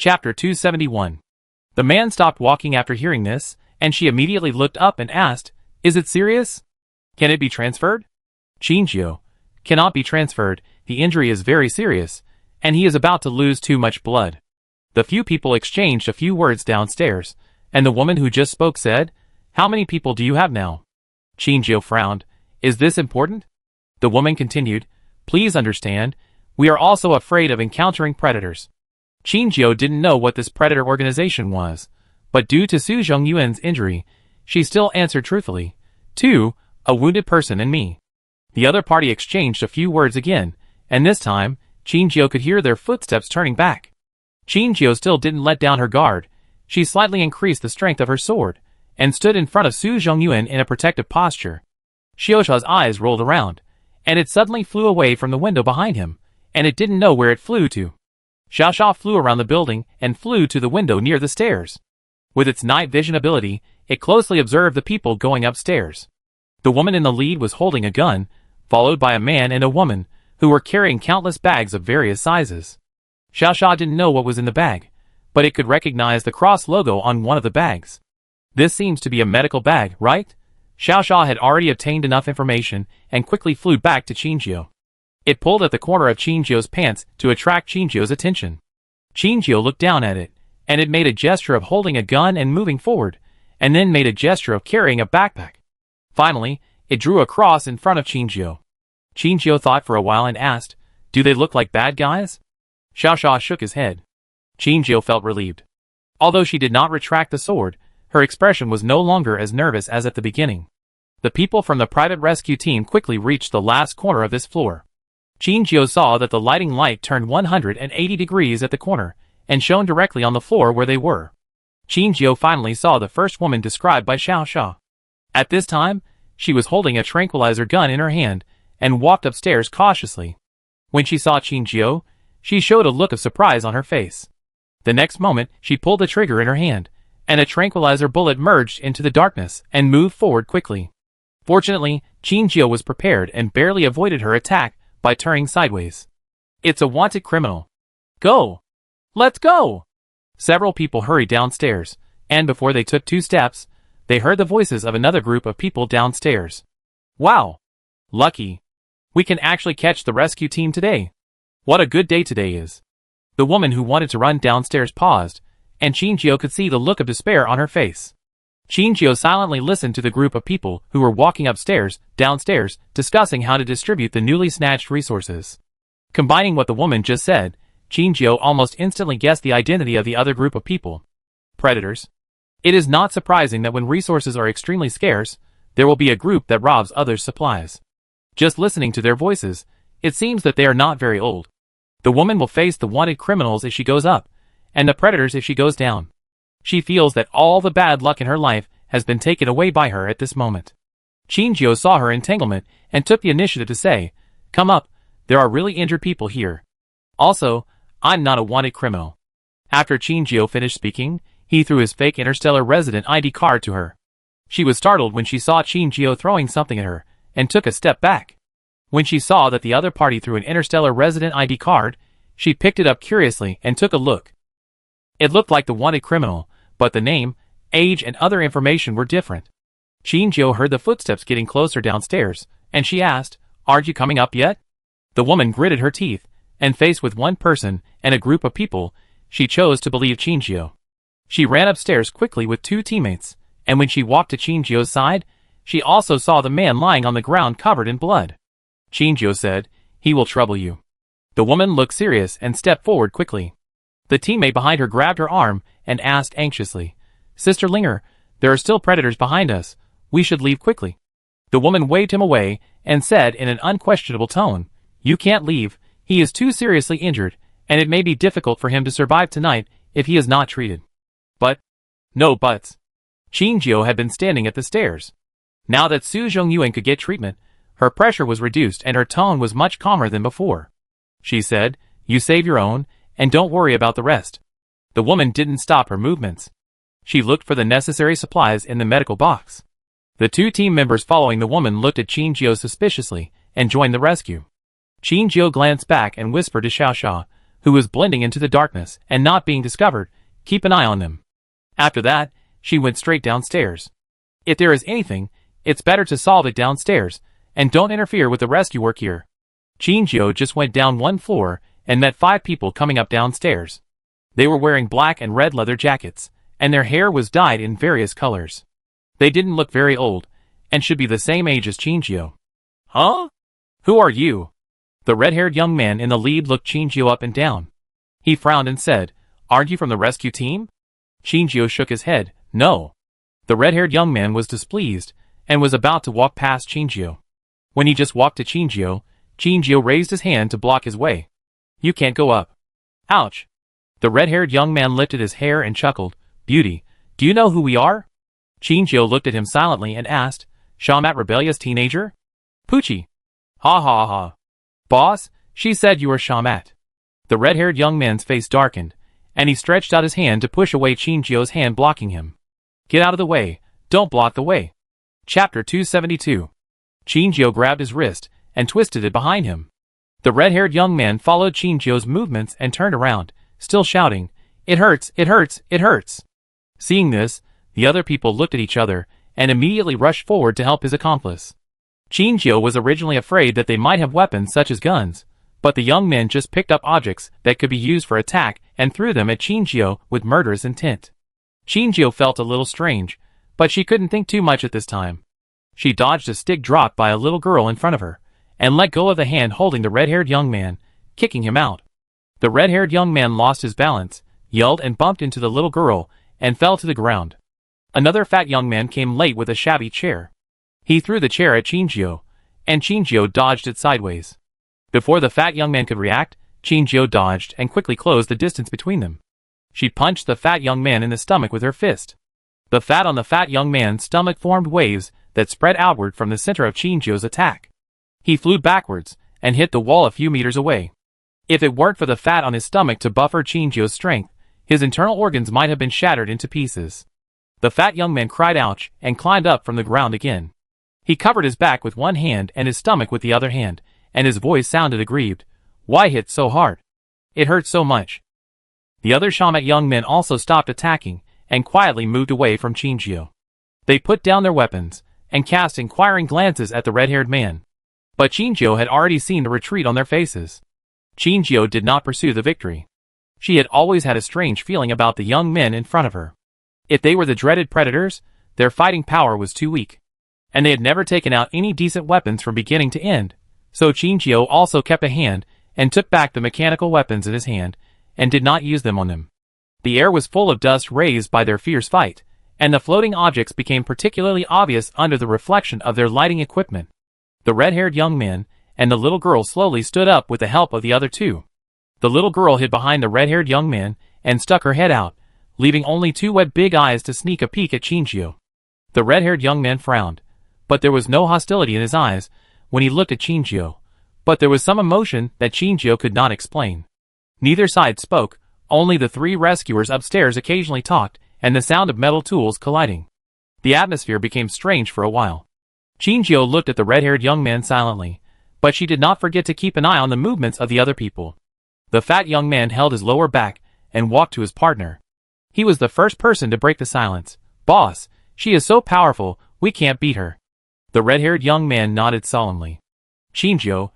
Chapter 271. The man stopped walking after hearing this, and she immediately looked up and asked, "Is it serious? Can it be transferred?" "Chinjio, cannot be transferred, the injury is very serious, and he is about to lose too much blood." The few people exchanged a few words downstairs, and the woman who just spoke said, "How many people do you have now?" Chinjio frowned. "Is this important?" The woman continued, "Please understand, we are also afraid of encountering predators." Chinjio didn't know what this predator organization was, but due to Su Zhongyuan's injury, she still answered truthfully, "Two, a wounded person and me." The other party exchanged a few words again, and this time, Chinjio could hear their footsteps turning back. Chinjio still didn't let down her guard. She slightly increased the strength of her sword, and stood in front of Su Zhongyuan in a protective posture. Xiaosha's eyes rolled around, and it suddenly flew away from the window behind him, and it didn't know where it flew to. Xiaosha flew around the building and flew to the window near the stairs. With its night vision ability, it closely observed the people going upstairs. The woman in the lead was holding a gun, followed by a man and a woman, who were carrying countless bags of various sizes. Xiaosha didn't know what was in the bag, but it could recognize the cross logo on one of the bags. "This seems to be a medical bag, right?" Xiaosha had already obtained enough information and quickly flew back to Chinjio. It pulled at the corner of Chinjio's pants to attract Chinjio's attention. Chinjio looked down at it, and it made a gesture of holding a gun and moving forward, and then made a gesture of carrying a backpack. Finally, it drew a cross in front of Chinjio. Chinjio thought for a while and asked, "Do they look like bad guys?" Xiaosha shook his head. Chinjio felt relieved. Although she did not retract the sword, her expression was no longer as nervous as at the beginning. The people from the private rescue team quickly reached the last corner of this floor. Chinjio saw that the lighting light turned 180 degrees at the corner, and shone directly on the floor where they were. Chinjio finally saw the first woman described by Xiaosha. At this time, she was holding a tranquilizer gun in her hand, and walked upstairs cautiously. When she saw Chinjio, she showed a look of surprise on her face. The next moment, she pulled the trigger in her hand, and a tranquilizer bullet merged into the darkness and moved forward quickly. Fortunately, Chinjio was prepared and barely avoided her attack by turning sideways. "It's a wanted criminal. Go! Let's go!" Several people hurried downstairs, and before they took 2 steps, they heard the voices of another group of people downstairs. "Wow! Lucky! We can actually catch the rescue team today. What a good day today is." The woman who wanted to run downstairs paused, and Chinjio could see the look of despair on her face. Chinjio silently listened to the group of people who were walking downstairs, discussing how to distribute the newly snatched resources. Combining what the woman just said, Chinjio almost instantly guessed the identity of the other group of people. Predators. It is not surprising that when resources are extremely scarce, there will be a group that robs others' supplies. Just listening to their voices, it seems that they are not very old. The woman will face the wanted criminals if she goes up, and the predators if she goes down. She feels that all the bad luck in her life has been taken away by her at this moment. Chinjio saw her entanglement and took the initiative to say, "Come up, there are really injured people here. Also, I'm not a wanted criminal." After Chinjio finished speaking, he threw his fake Interstellar resident ID card to her. She was startled when she saw Chinjio throwing something at her, and took a step back. When she saw that the other party threw an Interstellar resident ID card, she picked it up curiously and took a look. It looked like the wanted criminal, but the name, age and other information were different. Chinjio heard the footsteps getting closer downstairs, and she asked, "Aren't you coming up yet?" The woman gritted her teeth, and faced with one person and a group of people, she chose to believe Chinjio. She ran upstairs quickly with 2 teammates, and when she walked to Chinjio's side, she also saw the man lying on the ground covered in blood. Chinjio said, "He will trouble you." The woman looked serious and stepped forward quickly. The teammate behind her grabbed her arm and asked anxiously, "Sister Linger, there are still predators behind us. We should leave quickly." The woman waved him away and said in an unquestionable tone, "You can't leave. He is too seriously injured, and it may be difficult for him to survive tonight if he is not treated." But, no buts. Chinjio had been standing at the stairs. Now that Su Zhongyuan could get treatment, her pressure was reduced and her tone was much calmer than before. She said, "You save your own, and don't worry about the rest." The woman didn't stop her movements. She looked for the necessary supplies in the medical box. The 2 team members following the woman looked at Chinjio suspiciously and joined the rescue. Chinjio glanced back and whispered to Xiaosha, who was blending into the darkness and not being discovered. Keep an eye on them. After that, she went straight downstairs. If there is anything, it's better to solve it downstairs, and don't interfere with the rescue work here. Chinjio just went down one floor and met 5 people coming up downstairs. They were wearing black and red leather jackets, and their hair was dyed in various colors. They didn't look very old, and should be the same age as Chinjio. Huh? Who are you? The red-haired young man in the lead looked Chinjio up and down. He frowned and said, Aren't you from the rescue team? Chinjio shook his head, No. The red-haired young man was displeased, and was about to walk past Chinjio. When he just walked to Chinjio, Chinjio raised his hand to block his way. You can't go up. Ouch. The red-haired young man lifted his hair and chuckled, Beauty, do you know who we are? Chinjio looked at him silently and asked, Shamat rebellious teenager? Poochie. Ha ha ha. Boss, she said you were Shamat. The red-haired young man's face darkened, and he stretched out his hand to push away Chinjio's hand blocking him. Get out of the way, don't block the way. Chapter 272. Chinjio grabbed his wrist and twisted it behind him. The red-haired young man followed Chinjio's movements and turned around, still shouting, It hurts, it hurts, it hurts. Seeing this, the other people looked at each other and immediately rushed forward to help his accomplice. Chinjio was originally afraid that they might have weapons such as guns, but the young men just picked up objects that could be used for attack and threw them at Chinjio with murderous intent. Chinjio felt a little strange, but she couldn't think too much at this time. She dodged a stick dropped by a little girl in front of her, and let go of the hand holding the red-haired young man, kicking him out. The red-haired young man lost his balance, yelled and bumped into the little girl, and fell to the ground. Another fat young man came late with a shabby chair. He threw the chair at Chinjio, and Chinjio dodged it sideways. Before the fat young man could react, Chinjio dodged and quickly closed the distance between them. She punched the fat young man in the stomach with her fist. The fat on the fat young man's stomach formed waves that spread outward from the center of Chinjio's attack. He flew backwards and hit the wall a few meters away. If it weren't for the fat on his stomach to buffer Chinjio's strength, his internal organs might have been shattered into pieces. The fat young man cried ouch and climbed up from the ground again. He covered his back with one hand and his stomach with the other hand, and his voice sounded aggrieved. Why hit so hard? It hurt so much. The other Shamat young men also stopped attacking and quietly moved away from Chinjio. They put down their weapons and cast inquiring glances at the red-haired man. But Chinjio had already seen the retreat on their faces. Chinjio did not pursue the victory. She had always had a strange feeling about the young men in front of her. If they were the dreaded predators, their fighting power was too weak. And they had never taken out any decent weapons from beginning to end. So Chinjio also kept a hand and took back the mechanical weapons in his hand and did not use them on them. The air was full of dust raised by their fierce fight, and the floating objects became particularly obvious under the reflection of their lighting equipment. The red-haired young man and the little girl slowly stood up with the help of the other two. The little girl hid behind the red-haired young man and stuck her head out, leaving only 2 wet big eyes to sneak a peek at Chinjio. The red-haired young man frowned, but there was no hostility in his eyes when he looked at Chinjio, but there was some emotion that Chinjio could not explain. Neither side spoke, only the 3 rescuers upstairs occasionally talked, and the sound of metal tools colliding. The atmosphere became strange for a while. Chinjio looked at the red-haired young man silently, but she did not forget to keep an eye on the movements of the other people. The fat young man held his lower back and walked to his partner. He was the first person to break the silence. Boss, she is so powerful, we can't beat her. The red-haired young man nodded solemnly. Chinjio,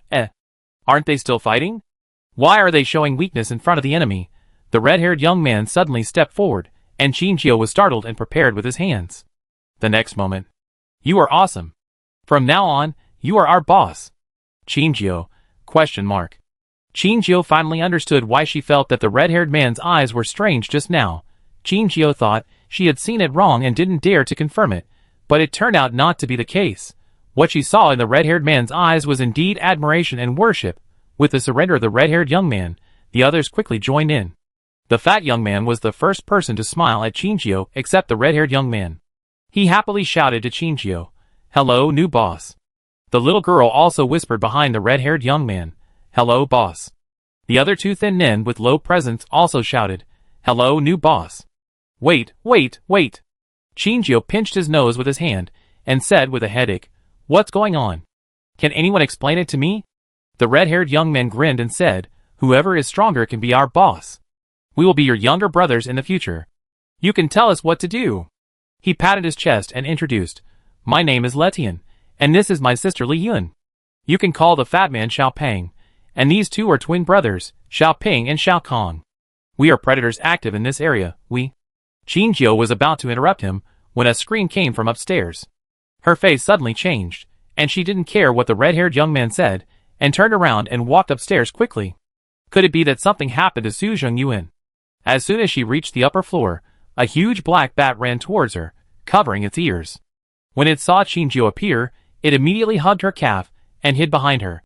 aren't they still fighting? Why are they showing weakness in front of the enemy? The red-haired young man suddenly stepped forward, and Chinjio was startled and prepared with his hands. The next moment. You are awesome. From now on, you are our boss. Chinjio, ? Chinjio finally understood why she felt that the red-haired man's eyes were strange just now. Chinjio thought she had seen it wrong and didn't dare to confirm it, but it turned out not to be the case. What she saw in the red-haired man's eyes was indeed admiration and worship. With the surrender of the red-haired young man, the others quickly joined in. The fat young man was the first person to smile at Chinjio except the red-haired young man. He happily shouted to Chinjio, Hello, new boss. The little girl also whispered behind the red-haired young man, Hello, boss. The other 2 thin men with low presence also shouted, Hello, new boss. Wait. Chinjio pinched his nose with his hand and said with a headache, What's going on? Can anyone explain it to me? The red-haired young man grinned and said, Whoever is stronger can be our boss. We will be your younger brothers in the future. You can tell us what to do. He patted his chest and introduced, My name is Letian, and this is my sister Li Yun. You can call the fat man Xiao Peng, and these two are twin brothers, Xiao Ping and Xiao Kong. We are predators active in this area, Qin Jiu was about to interrupt him when a scream came from upstairs. Her face suddenly changed, and she didn't care what the red-haired young man said, and turned around and walked upstairs quickly. Could it be that something happened to Su Zhengyuan? As soon as she reached the upper floor, a huge black bat ran towards her, covering its ears. When it saw Qin Jiu appear, it immediately hugged her calf and hid behind her.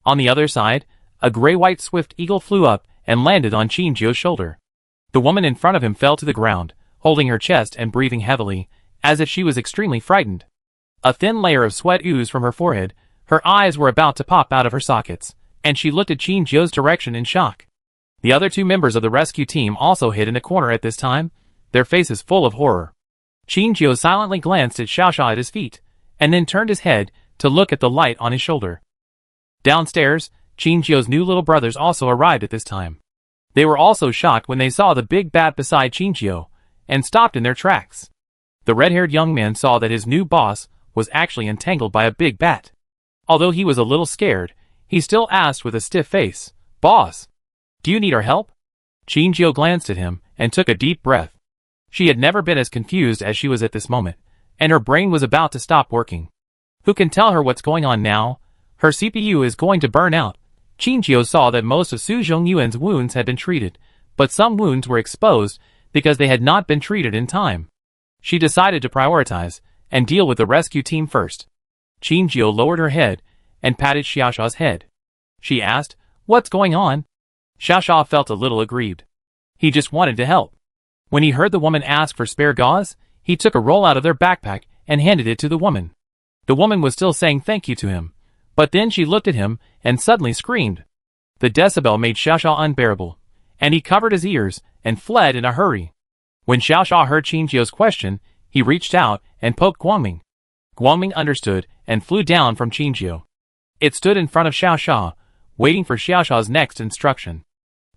On the other side, a gray-white swift eagle flew up and landed on Qin Jiu's shoulder. The woman in front of him fell to the ground, holding her chest and breathing heavily, as if she was extremely frightened. A thin layer of sweat oozed from her forehead, her eyes were about to pop out of her sockets, and she looked at Qin Jiu's direction in shock. The other two members of the rescue team also hid in a corner at this time, their faces full of horror. Qin Jiu silently glanced at Xiao at his feet, and then turned his head to look at the light on his shoulder. Downstairs, Qin Jiu's new little brothers also arrived at this time. They were also shocked when they saw the big bat beside Qin Jiu, and stopped in their tracks. The red-haired young man saw that his new boss was actually entangled by a big bat. Although he was a little scared, he still asked with a stiff face, Boss, do you need our help? Qin Jiu glanced at him and took a deep breath. She had never been as confused as she was at this moment, and her brain was about to stop working. Who can tell her what's going on now? Her CPU is going to burn out. Qin Jiu saw that most of Su Zhengyuan's wounds had been treated, but some wounds were exposed because they had not been treated in time. She decided to prioritize and deal with the rescue team first. Qin Jiu lowered her head and patted Xiaosha's head. She asked, What's going on? Xiaosha felt a little aggrieved. He just wanted to help. When he heard the woman ask for spare gauze, he took a roll out of their backpack and handed it to the woman. The woman was still saying thank you to him, but then she looked at him and suddenly screamed. The decibel made Xiaosha unbearable, and he covered his ears and fled in a hurry. When Xiaosha heard Qin Jiu's question, he reached out and poked Guangming. Guangming understood and flew down from Qin Jiu. It stood in front of Xiaosha, waiting for Xiaosha's next instruction.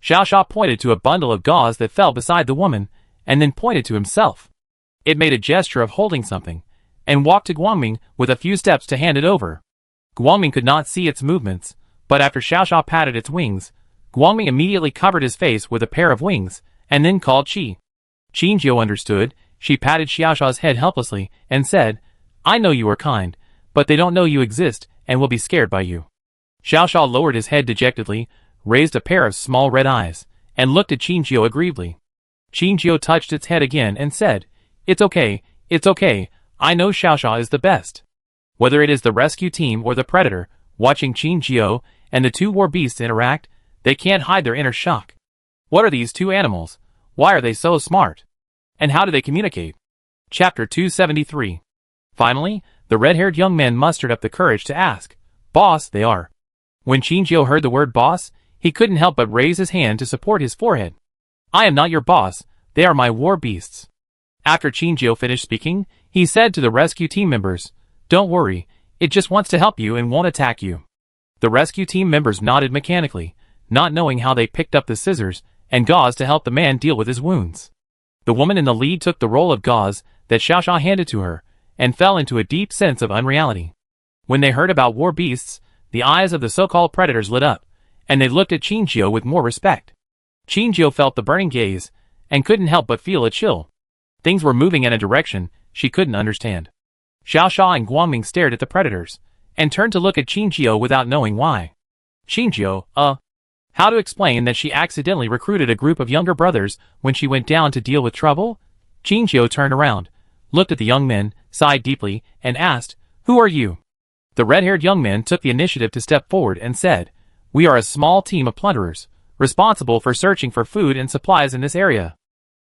Xiaosha pointed to a bundle of gauze that fell beside the woman, and then pointed to himself. It made a gesture of holding something, and walked to Guangming with a few steps to hand it over. Guangming could not see its movements, but after Xiaosha patted its wings, Guangming immediately covered his face with a pair of wings, and then called Qi. Qin Jiu understood. She patted Xiaosha's head helplessly, and said, I know you are kind, but they don't know you exist, and will be scared by you. Xiaosha lowered his head dejectedly, raised a pair of small red eyes, and looked at Qin Jiu aggrievedly. Qin Jiu touched its head again and said, It's okay, I know Xiaosha is the best. Whether it is the rescue team or the predator, watching Qin Jiu and the two war beasts interact, they can't hide their inner shock. What are these two animals? Why are they so smart? And how do they communicate? Chapter 273. Finally, the red-haired young man mustered up the courage to ask, Boss, they are. When Qin Jiu heard the word boss, he couldn't help but raise his hand to support his forehead. I am not your boss, they are my war beasts. After Qin Jiu finished speaking, he said to the rescue team members, Don't worry, it just wants to help you and won't attack you. The rescue team members nodded mechanically, not knowing how they picked up the scissors and gauze to help the man deal with his wounds. The woman in the lead took the roll of gauze that Xiaosha handed to her, and fell into a deep sense of unreality. When they heard about war beasts, the eyes of the so-called predators lit up, and they looked at Qin Jiu with more respect. Qin Jiu felt the burning gaze, and couldn't help but feel a chill. Things were moving in a direction she couldn't understand. Xiaosha and Guangming stared at the predators, and turned to look at Qin Jiu without knowing why. Qin Jiu, how to explain that she accidentally recruited a group of younger brothers when she went down to deal with trouble? Qin Jiu turned around, looked at the young men, sighed deeply, and asked, Who are you? The red-haired young man took the initiative to step forward and said, We are a small team of plunderers, responsible for searching for food and supplies in this area.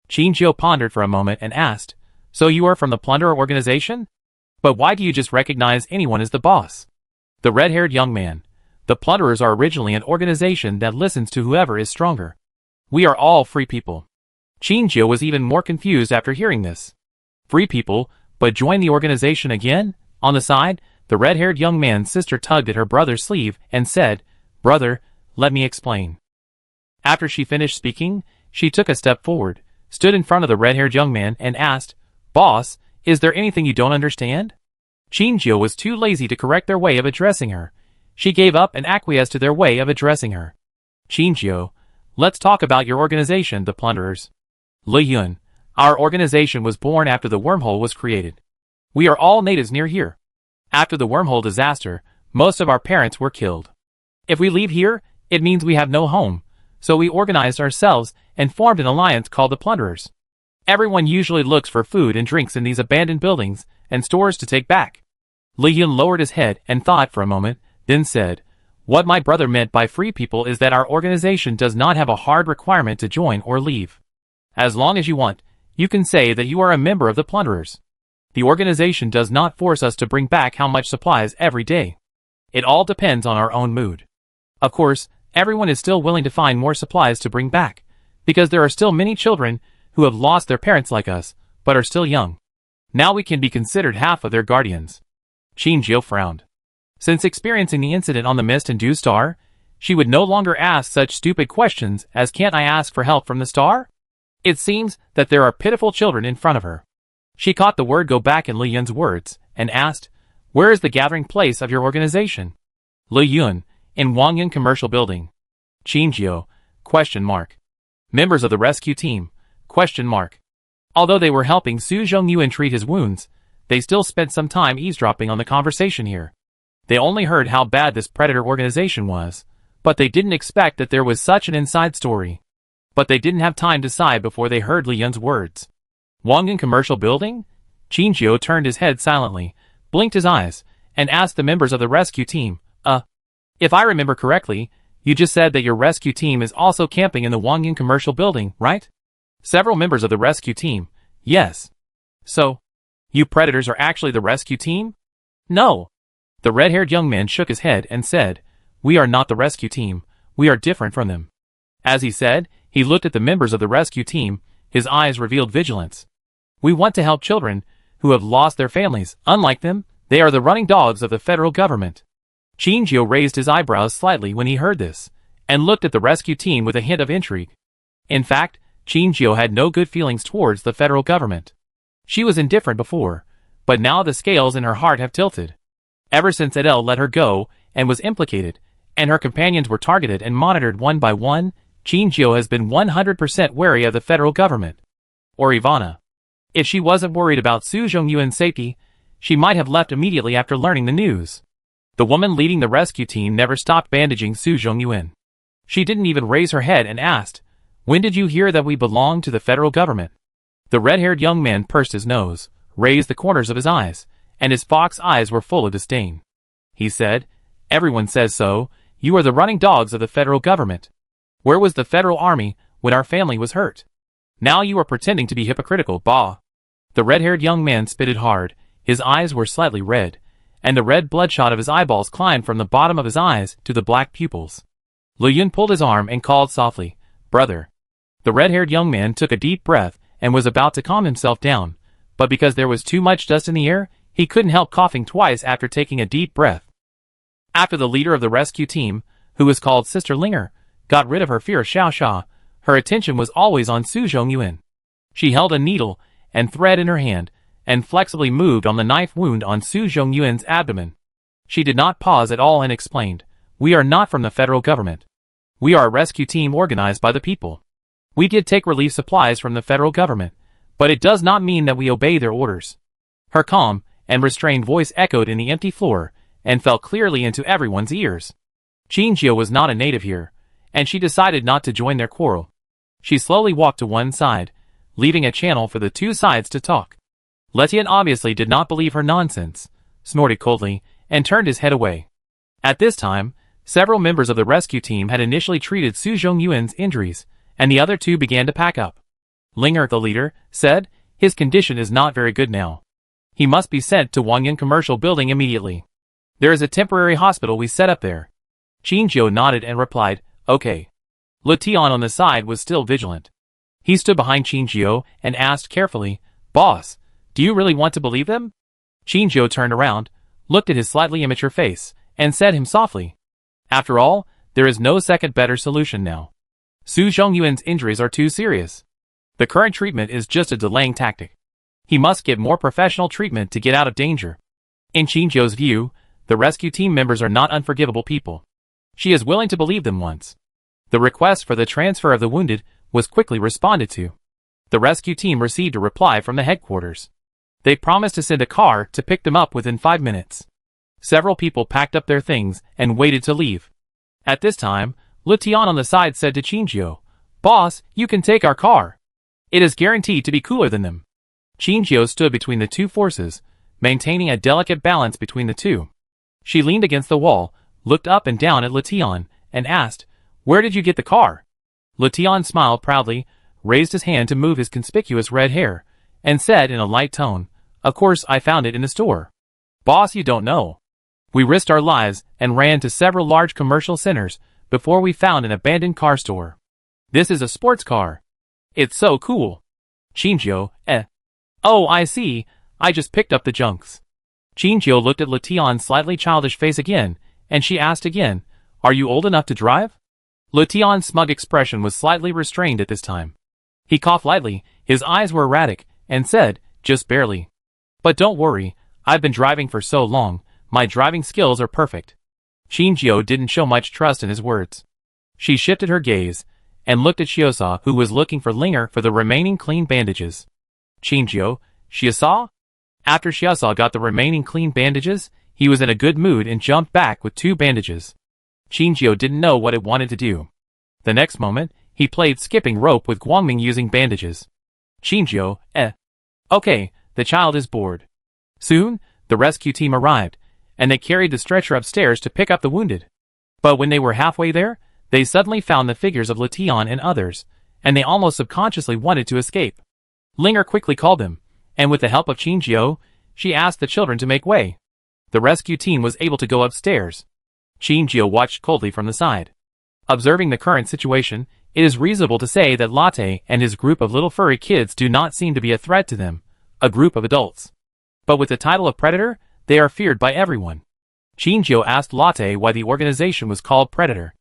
Qin Jiu pondered for a moment and asked, So you are from the plunderer organization? But why do you just recognize anyone as the boss? The red-haired young man, The plunderers are originally an organization that listens to whoever is stronger. We are all free people. Qin Jiu was even more confused after hearing this. Free people, but join the organization again? On the side, the red-haired young man's sister tugged at her brother's sleeve and said, Brother, let me explain. After she finished speaking, she took a step forward, stood in front of the red-haired young man, and asked, "Boss, is there anything you don't understand?" Chinjio was too lazy to correct their way of addressing her. She gave up and acquiesced to their way of addressing her. "Chinjio, let's talk about your organization, the Plunderers." "Li Yun, our organization was born after the wormhole was created. We are all natives near here. After the wormhole disaster, most of our parents were killed. If we leave here, it means we have no home, so we organized ourselves and formed an alliance called the Plunderers. Everyone usually looks for food and drinks in these abandoned buildings and stores to take back." Li Yun lowered his head and thought for a moment, then said, "What my brother meant by free people is that our organization does not have a hard requirement to join or leave. As long as you want, you can say that you are a member of the Plunderers. The organization does not force us to bring back how much supplies every day. It all depends on our own mood. Of course, everyone is still willing to find more supplies to bring back, because there are still many children who have lost their parents like us, but are still young. Now we can be considered half of their guardians." Chinjio frowned. Since experiencing the incident on the Mist and Dew Star, she would no longer ask such stupid questions as "Can't I ask for help from the star?" It seems that there are pitiful children in front of her. She caught the word go back in Li Yun's words, and asked, "Where is the gathering place of your organization?" "Li Yun, in Wangyun Commercial Building." "Chinjio, ? Members of the rescue team, ? Although they were helping Su Zhongyuan treat his wounds, they still spent some time eavesdropping on the conversation here. They only heard how bad this predator organization was, but they didn't expect that there was such an inside story. But they didn't have time to sigh before they heard Li Yun's words. "Wangyun Commercial Building?" Chinjio turned his head silently, blinked his eyes, and asked the members of the rescue team, If I remember correctly, you just said that your rescue team is also camping in the Wangyun Commercial Building, right?" Several members of the rescue team, "Yes." "So, you predators are actually the rescue team?" "No." The red-haired young man shook his head and said, "We are not the rescue team, we are different from them." As he said, he looked at the members of the rescue team, his eyes revealed vigilance. "We want to help children who have lost their families. Unlike them, they are the running dogs of the federal government." Chinjio raised his eyebrows slightly when he heard this, and looked at the rescue team with a hint of intrigue. In fact, Chinjio had no good feelings towards the federal government. She was indifferent before, but now the scales in her heart have tilted. Ever since Adele let her go and was implicated, and her companions were targeted and monitored one by one, Chinjio has been 100% wary of the federal government. Or Ivana. If she wasn't worried about Su Zhongyuan's safety, she might have left immediately after learning the news. The woman leading the rescue team never stopped bandaging Su Zhongyuan. She didn't even raise her head and asked, "When did you hear that we belong to the federal government?" The red-haired young man pursed his nose, raised the corners of his eyes, and his fox eyes were full of disdain. He said, "Everyone says so. You are the running dogs of the federal government. Where was the federal army when our family was hurt? Now you are pretending to be hypocritical, bah." The red-haired young man spitted hard, his eyes were slightly red, and the red bloodshot of his eyeballs climbed from the bottom of his eyes to the black pupils. Li Yun pulled his arm and called softly, "Brother." The red-haired young man took a deep breath and was about to calm himself down, but because there was too much dust in the air, he couldn't help coughing twice after taking a deep breath. After the leader of the rescue team, who was called Sister Linger, got rid of her fear of Xiaosha, her attention was always on Su Zhongyuan. She held a needle and thread in her hand, and flexibly moved on the knife wound on Su Zhongyuan's abdomen. She did not pause at all and explained, "We are not from the federal government. We are a rescue team organized by the people. We did take relief supplies from the federal government, but it does not mean that we obey their orders." Her calm and restrained voice echoed in the empty floor, and fell clearly into everyone's ears. Chinjio was not a native here, and she decided not to join their quarrel. She slowly walked to one side, leaving a channel for the two sides to talk. Letian obviously did not believe her nonsense, snorted coldly, and turned his head away. At this time, several members of the rescue team had initially treated Su Zhongyuan's injuries, and the other two began to pack up. Linger, the leader, said, "His condition is not very good now. He must be sent to Wangyun Commercial Building immediately. There is a temporary hospital we set up there." Chinjio nodded and replied, "Okay." Letian on the side was still vigilant. He stood behind Chinjio and asked carefully, "Boss, do you really want to believe them?" Chinjio turned around, looked at his slightly immature face, and said him softly, "After all, there is no second better solution now. Su Zhongyuan's injuries are too serious. The current treatment is just a delaying tactic. He must get more professional treatment to get out of danger. In Qinjiu's view, the rescue team members are not unforgivable people. She is willing to believe them once. The request for the transfer of the wounded was quickly responded to. The rescue team received a reply from the headquarters. They promised to send a car to pick them up within 5 minutes. Several people packed up their things and waited to leave. At this time, Le Tian on the side said to Qinjiu, "Boss, you can take our car. It is guaranteed to be cooler than them." Qinjiu stood between the two forces, maintaining a delicate balance between the two. She leaned against the wall, looked up and down at Le Tian, and asked, "Where did you get the car?" Le Tian smiled proudly, raised his hand to move his conspicuous red hair, and said in a light tone, "Of course I found it in the store." "Boss, you don't know. We risked our lives and ran to several large commercial centers before we found an abandoned car store. This is a sports car. It's so cool." Qinjiu, "Oh, I see, I just picked up the junks." Qinjiu looked at Le Tian's slightly childish face again, and she asked again, "Are you old enough to drive?" Le Tian's smug expression was slightly restrained at this time. He coughed lightly, his eyes were erratic, and said, "Just barely. But don't worry, I've been driving for so long, my driving skills are perfect." Qinjiu didn't show much trust in his words. She shifted her gaze, and looked at Xiaosa, who was looking for Linger for the remaining clean bandages. "Qinjiu, Xiaosa?" After Xiaosa got the remaining clean bandages, he was in a good mood and jumped back with 2 bandages. Qinjiu didn't know what it wanted to do. The next moment, he played skipping rope with Guangming using bandages. Qinjiu, Okay, the child is bored. Soon, the rescue team arrived, and they carried the stretcher upstairs to pick up the wounded. But when they were halfway there, they suddenly found the figures of Le Tian and others, and they almost subconsciously wanted to escape. Linger quickly called them, and with the help of Qinjiu, she asked the children to make way. The rescue team was able to go upstairs. Qinjiu watched coldly from the side. Observing the current situation, it is reasonable to say that Latte and his group of little furry kids do not seem to be a threat to them, a group of adults. But with the title of Predator, they are feared by everyone. Qinjiu asked Latte why the organization was called Predator.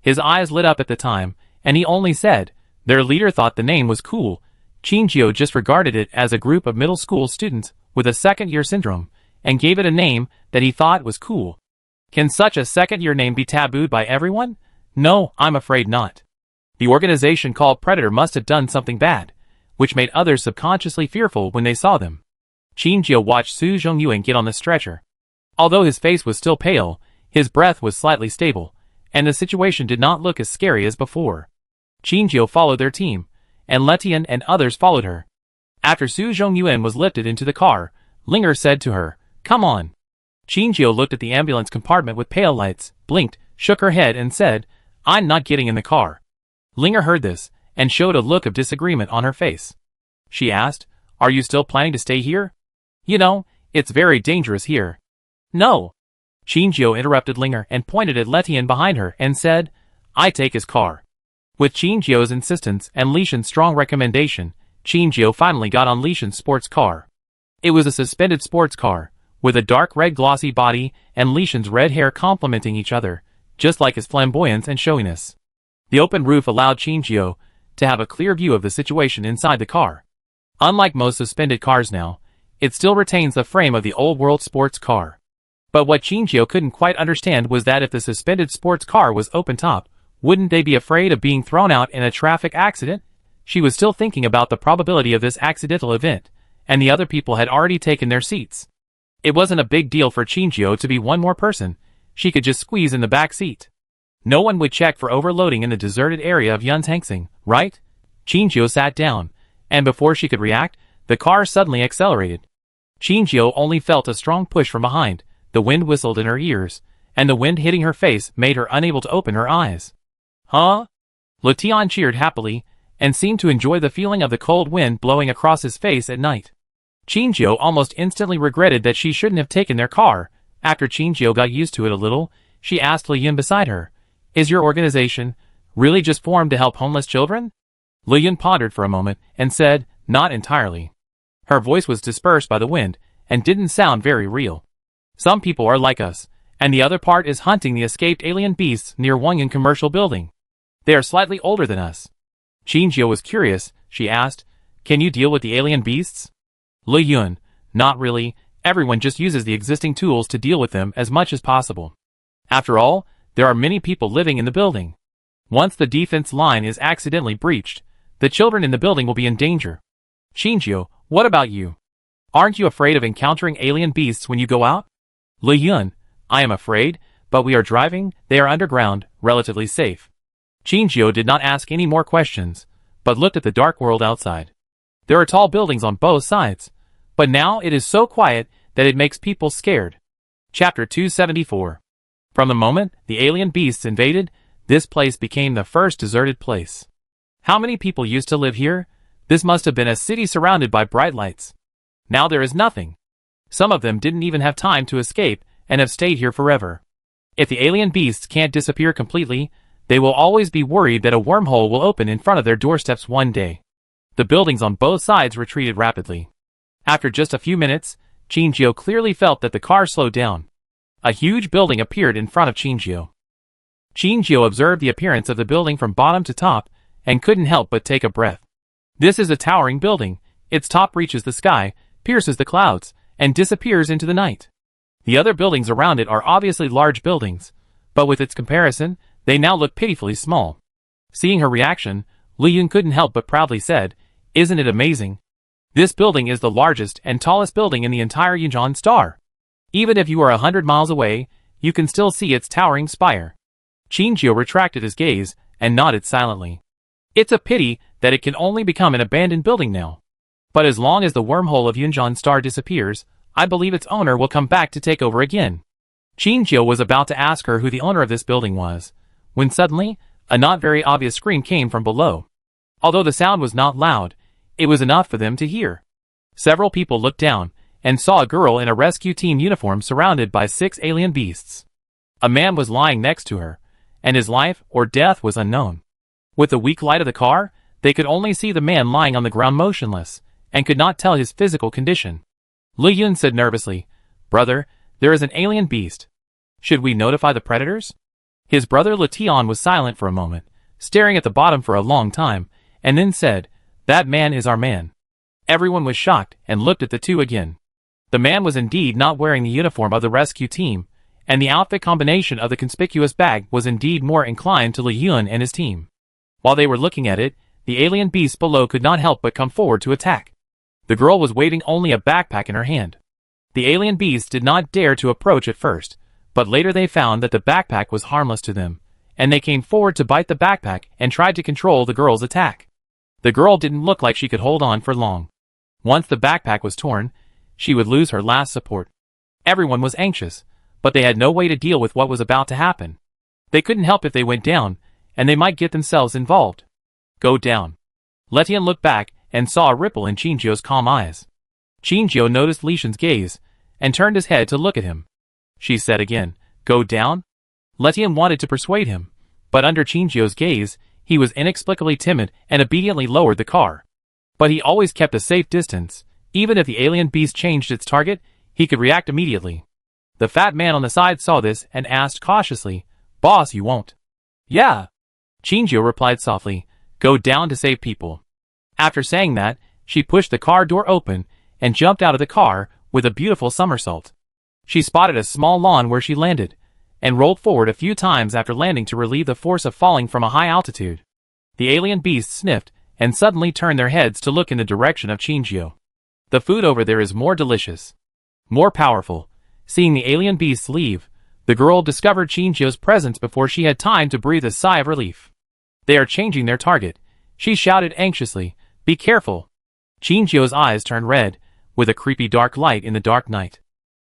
His eyes lit up at the time, and he only said, their leader thought the name was cool. Qinjiu just regarded it as a group of middle school students with a second-year syndrome, and gave it a name that he thought was cool. Can such a second-year name be tabooed by everyone? No, I'm afraid not. The organization called Predator must have done something bad, which made others subconsciously fearful when they saw them. Qinjiu watched Su Zhongyuan get on the stretcher. Although his face was still pale, his breath was slightly stable, and the situation did not look as scary as before. Qinjiu followed their team, and Le Tian and others followed her. After Su Zhongyuan was lifted into the car, Linger said to her, "Come on." Qinjiu looked at the ambulance compartment with pale lights, blinked, shook her head and said, "I'm not getting in the car." Linger heard this, and showed a look of disagreement on her face. She asked, "Are you still planning to stay here? You know, it's very dangerous here." "No." Qinjiu interrupted Linger and pointed at Le Tian behind her and said, "I take his car." With Qinjiu's insistence and Lishan's strong recommendation, Qinjiu finally got on Lishan's sports car. It was a suspended sports car, with a dark red glossy body and Lishan's red hair complementing each other, just like his flamboyance and showiness. The open roof allowed Qinjiu to have a clear view of the situation inside the car. Unlike most suspended cars now, it still retains the frame of the old-world sports car. But what Qinjiu couldn't quite understand was that if the suspended sports car was open-top, wouldn't they be afraid of being thrown out in a traffic accident? She was still thinking about the probability of this accidental event, and the other people had already taken their seats. It wasn't a big deal for Qinjiu to be one more person. She could just squeeze in the back seat. No one would check for overloading in the deserted area of Yuntangsing, right? Qinjiu sat down, and before she could react, the car suddenly accelerated. Qinjiu only felt a strong push from behind, the wind whistled in her ears, and the wind hitting her face made her unable to open her eyes. Huh? Le Tian cheered happily, and seemed to enjoy the feeling of the cold wind blowing across his face at night. Qinjiu almost instantly regretted that she shouldn't have taken their car. After Qinjiu got used to it a little, she asked Li Yun beside her, "Is your organization really just formed to help homeless children?" Li Yun pondered for a moment and said, "Not entirely." Her voice was dispersed by the wind and didn't sound very real. "Some people are like us, and the other part is hunting the escaped alien beasts near Wangyang commercial building." They are slightly older than us. Qinjiu was curious. She asked, "Can you deal with the alien beasts?" Li Yun, "Not really. Everyone just uses the existing tools to deal with them as much as possible. After all, there are many people living in the building. Once the defense line is accidentally breached, the children in the building will be in danger." "Qinjiu, what about you? Aren't you afraid of encountering alien beasts when you go out?" Li Yun, "I am afraid, but we are driving, they are underground, relatively safe." Qinjiu did not ask any more questions, but looked at the dark world outside. There are tall buildings on both sides, but now it is so quiet that it makes people scared. Chapter 274. From the moment the alien beasts invaded, this place became the first deserted place. How many people used to live here? This must have been a city surrounded by bright lights. Now there is nothing. Some of them didn't even have time to escape and have stayed here forever. If the alien beasts can't disappear completely, they will always be worried that a wormhole will open in front of their doorsteps one day. The buildings on both sides retreated rapidly. After just a few minutes, Qinjiu clearly felt that the car slowed down. A huge building appeared in front of Qinjiu. Qinjiu observed the appearance of the building from bottom to top and couldn't help but take a breath. This is a towering building. Its top reaches the sky, pierces the clouds, and disappears into the night. The other buildings around it are obviously large buildings, but with its comparison, they now look pitifully small. Seeing her reaction, Li Yun couldn't help but proudly said, "Isn't it amazing? This building is the largest and tallest building in the entire Yunjian Star. Even if you are 100 miles away, you can still see its towering spire." Qinjiu retracted his gaze and nodded silently. "It's a pity that it can only become an abandoned building now. But as long as the wormhole of Yunjian Star disappears, I believe its owner will come back to take over again." Qinjiu was about to ask her who the owner of this building was, when suddenly, a not very obvious scream came from below. Although the sound was not loud, it was enough for them to hear. Several people looked down and saw a girl in a rescue team uniform surrounded by 6 alien beasts. A man was lying next to her, and his life or death was unknown. With the weak light of the car, they could only see the man lying on the ground motionless, and could not tell his physical condition. Li Yun said nervously, "Brother, there is an alien beast. Should we notify the predators?" His brother Letian was silent for a moment, staring at the bottom for a long time, and then said, "That man is our man." Everyone was shocked and looked at the two again. The man was indeed not wearing the uniform of the rescue team, and the outfit combination of the conspicuous bag was indeed more inclined to Li Yun and his team. While they were looking at it, the alien beast below could not help but come forward to attack. The girl was waving only a backpack in her hand. The alien beasts did not dare to approach at first, but later they found that the backpack was harmless to them, and they came forward to bite the backpack and tried to control the girl's attack. The girl didn't look like she could hold on for long. Once the backpack was torn, she would lose her last support. Everyone was anxious, but they had no way to deal with what was about to happen. They couldn't help if they went down, and they might get themselves involved. "Go down." Letian looked back and saw a ripple in Qinjiu's calm eyes. Qinjiu noticed Li Shen's gaze, and turned his head to look at him. She said again, "Go down?" Letian wanted to persuade him, but under Qinjiu's gaze, he was inexplicably timid and obediently lowered the car. But he always kept a safe distance. Even if the alien beast changed its target, he could react immediately. The fat man on the side saw this and asked cautiously, "Boss, you won't?" "Yeah." Qinjiu replied softly, "Go down to save people." After saying that, she pushed the car door open and jumped out of the car with a beautiful somersault. She spotted a small lawn where she landed, and rolled forward a few times after landing to relieve the force of falling from a high altitude. The alien beasts sniffed and suddenly turned their heads to look in the direction of Qinjiu. "The food over there is more delicious. More powerful." Seeing the alien beasts leave, the girl discovered Qinjiu's presence before she had time to breathe a sigh of relief. "They are changing their target," she shouted anxiously. "Be careful." Qinjiu's eyes turned red, with a creepy dark light in the dark night.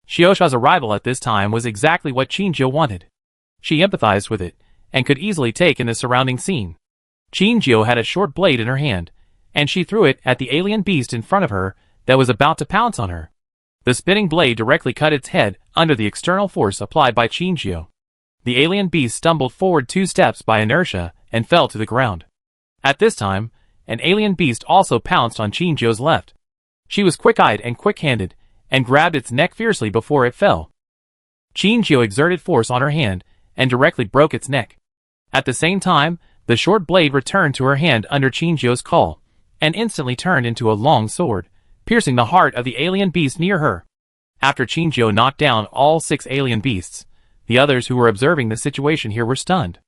Xiosha's arrival at this time was exactly what Qinjiu wanted. She empathized with it, and could easily take in the surrounding scene. Qinjiu had a short blade in her hand, and she threw it at the alien beast in front of her that was about to pounce on her. The spinning blade directly cut its head under the external force applied by Qinjiu. The alien beast stumbled forward 2 steps by inertia and fell to the ground. At this time, an alien beast also pounced on Qinjiu's left. She was quick-eyed and quick-handed, and grabbed its neck fiercely before it fell. Qinjiu exerted force on her hand, and directly broke its neck. At the same time, The short blade returned to her hand under Qingjio's call, and instantly turned into a long sword, piercing the heart of the alien beast near her. After Qingjio knocked down all 6 alien beasts, the others who were observing the situation here were stunned.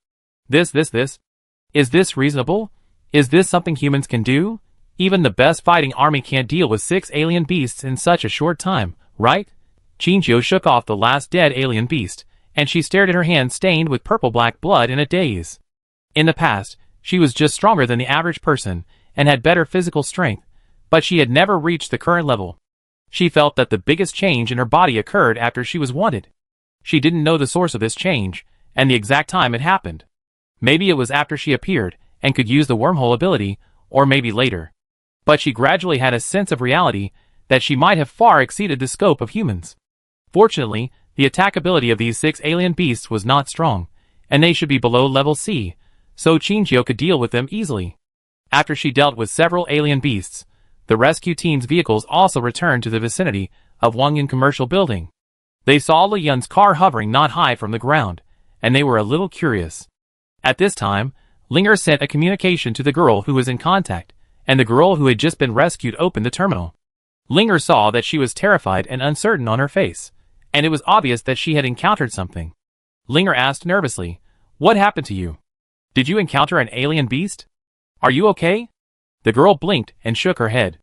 This. Is this reasonable? Is this something humans can do? Even the best fighting army can't deal with 6 alien beasts in such a short time, right? Qingjio shook off the last dead alien beast, and she stared at her hand stained with purple-black blood in a daze. In the past, she was just stronger than the average person, and had better physical strength, but she had never reached the current level. She felt that the biggest change in her body occurred after she was wanted. She didn't know the source of this change, and the exact time it happened. Maybe it was after she appeared, and could use the wormhole ability, or maybe later. But she gradually had a sense of reality that she might have far exceeded the scope of humans. Fortunately, the attack ability of these 6 alien beasts was not strong, and they should be below level C, so Qingjio could deal with them easily. After she dealt with several alien beasts, the rescue team's vehicles also returned to the vicinity of Wangyun Commercial Building. They saw Li Yun's car hovering not high from the ground, and they were a little curious. At this time, Linger sent a communication to the girl who was in contact, and the girl who had just been rescued opened the terminal. Linger saw that she was terrified and uncertain on her face, and it was obvious that she had encountered something. Linger asked nervously, "What happened to you? Did you encounter an alien beast? Are you okay?" The girl blinked and shook her head.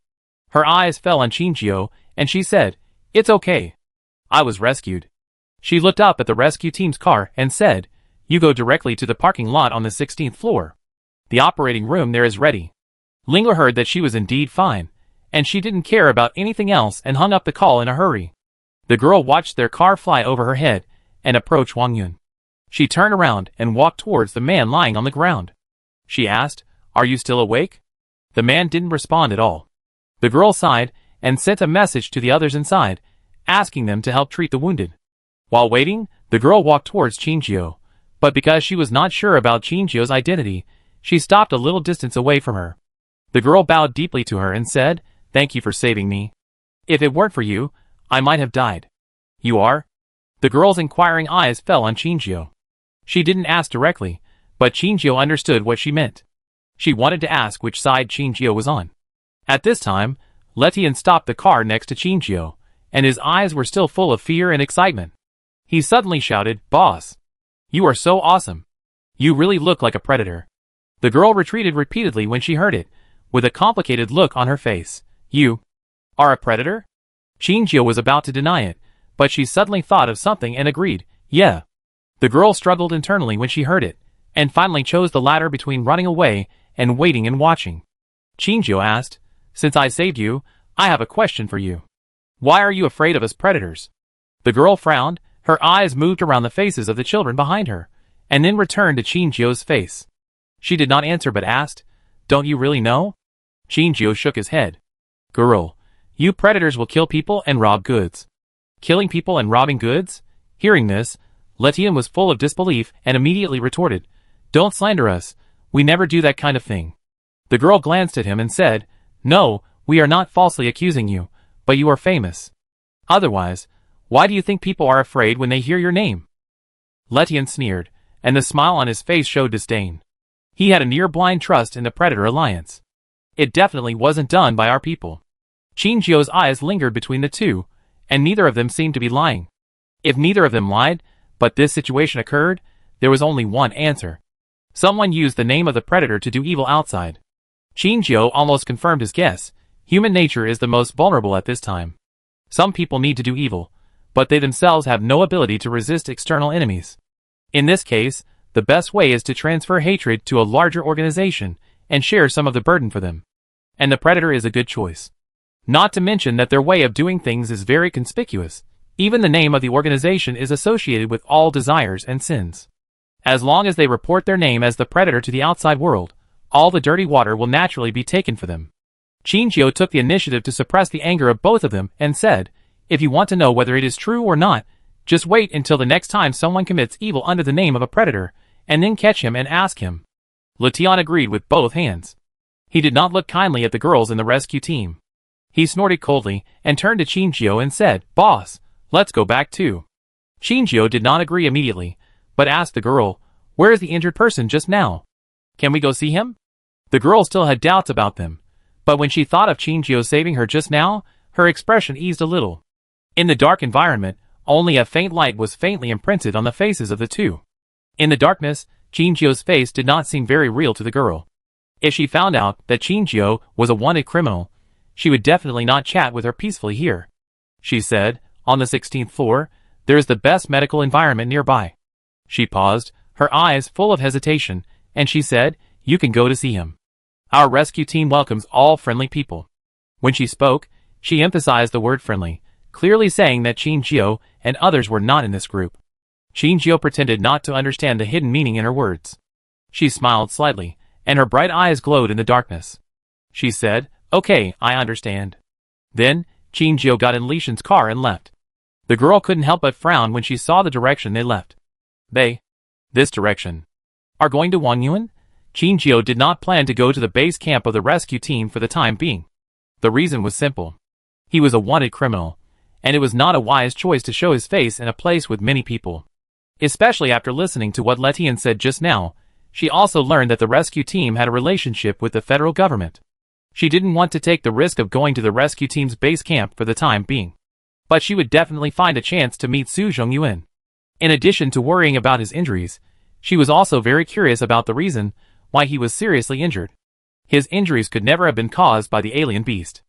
Her eyes fell on Qingjio, and she said, "It's okay. I was rescued." She looked up at the rescue team's car and said, "You go directly to the parking lot on the 16th floor. The operating room there is ready." Linger heard that she was indeed fine, and she didn't care about anything else and hung up the call in a hurry. The girl watched their car fly over her head and approach Wangyun. She turned around and walked towards the man lying on the ground. She asked, "Are you still awake?" The man didn't respond at all. The girl sighed and sent a message to the others inside, asking them to help treat the wounded. While waiting, the girl walked towards Qingjio, but because she was not sure about Qingjio's identity, she stopped a little distance away from her. The girl bowed deeply to her and said, "Thank you for saving me. If it weren't for you, I might have died." "You are?" The girl's inquiring eyes fell on Qingjio. She didn't ask directly, but Qingjio understood what she meant. She wanted to ask which side Qingjio was on. At this time, Letian stopped the car next to Qingjio, and his eyes were still full of fear and excitement. He suddenly shouted, "Boss! You are so awesome! You really look like a predator." The girl retreated repeatedly when she heard it, with a complicated look on her face. "You are a predator?" Qingjio was about to deny it, but she suddenly thought of something and agreed, "Yeah." The girl struggled internally when she heard it, and finally chose the latter between running away and waiting and watching. Qingjio asked, "Since I saved you, I have a question for you. Why are you afraid of us predators?" The girl frowned, her eyes moved around the faces of the children behind her, and then returned to Qingjio's face. She did not answer but asked, "Don't you really know?" Qingjio shook his head. "Girl, you predators will kill people and rob goods." "Killing people and robbing goods?" Hearing this, Letian was full of disbelief and immediately retorted, "Don't slander us, we never do that kind of thing." The girl glanced at him and said, "No, we are not falsely accusing you, but you are famous. Otherwise, why do you think people are afraid when they hear your name?" Letian sneered, and the smile on his face showed disdain. He had a near-blind trust in the Predator Alliance. It definitely wasn't done by our people. Qingjio's eyes lingered between the two, and neither of them seemed to be lying. If neither of them lied, but this situation occurred, there was only one answer. Someone used the name of the Predator to do evil outside. Qingjio almost confirmed his guess. Human nature is the most vulnerable at this time. Some people need to do evil, but they themselves have no ability to resist external enemies. In this case, the best way is to transfer hatred to a larger organization and share some of the burden for them. And the Predator is a good choice. Not to mention that their way of doing things is very conspicuous. Even the name of the organization is associated with all desires and sins. As long as they report their name as the Predator to the outside world, all the dirty water will naturally be taken for them. Qingjio took the initiative to suppress the anger of both of them and said, "If you want to know whether it is true or not, just wait until the next time someone commits evil under the name of a predator, and then catch him and ask him." Letian agreed with both hands. He did not look kindly at the girls in the rescue team. He snorted coldly and turned to Qingjio and said, "Boss, let's go back too." Qingjio did not agree immediately, but asked the girl, "Where is the injured person just now?" Can we go see him? The girl still had doubts about them, but when she thought of Chinjio saving her just now, her expression eased a little. In the dark environment, only a faint light was faintly imprinted on the faces of the two. In the darkness, Chinjio's face did not seem very real to the girl. If she found out that Chinjio was a wanted criminal, she would definitely not chat with her peacefully here. She said, on the 16th floor, there is the best medical environment nearby. She paused, her eyes full of hesitation, and she said, you can go to see him. Our rescue team welcomes all friendly people. When she spoke, she emphasized the word friendly, clearly saying that Chinjio and others were not in this group. Chinjio pretended not to understand the hidden meaning in her words. She smiled slightly, and her bright eyes glowed in the darkness. She said, okay, I understand. Then, Chinjio got in Lishan's car and left. The girl couldn't help but frown when she saw the direction they left. This direction. Are going to Wangyuan? Chinjio did not plan to go to the base camp of the rescue team for the time being. The reason was simple. He was a wanted criminal, and it was not a wise choice to show his face in a place with many people. Especially after listening to what Letian said just now, she also learned that the rescue team had a relationship with the federal government. She didn't want to take the risk of going to the rescue team's base camp for the time being. But she would definitely find a chance to meet Su Zhongyuan. In addition to worrying about his injuries, she was also very curious about the reason why he was seriously injured. His injuries could never have been caused by the alien beast.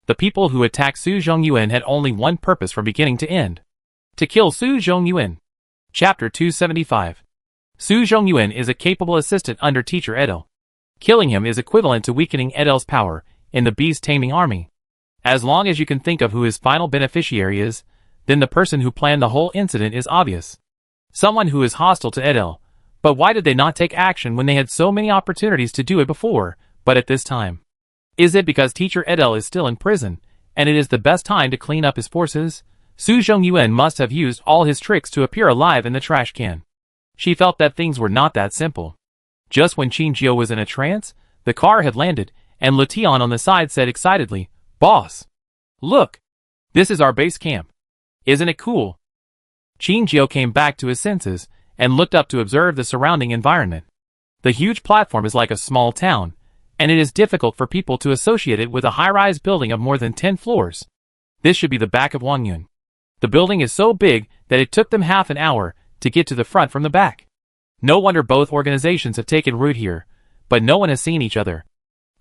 The people who attacked Su Zhongyuan had only one purpose from beginning to end: to kill Su Zhongyuan. Chapter 275. Su Zhongyuan is a capable assistant under teacher Edel. Killing him is equivalent to weakening Edel's power in the beast-taming army. As long as you can think of who his final beneficiary is, then the person who planned the whole incident is obvious. Someone who is hostile to Edel. But why did they not take action when they had so many opportunities to do it before, but at this time? Is it because teacher Edel is still in prison, and it is the best time to clean up his forces? Su Zhongyuan must have used all his tricks to appear alive in the trash can. She felt that things were not that simple. Just when Chinjio was in a trance, the car had landed, and Letian on the side said excitedly, "Boss! Look! This is our base camp. Isn't it cool?" Chinjio came back to his senses, and looked up to observe the surrounding environment. The huge platform is like a small town, and it is difficult for people to associate it with a high-rise building of more than 10 floors. This should be the back of Wangyuan. The building is so big that it took them half an hour to get to the front from the back. No wonder both organizations have taken root here, but no one has seen each other.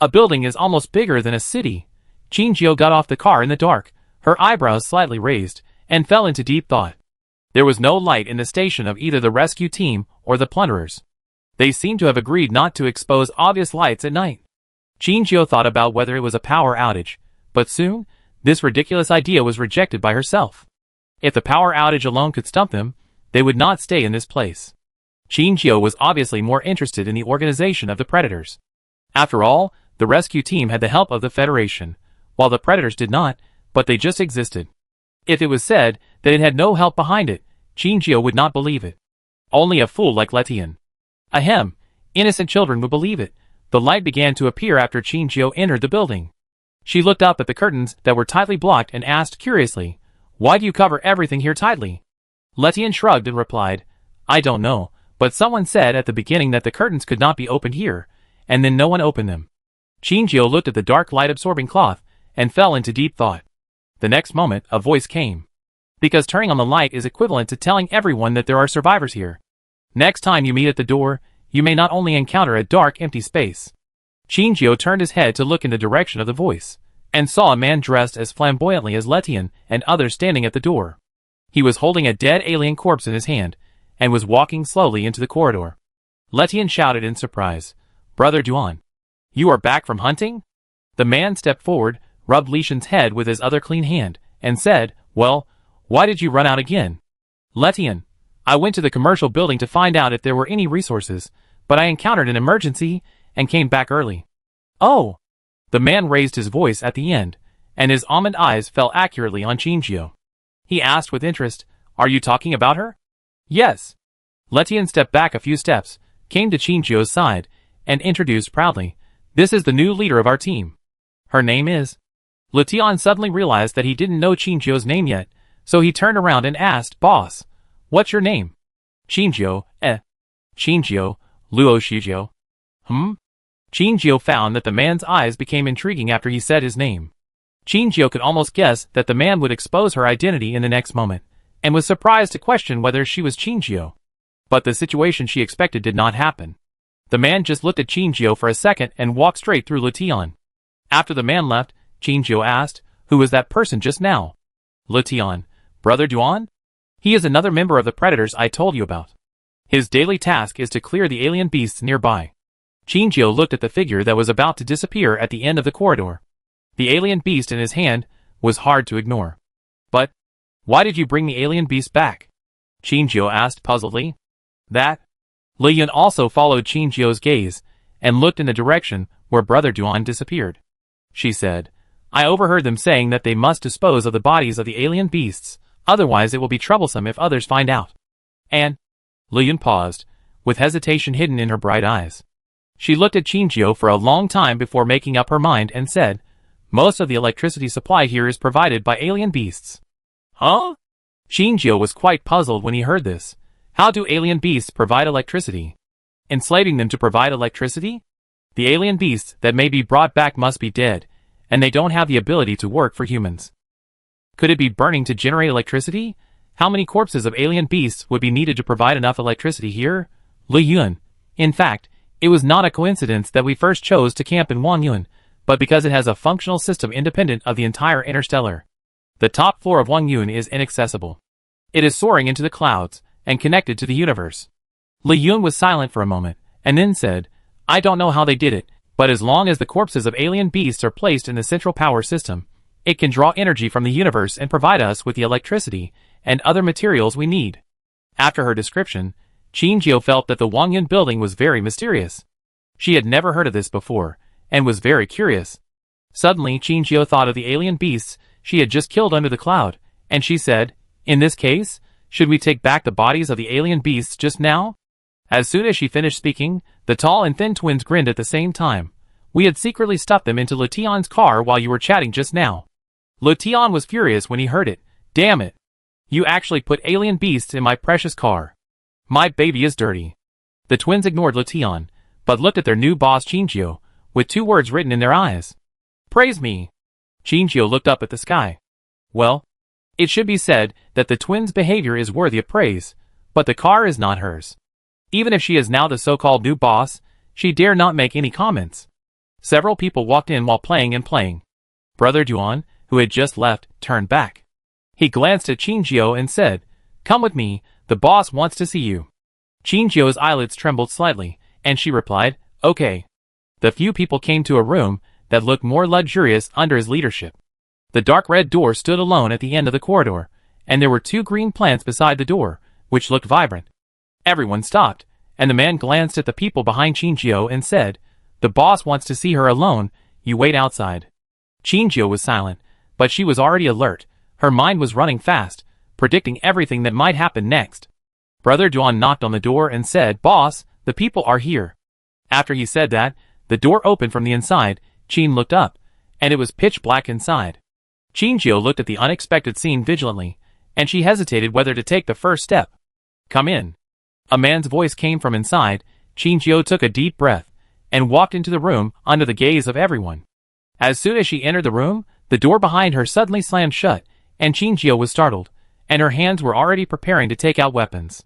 A building is almost bigger than a city. Chinjio got off the car in the dark, her eyebrows slightly raised, and fell into deep thought. There was no light in the station of either the rescue team or the plunderers. They seemed to have agreed not to expose obvious lights at night. Chinjio thought about whether it was a power outage, but soon, this ridiculous idea was rejected by herself. If the power outage alone could stump them, they would not stay in this place. Chinjio was obviously more interested in the organization of the predators. After all, the rescue team had the help of the Federation, while the predators did not, but they just existed. If it was said that it had no help behind it, Chinjio would not believe it. Only a fool like Letian. Ahem, innocent children would believe it. The light began to appear after Chinjio entered the building. She looked up at the curtains that were tightly blocked and asked curiously, "Why do you cover everything here tightly?" Letian shrugged and replied, "I don't know, but someone said at the beginning that the curtains could not be opened here, and then no one opened them." Chinjio looked at the dark light-absorbing cloth and fell into deep thought. The next moment, a voice came. Because turning on the light is equivalent to telling everyone that there are survivors here. Next time you meet at the door, you may not only encounter a dark, empty space. Chinjio turned his head to look in the direction of the voice, and saw a man dressed as flamboyantly as Letian and others standing at the door. He was holding a dead alien corpse in his hand, and was walking slowly into the corridor. Letian shouted in surprise, "Brother Duan, you are back from hunting?" The man stepped forward, rubbed Lishan's head with his other clean hand, and said, "Well, why did you run out again?" "Letian, I went to the commercial building to find out if there were any resources, but I encountered an emergency and came back early." "Oh!" The man raised his voice at the end, and his almond eyes fell accurately on Chinjio. He asked with interest, "Are you talking about her?" "Yes." Letian stepped back a few steps, came to Chinjio's side, and introduced proudly, "This is the new leader of our team. Her name is..." Letian suddenly realized that he didn't know Chinjio's name yet, so he turned around and asked, "Boss, what's your name?" "Chinjio, Chinjio, Luo Shijio." Qingjio found that the man's eyes became intriguing after he said his name. Qingjio could almost guess that the man would expose her identity in the next moment, and was surprised to question whether she was Qingjio. But the situation she expected did not happen. The man just looked at Qingjio for a second and walked straight through Letian. After the man left, Qingjio asked, "Who was that person just now?" "Letian, Brother Duan? He is another member of the predators I told you about. His daily task is to clear the alien beasts nearby." Qingjio looked at the figure that was about to disappear at the end of the corridor. The alien beast in his hand was hard to ignore. "But why did you bring the alien beast back?" Qingjio asked puzzledly. "That?" Li Yun also followed Qingjio's gaze and looked in the direction where Brother Duan disappeared. She said, "I overheard them saying that they must dispose of the bodies of the alien beasts, otherwise it will be troublesome if others find out." And Li Yun paused, with hesitation hidden in her bright eyes. She looked at Qingjio for a long time before making up her mind and said, "Most of the electricity supply here is provided by alien beasts." "Huh?" Qingjio was quite puzzled when he heard this. How do alien beasts provide electricity? Enslaving them to provide electricity? The alien beasts that may be brought back must be dead, and they don't have the ability to work for humans. Could it be burning to generate electricity? How many corpses of alien beasts would be needed to provide enough electricity here? Li Yun. In fact, it was not a coincidence that we first chose to camp in Wangyun, but because it has a functional system independent of the entire Interstellar. The top floor of Wangyun is inaccessible. It is soaring into the clouds, and connected to the universe. Li Yun was silent for a moment, and then said, "I don't know how they did it, but as long as the corpses of alien beasts are placed in the central power system, it can draw energy from the universe and provide us with the electricity and other materials we need." After her description, Qingjio felt that the Wangyun building was very mysterious. She had never heard of this before, and was very curious. Suddenly Qingjio thought of the alien beasts she had just killed under the cloud, and she said, "In this case, should we take back the bodies of the alien beasts just now?" As soon as she finished speaking, the tall and thin twins grinned at the same time. "We had secretly stuffed them into Letian's car while you were chatting just now." Letian was furious when he heard it. "Damn it! You actually put alien beasts in my precious car. My baby is dirty." The twins ignored Letian, but looked at their new boss Qingjio, with two words written in their eyes. "Praise me." Qingjio looked up at the sky. Well, it should be said that the twins' behavior is worthy of praise, but the car is not hers. Even if she is now the so-called new boss, she dare not make any comments. Several people walked in while playing. Brother Duan, who had just left, turned back. He glanced at Qingjio and said, "Come with me, the boss wants to see you." Qingjio's eyelids trembled slightly, and she replied, "Okay." The few people came to a room that looked more luxurious under his leadership. The dark red door stood alone at the end of the corridor, and there were two green plants beside the door, which looked vibrant. Everyone stopped, and the man glanced at the people behind Qingjio and said, "The boss wants to see her alone, you wait outside." Qingjio was silent, but she was already alert. Her mind was running fast, predicting everything that might happen next. Brother Duan knocked on the door and said, "Boss, the people are here." After he said that, the door opened from the inside. Qin looked up, and it was pitch black inside. Qingjio looked at the unexpected scene vigilantly, and she hesitated whether to take the first step. "Come in." A man's voice came from inside. Qingjio took a deep breath, and walked into the room under the gaze of everyone. As soon as she entered the room, the door behind her suddenly slammed shut, and Qingjio was startled, and her hands were already preparing to take out weapons.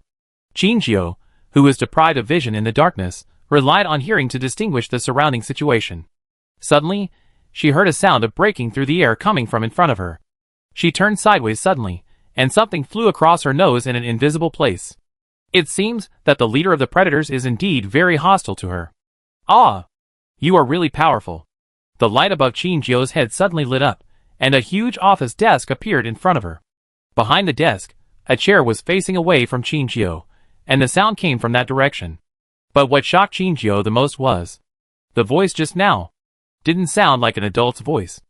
Qingjio, who was deprived of vision in the darkness, relied on hearing to distinguish the surrounding situation. Suddenly, she heard a sound of breaking through the air coming from in front of her. She turned sideways suddenly, and something flew across her nose in an invisible place. It seems that the leader of the predators is indeed very hostile to her. "Ah! You are really powerful." The light above Qingjio's head suddenly lit up, and a huge office desk appeared in front of her. Behind the desk, a chair was facing away from Qingjio, and the sound came from that direction. But what shocked Qingjio the most was the voice just now didn't sound like an adult's voice.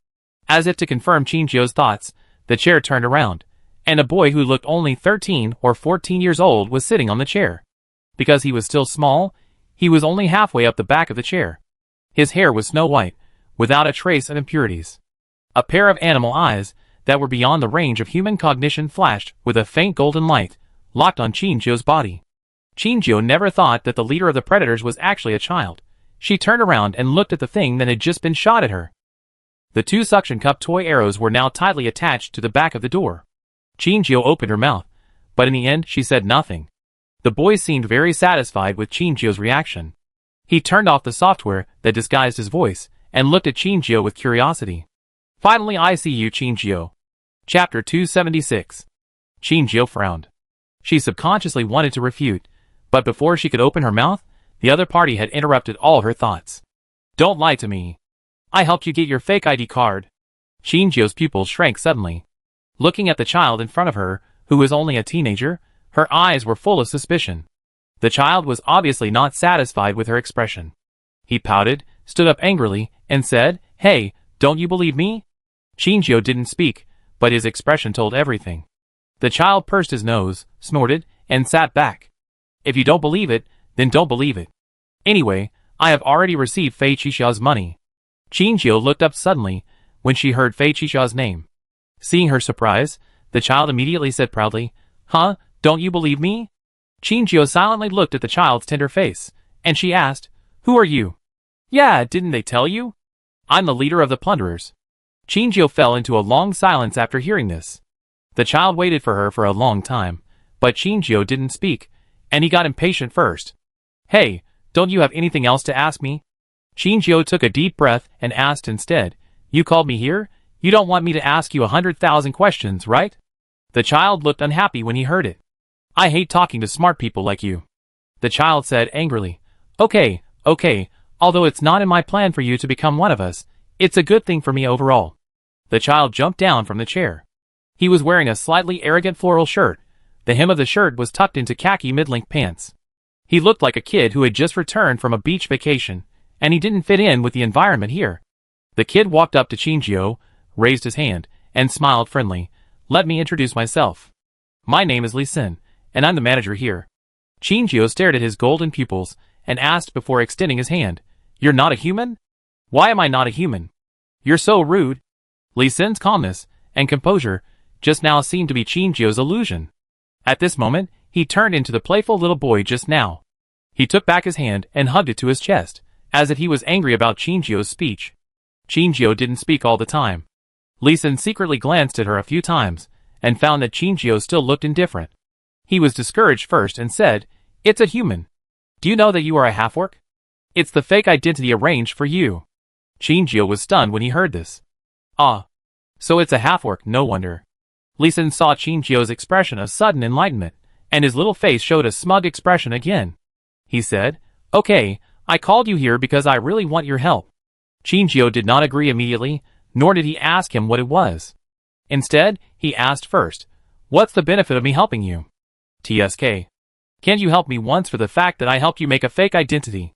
As if to confirm Qingjio's thoughts, the chair turned around, and a boy who looked only 13 or 14 years old was sitting on the chair. Because he was still small, he was only halfway up the back of the chair. His hair was snow white, without a trace of impurities. A pair of animal eyes that were beyond the range of human cognition flashed with a faint golden light, locked on Qingjio's body. Qingjio never thought that the leader of the predators was actually a child. She turned around and looked at the thing that had just been shot at her. The two suction cup toy arrows were now tightly attached to the back of the door. Chinjio opened her mouth, but in the end she said nothing. The boy seemed very satisfied with Chinjio's reaction. He turned off the software that disguised his voice and looked at Chinjio with curiosity. Finally, I see you, Chinjio. Chapter 276. Chinjio frowned. She subconsciously wanted to refute, but before she could open her mouth, the other party had interrupted all her thoughts. Don't lie to me. I helped you get your fake ID card. Chinjio's pupils shrank suddenly. Looking at the child in front of her, who was only a teenager, her eyes were full of suspicion. The child was obviously not satisfied with her expression. He pouted, stood up angrily, and said, Hey, don't you believe me? Chinjio didn't speak, but his expression told everything. The child pursed his nose, snorted, and sat back. If you don't believe it, then don't believe it. Anyway, I have already received Fei Chixia's money. Chinjio looked up suddenly when she heard Fei Chixia's name. Seeing her surprise, the child immediately said proudly, Huh, don't you believe me? Chinjio silently looked at the child's tender face, and she asked, Who are you? Yeah, didn't they tell you? I'm the leader of the plunderers. Chinjio fell into a long silence after hearing this. The child waited for her for a long time, but Chinjio didn't speak, and he got impatient first. Hey, don't you have anything else to ask me? Chinjio took a deep breath and asked instead, You called me here? You don't want me to ask you 100,000 questions, right? The child looked unhappy when he heard it. I hate talking to smart people like you. The child said angrily, Okay, although it's not in my plan for you to become one of us, it's a good thing for me overall. The child jumped down from the chair. He was wearing a slightly arrogant floral shirt. The hem of the shirt was tucked into khaki mid-length pants. He looked like a kid who had just returned from a beach vacation, and he didn't fit in with the environment here. The kid walked up to Chinjio, raised his hand, and smiled friendly. Let me introduce myself. My name is Lee Sin, and I'm the manager here. Chinjio stared at his golden pupils and asked before extending his hand, You're not a human? Why am I not a human? You're so rude. Lee Sin's calmness and composure just now seemed to be Chinjio's illusion. At this moment, he turned into the playful little boy just now. He took back his hand and hugged it to his chest, as if he was angry about Chinjio's speech. Chinjio didn't speak all the time. Lee Sin secretly glanced at her a few times, and found that Chinjio still looked indifferent. He was discouraged first and said, It's a human. Do you know that you are a half-orc? It's the fake identity arranged for you. Chinjio was stunned when he heard this. Ah. So it's a half-orc, no wonder. Lee Sin saw Chinjio's expression of sudden enlightenment, and his little face showed a smug expression again. He said, Okay, I called you here because I really want your help. Chinjio did not agree immediately, nor did he ask him what it was. Instead, he asked first, What's the benefit of me helping you? TSK. Can't you help me once for the fact that I helped you make a fake identity?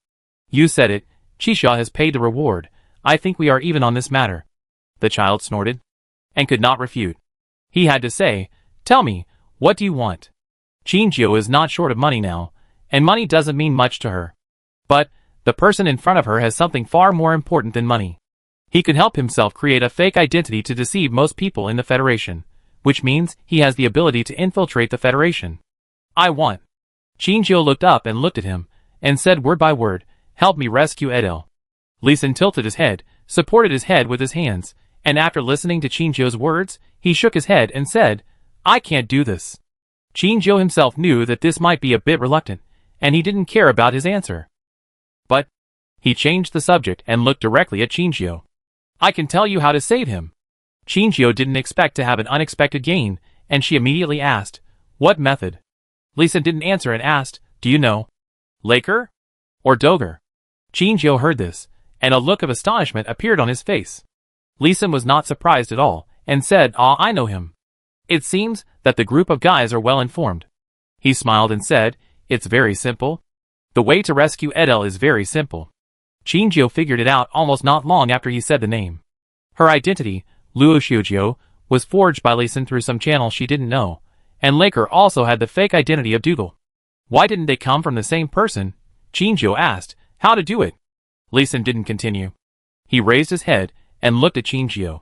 You said it, Chisha has paid the reward. I think we are even on this matter. The child snorted, and could not refute. He had to say, Tell me, what do you want? Chinjio is not short of money now, and money doesn't mean much to her. But, the person in front of her has something far more important than money. He could help himself create a fake identity to deceive most people in the Federation, which means he has the ability to infiltrate the Federation. I want. Chinjio looked up and looked at him, and said word by word, Help me rescue Edel. Lee Sin tilted his head, supported his head with his hands, and after listening to Chinjio's words, he shook his head and said, I can't do this. Chinjio himself knew that this might be a bit reluctant, and he didn't care about his answer. But, he changed the subject and looked directly at Chinjio. I can tell you how to save him. Chinjio didn't expect to have an unexpected gain, and she immediately asked, What method? Lee Sin didn't answer and asked, Do you know? Laker? Or Dogger? Chinjio heard this, and a look of astonishment appeared on his face. Lee Sin was not surprised at all, and said, Ah, I know him. It seems that the group of guys are well informed. He smiled and said, It's very simple. The way to rescue Edel is very simple. Chinjio figured it out almost not long after he said the name. Her identity, Luo Xiujio, was forged by Lee Sin through some channel she didn't know, and Laker also had the fake identity of Dougal. Why didn't they come from the same person? Chinjio asked, How to do it? Lee Sin didn't continue. He raised his head and looked at Chinjio.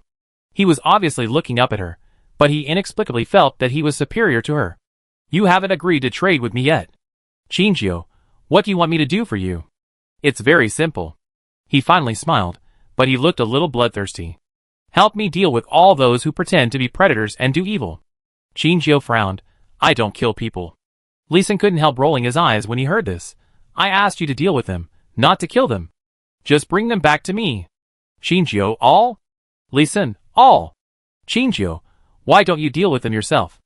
He was obviously looking up at her, but he inexplicably felt that he was superior to her. You haven't agreed to trade with me yet. Chinjio, what do you want me to do for you? It's very simple. He finally smiled, but he looked a little bloodthirsty. Help me deal with all those who pretend to be predators and do evil. Qinjiu frowned. I don't kill people. Lee Sin couldn't help rolling his eyes when he heard this. I asked you to deal with them, not to kill them. Just bring them back to me. Qinjiu, all? Lee Sin, all. Qinjiu, why don't you deal with them yourself?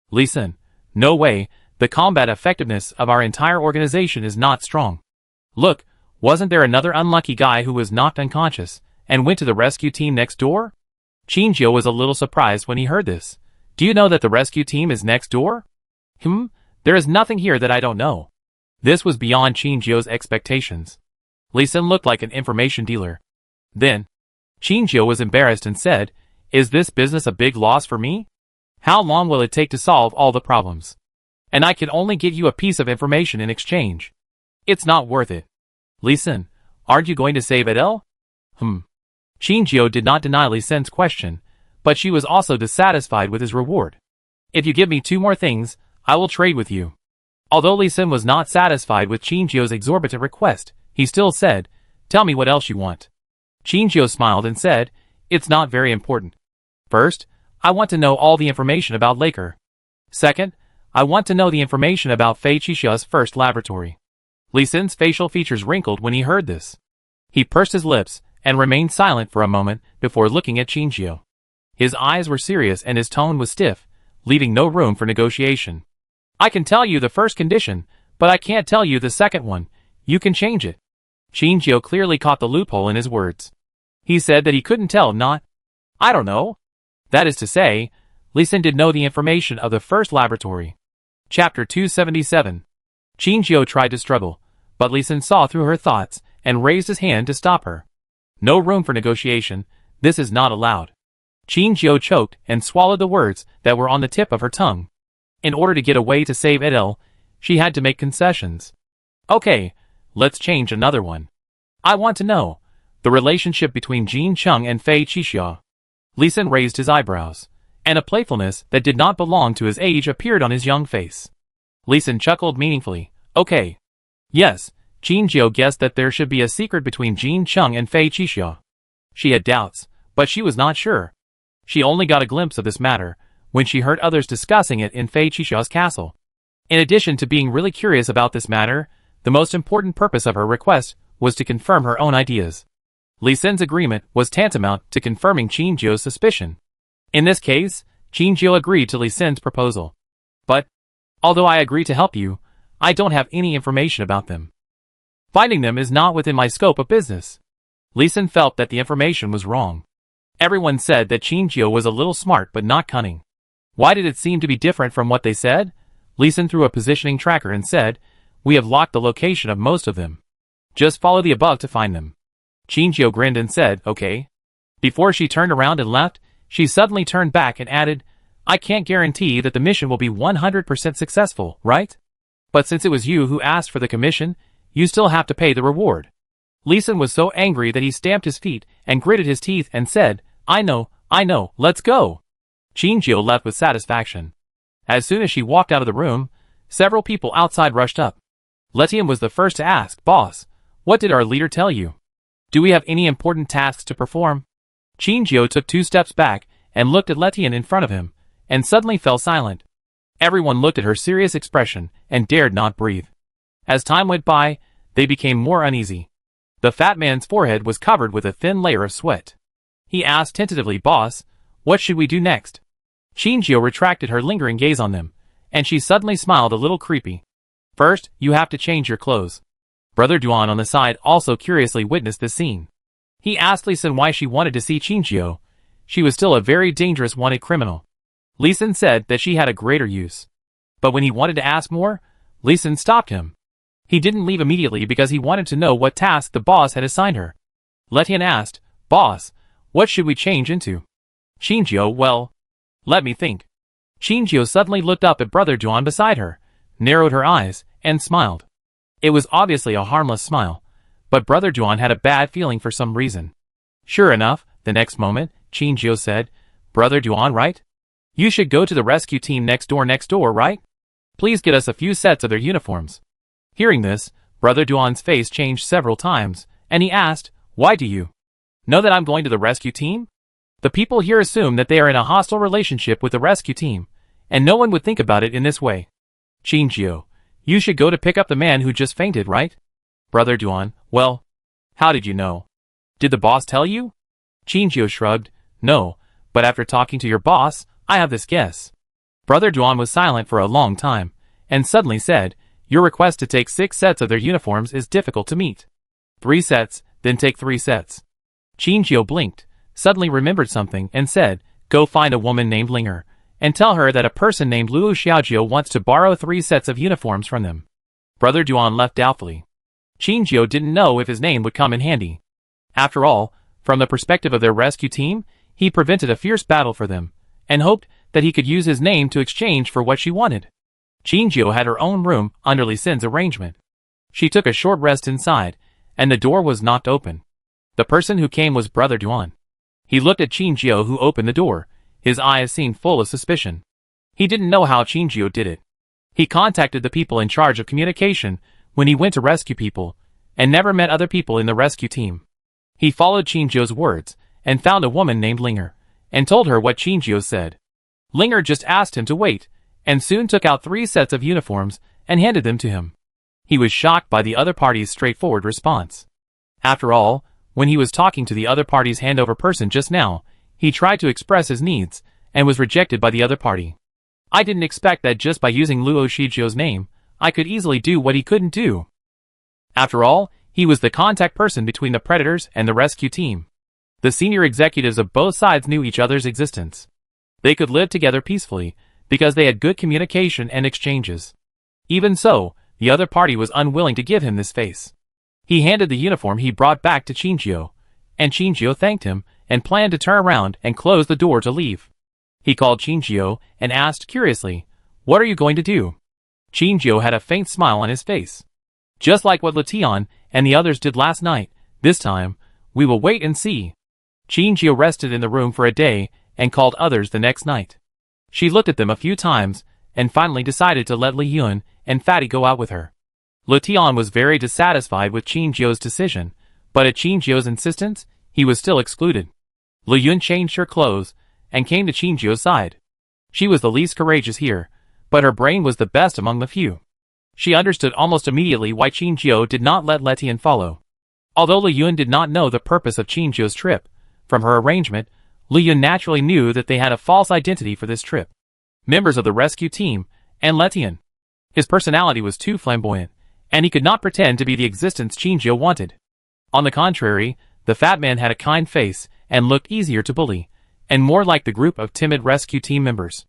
Lee Sin, no way, the combat effectiveness of our entire organization is not strong. Look, wasn't there another unlucky guy who was knocked unconscious and went to the rescue team next door? Qinjiu was a little surprised when he heard this. Do you know that the rescue team is next door? There is nothing here that I don't know. This was beyond Qinjiu's expectations. Lee Sin looked like an information dealer. Then, Qinjiu was embarrassed and said, Is this business a big loss for me? How long will it take to solve all the problems? And I can only give you a piece of information in exchange. It's not worth it. Lee Sin, aren't you going to save Adele? Qinjiu did not deny Lee Sin's question, but she was also dissatisfied with his reward. If you give me 2 more things, I will trade with you. Although Lee Sin was not satisfied with Qinjiu's exorbitant request, he still said, Tell me what else you want. Qinjiu smiled and said, It's not very important. First, I want to know all the information about Laker. Second, I want to know the information about Fei Qisha's first laboratory. Lee Sin's facial features wrinkled when he heard this. He pursed his lips and remained silent for a moment before looking at Qinjiu. His eyes were serious and his tone was stiff, leaving no room for negotiation. I can tell you the first condition, but I can't tell you the second one. You can change it. Qinjiu clearly caught the loophole in his words. He said that he couldn't tell I don't know. That is to say, Lee Sin did know the information of the first laboratory. Chapter 277. Qinjiu tried to struggle, but Lee Sin saw through her thoughts and raised his hand to stop her. No room for negotiation. This is not allowed. Qinjiu choked and swallowed the words that were on the tip of her tongue. In order to get away to save Adele, she had to make concessions. Okay, let's change another one. I want to know the relationship between Jin Chung and Fei Qisha. Lee Sin raised his eyebrows, and a playfulness that did not belong to his age appeared on his young face. Lee Sin chuckled meaningfully. Okay. Yes, Qinjiu guessed that there should be a secret between Jin Chung and Fei Qisha. She had doubts, but she was not sure. She only got a glimpse of this matter when she heard others discussing it in Fei Qisha's castle. In addition to being really curious about this matter, the most important purpose of her request was to confirm her own ideas. Lee Sin's agreement was tantamount to confirming Qinjiu's suspicion. In this case, Qinjiu agreed to Lee Sin's proposal. But, although I agree to help you, I don't have any information about them. Finding them is not within my scope of business. Lee Sin felt that the information was wrong. Everyone said that Qinjiu was a little smart but not cunning. Why did it seem to be different from what they said? Lee Sin threw a positioning tracker and said, We have locked the location of most of them. Just follow the above to find them. Qinjiu grinned and said, Okay. Before she turned around and left, she suddenly turned back and added, I can't guarantee that the mission will be 100% successful, right? But since it was you who asked for the commission, you still have to pay the reward. Lee Sin was so angry that he stamped his feet and gritted his teeth and said, I know, let's go. Qinjiu left with satisfaction. As soon as she walked out of the room, several people outside rushed up. Letian was the first to ask, Boss, what did our leader tell you? Do we have any important tasks to perform? Qinjiu took 2 steps back and looked at Letian in front of him, and suddenly fell silent. Everyone looked at her serious expression and dared not breathe. As time went by, they became more uneasy. The fat man's forehead was covered with a thin layer of sweat. He asked tentatively, Boss, what should we do next? Qinjiu retracted her lingering gaze on them, and she suddenly smiled a little creepy. First, you have to change your clothes. Brother Duan on the side also curiously witnessed this scene. He asked Lee Sin why she wanted to see Qinjiu. She was still a very dangerous wanted criminal. Lee Sin said that she had a greater use. But when he wanted to ask more, Lee Sin stopped him. He didn't leave immediately because he wanted to know what task the boss had assigned her. Letian asked, Boss, what should we change into? Qinjiu, well, let me think. Qinjiu suddenly looked up at Brother Duan beside her, narrowed her eyes, and smiled. It was obviously a harmless smile, but Brother Duan had a bad feeling for some reason. Sure enough, the next moment, Qinjiu said, Brother Duan, right? You should go to the rescue team next door, right? Please get us a few sets of their uniforms. Hearing this, Brother Duan's face changed several times, and he asked, "Why do you know that I'm going to the rescue team?" The people here assume that they are in a hostile relationship with the rescue team, and no one would think about it in this way. Qingjio, you should go to pick up the man who just fainted, right? Brother Duan, well, how did you know? Did the boss tell you? Qingjio shrugged, no, but after talking to your boss, I have this guess. Brother Duan was silent for a long time, and suddenly said, your request to take 6 sets of their uniforms is difficult to meet. 3 sets, then take 3 sets. Qingjio blinked, suddenly remembered something, and said, go find a woman named Linger, and tell her that a person named Luo Xiaojio wants to borrow 3 sets of uniforms from them. Brother Duan left doubtfully. Qingjio didn't know if his name would come in handy. After all, from the perspective of their rescue team, he prevented a fierce battle for them, and hoped that he could use his name to exchange for what she wanted. Qingjio had her own room under Li Sin's arrangement. She took a short rest inside, and the door was knocked open. The person who came was Brother Duan. He looked at Qingjio, who opened the door, his eyes seemed full of suspicion. He didn't know how Qingjio did it. He contacted the people in charge of communication when he went to rescue people, and never met other people in the rescue team. He followed Qingjio's words, and found a woman named Linger, and told her what Qingjio said. Linger just asked him to wait, and soon took out 3 sets of uniforms and handed them to him. He was shocked by the other party's straightforward response. After all, when he was talking to the other party's handover person just now, he tried to express his needs, and was rejected by the other party. I didn't expect that just by using Luo Xiaojio's name, I could easily do what he couldn't do. After all, he was the contact person between the predators and the rescue team. The senior executives of both sides knew each other's existence. They could live together peacefully, because they had good communication and exchanges. Even so, the other party was unwilling to give him this face. He handed the uniform he brought back to Qingjio, and Qingjio thanked him, and planned to turn around and close the door to leave. He called Qingjio, and asked curiously, what are you going to do? Qingjio had a faint smile on his face. Just like what Letian and the others did last night, this time, we will wait and see. Qingjio rested in the room for a day, and called others the next night. She looked at them a few times, and finally decided to let Li Yun and Fatty go out with her. Letian was very dissatisfied with Qingjio's decision, but at Qingjio's insistence, he was still excluded. Li Yun changed her clothes, and came to Qingjio's side. She was the least courageous here, but her brain was the best among the few. She understood almost immediately why Qingjio did not let Letian follow. Although Li Yun did not know the purpose of Qingjio's trip, from her arrangement, Li Yun naturally knew that they had a false identity for this trip. Members of the rescue team, and Letian. His personality was too flamboyant, and he could not pretend to be the existence Qingjio wanted. On the contrary, the fat man had a kind face, and looked easier to bully, and more like the group of timid rescue team members.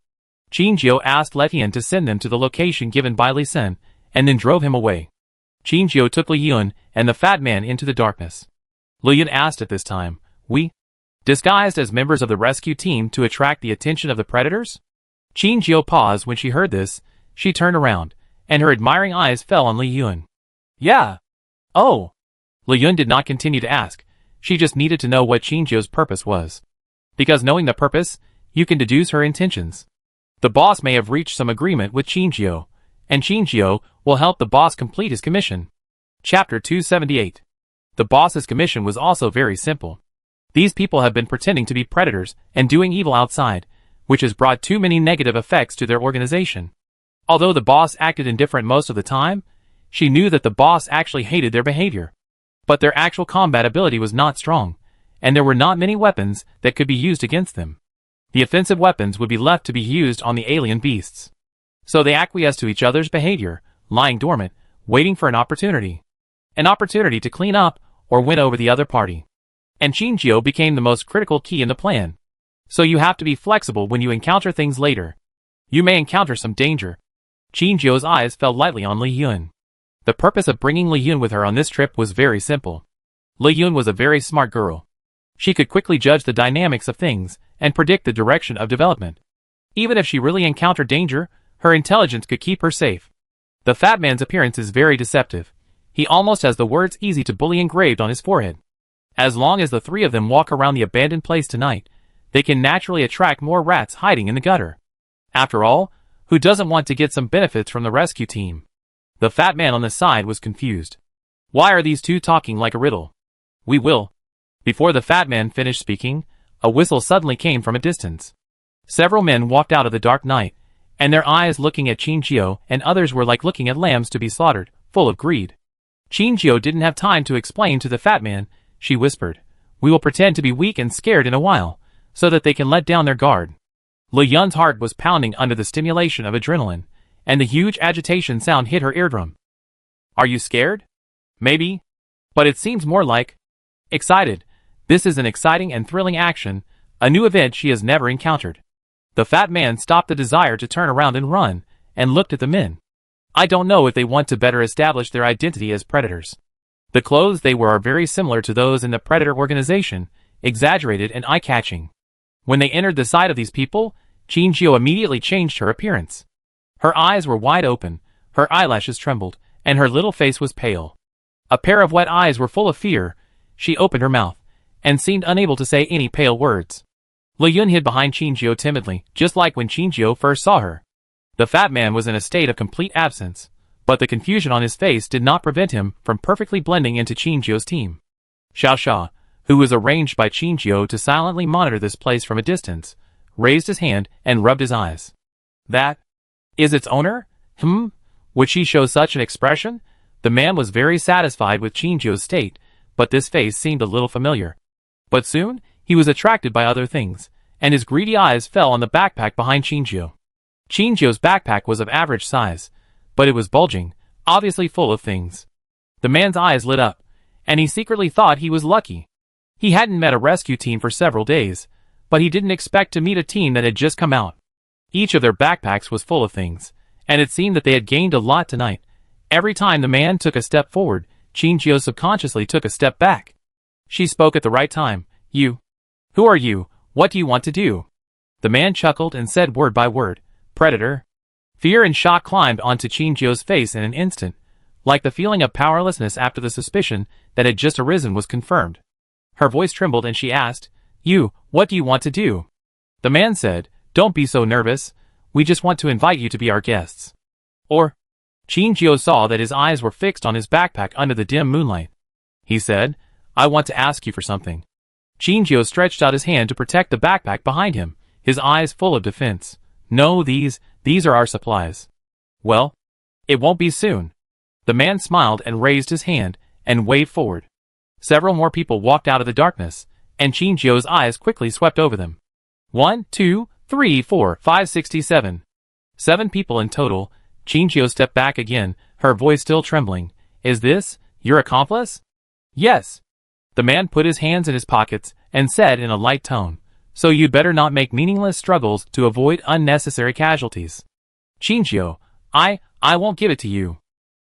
Qingjio asked Letian to send them to the location given by Li Sin, and then drove him away. Qingjio took Li Yun and the fat man into the darkness. Li Yun asked at this time, we? Disguised as members of the rescue team to attract the attention of the predators? Qingjio paused when she heard this. She turned around, and her admiring eyes fell on Li Yun. Yeah. Oh. Li Yun did not continue to ask. She just needed to know what Qingjio's purpose was. Because knowing the purpose, you can deduce her intentions. The boss may have reached some agreement with Qingjio, and Qingjio will help the boss complete his commission. Chapter 278. The boss's commission was also very simple. These people have been pretending to be predators and doing evil outside, which has brought too many negative effects to their organization. Although the boss acted indifferent most of the time, she knew that the boss actually hated their behavior. But their actual combat ability was not strong, and there were not many weapons that could be used against them. The offensive weapons would be left to be used on the alien beasts. So they acquiesced to each other's behavior, lying dormant, waiting for an opportunity. An opportunity to clean up or win over the other party. And Qingjio became the most critical key in the plan. So you have to be flexible when you encounter things later. You may encounter some danger. Qingjio's eyes fell lightly on Li Yun. The purpose of bringing Li Yun with her on this trip was very simple. Li Yun was a very smart girl. She could quickly judge the dynamics of things and predict the direction of development. Even if she really encountered danger, her intelligence could keep her safe. The fat man's appearance is very deceptive. He almost has the words easy to bully engraved on his forehead. As long as the 3 of them walk around the abandoned place tonight, they can naturally attract more rats hiding in the gutter. After all, who doesn't want to get some benefits from the rescue team? The fat man on the side was confused. Why are these two talking like a riddle? We will. Before the fat man finished speaking, a whistle suddenly came from a distance. Several men walked out of the dark night, and their eyes looking at Qinjiu and others were like looking at lambs to be slaughtered, full of greed. Qinjiu didn't have time to explain to the fat man. She whispered, "We will pretend to be weak and scared in a while, so that they can let down their guard." Li Yun's heart was pounding under the stimulation of adrenaline, and the huge agitation sound hit her eardrum. Are you scared? Maybe. But it seems more like excited. This is an exciting and thrilling action, a new event she has never encountered. The fat man stopped the desire to turn around and run, and looked at the men. I don't know if they want to better establish their identity as predators. The clothes they wear are very similar to those in the Predator organization, exaggerated and eye-catching. When they entered the sight of these people, Qinjiu immediately changed her appearance. Her eyes were wide open, her eyelashes trembled, and her little face was pale. A pair of wet eyes were full of fear. She opened her mouth, and seemed unable to say any pale words. Li Yun hid behind Qinjiu timidly, just like when Qinjiu first saw her. The fat man was in a state of complete absence, but the confusion on his face did not prevent him from perfectly blending into Qinjiu's team. Xiao, who was arranged by Qinjiu to silently monitor this place from a distance, raised his hand and rubbed his eyes. That is its owner? Would she show such an expression? The man was very satisfied with Qinjiu's state, but this face seemed a little familiar. But soon, he was attracted by other things, and his greedy eyes fell on the backpack behind Qinjiu. Qinjiu's backpack was of average size, but it was bulging, obviously full of things. The man's eyes lit up, and he secretly thought he was lucky. He hadn't met a rescue team for several days, but he didn't expect to meet a team that had just come out. Each of their backpacks was full of things, and it seemed that they had gained a lot tonight. Every time the man took a step forward, Qinjiu subconsciously took a step back. She spoke at the right time. You. Who are you? What do you want to do? The man chuckled and said word by word, Predator. Fear and shock climbed onto Qinjiu's face in an instant, like the feeling of powerlessness after the suspicion that had just arisen was confirmed. Her voice trembled and she asked, You, what do you want to do? The man said, Don't be so nervous. We just want to invite you to be our guests. Or, Qinjiu saw that his eyes were fixed on his backpack under the dim moonlight. He said, I want to ask you for something. Qinjiu stretched out his hand to protect the backpack behind him, his eyes full of defense. No, these are our supplies. Well, it won't be soon. The man smiled and raised his hand and waved forward. Several more people walked out of the darkness, and Qinjiu's eyes quickly swept over them. 1, 2, 3, 4, 5, 67. 7 people in total. Qinjiu stepped back again, her voice still trembling. Is this your accomplice? Yes. The man put his hands in his pockets and said in a light tone, So you'd better not make meaningless struggles to avoid unnecessary casualties. Qinjiu, I won't give it to you.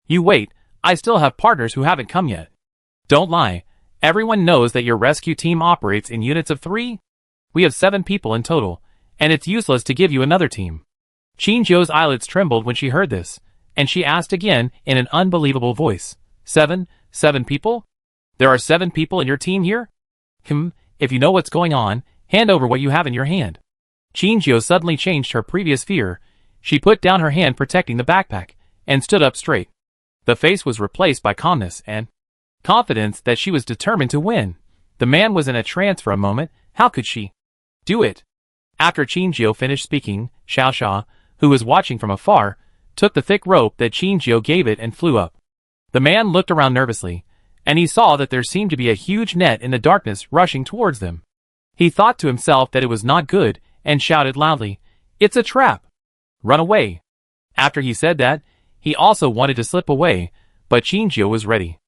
You wait, I still have partners who haven't come yet. Don't lie. Everyone knows that your rescue team operates in units of 3? We have 7 people in total, and it's useless to give you another team. Qinjiu's eyelids trembled when she heard this, and she asked again in an unbelievable voice, 7 people? There are 7 people in your team here? If you know what's going on, hand over what you have in your hand. Qinjiu suddenly changed her previous fear. She put down her hand protecting the backpack, and stood up straight. The face was replaced by calmness and confidence that she was determined to win. The man was in a trance for a moment. How could she do it? After Qinjiu finished speaking, Xiao, who was watching from afar, took the thick rope that Qinjiu gave it and flew up. The man looked around nervously, and he saw that there seemed to be a huge net in the darkness rushing towards them. He thought to himself that it was not good, and shouted loudly, It's a trap! Run away! After he said that, he also wanted to slip away, but Qinjiu was ready.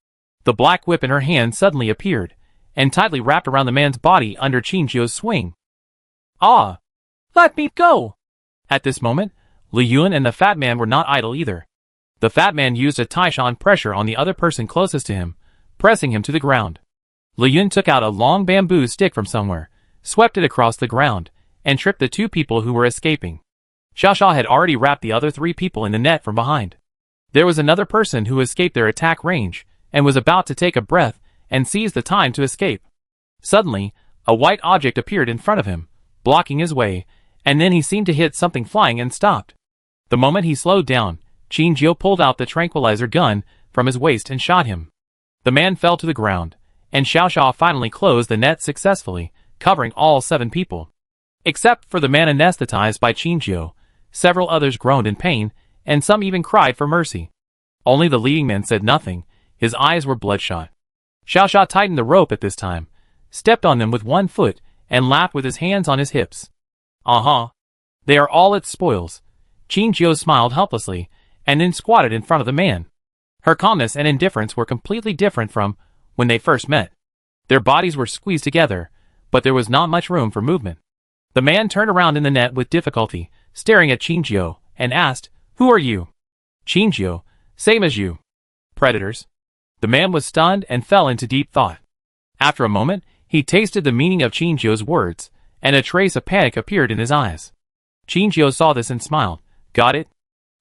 The black whip in her hand suddenly appeared, and tightly wrapped around the man's body under Qinjiu's swing. Ah! Let me go! At this moment, Li Yun and the fat man were not idle either. The fat man used a taishan pressure on the other person closest to him, pressing him to the ground. Li Yun took out a long bamboo stick from somewhere, swept it across the ground, and tripped the 2 people who were escaping. Xiao had already wrapped the other 3 people in the net from behind. There was another person who escaped their attack range, and was about to take a breath and seize the time to escape. Suddenly, a white object appeared in front of him, blocking his way, and then he seemed to hit something flying and stopped. The moment he slowed down, Qinjiu pulled out the tranquilizer gun from his waist and shot him. The man fell to the ground, and Xiaoxia finally closed the net successfully, covering all 7 people. Except for the man anesthetized by Qinjiu, several others groaned in pain, and some even cried for mercy. Only the leading man said nothing, his eyes were bloodshot. Xiaoxia tightened the rope at this time, stepped on them with one foot, and laughed with his hands on his hips. They are all its spoils. Qinjiu smiled helplessly, and then squatted in front of the man. Her calmness and indifference were completely different from when they first met. Their bodies were squeezed together, but there was not much room for movement. The man turned around in the net with difficulty, staring at Qinjiu, and asked, "Who are you?" Qinjiu, "Same as you. Predators." The man was stunned and fell into deep thought. After a moment, he tasted the meaning of Qinjiu's words, and a trace of panic appeared in his eyes. Qinjiu saw this and smiled. "Got it?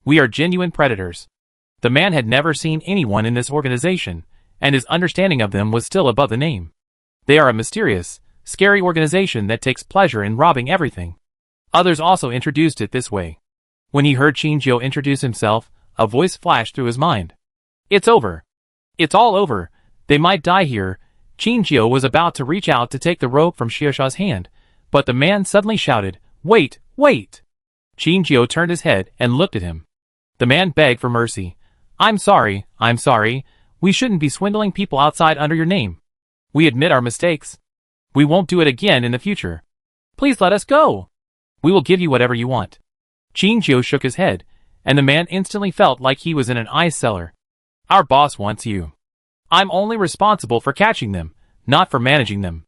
We are genuine predators." The man had never seen anyone in this organization, and his understanding of them was still above the name. They are a mysterious, scary organization that takes pleasure in robbing everything. Others also introduced it this way. When he heard Qinjiu introduce himself, a voice flashed through his mind. "It's over. It's all over. They might die here." Qinjiu was about to reach out to take the rope from Xiaoxia's hand, but the man suddenly shouted, "Wait, wait!" Qinjiu turned his head and looked at him. The man begged for mercy. I'm sorry. We shouldn't be swindling people outside under your name. We admit our mistakes. We won't do it again in the future. Please let us go. We will give you whatever you want." Qinjiu shook his head, and the man instantly felt like he was in an ice cellar. "Our boss wants you. I'm only responsible for catching them, not for managing them."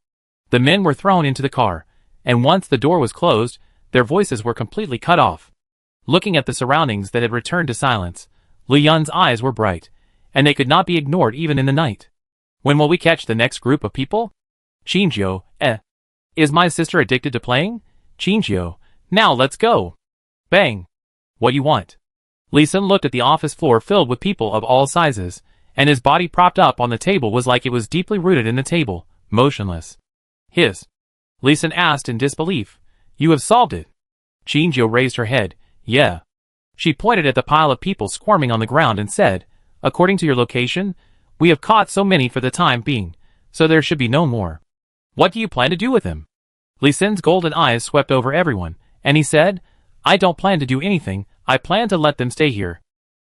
The men were thrown into the car, and once the door was closed, their voices were completely cut off. Looking at the surroundings that had returned to silence, Li Yun's eyes were bright, and they could not be ignored even in the night. "When will we catch the next group of people?" Qinjiu, Is my sister addicted to playing?" Qinjiu, "Now let's go." Bang. "What you want?" Li Sun looked at the office floor filled with people of all sizes, and his body propped up on the table was like it was deeply rooted in the table, motionless. "Hiss." Li Sun asked in disbelief, "You have solved it?" Qinjiu raised her head. "Yeah." She pointed at the pile of people squirming on the ground and said, "According to your location, we have caught so many for the time being, so there should be no more. What do you plan to do with them?" Li Sun's golden eyes swept over everyone, and he said, "I don't plan to do anything, I plan to let them stay here."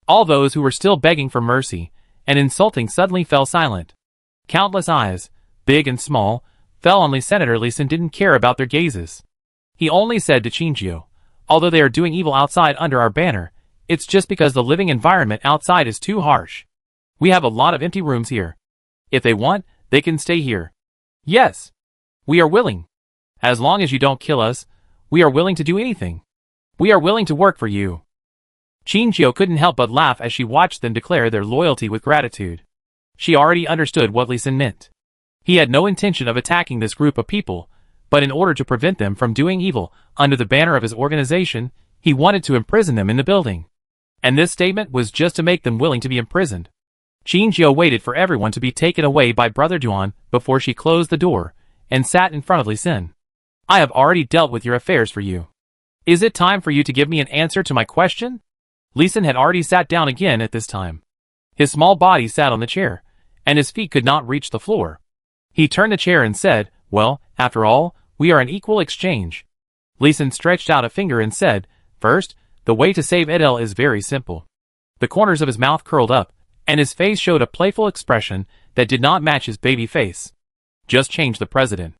All those who were still begging for mercy and insulting suddenly fell silent. Countless eyes, big and small, fell on Senator Li Sun didn't care about their gazes. He only said to Qinjiu, "Although they are doing evil outside under our banner, it's just because the living environment outside is too harsh. We have a lot of empty rooms here. If they want, they can stay here. Yes. We are willing. As long as you don't kill us, we are willing to do anything. We are willing to work for you." Qinjiu couldn't help but laugh as she watched them declare their loyalty with gratitude. She already understood what Li Sun meant. He had no intention of attacking this group of people, but in order to prevent them from doing evil under the banner of his organization, he wanted to imprison them in the building. And this statement was just to make them willing to be imprisoned. Qinjiu waited for everyone to be taken away by Brother Duan before she closed the door and sat in front of Li Sun. "I have already dealt with your affairs for you. Is it time for you to give me an answer to my question?" Li Sun had already sat down again at this time. His small body sat on the chair, and his feet could not reach the floor. He turned the chair and said, "Well, after all, we are an equal exchange." Li Sun stretched out a finger and said, "First, the way to save Edel is very simple." The corners of his mouth curled up, and his face showed a playful expression that did not match his baby face. "Just change the president."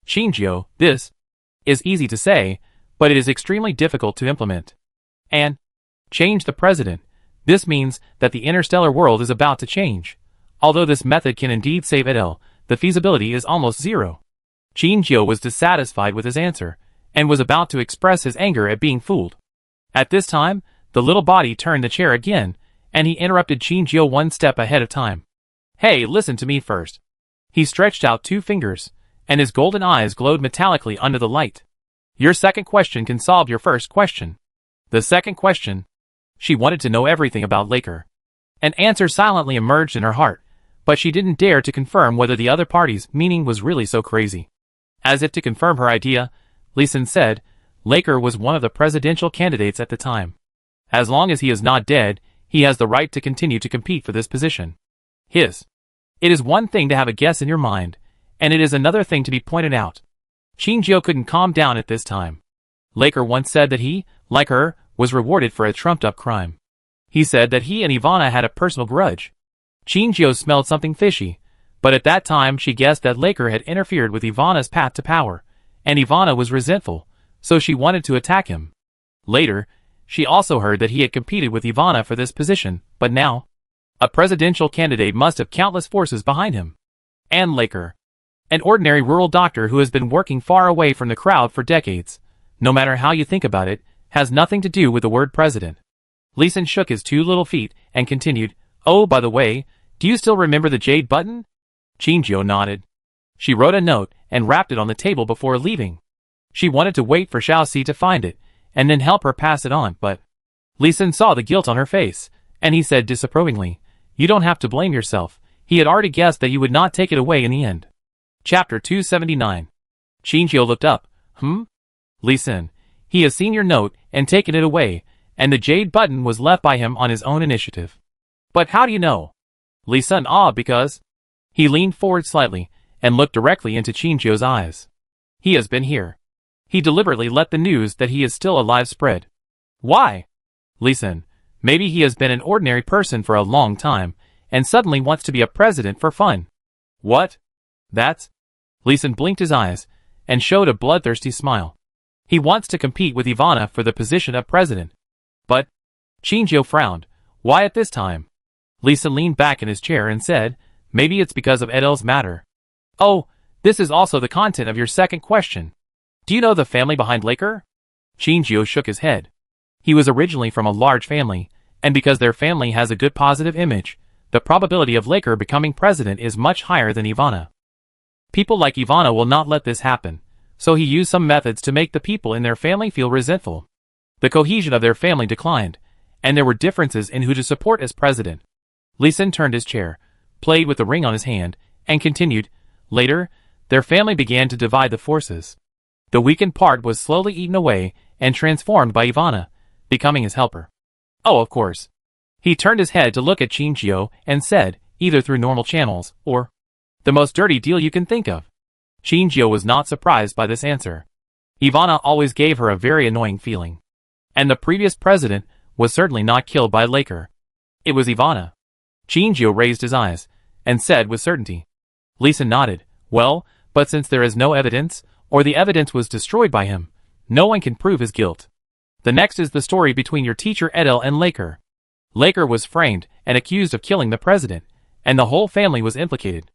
Qinjiu, this is easy to say, but it is extremely difficult to implement. And change the president. This means that the interstellar world is about to change. Although this method can indeed save Edel, the feasibility is almost zero. Qinjiu was dissatisfied with his answer, and was about to express his anger at being fooled. At this time, the little body turned the chair again, and he interrupted Qinjiu one step ahead of time. "Hey, listen to me first." He stretched out 2 fingers, and his golden eyes glowed metallically under the light. "Your second question can solve your first question." The second question? She wanted to know everything about Laker. An answer silently emerged in her heart, but she didn't dare to confirm whether the other party's meaning was really so crazy. As if to confirm her idea, Li Sun said, "Laker was one of the presidential candidates at the time. As long as he is not dead, He has the right to continue to compete for this position. His. It is one thing to have a guess in your mind, and it is another thing to be pointed out. Shinjio couldn't calm down at this time. Laker once said that he, like her, was rewarded for a trumped-up crime. He said that he and Ivana had a personal grudge. Shinjio smelled something fishy, but at that time she guessed that Laker had interfered with Ivana's path to power, and Ivana was resentful, so she wanted to attack him. Later, she also heard that he had competed with Ivana for this position, but now, a presidential candidate must have countless forces behind him. And Laker, an ordinary rural doctor who has been working far away from the crowd for decades, no matter how you think about it, has nothing to do with the word president. Lee Sin shook his 2 little feet and continued, "Oh, by the way, do you still remember the jade button?" Shinjio nodded. She wrote a note and wrapped it on the table before leaving. She wanted to wait for Xiaoxi to find it, and then help her pass it on, but Lee Sin saw the guilt on her face, and he said disapprovingly, "You don't have to blame yourself. He had already guessed that you would not take it away in the end." Chapter 279. Shinjio looked up. Lee Sin, he has seen your note and taken it away, and the jade button was left by him on his own initiative. But how do you know? Lee Sin because... He leaned forward slightly and looked directly into Shinjio's eyes. He has been here. He deliberately let the news that he is still alive spread. Why? Lee Sin, maybe he has been an ordinary person for a long time, and suddenly wants to be a president for fun. What? That's... Lee Sin blinked his eyes, and showed a bloodthirsty smile. He wants to compete with Ivana for the position of president. But... Shinjio frowned. Why at this time? Lee Sin leaned back in his chair and said, "Maybe it's because of Edel's matter." Oh, this is also the content of your second question. Do you know the family behind Laker? Shinjio shook his head. He was originally from a large family, and because their family has a good positive image, the probability of Laker becoming president is much higher than Ivana. People like Ivana will not let this happen, so he used some methods to make the people in their family feel resentful. The cohesion of their family declined, and there were differences in who to support as president. Lee Sin turned his chair, played with the ring on his hand, and continued, "Later, their family began to divide the forces. The weakened part was slowly eaten away and transformed by Ivana, becoming his helper. Oh, of course." He turned his head to look at Shinjio and said, "Either through normal channels, or the most dirty deal you can think of." Shinjio was not surprised by this answer. Ivana always gave her a very annoying feeling. And the previous president was certainly not killed by Laker. It was Ivana. Shinjio raised his eyes, and said with certainty. Lee Sin nodded. "Well, but since there is no evidence, or the evidence was destroyed by him, no one can prove his guilt. The next is the story between your teacher Edel and Laker. Laker was framed and accused of killing the president, and the whole family was implicated.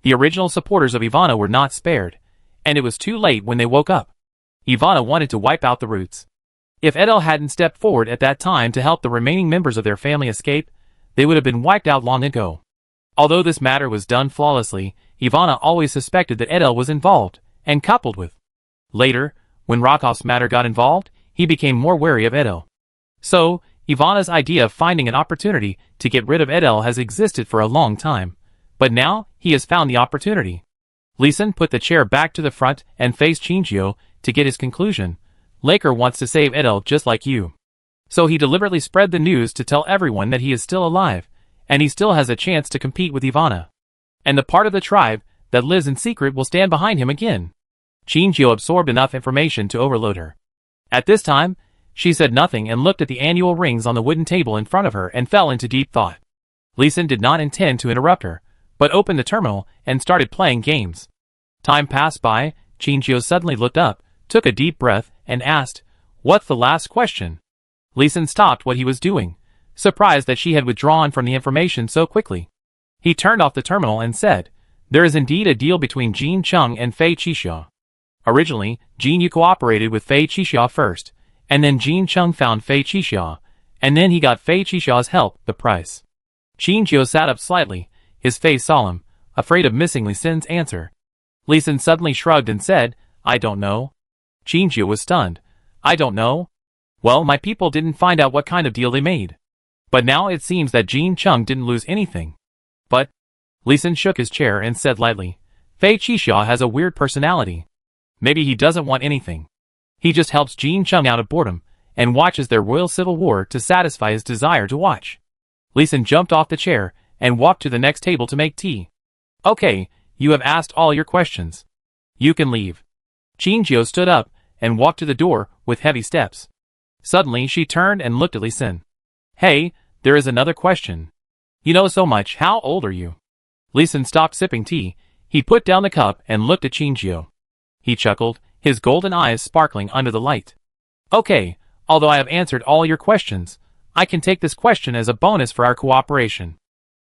The original supporters of Ivana were not spared, and it was too late when they woke up. Ivana wanted to wipe out the roots. If Edel hadn't stepped forward at that time to help the remaining members of their family escape, they would have been wiped out long ago. Although this matter was done flawlessly, Ivana always suspected that Edel was involved, and coupled with. Later, when Rakov's matter got involved, he became more wary of Edel. So, Ivana's idea of finding an opportunity to get rid of Edel has existed for a long time, but now he has found the opportunity. Lee Sin put the chair back to the front and faced Shinjio to get his conclusion. Laker wants to save Edel just like you. So he deliberately spread the news to tell everyone that he is still alive, and he still has a chance to compete with Ivana. And the part of the tribe that lives in secret will stand behind him again. Shinjio absorbed enough information to overload her. At this time, she said nothing and looked at the annual rings on the wooden table in front of her and fell into deep thought. Lee Sin did not intend to interrupt her, but opened the terminal and started playing games. Time passed by. Shinjio suddenly looked up, took a deep breath, and asked, "What's the last question?" Lee Sin stopped what he was doing, surprised that she had withdrawn from the information so quickly. He turned off the terminal and said, "There is indeed a deal between Jin Chung and Fei Qixia. Originally, Jin Yu cooperated with Fei Qixia first, and then Jin Chung found Fei Qixia, and then he got Fei Qixia's help, the price." Shinjio sat up slightly, his face solemn, afraid of missing Lee Sin's answer. Lee Sin suddenly shrugged and said, "I don't know." Shinjio was stunned. "I don't know? Well, my people didn't find out what kind of deal they made. But now it seems that Jin Chung didn't lose anything." "But..." Lee Sin shook his chair and said lightly, "Fei Qixia has a weird personality. Maybe he doesn't want anything. He just helps Jin Chung out of boredom, and watches their royal civil war to satisfy his desire to watch. Leeson jumped off the chair and walked to the next table to make tea. Okay, you have asked all your questions. You can leave. Chinjio stood up and walked to the door with heavy steps. Suddenly she turned and looked at Leeson. Hey, there is another question. You know so much, how old are you? Leeson stopped sipping tea. He put down the cup and looked at Chinjio. He chuckled, his golden eyes sparkling under the light. Okay, although I have answered all your questions, I can take this question as a bonus for our cooperation.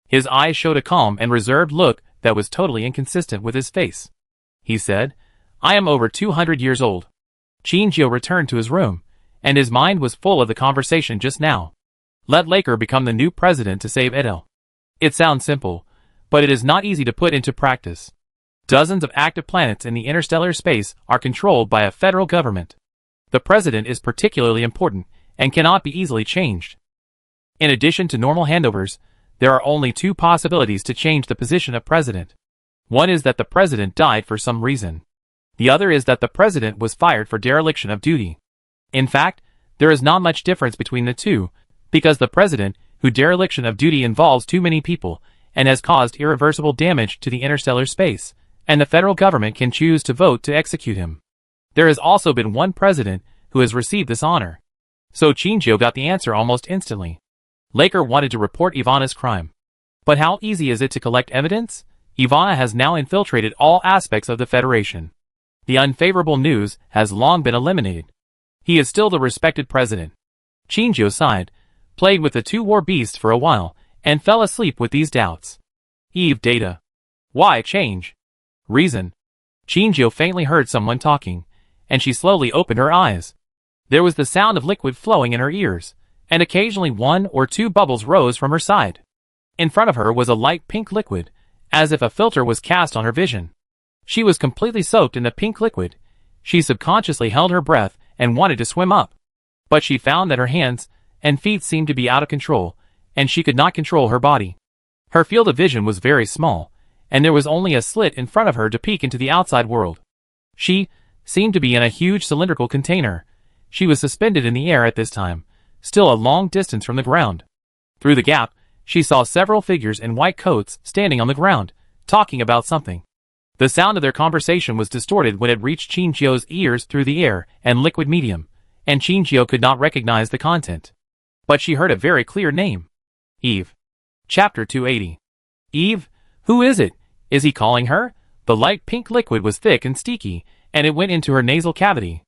His eyes showed a calm and reserved look that was totally inconsistent with his face. He said, I am over 200 years old. Chinjio returned to his room, and his mind was full of the conversation just now. Let Laker become the new president to save Edel. It sounds simple, but it is not easy to put into practice. Dozens of active planets in the interstellar space are controlled by a federal government. The president is particularly important and cannot be easily changed. In addition to normal handovers, there are only two possibilities to change the position of president. One is that the president died for some reason. The other is that the president was fired for dereliction of duty. In fact, there is not much difference between the two, because the president, whose dereliction of duty involves too many people and has caused irreversible damage to the interstellar space, and the federal government can choose to vote to execute him. There has also been one president who has received this honor. So Chinjio got the answer almost instantly. Laker wanted to report Ivana's crime. But how easy is it to collect evidence? Ivana has now infiltrated all aspects of the Federation. The unfavorable news has long been eliminated. He is still the respected president. Chinjio sighed, played with the two war beasts for a while, and fell asleep with these doubts. Eve data. Why change? Reason. Chinjio faintly heard someone talking, and she slowly opened her eyes. There was the sound of liquid flowing in her ears, and occasionally one or two bubbles rose from her side. In front of her was a light pink liquid, as if a filter was cast on her vision. She was completely soaked in the pink liquid. She subconsciously held her breath and wanted to swim up. But she found that her hands and feet seemed to be out of control, and she could not control her body. Her field of vision was very small, and there was only a slit in front of her to peek into the outside world. She seemed to be in a huge cylindrical container. She was suspended in the air at this time, still a long distance from the ground. Through the gap, she saw several figures in white coats standing on the ground, talking about something. The sound of their conversation was distorted when it reached Chinjio's ears through the air and liquid medium, and Chinjio could not recognize the content. But she heard a very clear name. Eve. Chapter 280. Eve? Who is it? Is he calling her? The light pink liquid was thick and sticky, and it went into her nasal cavity.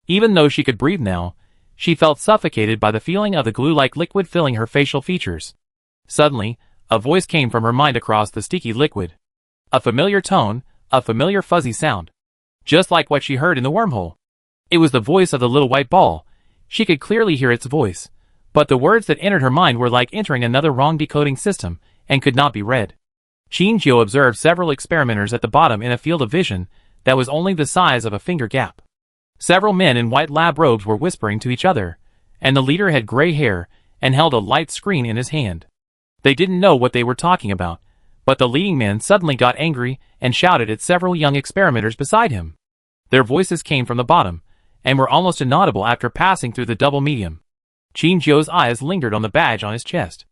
Even though she could breathe now, she felt suffocated by the feeling of the glue-like liquid filling her facial features. Suddenly, a voice came from her mind across the sticky liquid. A familiar tone, a familiar fuzzy sound. Just like what she heard in the wormhole. It was the voice of the little white ball. She could clearly hear its voice, but the words that entered her mind were like entering another wrong decoding system, and could not be read. Chinjio observed several experimenters at the bottom in a field of vision that was only the size of a finger gap. Several men in white lab robes were whispering to each other, and the leader had gray hair and held a light screen in his hand. They didn't know what they were talking about, but the leading man suddenly got angry and shouted at several young experimenters beside him. Their voices came from the bottom, and were almost inaudible after passing through the double medium. Chinjio's eyes lingered on the badge on his chest.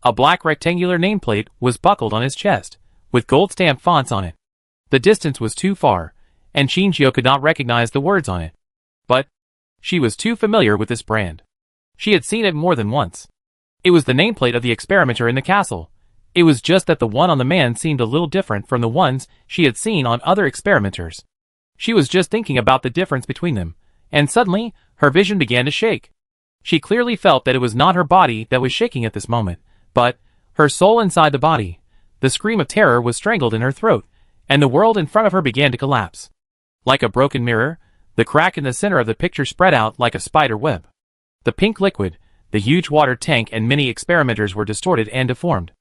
A black rectangular nameplate was buckled on his chest, with gold-stamped fonts on it. The distance was too far, and Chinjio could not recognize the words on it. But she was too familiar with this brand. She had seen it more than once. It was the nameplate of the experimenter in the castle. It was just that the one on the man seemed a little different from the ones she had seen on other experimenters. She was just thinking about the difference between them, and suddenly, her vision began to shake. She clearly felt that it was not her body that was shaking at this moment, but her soul inside the body. The scream of terror was strangled in her throat, and the world in front of her began to collapse. Like a broken mirror, the crack in the center of the picture spread out like a spider web. The pink liquid, the huge water tank and many experimenters were distorted and deformed.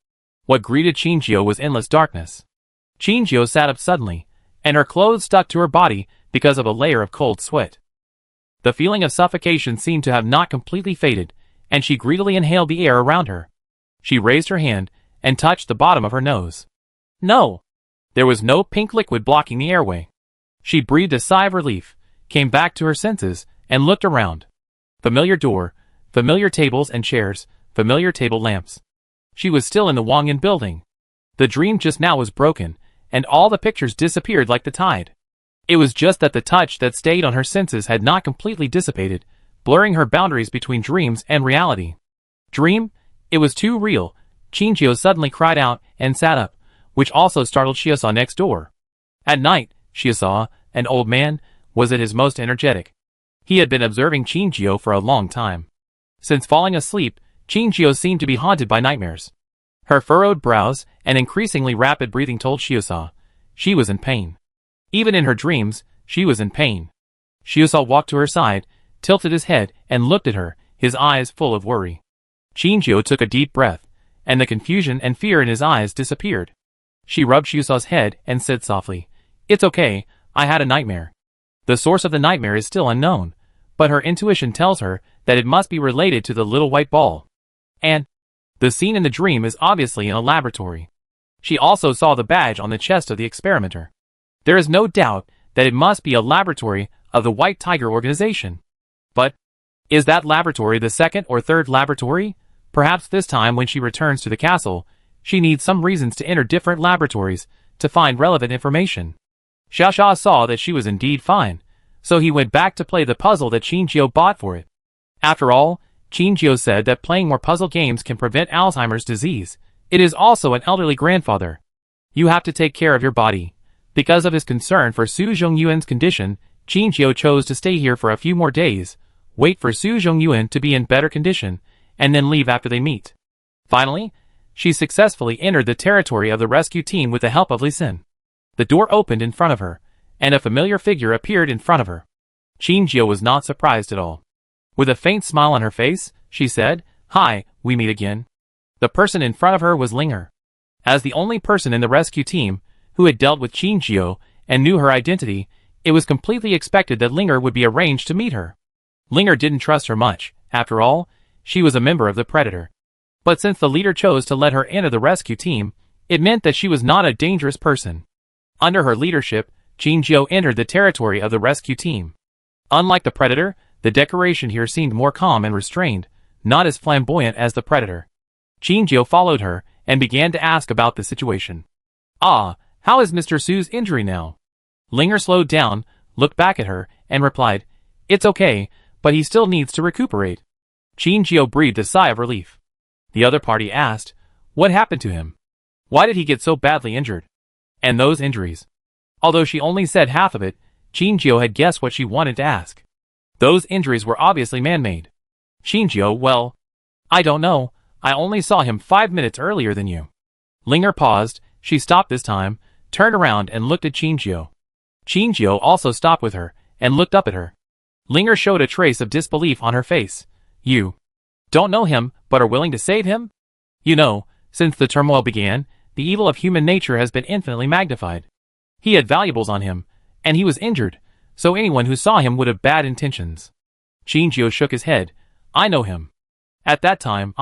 What greeted Chinjio was endless darkness. Chinjio sat up suddenly, and her clothes stuck to her body because of a layer of cold sweat. The feeling of suffocation seemed to have not completely faded, and she greedily inhaled the air around her. She raised her hand and touched the bottom of her nose. No! There was no pink liquid blocking the airway. She breathed a sigh of relief, came back to her senses, and looked around. Familiar door, familiar tables and chairs, familiar table lamps. She was still in the Wangyan building. The dream just now was broken, and all the pictures disappeared like the tide. It was just that the touch that stayed on her senses had not completely dissipated, blurring her boundaries between dreams and reality. Dream? It was too real. Chinjio suddenly cried out and sat up, which also startled Shiosao next door. At night, Shiosao, an old man, was at his most energetic. He had been observing Chinjio for a long time. Since falling asleep, Chinjio seemed to be haunted by nightmares. Her furrowed brows and increasingly rapid breathing told Shiosao she was in pain. Even in her dreams, she was in pain. Shiosao walked to her side, tilted his head, and looked at her, his eyes full of worry. Chinjio took a deep breath, and the confusion and fear in his eyes disappeared. She rubbed Shiosao's head and said softly, "It's okay, I had a nightmare." The source of the nightmare is still unknown, but her intuition tells her that it must be related to the little white ball. And the scene in the dream is obviously in a laboratory. She also saw the badge on the chest of the experimenter. There is no doubt that it must be a laboratory of the White Tiger organization. But is that laboratory the second or third laboratory? Perhaps this time when she returns to the castle, she needs some reasons to enter different laboratories to find relevant information. Xiaosha saw that she was indeed fine, so he went back to play the puzzle that Chinjio bought for it. After all, Chinjio said that playing more puzzle games can prevent Alzheimer's disease. It is also an elderly grandfather. You have to take care of your body. Because of his concern for Su Zhongyuan's condition, Chinjio chose to stay here for a few more days, wait for Su Zhongyuan to be in better condition, and then leave after they meet. Finally, she successfully entered the territory of the rescue team with the help of Li Xin. The door opened in front of her, and a familiar figure appeared in front of her. Chinjio was not surprised at all. With a faint smile on her face, she said, "Hi, we meet again." The person in front of her was Linger. As the only person in the rescue team who had dealt with Chinjio and knew her identity, it was completely expected that Linger would be arranged to meet her. Linger didn't trust her much. After all, she was a member of the Predator. But since the leader chose to let her enter the rescue team, it meant that she was not a dangerous person. Under her leadership, Chinjio entered the territory of the rescue team. Unlike the Predator, the decoration here seemed more calm and restrained, not as flamboyant as the Predator. Chinjio followed her and began to ask about the situation. "Ah, how is Mr. Su's injury now?" Linger slowed down, looked back at her, and replied, "It's okay, but he still needs to recuperate." Chinjio breathed a sigh of relief. The other party asked, "What happened to him? Why did he get so badly injured? And those injuries?" Although she only said half of it, Chinjio had guessed what she wanted to ask. Those injuries were obviously man-made. Chinjio, well, I don't know, I only saw him 5 minutes earlier than you. Linger paused, she stopped this time, turned around and looked at Chinjio. Chinjio also stopped with her, and looked up at her. Linger showed a trace of disbelief on her face. "You don't know him, but are willing to save him? You know, since the turmoil began, the evil of human nature has been infinitely magnified. He had valuables on him, and he was injured, so anyone who saw him would have bad intentions." Chinjio shook his head. "I know him. At that time,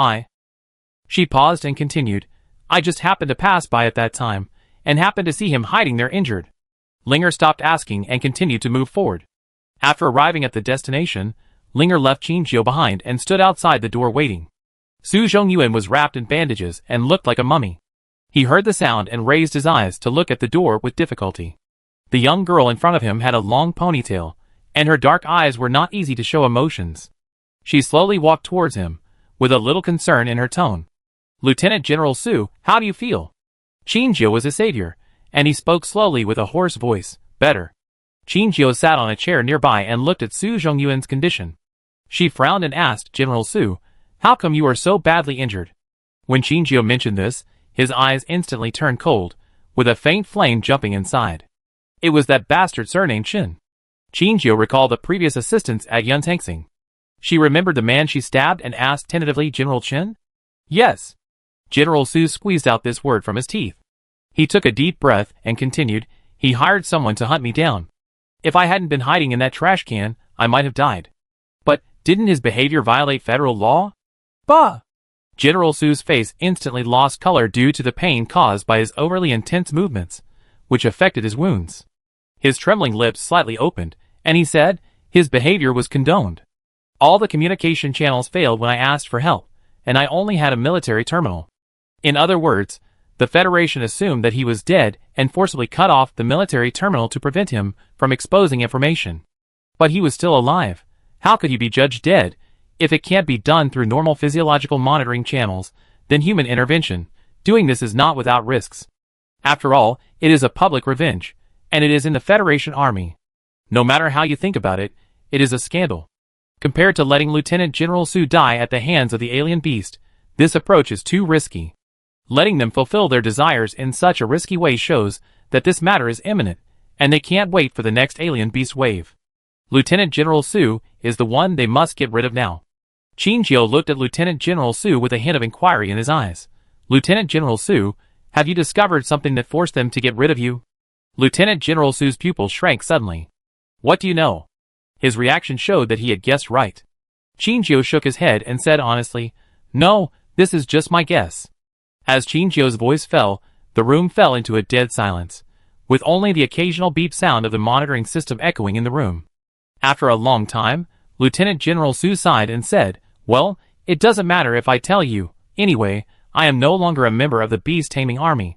She paused and continued, "I just happened to pass by at that time, and happened to see him hiding there injured." Linger stopped asking and continued to move forward. After arriving at the destination, Linger left Chinjio behind and stood outside the door waiting. Su Zhongyuan was wrapped in bandages and looked like a mummy. He heard the sound and raised his eyes to look at the door with difficulty. The young girl in front of him had a long ponytail, and her dark eyes were not easy to show emotions. She slowly walked towards him, with a little concern in her tone. "Lieutenant General Su, how do you feel?" Chinjio was a savior, and he spoke slowly with a hoarse voice. "Better." Chinjio sat on a chair nearby and looked at Su Zhongyuan's condition. She frowned and asked, "General Su, how come you are so badly injured?" When Chinjio mentioned this, his eyes instantly turned cold, with a faint flame jumping inside. It was that bastard surnamed Shin. Chinjio recalled the previous assistants at Yuntangsing. She remembered the man she stabbed and asked tentatively, "General Chen?" "Yes." General Su squeezed out this word from his teeth. He took a deep breath and continued, "He hired someone to hunt me down. If I hadn't been hiding in that trash can, I might have died. But didn't his behavior violate federal law?" "Bah!" General Su's face instantly lost color due to the pain caused by his overly intense movements, which affected his wounds. His trembling lips slightly opened, and he said, "His behavior was condoned. All the communication channels failed when I asked for help, and I only had a military terminal. In other words, the Federation assumed that he was dead and forcibly cut off the military terminal to prevent him from exposing information. But he was still alive. How could he be judged dead? If it can't be done through normal physiological monitoring channels, then human intervention, doing this is not without risks. After all, it is a public revenge, and it is in the Federation Army. No matter how you think about it, it is a scandal. Compared to letting Lieutenant General Su die at the hands of the alien beast, this approach is too risky. Letting them fulfill their desires in such a risky way shows that this matter is imminent, and they can't wait for the next alien beast wave. Lieutenant General Su is the one they must get rid of now. Qingjiu looked at Lieutenant General Su with a hint of inquiry in his eyes. Lieutenant General Su, have you discovered something that forced them to get rid of you? Lieutenant General Su's pupils shrank suddenly. What do you know? His reaction showed that he had guessed right. Qingjiu shook his head and said honestly, no, this is just my guess. As Qingjiu's voice fell, the room fell into a dead silence, with only the occasional beep sound of the monitoring system echoing in the room. After a long time, Lieutenant General Su sighed and said, well, it doesn't matter if I tell you. Anyway, I am no longer a member of the beast-taming army.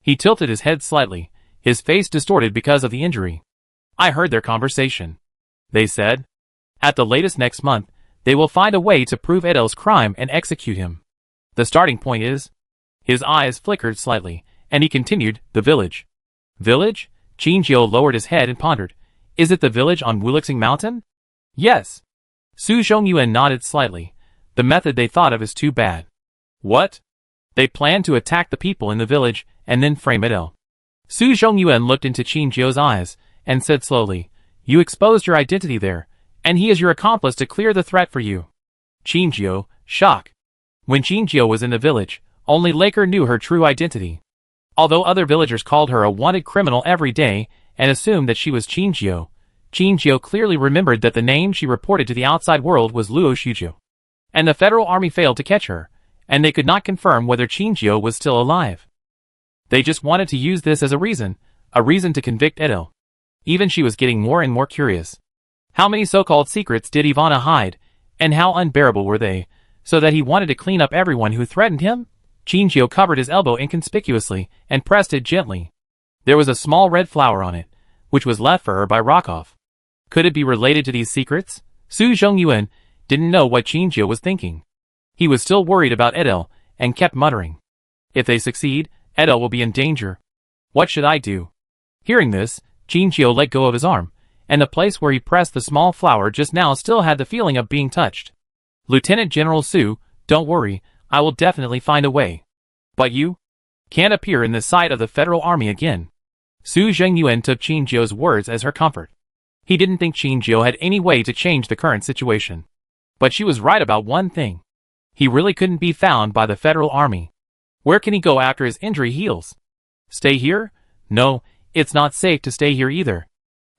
He tilted his head slightly, his face distorted because of the injury. I heard their conversation. They said, at the latest next month, they will find a way to prove Edel's crime and execute him. The starting point is... His eyes flickered slightly, and he continued, the village. Village? Qingjiu lowered his head and pondered. Is it the village on Wulixing Mountain? Yes. Su Zhongyuan nodded slightly. The method they thought of is too bad. What? They plan to attack the people in the village, and then frame Edel. Su Zhongyuan looked into Qingjiu's eyes, and said slowly, you exposed your identity there, and he is your accomplice to clear the threat for you. Qingjiu, shock. When Qingjiu was in the village, only Laker knew her true identity. Although other villagers called her a wanted criminal every day and assumed that she was Qingjiu, Qingjiu clearly remembered that the name she reported to the outside world was Luo Shuju. And the Federal Army failed to catch her, and they could not confirm whether Qingjiu was still alive. They just wanted to use this as a reason to convict Edel. Even she was getting more and more curious. How many so-called secrets did Ivana hide, and how unbearable were they, so that he wanted to clean up everyone who threatened him? Qingjiu covered his elbow inconspicuously and pressed it gently. There was a small red flower on it, which was left for her by Rokov. Could it be related to these secrets? Su Zhongyuan didn't know what Qingjiu was thinking. He was still worried about Edel, and kept muttering. If they succeed, Edel will be in danger. What should I do? Hearing this, Qingjiu let go of his arm, and the place where he pressed the small flower just now still had the feeling of being touched. Lieutenant General Su, don't worry, I will definitely find a way. But you can't appear in the sight of the Federal Army again. Su Zhengyuan took Qingjiu's words as her comfort. He didn't think Qingjiu had any way to change the current situation. But she was right about one thing. He really couldn't be found by the Federal Army. Where can he go after his injury heals? Stay here? No, it's not safe to stay here either.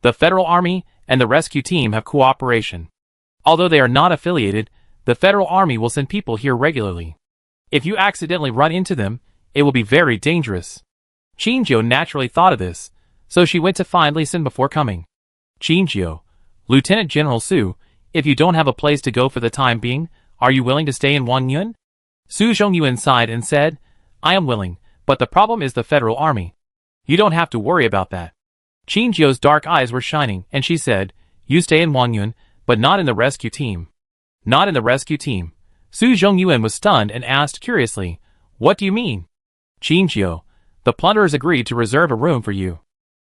The Federal Army and the rescue team have cooperation. Although they are not affiliated, the Federal Army will send people here regularly. If you accidentally run into them, it will be very dangerous. Qingjiu naturally thought of this, so she went to find Li Xin before coming. Qingjiu, Lieutenant General Su, if you don't have a place to go for the time being, are you willing to stay in Wangyun? Su Zhongyuan sighed and said, I am willing, but the problem is the Federal Army. You don't have to worry about that. Qingjiu's dark eyes were shining, and she said, you stay in Wangyun, but not in the rescue team. Not in the rescue team. Su Zhongyuan was stunned and asked curiously, what do you mean? Qingjiu, the plunderers agreed to reserve a room for you.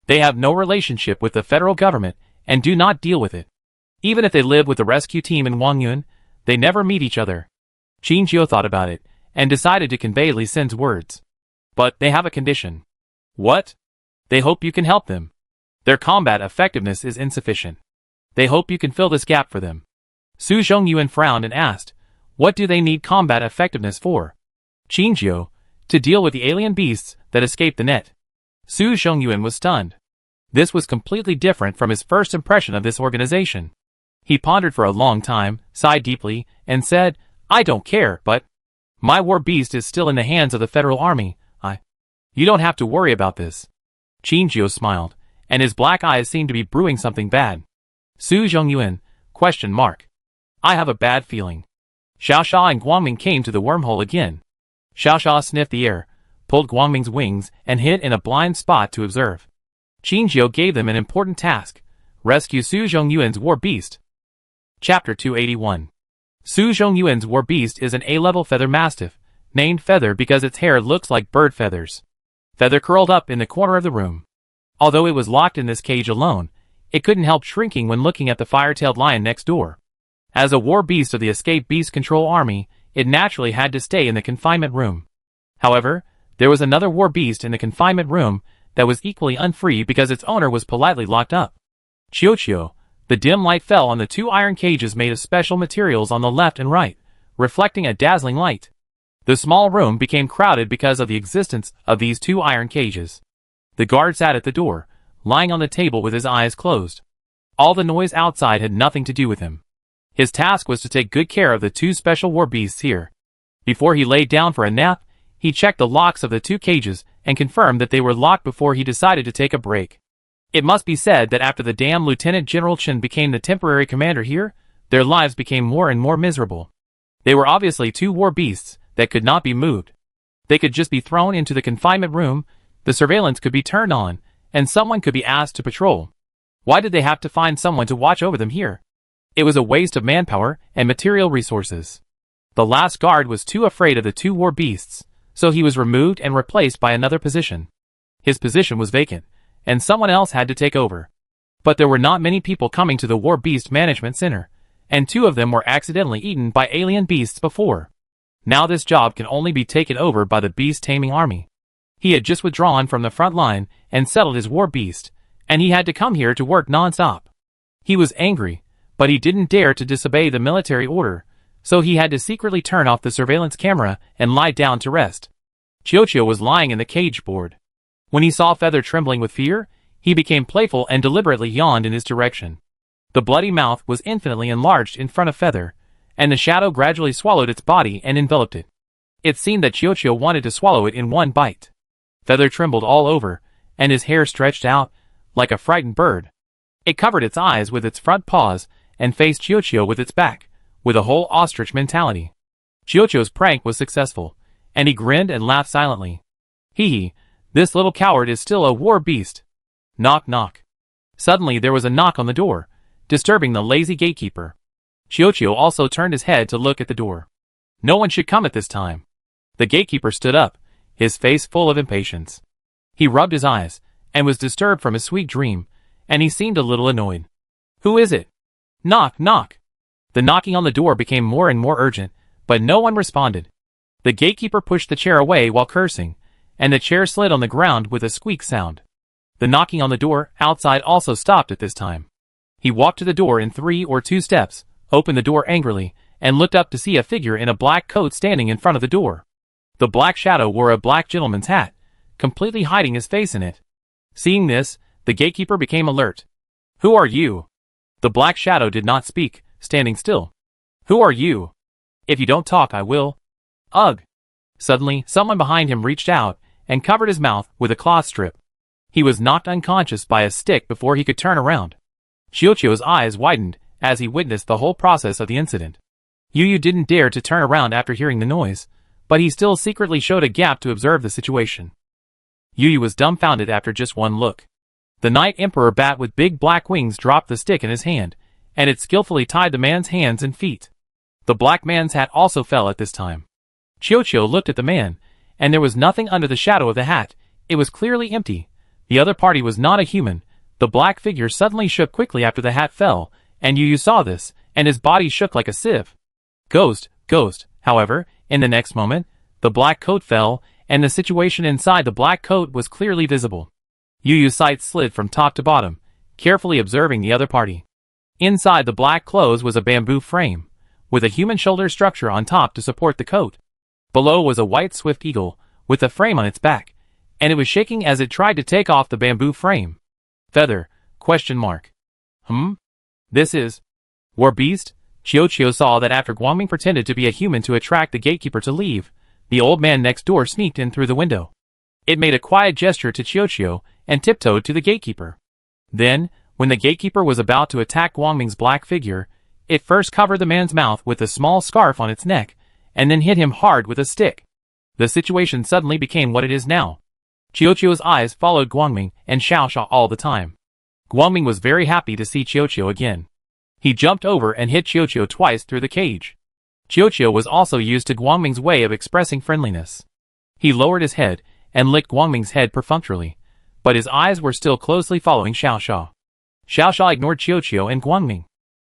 They have no relationship with the federal government and do not deal with it. Even if they live with the rescue team in Wangyun, they never meet each other. Qingjiu thought about it and decided to convey Li Xin's words. But they have a condition. What? They hope you can help them. Their combat effectiveness is insufficient. They hope you can fill this gap for them. Su Zhongyuan frowned and asked, what do they need combat effectiveness for? Qingjiu, to deal with the alien beasts that escaped the net. Su Zhongyuan was stunned. This was completely different from his first impression of this organization. He pondered for a long time, sighed deeply, and said, I don't care, but my war beast is still in the hands of the Federal Army. You don't have to worry about this. Qingjiu smiled, and his black eyes seemed to be brewing something bad. Su Zhongyuan, ? I have a bad feeling. Xiaosha and Guangming came to the wormhole again. Xiaoxia sniffed the air, pulled Guangming's wings, and hid in a blind spot to observe. Qingjiu gave them an important task: rescue Su Zhongyuan's war beast. Chapter 281. Su Zhongyuan's war beast is an A-level feather mastiff, named Feather because its hair looks like bird feathers. Feather curled up in the corner of the room. Although it was locked in this cage alone, it couldn't help shrinking when looking at the fire-tailed lion next door. As a war beast of the escaped beast control army, it naturally had to stay in the confinement room. However, there was another war beast in the confinement room that was equally unfree because its owner was politely locked up. Qiuqiu. The dim light fell on the two iron cages made of special materials on the left and right, reflecting a dazzling light. The small room became crowded because of the existence of these two iron cages. The guard sat at the door, lying on the table with his eyes closed. All the noise outside had nothing to do with him. His task was to take good care of the two special war beasts here. Before he laid down for a nap, he checked the locks of the two cages and confirmed that they were locked before he decided to take a break. It must be said that after the damn Lieutenant General Chen became the temporary commander here, their lives became more and more miserable. They were obviously two war beasts that could not be moved. They could just be thrown into the confinement room, the surveillance could be turned on, and someone could be asked to patrol. Why did they have to find someone to watch over them here? It was a waste of manpower and material resources. The last guard was too afraid of the two war beasts, so he was removed and replaced by another position. His position was vacant, and someone else had to take over. But there were not many people coming to the War Beast Management Center, and two of them were accidentally eaten by alien beasts before. Now this job can only be taken over by the beast taming army. He had just withdrawn from the front line and settled his war beast, and he had to come here to work non-stop. He was angry, but he didn't dare to disobey the military order, so he had to secretly turn off the surveillance camera and lie down to rest. Qiuqiu was lying in the cage board. When he saw Feather trembling with fear, he became playful and deliberately yawned in his direction. The bloody mouth was infinitely enlarged in front of Feather, and the shadow gradually swallowed its body and enveloped it. It seemed that Qiuqiu wanted to swallow it in one bite. Feather trembled all over, and his hair stretched out, like a frightened bird. It covered its eyes with its front paws, and faced Qiuqiu with its back, with a whole ostrich mentality. Qiuqiu's prank was successful, and he grinned and laughed silently. Hee, this little coward is still a war beast. Knock knock. Suddenly there was a knock on the door, disturbing the lazy gatekeeper. Qiuqiu also turned his head to look at the door. No one should come at this time. The gatekeeper stood up, his face full of impatience. He rubbed his eyes, and was disturbed from his sweet dream, and he seemed a little annoyed. Who is it? Knock knock. The knocking on the door became more and more urgent, but no one responded. The gatekeeper pushed the chair away while cursing, and the chair slid on the ground with a squeak sound. The knocking on the door outside also stopped at this time. He walked to the door in 3 or 2 steps, opened the door angrily, and looked up to see a figure in a black coat standing in front of the door. The black shadow wore a black gentleman's hat, completely hiding his face in it. Seeing this, the gatekeeper became alert. Who are you? The black shadow did not speak, standing still. Who are you? If you don't talk, I will. Ugh! Suddenly, someone behind him reached out and covered his mouth with a cloth strip. He was knocked unconscious by a stick before he could turn around. Qiuqiu's eyes widened as he witnessed the whole process of the incident. Yu didn't dare to turn around after hearing the noise, but he still secretly showed a gap to observe the situation. Yu was dumbfounded after just one look. The Night Emperor bat with big black wings dropped the stick in his hand, and it skillfully tied the man's hands and feet. The black man's hat also fell at this time. Qiuqiu looked at the man, and there was nothing under the shadow of the hat. It was clearly empty. The other party was not a human. The black figure suddenly shook quickly after the hat fell, and Yu saw this, and his body shook like a sieve. Ghost. However, in the next moment, the black coat fell, and the situation inside the black coat was clearly visible. Yu's sight slid from top to bottom, carefully observing the other party. Inside the black clothes was a bamboo frame, with a human shoulder structure on top to support the coat. Below was a white swift eagle, with a frame on its back, and it was shaking as it tried to take off the bamboo frame. Feather? This is War Beast? Qiuqiu saw that after Guangming pretended to be a human to attract the gatekeeper to leave, the old man next door sneaked in through the window. It made a quiet gesture to Qiuqiu and tiptoed to the gatekeeper. Then, when the gatekeeper was about to attack Guangming's black figure, it first covered the man's mouth with a small scarf on its neck, and then hit him hard with a stick. The situation suddenly became what it is now. Chiyochio's eyes followed Guangming and Xiaoxia all the time. Guangming was very happy to see Chiyochio again. He jumped over and hit Chiyochio twice through the cage. Chiyochio was also used to Guangming's way of expressing friendliness. He lowered his head and licked Guangming's head perfunctorily, but his eyes were still closely following Xiaoxia. Xiaoxia ignored Chiyochio and Guangming.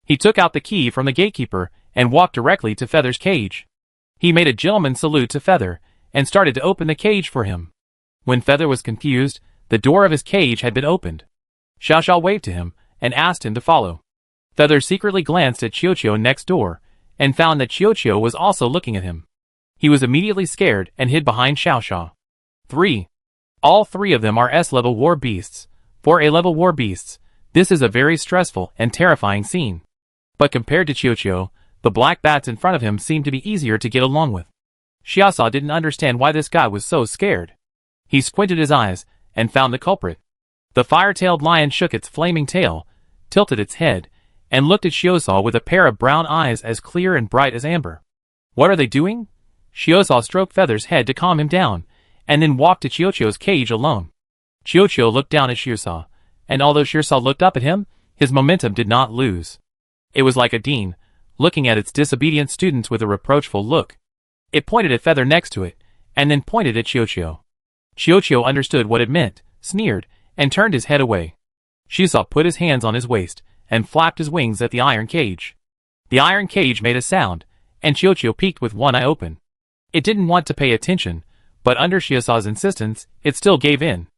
He took out the key from the gatekeeper and walked directly to Feather's cage. He made a gentleman's salute to Feather and started to open the cage for him. When Feather was confused, the door of his cage had been opened. Xiaoxia waved to him and asked him to follow. Feather secretly glanced at Chiyochio next door and found that Chiyochio was also looking at him. He was immediately scared and hid behind Xiaoxia. 3. All three of them are S-level war beasts. For A-level war beasts, this is a very stressful and terrifying scene. But compared to Chiyochio, the black bats in front of him seemed to be easier to get along with. Xiaoxia didn't understand why this guy was so scared. He squinted his eyes and found the culprit. The fire-tailed lion shook its flaming tail, tilted its head, and looked at Xiaoxia with a pair of brown eyes as clear and bright as amber. What are they doing? Xiaoxia stroked Feather's head to calm him down, and then walked to Chiyochio's cage alone. Chiyochio looked down at Xiaoxia, and although Xiaoxia looked up at him, his momentum did not lose. It was like a dean, looking at its disobedient students with a reproachful look. It pointed at Feather next to it, and then pointed at Chiyochio. Chiyochio understood what it meant, sneered, and turned his head away. Xiaoxia put his hands on his waist, and flapped his wings at the iron cage. The iron cage made a sound, and Chiyochio peeked with one eye open. It didn't want to pay attention, but under Xiaoxia's insistence, it still gave in.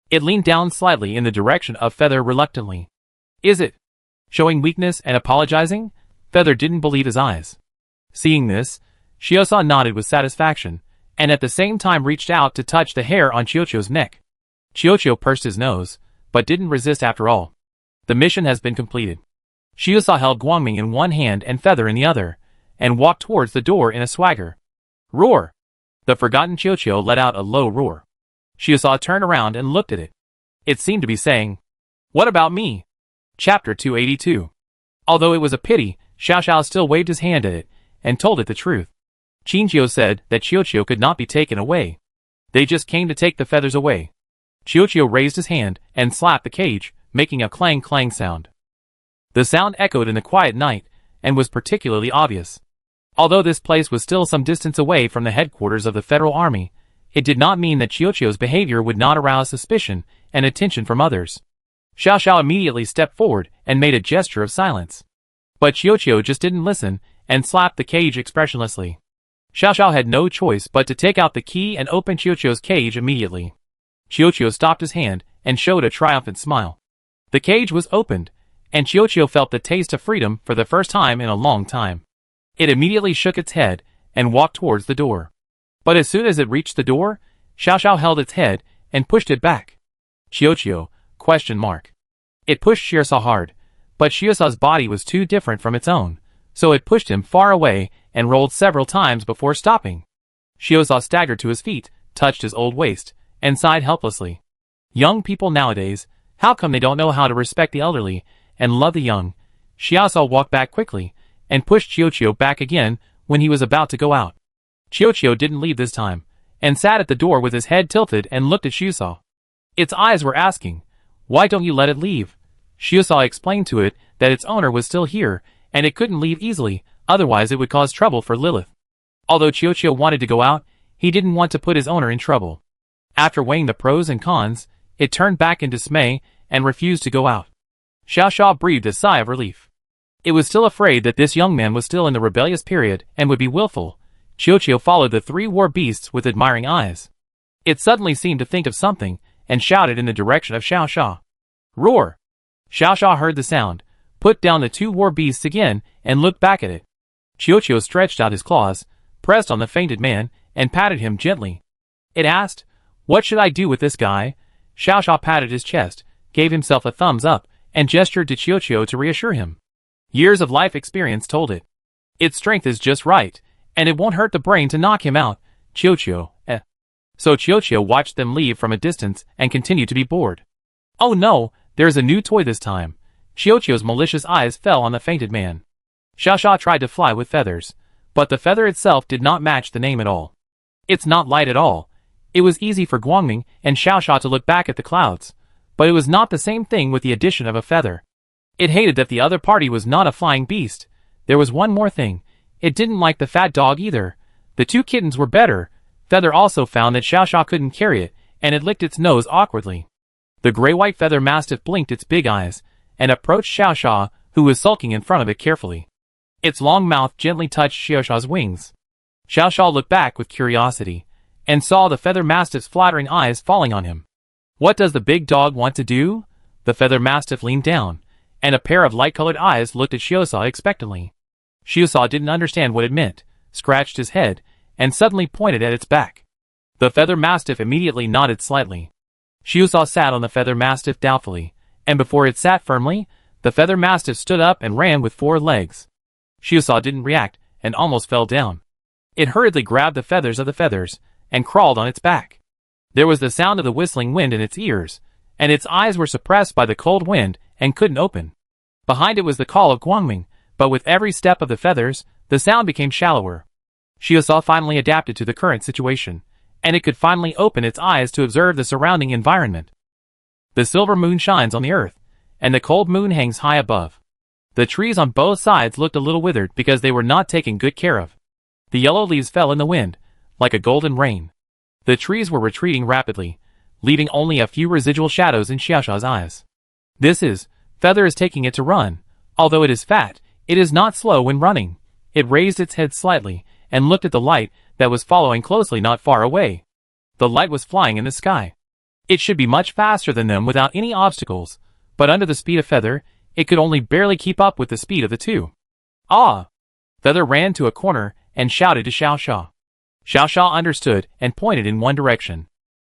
It leaned down slightly in the direction of Feather reluctantly. Is it? Showing weakness and apologizing? Feather didn't believe his eyes. Seeing this, Xiaoxia nodded with satisfaction, and at the same time reached out to touch the hair on Chiyochio's neck. Chiyochio pursed his nose, but didn't resist after all. The mission has been completed. Xiaoxia held Guangming in one hand and Feather in the other, and walked towards the door in a swagger. Roar! The forgotten Chiyochio let out a low roar. Xiaoxia turned around and looked at it. It seemed to be saying, "What about me?" Chapter 282. Although it was a pity, Xiaoxia still waved his hand at it, and told it the truth. Qinjiu said that Chiyochio could not be taken away. They just came to take the feathers away. Chiyochio raised his hand and slapped the cage, making a clang-clang sound. The sound echoed in the quiet night, and was particularly obvious. Although this place was still some distance away from the headquarters of the Federal Army, it did not mean that Chiyochio's behavior would not arouse suspicion and attention from others. Xiaoxia immediately stepped forward and made a gesture of silence. But Chiyochio just didn't listen, and slapped the cage expressionlessly. Xiaoxia had no choice but to take out the key and open Chiyochio's cage immediately. Chiyochio stopped his hand and showed a triumphant smile. The cage was opened, and Chiyochio felt the taste of freedom for the first time in a long time. It immediately shook its head and walked towards the door. But as soon as it reached the door, Xiaoxia held its head and pushed it back. Chiyochio? ? It pushed Xiaoxia hard, but Xiaoxia's body was too different from its own, so it pushed him far away and rolled several times before stopping. Xiaoxia staggered to his feet, touched his old waist, and sighed helplessly. Young people nowadays, how come they don't know how to respect the elderly and love the young? Xiaoxia walked back quickly and pushed Chiyochio back again when he was about to go out. Chiyochio didn't leave this time, and sat at the door with his head tilted and looked at Xiaoxia. Its eyes were asking, "Why don't you let it leave?" Xiaoxia explained to it that its owner was still here, and it couldn't leave easily, otherwise it would cause trouble for Lilith. Although Chiyochio wanted to go out, he didn't want to put his owner in trouble. After weighing the pros and cons, it turned back in dismay and refused to go out. Xiaoxia breathed a sigh of relief. It was still afraid that this young man was still in the rebellious period and would be willful. Chiyochio followed the three war beasts with admiring eyes. It suddenly seemed to think of something, and shouted in the direction of Xiaoxia. Roar! Xiaoxia heard the sound, put down the two war beasts again, and looked back at it. Chiyochio stretched out his claws, pressed on the fainted man, and patted him gently. It asked, "What should I do with this guy?" Xiaoxia patted his chest, gave himself a thumbs up, and gestured to Chiyochio to reassure him. Years of life experience told it. Its strength is just right, and it won't hurt the brain to knock him out. Chiyochio, So Chiyochio watched them leave from a distance and continued to be bored. Oh no, there's a new toy this time. Chiyochio's malicious eyes fell on the fainted man. Xiaoxia tried to fly with feathers, but the feather itself did not match the name at all. It's not light at all. It was easy for Guangming and Xiaosha to look back at the clouds, but it was not the same thing with the addition of a feather. It hated that the other party was not a flying beast. There was one more thing. It didn't like the fat dog either. The two kittens were better. Feather also found that Xiaosha couldn't carry it, and it licked its nose awkwardly. The gray-white feather mastiff blinked its big eyes, and approached Xiaosha, who was sulking in front of it carefully. Its long mouth gently touched Xiaosha's wings. Xiaosha looked back with curiosity, and saw the feather mastiff's flattering eyes falling on him. What does the big dog want to do? The feather mastiff leaned down, and a pair of light-colored eyes looked at Xiaosha expectantly. Xiaosha didn't understand what it meant, scratched his head, and suddenly pointed at its back. The feather mastiff immediately nodded slightly. Xiaosha sat on the feather mastiff doubtfully, and before it sat firmly, the feather mastiff stood up and ran with 4 legs. Xiaosha didn't react, and almost fell down. It hurriedly grabbed the feathers of the feathers, and crawled on its back. There was the sound of the whistling wind in its ears, and its eyes were suppressed by the cold wind and couldn't open. Behind it was the call of Guangming, but with every step of the feathers, the sound became shallower. Xiaosha finally adapted to the current situation, and it could finally open its eyes to observe the surrounding environment. The silver moon shines on the earth, and the cold moon hangs high above. The trees on both sides looked a little withered because they were not taken good care of. The yellow leaves fell in the wind, like a golden rain. The trees were retreating rapidly, leaving only a few residual shadows in Xiaosha's eyes. Feather is taking it to run. Although it is fat, it is not slow when running. It raised its head slightly, and looked at the light that was following closely not far away. The light was flying in the sky. It should be much faster than them without any obstacles, but under the speed of Feather, it could only barely keep up with the speed of the two. Ah! Feather ran to a corner and shouted to Xiaosha. Xiaosha understood and pointed in one direction.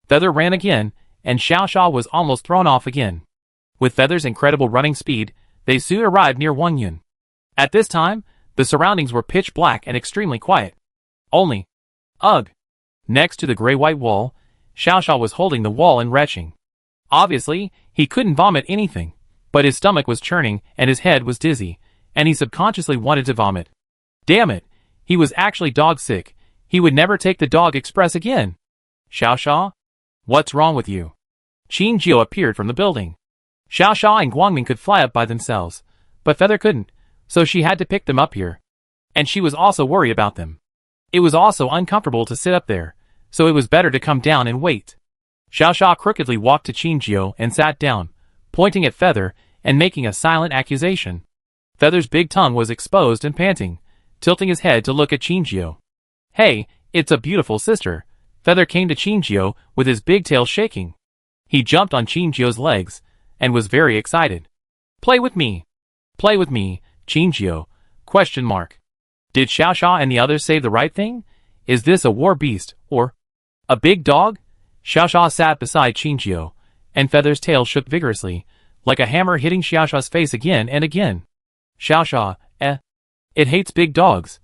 Feather ran again, and Xiaosha was almost thrown off again. With Feather's incredible running speed, they soon arrived near Wangyun. At this time, the surroundings were pitch black and extremely quiet. Only, ugh! Next to the gray-white wall, Xiaosha was holding the wall and retching. Obviously, he couldn't vomit anything, but his stomach was churning and his head was dizzy, and he subconsciously wanted to vomit. Damn it! He was actually dog sick. He would never take the dog express again. Xiaosha? What's wrong with you? Qin Jiu appeared from the building. Xiaosha and Guangming could fly up by themselves, but Feather couldn't, so she had to pick them up here. And she was also worried about them. It was also uncomfortable to sit up there, so it was better to come down and wait. Xiaosha crookedly walked to Qin Jiu and sat down, pointing at Feather and making a silent accusation. Feather's big tongue was exposed and panting, tilting his head to look at Qin Jiu. Hey, it's a beautiful sister. Feather came to Qin Jiu with his big tail shaking. He jumped on Qin Jiu's legs and was very excited. Play with me. Play with me, Qin Jiu? ? Did Xiaosha and the others say the right thing? Is this a war beast, or a big dog? Xiaosha sat beside Qin Jiu, and Feather's tail shook vigorously, like a hammer hitting Xiaosha's face again and again. Xiaosha, it hates big dogs.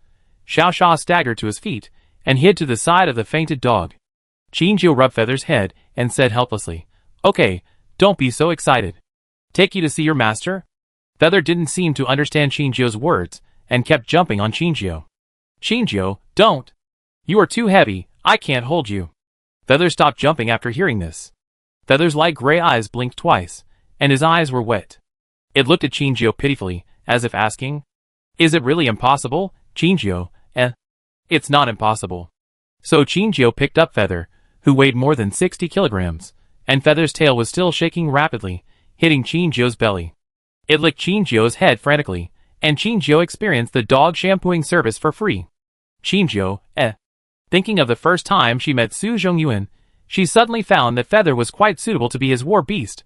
Xiaosha staggered to his feet, and hid to the side of the fainted dog. Qin Jiu rubbed Feather's head, and said helplessly, Okay, don't be so excited. Take you to see your master? Feather didn't seem to understand Qin Jiu's words, and kept jumping on Qin Jiu. Qin Jiu, don't! You are too heavy, I can't hold you. Feather stopped jumping after hearing this. Feather's light gray eyes blinked twice, and his eyes were wet. It looked at Qin Jiu pitifully, as if asking, Is it really impossible, Qin Jiu? It's not impossible. So Qin Jiu picked up Feather, who weighed more than 60 kilograms, and Feather's tail was still shaking rapidly, hitting Qin Jiu's belly. It licked Qin Jiu's head frantically, and Qin Jiu experienced the dog shampooing service for free. Qin Jiu, Thinking of the first time she met Su Zhongyuan, she suddenly found that Feather was quite suitable to be his war beast.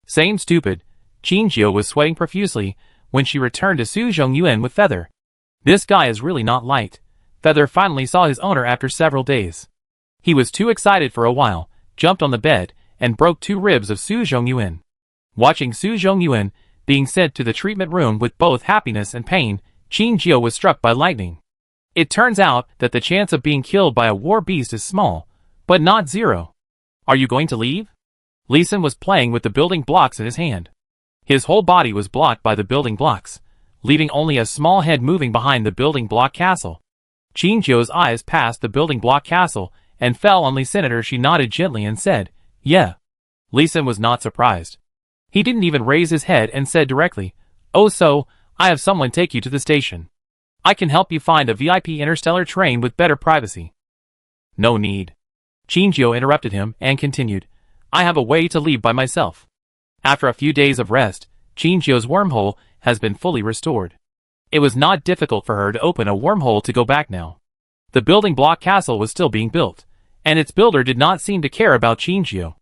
Same stupid. Qin Jiu was sweating profusely when she returned to Su Zhongyuan with Feather. This guy is really not light. Feather finally saw his owner after several days. He was too excited for a while, jumped on the bed, and broke 2 ribs of Su Zhongyuan. Watching Su Zhongyuan being sent to the treatment room with both happiness and pain, Qin Jiu was struck by lightning. It turns out that the chance of being killed by a war beast is small, but not zero. Are you going to leave? Li Sun was playing with the building blocks in his hand. His whole body was blocked by the building blocks, leaving only a small head moving behind the building block castle. Qin Jiu's eyes passed the building block castle and fell on Lee Senator. She nodded gently and said, "Yeah." Lee Sen was not surprised. He didn't even raise his head and said directly, "Oh, so, I have someone take you to the station. I can help you find a VIP interstellar train with better privacy." "No need." Chinjio interrupted him and continued, "I have a way to leave by myself." After a few days of rest, Chinjio's wormhole has been fully restored. It was not difficult for her to open a wormhole to go back now. The building block castle was still being built, and its builder did not seem to care about Chinjio.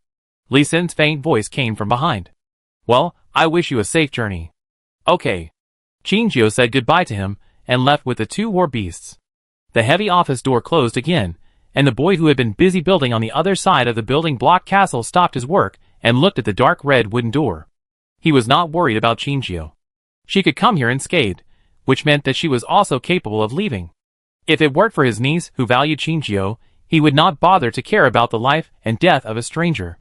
Lee Sen's faint voice came from behind. "Well, I wish you a safe journey." "Okay." Chinjio said goodbye to him and left with the two war beasts. The heavy office door closed again, and the boy who had been busy building on the other side of the building block castle stopped his work and looked at the dark red wooden door. He was not worried about Chinjio. She could come here unscathed, which meant that she was also capable of leaving. If it weren't for his niece who valued Chinjio, he would not bother to care about the life and death of a stranger.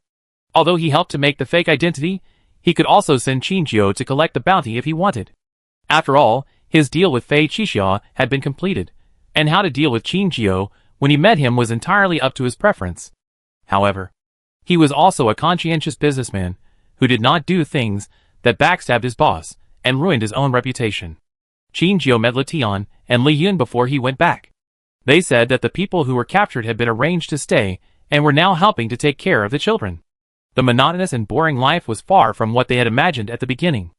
Although he helped to make the fake identity, he could also send Chinjio to collect the bounty if he wanted. After all, his deal with Fei Qixia had been completed, and how to deal with Chinjio when he met him was entirely up to his preference. However, he was also a conscientious businessman who did not do things that backstabbed his boss and ruined his own reputation. Chinjio met Letian and Li Yun before he went back. They said that the people who were captured had been arranged to stay and were now helping to take care of the children. The monotonous and boring life was far from what they had imagined at the beginning.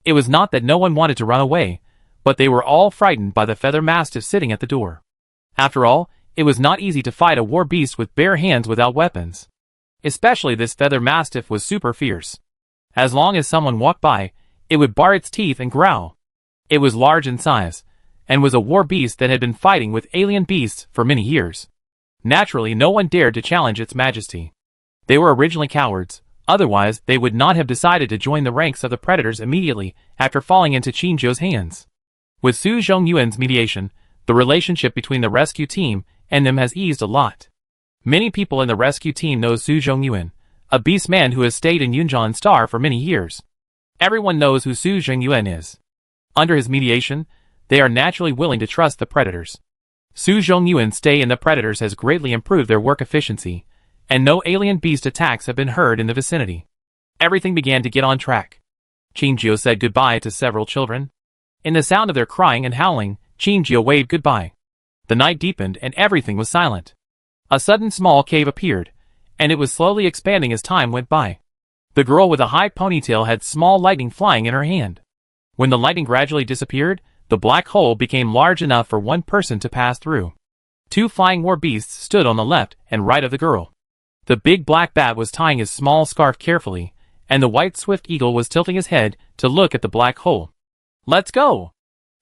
It was not that no one wanted to run away, but they were all frightened by the feather mastiff sitting at the door. After all, it was not easy to fight a war beast with bare hands without weapons. Especially this feather mastiff was super fierce. As long as someone walked by, it would bar its teeth and growl. It was large in size, and was a war beast that had been fighting with alien beasts for many years. Naturally, no one dared to challenge its majesty. They were originally cowards, otherwise they would not have decided to join the ranks of the predators immediately after falling into Chinjio's hands. With Su Zhongyuan's mediation, the relationship between the rescue team and them has eased a lot. Many people in the rescue team know Su Zhongyuan, a beast man who has stayed in Yunjian Star for many years. Everyone knows who Su Zhongyuan is. Under his mediation, they are naturally willing to trust the predators. Su Zhongyuan's stay in the predators has greatly improved their work efficiency, and no alien beast attacks have been heard in the vicinity. Everything began to get on track. Chinjio said goodbye to several children. In the sound of their crying and howling, Chinjio waved goodbye. The night deepened and everything was silent. A sudden small cave appeared, and it was slowly expanding as time went by. The girl with a high ponytail had small lightning flying in her hand. When the lightning gradually disappeared, the black hole became large enough for one person to pass through. Two flying war beasts stood on the left and right of the girl. The big black bat was tying his small scarf carefully, and the white swift eagle was tilting his head to look at the black hole. "Let's go!"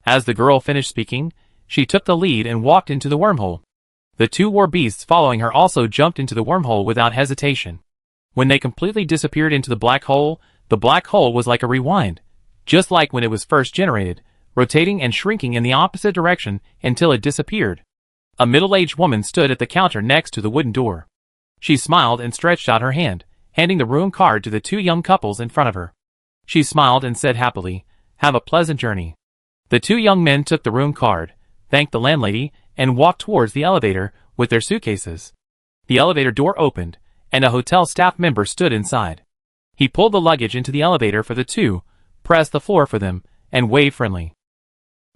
As the girl finished speaking, she took the lead and walked into the wormhole. The two war beasts following her also jumped into the wormhole without hesitation. When they completely disappeared into the black hole was like a rewind, just like when it was first generated, rotating and shrinking in the opposite direction until it disappeared. A middle-aged woman stood at the counter next to the wooden door. She smiled and stretched out her hand, handing the room card to the two young couples in front of her. She smiled and said happily, "Have a pleasant journey." The two young men took the room card, thanked the landlady, and walked towards the elevator with their suitcases. The elevator door opened, and a hotel staff member stood inside. He pulled the luggage into the elevator for the two, pressed the floor for them, and waved friendly.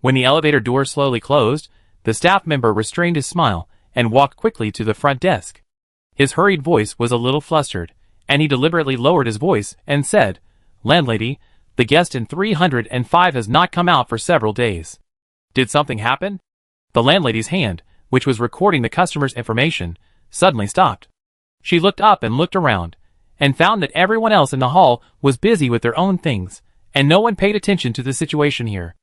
When the elevator door slowly closed, the staff member restrained his smile and walked quickly to the front desk. His hurried voice was a little flustered, and he deliberately lowered his voice and said, "Landlady, the guest in 305 has not come out for several days. Did something happen?" The landlady's hand, which was recording the customer's information, suddenly stopped. She looked up and looked around, and found that everyone else in the hall was busy with their own things, and no one paid attention to the situation here.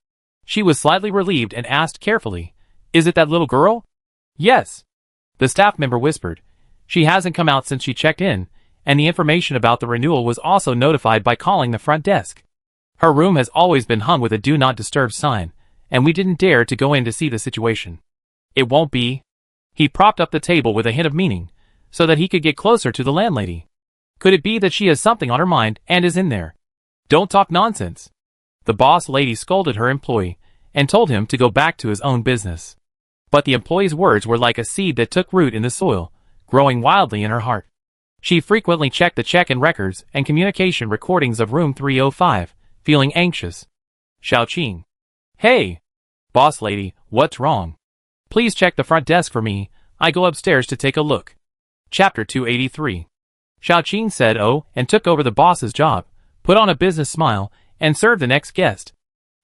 She was slightly relieved and asked carefully, "Is it that little girl?" "Yes," the staff member whispered. "She hasn't come out since she checked in, and the information about the renewal was also notified by calling the front desk. Her room has always been hung with a do not disturb sign, and we didn't dare to go in to see the situation. It won't be." He propped up the table with a hint of meaning, so that he could get closer to the landlady. "Could it be that she has something on her mind and is in there?" "Don't talk nonsense." The boss lady scolded her employee, and told him to go back to his own business. But the employee's words were like a seed that took root in the soil, growing wildly in her heart. She frequently checked the check-in records and communication recordings of room 305, feeling anxious. Xiaoqing. Hey! Boss lady, what's wrong? Please check the front desk for me. I go upstairs to take a look. Chapter 283. Xiaoqing said oh and took over the boss's job, put on a business smile, and served the next guest.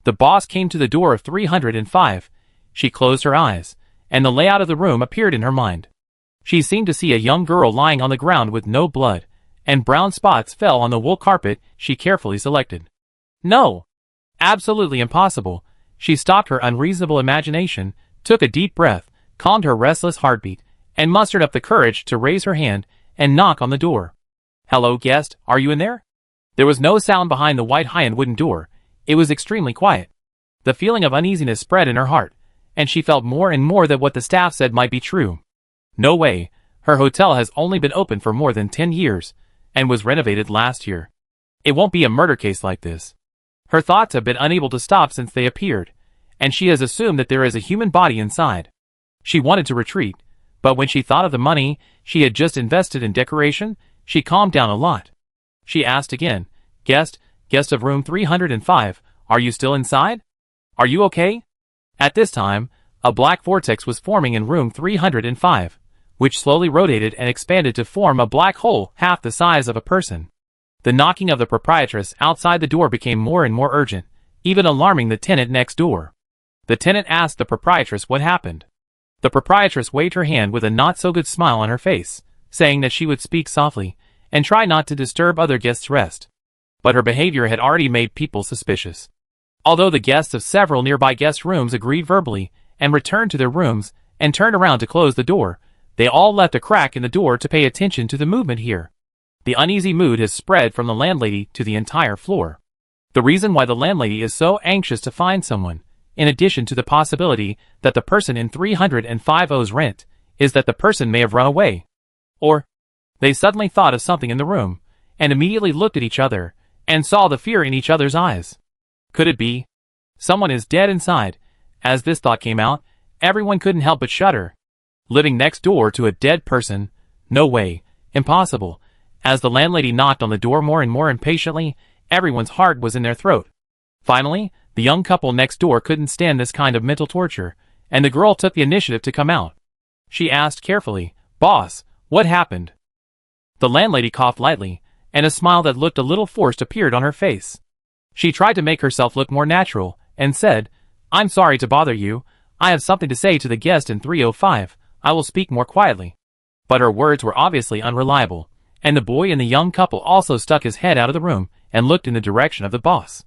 The boss came to the door of 305. She closed her eyes, and the layout of the room appeared in her mind. She seemed to see a young girl lying on the ground with no blood, and brown spots fell on the wool carpet she carefully selected. No! Absolutely impossible. She stopped her unreasonable imagination, took a deep breath, calmed her restless heartbeat, and mustered up the courage to raise her hand and knock on the door. Hello, guest, are you in there? There was no sound behind the white high-end wooden door. It was extremely quiet. The feeling of uneasiness spread in her heart, and she felt more and more that what the staff said might be true. No way, her hotel has only been open for more than 10 years, and was renovated last year. It won't be a murder case like this. Her thoughts have been unable to stop since they appeared, and she has assumed that there is a human body inside. She wanted to retreat, but when she thought of the money she had just invested in decoration, she calmed down a lot. She asked again, guest of room 305, are you still inside? Are you okay? At this time, a black vortex was forming in room 305, which slowly rotated and expanded to form a black hole half the size of a person. The knocking of the proprietress outside the door became more and more urgent, even alarming the tenant next door. The tenant asked the proprietress what happened. The proprietress waved her hand with a not-so-good smile on her face, saying that she would speak softly and try not to disturb other guests' rest. But her behavior had already made people suspicious. Although the guests of several nearby guest rooms agreed verbally and returned to their rooms and turned around to close the door, they all left a crack in the door to pay attention to the movement here. The uneasy mood has spread from the landlady to the entire floor. The reason why the landlady is so anxious to find someone, in addition to the possibility that the person in 305 owes rent, is that the person may have run away. Or, they suddenly thought of something in the room, and immediately looked at each other, and saw the fear in each other's eyes. Could it be? Someone is dead inside. As this thought came out, everyone couldn't help but shudder. Living next door to a dead person? No way. Impossible. As the landlady knocked on the door more and more impatiently, everyone's heart was in their throat. Finally, the young couple next door couldn't stand this kind of mental torture, and the girl took the initiative to come out. She asked carefully, "Boss, what happened?" The landlady coughed lightly, and a smile that looked a little forced appeared on her face. She tried to make herself look more natural, and said, "I'm sorry to bother you. I have something to say to the guest in 305. I will speak more quietly." But her words were obviously unreliable, and the boy and the young couple also stuck his head out of the room and looked in the direction of the boss.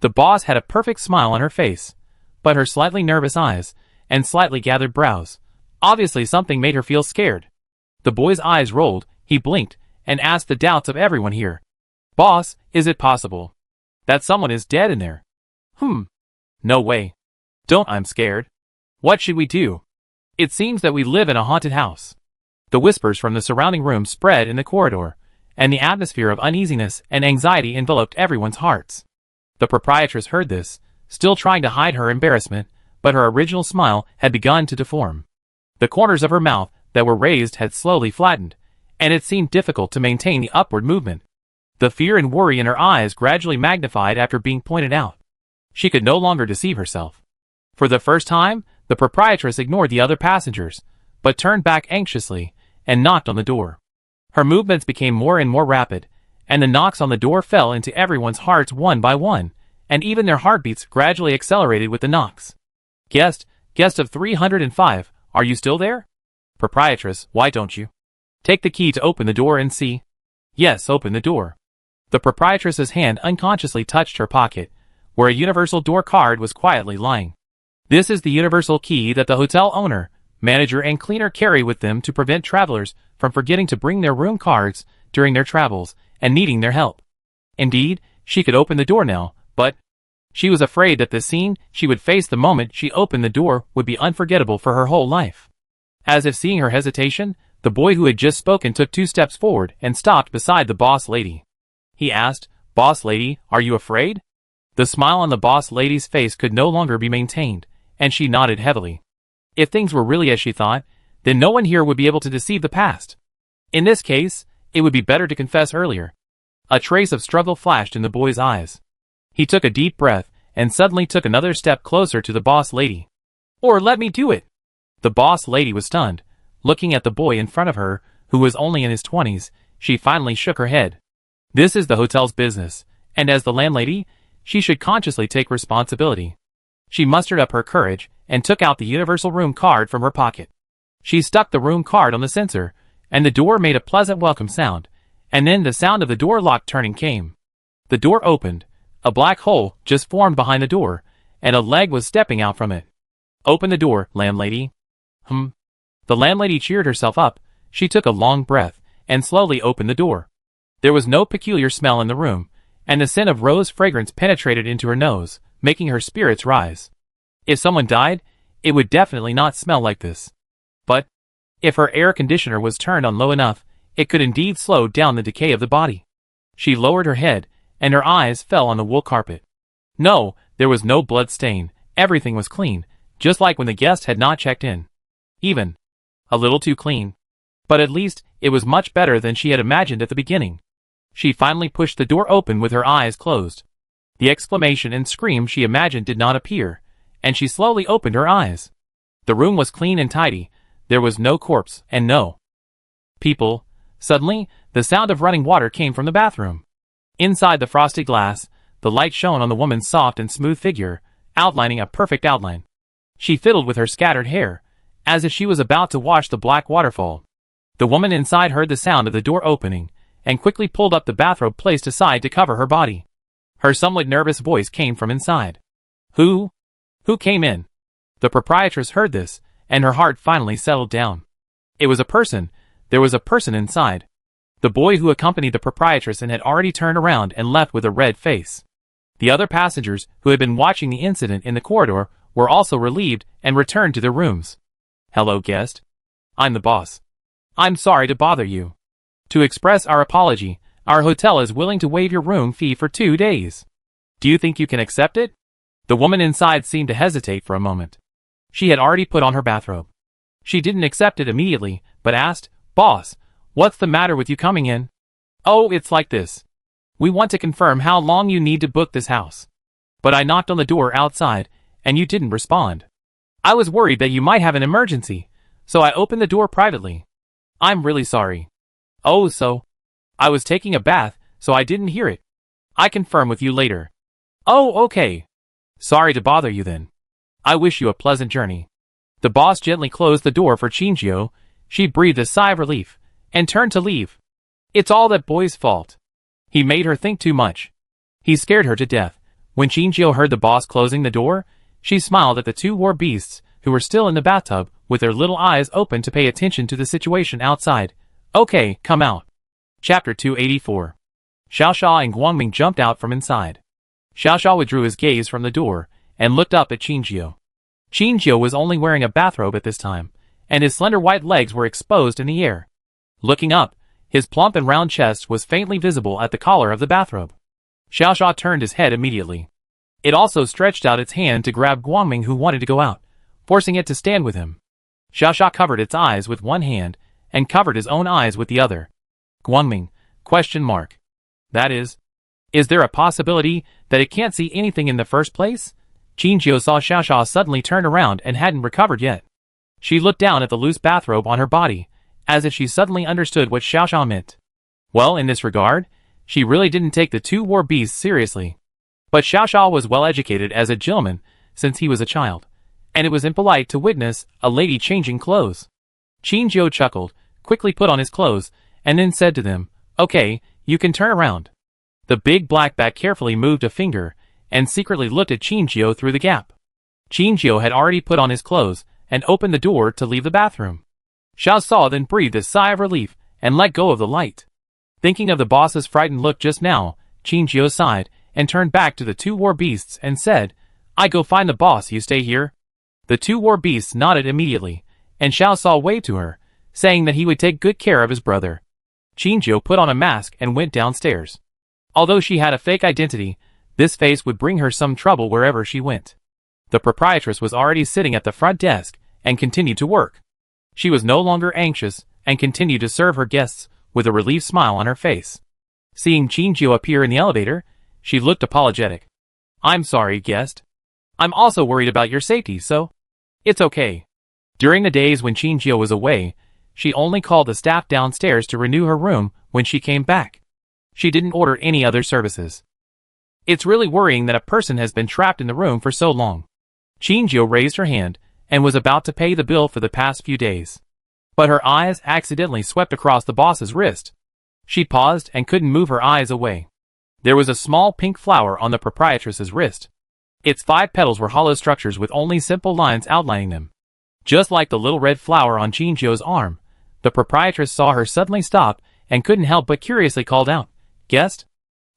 The boss had a perfect smile on her face, but her slightly nervous eyes and slightly gathered brows. Obviously something made her feel scared. The boy's eyes rolled, he blinked, and asked the doubts of everyone here. "Boss, is it possible that someone is dead in there?" No way. I'm scared. What should we do? It seems that we live in a haunted house." The whispers from the surrounding room spread in the corridor, and the atmosphere of uneasiness and anxiety enveloped everyone's hearts. The proprietress heard this, still trying to hide her embarrassment, but her original smile had begun to deform. The corners of her mouth that were raised had slowly flattened, and it seemed difficult to maintain the upward movement. The fear and worry in her eyes gradually magnified after being pointed out. She could no longer deceive herself. For the first time, the proprietress ignored the other passengers, but turned back anxiously and knocked on the door. Her movements became more and more rapid, and the knocks on the door fell into everyone's hearts one by one, and even their heartbeats gradually accelerated with the knocks. Guest of 305, are you still there? Proprietress, why don't you take the key to open the door and see? Yes, open the door. The proprietress's hand unconsciously touched her pocket, where a universal door card was quietly lying. This is the universal key that the hotel owner, manager, and cleaner carry with them to prevent travelers from forgetting to bring their room cards during their travels and needing their help. Indeed, she could open the door now, but she was afraid that the scene she would face the moment she opened the door would be unforgettable for her whole life. As if seeing her hesitation, the boy who had just spoken took 2 steps forward and stopped beside the boss lady. He asked, "Boss lady, are you afraid?" The smile on the boss lady's face could no longer be maintained, and she nodded heavily. If things were really as she thought, then no one here would be able to deceive the past. In this case, it would be better to confess earlier. A trace of struggle flashed in the boy's eyes. He took a deep breath and suddenly took another step closer to the boss lady. Or let me do it. The boss lady was stunned. Looking at the boy in front of her, who was only in his 20s, she finally shook her head. This is the hotel's business, and as the landlady, she should consciously take responsibility. She mustered up her courage and took out the universal room card from her pocket. She stuck the room card on the sensor, and the door made a pleasant welcome sound, and then the sound of the door lock turning came. The door opened. A black hole just formed behind the door, and a leg was stepping out from it. Open the door, landlady. The landlady cheered herself up. She took a long breath and slowly opened the door. There was no peculiar smell in the room, and the scent of rose fragrance penetrated into her nose, making her spirits rise. If someone died, it would definitely not smell like this. But if her air conditioner was turned on low enough, it could indeed slow down the decay of the body. She lowered her head, and her eyes fell on the wool carpet. No, there was no blood stain. Everything was clean, just like when the guest had not checked in. Even a little too clean. But at least, it was much better than she had imagined at the beginning. She finally pushed the door open with her eyes closed. The exclamation and scream she imagined did not appear, and she slowly opened her eyes. The room was clean and tidy. There was no corpse, and no people. Suddenly, the sound of running water came from the bathroom. Inside the frosted glass, the light shone on the woman's soft and smooth figure, outlining a perfect outline. She fiddled with her scattered hair, as if she was about to wash the black waterfall. The woman inside heard the sound of the door opening, and quickly pulled up the bathrobe placed aside to cover her body. Her somewhat nervous voice came from inside. Who came in? The proprietress heard this, and her heart finally settled down. It was a person. There was a person inside. The boy who accompanied the proprietress and had already turned around and left with a red face. The other passengers, who had been watching the incident in the corridor, were also relieved and returned to their rooms. Hello, guest. I'm the boss. I'm sorry to bother you. To express our apology, our hotel is willing to waive your room fee for 2 days. Do you think you can accept it? The woman inside seemed to hesitate for a moment. She had already put on her bathrobe. She didn't accept it immediately, but asked, Boss, what's the matter with you coming in? Oh, it's like this. We want to confirm how long you need to book this house. But I knocked on the door outside, and you didn't respond. I was worried that you might have an emergency, so I opened the door privately. I'm really sorry. Oh, so? I was taking a bath, so I didn't hear it. I confirm with you later. Oh, okay. Sorry to bother you then. I wish you a pleasant journey. The boss gently closed the door for Chinjio. She breathed a sigh of relief, and turned to leave. It's all that boy's fault. He made her think too much. He scared her to death. When Chinjio heard the boss closing the door, she smiled at the two war beasts, who were still in the bathtub, with their little eyes open to pay attention to the situation outside. Okay, come out. Chapter 284. Xiaoxia and Guangming jumped out from inside. Xiaoxia withdrew his gaze from the door, and looked up at Chinjio. Chinjio was only wearing a bathrobe at this time, and his slender white legs were exposed in the air. Looking up, his plump and round chest was faintly visible at the collar of the bathrobe. Xiaoxia turned his head immediately. It also stretched out its hand to grab Guangming, who wanted to go out, forcing it to stand with him. Xiaoxia covered its eyes with one hand, and covered his own eyes with the other. Guangming, ? That is there a possibility that it can't see anything in the first place? Chinjio saw Xiaoxia suddenly turn around and hadn't recovered yet. She looked down at the loose bathrobe on her body, as if she suddenly understood what Xiaoxia meant. Well, in this regard, she really didn't take the two war beasts seriously. But Xiaoxia was well educated as a gentleman since he was a child, and it was impolite to witness a lady changing clothes. Chinjio chuckled, quickly put on his clothes, and then said to them, Okay, you can turn around. The big black bat carefully moved a finger, and secretly looked at Chinjio through the gap. Chinjio had already put on his clothes, and opened the door to leave the bathroom. Xiaoxia then breathed a sigh of relief, and let go of the light. Thinking of the boss's frightened look just now, Chinjio sighed, and turned back to the two war beasts and said, I go find the boss, you stay here. The two war beasts nodded immediately, and Xiaoxia waved to her, saying that he would take good care of his brother. Chinjio put on a mask and went downstairs. Although she had a fake identity, this face would bring her some trouble wherever she went. The proprietress was already sitting at the front desk, and continued to work. She was no longer anxious, and continued to serve her guests with a relieved smile on her face. Seeing Chinjio appear in the elevator, she looked apologetic. "I'm sorry, guest. I'm also worried about your safety, so it's okay." During the days when Chinjio was away, she only called the staff downstairs to renew her room when she came back. She didn't order any other services. It's really worrying that a person has been trapped in the room for so long. Chinjio raised her hand and was about to pay the bill for the past few days. But her eyes accidentally swept across the boss's wrist. She paused and couldn't move her eyes away. There was a small pink flower on the proprietress's wrist. Its 5 petals were hollow structures with only simple lines outlining them. Just like the little red flower on Chinjio's arm, the proprietress saw her suddenly stop and couldn't help but curiously called out, "Guest?"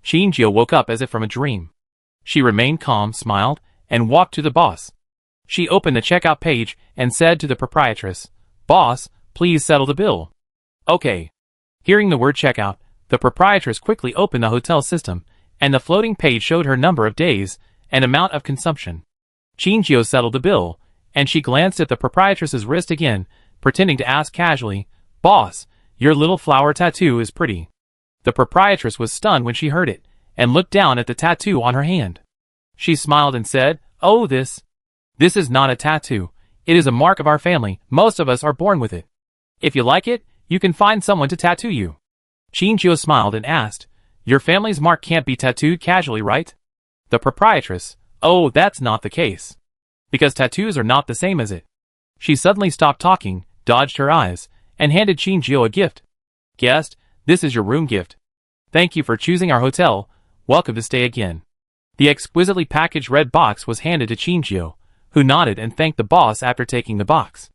Chinjio woke up as if from a dream. She remained calm, smiled, and walked to the boss. She opened the checkout page and said to the proprietress, "Boss, please settle the bill." "Okay." Hearing the word checkout, the proprietress quickly opened the hotel system, and the floating page showed her number of days and amount of consumption. Chinjio settled the bill, and she glanced at the proprietress's wrist again, pretending to ask casually, "Boss, your little flower tattoo is pretty." The proprietress was stunned when she heard it, and looked down at the tattoo on her hand. She smiled and said, "Oh, this is not a tattoo. It is a mark of our family. Most of us are born with it. If you like it, you can find someone to tattoo you." Chinjio smiled and asked, "Your family's mark can't be tattooed casually, right?" The proprietress, "Oh, that's not the case. Because tattoos are not the same as it." She suddenly stopped talking, dodged her eyes, and handed Chinjio a gift. "Guest, this is your room gift. Thank you for choosing our hotel. Welcome to stay again." The exquisitely packaged red box was handed to Chinjio, who nodded and thanked the boss after taking the box.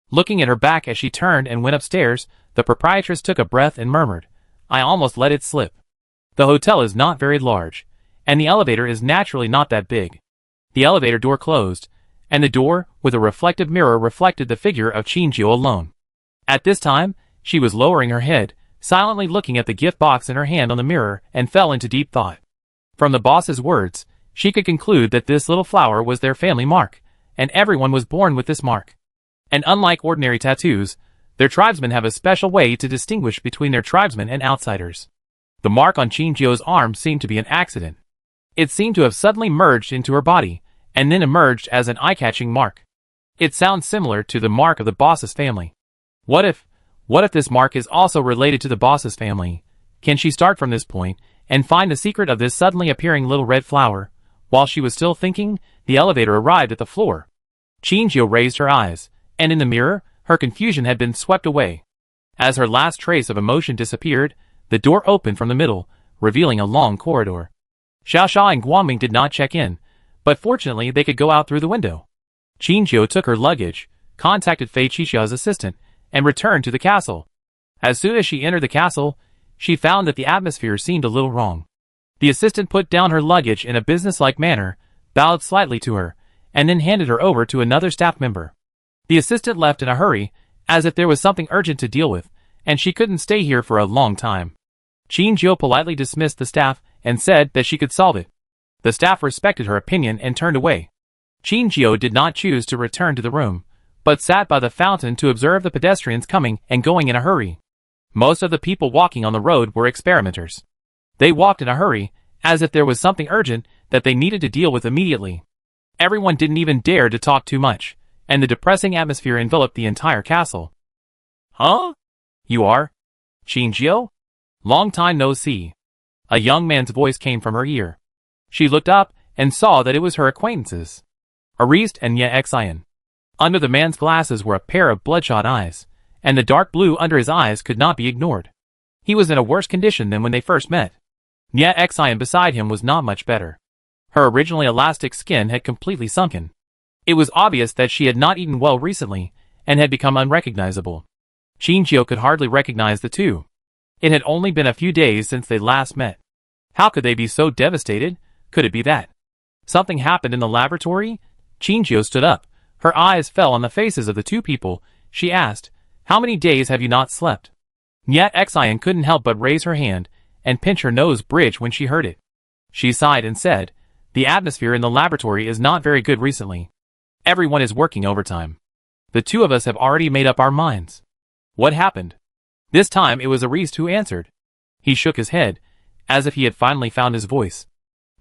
Looking at her back as she turned and went upstairs, the proprietress took a breath and murmured, "I almost let it slip." The hotel is not very large, and the elevator is naturally not that big. The elevator door closed, and the door, with a reflective mirror, reflected the figure of Chinjio alone. At this time, she was lowering her head, silently looking at the gift box in her hand on the mirror, and fell into deep thought. From the boss's words, she could conclude that this little flower was their family mark, and everyone was born with this mark. And unlike ordinary tattoos, their tribesmen have a special way to distinguish between their tribesmen and outsiders. The mark on Chinjio's arm seemed to be an accident. It seemed to have suddenly merged into her body, and then emerged as an eye-catching mark. It sounds similar to the mark of the boss's family. What if this mark is also related to the boss's family? Can she start from this point and find the secret of this suddenly appearing little red flower? While she was still thinking, the elevator arrived at the floor. Chinjio raised her eyes, and in the mirror, her confusion had been swept away. As her last trace of emotion disappeared, the door opened from the middle, revealing a long corridor. Xiaoxia and Guangming did not check in, but fortunately they could go out through the window. Chinjio took her luggage, contacted Fei Qixia's assistant, and returned to the castle. As soon as she entered the castle, she found that the atmosphere seemed a little wrong. The assistant put down her luggage in a businesslike manner, bowed slightly to her, and then handed her over to another staff member. The assistant left in a hurry, as if there was something urgent to deal with, and she couldn't stay here for a long time. Chinjio politely dismissed the staff and said that she could solve it. The staff respected her opinion and turned away. Chinjio did not choose to return to the room, but sat by the fountain to observe the pedestrians coming and going in a hurry. Most of the people walking on the road were experimenters. They walked in a hurry, as if there was something urgent that they needed to deal with immediately. Everyone didn't even dare to talk too much, and the depressing atmosphere enveloped the entire castle. "Huh? You are Chinjio? Long time no see." A young man's voice came from her ear. She looked up and saw that it was her acquaintances, Arist and Ye Xian. Under the man's glasses were a pair of bloodshot eyes, and the dark blue under his eyes could not be ignored. He was in a worse condition than when they first met. Ye Xian beside him was not much better. Her originally elastic skin had completely sunken. It was obvious that she had not eaten well recently, and had become unrecognizable. Chinjio could hardly recognize the two. It had only been a few days since they last met. How could they be so devastated? Could it be that something happened in the laboratory? Chinjio stood up. Her eyes fell on the faces of the two people. She asked, "How many days have you not slept?" Ye Xian couldn't help but raise her hand and pinch her nose bridge when she heard it. She sighed and said, "The atmosphere in the laboratory is not very good recently. Everyone is working overtime. The two of us have already made up our minds." "What happened?" This time it was Ariste who answered. He shook his head, as if he had finally found his voice.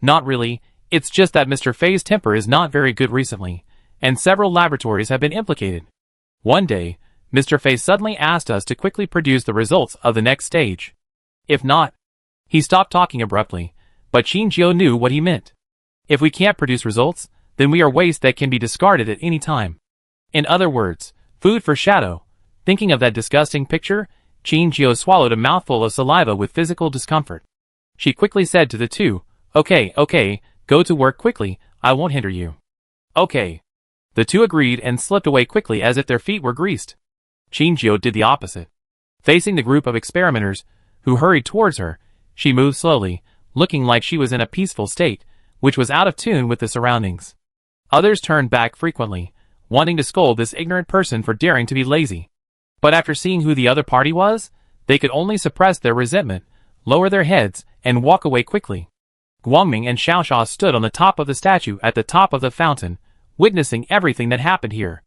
Not really, it's just that Mr. Fei's temper is not very good recently, and several laboratories have been implicated. One day, Mr. Fei suddenly asked us to quickly produce the results of the next stage. If not, he stopped talking abruptly, but Qingjiu knew what he meant. If we can't produce results, then we are waste that can be discarded at any time. In other words, food for shadow. Thinking of that disgusting picture, Qingjiu swallowed a mouthful of saliva with physical discomfort. She quickly said to the two, Okay, go to work quickly, I won't hinder you. Okay. The two agreed and slipped away quickly as if their feet were greased. Qingjiu did the opposite. Facing the group of experimenters, who hurried towards her, she moved slowly, looking like she was in a peaceful state, which was out of tune with the surroundings. Others turned back frequently, wanting to scold this ignorant person for daring to be lazy. But after seeing who the other party was, they could only suppress their resentment, lower their heads, and walk away quickly. Guangming and Xiaosha stood on the top of the statue at the top of the fountain, witnessing everything that happened here.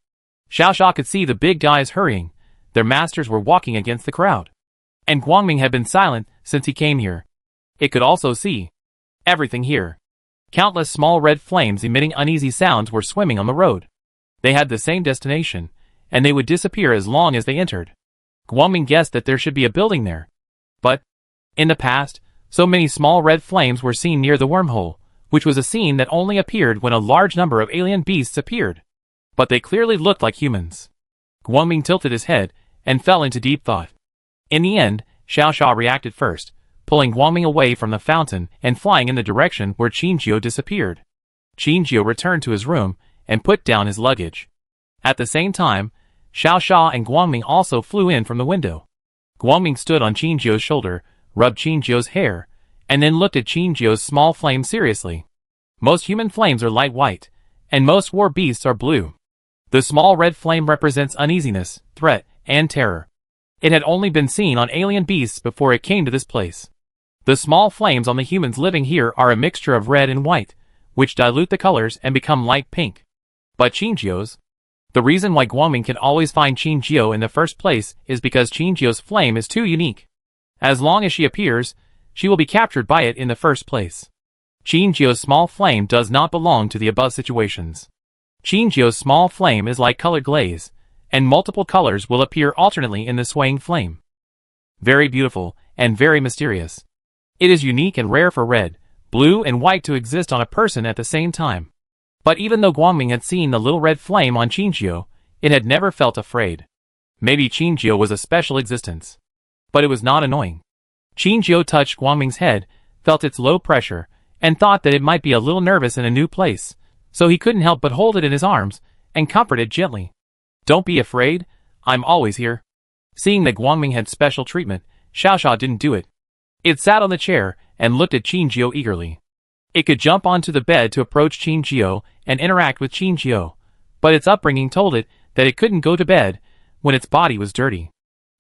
Xiaosha could see the big guys hurrying. Their masters were walking against the crowd. And Guangming had been silent since he came here. It could also see everything here. Countless small red flames emitting uneasy sounds were swimming on the road. They had the same destination, and they would disappear as long as they entered. Guangming guessed that there should be a building there. But, in the past, so many small red flames were seen near the wormhole, which was a scene that only appeared when a large number of alien beasts appeared. But they clearly looked like humans. Guangming tilted his head and fell into deep thought. In the end, Xiaosha reacted first, pulling Guangming away from the fountain and flying in the direction where Qingjiu disappeared. Qingjiu returned to his room and put down his luggage. At the same time, Xiaosha and Guangming also flew in from the window. Guangming stood on Qingjiu's shoulder, rubbed Qingjiu's hair, and then looked at Qingjiu's small flame seriously. Most human flames are light white, and most war beasts are blue. The small red flame represents uneasiness, threat, and terror. It had only been seen on alien beasts before it came to this place. The small flames on the humans living here are a mixture of red and white, which dilute the colors and become light pink. But Qingjiu's? The reason why Guangming can always find Qingjiu in the first place is because Qingjiu's flame is too unique. As long as she appears, she will be captured by it in the first place. Qingjiu's small flame does not belong to the above situations. Qingjiu's small flame is like colored glaze, and multiple colors will appear alternately in the swaying flame. Very beautiful, and very mysterious. It is unique and rare for red, blue and white to exist on a person at the same time. But even though Guangming had seen the little red flame on Qingjiu, it had never felt afraid. Maybe Qingjiu was a special existence. But it was not annoying. Qingjiu touched Guangming's head, felt its low pressure, and thought that it might be a little nervous in a new place, so he couldn't help but hold it in his arms and comfort it gently. Don't be afraid, I'm always here. Seeing that Guangming had special treatment, Xiaosha didn't do it. It sat on the chair and looked at Qingjiu eagerly. It could jump onto the bed to approach Qingjiu and interact with Qingjiu, but its upbringing told it that it couldn't go to bed when its body was dirty.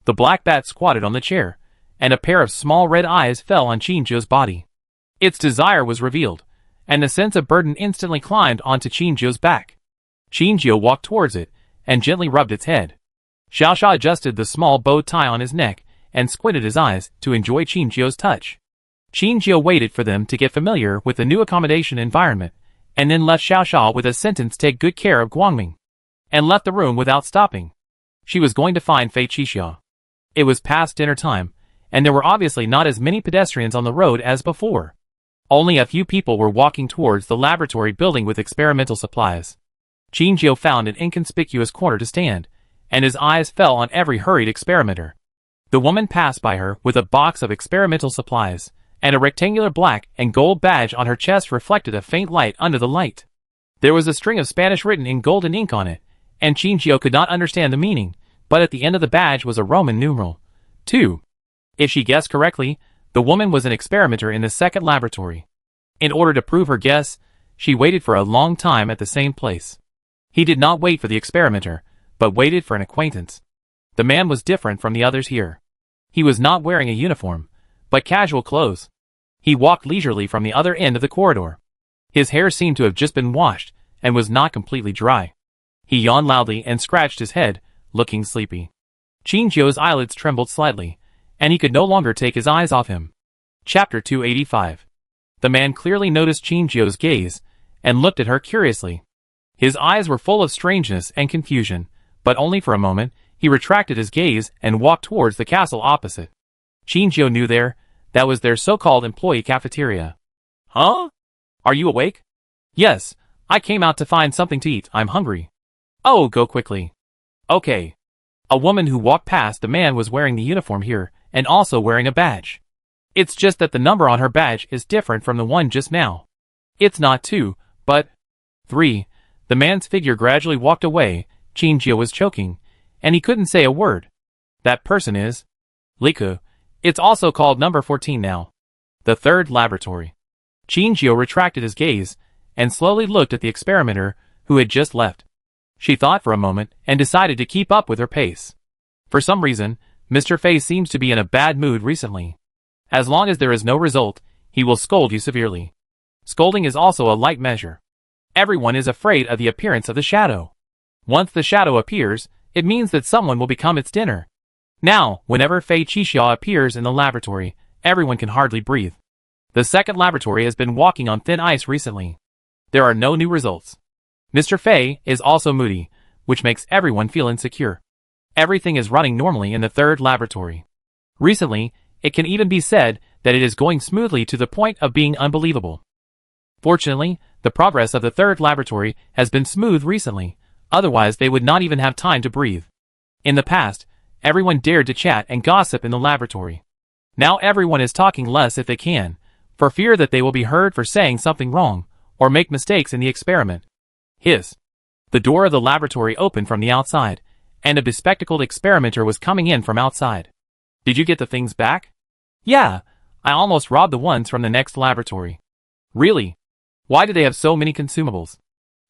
The black bat squatted on the chair, and a pair of small red eyes fell on Qingjiu's body. Its desire was revealed, and the sense of burden instantly climbed onto Qingjiu's back. Qingjiu walked towards it and gently rubbed its head. Xiaosha adjusted the small bow tie on his neck and squinted his eyes to enjoy Qingjiu's touch. Qingjiu waited for them to get familiar with the new accommodation environment, and then left Xiaosha with a sentence: take good care of Guangming, and left the room without stopping. She was going to find Fei Qixia. It was past dinner time, and there were obviously not as many pedestrians on the road as before. Only a few people were walking towards the laboratory building with experimental supplies. Qingjiu found an inconspicuous corner to stand, and his eyes fell on every hurried experimenter. The woman passed by her with a box of experimental supplies, and a rectangular black and gold badge on her chest reflected a faint light under the light. There was a string of Spanish written in golden ink on it, and Qingjiu could not understand the meaning, but at the end of the badge was a Roman numeral 2. If she guessed correctly, the woman was an experimenter in the second laboratory. In order to prove her guess, she waited for a long time at the same place. He did not wait for the experimenter, but waited for an acquaintance. The man was different from the others here. He was not wearing a uniform, but casual clothes. He walked leisurely from the other end of the corridor. His hair seemed to have just been washed, and was not completely dry. He yawned loudly and scratched his head, looking sleepy. Qingjiu's eyelids trembled slightly, and he could no longer take his eyes off him. Chapter 285. The man clearly noticed Qingjiu's gaze, and looked at her curiously. His eyes were full of strangeness and confusion, but only for a moment. He retracted his gaze and walked towards the castle opposite. Qingjiu knew that was their so-called employee cafeteria. Huh? Are you awake? Yes, I came out to find something to eat. I'm hungry. Oh, go quickly. Okay. A woman who walked past the man was wearing the uniform here, and also wearing a badge. It's just that the number on her badge is different from the one just now. It's not 2, but 3. The man's figure gradually walked away. Qingjiu was choking, and he couldn't say a word. That person is Liku. It's also called number 14 now. The third laboratory. Qingjiu retracted his gaze, and slowly looked at the experimenter, who had just left. She thought for a moment, and decided to keep up with her pace. For some reason, Mr. Fei seems to be in a bad mood recently. As long as there is no result, he will scold you severely. Scolding is also a light measure. Everyone is afraid of the appearance of the shadow. Once the shadow appears, it means that someone will become its dinner. Now, whenever Fei Qixia appears in the laboratory, everyone can hardly breathe. The second laboratory has been walking on thin ice recently. There are no new results. Mr. Fei is also moody, which makes everyone feel insecure. Everything is running normally in the third laboratory. Recently, it can even be said that it is going smoothly to the point of being unbelievable. Fortunately, the progress of the third laboratory has been smooth recently. Otherwise they would not even have time to breathe. In the past, everyone dared to chat and gossip in the laboratory. Now everyone is talking less if they can, for fear that they will be heard for saying something wrong, or make mistakes in the experiment. Hiss. The door of the laboratory opened from the outside, and a bespectacled experimenter was coming in from outside. Did you get the things back? Yeah, I almost robbed the ones from the next laboratory. Really? Why do they have so many consumables?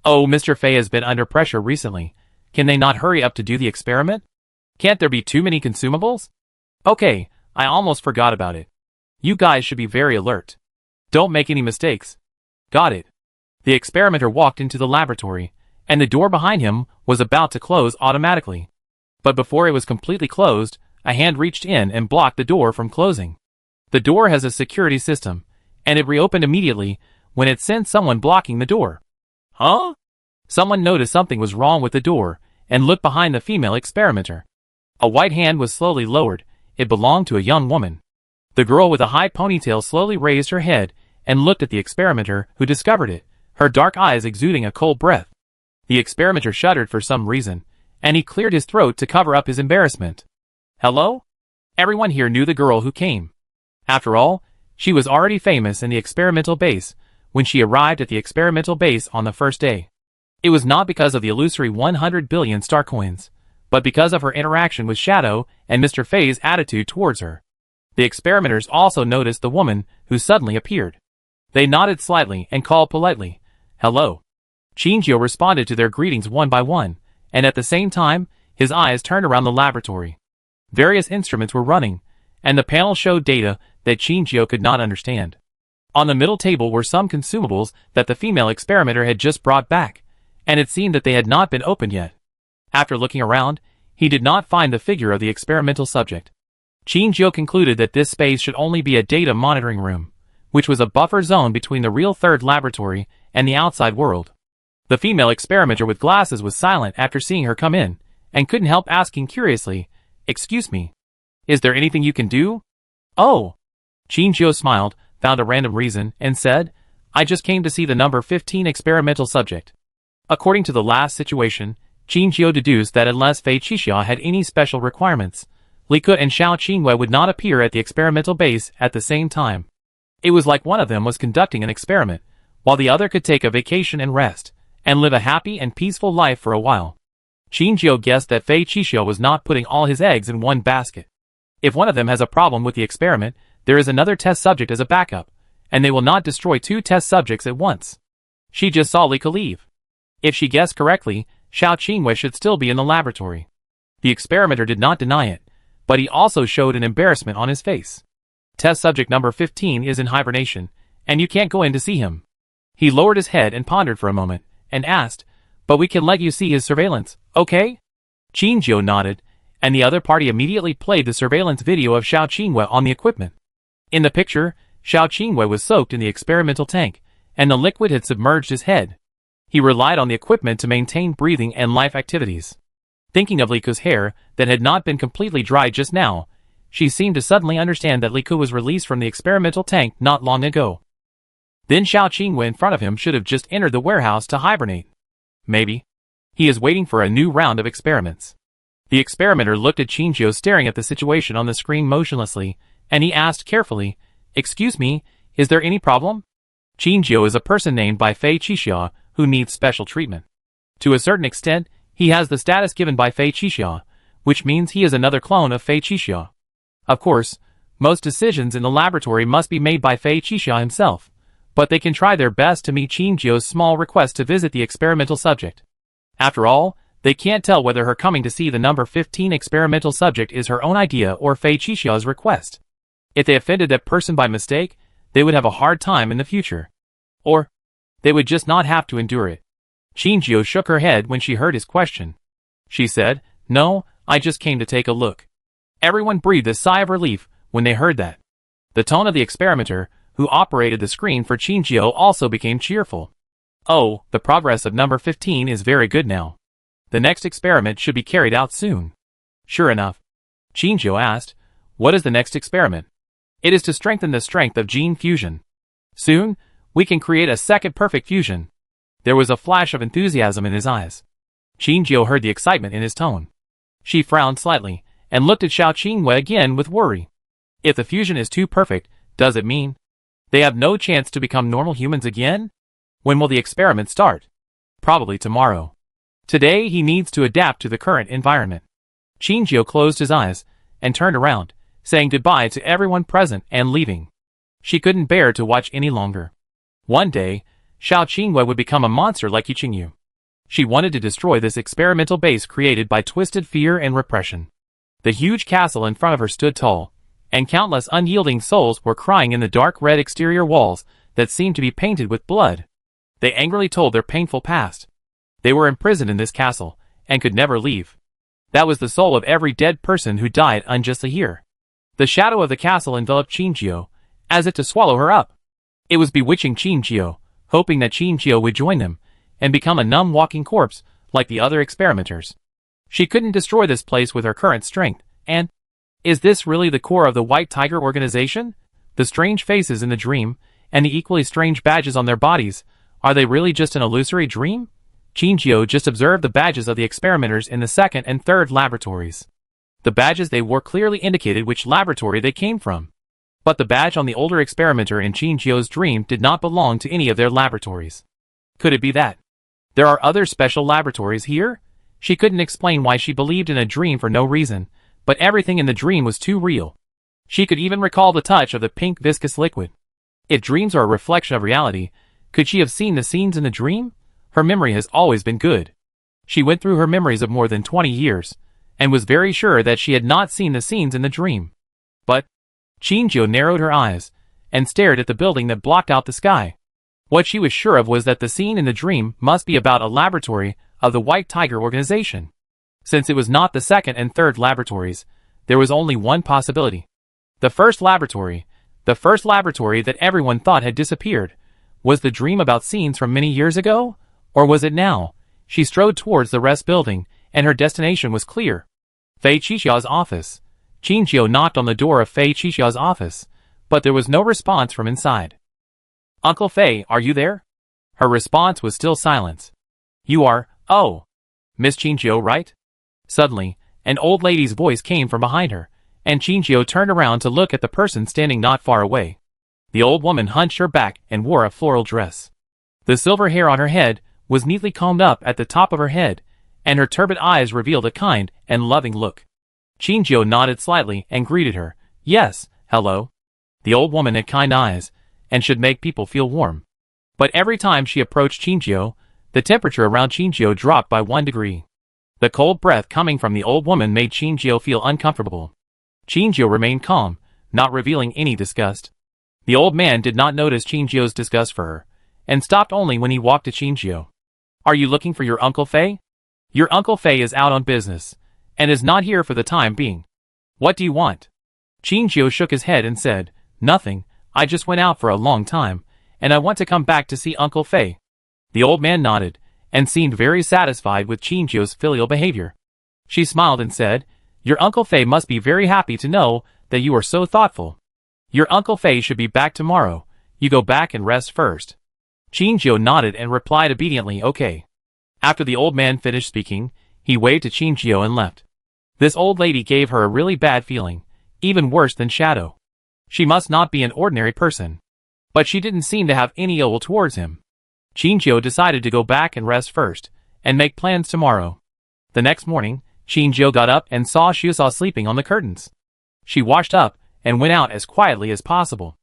Oh, Mr. Fei has been under pressure recently. Can they not hurry up to do the experiment? Can't there be too many consumables? Okay, I almost forgot about it. You guys should be very alert. Don't make any mistakes. Got it. The experimenter walked into the laboratory, and the door behind him was about to close automatically. But before it was completely closed, a hand reached in and blocked the door from closing. The door has a security system, and it reopened immediately when it sensed someone blocking the door. Huh? Someone noticed something was wrong with the door, and looked behind the female experimenter. A white hand was slowly lowered. It belonged to a young woman. The girl with a high ponytail slowly raised her head, and looked at the experimenter, who discovered it, her dark eyes exuding a cold breath. The experimenter shuddered for some reason, and he cleared his throat to cover up his embarrassment. Hello? Everyone here knew the girl who came. After all, she was already famous in the experimental base, when she arrived at the experimental base on the first day. It was not because of the illusory 100 billion star coins, but because of her interaction with Shadow and Mr. Fei's attitude towards her. The experimenters also noticed the woman who suddenly appeared. They nodded slightly and called politely, "Hello." Qingjiu responded to their greetings one by one, and at the same time, his eyes turned around the laboratory. Various instruments were running, and the panel showed data that Qingjiu could not understand. On the middle table were some consumables that the female experimenter had just brought back, and it seemed that they had not been opened yet. After looking around, he did not find the figure of the experimental subject. Qingjiu concluded that this space should only be a data monitoring room, which was a buffer zone between the real third laboratory and the outside world. The female experimenter with glasses was silent after seeing her come in, and couldn't help asking curiously, "Excuse me, is there anything you can do?" "Oh." Qingjiu smiled, found a random reason, and said, "I just came to see the number 15 experimental subject." According to the last situation, Qingjiu deduced that unless Fei Qixia had any special requirements, Li Ke and Xiao Qingwei would not appear at the experimental base at the same time. It was like one of them was conducting an experiment, while the other could take a vacation and rest, and live a happy and peaceful life for a while. Qingjiu guessed that Fei Qixia was not putting all his eggs in one basket. If one of them has a problem with the experiment, there is another test subject as a backup, and they will not destroy 2 test subjects at once. She just saw Li Ke leave. If she guessed correctly, Xiao Qingwei should still be in the laboratory. The experimenter did not deny it, but he also showed an embarrassment on his face. Test subject number 15 is in hibernation, and you can't go in to see him. He lowered his head and pondered for a moment, and asked, "But we can let you see his surveillance, okay?" Qingjiu nodded, and the other party immediately played the surveillance video of Xiao Qingwei on the equipment. In the picture, Xiao Qingwei was soaked in the experimental tank, and the liquid had submerged his head. He relied on the equipment to maintain breathing and life activities. Thinking of Li Ke's hair that had not been completely dried just now, she seemed to suddenly understand that Li Ke was released from the experimental tank not long ago. Then Xiao Qingwei in front of him should have just entered the warehouse to hibernate. Maybe. He is waiting for a new round of experiments. The experimenter looked at Qingjiu staring at the situation on the screen motionlessly, and he asked carefully, "Excuse me, is there any problem?" Qingjiu is a person named by Fei Qixia who needs special treatment. To a certain extent, he has the status given by Fei Qixia, which means he is another clone of Fei Qixia. Of course, most decisions in the laboratory must be made by Fei Qixia himself, but they can try their best to meet Qingjiu's small request to visit the experimental subject. After all, they can't tell whether her coming to see the number 15 experimental subject is her own idea or Fei Qixia's request. If they offended that person by mistake, they would have a hard time in the future. Or, they would just not have to endure it. Qingjiu shook her head when she heard his question. She said, "No, I just came to take a look." Everyone breathed a sigh of relief when they heard that. The tone of the experimenter, who operated the screen for Qingjiu, also became cheerful. "Oh, the progress of number 15 is very good now. The next experiment should be carried out soon." Sure enough. Qingjiu asked, "What is the next experiment?" "It is to strengthen the strength of gene fusion. Soon, we can create a second perfect fusion." There was a flash of enthusiasm in his eyes. Qingjiu heard the excitement in his tone. She frowned slightly, and looked at Xiao Qingwei again with worry. If the fusion is too perfect, does it mean they have no chance to become normal humans again? When will the experiment start? Probably tomorrow. Today he needs to adapt to the current environment. Qingjiu closed his eyes, and turned around, saying goodbye to everyone present and leaving. She couldn't bear to watch any longer. One day, Xiao Qingwei would become a monster like Yiqingyu. She wanted to destroy this experimental base created by twisted fear and repression. The huge castle in front of her stood tall, and countless unyielding souls were crying in the dark red exterior walls that seemed to be painted with blood. They angrily told their painful past. They were imprisoned in this castle, and could never leave. That was the soul of every dead person who died unjustly here. The shadow of the castle enveloped Qingjiu, as if to swallow her up. It was bewitching Qingjiu, hoping that Qingjiu would join them, and become a numb walking corpse, like the other experimenters. She couldn't destroy this place with her current strength, and... Is this really the core of the White Tiger organization? The strange faces in the dream, and the equally strange badges on their bodies, are they really just an illusory dream? Qingjiu just observed the badges of the experimenters in the second and third laboratories. The badges they wore clearly indicated which laboratory they came from. But the badge on the older experimenter in Qingjiu's dream did not belong to any of their laboratories. Could it be that there are other special laboratories here? She couldn't explain why she believed in a dream for no reason, but everything in the dream was too real. She could even recall the touch of the pink viscous liquid. If dreams are a reflection of reality, could she have seen the scenes in the dream? Her memory has always been good. She went through her memories of more than 20 years, and was very sure that she had not seen the scenes in the dream. But Qingjiu narrowed her eyes, and stared at the building that blocked out the sky. What she was sure of was that the scene in the dream must be about a laboratory of the White Tiger organization. Since it was not the second and third laboratories, there was only one possibility. The first laboratory that everyone thought had disappeared, was the dream about scenes from many years ago? Or was it now? She strode towards the rest building, and her destination was clear. Fei Qixia's office. Qingjiu knocked on the door of Fei Qixia's office, but there was no response from inside. "Uncle Fei, are you there?" Her response was still silence. "You are, oh, Miss Qingjiu, right?" Suddenly, an old lady's voice came from behind her, and Qingjiu turned around to look at the person standing not far away. The old woman hunched her back and wore a floral dress. The silver hair on her head was neatly combed up at the top of her head, and her turbid eyes revealed a kind and loving look. Qingjiu nodded slightly and greeted her. "Yes, hello." The old woman had kind eyes, and should make people feel warm. But every time she approached Qingjiu, the temperature around Qingjiu dropped by 1 degree. The cold breath coming from the old woman made Qingjiu feel uncomfortable. Qingjiu remained calm, not revealing any disgust. The old man did not notice Qingjiu's disgust for her, and stopped only when he walked to Qingjiu. "Are you looking for your Uncle Fei?" "Your Uncle Fei is out on business, and is not here for the time being. What do you want? Qingjiu shook his head and said, Nothing, I just went out for a long time, and I want to come back to see Uncle Fei. The old man nodded, and seemed very satisfied with Qingjiu's filial behavior. She smiled and said, Your Uncle Fei must be very happy to know that you are so thoughtful. Your Uncle Fei should be back tomorrow. You go back and rest first. Qingjiu nodded and replied obediently, Okay. After the old man finished speaking, he waved to Qingjiu and left. This old lady gave her a really bad feeling, even worse than Shadow. She must not be an ordinary person. But she didn't seem to have any ill will towards him. Qingjiu decided to go back and rest first, and make plans tomorrow. The next morning, Qingjiu got up and saw Xiusha sleeping on the curtains. She washed up, and went out as quietly as possible.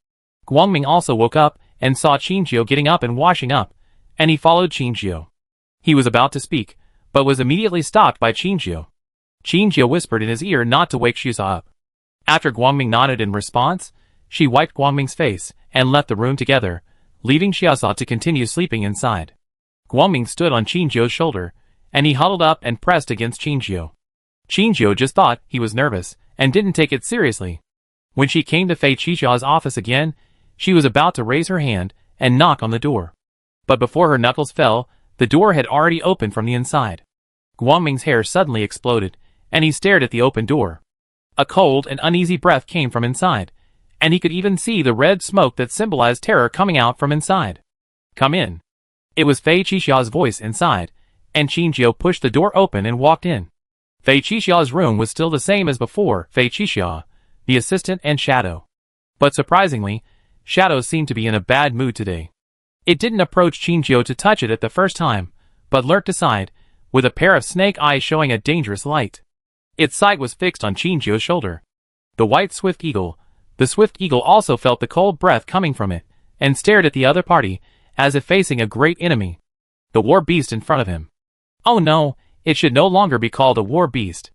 Guangming also woke up, and saw Qingjiu getting up and washing up, and he followed Qingjiu. He was about to speak, but was immediately stopped by Qingjiu. Qingjiu whispered in his ear not to wake Xiusha up. After Guangming nodded in response, she wiped Guangming's face, and left the room together, leaving Xiusha to continue sleeping inside. Guangming stood on Qingjiu's shoulder, and he huddled up and pressed against Qingjiu. Qingjiu just thought he was nervous, and didn't take it seriously. When she came to Fei Qixia's office again, she was about to raise her hand and knock on the door. But before her knuckles fell, the door had already opened from the inside. Guangming's hair suddenly exploded, and he stared at the open door. A cold and uneasy breath came from inside, and he could even see the red smoke that symbolized terror coming out from inside. Come in. It was Fei Qixia's voice inside, and Qingjiu pushed the door open and walked in. Fei Qixia's room was still the same as before. Fei Qixia, the assistant, and Shadow. But surprisingly, Shadow seemed to be in a bad mood today. It didn't approach Qingjiu to touch it at the first time, but lurked aside, with a pair of snake eyes showing a dangerous light. Its sight was fixed on Qingjiu's shoulder. The swift eagle also felt the cold breath coming from it, and stared at the other party, as if facing a great enemy. The war beast in front of him. Oh no, it should no longer be called a war beast.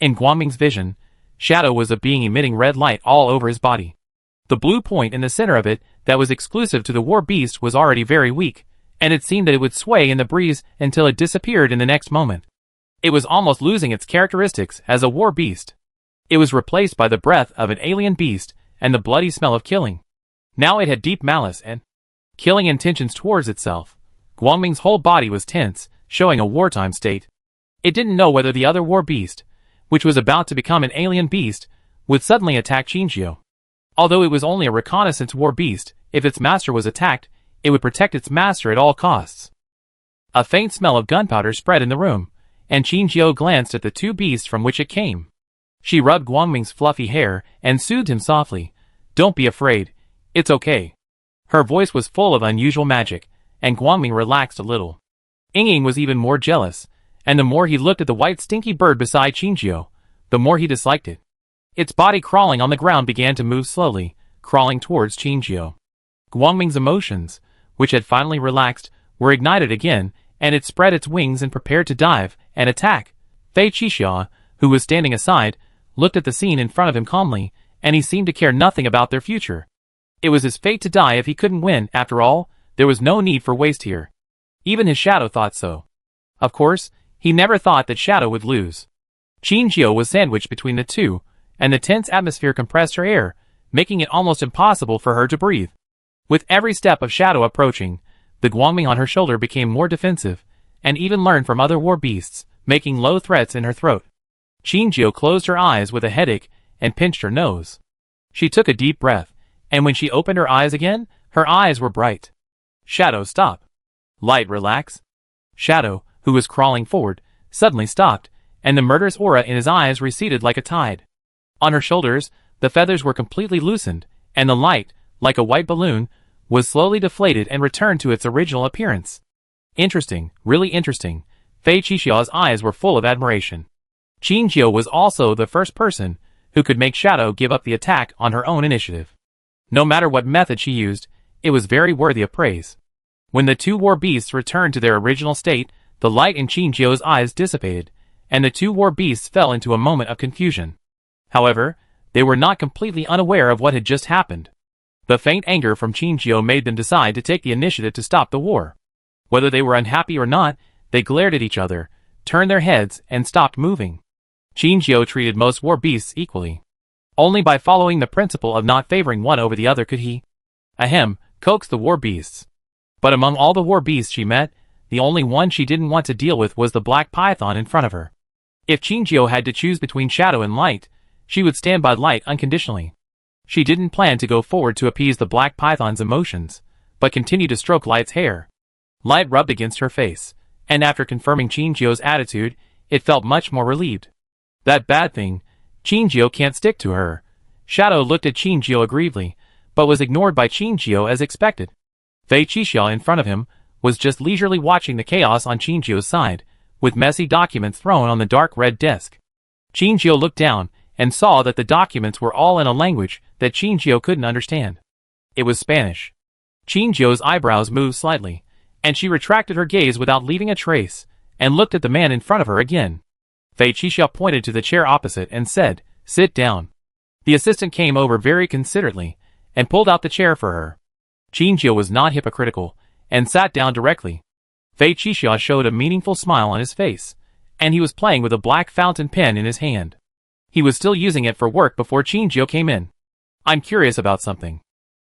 In Guangming's vision, Shadow was a being emitting red light all over his body. The blue point in the center of it that was exclusive to the war beast was already very weak, and it seemed that it would sway in the breeze until it disappeared in the next moment. It was almost losing its characteristics as a war beast. It was replaced by the breath of an alien beast and the bloody smell of killing. Now it had deep malice and killing intentions towards itself. Guangming's whole body was tense, showing a wartime state. It didn't know whether the other war beast, which was about to become an alien beast, would suddenly attack Qingjiu. Although it was only a reconnaissance war beast, if its master was attacked, it would protect its master at all costs. A faint smell of gunpowder spread in the room, and Qingjiu glanced at the two beasts from which it came. She rubbed Guangming's fluffy hair and soothed him softly. Don't be afraid, it's okay. Her voice was full of unusual magic, and Guangming relaxed a little. Ying was even more jealous, and the more he looked at the white stinky bird beside Qingjiu, the more he disliked it. Its body crawling on the ground began to move slowly, crawling towards Qingjiu. Guangming's emotions, which had finally relaxed, were ignited again, and it spread its wings and prepared to dive and attack. Fei Qixia, who was standing aside, looked at the scene in front of him calmly, and he seemed to care nothing about their future. It was his fate to die if he couldn't win. After all, there was no need for waste here. Even his Shadow thought so. Of course, he never thought that Shadow would lose. Qingjiu was sandwiched between the two, and the tense atmosphere compressed her air, making it almost impossible for her to breathe. With every step of Shadow approaching, the Guangming on her shoulder became more defensive, and even learned from other war beasts, making low threats in her throat. Qingjiu closed her eyes with a headache and pinched her nose. She took a deep breath, and when she opened her eyes again, her eyes were bright. Shadow, stop. Light, relax. Shadow, who was crawling forward, suddenly stopped, and the murderous aura in his eyes receded like a tide. On her shoulders, the feathers were completely loosened, and the light, like a white balloon, was slowly deflated and returned to its original appearance. Interesting, really interesting. Fei Qixia's eyes were full of admiration. Qingjiu was also the first person who could make Shadow give up the attack on her own initiative. No matter what method she used, it was very worthy of praise. When the two war beasts returned to their original state, the light in Qingjiu's eyes dissipated, and the two war beasts fell into a moment of confusion. However, they were not completely unaware of what had just happened. The faint anger from Qingjiu made them decide to take the initiative to stop the war. Whether they were unhappy or not, they glared at each other, turned their heads, and stopped moving. Qingjiu treated most war beasts equally. Only by following the principle of not favoring one over the other could he, coax the war beasts. But among all the war beasts she met, the only one she didn't want to deal with was the black python in front of her. If Qingjiu had to choose between shadow and light, she would stand by light unconditionally. She didn't plan to go forward to appease the black python's emotions, but continue to stroke Light's hair. Light rubbed against her face, and after confirming Qingjiu's attitude, it felt much more relieved. That bad thing, Qingjiu can't stick to her. Shadow looked at Qingjiu aggrievedly, but was ignored by Qingjiu as expected. Fei Qixia in front of him was just leisurely watching the chaos on Qingjiu's side, with messy documents thrown on the dark red desk. Qingjiu looked down and saw that the documents were all in a language that Qingjiu couldn't understand. It was Spanish. Qingjiu's eyebrows moved slightly, and she retracted her gaze without leaving a trace, and looked at the man in front of her again. Fei Qixia pointed to the chair opposite and said, "Sit down." The assistant came over very considerately, and pulled out the chair for her. Qingjiu was not hypocritical, and sat down directly. Fei Qixia showed a meaningful smile on his face, and he was playing with a black fountain pen in his hand. He was still using it for work before Qingjiu came in. "I'm curious about something."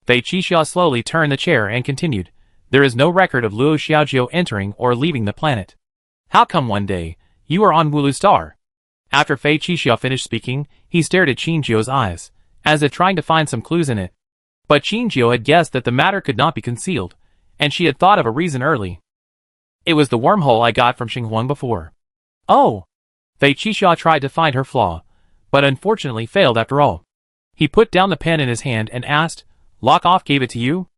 Fei Qixia slowly turned the chair and continued, "There is no record of Luo Xiaojiu entering or leaving the planet. How come one day, you are on Wulu Star?" After Fei Qixia finished speaking, he stared at Qingjiu's eyes, as if trying to find some clues in it. But Qingjiu had guessed that the matter could not be concealed, and she had thought of a reason early. "It was the wormhole I got from Xinghuang before." "Oh!" Fei Qixia tried to find her flaw, but unfortunately failed after all. He put down the pen in his hand and asked, "Lockoff gave it to you?"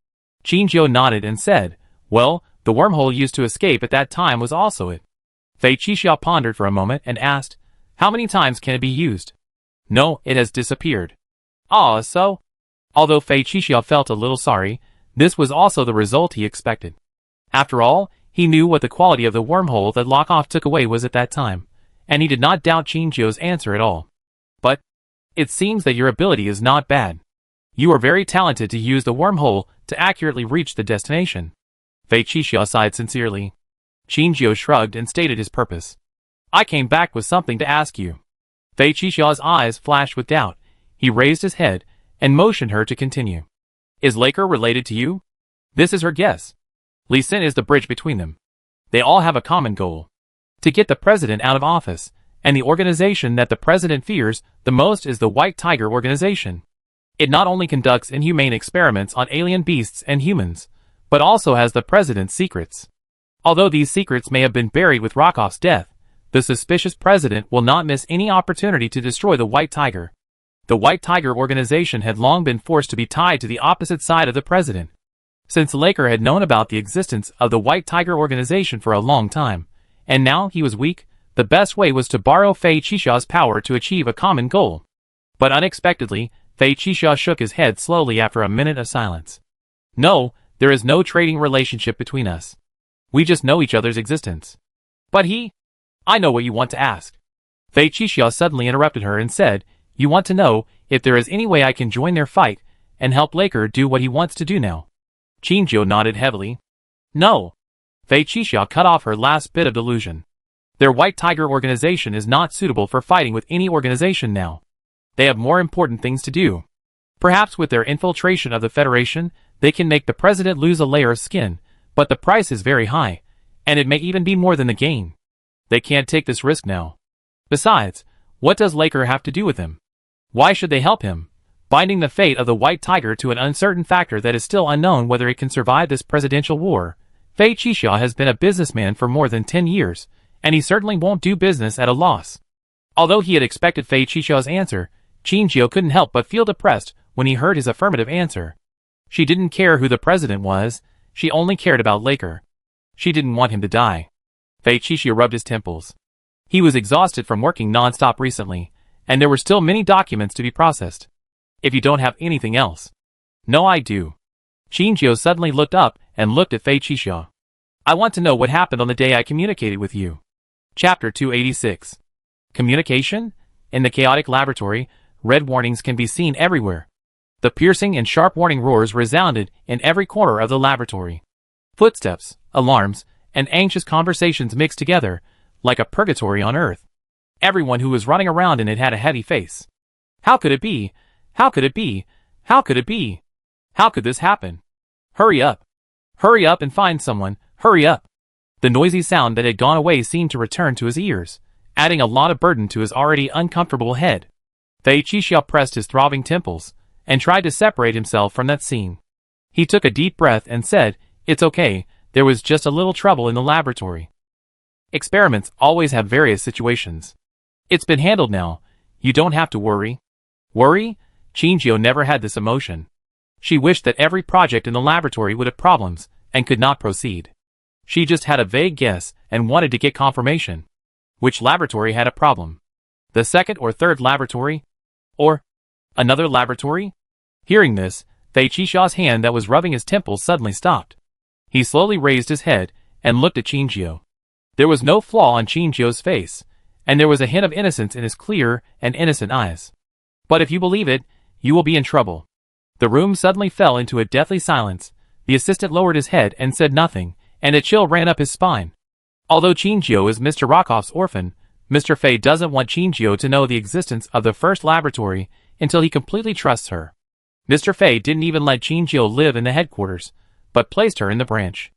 Qingjiu nodded and said, "Well, the wormhole used to escape at that time was also it." Fei Qixia pondered for a moment and asked, "How many times can it be used?" "No, it has disappeared." "Ah, so?" Although Fei Qixia felt a little sorry, this was also the result he expected. After all, he knew what the quality of the wormhole that Lockoff took away was at that time, and he did not doubt Qingjiu's answer at all. "But it seems that your ability is not bad. You are very talented to use the wormhole to accurately reach the destination." Fei Qixia sighed sincerely. Qingjiu shrugged and stated his purpose. "I came back with something to ask you." Fei Qixia's eyes flashed with doubt. He raised his head and motioned her to continue. "Is Laker related to you?" This is her guess. Li Xin is the bridge between them. They all have a common goal: to get the president out of office, and the organization that the president fears the most is the White Tiger organization. It not only conducts inhumane experiments on alien beasts and humans, but also has the president's secrets. Although these secrets may have been buried with Rockoff's death, the suspicious president will not miss any opportunity to destroy the White Tiger. The White Tiger organization had long been forced to be tied to the opposite side of the president. Since Laker had known about the existence of the White Tiger organization for a long time, and now he was weak, the best way was to borrow Fei Qixia's power to achieve a common goal. But unexpectedly, Fei Qixia shook his head slowly after a minute of silence. "No, there is no trading relationship between us. We just know each other's existence." "But I know what you want to ask." Fei Qixia suddenly interrupted her and said, "You want to know if there is any way I can join their fight and help Laker do what he wants to do now?" Qingjiu nodded heavily. "No." Fei Qixia cut off her last bit of delusion. "Their White Tiger organization is not suitable for fighting with any organization now. They have more important things to do. Perhaps with their infiltration of the Federation, they can make the president lose a layer of skin, but the price is very high, and it may even be more than the gain. They can't take this risk now. Besides, what does Laker have to do with him? Why should they help him? Binding the fate of the White Tiger to an uncertain factor that is still unknown whether it can survive this presidential war. Fei Qixia has been a businessman for more than 10 years, and he certainly won't do business at a loss." Although he had expected Fei Qixia's answer, Qingjiu couldn't help but feel depressed when he heard his affirmative answer. She didn't care who the president was, she only cared about Laker. She didn't want him to die. Fei Qixia rubbed his temples. He was exhausted from working non-stop recently, and there were still many documents to be processed. "If you don't have anything else." "No, I do." Qingjiu suddenly looked up and looked at Fei Qixia. "I want to know what happened on the day I communicated with you." Chapter 286. Communication? In the chaotic laboratory, red warnings can be seen everywhere. The piercing and sharp warning roars resounded in every corner of the laboratory. Footsteps, alarms, and anxious conversations mixed together, like a purgatory on Earth. Everyone who was running around in it had a heavy face. How could it be? How could it be? How could it be? How could this happen? Hurry up. Hurry up and find someone. Hurry up. The noisy sound that had gone away seemed to return to his ears, adding a lot of burden to his already uncomfortable head. Fei Qixia pressed his throbbing temples, and tried to separate himself from that scene. He took a deep breath and said, "It's okay, there was just a little trouble in the laboratory. Experiments always have various situations. It's been handled now, you don't have to worry." Worry? Qingjiu never had this emotion. She wished that every project in the laboratory would have problems, and could not proceed. She just had a vague guess, and wanted to get confirmation. Which laboratory had a problem? The second or third laboratory? Or another laboratory? Hearing this, Fei Qixia's hand that was rubbing his temples suddenly stopped. He slowly raised his head, and looked at Qingjiu. There was no flaw on Qingjiu's face, and there was a hint of innocence in his clear and innocent eyes. But if you believe it, you will be in trouble. The room suddenly fell into a deathly silence. The assistant lowered his head and said nothing, and a chill ran up his spine. Although Qingjiu is Mr. Rakoff's orphan, Mr. Fei doesn't want Qingjiu to know the existence of the first laboratory until he completely trusts her. Mr. Fei didn't even let Qingjiu live in the headquarters, but placed her in the branch.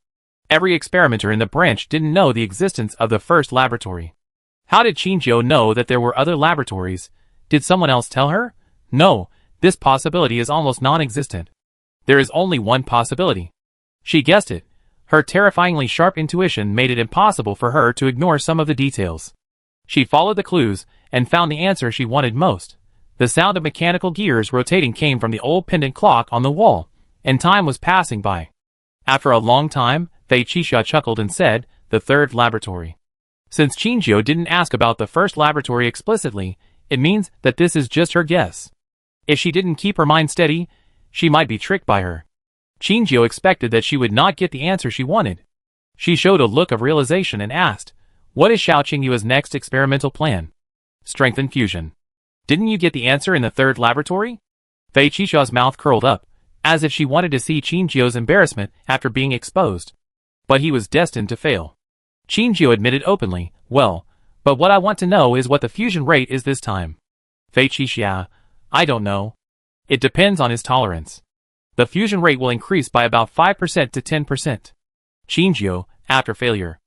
Every experimenter in the branch didn't know the existence of the first laboratory. How did Qingjiu know that there were other laboratories? Did someone else tell her? No, this possibility is almost non-existent. There is only one possibility. She guessed it. Her terrifyingly sharp intuition made it impossible for her to ignore some of the details. She followed the clues, and found the answer she wanted most. The sound of mechanical gears rotating came from the old pendant clock on the wall, and time was passing by. After a long time, Fei Qixia chuckled and said, "The third laboratory." Since Qingjiu didn't ask about the first laboratory explicitly, it means that this is just her guess. If she didn't keep her mind steady, she might be tricked by her. Qingjiu expected that she would not get the answer she wanted. She showed a look of realization and asked, "What is Xiao Qingyu's next experimental plan?" "Strengthen fusion." "Didn't you get the answer in the third laboratory?" Fei Qixia's mouth curled up, as if she wanted to see Qingjiu's embarrassment after being exposed. But he was destined to fail. Qingjiu admitted openly, "Well, but what I want to know is what the fusion rate is this time." Fei Qixia, "I don't know. It depends on his tolerance. The fusion rate will increase by about 5% to 10%. Qingjiu, after failure.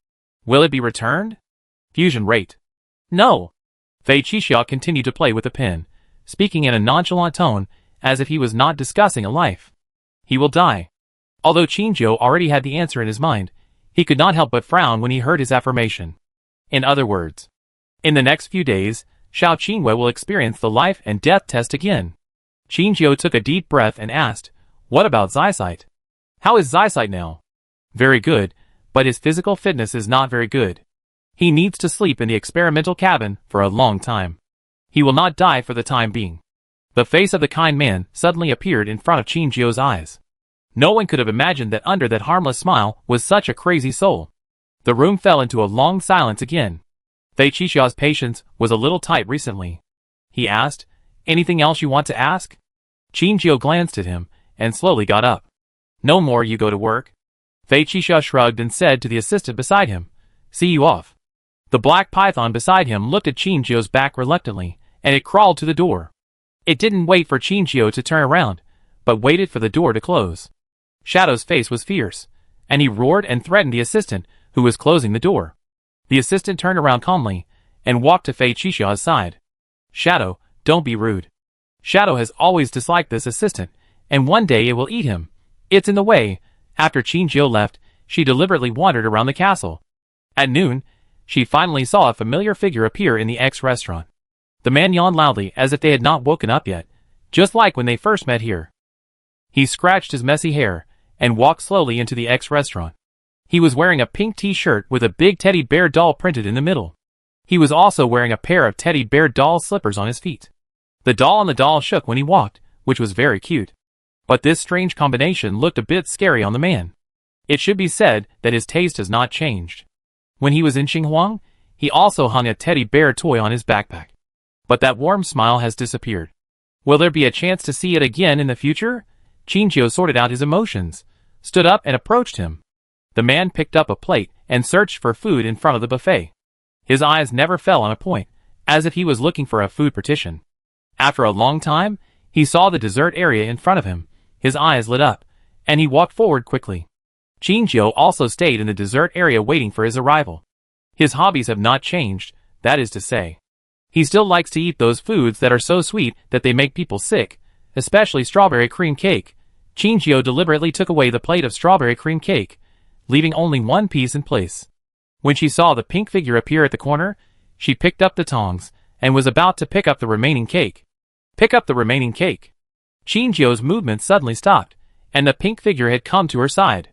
Will it be returned? Fusion rate. No. Fei Qixia continued to play with the pen, speaking in a nonchalant tone, as if he was not discussing a life. He will die. Although Qingjiu already had the answer in his mind, he could not help but frown when he heard his affirmation. In other words, in the next few days, Xiao Qingyue will experience the life and death test again. Qingjiu took a deep breath and asked, "What about Zeisite? How is Zeisite now?" "Very good, but his physical fitness is not very good. He needs to sleep in the experimental cabin for a long time. He will not die for the time being." The face of the kind man suddenly appeared in front of Qingjiu's eyes. No one could have imagined that under that harmless smile was such a crazy soul. The room fell into a long silence again. Fei Qixia's patience was a little tight recently. He asked, "Anything else you want to ask?" Qingjiu glanced at him, and slowly got up. "No more, you go to work." Fei Qixia shrugged and said to the assistant beside him, "See you off." The black python beside him looked at Qingjiu's back reluctantly, and it crawled to the door. It didn't wait for Qingjiu to turn around, but waited for the door to close. Shadow's face was fierce, and he roared and threatened the assistant, who was closing the door. The assistant turned around calmly, and walked to Fei Qixia's side. "Shadow, don't be rude. Shadow has always disliked this assistant, and one day it will eat him. It's in the way." After Qingjiu left, she deliberately wandered around the castle. At noon, she finally saw a familiar figure appear in the X restaurant. The man yawned loudly as if they had not woken up yet, just like when they first met here. He scratched his messy hair, and walked slowly into the X restaurant. He was wearing a pink t-shirt with a big teddy bear doll printed in the middle. He was also wearing a pair of teddy bear doll slippers on his feet. The doll on the doll shook when he walked, which was very cute. But this strange combination looked a bit scary on the man. It should be said that his taste has not changed. When he was in Xinhuang, he also hung a teddy bear toy on his backpack. But that warm smile has disappeared. Will there be a chance to see it again in the future? Qingjiu sorted out his emotions, stood up and approached him. The man picked up a plate and searched for food in front of the buffet. His eyes never fell on a point, as if he was looking for a food partition. After a long time, he saw the dessert area in front of him. His eyes lit up, and he walked forward quickly. Qingjiu also stayed in the dessert area waiting for his arrival. His hobbies have not changed, that is to say. He still likes to eat those foods that are so sweet that they make people sick, especially strawberry cream cake. Qingjiu deliberately took away the plate of strawberry cream cake, leaving only one piece in place. When she saw the pink figure appear at the corner, she picked up the tongs, and was about to pick up the remaining cake. Pick up the remaining cake. Qingjiu's movement suddenly stopped, and the pink figure had come to her side.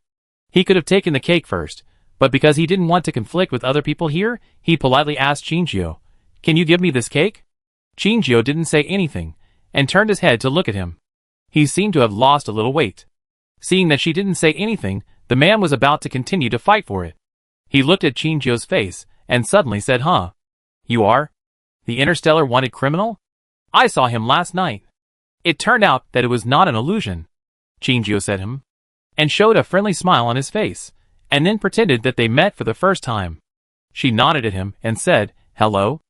He could have taken the cake first, but because he didn't want to conflict with other people here, he politely asked Qingjiu, "Can you give me this cake?" Qingjiu didn't say anything, and turned his head to look at him. He seemed to have lost a little weight. Seeing that she didn't say anything, the man was about to continue to fight for it. He looked at Qingjiu's face, and suddenly said, "Huh? You are? The Interstellar wanted criminal? I saw him last night." It turned out that it was not an illusion. Qingjiu said him, and showed a friendly smile on his face, and then pretended that they met for the first time. She nodded at him and said, "Hello?"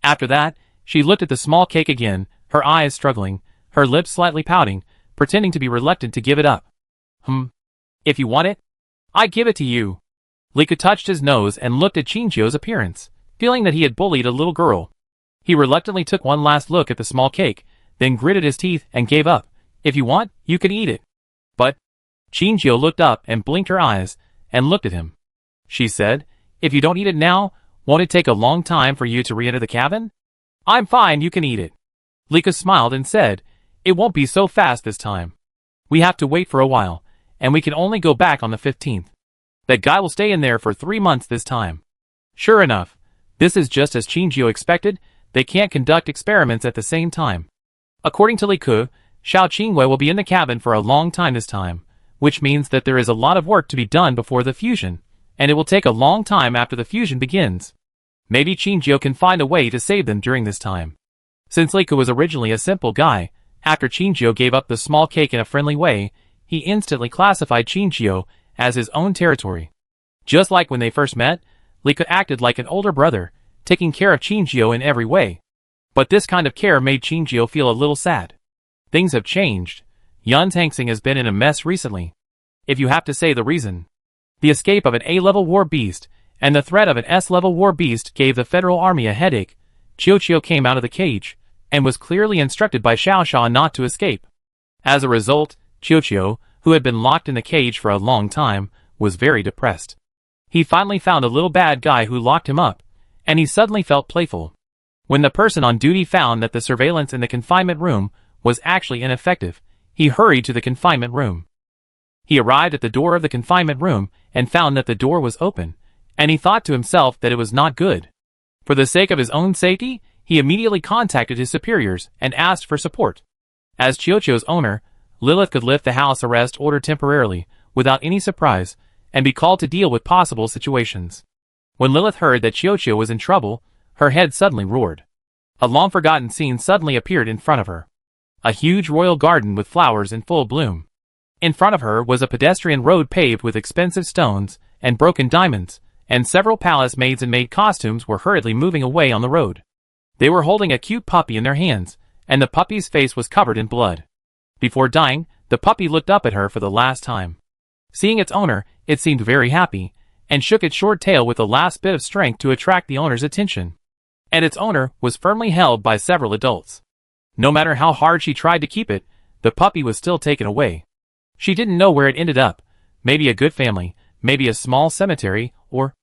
After that, she looked at the small cake again, her eyes struggling, her lips slightly pouting, pretending to be reluctant to give it up. If you want it, I give it to you." Lika touched his nose and looked at Qingjiu's appearance, feeling that he had bullied a little girl. He reluctantly took one last look at the small cake, then gritted his teeth and gave up. "If you want, you can eat it." "But..." Qingjiu looked up and blinked her eyes, and looked at him. She said, "If you don't eat it now, won't it take a long time for you to re-enter the cabin?" "I'm fine, you can eat it." Lika smiled and said, "It won't be so fast this time. We have to wait for a while, and we can only go back on the 15th. That guy will stay in there for 3 months this time." Sure enough, this is just as Qingjiu expected. They can't conduct experiments at the same time. According to Li Ke, Xiao Qingwei will be in the cabin for a long time this time, which means that there is a lot of work to be done before the fusion, and it will take a long time after the fusion begins. Maybe Qingjiu can find a way to save them during this time. Since Li Ke was originally a simple guy, after Qingjiu gave up the small cake in a friendly way, he instantly classified Qingjiu as his own territory. Just like when they first met, Li Ke acted like an older brother, taking care of Qingjiu in every way. But this kind of care made Qingjiu feel a little sad. Things have changed. Yan Tangxing has been in a mess recently. If you have to say the reason. The escape of an A-level war beast, and the threat of an S-level war beast gave the Federal Army a headache. Qiuqiu came out of the cage, and was clearly instructed by Xiaosha not to escape. As a result, Qiuqiu, who had been locked in the cage for a long time, was very depressed. He finally found a little bad guy who locked him up, and he suddenly felt playful. When the person on duty found that the surveillance in the confinement room was actually ineffective, he hurried to the confinement room. He arrived at the door of the confinement room and found that the door was open, and he thought to himself that it was not good. For the sake of his own safety, he immediately contacted his superiors and asked for support. As Qiuqiu's owner, Lilith could lift the house arrest order temporarily, without any surprise, and be called to deal with possible situations. When Lilith heard that Qiuqiu was in trouble, her head suddenly roared. A long-forgotten scene suddenly appeared in front of her. A huge royal garden with flowers in full bloom. In front of her was a pedestrian road paved with expensive stones and broken diamonds, and several palace maids in maid costumes were hurriedly moving away on the road. They were holding a cute puppy in their hands, and the puppy's face was covered in blood. Before dying, the puppy looked up at her for the last time. Seeing its owner, it seemed very happy, and shook its short tail with the last bit of strength to attract the owner's attention. And its owner was firmly held by several adults. No matter how hard she tried to keep it, the puppy was still taken away. She didn't know where it ended up, maybe a good family, maybe a small cemetery, or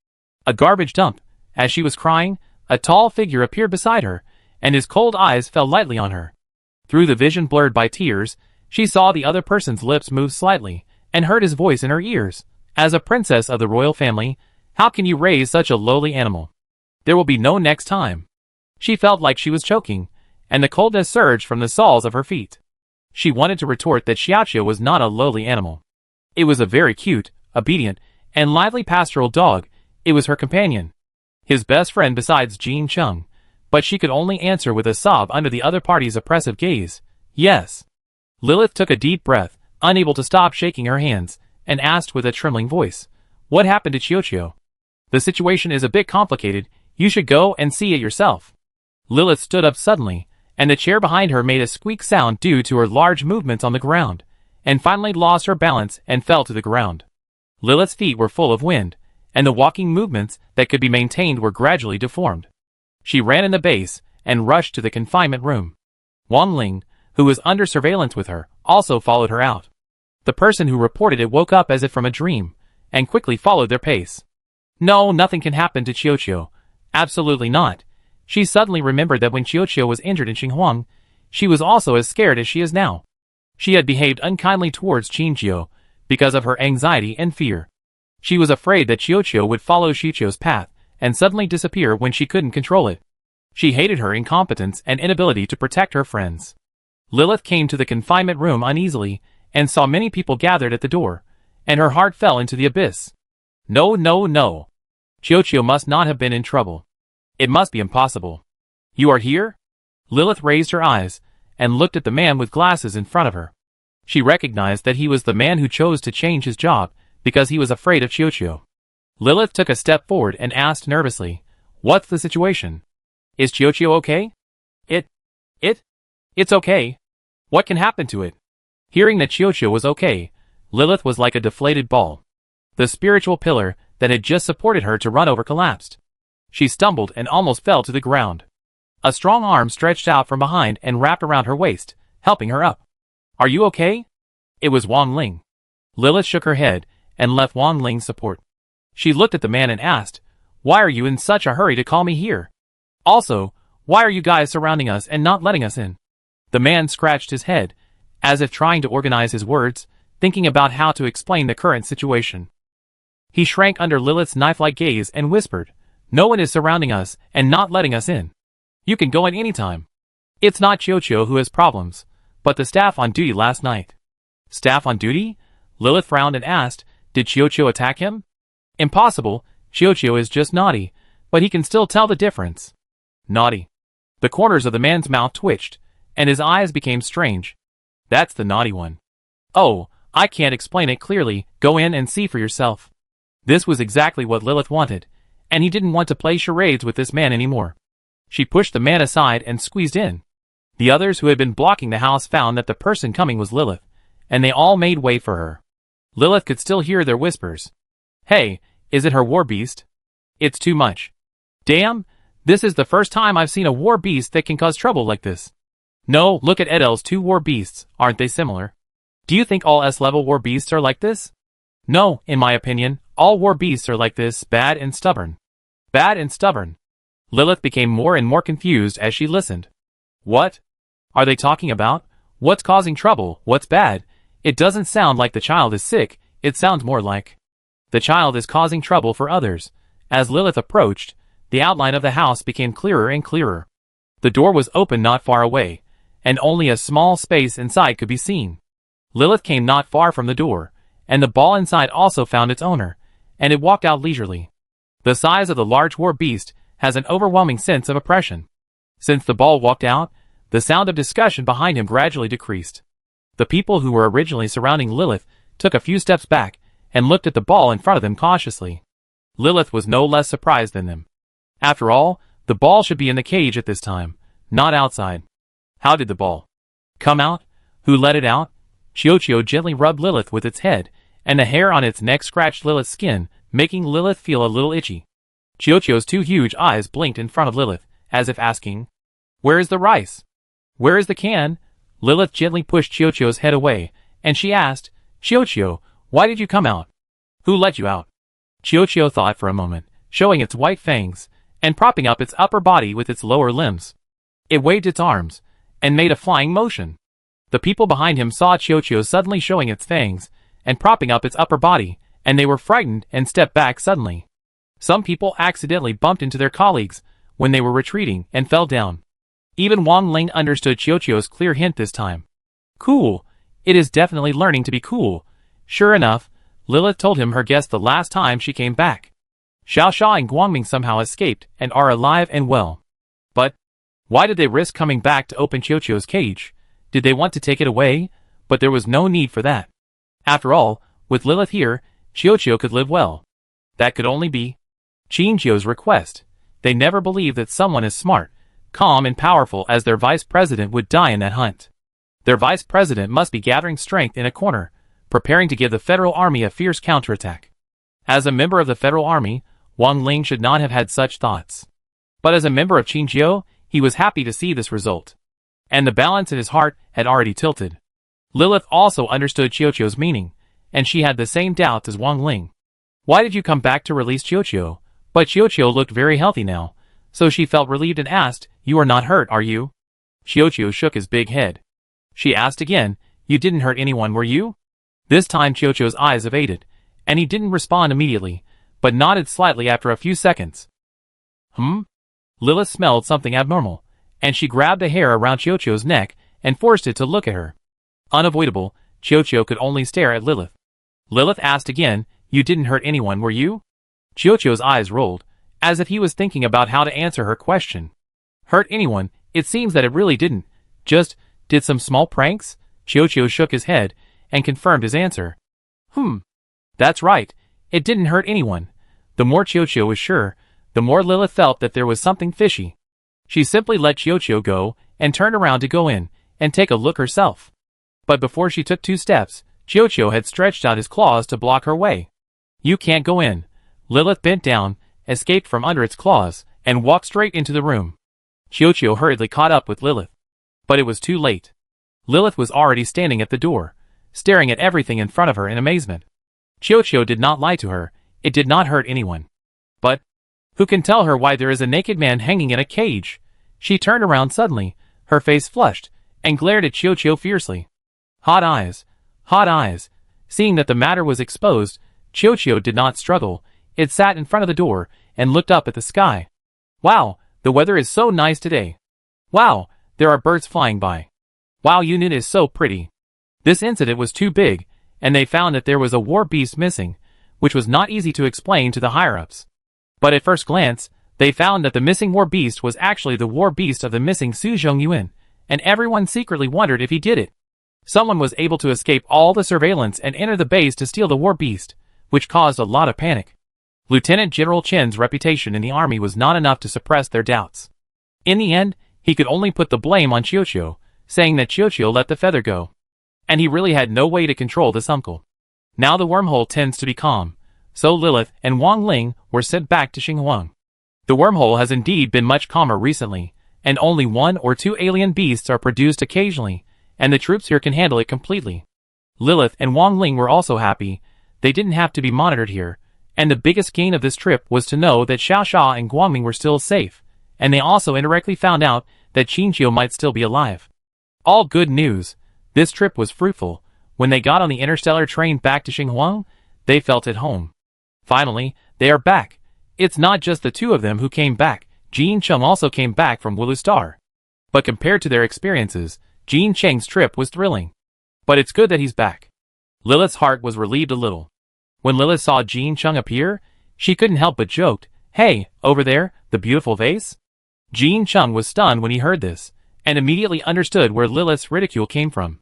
a garbage dump. As she was crying, a tall figure appeared beside her, and his cold eyes fell lightly on her. Through the vision blurred by tears, she saw the other person's lips move slightly, and heard his voice in her ears. "As a princess of the royal family, how can you raise such a lowly animal? There will be no next time." She felt like she was choking, and the coldness surged from the soles of her feet. She wanted to retort that Xiaoqiu was not a lowly animal. It was a very cute, obedient, and lively pastoral dog. It was her companion. His best friend besides Jean Chung. But she could only answer with a sob under the other party's oppressive gaze. "Yes." Lilith took a deep breath, unable to stop shaking her hands, and asked with a trembling voice, "What happened to Qiuqiu? The situation is a bit complicated. You should go and see it yourself." Lilith stood up suddenly, and the chair behind her made a squeak sound due to her large movements on the ground, and finally lost her balance and fell to the ground. Lilith's feet were full of wind, and the walking movements that could be maintained were gradually deformed. She ran in the base and rushed to the confinement room. Wang Ling, who was under surveillance with her, also followed her out. The person who reported it woke up as if from a dream, and quickly followed their pace. No, nothing can happen to Qiuqiu. Absolutely not. She suddenly remembered that when Qiuqiu was injured in Xinhuang, she was also as scared as she is now. She had behaved unkindly towards Qingqiu because of her anxiety and fear. She was afraid that Qiuqiu would follow Qiuqiu's path and suddenly disappear when she couldn't control it. She hated her incompetence and inability to protect her friends. Lilith came to the confinement room uneasily and saw many people gathered at the door, and her heart fell into the abyss. No, no, no. Qiuqiu must not have been in trouble. It must be impossible. You are here? Lilith raised her eyes and looked at the man with glasses in front of her. She recognized that he was the man who chose to change his job because he was afraid of Qiuqiu. Lilith took a step forward and asked nervously, "What's the situation? Is Qiuqiu okay?" It's okay. What can happen to it?" Hearing that Qiuqiu was okay, Lilith was like a deflated ball. The spiritual pillar that had just supported her to run over collapsed. She stumbled and almost fell to the ground. A strong arm stretched out from behind and wrapped around her waist, helping her up. "Are you okay?" It was Wang Ling. Lilith shook her head and left Wang Ling's support. She looked at the man and asked, "Why are you in such a hurry to call me here? Also, why are you guys surrounding us and not letting us in?" The man scratched his head, as if trying to organize his words, thinking about how to explain the current situation. He shrank under Lilith's knife-like gaze and whispered, "No one is surrounding us and not letting us in. You can go in any time. It's not Qiuqiu who has problems, but the staff on duty last night." "Staff on duty?" Lilith frowned and asked, "Did Qiuqiu attack him?" "Impossible. Qiuqiu is just naughty, but he can still tell the difference." "Naughty." The corners of the man's mouth twitched, and his eyes became strange. "That's the naughty one." "Oh, I can't explain it clearly. Go in and see for yourself." This was exactly what Lilith wanted, and he didn't want to play charades with this man anymore. She pushed the man aside and squeezed in. The others who had been blocking the house found that the person coming was Lilith, and they all made way for her. Lilith could still hear their whispers. "Hey, is it her war beast? It's too much. Damn, this is the first time I've seen a war beast that can cause trouble like this. No, look at Edel's 2 war beasts, aren't they similar? Do you think all S-level war beasts are like this? No, in my opinion, all war beasts are like this, bad and stubborn." Bad and stubborn. Lilith became more and more confused as she listened. What are they talking about? What's causing trouble? What's bad? It doesn't sound like the child is sick, it sounds more like the child is causing trouble for others. As Lilith approached, the outline of the house became clearer and clearer. The door was open not far away, and only a small space inside could be seen. Lilith came not far from the door, and the ball inside also found its owner, and it walked out leisurely. The size of the large war beast has an overwhelming sense of oppression. Since the ball walked out, the sound of discussion behind him gradually decreased. The people who were originally surrounding Lilith took a few steps back and looked at the ball in front of them cautiously. Lilith was no less surprised than them. After all, the ball should be in the cage at this time, not outside. How did the ball come out? Who let it out? Qiuqiu gently rubbed Lilith with its head, and the hair on its neck scratched Lilith's skin, making Lilith feel a little itchy. Qiuqiu's 2 huge eyes blinked in front of Lilith, as if asking, "Where is the rice? Where is the can?" Lilith gently pushed Qiuqiu's head away, and she asked, "Qiuqiu, why did you come out? Who let you out?" Qiuqiu thought for a moment, showing its white fangs, and propping up its upper body with its lower limbs. It waved its arms, and made a flying motion. The people behind him saw Qiuqiu suddenly showing its fangs, and propping up its upper body, and they were frightened and stepped back suddenly. Some people accidentally bumped into their colleagues when they were retreating and fell down. Even Wang Ling understood Qiuqiu's clear hint this time. Cool. It is definitely learning to be cool. Sure enough, Lilith told him her guess the last time she came back. Xiaoxia and Guangming somehow escaped and are alive and well. But why did they risk coming back to open Qiuqiu's cage? Did they want to take it away? But there was no need for that. After all, with Lilith here, Qiuqiu could live well. That could only be Qingqiu's request. They never believe that someone is smart, calm and powerful as their vice president would die in that hunt. Their vice president must be gathering strength in a corner, preparing to give the federal army a fierce counterattack. As a member of the federal army, Wang Ling should not have had such thoughts. But as a member of Qingjiu, he was happy to see this result. And the balance in his heart had already tilted. Lilith also understood Qiuqiu's meaning, and she had the same doubts as Wang Ling. Why did you come back to release Qiuqiu? But Qiuqiu looked very healthy now, so she felt relieved and asked, you are not hurt, are you? Qiuqiu shook his big head. She asked again, you didn't hurt anyone, were you? This time Qiuqiu's eyes evaded, and he didn't respond immediately, but nodded slightly after a few seconds. Lilith smelled something abnormal, and she grabbed a hair around Qiuqiu's neck and forced it to look at her. Unavoidable, Qiuqiu could only stare at Lilith. Lilith asked again, you didn't hurt anyone, were you? Qiuqiu's eyes rolled, as if he was thinking about how to answer her question. Hurt anyone? It seems that it really didn't. Just, did some small pranks? Qiuqiu shook his head, and confirmed his answer. That's right, it didn't hurt anyone. The more Qiuqiu was sure, the more Lilith felt that there was something fishy. She simply let Qiuqiu go, and turned around to go in, and take a look herself. But before she took 2 steps, Qiuqiu had stretched out his claws to block her way. You can't go in. Lilith bent down, escaped from under its claws, and walked straight into the room. Qiuqiu hurriedly caught up with Lilith. But it was too late. Lilith was already standing at the door, staring at everything in front of her in amazement. Qiuqiu did not lie to her, it did not hurt anyone. But who can tell her why there is a naked man hanging in a cage? She turned around suddenly, her face flushed, and glared at Qiuqiu fiercely. Hot eyes. Hot eyes. Seeing that the matter was exposed, Qiuqiu did not struggle. It sat in front of the door, and looked up at the sky. Wow, the weather is so nice today. Wow, there are birds flying by. Wow, Yunnan is so pretty. This incident was too big, and they found that there was a war beast missing, which was not easy to explain to the higher-ups. But at first glance, they found that the missing war beast was actually the war beast of the missing Su Zhongyuan, and everyone secretly wondered if he did it. Someone was able to escape all the surveillance and enter the base to steal the war beast, which caused a lot of panic. Lieutenant General Chen's reputation in the army was not enough to suppress their doubts. In the end, he could only put the blame on Qiuqiu, saying that Qiuqiu let the feather go. And he really had no way to control this uncle. Now the wormhole tends to be calm, so Lilith and Wang Ling were sent back to Xinghuang. The wormhole has indeed been much calmer recently, and only 1 or 2 alien beasts are produced occasionally, and the troops here can handle it completely. Lilith and Wang Ling were also happy. They didn't have to be monitored here, and the biggest gain of this trip was to know that Xiaosha and Guangming were still safe, and they also indirectly found out that Qingqiu might still be alive. All good news. This trip was fruitful. When they got on the Interstellar train back to Xinghuang, they felt at home. Finally, they are back. It's not just the 2 of them who came back. Jean Cheng also came back from Wulu Star. But compared to their experiences, Jean Cheng's trip was thrilling. But it's good that he's back. Lilith's heart was relieved a little. When Lilith saw Jean Cheng appear, she couldn't help but joked, "Hey, over there, the beautiful vase?" Jean Cheng was stunned when he heard this, and immediately understood where Lilith's ridicule came from.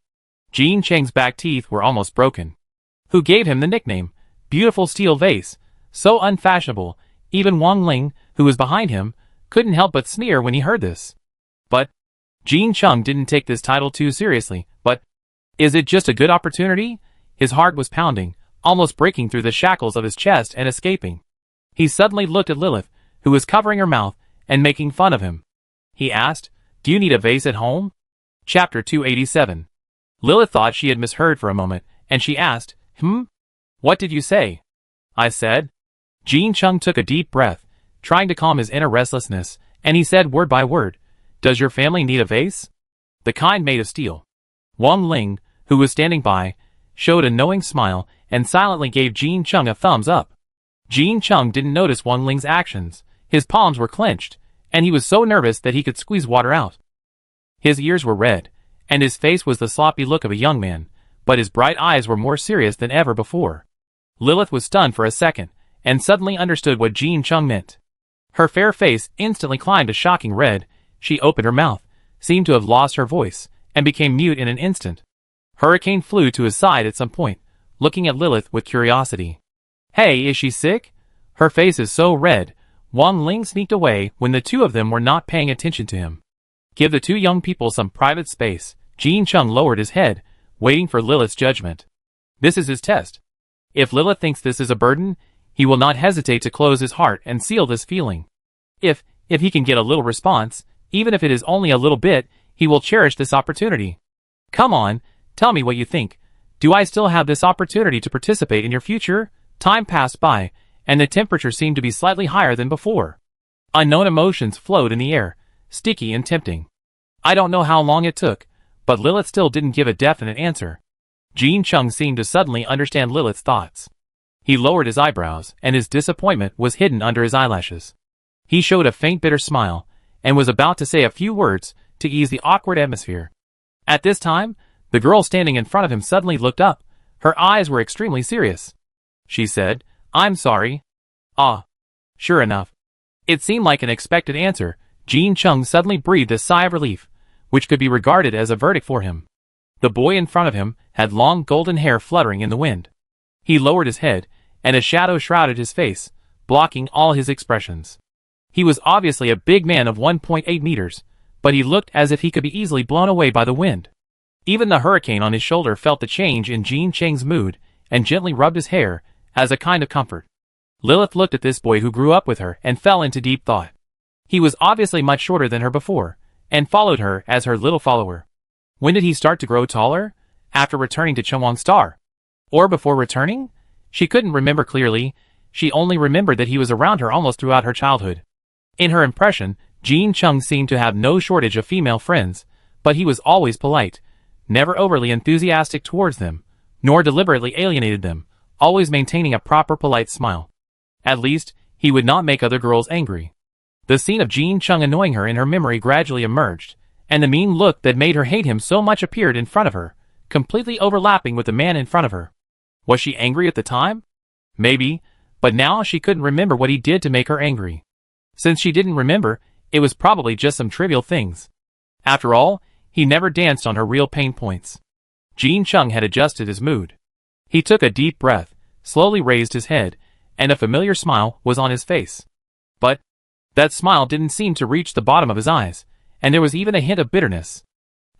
Jean Cheng's back teeth were almost broken. Who gave him the nickname, Beautiful Steel Vase? So unfashionable. Even Wang Ling, who was behind him, couldn't help but sneer when he heard this. But Jean Cheng didn't take this title too seriously. But is it just a good opportunity? His heart was pounding, almost breaking through the shackles of his chest and escaping. He suddenly looked at Lilith, who was covering her mouth and making fun of him. He asked, "Do you need a vase at home?" Chapter 287. Lilith thought she had misheard for a moment, and she asked, What did you say?" "I said." Jean Cheng took a deep breath, trying to calm his inner restlessness, and he said word by word, "Does your family need a vase?" "The kind made of steel." Wang Ling, who was standing by, showed a knowing smile and silently gave Jean Cheng a thumbs up. Jean Cheng didn't notice Wang Ling's actions. His palms were clenched, and he was so nervous that he could squeeze water out. His ears were red, and his face was the sloppy look of a young man, but his bright eyes were more serious than ever before. Lilith was stunned for a second, and suddenly understood what Jean Cheng meant. Her fair face instantly climbed a shocking red. She opened her mouth, seemed to have lost her voice, and became mute in an instant. Hurricane flew to his side at some point, looking at Lilith with curiosity. "Hey, is she sick? Her face is so red." Wang Ling sneaked away when the 2 of them were not paying attention to him. Give the two young people some private space. Jean Chung lowered his head, waiting for Lilith's judgment. This is his test. If Lilith thinks this is a burden, he will not hesitate to close his heart and seal this feeling. If he can get a little response, even if it is only a little bit, he will cherish this opportunity. Come on, tell me what you think. Do I still have this opportunity to participate in your future? Time passed by, and the temperature seemed to be slightly higher than before. Unknown emotions flowed in the air, sticky and tempting. I don't know how long it took, but Lilith still didn't give a definite answer. Jean Chung seemed to suddenly understand Lilith's thoughts. He lowered his eyebrows, and his disappointment was hidden under his eyelashes. He showed a faint bitter smile, and was about to say a few words to ease the awkward atmosphere. At this time, the girl standing in front of him suddenly looked up. Her eyes were extremely serious. She said, "I'm sorry." "Ah." Sure enough. It seemed like an expected answer. Jean Chung suddenly breathed a sigh of relief, which could be regarded as a verdict for him. The boy in front of him had long golden hair fluttering in the wind. He lowered his head, and a shadow shrouded his face, blocking all his expressions. He was obviously a big man of 1.8 meters, but he looked as if he could be easily blown away by the wind. Even the hurricane on his shoulder felt the change in Jean Cheng's mood, and gently rubbed his hair, as a kind of comfort. Lilith looked at this boy who grew up with her and fell into deep thought. He was obviously much shorter than her before, and followed her as her little follower. When did he start to grow taller? After returning to Chungwang Star? Or before returning? She couldn't remember clearly. She only remembered that he was around her almost throughout her childhood. In her impression, Jean Chung seemed to have no shortage of female friends, but he was always polite, never overly enthusiastic towards them, nor deliberately alienated them, always maintaining a proper polite smile. At least, he would not make other girls angry. The scene of Jean Chung annoying her in her memory gradually emerged, and the mean look that made her hate him so much appeared in front of her, completely overlapping with the man in front of her. Was she angry at the time? Maybe, but now she couldn't remember what he did to make her angry. Since she didn't remember, it was probably just some trivial things. After all, he never danced on her real pain points. Jean Chung had adjusted his mood. He took a deep breath, slowly raised his head, and a familiar smile was on his face. But that smile didn't seem to reach the bottom of his eyes, and there was even a hint of bitterness.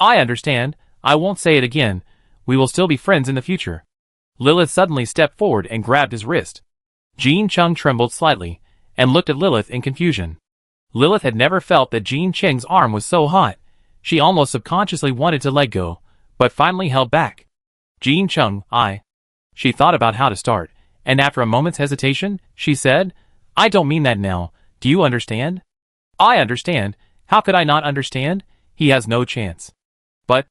I understand, I won't say it again, we will still be friends in the future. Lilith suddenly stepped forward and grabbed his wrist. Jean Chung trembled slightly, and looked at Lilith in confusion. Lilith had never felt that Jean Cheng's arm was so hot. She almost subconsciously wanted to let go, but finally held back. Jean Chung, She thought about how to start, and after a moment's hesitation, she said, I don't mean that now, do you understand? I understand, how could I not understand? He has no chance. But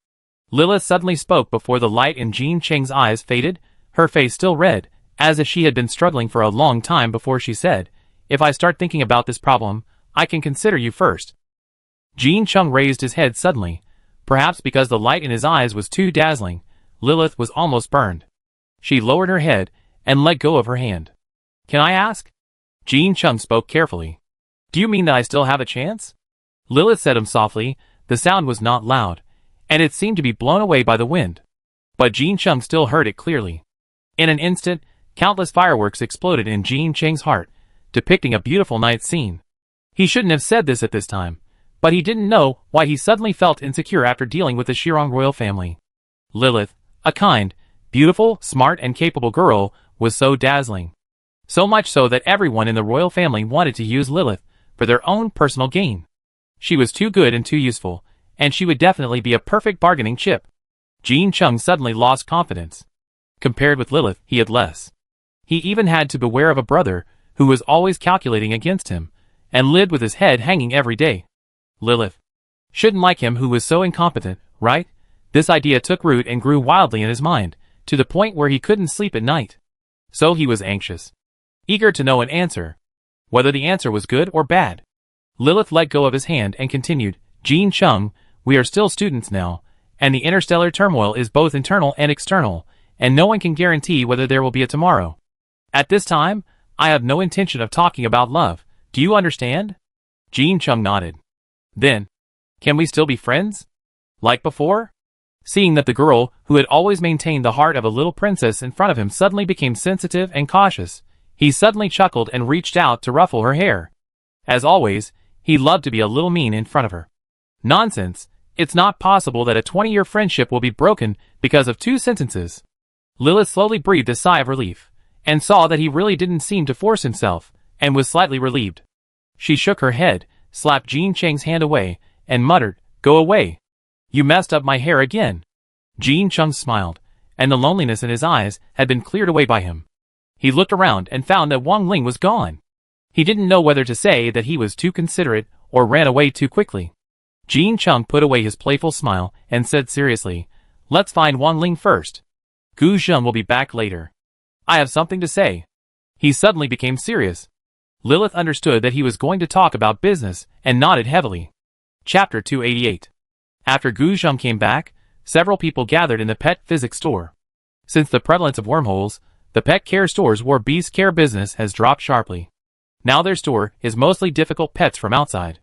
Lilith suddenly spoke before the light in Jean Cheng's eyes faded, her face still red, as if she had been struggling for a long time before she said, If I start thinking about this problem, I can consider you first. Jean Chung raised his head suddenly. Perhaps because the light in his eyes was too dazzling, Lilith was almost burned. She lowered her head and let go of her hand. Can I ask? Jean Chung spoke carefully. Do you mean that I still have a chance? Lilith said softly. The sound was not loud, and it seemed to be blown away by the wind. But Jean Chung still heard it clearly. In an instant, countless fireworks exploded in Jean Cheng's heart, depicting a beautiful night scene. He shouldn't have said this at this time, but he didn't know why he suddenly felt insecure after dealing with the Shirong royal family. Lilith, a kind, beautiful, smart and capable girl, was so dazzling. So much so that everyone in the royal family wanted to use Lilith for their own personal gain. She was too good and too useful, and she would definitely be a perfect bargaining chip. Jean Chung suddenly lost confidence. Compared with Lilith, he had less. He even had to beware of a brother who was always calculating against him, and lived with his head hanging every day. Lilith shouldn't like him who was so incompetent, right? This idea took root and grew wildly in his mind, to the point where he couldn't sleep at night. So he was anxious, eager to know an answer, whether the answer was good or bad. Lilith let go of his hand and continued, Jean Chung, we are still students now, and the interstellar turmoil is both internal and external, and no one can guarantee whether there will be a tomorrow. At this time, I have no intention of talking about love. Do you understand? Jean Chung nodded. Then, can we still be friends? Like before? Seeing that the girl, who had always maintained the heart of a little princess in front of him suddenly became sensitive and cautious, he suddenly chuckled and reached out to ruffle her hair. As always, he loved to be a little mean in front of her. Nonsense. It's not possible that a 20-year friendship will be broken because of 2 sentences. Lilith slowly breathed a sigh of relief, and saw that he really didn't seem to force himself, and was slightly relieved. She shook her head, slapped Jean Cheng's hand away, and muttered, "Go away. You messed up my hair again." Jean Cheng smiled, and the loneliness in his eyes had been cleared away by him. He looked around and found that Wang Ling was gone. He didn't know whether to say that he was too considerate or ran away too quickly. Jean Cheng put away his playful smile and said seriously, "Let's find Wang Ling first. Gu Zheng will be back later. I have something to say." He suddenly became serious. Lilith understood that he was going to talk about business and nodded heavily. Chapter 288. After Gu Zheng came back, several people gathered in the pet physics store. Since the prevalence of wormholes, the pet care store's war beast care business has dropped sharply. Now their store is mostly difficult pets from outside.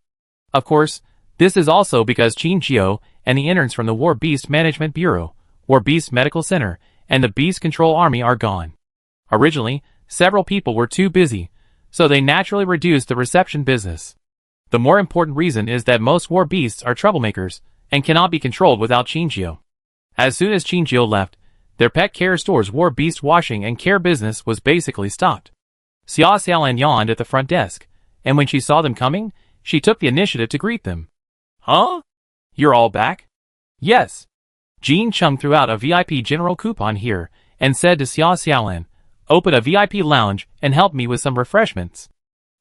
Of course, this is also because Qin Jiao and the interns from the War Beast Management Bureau, War Beast Medical Center, and the Beast Control Army are gone. Originally, several people were too busy, so they naturally reduced the reception business. The more important reason is that most war beasts are troublemakers and cannot be controlled without Qin Jiao. As soon as Qin Jiao left, their pet care store's war beast washing and care business was basically stopped. Xia Xiaolan yawned at the front desk, and when she saw them coming, she took the initiative to greet them. "Huh? You're all back?" "Yes." Jean Cheng threw out a VIP general coupon here and said to Xia Xiaolan, "Open a VIP lounge and help me with some refreshments."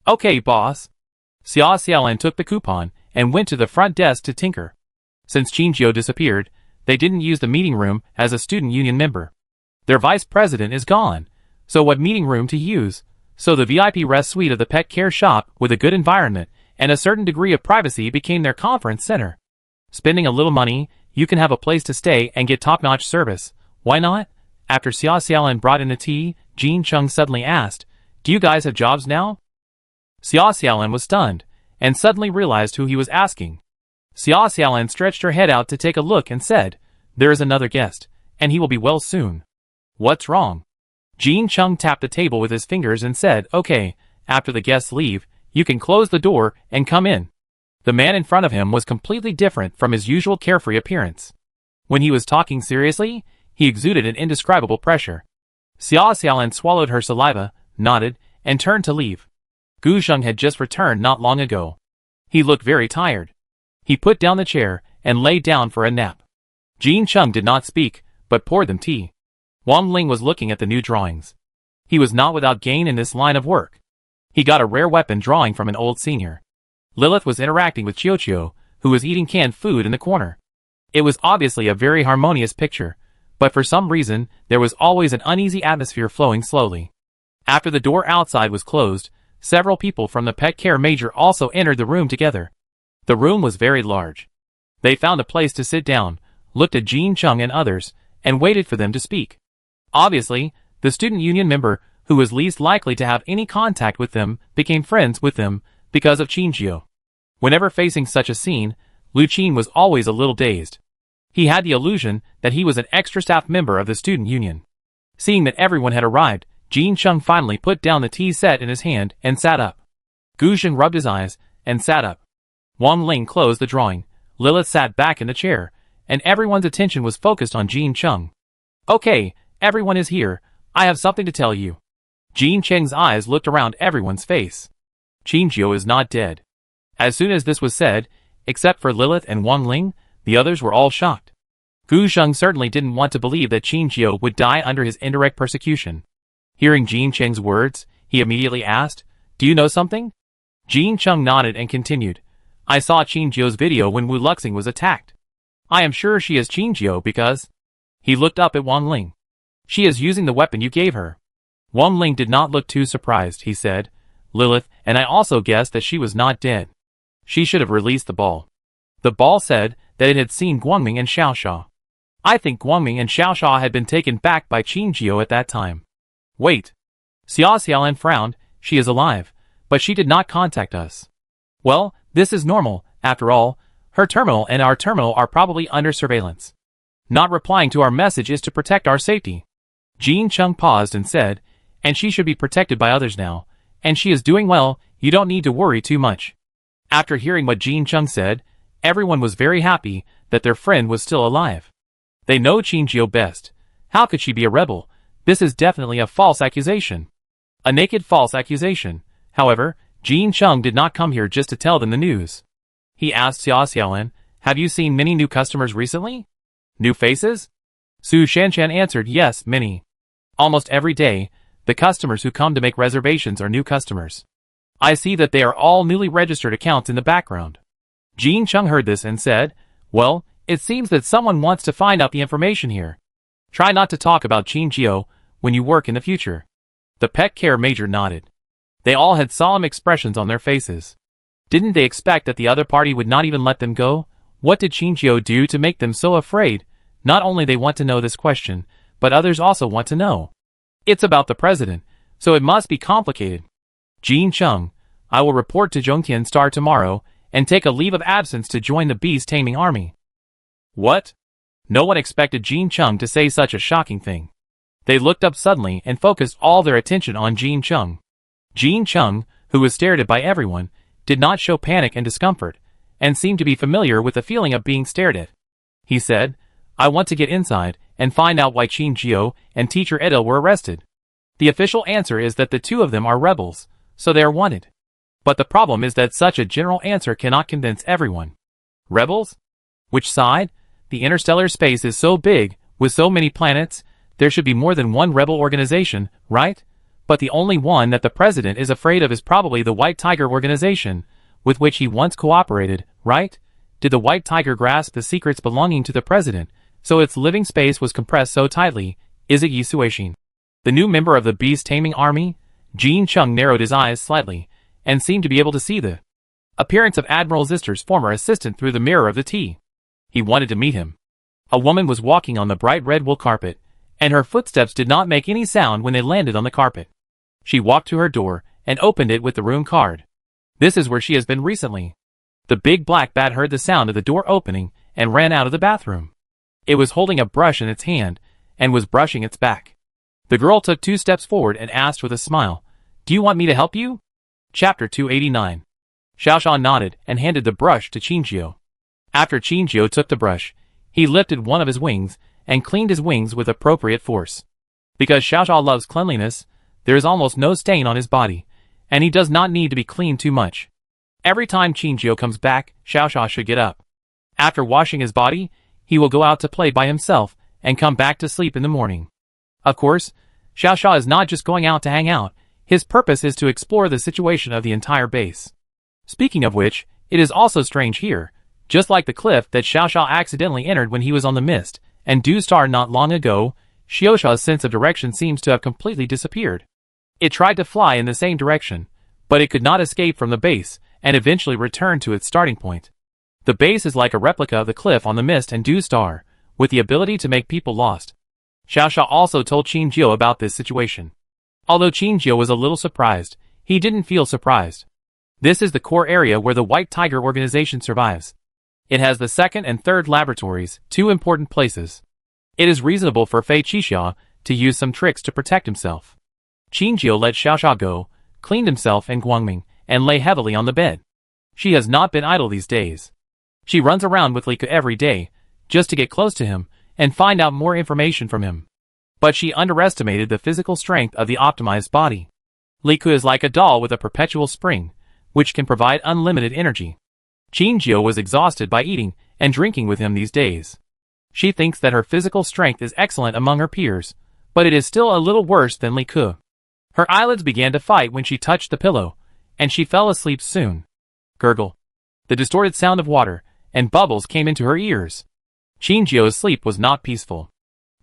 "Okay, boss." Xia Xiaolan took the coupon and went to the front desk to tinker. Since Qin Jiao disappeared, they didn't use the meeting room as a student union member. Their vice president is gone, so what meeting room to use? So the VIP rest suite of the pet care shop with a good environment and a certain degree of privacy became their conference center. Spending a little money, you can have a place to stay and get top-notch service. Why not? After Xia Xiaolan brought in the tea, Jean Cheng suddenly asked, "Do you guys have jobs now?" Xia Xiaolan was stunned, and suddenly realized who he was asking. Xia Xiaolan stretched her head out to take a look and said, "There is another guest, and he will be well soon." "What's wrong?" Jean Cheng tapped the table with his fingers and said, "Okay, after the guests leave, you can close the door and come in." The man in front of him was completely different from his usual carefree appearance. When he was talking seriously, he exuded an indescribable pressure. Xia Xiaolan swallowed her saliva, nodded, and turned to leave. Gu Zheng had just returned not long ago. He looked very tired. He put down the chair and lay down for a nap. Jean Cheng did not speak, but poured them tea. Wang Ling was looking at the new drawings. He was not without gain in this line of work. He got a rare weapon drawing from an old senior. Lilith was interacting with Qiu, who was eating canned food in the corner. It was obviously a very harmonious picture, but for some reason, there was always an uneasy atmosphere flowing slowly. After the door outside was closed, several people from the pet care major also entered the room together. The room was very large. They found a place to sit down, looked at Jean Cheng and others, and waited for them to speak. Obviously, the student union member, who was least likely to have any contact with them, became friends with them because of Qin Jiao. Whenever facing such a scene, Lu Qin was always a little dazed. He had the illusion that he was an extra staff member of the student union. Seeing that everyone had arrived, Jean Cheng finally put down the tea set in his hand and sat up. Gu Zheng rubbed his eyes and sat up. Wang Ling closed the drawing. Lilith sat back in the chair, and everyone's attention was focused on Jean Cheng. "Okay, everyone is here. I have something to tell you." Jean Cheng's eyes looked around everyone's face. Qin Jiao is not dead. As soon as this was said, except for Lilith and Wang Ling, the others were all shocked. Gu Zheng certainly didn't want to believe that Qin Jiao would die under his indirect persecution. Hearing Jean Cheng's words, he immediately asked, "Do you know something?" Jean Cheng nodded and continued, "I saw Qin Jiao's video when Wu Luxing was attacked. I am sure she is Qin Jiao because..." He looked up at Wang Ling. "She is using the weapon you gave her." Wang Ling did not look too surprised, he said, "Lilith, and I also guessed that she was not dead. She should have released the ball." The ball said that it had seen Guangming and Xiaoxia. I think Guangming and Xiaoxia had been taken back by Qin Jiao at that time. "Wait." Xia Xiaolan frowned. "She is alive, but she did not contact us." "Well, this is normal. After all, her terminal and our terminal are probably under surveillance. Not replying to our message is to protect our safety." Jean Cheng paused and said, "And she should be protected by others now, and she is doing well, you don't need to worry too much." After hearing what Jean Cheng said, Everyone was very happy that their friend was still alive. They know Qingjio best. How could she be a rebel? This is definitely a false accusation. A naked false accusation. However, Jin Chung did not come here just to tell them the news. He asked Xia Xiaolin, "Have you seen many new customers recently? New faces?" Su Shanshan answered, "Yes, many. Almost every day, the customers who come to make reservations are new customers. I see that they are all newly registered accounts in the background." Jin Chung heard this and said, "Well, it seems that someone wants to find out the information here. Try not to talk about Qingjio when you work in the future." The pet care major nodded. They all had solemn expressions on their faces. Didn't they expect that the other party would not even let them go? What did Qingjio do to make them so afraid? Not only they want to know this question, but others also want to know. It's about the president, so it must be complicated. Jin Chung, I will report to Zhongtian Star tomorrow and take a leave of absence to join the beast taming army. What? No one expected Jin Chung to say such a shocking thing. They looked up suddenly and focused all their attention on Jin Chung. Jin Chung, who was stared at by everyone, did not show panic and discomfort, and seemed to be familiar with the feeling of being stared at. He said, "I want to get inside and find out why Qingjio and teacher Edel were arrested. The official answer is that the two of them are rebels, so they are wanted. But the problem is that such a general answer cannot convince everyone. Rebels? Which side? The interstellar space is so big, with so many planets, there should be more than one rebel organization, right? But the only one that the president is afraid of is probably the White Tiger organization, with which he once cooperated, right? Did the White Tiger grasp the secrets belonging to the president, so its living space was compressed so tightly? Is it Yi Suixin, the new member of the beast taming army?" Jin Chung narrowed his eyes slightly, and seemed to be able to see the appearance of Admiral Zister's former assistant through the mirror of the T. He wanted to meet him. A woman was walking on the bright red wool carpet, and her footsteps did not make any sound when they landed on the carpet. She walked to her door, and opened it with the room card. This is where she has been recently. The big black bat heard the sound of the door opening, and ran out of the bathroom. It was holding a brush in its hand, and was brushing its back. The girl took 2 steps forward and asked with a smile, "Do you want me to help you?" Chapter 289. Xiaoshan nodded and handed the brush to Qingjio. After Qingjio took the brush, he lifted one of his wings and cleaned his wings with appropriate force. Because Xiaoshan loves cleanliness, there is almost no stain on his body, and he does not need to be cleaned too much. Every time Qingjio comes back, Xiaoshan should get up. After washing his body, he will go out to play by himself and come back to sleep in the morning. Of course, Xiaoshan is not just going out to hang out, his purpose is to explore the situation of the entire base. Speaking of which, it is also strange here, just like the cliff that Xiaoshan accidentally entered when he was on the mist, and Dew Star not long ago, Xiaoshan's sense of direction seems to have completely disappeared. It tried to fly in the same direction, but it could not escape from the base, and eventually returned to its starting point. The base is like a replica of the cliff on the mist and Dew Star, with the ability to make people lost. Xiaoshan also told Qingjio about this situation. Although Qingjio was a little surprised, he didn't feel surprised. This is the core area where the White Tiger organization survives. It has the 2nd and 3rd laboratories, 2 important places. It is reasonable for Fei Qixia to use some tricks to protect himself. Qingjio let Xiaoshan go, cleaned himself and Guangming, and lay heavily on the bed. She has not been idle these days. She runs around with Li Ke every day, just to get close to him, and find out more information from him. But she underestimated the physical strength of the optimized body. Li Ke is like a doll with a perpetual spring, which can provide unlimited energy. Qingjio was exhausted by eating and drinking with him these days. She thinks that her physical strength is excellent among her peers, but it is still a little worse than Li Ke. Her eyelids began to fight when she touched the pillow, and she fell asleep soon. Gurgle. The distorted sound of water and bubbles came into her ears. Qingjio's sleep was not peaceful.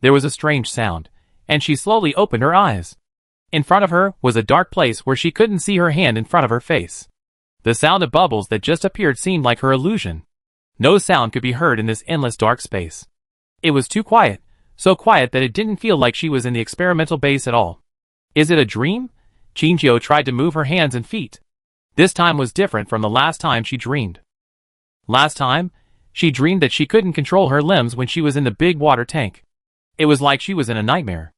There was a strange sound, and she slowly opened her eyes. In front of her was a dark place where she couldn't see her hand in front of her face. The sound of bubbles that just appeared seemed like her illusion. No sound could be heard in this endless dark space. It was too quiet, so quiet that it didn't feel like she was in the experimental base at all. Is it a dream? Qingjio tried to move her hands and feet. This time was different from the last time she dreamed. Last time, she dreamed that she couldn't control her limbs when she was in the big water tank. It was like she was in a nightmare.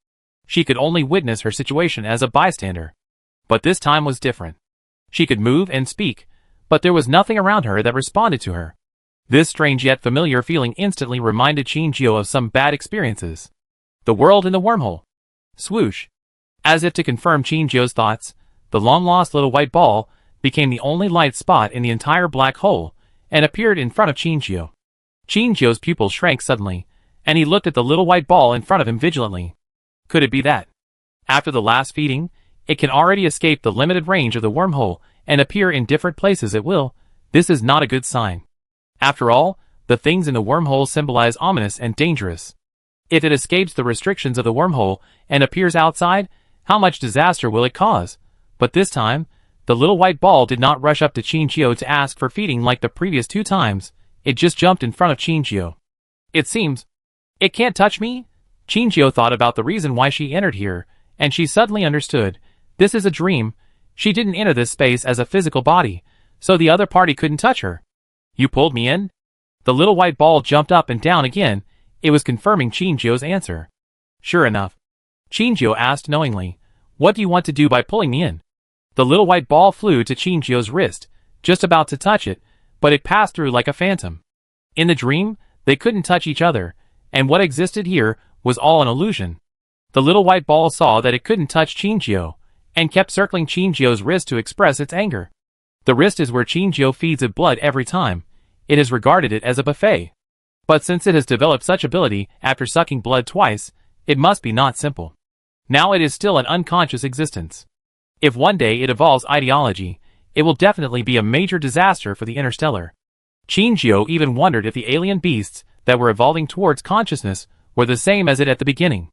She could only witness her situation as a bystander. But this time was different. She could move and speak, but there was nothing around her that responded to her. This strange yet familiar feeling instantly reminded Shinjio of some bad experiences. The world in the wormhole. Swoosh. As if to confirm Shinjio's thoughts, the long-lost little white ball became the only light spot in the entire black hole and appeared in front of Shinjio. Shinjio's pupils shrank suddenly, and he looked at the little white ball in front of him vigilantly. Could it be that, after the last feeding, it can already escape the limited range of the wormhole and appear in different places at will? This is not a good sign. After all, the things in the wormhole symbolize ominous and dangerous. If it escapes the restrictions of the wormhole and appears outside, how much disaster will it cause? But this time, the little white ball did not rush up to Shinjio to ask for feeding like the previous 2 times. It just jumped in front of Shinjio. It seems. It can't touch me? Shinjio thought about the reason why she entered here, and she suddenly understood. This is a dream. She didn't enter this space as a physical body, so the other party couldn't touch her. You pulled me in? The little white ball jumped up and down again. It was confirming Shinjio's answer. Sure enough. Shinjio asked knowingly, what do you want to do by pulling me in? The little white ball flew to Shinjio's wrist, just about to touch it, but it passed through like a phantom. In the dream, they couldn't touch each other, and what existed here was all an illusion. The little white ball saw that it couldn't touch Shinjio, and kept circling Shinjio's wrist to express its anger. The wrist is where Shinjio feeds it blood every time. It has regarded it as a buffet. But since it has developed such ability after sucking blood twice, it must be not simple. Now it is still an unconscious existence. If one day it evolves ideology, it will definitely be a major disaster for the Interstellar. Shinjio even wondered if the alien beasts that were evolving towards consciousness were the same as it at the beginning.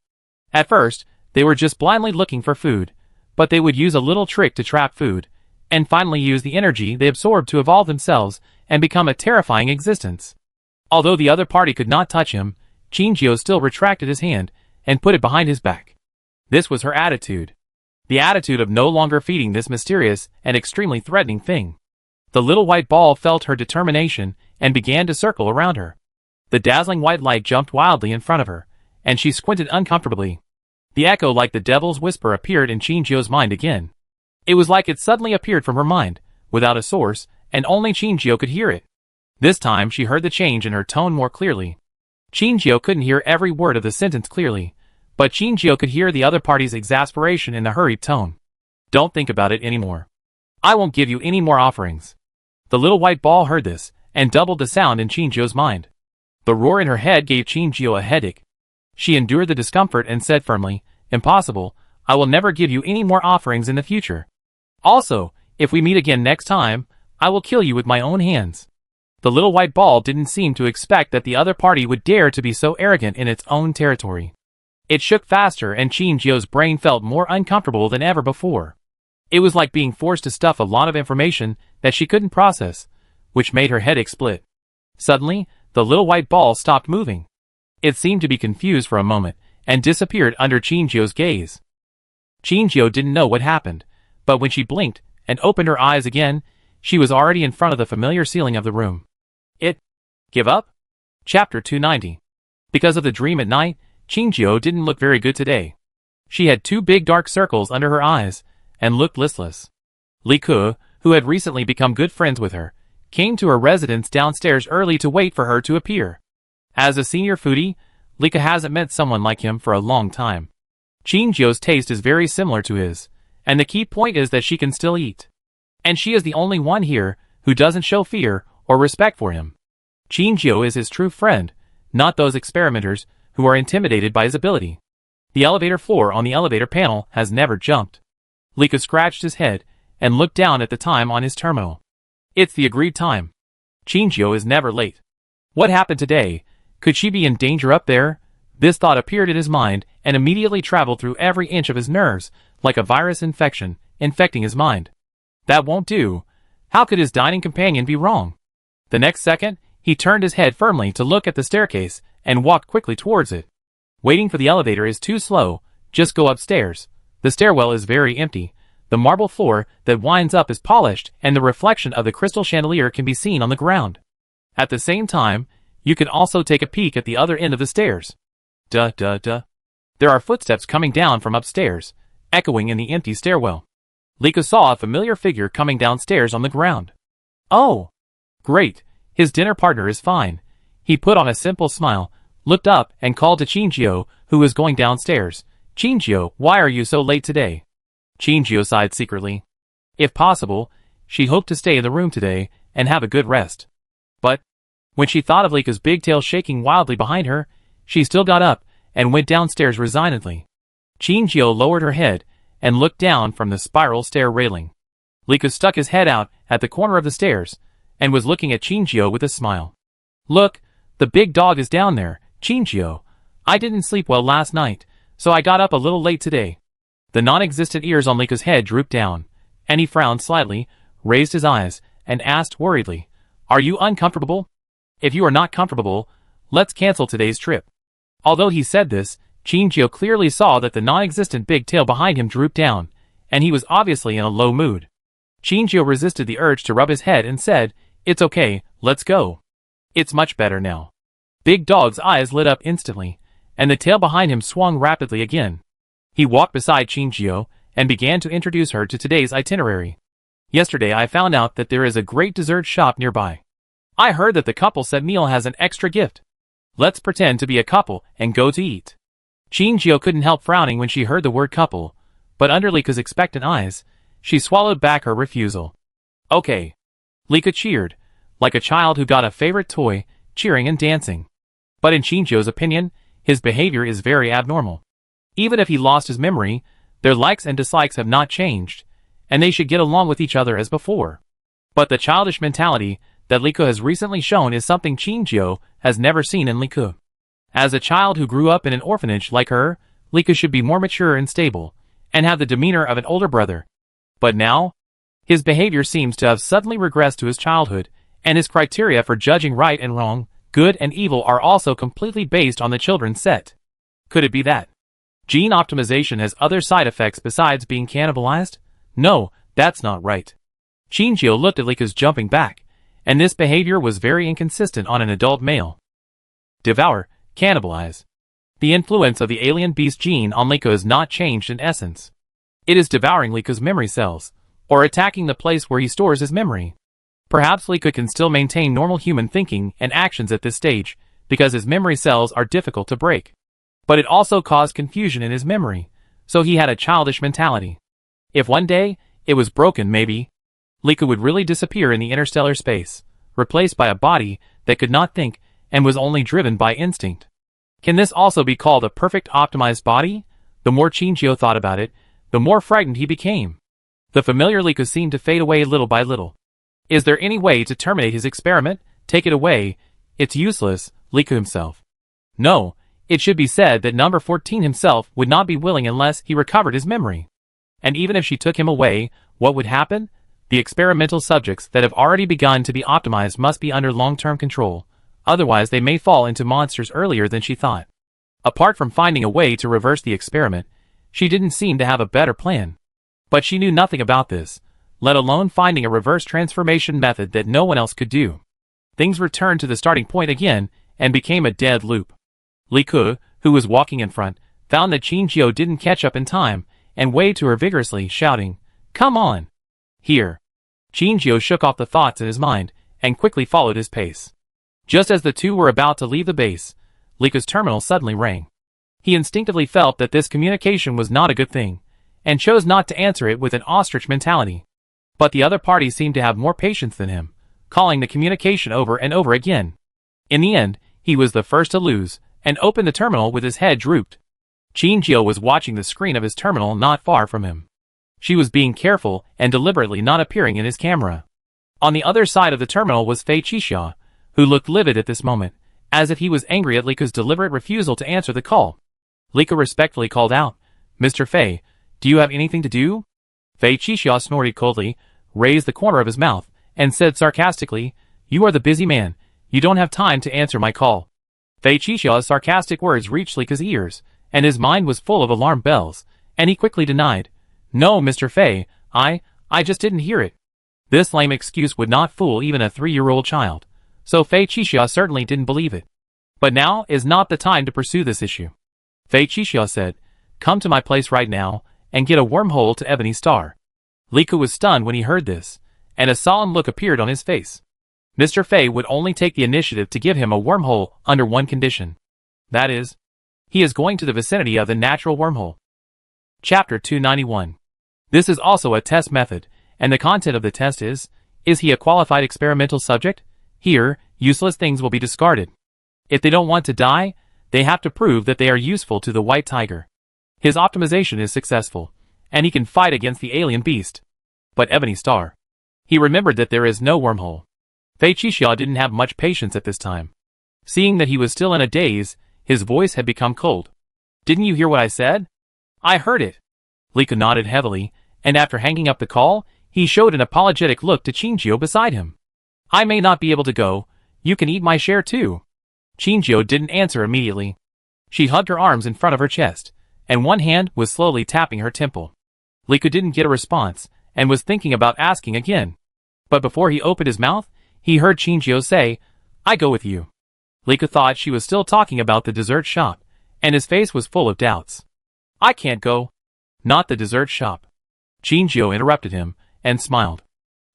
At first, they were just blindly looking for food, but they would use a little trick to trap food, and finally use the energy they absorbed to evolve themselves and become a terrifying existence. Although the other party could not touch him, Shinjio still retracted his hand and put it behind his back. This was her attitude. The attitude of no longer feeding this mysterious and extremely threatening thing. The little white ball felt her determination and began to circle around her. The dazzling white light jumped wildly in front of her, and she squinted uncomfortably. The echo like the devil's whisper appeared in Shinjio's mind again. It was like it suddenly appeared from her mind, without a source, and only Shinjio could hear it. This time she heard the change in her tone more clearly. Shinjio couldn't hear every word of the sentence clearly, but Shinjio could hear the other party's exasperation in the hurried tone. Don't think about it anymore. I won't give you any more offerings. The little white ball heard this, and doubled the sound in Shinjio's mind. The roar in her head gave Shinjio a headache. She endured the discomfort and said firmly, Impossible, I will never give you any more offerings in the future. Also, if we meet again next time, I will kill you with my own hands. The little white ball didn't seem to expect that the other party would dare to be so arrogant in its own territory. It shook faster and Shinjio's brain felt more uncomfortable than ever before. It was like being forced to stuff a lot of information that she couldn't process, which made her headache split. Suddenly, the little white ball stopped moving. It seemed to be confused for a moment, and disappeared under Shinjio's gaze. Shinjio didn't know what happened, but when she blinked and opened her eyes again, she was already in front of the familiar ceiling of the room. Give up? Chapter 290. Because of the dream at night, Shinjio didn't look very good today. She had 2 big dark circles under her eyes, and looked listless. Li Ke, who had recently become good friends with her, came to her residence downstairs early to wait for her to appear. As a senior foodie, Li Ke hasn't met someone like him for a long time. Shinjio's taste is very similar to his, and the key point is that she can still eat. And she is the only one here who doesn't show fear or respect for him. Shinjio is his true friend, not those experimenters who are intimidated by his ability. The elevator floor on the elevator panel has never jumped. Li Ke scratched his head and looked down at the time on his terminal. It's the agreed time. Shinjio is never late. What happened today? Could she be in danger up there? This thought appeared in his mind and immediately traveled through every inch of his nerves, like a virus infection, infecting his mind. That won't do. How could his dining companion be wrong? The next second, he turned his head firmly to look at the staircase and walked quickly towards it. Waiting for the elevator is too slow, just go upstairs. The stairwell is very empty. The marble floor that winds up is polished and the reflection of the crystal chandelier can be seen on the ground. At the same time, you can also take a peek at the other end of the stairs. There are footsteps coming down from upstairs, echoing in the empty stairwell. Li Ke saw a familiar figure coming downstairs on the ground. Oh! Great! His dinner partner is fine. He put on a simple smile, looked up, and called to Chinjio, who was going downstairs. Chinjio, why are you so late today? Chinjio sighed secretly. If possible, she hoped to stay in the room today and have a good rest. But when she thought of Lika's big tail shaking wildly behind her, she still got up and went downstairs resignedly. Chinjio lowered her head and looked down from the spiral stair railing. Lika stuck his head out at the corner of the stairs and was looking at Chinjio with a smile. Look, the big dog is down there, Chinjio. I didn't sleep well last night, so I got up a little late today. The non-existent ears on Lika's head drooped down, and he frowned slightly, raised his eyes, and asked worriedly, Are you uncomfortable? If you are not comfortable, let's cancel today's trip. Although he said this, Chinjio clearly saw that the non-existent big tail behind him drooped down, and he was obviously in a low mood. Chinjio resisted the urge to rub his head and said, It's okay, let's go. It's much better now. Big Dog's eyes lit up instantly, and the tail behind him swung rapidly again. He walked beside Chinjio and began to introduce her to today's itinerary. Yesterday I found out that there is a great dessert shop nearby. I heard that the couple set meal has an extra gift. Let's pretend to be a couple and go to eat. Chinjio couldn't help frowning when she heard the word couple, but under Lika's expectant eyes, she swallowed back her refusal. Okay. Lika cheered, like a child who got a favorite toy, cheering and dancing. But in Chinjio's opinion, his behavior is very abnormal. Even if he lost his memory, their likes and dislikes have not changed, and they should get along with each other as before. But the childish mentality that Lika has recently shown is something Chinjio has never seen in Lika. As a child who grew up in an orphanage like her, Lika should be more mature and stable, and have the demeanor of an older brother. But now, his behavior seems to have suddenly regressed to his childhood, and his criteria for judging right and wrong, good and evil are also completely based on the children's set. Could it be that gene optimization has other side effects besides being cannibalized? No, that's not right. Chinjio looked at Lika's jumping back, and this behavior was very inconsistent on an adult male. Devour, cannibalize. The influence of the alien beast gene on Lika is not changed in essence. It is devouring Lika's memory cells, or attacking the place where he stores his memory. Perhaps Lika can still maintain normal human thinking and actions at this stage, because his memory cells are difficult to break. But it also caused confusion in his memory, so he had a childish mentality. If one day, it was broken maybe, Lika would really disappear in the interstellar space, replaced by a body that could not think and was only driven by instinct. Can this also be called a perfect optimized body? The more Chinjio thought about it, the more frightened he became. The familiar Lika seemed to fade away little by little. Is there any way to terminate his experiment? Take it away. It's useless, Lika himself. No, it should be said that number 14 himself would not be willing unless he recovered his memory. And even if she took him away, what would happen? The experimental subjects that have already begun to be optimized must be under long-term control, otherwise they may fall into monsters earlier than she thought. Apart from finding a way to reverse the experiment, she didn't seem to have a better plan. But she knew nothing about this, let alone finding a reverse transformation method that no one else could do. Things returned to the starting point again and became a dead loop. Lika, who was walking in front, found that Chinjio didn't catch up in time and waved to her vigorously, shouting, Come on! Here! Chinjio shook off the thoughts in his mind and quickly followed his pace. Just as the two were about to leave the base, Lika's terminal suddenly rang. He instinctively felt that this communication was not a good thing, and chose not to answer it with an ostrich mentality. But the other party seemed to have more patience than him, calling the communication over and over again. In the end, he was the first to lose, and opened the terminal with his head drooped. Chinjio was watching the screen of his terminal not far from him. She was being careful and deliberately not appearing in his camera. On the other side of the terminal was Fei Qixia, who looked livid at this moment, as if he was angry at Lika's deliberate refusal to answer the call. Lika respectfully called out, Mr. Fei, do you have anything to do? Fei Qixia snorted coldly, raised the corner of his mouth, and said sarcastically, You are the busy man, you don't have time to answer my call. Fei Qixia's sarcastic words reached Lika's ears, and his mind was full of alarm bells, and he quickly denied, No, Mr. Fei, I just didn't hear it. This lame excuse would not fool even a 3-year-old child, so Fei Qixia certainly didn't believe it. But now is not the time to pursue this issue. Fei Qixia said, Come to my place right now, and get a wormhole to Ebony Star. Lika was stunned when he heard this, and a solemn look appeared on his face. Mr. Fei would only take the initiative to give him a wormhole under one condition. That is, he is going to the vicinity of the natural wormhole. Chapter 291. This is also a test method, and the content of the test is he a qualified experimental subject? Here, useless things will be discarded. If they don't want to die, they have to prove that they are useful to the white tiger. His optimization is successful, and he can fight against the alien beast. But Ebony Star. He remembered that there is no wormhole. Fei Qixia didn't have much patience at this time. Seeing that he was still in a daze, his voice had become cold. Didn't you hear what I said? I heard it. Lika nodded heavily, and after hanging up the call, he showed an apologetic look to Qingjiu beside him. I may not be able to go. You can eat my share too. Qingjiu didn't answer immediately. She hugged her arms in front of her chest, and one hand was slowly tapping her temple. Lika didn't get a response, and was thinking about asking again. But before he opened his mouth, he heard Qingjiu say, I go with you. Lika thought she was still talking about the dessert shop, and his face was full of doubts. I can't go. Not the dessert shop. Qingjiu interrupted him, and smiled.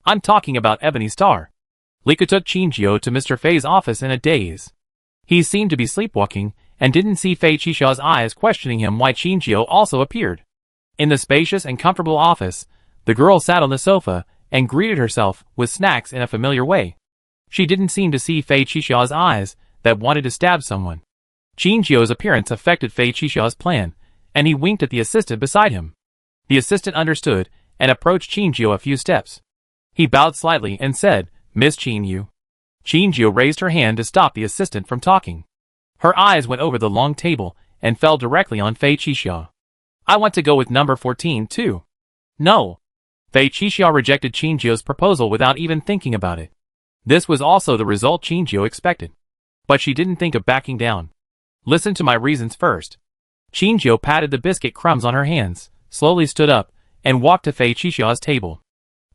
I'm talking about Ebony Star. Lika took Qingjiu to Mr. Fei's office in a daze. He seemed to be sleepwalking, and didn't see Fei Qixia's eyes questioning him why Qingjiu also appeared. In the spacious and comfortable office, the girl sat on the sofa, and greeted herself with snacks in a familiar way. She didn't seem to see Fei Qixia's eyes that wanted to stab someone. Qingjiu's appearance affected Fei Qixia's plan, and he winked at the assistant beside him. The assistant understood, and approached Qingjiu a few steps. He bowed slightly and said, Miss Qingyu. Qingjiu raised her hand to stop the assistant from talking. Her eyes went over the long table, and fell directly on Fei Qixia. I want to go with number 14 too. No. Fei Qixia rejected Qingjiu's proposal without even thinking about it. This was also the result Qingjiu expected. But she didn't think of backing down. Listen to my reasons first. Qingjiu patted the biscuit crumbs on her hands, slowly stood up, and walked to Fei Qixia's table.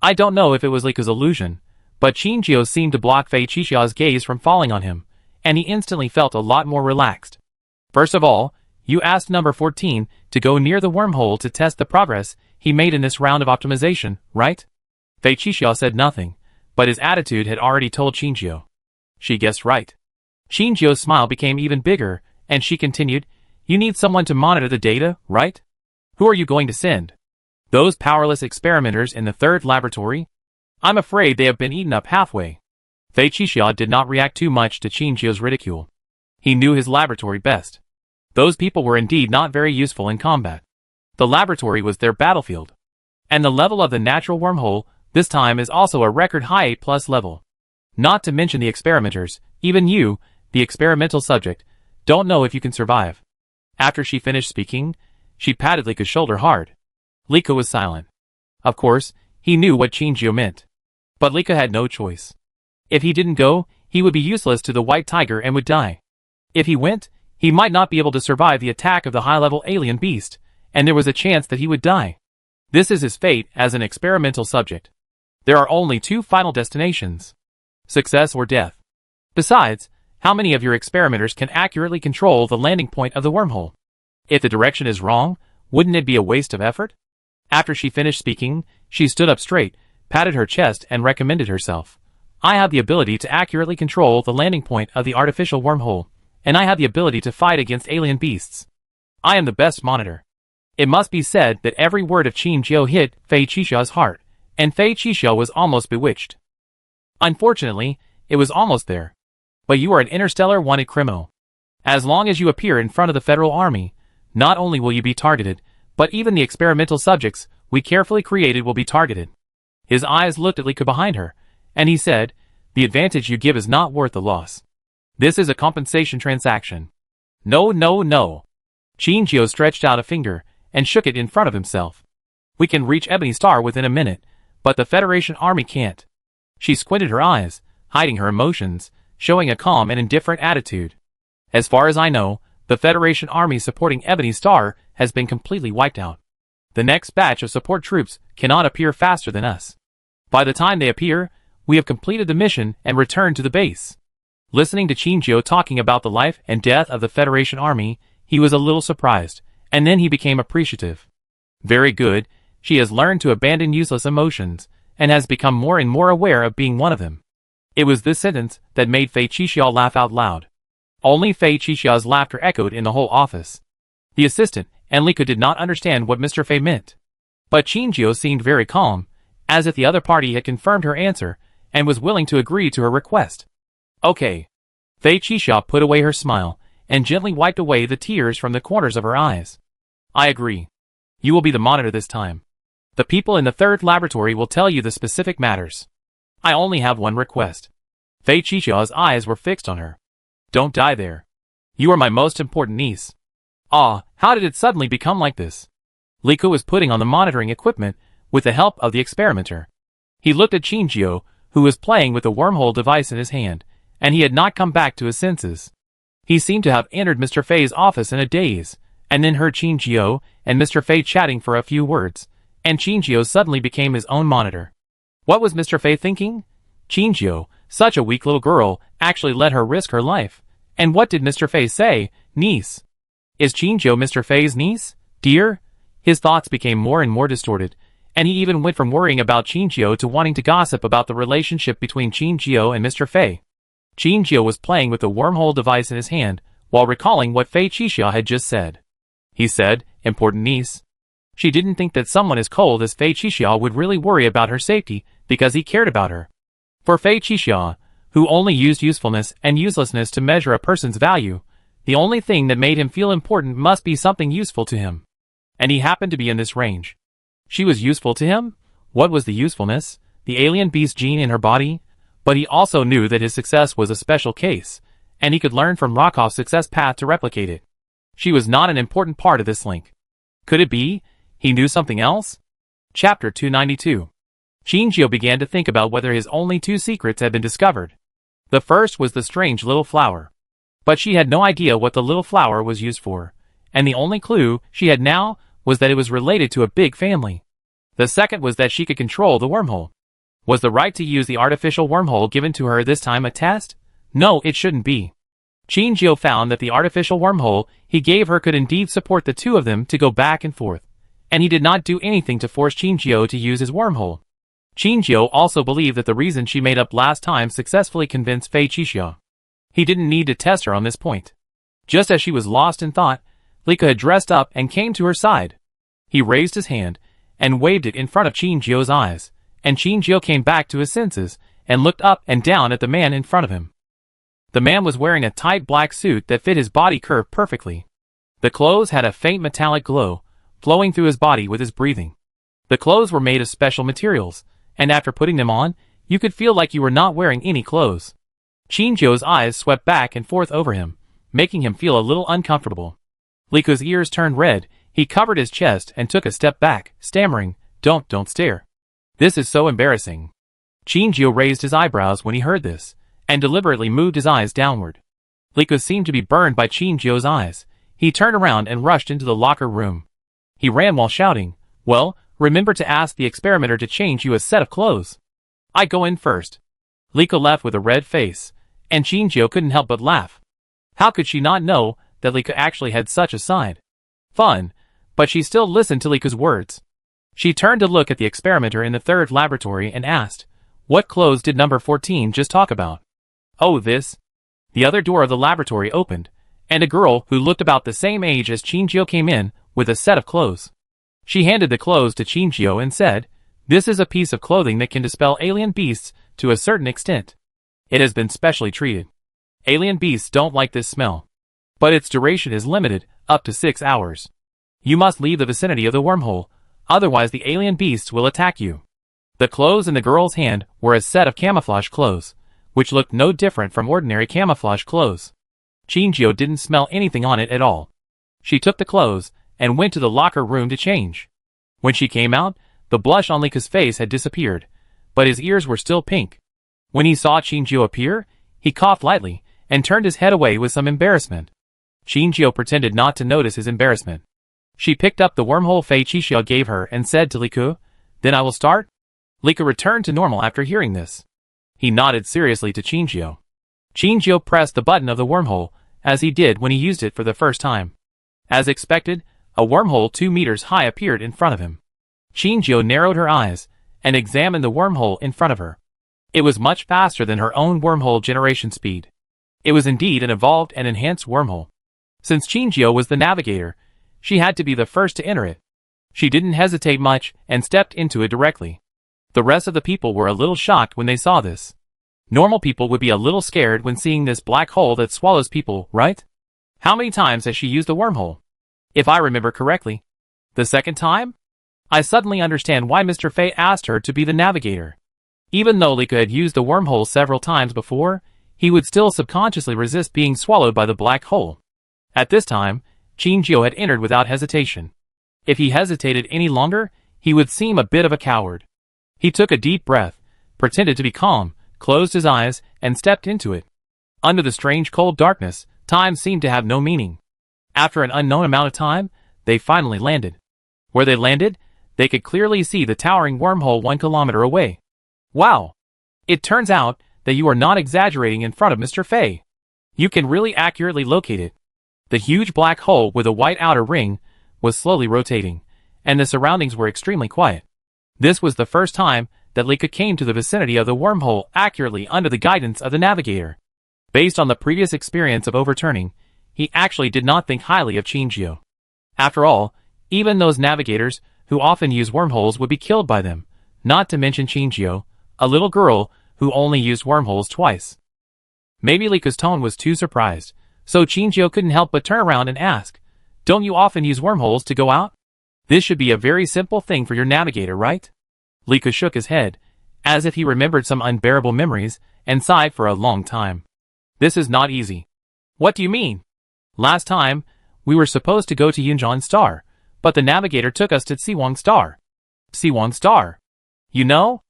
I don't know if it was Lika's illusion, but Qingjiu seemed to block Fei Qixia's gaze from falling on him, and he instantly felt a lot more relaxed. First of all, you asked number 14 to go near the wormhole to test the progress he made in this round of optimization, right? Fei Qixia said nothing, but his attitude had already told Qingjiu. She guessed right. Qingjiu's smile became even bigger, and she continued, You need someone to monitor the data, right? Who are you going to send? Those powerless experimenters in the third laboratory? I'm afraid they have been eaten up halfway. Fei Qixia did not react too much to Qingjiu's ridicule. He knew his laboratory best. Those people were indeed not very useful in combat. The laboratory was their battlefield. And the level of the natural wormhole, this time, is also a record high 8+ level. Not to mention the experimenters, even you, the experimental subject, don't know if you can survive. After she finished speaking, she patted Lika's shoulder hard. Lika was silent. Of course, he knew what Qingjiu meant. But Lika had no choice. If he didn't go, he would be useless to the white tiger and would die. If he went, he might not be able to survive the attack of the high-level alien beast, and there was a chance that he would die. This is his fate as an experimental subject. There are only two final destinations: success or death. Besides, how many of your experimenters can accurately control the landing point of the wormhole? If the direction is wrong, wouldn't it be a waste of effort? After she finished speaking, she stood up straight, patted her chest, and recommended herself. I have the ability to accurately control the landing point of the artificial wormhole, and I have the ability to fight against alien beasts. I am the best monitor. It must be said that every word of Qingjiu hit Fei Qixia's heart, and Fei Qixia was almost bewitched. Unfortunately, it was almost there. But you are an Interstellar wanted criminal. As long as you appear in front of the Federal Army, not only will you be targeted, but even the experimental subjects we carefully created will be targeted. His eyes looked at Lika behind her, and he said, The advantage you give is not worth the loss. This is a compensation transaction. No, no, no. Qingjiu stretched out a finger, and shook it in front of himself. We can reach Ebony Star within a minute, but the Federation Army can't. She squinted her eyes, hiding her emotions, showing a calm and indifferent attitude. As far as I know, the Federation Army supporting Ebony Star has been completely wiped out. The next batch of support troops cannot appear faster than us. By the time they appear, we have completed the mission and returned to the base. Listening to Qingjiu talking about the life and death of the Federation Army, he was a little surprised, and then he became appreciative. Very good, she has learned to abandon useless emotions, and has become more and more aware of being one of them. It was this sentence that made Fei Qixia laugh out loud. Only Fei Qixia's laughter echoed in the whole office. The assistant and Li Ke did not understand what Mr. Fei meant. But Qinjiu seemed very calm, as if the other party had confirmed her answer and was willing to agree to her request. Okay. Fei Qixia put away her smile and gently wiped away the tears from the corners of her eyes. I agree. You will be the monitor this time. The people in the third laboratory will tell you the specific matters. I only have one request. Fei Qixia's eyes were fixed on her. Don't die there. You are my most important niece. Ah, how did it suddenly become like this? Li Ke was putting on the monitoring equipment with the help of the experimenter. He looked at Qinjiu, who was playing with the wormhole device in his hand, and he had not come back to his senses. He seemed to have entered Mr. Fei's office in a daze, and then heard Qinjiu and Mr. Fei chatting for a few words, and Qinjiu suddenly became his own monitor. What was Mr. Fei thinking? Qinjiu, such a weak little girl, actually let her risk her life. And what did Mr. Fei say? Niece. Is Qinjiu Mr. Fei's niece? Dear? His thoughts became more and more distorted, and he even went from worrying about Qinjiu to wanting to gossip about the relationship between Qinjiu and Mr. Fei. Qinjiu was playing with the wormhole device in his hand, while recalling what Fei Qixia had just said. He said, important niece. She didn't think that someone as cold as Fei Qixia would really worry about her safety because he cared about her. For Fei Qixia, who only used usefulness and uselessness to measure a person's value, the only thing that made him feel important must be something useful to him. And he happened to be in this range. She was useful to him? What was the usefulness? The alien beast gene in her body? But he also knew that his success was a special case, and he could learn from Rakov's success path to replicate it. She was not an important part of this link. Could it be? He knew something else? Chapter 292. Qinjiu began to think about whether his only two secrets had been discovered. The first was the strange little flower. But she had no idea what the little flower was used for, and the only clue she had now was that it was related to a big family. The second was that she could control the wormhole. Was the right to use the artificial wormhole given to her this time a test? No, it shouldn't be. Qinjiu found that the artificial wormhole he gave her could indeed support the two of them to go back and forth, and he did not do anything to force Qinjiu to use his wormhole. Qinjiu also believed that the reason she made up last time successfully convinced Fei Qixia. He didn't need to test her on this point. Just as she was lost in thought, Li Ke had dressed up and came to her side. He raised his hand and waved it in front of Qinjiu's eyes, and Qinjiu came back to his senses and looked up and down at the man in front of him. The man was wearing a tight black suit that fit his body curve perfectly. The clothes had a faint metallic glow, flowing through his body with his breathing. The clothes were made of special materials, and after putting them on, you could feel like you were not wearing any clothes. Qinjiu's eyes swept back and forth over him, making him feel a little uncomfortable. Li Ke's ears turned red, he covered his chest and took a step back, stammering, Don't stare. This is so embarrassing. Qinjiu raised his eyebrows when he heard this, and deliberately moved his eyes downward. Li Ke seemed to be burned by Qinjiu's eyes. He turned around and rushed into the locker room. He ran while shouting, Well, remember to ask the experimenter to change you a set of clothes. I go in first. Li Ke left with a red face, and Qinjiu couldn't help but laugh. How could she not know that Li Ke actually had such a side? Fun, but she still listened to Li Ke's words. She turned to look at the experimenter in the third laboratory and asked, What clothes did number 14 just talk about? Oh, this. The other door of the laboratory opened, and a girl who looked about the same age as Qinjiu came in with a set of clothes. She handed the clothes to Qinjiu and said, This is a piece of clothing that can dispel alien beasts to a certain extent. It has been specially treated. Alien beasts don't like this smell. But its duration is limited, up to 6 hours. You must leave the vicinity of the wormhole, otherwise the alien beasts will attack you. The clothes in the girl's hand were a set of camouflage clothes, which looked no different from ordinary camouflage clothes. Qinjiu didn't smell anything on it at all. She took the clothes and went to the locker room to change. When she came out, the blush on Li Ke's face had disappeared, but his ears were still pink. When he saw Qinjiu appear, he coughed lightly and turned his head away with some embarrassment. Qinjiu pretended not to notice his embarrassment. She picked up the wormhole Fei Qixia gave her and said to Li Ke, Then I will start? Li Ke returned to normal after hearing this. He nodded seriously to Qinjiu. Qinjiu pressed the button of the wormhole, as he did when he used it for the first time. As expected, a wormhole 2 meters high appeared in front of him. Qinjiu narrowed her eyes and examined the wormhole in front of her. It was much faster than her own wormhole generation speed. It was indeed an evolved and enhanced wormhole. Since Chinjio was the navigator, she had to be the first to enter it. She didn't hesitate much and stepped into it directly. The rest of the people were a little shocked when they saw this. Normal people would be a little scared when seeing this black hole that swallows people, right? How many times has she used the wormhole? If I remember correctly. The second time? I suddenly understand why Mr. Fei asked her to be the navigator. Even though Lika had used the wormhole several times before, he would still subconsciously resist being swallowed by the black hole. At this time, Chinjio had entered without hesitation. If he hesitated any longer, he would seem a bit of a coward. He took a deep breath, pretended to be calm, closed his eyes, and stepped into it. Under the strange cold darkness, time seemed to have no meaning. After an unknown amount of time, they finally landed. Where they landed, they could clearly see the towering wormhole 1 kilometer away. Wow! It turns out that you are not exaggerating in front of Mr. Fei. You can really accurately locate it. The huge black hole with a white outer ring was slowly rotating, and the surroundings were extremely quiet. This was the first time that Lika came to the vicinity of the wormhole accurately under the guidance of the navigator. Based on the previous experience of overturning, he actually did not think highly of Chinjio. After all, even those navigators who often use wormholes would be killed by them, not to mention Chinjio, a little girl who only used wormholes twice. Maybe Lika's tone was too surprised, so Chinjio couldn't help but turn around and ask, "Don't you often use wormholes to go out? This should be a very simple thing for your navigator, right?" Lika shook his head, as if he remembered some unbearable memories, and sighed for a long time. "This is not easy." "What do you mean?" "Last time, we were supposed to go to Yunjian Star, but the navigator took us to Siwang Star." "Siwang Star? You know?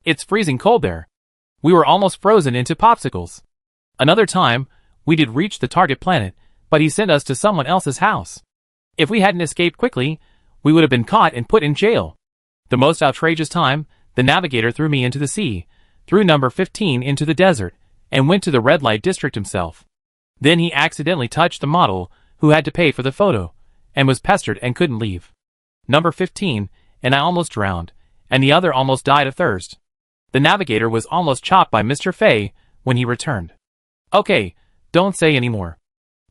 It's freezing cold there. We were almost frozen into popsicles. Another time, we did reach the target planet, but he sent us to someone else's house. If we hadn't escaped quickly, we would have been caught and put in jail. The most outrageous time, the navigator threw me into the sea, threw number 15 into the desert, and went to the red light district himself. Then he accidentally touched the model, who had to pay for the photo, and was pestered and couldn't leave. Number 15, and I almost drowned, and the other almost died of thirst. The navigator was almost chopped by Mr. Fei when he returned." "Okay, don't say any more."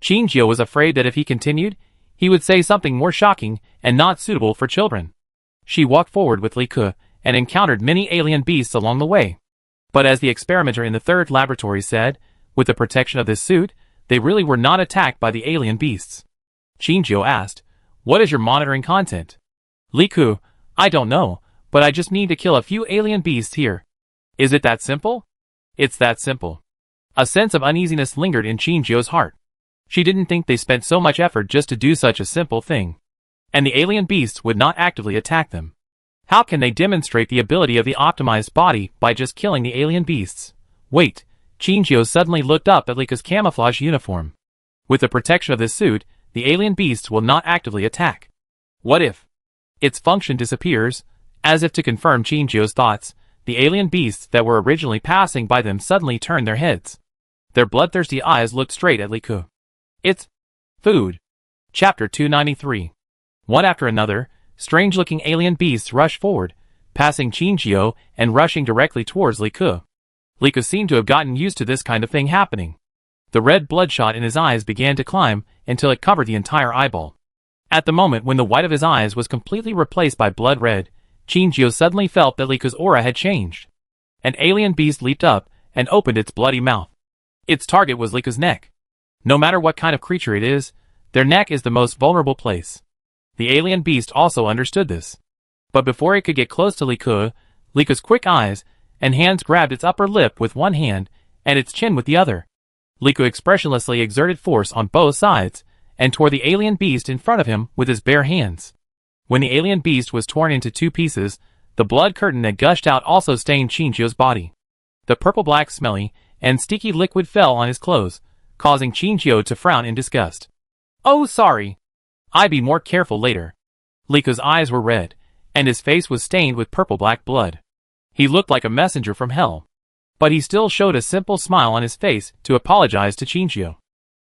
Chinjio was afraid that if he continued, he would say something more shocking and not suitable for children. She walked forward with Li Ke and encountered many alien beasts along the way. But as the experimenter in the third laboratory said, with the protection of this suit, they really were not attacked by the alien beasts. Chinjio asked, "What is your monitoring content?" "Li Ke, I don't know, but I just need to kill a few alien beasts here." "Is it that simple?" "It's that simple." A sense of uneasiness lingered in Chinjio's heart. She didn't think they spent so much effort just to do such a simple thing. And the alien beasts would not actively attack them. How can they demonstrate the ability of the optimized body by just killing the alien beasts? Wait, Chinjio suddenly looked up at Lika's camouflage uniform. With the protection of this suit, the alien beasts will not actively attack. What if its function disappears? As if to confirm Chinjio's thoughts, the alien beasts that were originally passing by them suddenly turned their heads. Their bloodthirsty eyes looked straight at Li Ke. "It's food." Chapter 293. One after another, strange-looking alien beasts rushed forward, passing Chinjio and rushing directly towards Li Ke. Li Ke seemed to have gotten used to this kind of thing happening. The red bloodshot in his eyes began to climb until it covered the entire eyeball. At the moment when the white of his eyes was completely replaced by blood red, Chinjio suddenly felt that Li Ke's aura had changed. An alien beast leaped up and opened its bloody mouth. Its target was Li Ke's neck. No matter what kind of creature it is, their neck is the most vulnerable place. The alien beast also understood this. But before it could get close to Li Ke's quick eyes and hands grabbed its upper lip with one hand and its chin with the other. Li Ke expressionlessly exerted force on both sides and tore the alien beast in front of him with his bare hands. When the alien beast was torn into two pieces, the blood curtain that gushed out also stained Chinjio's body. The purple-black smelly and sticky liquid fell on his clothes, causing Chinjio to frown in disgust. "Oh, sorry. I'd be more careful later." Li Ke's eyes were red, and his face was stained with purple-black blood. He looked like a messenger from hell. But he still showed a simple smile on his face to apologize to Chinjio.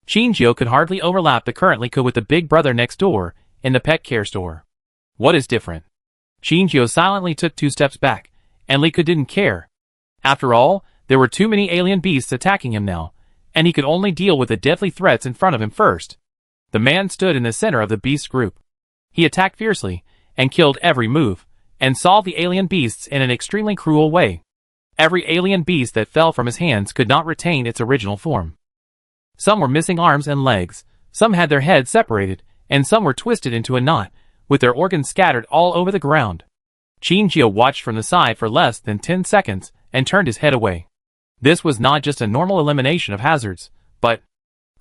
Chinjio could hardly overlap the current Li Ke with the big brother next door in the pet care store. What is different? Chinjio silently took 2 steps back, and Li Ke didn't care. After all, there were too many alien beasts attacking him now, and he could only deal with the deadly threats in front of him first. The man stood in the center of the beast group. He attacked fiercely, and killed every move, and solved the alien beasts in an extremely cruel way. Every alien beast that fell from his hands could not retain its original form. Some were missing arms and legs, some had their heads separated, and some were twisted into a knot, with their organs scattered all over the ground. Chinjio watched from the side for less than 10 seconds, and turned his head away. This was not just a normal elimination of hazards, but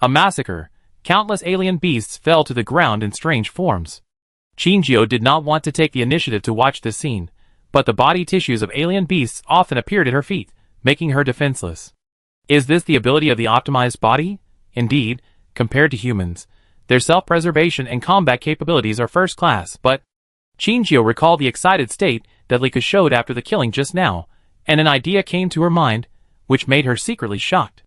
a massacre. Countless alien beasts fell to the ground in strange forms. Chinjio did not want to take the initiative to watch this scene, but the body tissues of alien beasts often appeared at her feet, making her defenseless. Is this the ability of the optimized body? Indeed, compared to humans, their self-preservation and combat capabilities are first class, but Chinjio recalled the excited state that Lika showed after the killing just now, and an idea came to her mind, which made her secretly shocked.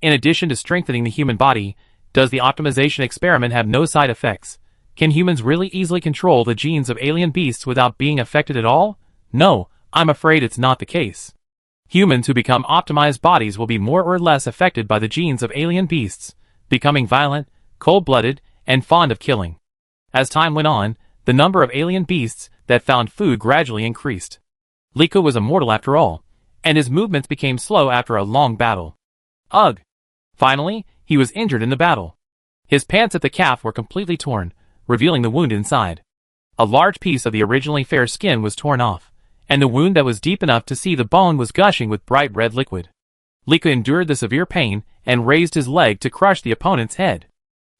In addition to strengthening the human body, does the optimization experiment have no side effects? Can humans really easily control the genes of alien beasts without being affected at all? No, I'm afraid it's not the case. Humans who become optimized bodies will be more or less affected by the genes of alien beasts, becoming violent, cold-blooded, and fond of killing. As time went on, the number of alien beasts that found food gradually increased. Lika was immortal after all, and his movements became slow after a long battle. Ugh! Finally, he was injured in the battle. His pants at the calf were completely torn, revealing the wound inside. A large piece of the originally fair skin was torn off, and the wound that was deep enough to see the bone was gushing with bright red liquid. Lika endured the severe pain and raised his leg to crush the opponent's head.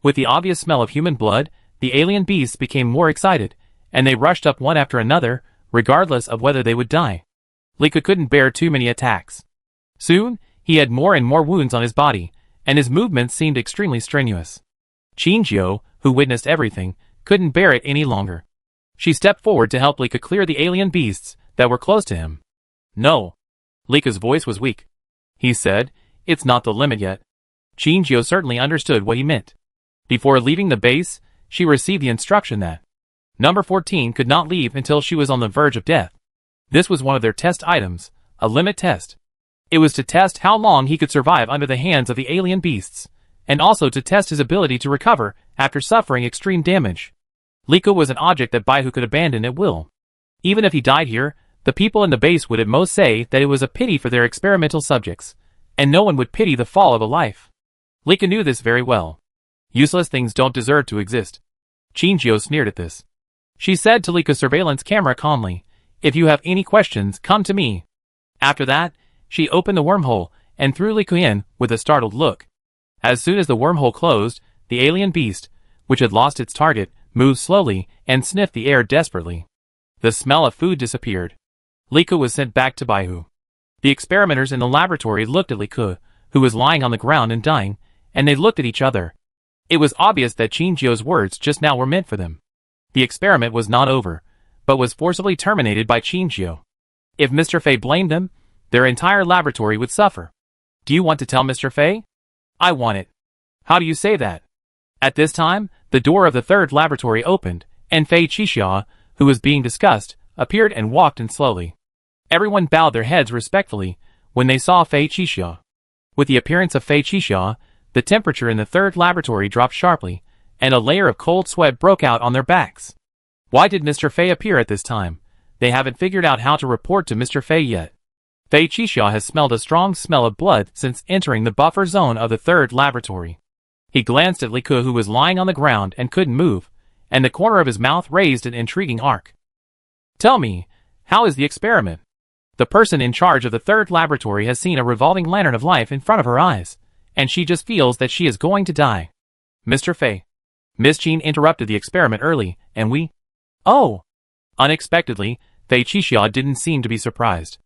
With the obvious smell of human blood, the alien beasts became more excited, and they rushed up one after another, regardless of whether they would die. Lika couldn't bear too many attacks. Soon, he had more and more wounds on his body, and his movements seemed extremely strenuous. Chinjio, who witnessed everything, couldn't bear it any longer. She stepped forward to help Lika clear the alien beasts that were close to him. No. Lika's voice was weak. He said, "It's not the limit yet." Chinjio certainly understood what he meant. Before leaving the base, she received the instruction that Number 14 could not leave until she was on the verge of death. This was one of their test items, a limit test. It was to test how long he could survive under the hands of the alien beasts, and also to test his ability to recover after suffering extreme damage. Lika was an object that Baihu could abandon at will. Even if he died here, the people in the base would at most say that it was a pity for their experimental subjects, and no one would pity the fall of a life. Lika knew this very well. Useless things don't deserve to exist. Chinjio sneered at this. She said to Lika's surveillance camera calmly, "If you have any questions, come to me." After that, she opened the wormhole and threw Lika in with a startled look. As soon as the wormhole closed, the alien beast, which had lost its target, moved slowly and sniffed the air desperately. The smell of food disappeared. Lika was sent back to Baihu. The experimenters in the laboratory looked at Lika, who was lying on the ground and dying, and they looked at each other. It was obvious that Chinjio's words just now were meant for them. The experiment was not over, but was forcibly terminated by Chinjio. If Mr. Fei blamed them, their entire laboratory would suffer. Do you want to tell Mr. Fei? I want it. How do you say that? At this time, the door of the third laboratory opened, and Fei Qixia, who was being discussed, appeared and walked in slowly. Everyone bowed their heads respectfully when they saw Fei Qixia. With the appearance of Fei Qixia, the temperature in the third laboratory dropped sharply, and a layer of cold sweat broke out on their backs. Why did Mr. Fei appear at this time? They haven't figured out how to report to Mr. Fei yet. Fei Qixia has smelled a strong smell of blood since entering the buffer zone of the third laboratory. He glanced at Lika, who was lying on the ground and couldn't move, and the corner of his mouth raised an intriguing arc. Tell me, how is the experiment? The person in charge of the third laboratory has seen a revolving lantern of life in front of her eyes, and she just feels that she is going to die. Mr. Fei. Miss Qin interrupted the experiment early, and we... Oh! Unexpectedly, Fei Qixia didn't seem to be surprised.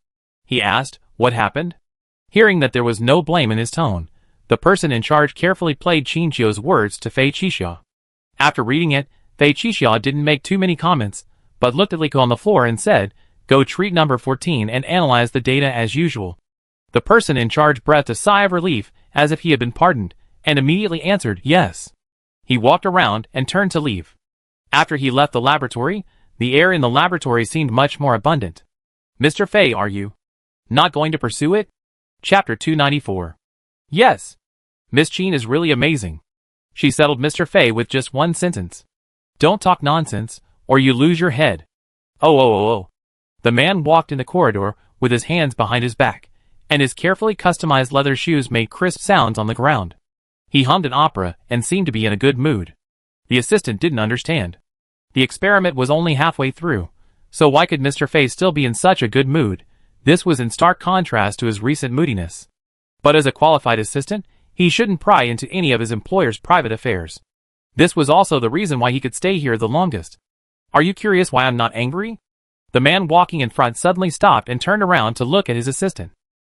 He asked, what happened? Hearing that there was no blame in his tone, the person in charge carefully played Chinjio's words to Fei Qixia. After reading it, Fei Qixia didn't make too many comments, but looked at Lika on the floor and said, "Go treat number 14 and analyze the data as usual." The person in charge breathed a sigh of relief as if he had been pardoned, and immediately answered, "Yes." He walked around and turned to leave. After he left the laboratory, the air in the laboratory seemed much more abundant. Mr. Fei, are you? Not going to pursue it? Chapter 294. Yes. Miss Chin is really amazing. She settled Mr. Fei with just one sentence. Don't talk nonsense, or you lose your head. Oh. The man walked in the corridor with his hands behind his back, and his carefully customized leather shoes made crisp sounds on the ground. He hummed an opera and seemed to be in a good mood. The assistant didn't understand. The experiment was only halfway through, so why could Mr. Fei still be in such a good mood? This was in stark contrast to his recent moodiness. But as a qualified assistant, he shouldn't pry into any of his employer's private affairs. This was also the reason why he could stay here the longest. Are you curious why I'm not angry? The man walking in front suddenly stopped and turned around to look at his assistant.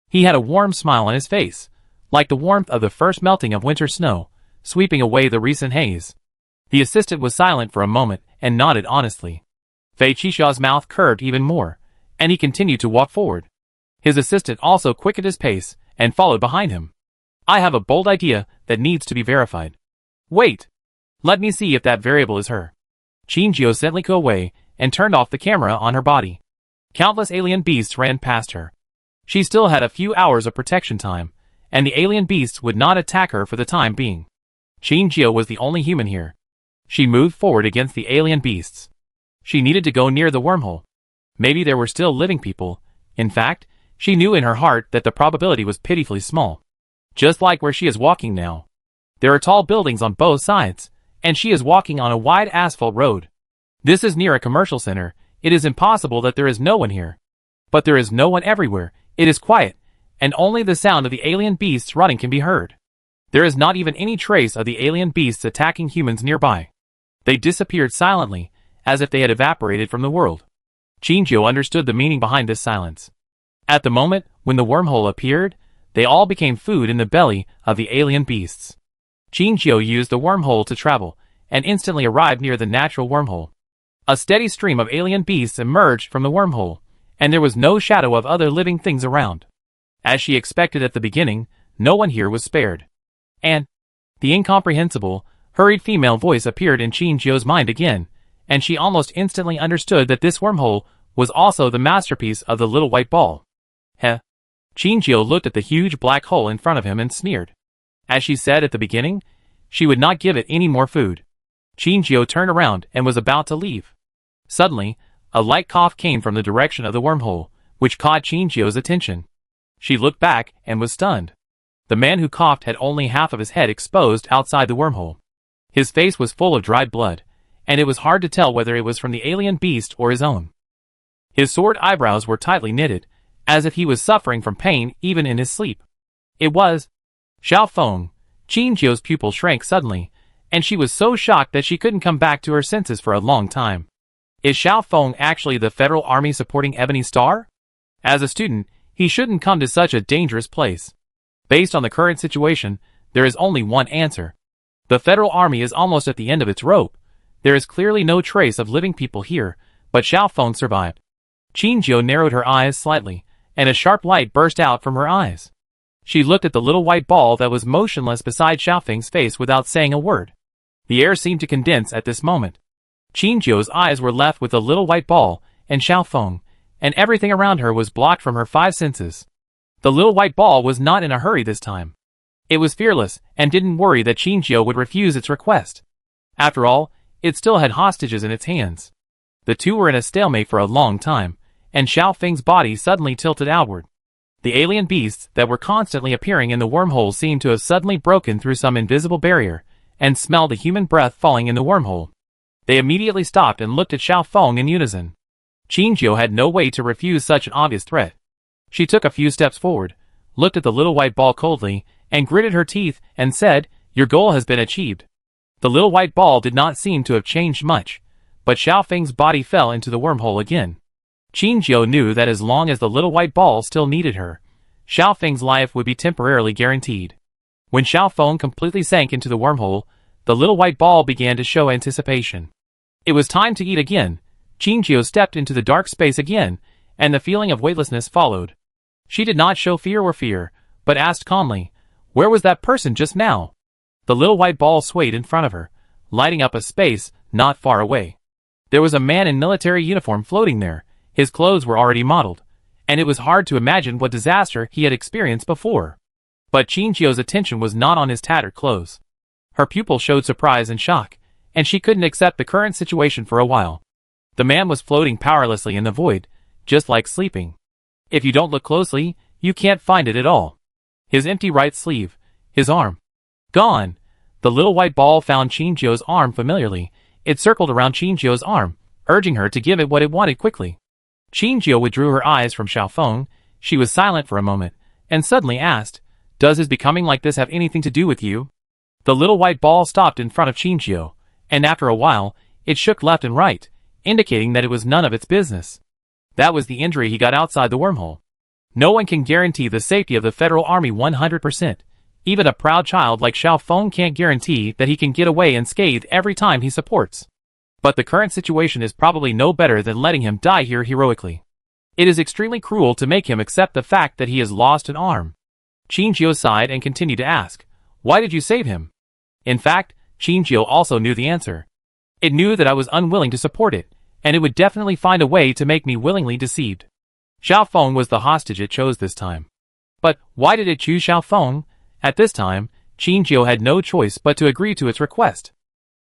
He had a warm smile on his face, like the warmth of the first melting of winter snow, sweeping away the recent haze. The assistant was silent for a moment and nodded honestly. Fei Qisha's mouth curved even more, and he continued to walk forward. His assistant also quickened his pace and followed behind him. I have a bold idea that needs to be verified. Wait. Let me see if that variable is her. Qinjiu sent Liko away and turned off the camera on her body. Countless alien beasts ran past her. She still had a few hours of protection time, and the alien beasts would not attack her for the time being. Qinjiu was the only human here. She moved forward against the alien beasts. She needed to go near the wormhole. Maybe there were still living people. In fact, she knew in her heart that the probability was pitifully small. Just like where she is walking now. There are tall buildings on both sides, and she is walking on a wide asphalt road. This is near a commercial center. It is impossible that there is no one here. But there is no one everywhere. It is quiet, and only the sound of the alien beasts running can be heard. There is not even any trace of the alien beasts attacking humans nearby. They disappeared silently, as if they had evaporated from the world. Qinjiu understood the meaning behind this silence. At the moment when the wormhole appeared, they all became food in the belly of the alien beasts. Qinjiu used the wormhole to travel, and instantly arrived near the natural wormhole. A steady stream of alien beasts emerged from the wormhole, and there was no shadow of other living things around. As she expected at the beginning, no one here was spared. And the incomprehensible, hurried female voice appeared in Qinjiu's mind again, and she almost instantly understood that this wormhole was also the masterpiece of the little white ball. Heh. Qinjiu looked at the huge black hole in front of him and sneered. As she said at the beginning, she would not give it any more food. Qinjiu turned around and was about to leave. Suddenly, a light cough came from the direction of the wormhole, which caught Qinjiu's attention. She looked back and was stunned. The man who coughed had only half of his head exposed outside the wormhole. His face was full of dried blood, and it was hard to tell whether it was from the alien beast or his own. His sword eyebrows were tightly knitted, as if he was suffering from pain even in his sleep. It was Xiao Feng. Qinjiu's pupil shrank suddenly, and she was so shocked that she couldn't come back to her senses for a long time. Is Xiao Feng actually the Federal Army supporting Ebony Star? As a student, he shouldn't come to such a dangerous place. Based on the current situation, there is only one answer. The Federal Army is almost at the end of its rope. There is clearly no trace of living people here, but Xiao Feng survived. Qinjiu narrowed her eyes slightly, and a sharp light burst out from her eyes. She looked at the little white ball that was motionless beside Xiao Feng's face without saying a word. The air seemed to condense at this moment. Qinjiu's eyes were left with the little white ball and Xiao Feng, and everything around her was blocked from her five senses. The little white ball was not in a hurry this time. It was fearless and didn't worry that Qinjiu would refuse its request. After all, it still had hostages in its hands. The two were in a stalemate for a long time, and Xiao Feng's body suddenly tilted outward. The alien beasts that were constantly appearing in the wormhole seemed to have suddenly broken through some invisible barrier, and smelled the human breath falling in the wormhole. They immediately stopped and looked at Xiao Feng in unison. Qinjiu had no way to refuse such an obvious threat. She took a few steps forward, looked at the little white ball coldly, and gritted her teeth and said, "Your goal has been achieved." The little white ball did not seem to have changed much, but Xiao Feng's body fell into the wormhole again. Qinjiu knew that as long as the little white ball still needed her, Xiao Feng's life would be temporarily guaranteed. When Xiao Feng completely sank into the wormhole, the little white ball began to show anticipation. It was time to eat again. Qinjiu stepped into the dark space again, and the feeling of weightlessness followed. She did not show fear, but asked calmly, "Where was that person just now?" The little white ball swayed in front of her, lighting up a space not far away. There was a man in military uniform floating there. His clothes were already modeled, and it was hard to imagine what disaster he had experienced before. But Chinchio's attention was not on his tattered clothes. Her pupil showed surprise and shock, and she couldn't accept the current situation for a while. The man was floating powerlessly in the void, just like sleeping. If you don't look closely, you can't find it at all. His empty right sleeve, his arm. Gone. The little white ball found Chinchio's arm familiarly. It circled around Chinchio's arm, urging her to give it what it wanted quickly. Chinchio withdrew her eyes from Xiaofeng. She was silent for a moment, and suddenly asked, "Does his becoming like this have anything to do with you?" The little white ball stopped in front of Chinchio, and after a while, it shook left and right, indicating that it was none of its business. That was the injury he got outside the wormhole. No one can guarantee the safety of the Federal Army 100%. Even a proud child like Xiaofeng can't guarantee that he can get away unscathed every time he supports. But the current situation is probably no better than letting him die here heroically. It is extremely cruel to make him accept the fact that he has lost an arm. Chinchio sighed and continued to ask, "Why did you save him?" In fact, Chinchio also knew the answer. It knew that I was unwilling to support it, and it would definitely find a way to make me willingly deceived. Xiaofeng was the hostage it chose this time. But why did it choose Xiaofeng? At this time, Chinchio had no choice but to agree to its request.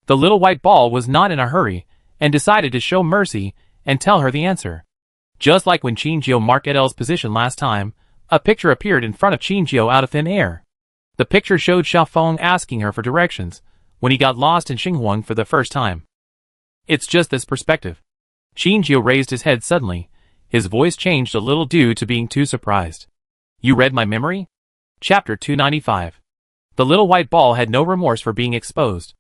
The little white ball was not in a hurry, and decided to show mercy and tell her the answer. Just like when Chinchio marked Edel's position last time, a picture appeared in front of Chinchio out of thin air. The picture showed Xiaofeng asking her for directions when he got lost in Xinghuang for the first time. It's just this perspective. Chinchio raised his head suddenly. His voice changed a little due to being too surprised. "You read my memory?" Chapter 295. The little white ball had no remorse for being exposed.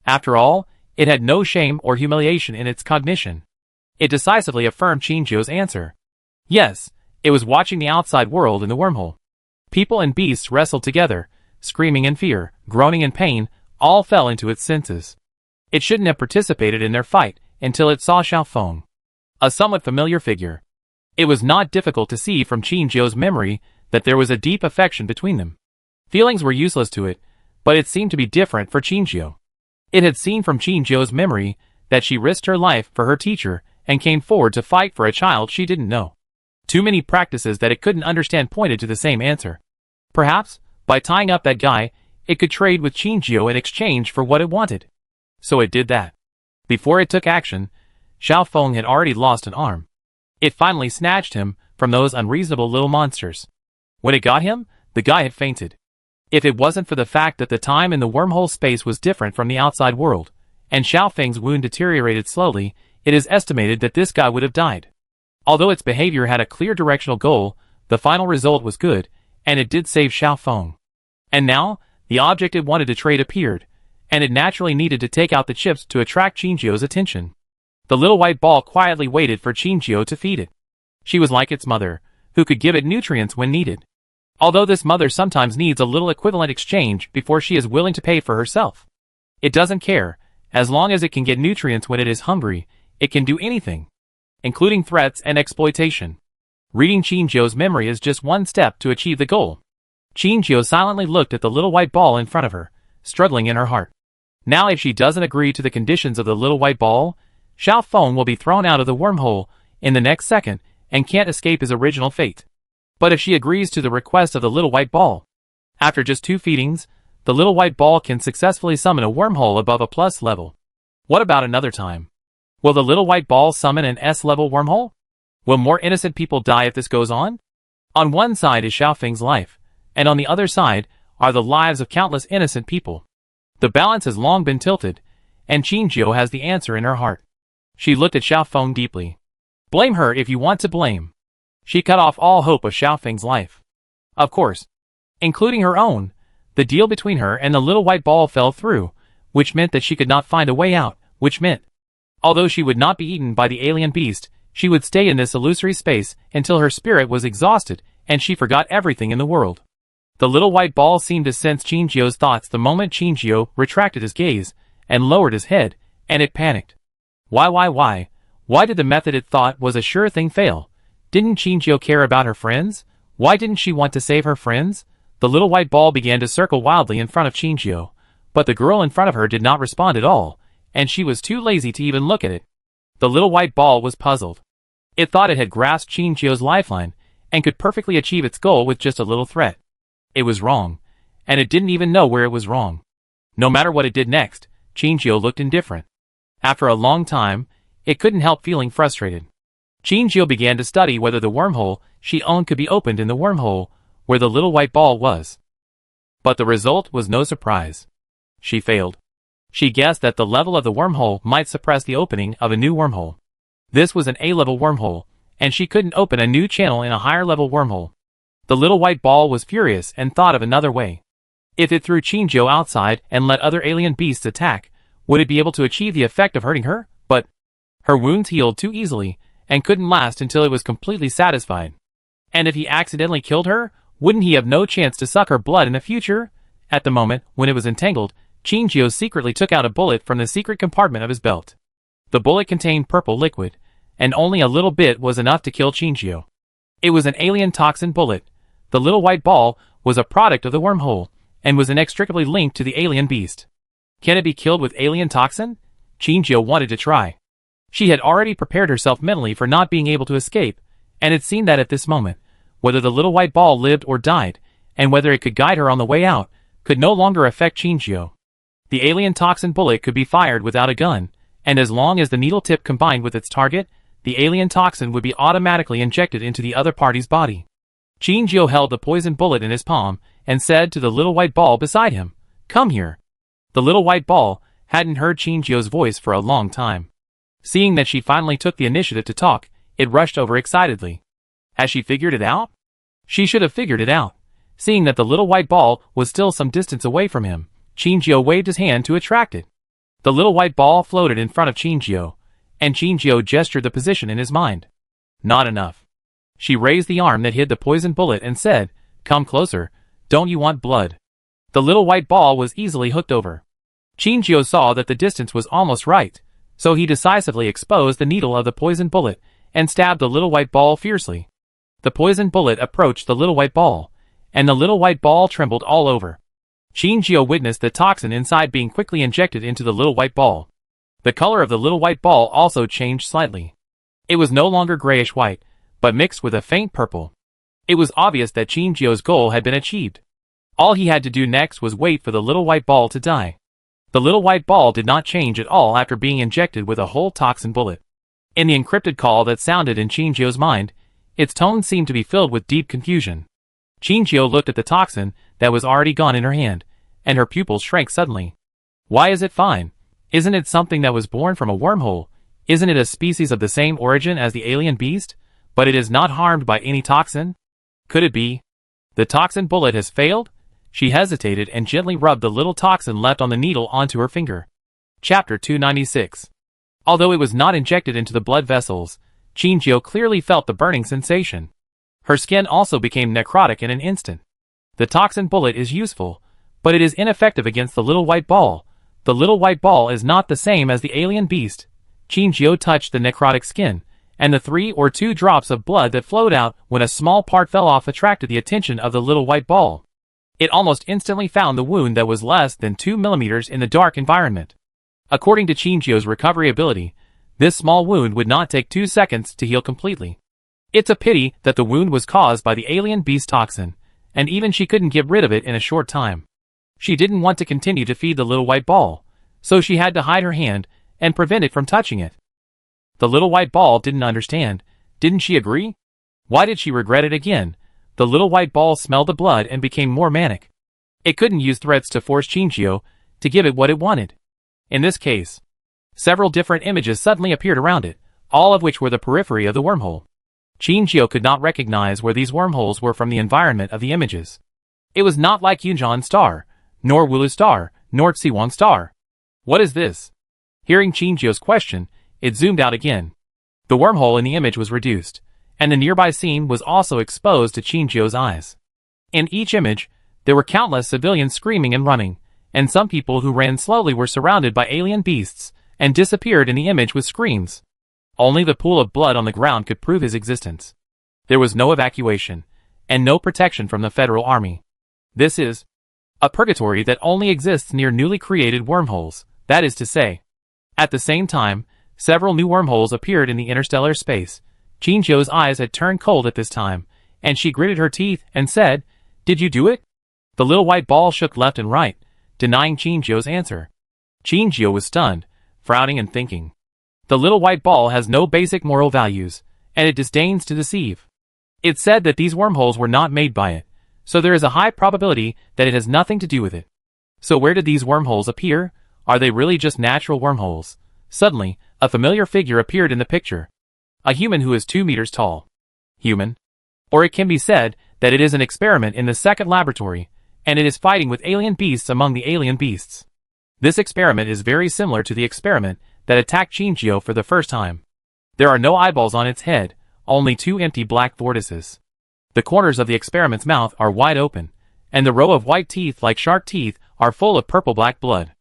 After all, it had no shame or humiliation in its cognition. It decisively affirmed Chinchio's answer. Yes, it was watching the outside world in the wormhole. People and beasts wrestled together, screaming in fear, groaning in pain, all fell into its senses. It shouldn't have participated in their fight until it saw Xiaofeng, a somewhat familiar figure. It was not difficult to see from Chinchio's memory that there was a deep affection between them. Feelings were useless to it, but it seemed to be different for Chinchio. It had seen from Chinchio's memory that she risked her life for her teacher and came forward to fight for a child she didn't know. Too many practices that it couldn't understand pointed to the same answer. Perhaps, by tying up that guy, it could trade with Chinchio in exchange for what it wanted. So it did that. Before it took action, Xiaofeng had already lost an arm. It finally snatched him from those unreasonable little monsters. When it got him, the guy had fainted. If it wasn't for the fact that the time in the wormhole space was different from the outside world, and Xiaofeng's wound deteriorated slowly, it is estimated that this guy would have died. Although its behavior had a clear directional goal, the final result was good, and it did save Xiaofeng. And now, the object it wanted to trade appeared, and it naturally needed to take out the chips to attract Chinchio's attention. The little white ball quietly waited for Chinchio to feed it. She was like its mother, who could give it nutrients when needed. Although this mother sometimes needs a little equivalent exchange before she is willing to pay for herself. It doesn't care, as long as it can get nutrients when it is hungry, it can do anything, including threats and exploitation. Reading Chinchio's memory is just one step to achieve the goal. Chinchio silently looked at the little white ball in front of her, struggling in her heart. Now if she doesn't agree to the conditions of the little white ball, Xiaofeng will be thrown out of the wormhole in the next second and can't escape his original fate. But if she agrees to the request of the little white ball, after just 2 feedings, the little white ball can successfully summon a wormhole above a plus level. What about another time? Will the little white ball summon an S-level wormhole? Will more innocent people die if this goes on? On one side is Xiaofeng's life, and on the other side are the lives of countless innocent people. The balance has long been tilted, and Chinchio has the answer in her heart. She looked at Xiaofeng deeply. Blame her if you want to blame. She cut off all hope of Xiaofeng's life. Of course, including her own. The deal between her and the little white ball fell through, which meant that she could not find a way out, which meant, although she would not be eaten by the alien beast, she would stay in this illusory space until her spirit was exhausted and she forgot everything in the world. The little white ball seemed to sense Chinchio's thoughts the moment Chinchio retracted his gaze and lowered his head, and it panicked. Why? Why did the method it thought was a sure thing fail? Didn't Chinchio care about her friends? Why didn't she want to save her friends? The little white ball began to circle wildly in front of Chinchio, but the girl in front of her did not respond at all, and she was too lazy to even look at it. The little white ball was puzzled. It thought it had grasped Chinchio's lifeline, and could perfectly achieve its goal with just a little threat. It was wrong, and it didn't even know where it was wrong. No matter what it did next, Qingjiu looked indifferent. After a long time, it couldn't help feeling frustrated. Qingjiu began to study whether the wormhole she owned could be opened in the wormhole where the little white ball was. But the result was no surprise. She failed. She guessed that the level of the wormhole might suppress the opening of a new wormhole. This was an A-level wormhole, and she couldn't open a new channel in a higher-level wormhole. The little white ball was furious and thought of another way. If it threw Qingjiu outside and let other alien beasts attack, would it be able to achieve the effect of hurting her? But her wounds healed too easily and couldn't last until it was completely satisfied. And if he accidentally killed her, wouldn't he have no chance to suck her blood in the future? At the moment when it was entangled, Qingjiu secretly took out a bullet from the secret compartment of his belt. The bullet contained purple liquid, and only a little bit was enough to kill Qingjiu. It was an alien toxin bullet. The little white ball was a product of the wormhole, and was inextricably linked to the alien beast. Can it be killed with alien toxin? Qingjiu wanted to try. She had already prepared herself mentally for not being able to escape, and had seen that at this moment, whether the little white ball lived or died, and whether it could guide her on the way out, could no longer affect Qingjiu. The alien toxin bullet could be fired without a gun, and as long as the needle tip combined with its target, the alien toxin would be automatically injected into the other party's body. Qingjiu held the poison bullet in his palm, and said to the little white ball beside him, "Come here." The little white ball hadn't heard Qingjiu's voice for a long time. Seeing that she finally took the initiative to talk, it rushed over excitedly. Has she figured it out? She should have figured it out. Seeing that the little white ball was still some distance away from him, Qingjiu waved his hand to attract it. The little white ball floated in front of Qingjiu, and Qingjiu gestured the position in his mind. Not enough. She raised the arm that hid the poison bullet and said, "Come closer, don't you want blood?" The little white ball was easily hooked over. Qingjiu saw that the distance was almost right, so he decisively exposed the needle of the poison bullet, and stabbed the little white ball fiercely. The poison bullet approached the little white ball, and the little white ball trembled all over. Qingjiu witnessed the toxin inside being quickly injected into the little white ball. The color of the little white ball also changed slightly. It was no longer grayish-white, but mixed with a faint purple. It was obvious that Qingjiu's goal had been achieved. All he had to do next was wait for the little white ball to die. The little white ball did not change at all after being injected with a whole toxin bullet. In the encrypted call that sounded in Qingjiu's mind, its tone seemed to be filled with deep confusion. Qingjiu looked at the toxin that was already gone in her hand, and her pupils shrank suddenly. Why is it fine? Isn't it something that was born from a wormhole? Isn't it a species of the same origin as the alien beast? But it is not harmed by any toxin? Could it be? The toxin bullet has failed? She hesitated and gently rubbed the little toxin left on the needle onto her finger. Chapter 296. Although it was not injected into the blood vessels, Qingjiu clearly felt the burning sensation. Her skin also became necrotic in an instant. The toxin bullet is useful, but it is ineffective against the little white ball. The little white ball is not the same as the alien beast. Qingjiu touched the necrotic skin, and the 3 or 2 drops of blood that flowed out when a small part fell off attracted the attention of the little white ball. It almost instantly found the wound that was less than 2 millimeters in the dark environment. According to Qingjiu's recovery ability, this small wound would not take 2 seconds to heal completely. It's a pity that the wound was caused by the alien beast toxin, and even she couldn't get rid of it in a short time. She didn't want to continue to feed the little white ball, so she had to hide her hand and prevent it from touching it. The little white ball didn't understand. Didn't she agree? Why did she regret it again? The little white ball smelled the blood and became more manic. It couldn't use threats to force Qingjiu to give it what it wanted. In this case, several different images suddenly appeared around it, all of which were the periphery of the wormhole. Qingjiu could not recognize where these wormholes were from the environment of the images. It was not like Yunjian Star, nor Wulu Star, nor Tsiwan Star. What is this? Hearing Qingjiu's question, it zoomed out again. The wormhole in the image was reduced, and the nearby scene was also exposed to Qingjiu's eyes. In each image, there were countless civilians screaming and running, and some people who ran slowly were surrounded by alien beasts, and disappeared in the image with screams. Only the pool of blood on the ground could prove his existence. There was no evacuation, and no protection from the Federal Army. This is a purgatory that only exists near newly created wormholes, that is to say. At the same time, several new wormholes appeared in the interstellar space. Qingjiu's eyes had turned cold at this time, and she gritted her teeth and said, "Did you do it?" The little white ball shook left and right, denying Qingzhou's answer. Qingzhou was stunned, frowning and thinking. The little white ball has no basic moral values, and it disdains to deceive. It said that these wormholes were not made by it, so there is a high probability that it has nothing to do with it. So where did these wormholes appear? Are they really just natural wormholes? Suddenly, a familiar figure appeared in the picture. A human who is 2 meters tall. Human? Or it can be said that it is an experiment in the second laboratory, and it is fighting with alien beasts among the alien beasts. This experiment is very similar to the experiment that attacked Qingzhou for the first time. There are no eyeballs on its head, only 2 empty black vortices. The corners of the experiment's mouth are wide open, and the row of white teeth like shark teeth are full of purple-black blood.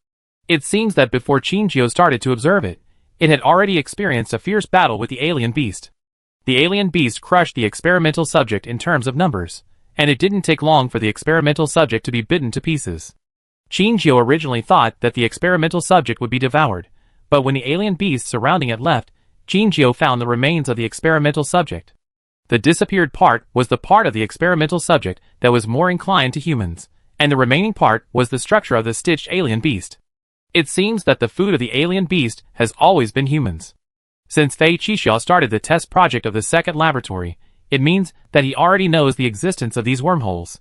It seems that before Qingzhou started to observe it, it had already experienced a fierce battle with the alien beast. The alien beast crushed the experimental subject in terms of numbers, and it didn't take long for the experimental subject to be bitten to pieces. Qingzhou originally thought that the experimental subject would be devoured, but when the alien beast surrounding it left, Qingzhou found the remains of the experimental subject. The disappeared part was the part of the experimental subject that was more inclined to humans, and the remaining part was the structure of the stitched alien beast. It seems that the food of the alien beast has always been humans. Since Fei Qixia started the test project of the second laboratory, it means that he already knows the existence of these wormholes.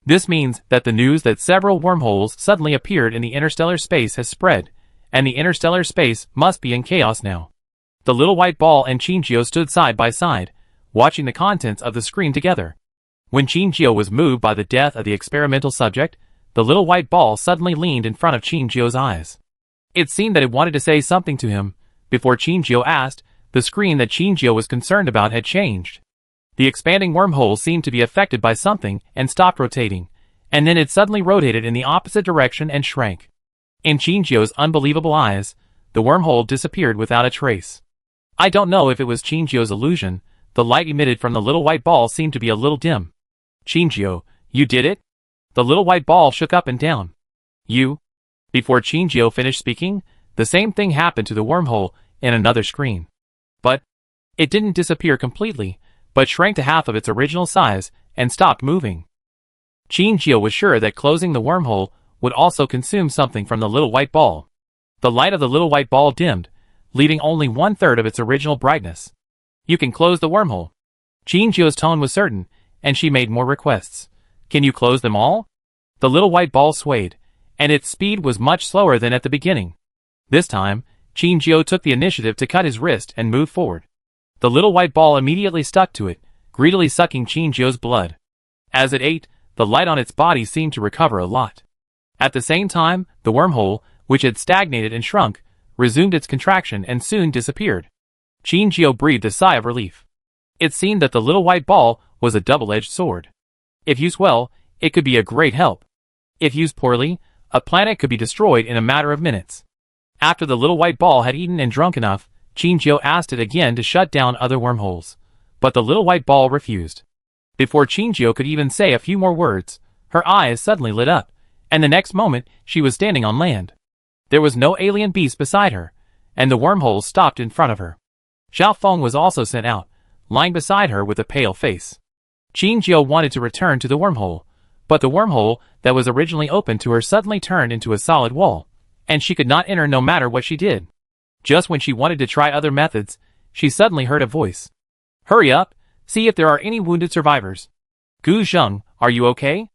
This means that the news that several wormholes suddenly appeared in the interstellar space has spread, and the interstellar space must be in chaos now. The little white ball and Qingzhou stood side by side, watching the contents of the screen together. When Qingzhou was moved by the death of the experimental subject, the little white ball suddenly leaned in front of Qingzhou's eyes. It seemed that it wanted to say something to him. Before Qingzhou asked, the screen that Qingzhou was concerned about had changed. The expanding wormhole seemed to be affected by something and stopped rotating, and then it suddenly rotated in the opposite direction and shrank. In Qingzhou's unbelievable eyes, the wormhole disappeared without a trace. I don't know if it was Qingzhou's illusion. The light emitted from the little white ball seemed to be a little dim. "Qingzhou, you did it?" The little white ball shook up and down. "You?" Before Qingzhou finished speaking, the same thing happened to the wormhole in another screen. But it didn't disappear completely, but shrank to half of its original size and stopped moving. Qingzhou was sure that closing the wormhole would also consume something from the little white ball. The light of the little white ball dimmed, leaving only 1/3 of its original brightness. "You can close the wormhole." Qingzhou's tone was certain, and she made more requests. "Can you close them all?" The little white ball swayed, and its speed was much slower than at the beginning. This time, Qingzhou took the initiative to cut his wrist and move forward. The little white ball immediately stuck to it, greedily sucking Qingzhou's blood. As it ate, the light on its body seemed to recover a lot. At the same time, the wormhole, which had stagnated and shrunk, resumed its contraction and soon disappeared. Qingzhou breathed a sigh of relief. It seemed that the little white ball was a double-edged sword. If used well, it could be a great help. If used poorly, a planet could be destroyed in a matter of minutes. After the little white ball had eaten and drunk enough, Qingzhou asked it again to shut down other wormholes. But the little white ball refused. Before Qingzhou could even say a few more words, her eyes suddenly lit up, and the next moment she was standing on land. There was no alien beast beside her, and the wormhole stopped in front of her. Xiao Feng was also sent out, lying beside her with a pale face. Qingzhou wanted to return to the wormhole, but the wormhole that was originally open to her suddenly turned into a solid wall, and she could not enter no matter what she did. Just when she wanted to try other methods, she suddenly heard a voice. "Hurry up, see if there are any wounded survivors." "Gu Zheng, are you okay?"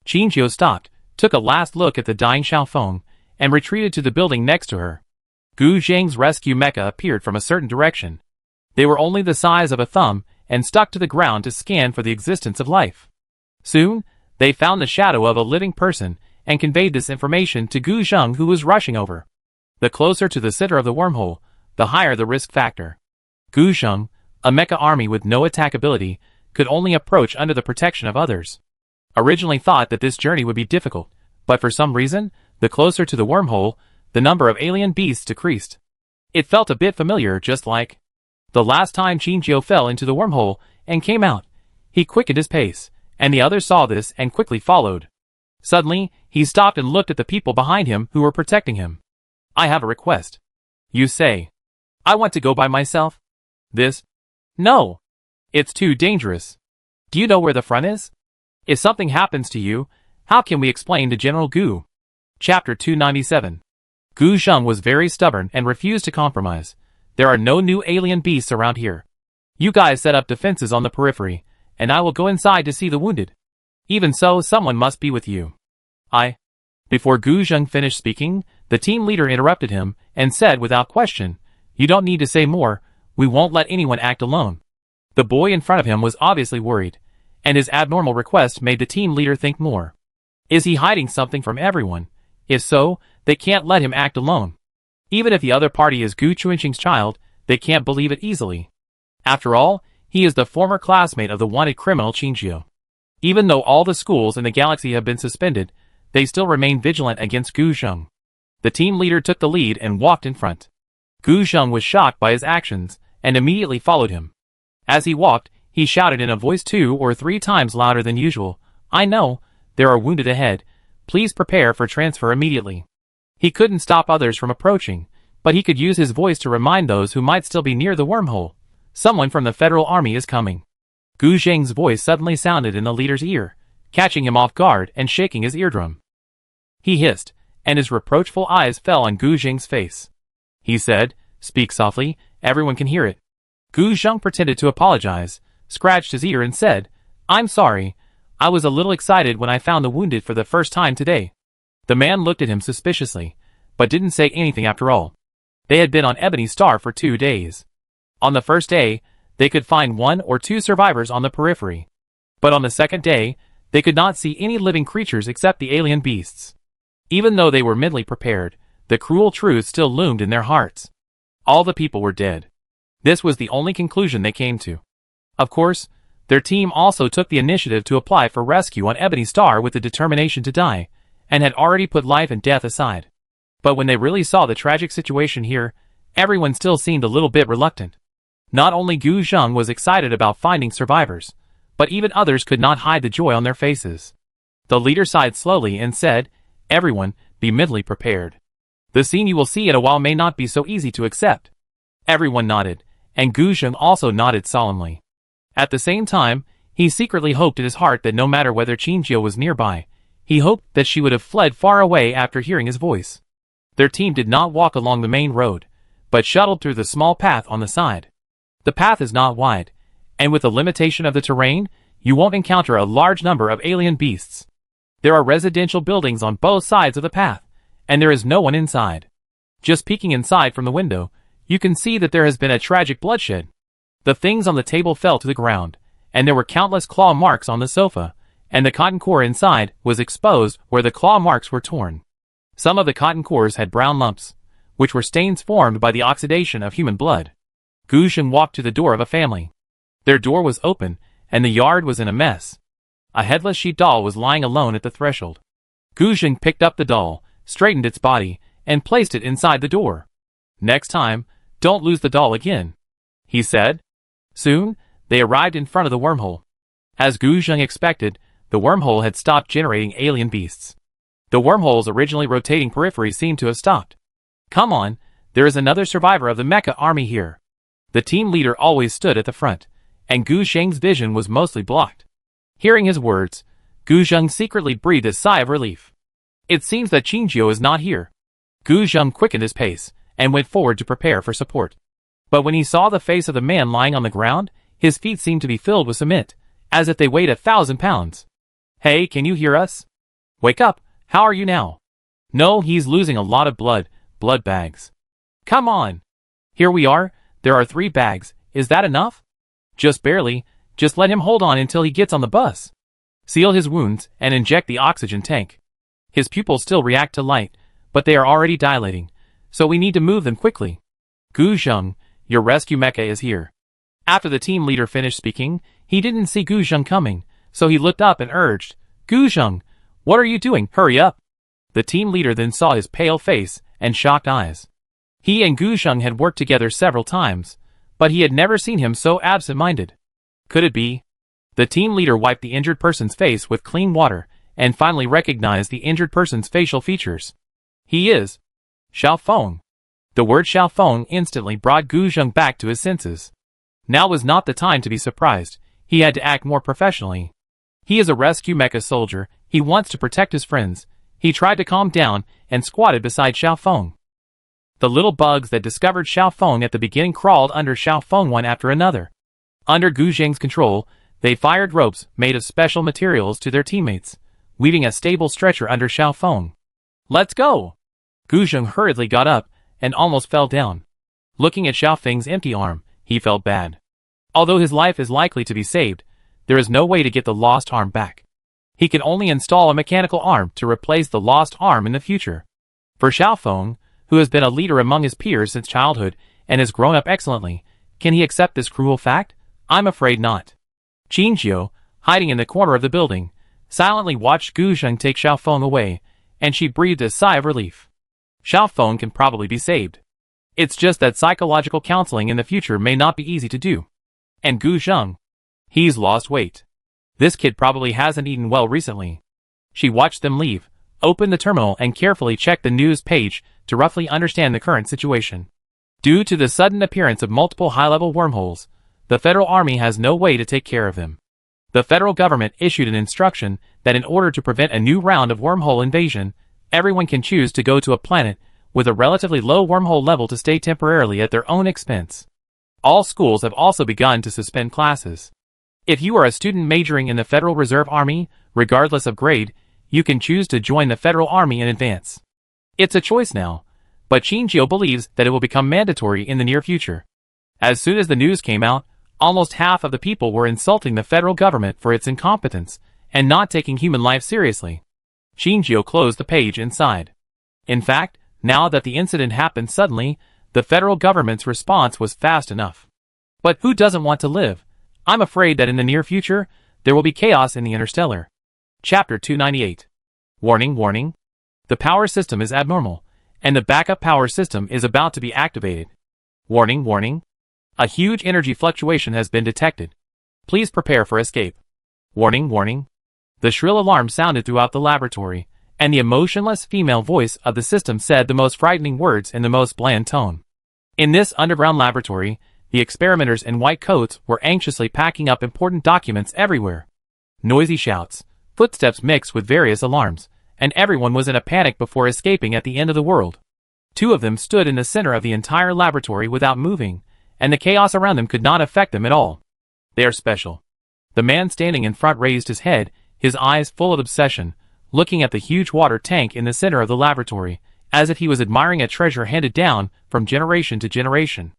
Qingzhou stopped, took a last look at the dying Xiao Feng, and retreated to the building next to her. Gu Zheng's rescue mecha appeared from a certain direction. They were only the size of a thumb and stuck to the ground to scan for the existence of life. Soon, they found the shadow of a living person and conveyed this information to Gu Zheng, who was rushing over. The closer to the center of the wormhole, the higher the risk factor. Gu Zheng, a mecha army with no attack ability, could only approach under the protection of others. Originally thought that this journey would be difficult, but for some reason, the closer to the wormhole, the number of alien beasts decreased. It felt a bit familiar, just like the last time Qingzhou fell into the wormhole and came out. He quickened his pace, and the others saw this and quickly followed. Suddenly, he stopped and looked at the people behind him who were protecting him. "I have a request." "You say?" "I want to go by myself." "This? No. It's too dangerous." Do you know where the front is? If something happens to you, how can we explain to General Gu? Chapter 297. Gu Zheng was very stubborn and refused to compromise. There are no new alien beasts around here. You guys set up defenses on the periphery, and I will go inside to see the wounded. Even so, someone must be with you. Before Gu Zheng finished speaking, the team leader interrupted him and said without question, "You don't need to say more, we won't let anyone act alone." The boy in front of him was obviously worried, and his abnormal request made the team leader think more. Is he hiding something from everyone? If so, they can't let him act alone. Even if the other party is Gu Chuanqing's child, they can't believe it easily. After all, he is the former classmate of the wanted criminal Qingjiu. Even though all the schools in the galaxy have been suspended, they still remain vigilant against Gu Zheng. The team leader took the lead and walked in front. Gu Zheng was shocked by his actions and immediately followed him. As he walked, he shouted in a voice 2 or 3 times louder than usual, "I know, there are wounded ahead. Please prepare for transfer immediately." He couldn't stop others from approaching, but he could use his voice to remind those who might still be near the wormhole. Someone from the Federal Army is coming. Gu Zheng's voice suddenly sounded in the leader's ear, catching him off guard and shaking his eardrum. He hissed, and his reproachful eyes fell on Gu Zheng's face. He said, "Speak softly, everyone can hear it." Gu Zheng pretended to apologize, scratched his ear and said, "I'm sorry, I was a little excited when I found the wounded for the first time today." The man looked at him suspiciously, but didn't say anything after all. They had been on Ebony Star for 2 days. On the first day, they could find 1 or 2 survivors on the periphery. But on the second day, they could not see any living creatures except the alien beasts. Even though they were mentally prepared, the cruel truth still loomed in their hearts. All the people were dead. This was the only conclusion they came to. Of course, their team also took the initiative to apply for rescue on Ebony Star with the determination to die, and had already put life and death aside. But when they really saw the tragic situation here, everyone still seemed a little bit reluctant. Not only Gu Zheng was excited about finding survivors, but even others could not hide the joy on their faces. The leader sighed slowly and said, "Everyone, be mentally prepared. The scene you will see in a while may not be so easy to accept." Everyone nodded, and Gu Zheng also nodded solemnly. At the same time, he secretly hoped in his heart that no matter whether Qingjiu was nearby, he hoped that she would have fled far away after hearing his voice. Their team did not walk along the main road, but shuttled through the small path on the side. The path is not wide, and with the limitation of the terrain, you won't encounter a large number of alien beasts. There are residential buildings on both sides of the path, and there is no one inside. Just peeking inside from the window, you can see that there has been a tragic bloodshed. The things on the table fell to the ground, and there were countless claw marks on the sofa, and the cotton core inside was exposed where the claw marks were torn. Some of the cotton cores had brown lumps, which were stains formed by the oxidation of human blood. Gu Zheng walked to the door of a family. Their door was open, and the yard was in a mess. A headless sheep-doll was lying alone at the threshold. Gu Zheng picked up the doll, straightened its body, and placed it inside the door. "Next time, don't lose the doll again," he said. Soon, they arrived in front of the wormhole. As Gu Zheng expected, the wormhole had stopped generating alien beasts. The wormhole's originally rotating periphery seemed to have stopped. "Come on, there is another survivor of the Mecha army here." The team leader always stood at the front, and Gu Zheng's vision was mostly blocked. Hearing his words, Gu Zheng secretly breathed a sigh of relief. It seems that Qingjiu is not here. Gu Zheng quickened his pace, and went forward to prepare for support. But when he saw the face of the man lying on the ground, his feet seemed to be filled with cement, as if they weighed 1,000 pounds. "Hey, can you hear us? Wake up, how are you now?" "No, he's losing a lot of blood bags." "Come on. Here we are, there are 3 bags, is that enough?" "Just barely, just let him hold on until he gets on the bus. Seal his wounds and inject the oxygen tank. His pupils still react to light, but they are already dilating, so we need to move them quickly. Gu Zheng, your rescue mecha is here." After the team leader finished speaking, he didn't see Gu Zheng coming, so he looked up and urged, "Gu Zheng, what are you doing? Hurry up." The team leader then saw his pale face and shocked eyes. He and Gu Zheng had worked together several times, but he had never seen him so absent-minded. Could it be? The team leader wiped the injured person's face with clean water, and finally recognized the injured person's facial features. He is Xiao Feng. The word Xiao Feng instantly brought Gu Zheng back to his senses. Now was not the time to be surprised. He had to act more professionally. He is a rescue mecha soldier. He wants to protect his friends. He tried to calm down and squatted beside Xiaofeng. The little bugs that discovered Xiaofeng at the beginning crawled under Xiaofeng one after another. Under Gu Zheng's control, they fired ropes made of special materials to their teammates, weaving a stable stretcher under Xiaofeng. "Let's go!" Gu Zheng hurriedly got up and almost fell down. Looking at Xiaofeng's empty arm, he felt bad. Although his life is likely to be saved, there is no way to get the lost arm back. He can only install a mechanical arm to replace the lost arm in the future. For Xiaofeng, who has been a leader among his peers since childhood and has grown up excellently, can he accept this cruel fact? I'm afraid not. Qingjiu, hiding in the corner of the building, silently watched Gu Zheng take Xiaofeng away, and she breathed a sigh of relief. Xiaofeng can probably be saved. It's just that psychological counseling in the future may not be easy to do. And Gu Zheng, he's lost weight. This kid probably hasn't eaten well recently. She watched them leave, opened the terminal and carefully checked the news page to roughly understand the current situation. Due to the sudden appearance of multiple high-level wormholes, the Federal Army has no way to take care of them. The federal government issued an instruction that in order to prevent a new round of wormhole invasion, everyone can choose to go to a planet with a relatively low wormhole level to stay temporarily at their own expense. All schools have also begun to suspend classes. If you are a student majoring in the Federal Reserve Army, regardless of grade, you can choose to join the Federal Army in advance. It's a choice now, but Qingjiu believes that it will become mandatory in the near future. As soon as the news came out, almost half of the people were insulting the federal government for its incompetence and not taking human life seriously. Qingjiu closed the page and sighed. In fact, now that the incident happened suddenly, the federal government's response was fast enough. But who doesn't want to live? I'm afraid that in the near future, there will be chaos in the Interstellar. Chapter 298. Warning, warning. The power system is abnormal, and the backup power system is about to be activated. Warning, warning. A huge energy fluctuation has been detected. Please prepare for escape. Warning, warning. The shrill alarm sounded throughout the laboratory, and the emotionless female voice of the system said the most frightening words in the most bland tone. In this underground laboratory, the experimenters in white coats were anxiously packing up important documents everywhere. Noisy shouts, footsteps mixed with various alarms, and everyone was in a panic before escaping at the end of the world. Two of them stood in the center of the entire laboratory without moving, and the chaos around them could not affect them at all. They are special. The man standing in front raised his head, his eyes full of obsession, looking at the huge water tank in the center of the laboratory, as if he was admiring a treasure handed down from generation to generation.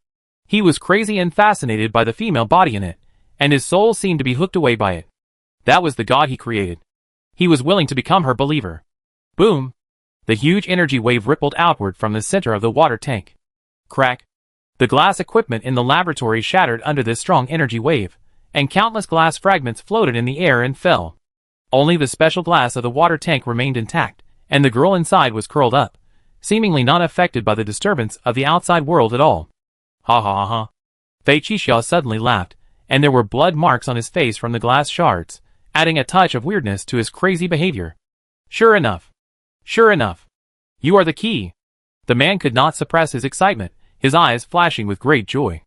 He was crazy and fascinated by the female body in it, and his soul seemed to be hooked away by it. That was the god he created. He was willing to become her believer. Boom! The huge energy wave rippled outward from the center of the water tank. Crack! The glass equipment in the laboratory shattered under this strong energy wave, and countless glass fragments floated in the air and fell. Only the special glass of the water tank remained intact, and the girl inside was curled up, seemingly not affected by the disturbance of the outside world at all. Ha ha ha ha. Fei Qixia suddenly laughed, and there were blood marks on his face from the glass shards, adding a touch of weirdness to his crazy behavior. Sure enough. Sure enough. You are the key. The man could not suppress his excitement, his eyes flashing with great joy.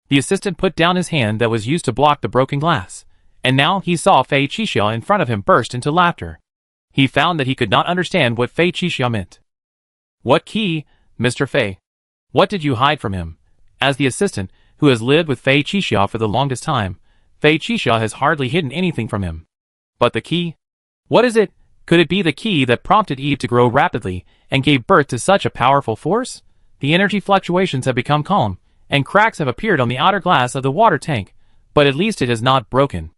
The assistant put down his hand that was used to block the broken glass, and now he saw Fei Qixia in front of him burst into laughter. He found that he could not understand what Fei Qixia meant. What key, Mr. Fei? What did you hide from him? As the assistant, who has lived with Fei Qixia for the longest time, Fei Qixia has hardly hidden anything from him. But the key? What is it? Could it be the key that prompted Eve to grow rapidly and gave birth to such a powerful force? The energy fluctuations have become calm, and cracks have appeared on the outer glass of the water tank, but at least it has not broken.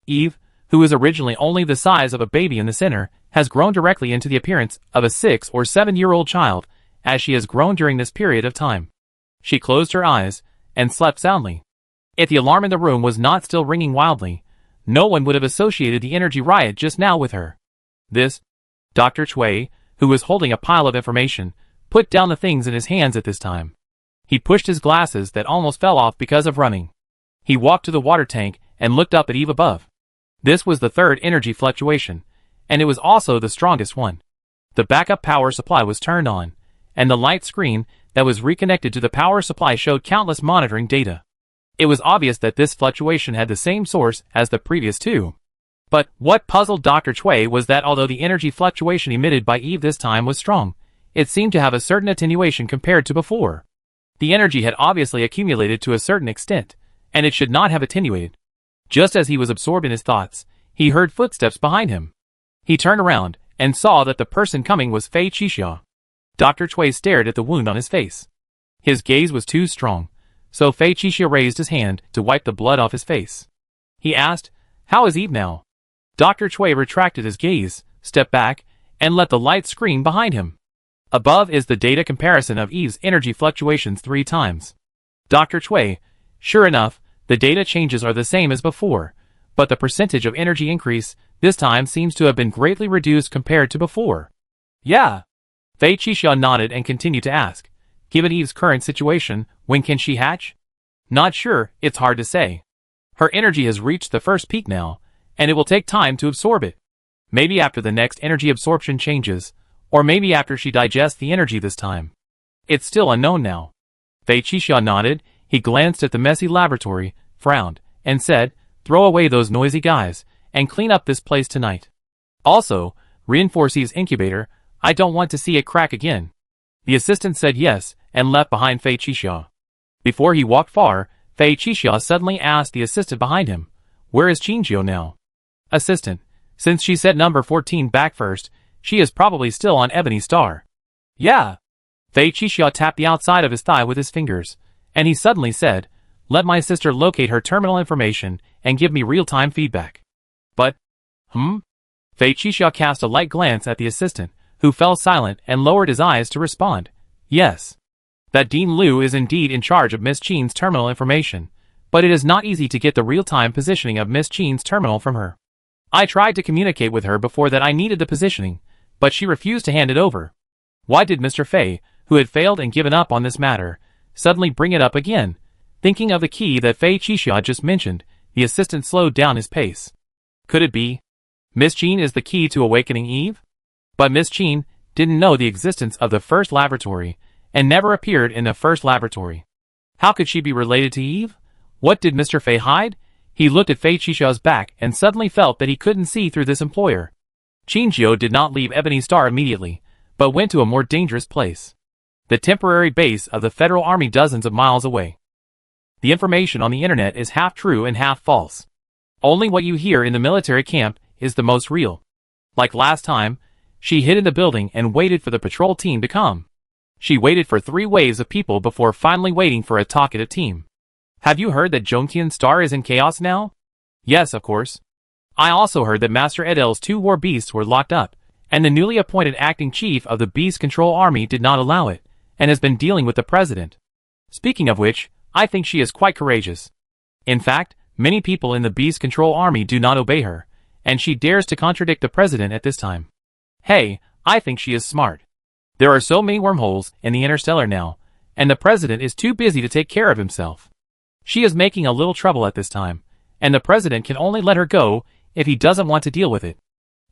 Eve, who was originally only the size of a baby in the center, has grown directly into the appearance of a 6 or 7-year-old child, as she has grown during this period of time. She closed her eyes and slept soundly. If the alarm in the room was not still ringing wildly, no one would have associated the energy riot just now with her. This, Dr. Chui, who was holding a pile of information, put down the things in his hands at this time. He pushed his glasses that almost fell off because of running. He walked to the water tank and looked up at Eve above. This was the third energy fluctuation, and it was also the strongest one. The backup power supply was turned on, and the light screen that was reconnected to the power supply showed countless monitoring data. It was obvious that this fluctuation had the same source as the previous two. But what puzzled Dr. Cui was that although the energy fluctuation emitted by Eve this time was strong, it seemed to have a certain attenuation compared to before. The energy had obviously accumulated to a certain extent, and it should not have attenuated. Just as he was absorbed in his thoughts, he heard footsteps behind him. He turned around and saw that the person coming was Fei Qixia. Dr. Cui stared at the wound on his face. His gaze was too strong, so Fei Qixia raised his hand to wipe the blood off his face. He asked, "How is Eve now?" Dr. Cui retracted his gaze, stepped back, and let the light screen behind him. Above is the data comparison of Eve's energy fluctuations 3 times. Dr. Cui, sure enough, the data changes are the same as before, but the percentage of energy increase this time seems to have been greatly reduced compared to before. Yeah. Fei Qixia nodded and continued to ask, "Given Eve's current situation, when can she hatch?" "Not sure, it's hard to say. Her energy has reached the first peak now, and it will take time to absorb it. Maybe after the next energy absorption changes, or maybe after she digests the energy this time. It's still unknown now." Fei Qixia nodded, he glanced at the messy laboratory, frowned, and said, "Throw away those noisy guys, and clean up this place tonight. Also, reinforce Eve's incubator, I don't want to see it crack again." The assistant said yes, and left behind Fei Qixia. Before he walked far, Fei Qixia suddenly asked the assistant behind him, "Where is Qingjiu now?" Assistant, since she sent number 14 back first, she is probably still on Ebony Star. Yeah. Fei Qixia tapped the outside of his thigh with his fingers, and he suddenly said, "Let my sister locate her terminal information and give me real-time feedback." But, Fei Qixia cast a light glance at the assistant, who fell silent and lowered his eyes to respond, "Yes. That Dean Liu is indeed in charge of Miss Qin's terminal information, but it is not easy to get the real-time positioning of Miss Qin's terminal from her. I tried to communicate with her before that I needed the positioning, but she refused to hand it over." Why did Mr. Fei, who had failed and given up on this matter, suddenly bring it up again? Thinking of the key that Fei Qixia just mentioned, the assistant slowed down his pace. Could it be? Miss Qin is the key to awakening Eve? But Miss Qin didn't know the existence of the first laboratory, and never appeared in the first laboratory. How could she be related to Eve? What did Mr. Fei hide? He looked at Fei Qixia's back and suddenly felt that he couldn't see through this employer. Qingjiu did not leave Ebony Star immediately, but went to a more dangerous place. The temporary base of the Federal Army dozens of miles away. The information on the internet is half true and half false. Only what you hear in the military camp is the most real. Like last time, she hid in the building and waited for the patrol team to come. She waited for 3 waves of people before finally waiting for a talkative team. Have you heard that Zhongtian Star is in chaos now? Yes, of course. I also heard that Master Edel's 2 war beasts were locked up, and the newly appointed acting chief of the Beast Control Army did not allow it, and has been dealing with the president. Speaking of which, I think she is quite courageous. In fact, many people in the Beast Control Army do not obey her, and she dares to contradict the president at this time. Hey, I think she is smart. There are so many wormholes in the Interstellar now, and the president is too busy to take care of himself. She is making a little trouble at this time, and the president can only let her go if he doesn't want to deal with it.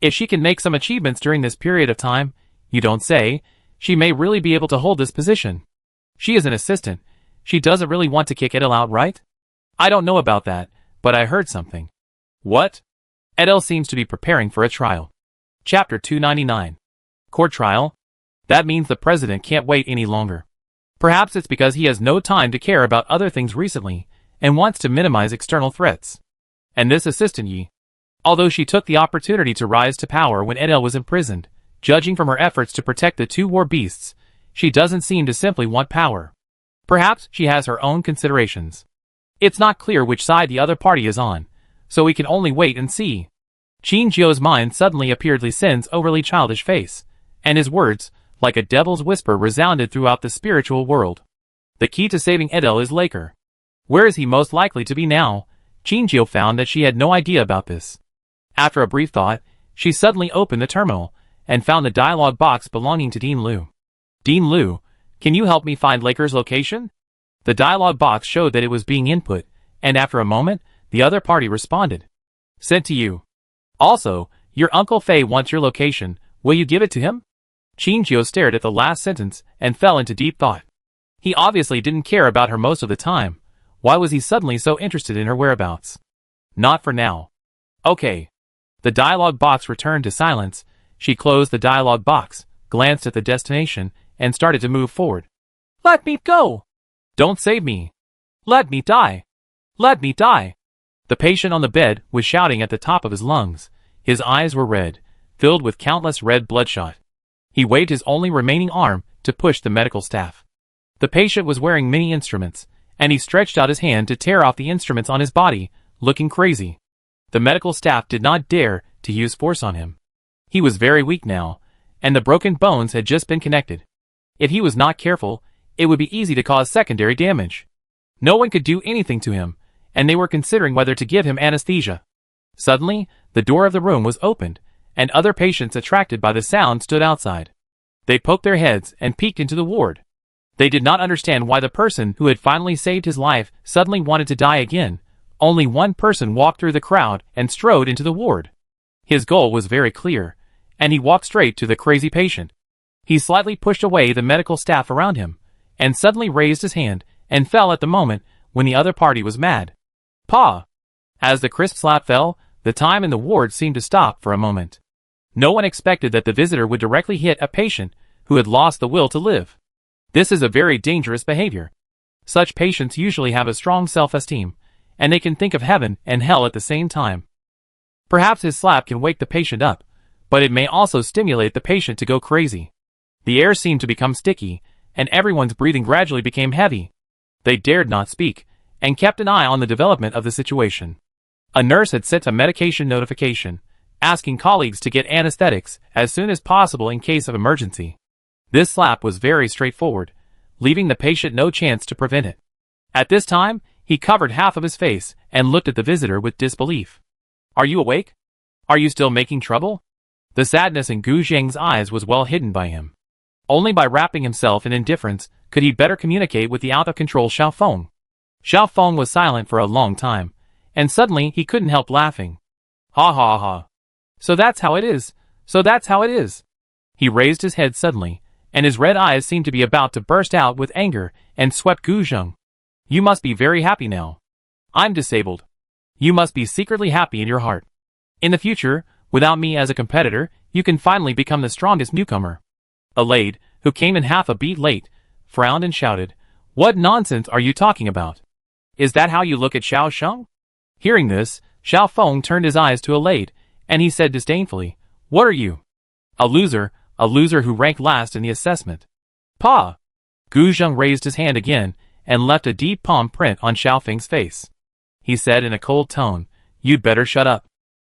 If she can make some achievements during this period of time, you don't say, she may really be able to hold this position. She is an assistant. She doesn't really want to kick Edel out, right? I don't know about that, but I heard something. What? Edel seems to be preparing for a trial. Chapter 299. Court trial? That means the president can't wait any longer. Perhaps it's because he has no time to care about other things recently, and wants to minimize external threats. And this assistant Yi, although she took the opportunity to rise to power when Edel was imprisoned, judging from her efforts to protect the 2 war beasts, she doesn't seem to simply want power. Perhaps she has her own considerations. It's not clear which side the other party is on, so we can only wait and see. Qingjiu's mind suddenly appeared Li Sin's overly childish face, and his words, like a devil's whisper, resounded throughout the spiritual world. The key to saving Edel is Laker. Where is he most likely to be now? Qingjiu found that she had no idea about this. After a brief thought, she suddenly opened the terminal, and found the dialogue box belonging to Dean Liu. Dean Liu, can you help me find Laker's location? The dialogue box showed that it was being input, and after a moment, the other party responded. Sent to you. Also, your Uncle Fei wants your location, will you give it to him? Qingjiu stared at the last sentence and fell into deep thought. He obviously didn't care about her most of the time. Why was he suddenly so interested in her whereabouts? Not for now. Okay. The dialogue box returned to silence. She closed the dialogue box, glanced at the destination, and started to move forward. Let me go! Don't save me! Let me die! Let me die! The patient on the bed was shouting at the top of his lungs. His eyes were red, filled with countless red bloodshot. He waved his only remaining arm to push the medical staff. The patient was wearing many instruments, and he stretched out his hand to tear off the instruments on his body, looking crazy. The medical staff did not dare to use force on him. He was very weak now, and the broken bones had just been connected. If he was not careful, it would be easy to cause secondary damage. No one could do anything to him, and they were considering whether to give him anesthesia. Suddenly, the door of the room was opened, and other patients attracted by the sound stood outside. They poked their heads and peeked into the ward. They did not understand why the person who had finally saved his life suddenly wanted to die again. Only one person walked through the crowd and strode into the ward. His goal was very clear, and he walked straight to the crazy patient. He slightly pushed away the medical staff around him, and suddenly raised his hand and fell at the moment when the other party was mad. Pa! As the crisp slap fell, the time in the ward seemed to stop for a moment. No one expected that the visitor would directly hit a patient who had lost the will to live. This is a very dangerous behavior. Such patients usually have a strong self-esteem, and they can think of heaven and hell at the same time. Perhaps his slap can wake the patient up, but it may also stimulate the patient to go crazy. The air seemed to become sticky, and everyone's breathing gradually became heavy. They dared not speak, and kept an eye on the development of the situation. A nurse had sent a medication notification, asking colleagues to get anesthetics as soon as possible in case of emergency. This slap was very straightforward, leaving the patient no chance to prevent it. At this time, he covered half of his face and looked at the visitor with disbelief. Are you awake? Are you still making trouble? The sadness in Gu Zheng's eyes was well hidden by him. Only by wrapping himself in indifference could he better communicate with the out-of-control Xiao Feng. Xiao Feng was silent for a long time, and suddenly he couldn't help laughing. Ha ha ha. So that's how it is. So that's how it is. He raised his head suddenly, and his red eyes seemed to be about to burst out with anger and swept Gu Zheng. You must be very happy now. I'm disabled. You must be secretly happy in your heart. In the future, without me as a competitor, you can finally become the strongest newcomer. Alade, who came in half a beat late, frowned and shouted, What nonsense are you talking about? Is that how you look at Xiao Sheng? Hearing this, Xiao Feng turned his eyes to Alade, and he said disdainfully, What are you? A loser who ranked last in the assessment. Pa! Gu Zheng raised his hand again, and left a deep palm print on Xiao Feng's face. He said in a cold tone, You'd better shut up.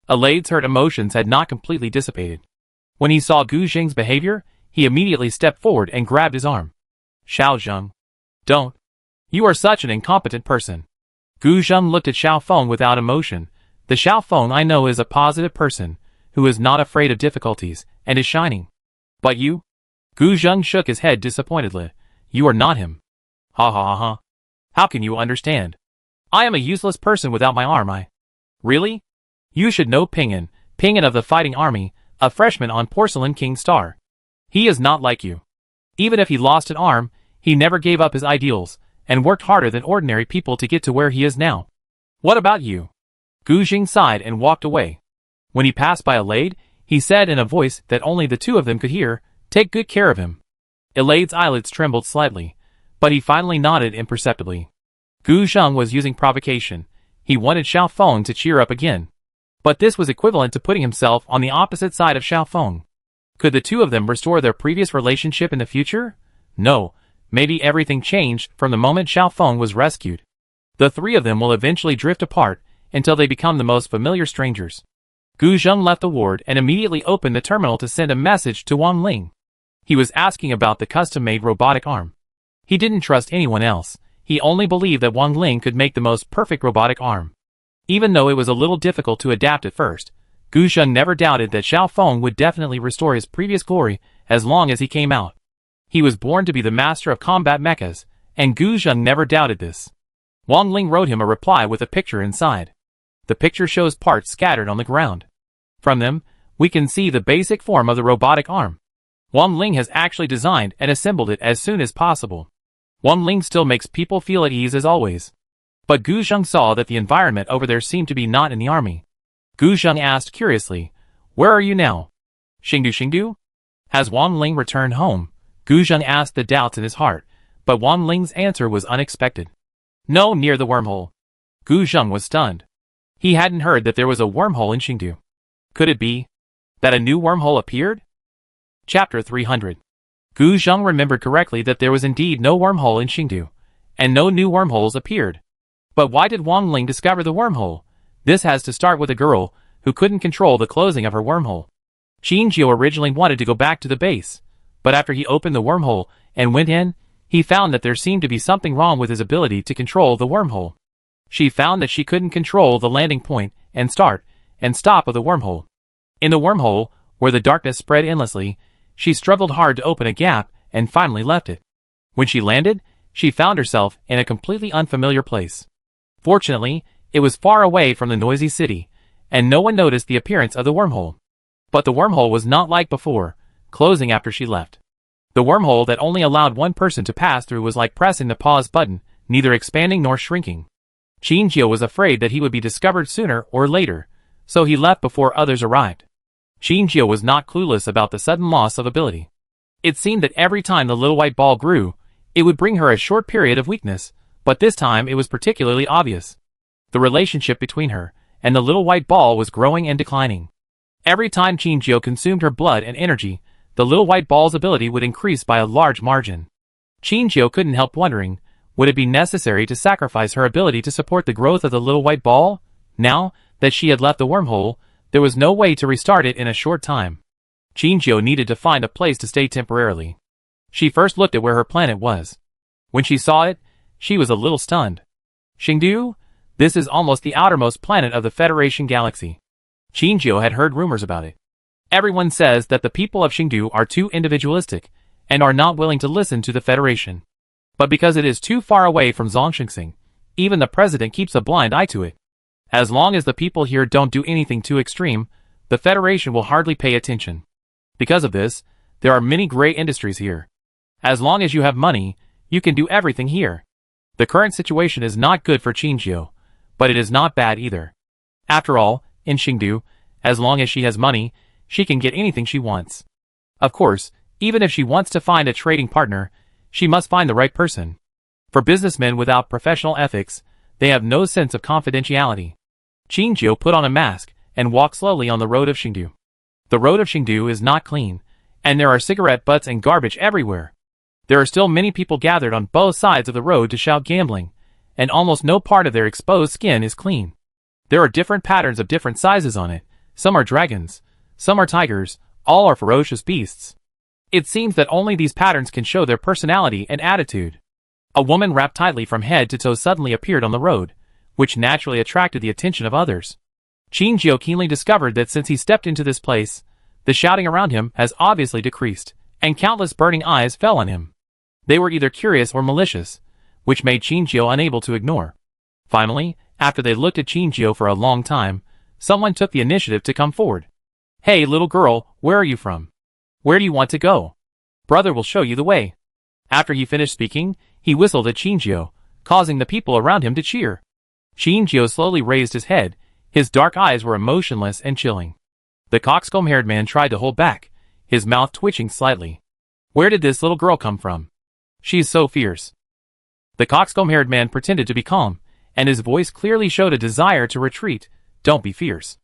Alade's hurt emotions had not completely dissipated. When he saw Gu Zheng's behavior, he immediately stepped forward and grabbed his arm. Xiao Zheng. Don't. You are such an incompetent person. Gu Zheng looked at Xiao Feng without emotion. The Xiao Feng I know is a positive person, who is not afraid of difficulties, and is shining. But you? Gu Zheng shook his head disappointedly. You are not him. Ha ha ha ha. How can you understand? I am a useless person without my arm, Really? You should know Ping'an of the fighting army, a freshman on Porcelain King Star. He is not like you. Even if he lost an arm, he never gave up his ideals, and worked harder than ordinary people to get to where he is now. What about you? Gu Zheng sighed and walked away. When he passed by Alade, he said in a voice that only the two of them could hear, Take good care of him. Alade's eyelids trembled slightly, but he finally nodded imperceptibly. Gu Zheng was using provocation. He wanted Xiao Feng to cheer up again. But this was equivalent to putting himself on the opposite side of Xiao Feng. Could the two of them restore their previous relationship in the future? No, maybe everything changed from the moment Xiao Feng was rescued. The three of them will eventually drift apart until they become the most familiar strangers. Gu Zheng left the ward and immediately opened the terminal to send a message to Wang Ling. He was asking about the custom-made robotic arm. He didn't trust anyone else. He only believed that Wang Ling could make the most perfect robotic arm. Even though it was a little difficult to adapt at first, Gu Zheng never doubted that Xiao Feng would definitely restore his previous glory as long as he came out. He was born to be the master of combat mechas, and Gu Zheng never doubted this. Wang Ling wrote him a reply with a picture inside. The picture shows parts scattered on the ground. From them, we can see the basic form of the robotic arm. Wang Ling has actually designed and assembled it as soon as possible. Wang Ling still makes people feel at ease as always. But Gu Zheng saw that the environment over there seemed to be not in the army. Gu Zheng asked curiously, "Where are you now?" Xingdu? Has Wang Ling returned home?" Gu Zheng asked the doubts in his heart, but Wang Ling's answer was unexpected. "No, near the wormhole." Gu Zheng was stunned. He hadn't heard that there was a wormhole in Xingdu. Could it be that a new wormhole appeared? Chapter 300. Gu Zheng remembered correctly that there was indeed no wormhole in Xingdu, and no new wormholes appeared. But why did Wang Ling discover the wormhole? This has to start with a girl who couldn't control the closing of her wormhole. Qingjiu originally wanted to go back to the base, but after he opened the wormhole and went in, he found that there seemed to be something wrong with his ability to control the wormhole. She found that she couldn't control the landing point and start and stop of the wormhole. In the wormhole, where the darkness spread endlessly, she struggled hard to open a gap and finally left it. When she landed, she found herself in a completely unfamiliar place. Fortunately, it was far away from the noisy city, and no one noticed the appearance of the wormhole. But the wormhole was not like before, closing after she left. The wormhole that only allowed one person to pass through was like pressing the pause button, neither expanding nor shrinking. Qingjiu was afraid that he would be discovered sooner or later, so he left before others arrived. Qingjiu was not clueless about the sudden loss of ability. It seemed that every time the little white ball grew, it would bring her a short period of weakness, but this time it was particularly obvious. The relationship between her and the little white ball was growing and declining. Every time Qingjiu consumed her blood and energy, the little white ball's ability would increase by a large margin. Qingjiu couldn't help wondering, would it be necessary to sacrifice her ability to support the growth of the little white ball? Now that she had left the wormhole, there was no way to restart it in a short time. Qingjiu needed to find a place to stay temporarily. She first looked at where her planet was. When she saw it, she was a little stunned. Xingdu? This is almost the outermost planet of the Federation Galaxy. Qingjiu had heard rumors about it. Everyone says that the people of Xingdu are too individualistic, and are not willing to listen to the Federation. But because it is too far away from Zhongxing, even the president keeps a blind eye to it. As long as the people here don't do anything too extreme, the Federation will hardly pay attention. Because of this, there are many great industries here. As long as you have money, you can do everything here. The current situation is not good for Qingjiu, but it is not bad either. After all, in Xingdu, as long as she has money, she can get anything she wants. Of course, even if she wants to find a trading partner, she must find the right person. For businessmen without professional ethics, they have no sense of confidentiality. Qingjiu put on a mask and walked slowly on the road of Xingdu. The road of Xingdu is not clean, and there are cigarette butts and garbage everywhere. There are still many people gathered on both sides of the road to shout gambling, and almost no part of their exposed skin is clean. There are different patterns of different sizes on it. Some are dragons, some are tigers, all are ferocious beasts. It seems that only these patterns can show their personality and attitude. A woman wrapped tightly from head to toe suddenly appeared on the road, which naturally attracted the attention of others. Qingjiu keenly discovered that since he stepped into this place, the shouting around him has obviously decreased, and countless burning eyes fell on him. They were either curious or malicious, which made Qingjiu unable to ignore. Finally, after they looked at Qingjiu for a long time, someone took the initiative to come forward. "Hey, little girl, where are you from? Where do you want to go? Brother will show you the way." After he finished speaking, he whistled at Qingjiu, causing the people around him to cheer. Qingjiu slowly raised his head. His dark eyes were emotionless and chilling. The coxcomb-haired man tried to hold back, his mouth twitching slightly. "Where did this little girl come from? She's so fierce." The coxcomb-haired man pretended to be calm, and his voice clearly showed a desire to retreat. "Don't be fierce.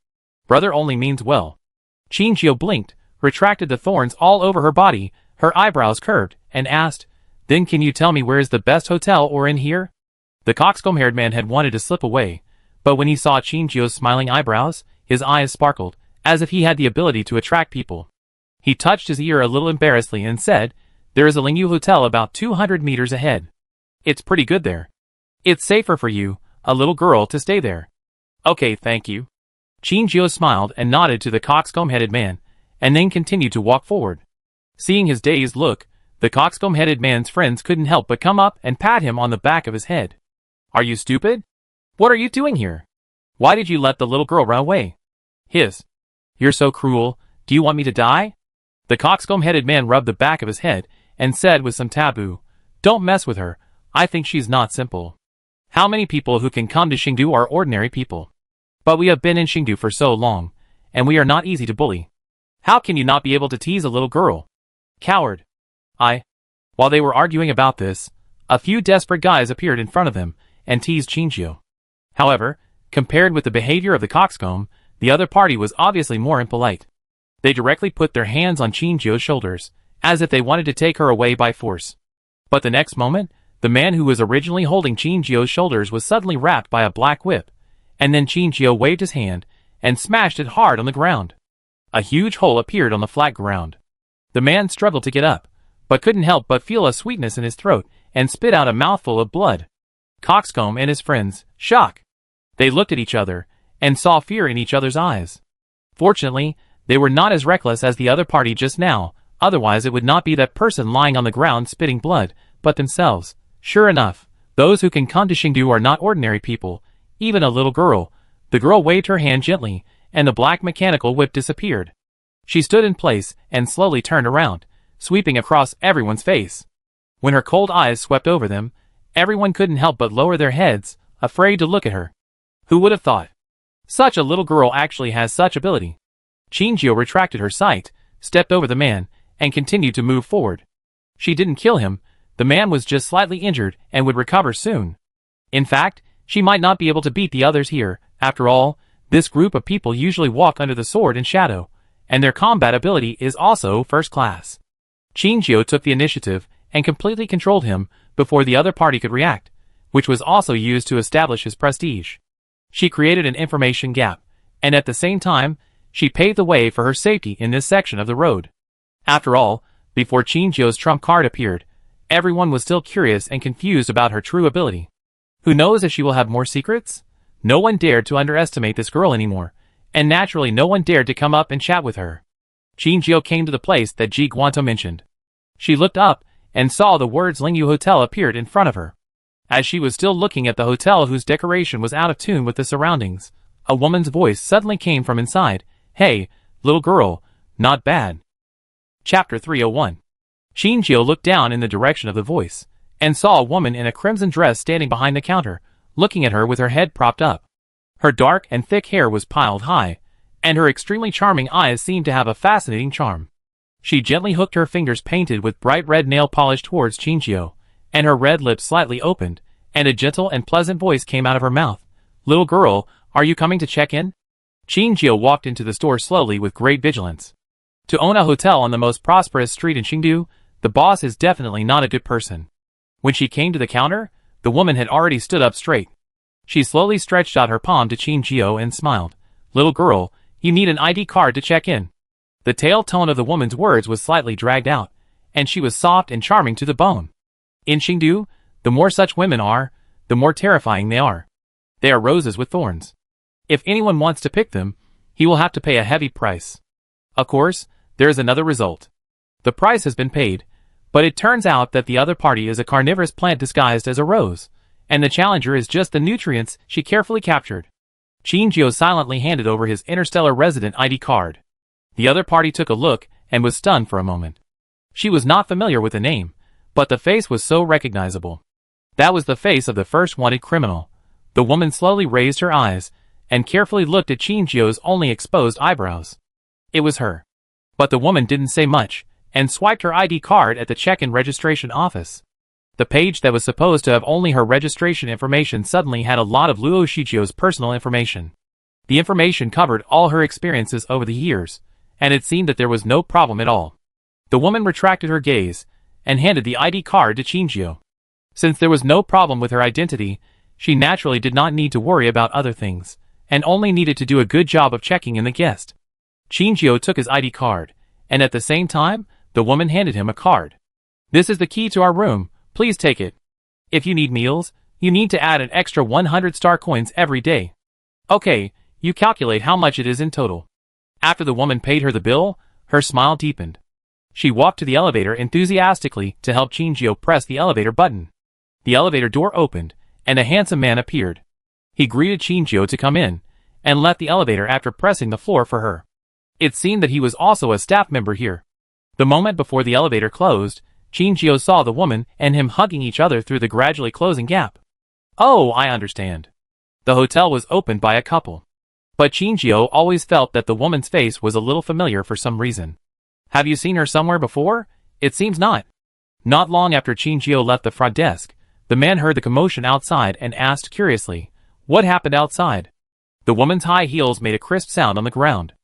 Brother only means well." Qingjiu blinked, retracted the thorns all over her body, her eyebrows curved, and asked, "Then can you tell me where is the best hotel or inn here?" The coxcomb-haired man had wanted to slip away, but when he saw Qingjiu's smiling eyebrows, his eyes sparkled, as if he had the ability to attract people. He touched his ear a little embarrassedly and said, "There is a Lingyu hotel about 200 meters ahead. It's pretty good there. It's safer for you, a little girl, to stay there." "Okay, thank you." Qingjiu smiled and nodded to the coxcomb-headed man, and then continued to walk forward. Seeing his dazed look, the coxcomb-headed man's friends couldn't help but come up and pat him on the back of his head. "Are you stupid? What are you doing here? Why did you let the little girl run away?" "Hiss. You're so cruel. Do you want me to die?" The coxcomb-headed man rubbed the back of his head and said with some taboo, "Don't mess with her. I think she's not simple." How many people who can come to Chengdu are ordinary people? But we have been in Chengdu for so long, and we are not easy to bully. How can you not be able to tease a little girl? Coward. While they were arguing about this, a few desperate guys appeared in front of them and teased Qingjiu. However, compared with the behavior of the coxcomb, the other party was obviously more impolite. They directly put their hands on Qingjiu's shoulders, as if they wanted to take her away by force. But the next moment, the man who was originally holding Qingjiu's shoulders was suddenly wrapped by a black whip, and then Qingjiu waved his hand and smashed it hard on the ground. A huge hole appeared on the flat ground. The man struggled to get up, but couldn't help but feel a sweetness in his throat and spit out a mouthful of blood. Coxcomb and his friends, shock. They looked at each other and saw fear in each other's eyes. Fortunately, they were not as reckless as the other party just now, otherwise it would not be that person lying on the ground spitting blood, but themselves. Sure enough, those who can come to Chengdu are not ordinary people, even a little girl. The girl waved her hand gently, and the black mechanical whip disappeared. She stood in place and slowly turned around, sweeping across everyone's face. When her cold eyes swept over them, everyone couldn't help but lower their heads, afraid to look at her. Who would have thought? Such a little girl actually has such ability. Qingjiu retracted her sight, stepped over the man, and continued to move forward. She didn't kill him. The man was just slightly injured and would recover soon. In fact, she might not be able to beat the others here. After all, this group of people usually walk under the sword and shadow, and their combat ability is also first class. Qingjiu took the initiative and completely controlled him before the other party could react, which was also used to establish his prestige. She created an information gap, and at the same time, she paved the way for her safety in this section of the road. After all, before Qingjiu's trump card appeared, everyone was still curious and confused about her true ability. Who knows if she will have more secrets? No one dared to underestimate this girl anymore, and naturally no one dared to come up and chat with her. Qingjiu came to the place that Ji Guantou mentioned. She looked up and saw the words Lingyu Hotel appeared in front of her. As she was still looking at the hotel whose decoration was out of tune with the surroundings, a woman's voice suddenly came from inside. Hey, little girl, not bad. Chapter 301. Qingjiu looked down in the direction of the voice, and saw a woman in a crimson dress standing behind the counter, looking at her with her head propped up. Her dark and thick hair was piled high, and her extremely charming eyes seemed to have a fascinating charm. She gently hooked her fingers painted with bright red nail polish towards Qingjiu, and her red lips slightly opened, and a gentle and pleasant voice came out of her mouth. Little girl, are you coming to check in? Qingjiu walked into the store slowly with great vigilance. To own a hotel on the most prosperous street in Chengdu, the boss is definitely not a good person. When she came to the counter, the woman had already stood up straight. She slowly stretched out her palm to Qingjiu and smiled. Little girl, you need an ID card to check in. The tail tone of the woman's words was slightly dragged out, and she was soft and charming to the bone. In Chengdu, the more such women are, the more terrifying they are. They are roses with thorns. If anyone wants to pick them, he will have to pay a heavy price. Of course, there is another result. The price has been paid, but it turns out that the other party is a carnivorous plant disguised as a rose, and the challenger is just the nutrients she carefully captured. Qingjiu silently handed over his Interstellar resident ID card. The other party took a look and was stunned for a moment. She was not familiar with the name, but the face was so recognizable. That was the face of the first wanted criminal. The woman slowly raised her eyes and carefully looked at Qingjiu's only exposed eyebrows. It was her. But the woman didn't say much, and swiped her ID card at the check-in registration office. The page that was supposed to have only her registration information suddenly had a lot of Luo Shijiu's personal information. The information covered all her experiences over the years, and it seemed that there was no problem at all. The woman retracted her gaze, and handed the ID card to Qingjiu. Since there was no problem with her identity, she naturally did not need to worry about other things, and only needed to do a good job of checking in the guest. Qingjiu took his ID card, and at the same time, the woman handed him a card. This is the key to our room, please take it. If you need meals, you need to add an extra 100 star coins every day. Okay, you calculate how much it is in total. After the woman paid her the bill, her smile deepened. She walked to the elevator enthusiastically to help Qingjiu press the elevator button. The elevator door opened, and a handsome man appeared. He greeted Qingjiu to come in, and left the elevator after pressing the floor for her. It seemed that he was also a staff member here. The moment before the elevator closed, Qingjiu saw the woman and him hugging each other through the gradually closing gap. Oh, I understand. The hotel was opened by a couple. But Shinjio always felt that the woman's face was a little familiar for some reason. Have you seen her somewhere before? It seems not. Not long after Shinjio left the front desk, the man heard the commotion outside and asked curiously, "What happened outside?" The woman's high heels made a crisp sound on the ground.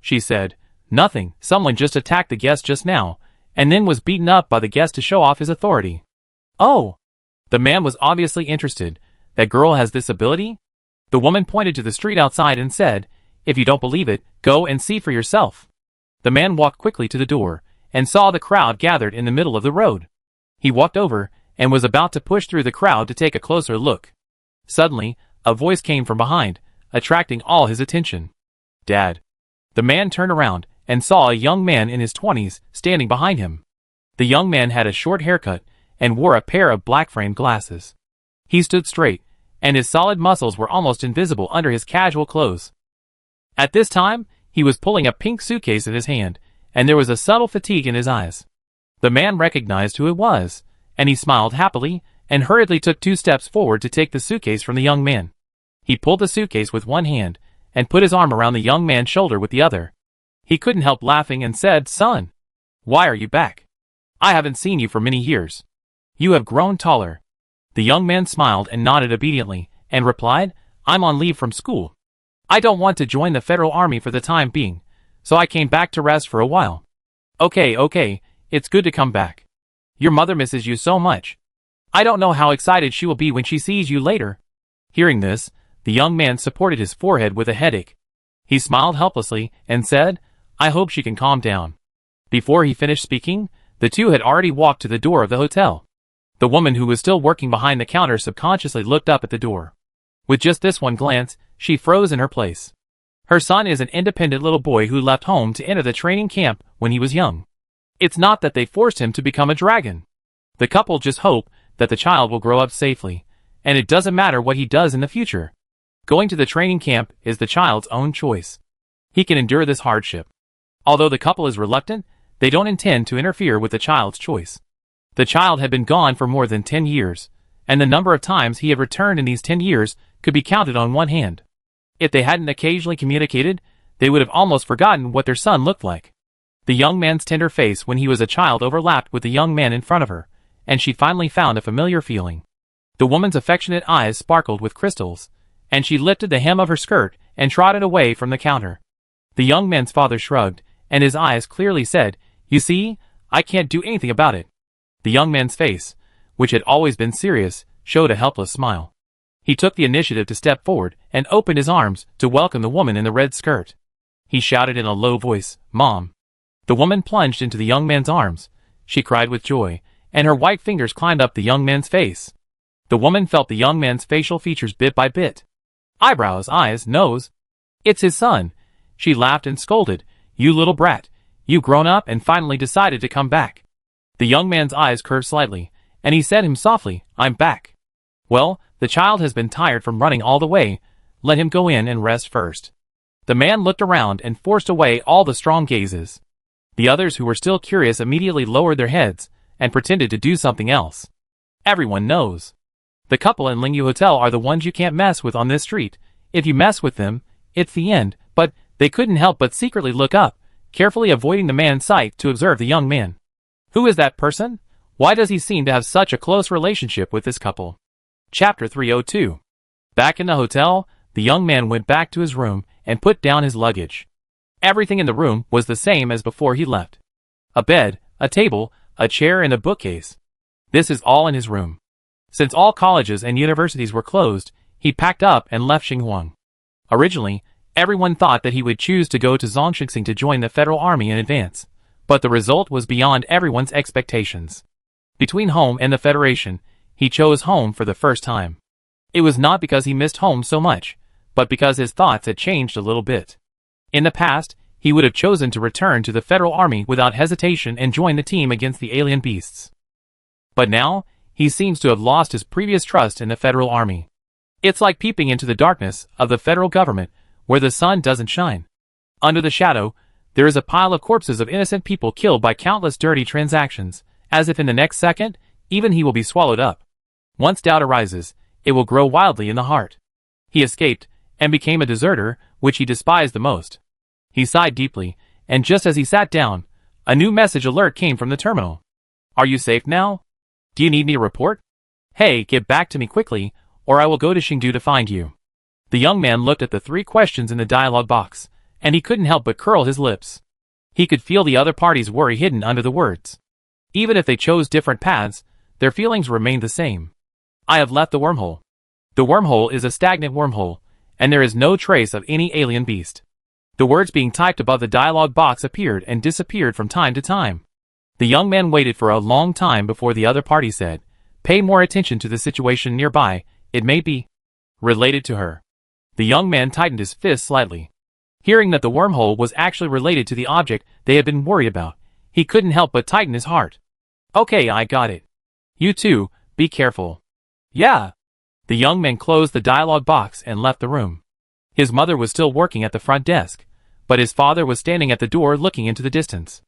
She said, "Nothing, someone just attacked the guest just now, and then was beaten up by the guest to show off his authority." Oh! The man was obviously interested. That girl has this ability? The woman pointed to the street outside and said, "If you don't believe it, go and see for yourself." The man walked quickly to the door, and saw the crowd gathered in the middle of the road. He walked over, and was about to push through the crowd to take a closer look. Suddenly, a voice came from behind, attracting all his attention. "Dad." The man turned around, and saw a young man in his 20s standing behind him. The young man had a short haircut, and wore a pair of black-framed glasses. He stood straight, and his solid muscles were almost invisible under his casual clothes. At this time, he was pulling a pink suitcase in his hand, and there was a subtle fatigue in his eyes. The man recognized who it was, and he smiled happily, and hurriedly took 2 steps forward to take the suitcase from the young man. He pulled the suitcase with one hand, and put his arm around the young man's shoulder with the other. He couldn't help laughing and said, "Son, why are you back? I haven't seen you for many years. You have grown taller." The young man smiled and nodded obediently, and replied, "I'm on leave from school. I don't want to join the Federal Army for the time being, so I came back to rest for a while." Okay, it's good to come back. Your mother misses you so much. I don't know how excited she will be when she sees you later." Hearing this, the young man supported his forehead with a headache. He smiled helplessly and said, "I hope she can calm down." Before he finished speaking, the two had already walked to the door of the hotel. The woman who was still working behind the counter subconsciously looked up at the door. With just this one glance, she froze in her place. Her son is an independent little boy who left home to enter the training camp when he was young. It's not that they forced him to become a dragon. The couple just hope that the child will grow up safely, and it doesn't matter what he does in the future. Going to the training camp is the child's own choice. He can endure this hardship. Although the couple is reluctant, they don't intend to interfere with the child's choice. The child had been gone for more than 10 years, and the number of times he had returned in these 10 years could be counted on one hand. If they hadn't occasionally communicated, they would have almost forgotten what their son looked like. The young man's tender face when he was a child overlapped with the young man in front of her, and she finally found a familiar feeling. The woman's affectionate eyes sparkled with crystals, and she lifted the hem of her skirt and trotted away from the counter. The young man's father shrugged, and his eyes clearly said, "You see, I can't do anything about it." The young man's face, which had always been serious, showed a helpless smile. He took the initiative to step forward and opened his arms to welcome the woman in the red skirt. He shouted in a low voice, "Mom." The woman plunged into the young man's arms. She cried with joy, and her white fingers climbed up the young man's face. The woman felt the young man's facial features bit by bit. Eyebrows, eyes, nose. "It's his son." She laughed and scolded, "You little brat. You've grown up and finally decided to come back." The young man's eyes curved slightly, and he said to him softly, "I'm back." "Well, the child has been tired from running all the way. Let him go in and rest first." The man looked around and forced away all the strong gazes. The others who were still curious immediately lowered their heads and pretended to do something else. Everyone knows. The couple in Lingyu Hotel are the ones you can't mess with on this street. If you mess with them, it's the end. But they couldn't help but secretly look up, carefully avoiding the man's sight to observe the young man. Who is that person? Why does he seem to have such a close relationship with this couple? Chapter 302. Back in the hotel, the young man went back to his room and put down his luggage. Everything in the room was the same as before he left. A bed, a table, a chair and a bookcase. This is all in his room. Since all colleges and universities were closed, he packed up and left Xinhuang. Originally, everyone thought that he would choose to go to Zhongxing to join the Federal Army in advance, but the result was beyond everyone's expectations. Between home and the Federation, he chose home for the first time. It was not because he missed home so much, but because his thoughts had changed a little bit. In the past, he would have chosen to return to the Federal Army without hesitation and join the team against the alien beasts. But now, he seems to have lost his previous trust in the Federal Army. It's like peeping into the darkness of the federal government, where the sun doesn't shine. Under the shadow, there is a pile of corpses of innocent people killed by countless dirty transactions, as if in the next second, even he will be swallowed up. Once doubt arises, it will grow wildly in the heart. He escaped, and became a deserter, which he despised the most. He sighed deeply, and just as he sat down, a new message alert came from the terminal. Are you safe now? Do you need me to report? Hey, get back to me quickly, or I will go to Chengdu to find you. The young man looked at the 3 questions in the dialogue box, and he couldn't help but curl his lips. He could feel the other party's worry hidden under the words. Even if they chose different paths, their feelings remained the same. I have left the wormhole. The wormhole is a stagnant wormhole, and there is no trace of any alien beast. The words being typed above the dialogue box appeared and disappeared from time to time. The young man waited for a long time before the other party said, "Pay more attention to the situation nearby, it may be related to her." The young man tightened his fist slightly. Hearing that the wormhole was actually related to the object they had been worried about, he couldn't help but tighten his heart. Okay, I got it. You too, be careful. Yeah. The young man closed the dialogue box and left the room. His mother was still working at the front desk, but his father was standing at the door looking into the distance.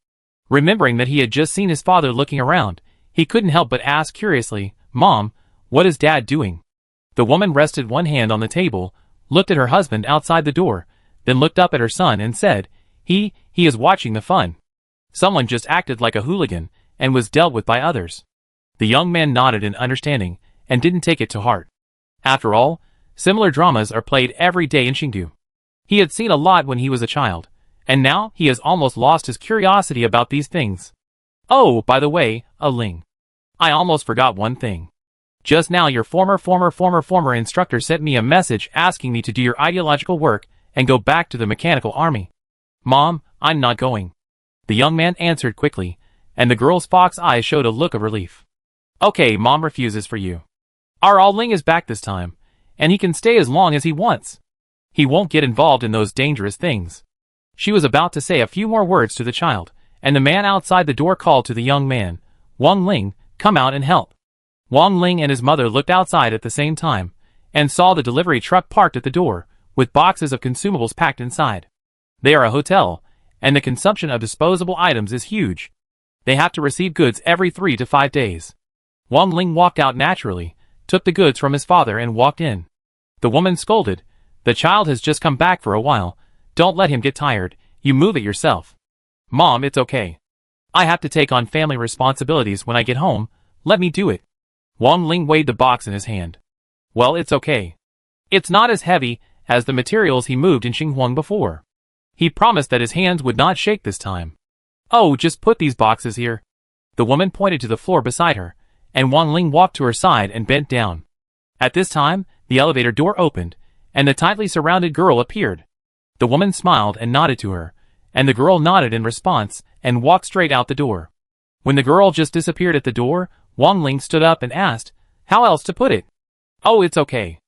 Remembering that he had just seen his father looking around, he couldn't help but ask curiously, "Mom, what is Dad doing?" The woman rested one hand on the table, looked at her husband outside the door, then looked up at her son and said, He is watching the fun. Someone just acted like a hooligan, and was dealt with by others." The young man nodded in understanding, and didn't take it to heart. After all, similar dramas are played every day in Chengdu. He had seen a lot when he was a child, and now he has almost lost his curiosity about these things. Oh, by the way, Ling. I almost forgot one thing. Just now your former instructor sent me a message asking me to do your ideological work and go back to the mechanical army. Mom, I'm not going. The young man answered quickly, and the girl's fox eyes showed a look of relief. Okay, Mom refuses for you. Our Ling is back this time, and he can stay as long as he wants. He won't get involved in those dangerous things. She was about to say a few more words to the child, and the man outside the door called to the young man, Wang Ling, come out and help. Wang Ling and his mother looked outside at the same time, and saw the delivery truck parked at the door, with boxes of consumables packed inside. They are a hotel, and the consumption of disposable items is huge. They have to receive goods every 3 to 5 days. Wang Ling walked out naturally, took the goods from his father and walked in. The woman scolded, "The child has just come back for a while, don't let him get tired, you move it yourself." Mom, it's okay. I have to take on family responsibilities when I get home, let me do it. Wang Ling weighed the box in his hand. Well, it's okay. It's not as heavy as the materials he moved in Xinhuang before. He promised that his hands would not shake this time. Oh, just put these boxes here. The woman pointed to the floor beside her, and Wang Ling walked to her side and bent down. At this time, the elevator door opened, and the tightly surrounded girl appeared. The woman smiled and nodded to her, and the girl nodded in response and walked straight out the door. When the girl just disappeared at the door, Wang Ling stood up and asked, "How else to put it?" "Oh, it's okay.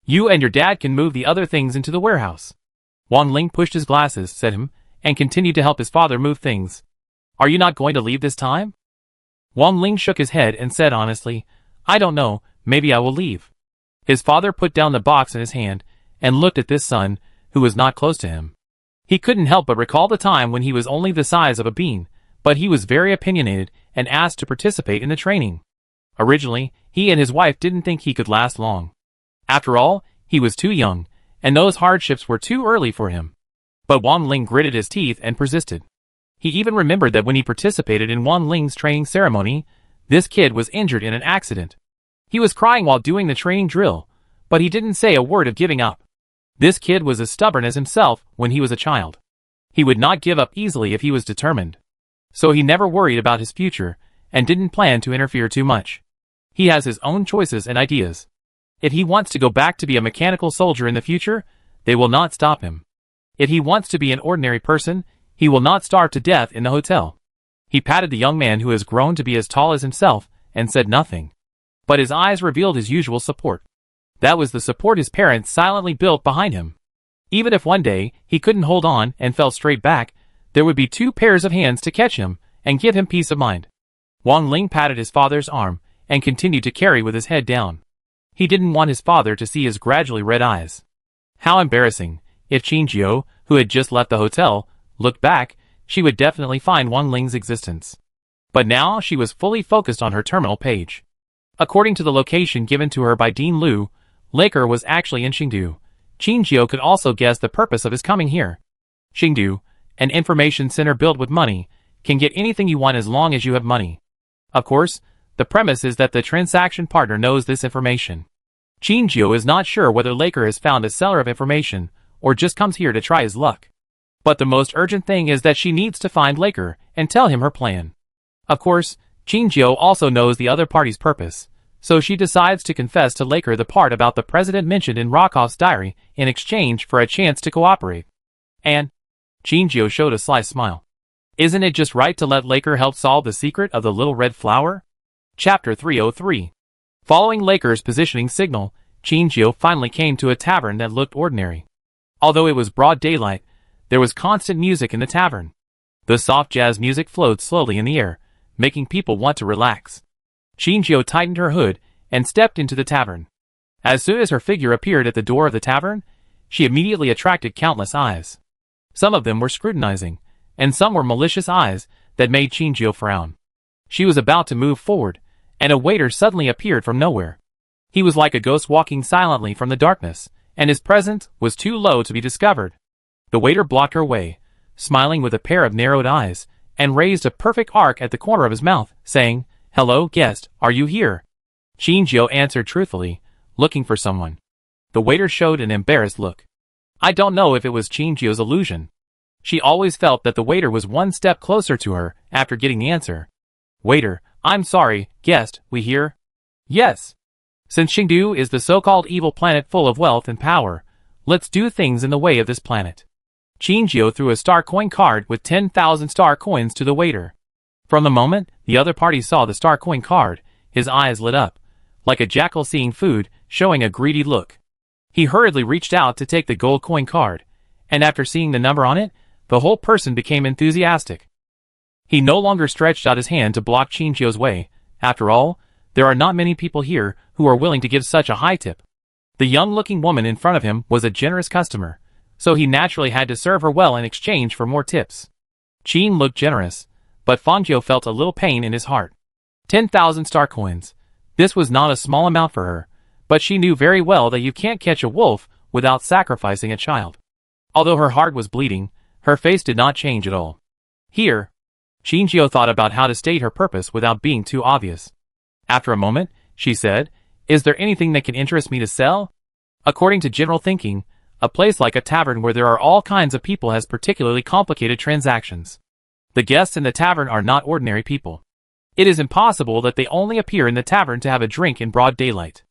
You and your dad can move the other things into the warehouse." Wang Ling pushed his glasses, said him, and continued to help his father move things. "Are you not going to leave this time?" Wang Ling shook his head and said honestly, "I don't know, maybe I will leave." His father put down the box in his hand, and looked at this son, who was not close to him. He couldn't help but recall the time when he was only the size of a bean, but he was very opinionated and asked to participate in the training. Originally, he and his wife didn't think he could last long. After all, he was too young, and those hardships were too early for him. But Wang Ling gritted his teeth and persisted. He even remembered that when he participated in Wang Ling's training ceremony, this kid was injured in an accident. He was crying while doing the training drill, but he didn't say a word of giving up. This kid was as stubborn as himself when he was a child. He would not give up easily if he was determined. So he never worried about his future, and didn't plan to interfere too much. He has his own choices and ideas. If he wants to go back to be a mechanical soldier in the future, they will not stop him. If he wants to be an ordinary person, he will not starve to death in the hotel. He patted the young man who has grown to be as tall as himself, and said nothing. But his eyes revealed his usual support. That was the support his parents silently built behind him. Even if one day he couldn't hold on and fell straight back, there would be 2 pairs of hands to catch him and give him peace of mind. Wang Ling patted his father's arm and continued to carry with his head down. He didn't want his father to see his gradually red eyes. How embarrassing. If Qinjiu, who had just left the hotel, looked back, she would definitely find Wang Ling's existence. But now she was fully focused on her terminal page. According to the location given to her by Dean Liu, Laker was actually in Chengdu. Qingjio could also guess the purpose of his coming here. Chengdu, an information center built with money, can get anything you want as long as you have money. Of course, the premise is that the transaction partner knows this information. Qingjio is not sure whether Laker has found a seller of information, or just comes here to try his luck. But the most urgent thing is that she needs to find Laker and tell him her plan. Of course, Qingjio also knows the other party's purpose, so she decides to confess to Laker the part about the president mentioned in Rockoff's diary in exchange for a chance to cooperate. And Qingjio showed a sly smile. Isn't it just right to let Laker help solve the secret of the little red flower? Chapter 303. Following Laker's positioning signal, Qingjio finally came to a tavern that looked ordinary. Although it was broad daylight, there was constant music in the tavern. The soft jazz music flowed slowly in the air, making people want to relax. Qingjio tightened her hood and stepped into the tavern. As soon as her figure appeared at the door of the tavern, she immediately attracted countless eyes. Some of them were scrutinizing, and some were malicious eyes that made Qingjio frown. She was about to move forward, and a waiter suddenly appeared from nowhere. He was like a ghost walking silently from the darkness, and his presence was too low to be discovered. The waiter blocked her way, smiling with a pair of narrowed eyes, and raised a perfect arc at the corner of his mouth, saying, "Hello, guest, are you here?" Qingjio answered truthfully, looking for someone. The waiter showed an embarrassed look. I don't know if it was Qingjio's illusion. She always felt that the waiter was one step closer to her after getting the answer. Waiter, I'm sorry, guest, we hear? Yes. Since Chengdu is the so-called evil planet full of wealth and power, let's do things in the way of this planet. Qingjio threw a star coin card with 10,000 star coins to the waiter. From the moment the other party saw the star coin card, his eyes lit up, like a jackal seeing food, showing a greedy look. He hurriedly reached out to take the gold coin card, and after seeing the number on it, the whole person became enthusiastic. He no longer stretched out his hand to block Qingjio's way. After all, there are not many people here who are willing to give such a high tip. The young-looking woman in front of him was a generous customer, so he naturally had to serve her well in exchange for more tips. Qin looked generous, but Fangio felt a little pain in his heart. 10,000 star coins. This was not a small amount for her, but she knew very well that you can't catch a wolf without sacrificing a child. Although her heart was bleeding, her face did not change at all. Here, Qingjio thought about how to state her purpose without being too obvious. After a moment, she said, "Is there anything that can interest me to sell?" According to general thinking, a place like a tavern where there are all kinds of people has particularly complicated transactions. The guests in the tavern are not ordinary people. It is impossible that they only appear in the tavern to have a drink in broad daylight.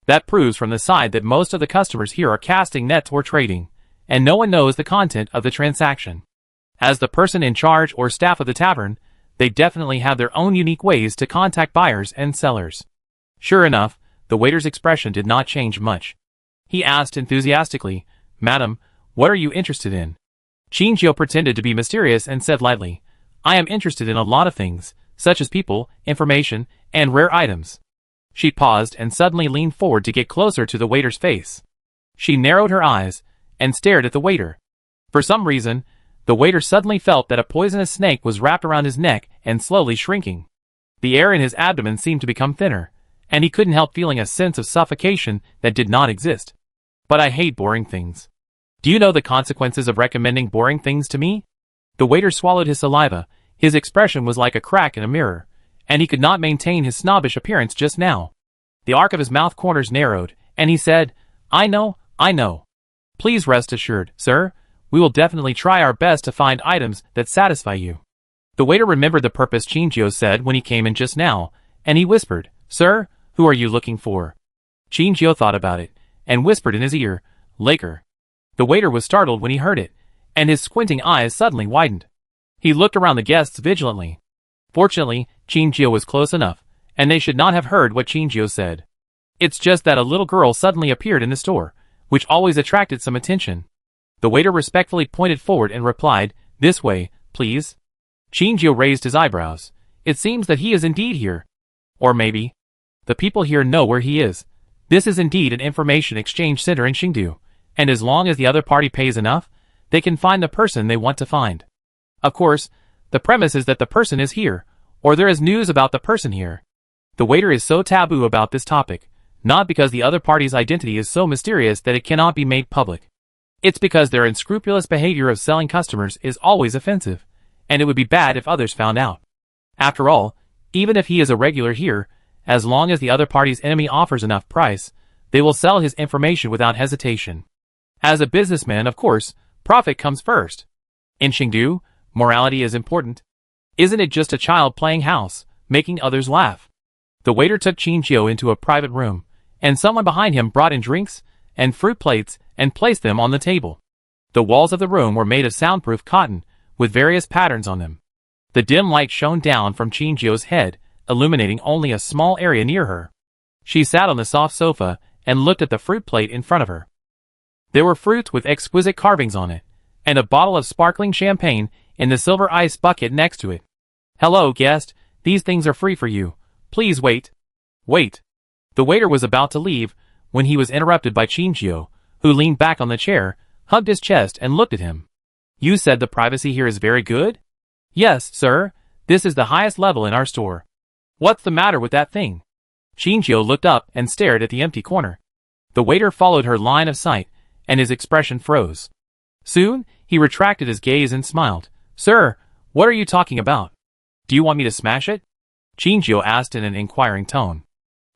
That proves from the side that most of the customers here are casting nets or trading, and no one knows the content of the transaction. As the person in charge or staff of the tavern, they definitely have their own unique ways to contact buyers and sellers. Sure enough, the waiter's expression did not change much. He asked enthusiastically, "Madam, what are you interested in?" Qingjio pretended to be mysterious and said lightly, "I am interested in a lot of things, such as people, information, and rare items." She paused and suddenly leaned forward to get closer to the waiter's face. She narrowed her eyes and stared at the waiter. For some reason, the waiter suddenly felt that a poisonous snake was wrapped around his neck and slowly shrinking. The air in his abdomen seemed to become thinner, and he couldn't help feeling a sense of suffocation that did not exist. But I hate boring things. Do you know the consequences of recommending boring things to me? The waiter swallowed his saliva. His expression was like a crack in a mirror, and he could not maintain his snobbish appearance just now. The arc of his mouth corners narrowed, and he said, I know. Please rest assured, sir, we will definitely try our best to find items that satisfy you." The waiter remembered the purpose Qingjio said when he came in just now, and he whispered, "Sir, who are you looking for?" Qingjio thought about it, and whispered in his ear, "Laker." The waiter was startled when he heard it, and his squinting eyes suddenly widened. He looked around the guests vigilantly. Fortunately, Qingjio was close enough, and they should not have heard what Qingjio said. It's just that a little girl suddenly appeared in the store, which always attracted some attention. The waiter respectfully pointed forward and replied, "This way, please." Qingjio raised his eyebrows. It seems that he is indeed here. Or maybe, the people here know where he is. This is indeed an information exchange center in Chengdu, and as long as the other party pays enough, they can find the person they want to find. Of course, the premise is that the person is here, or there is news about the person here. The waiter is so taboo about this topic. Not because the other party's identity is so mysterious that it cannot be made public. It's because their unscrupulous behavior of selling customers is always offensive, and it would be bad if others found out. After all, even if he is a regular here, as long as the other party's enemy offers enough price, they will sell his information without hesitation. As a businessman, of course, profit comes first. In Chengdu, morality is important. Isn't it just a child playing house, making others laugh? The waiter took Qingjiu into a private room, and someone behind him brought in drinks and fruit plates and placed them on the table. The walls of the room were made of soundproof cotton, with various patterns on them. The dim light shone down from Qingjiu's head, illuminating only a small area near her. She sat on the soft sofa and looked at the fruit plate in front of her. There were fruits with exquisite carvings on it, and a bottle of sparkling champagne in the silver ice bucket next to it. "Hello, guest, these things are free for you. Please wait." "Wait." The waiter was about to leave when he was interrupted by Qingjiu, who leaned back on the chair, hugged his chest and looked at him. "You said the privacy here is very good?" "Yes, sir. This is the highest level in our store." "What's the matter with that thing?" Qingjiu looked up and stared at the empty corner. The waiter followed her line of sight, and his expression froze. Soon, he retracted his gaze and smiled. "Sir, what are you talking about? Do you want me to smash it?" Qingjiu asked in an inquiring tone.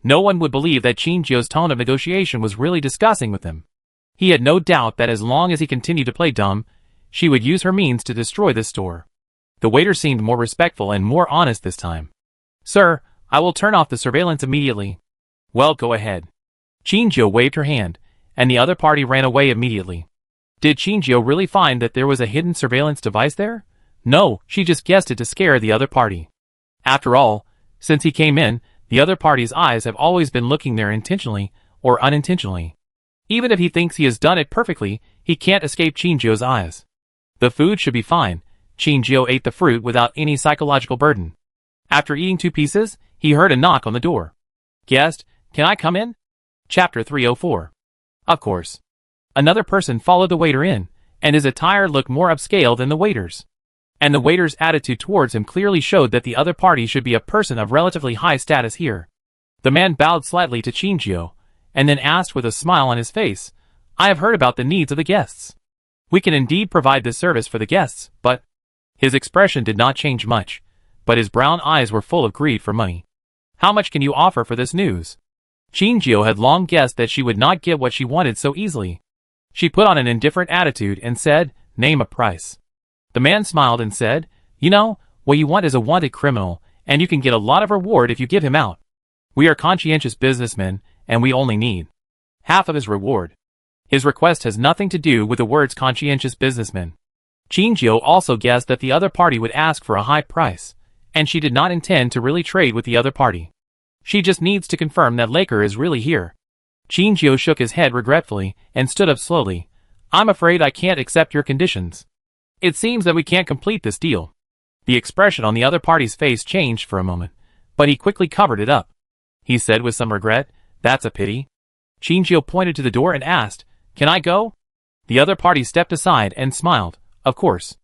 No one would believe that Qingjiu's tone of negotiation was really discussing with him. He had no doubt that as long as he continued to play dumb, she would use her means to destroy the store. The waiter seemed more respectful and more honest this time. "Sir, I will turn off the surveillance immediately." "Well, go ahead." Qingjiu waved her hand, and the other party ran away immediately. Did Qingjiu really find that there was a hidden surveillance device there? No, she just guessed it to scare the other party. After all, since he came in, the other party's eyes have always been looking there intentionally or unintentionally. Even if he thinks he has done it perfectly, he can't escape Qingjiu's eyes. The food should be fine. Qingjiu ate the fruit without any psychological burden. After eating 2 pieces, he heard a knock on the door. "Guest, can I come in?" Chapter 304. Of course. Another person followed the waiter in, and his attire looked more upscale than the waiter's. And the waiter's attitude towards him clearly showed that the other party should be a person of relatively high status here. The man bowed slightly to Qingjiu, and then asked with a smile on his face, "I have heard about the needs of the guests. We can indeed provide this service for the guests, but..." His expression did not change much, but his brown eyes were full of greed for money. "How much can you offer for this news?" Qingjiu had long guessed that she would not get what she wanted so easily. She put on an indifferent attitude and said, "Name a price." The man smiled and said, "You know, what you want is a wanted criminal, and you can get a lot of reward if you give him out. We are conscientious businessmen, and we only need half of his reward." His request has nothing to do with the words conscientious businessman. Qingjiu also guessed that the other party would ask for a high price, and she did not intend to really trade with the other party. She just needs to confirm that Laker is really here. Qingjiu shook his head regretfully and stood up slowly. "I'm afraid I can't accept your conditions. It seems that we can't complete this deal." The expression on the other party's face changed for a moment, but he quickly covered it up. He said with some regret, "That's a pity." Qingjiu pointed to the door and asked, "Can I go?" The other party stepped aside and smiled. "Of course.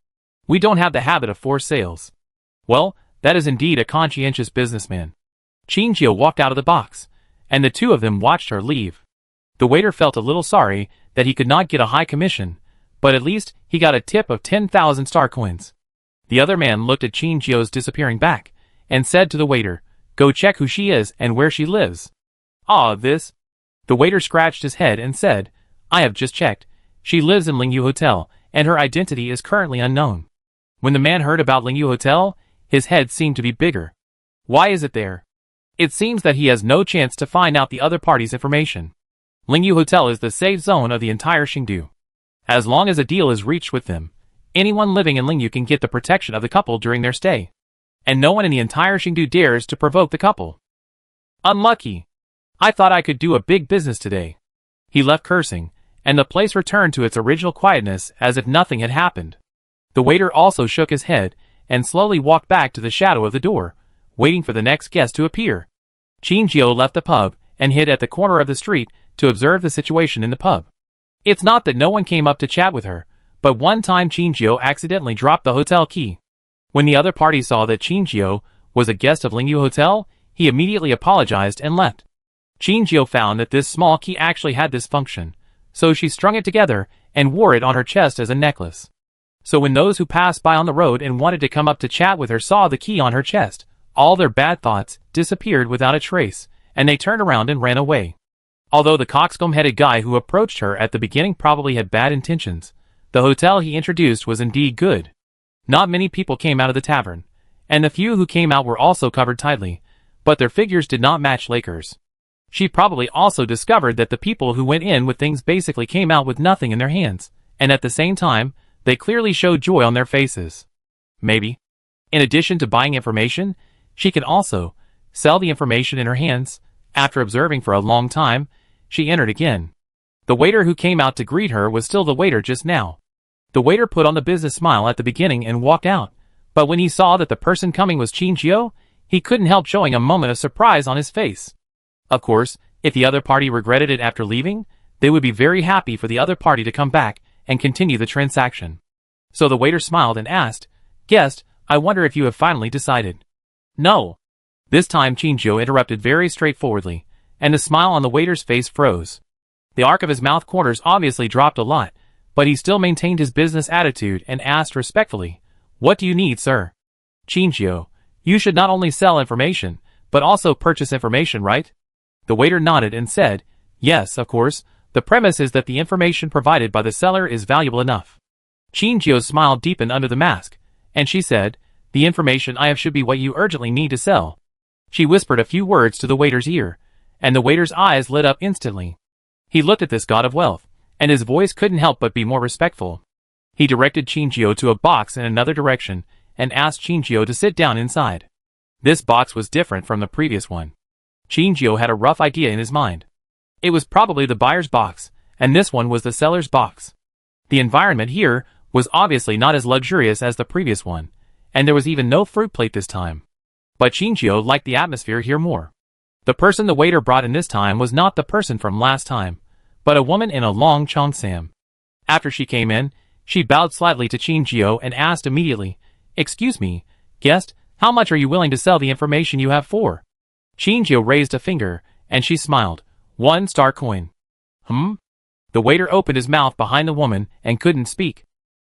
We don't have the habit of forced sales." "Well, that is indeed a conscientious businessman." Qingjiu walked out of the box, and the two of them watched her leave. The waiter felt a little sorry that he could not get a high commission, but at least he got a tip of 10,000 star coins. The other man looked at Qingjiu's disappearing back, and said to the waiter, "Go check who she is and where she lives." "Ah, this..." The waiter scratched his head and said, "I have just checked. She lives in Lingyu Hotel, and her identity is currently unknown." When the man heard about Lingyu Hotel, his head seemed to be bigger. Why is it there? It seems that he has no chance to find out the other party's information. Lingyu Hotel is the safe zone of the entire Chengdu. As long as a deal is reached with them, anyone living in Lingyu can get the protection of the couple during their stay. And no one in the entire Chengdu dares to provoke the couple. Unlucky. I thought I could do a big business today. He left cursing, and the place returned to its original quietness as if nothing had happened. The waiter also shook his head and slowly walked back to the shadow of the door, waiting for the next guest to appear. Qingjiu left the pub and hid at the corner of the street to observe the situation in the pub. It's not that no one came up to chat with her, but one time Qingjiu accidentally dropped the hotel key. When the other party saw that Qingjiu was a guest of Lingyu Hotel, he immediately apologized and left. Qingjio found that this small key actually had this function, so she strung it together and wore it on her chest as a necklace. So when those who passed by on the road and wanted to come up to chat with her saw the key on her chest, all their bad thoughts disappeared without a trace, and they turned around and ran away. Although the coxcomb-headed guy who approached her at the beginning probably had bad intentions, the hotel he introduced was indeed good. Not many people came out of the tavern, and the few who came out were also covered tightly, but their figures did not match Laker's. She probably also discovered that the people who went in with things basically came out with nothing in their hands, and at the same time, they clearly showed joy on their faces. Maybe, in addition to buying information, she could also sell the information in her hands. After observing for a long time, she entered again. The waiter who came out to greet her was still the waiter just now. The waiter put on the business smile at the beginning and walked out, but when he saw that the person coming was Qingjio, he couldn't help showing a moment of surprise on his face. Of course, if the other party regretted it after leaving, they would be very happy for the other party to come back and continue the transaction. So the waiter smiled and asked, "Guest, I wonder if you have finally decided." "No." This time Qingjio interrupted very straightforwardly, and the smile on the waiter's face froze. The arc of his mouth corners obviously dropped a lot, but he still maintained his business attitude and asked respectfully, "What do you need, sir?" "Qingjio, you should not only sell information, but also purchase information, right?" The waiter nodded and said, "Yes, of course, the premise is that the information provided by the seller is valuable enough." Qingjio's smile deepened under the mask, and she said, "The information I have should be what you urgently need to sell." She whispered a few words to the waiter's ear, and the waiter's eyes lit up instantly. He looked at this god of wealth, and his voice couldn't help but be more respectful. He directed Qingjio to a box in another direction, and asked Qingjio to sit down inside. This box was different from the previous one. Qingjio had a rough idea in his mind. It was probably the buyer's box, and this one was the seller's box. The environment here was obviously not as luxurious as the previous one, and there was even no fruit plate this time. But Qingjio liked the atmosphere here more. The person the waiter brought in this time was not the person from last time, but a woman in a long cheongsam. After she came in, she bowed slightly to Qingjio and asked immediately, "Excuse me, guest, how much are you willing to sell the information you have for?" Qingjio raised a finger, and she smiled. "1 coin. The waiter opened his mouth behind the woman and couldn't speak.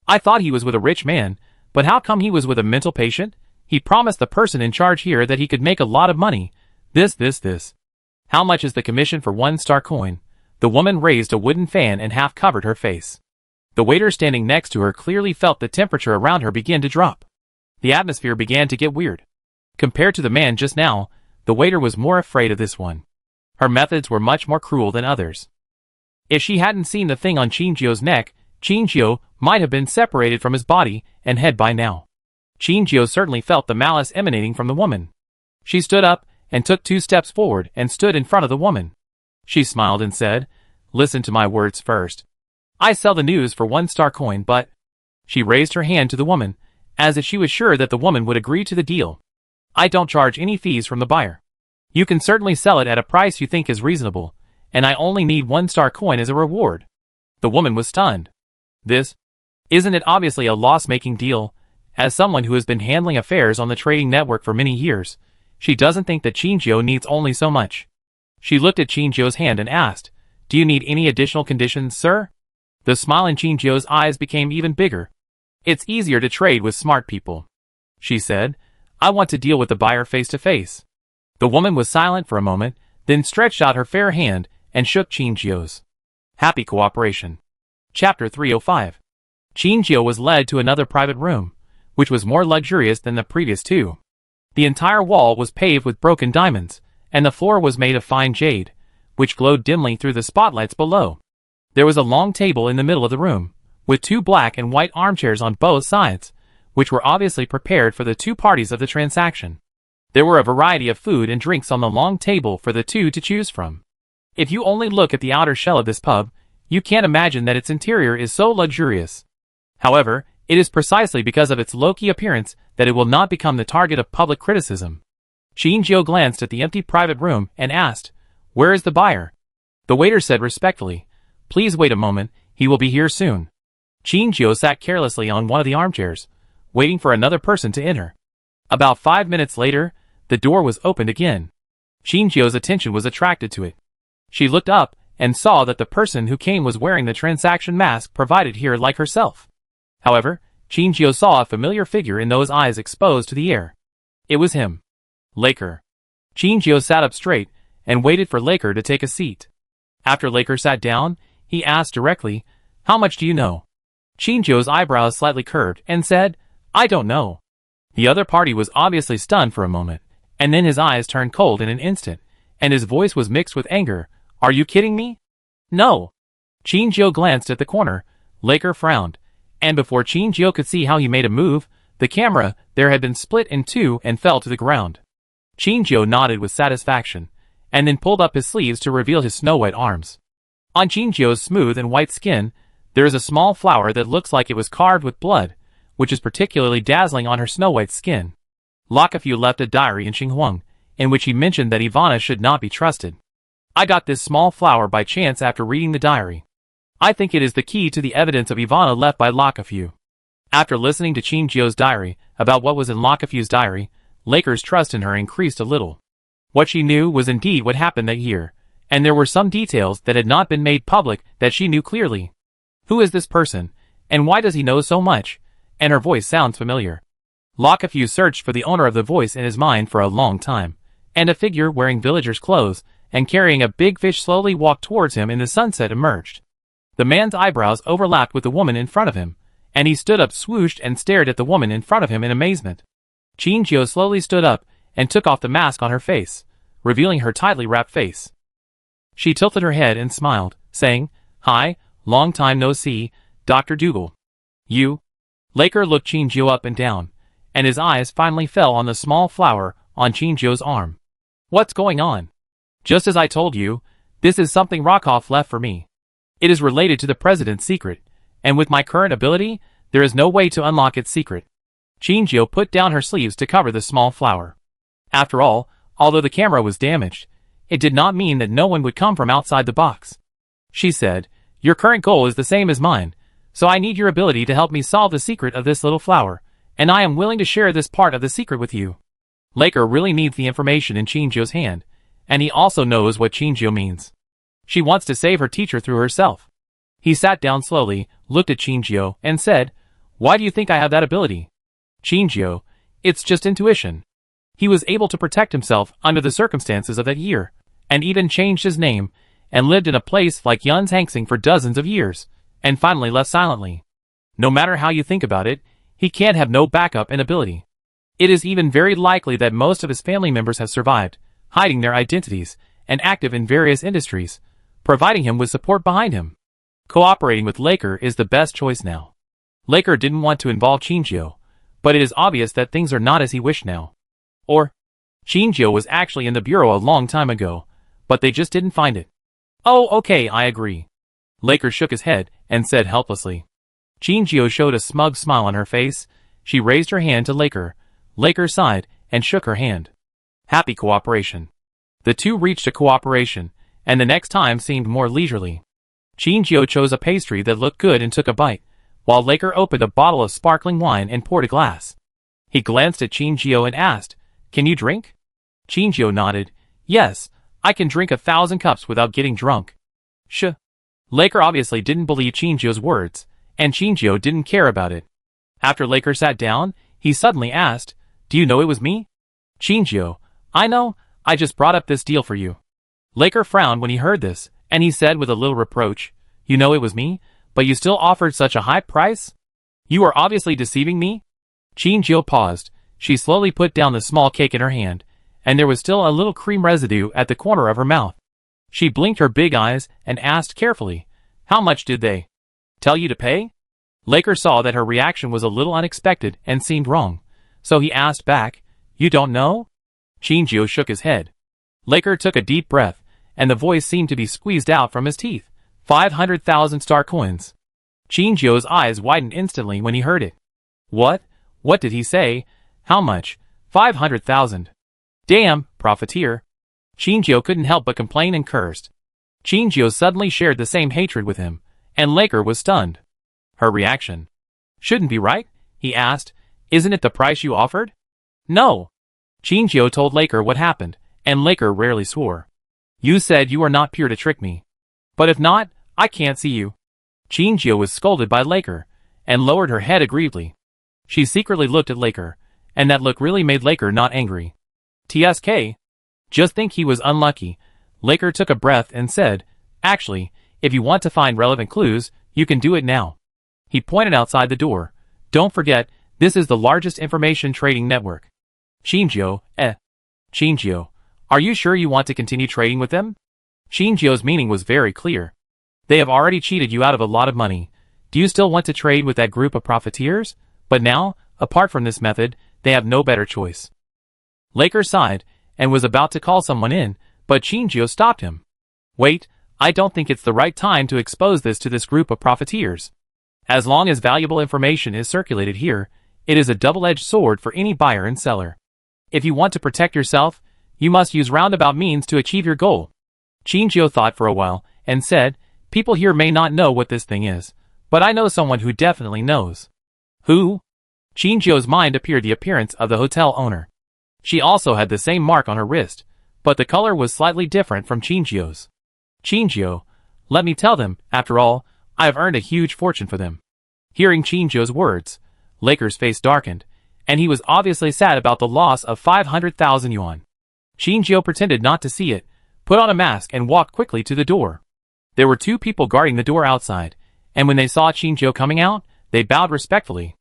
"I thought he was with a rich man, but how come he was with a mental patient? He promised the person in charge here that he could make a lot of money. This. How much is the commission for 1 coin? The woman raised a wooden fan and half covered her face. The waiter standing next to her clearly felt the temperature around her begin to drop. The atmosphere began to get weird. Compared to the man just now, the waiter was more afraid of this one. Her methods were much more cruel than others. If she hadn't seen the thing on Qingjio's neck, Qingjio might have been separated from his body and head by now. Qingjio certainly felt the malice emanating from the woman. She stood up and took 2 steps forward and stood in front of the woman. She smiled and said, "Listen to my words first. I sell the news for 1 coin, but..." She raised her hand to the woman, as if she was sure that the woman would agree to the deal. "I don't charge any fees from the buyer. You can certainly sell it at a price you think is reasonable, and I only need 1 coin as a reward." The woman was stunned. Isn't it obviously a loss-making deal? As someone who has been handling affairs on the trading network for many years, she doesn't think that Qingjio needs only so much. She looked at Qingjio's hand and asked, "Do you need any additional conditions, sir?" The smile in Qingjio's eyes became even bigger. "It's easier to trade with smart people," she said. "I want to deal with the buyer face to face." The woman was silent for a moment, then stretched out her fair hand and shook Qingjio's. Happy cooperation. Chapter 305. Qingjio was led to another private room, which was more luxurious than the previous 2. The entire wall was paved with broken diamonds, and the floor was made of fine jade, which glowed dimly through the spotlights below. There was a long table in the middle of the room, with 2 black and white armchairs on both sides, which were obviously prepared for the 2 parties of the transaction. There were a variety of food and drinks on the long table for the 2 to choose from. If you only look at the outer shell of this pub, you can't imagine that its interior is so luxurious. However, it is precisely because of its low-key appearance that it will not become the target of public criticism. Qingjio glanced at the empty private room and asked, "Where is the buyer?" The waiter said respectfully, "Please wait a moment, he will be here soon." Qingjio sat carelessly on one of the armchairs, waiting for another person to enter. About 5 minutes later, the door was opened again. Qinjiu's attention was attracted to it. She looked up and saw that the person who came was wearing the transaction mask provided here like herself. However, Qinjiu saw a familiar figure in those eyes exposed to the air. It was him. Laker. Qinjiu sat up straight and waited for Laker to take a seat. After Laker sat down, he asked directly, "How much do you know?" Qinjiu's eyebrows slightly curved and said, "I don't know." The other party was obviously stunned for a moment, and then his eyes turned cold in an instant, and his voice was mixed with anger. "Are you kidding me?" "No." Qinjiu glanced at the corner. Laker frowned, and before Qinjiu could see how he made a move, the camera there had been split in two and fell to the ground. Qinjiu nodded with satisfaction, and then pulled up his sleeves to reveal his snow-white arms. On Qinjiu's smooth and white skin, there is a small flower that looks like it was carved with blood, which is particularly dazzling on her snow-white skin. Lakafu left a diary in Xinghuang, in which he mentioned that Ivana should not be trusted. "I got this small flower by chance after reading the diary. I think it is the key to the evidence of Ivana left by Lakafu." After listening to Qinjiu's diary about what was in Lakafu's diary, Laker's trust in her increased a little. What she knew was indeed what happened that year, and there were some details that had not been made public that she knew clearly. Who is this person, and why does he know so much? And her voice sounds familiar. Lakafu searched for the owner of the voice in his mind for a long time, and a figure wearing villagers' clothes and carrying a big fish slowly walked towards him in the sunset emerged. The man's eyebrows overlapped with the woman in front of him, and he stood up swooshed and stared at the woman in front of him in amazement. Qinjiu slowly stood up and took off the mask on her face, revealing her tightly wrapped face. She tilted her head and smiled, saying, "Hi, long time no see, Dr. Dougal." "You?" Laker looked Qinjiu up and down, and his eyes finally fell on the small flower on Qinjiu's arm. "What's going on?" "Just as I told you, this is something Rokov left for me. It is related to the president's secret, and with my current ability, there is no way to unlock its secret." Qinjiu put down her sleeves to cover the small flower. After all, although the camera was damaged, it did not mean that no one would come from outside the box. She said, "Your current goal is the same as mine, so I need your ability to help me solve the secret of this little flower, and I am willing to share this part of the secret with you." Laker really needs the information in Qinjiu's hand, and he also knows what Qinjiu means. She wants to save her teacher through herself. He sat down slowly, looked at Qinjiu, and said, "Why do you think I have that ability?" "Qinjiu, it's just intuition." He was able to protect himself under the circumstances of that year, and even changed his name, and lived in a place like Yun's Hangsing for dozens of years, and finally left silently. No matter how you think about it, he can't have no backup and ability. It is even very likely that most of his family members have survived, hiding their identities, and active in various industries, providing him with support behind him. Cooperating with Laker is the best choice now. Laker didn't want to involve Qinjiu, but it is obvious that things are not as he wished now. Or, Qinjiu was actually in the bureau a long time ago, but they just didn't find it. "Oh, okay, I agree." Laker shook his head and said helplessly. Qinjiu showed a smug smile on her face. She raised her hand to Laker. Laker sighed and shook her hand. Happy cooperation. The two reached a cooperation, and the next time seemed more leisurely. Qinjiu chose a pastry that looked good and took a bite, while Laker opened a bottle of sparkling wine and poured a glass. He glanced at Qinjiu and asked, "Can you drink?" Qinjiu nodded. "Yes, I can drink 1,000 cups without getting drunk." Sh. Laker obviously didn't believe Qinjiu's words, and Qinjiu didn't care about it. After Laker sat down, he suddenly asked, "Do you know it was me?" Qinjiu, "I know, I just brought up this deal for you." Laker frowned when he heard this, and he said with a little reproach, "You know it was me, but you still offered such a high price? You are obviously deceiving me?" Qinjiu paused. She slowly put down the small cake in her hand, and there was still a little cream residue at the corner of her mouth. She blinked her big eyes and asked carefully, "How much did they tell you to pay?" Laker saw that her reaction was a little unexpected and seemed wrong, so he asked back, "You don't know?" Qinjiu shook his head. Laker took a deep breath, and the voice seemed to be squeezed out from his teeth. 500,000 star coins. Qinjiu's eyes widened instantly when he heard it. What? What did he say? How much? 500,000. Damn, profiteer. Qinjiu couldn't help but complain and cursed. Qinjiu suddenly shared the same hatred with him, and Laker was stunned. Her reaction. "Shouldn't be right?" he asked. "Isn't it the price you offered?" "No." Qinjiu told Laker what happened, and Laker rarely swore. You said you are not pure to trick me. But if not, I can't see you. Chinjio was scolded by Laker, and lowered her head aggrievedly. She secretly looked at Laker, and that look really made Laker not angry. TSK. Just think he was unlucky. Laker took a breath and said, actually, if you want to find relevant clues, you can do it now. He pointed outside the door. Don't forget, this is the largest information trading network. Chinjio, Chinjio, are you sure you want to continue trading with them? Chinjio's meaning was very clear. They have already cheated you out of a lot of money. Do you still want to trade with that group of profiteers? But now, apart from this method, they have no better choice. Laker sighed, and was about to call someone in, but Chinjio stopped him. Wait, I don't think it's the right time to expose this group of profiteers. As long as valuable information is circulated here, it is a double-edged sword for any buyer and seller. If you want to protect yourself, you must use roundabout means to achieve your goal. Chinjio thought for a while, and said, people here may not know what this thing is, but I know someone who definitely knows. Who? Chinjio's mind appeared the appearance of the hotel owner. She also had the same mark on her wrist, but the color was slightly different from Chinjio's. Chinjio, let me tell them, after all, I have earned a huge fortune for them. Hearing Chinjio's words, Laker's face darkened, and he was obviously sad about the loss of 500,000 yuan. Chinjio pretended not to see it, put on a mask and walked quickly to the door. There were 2 people guarding the door outside, and when they saw Chinjio coming out, they bowed respectfully.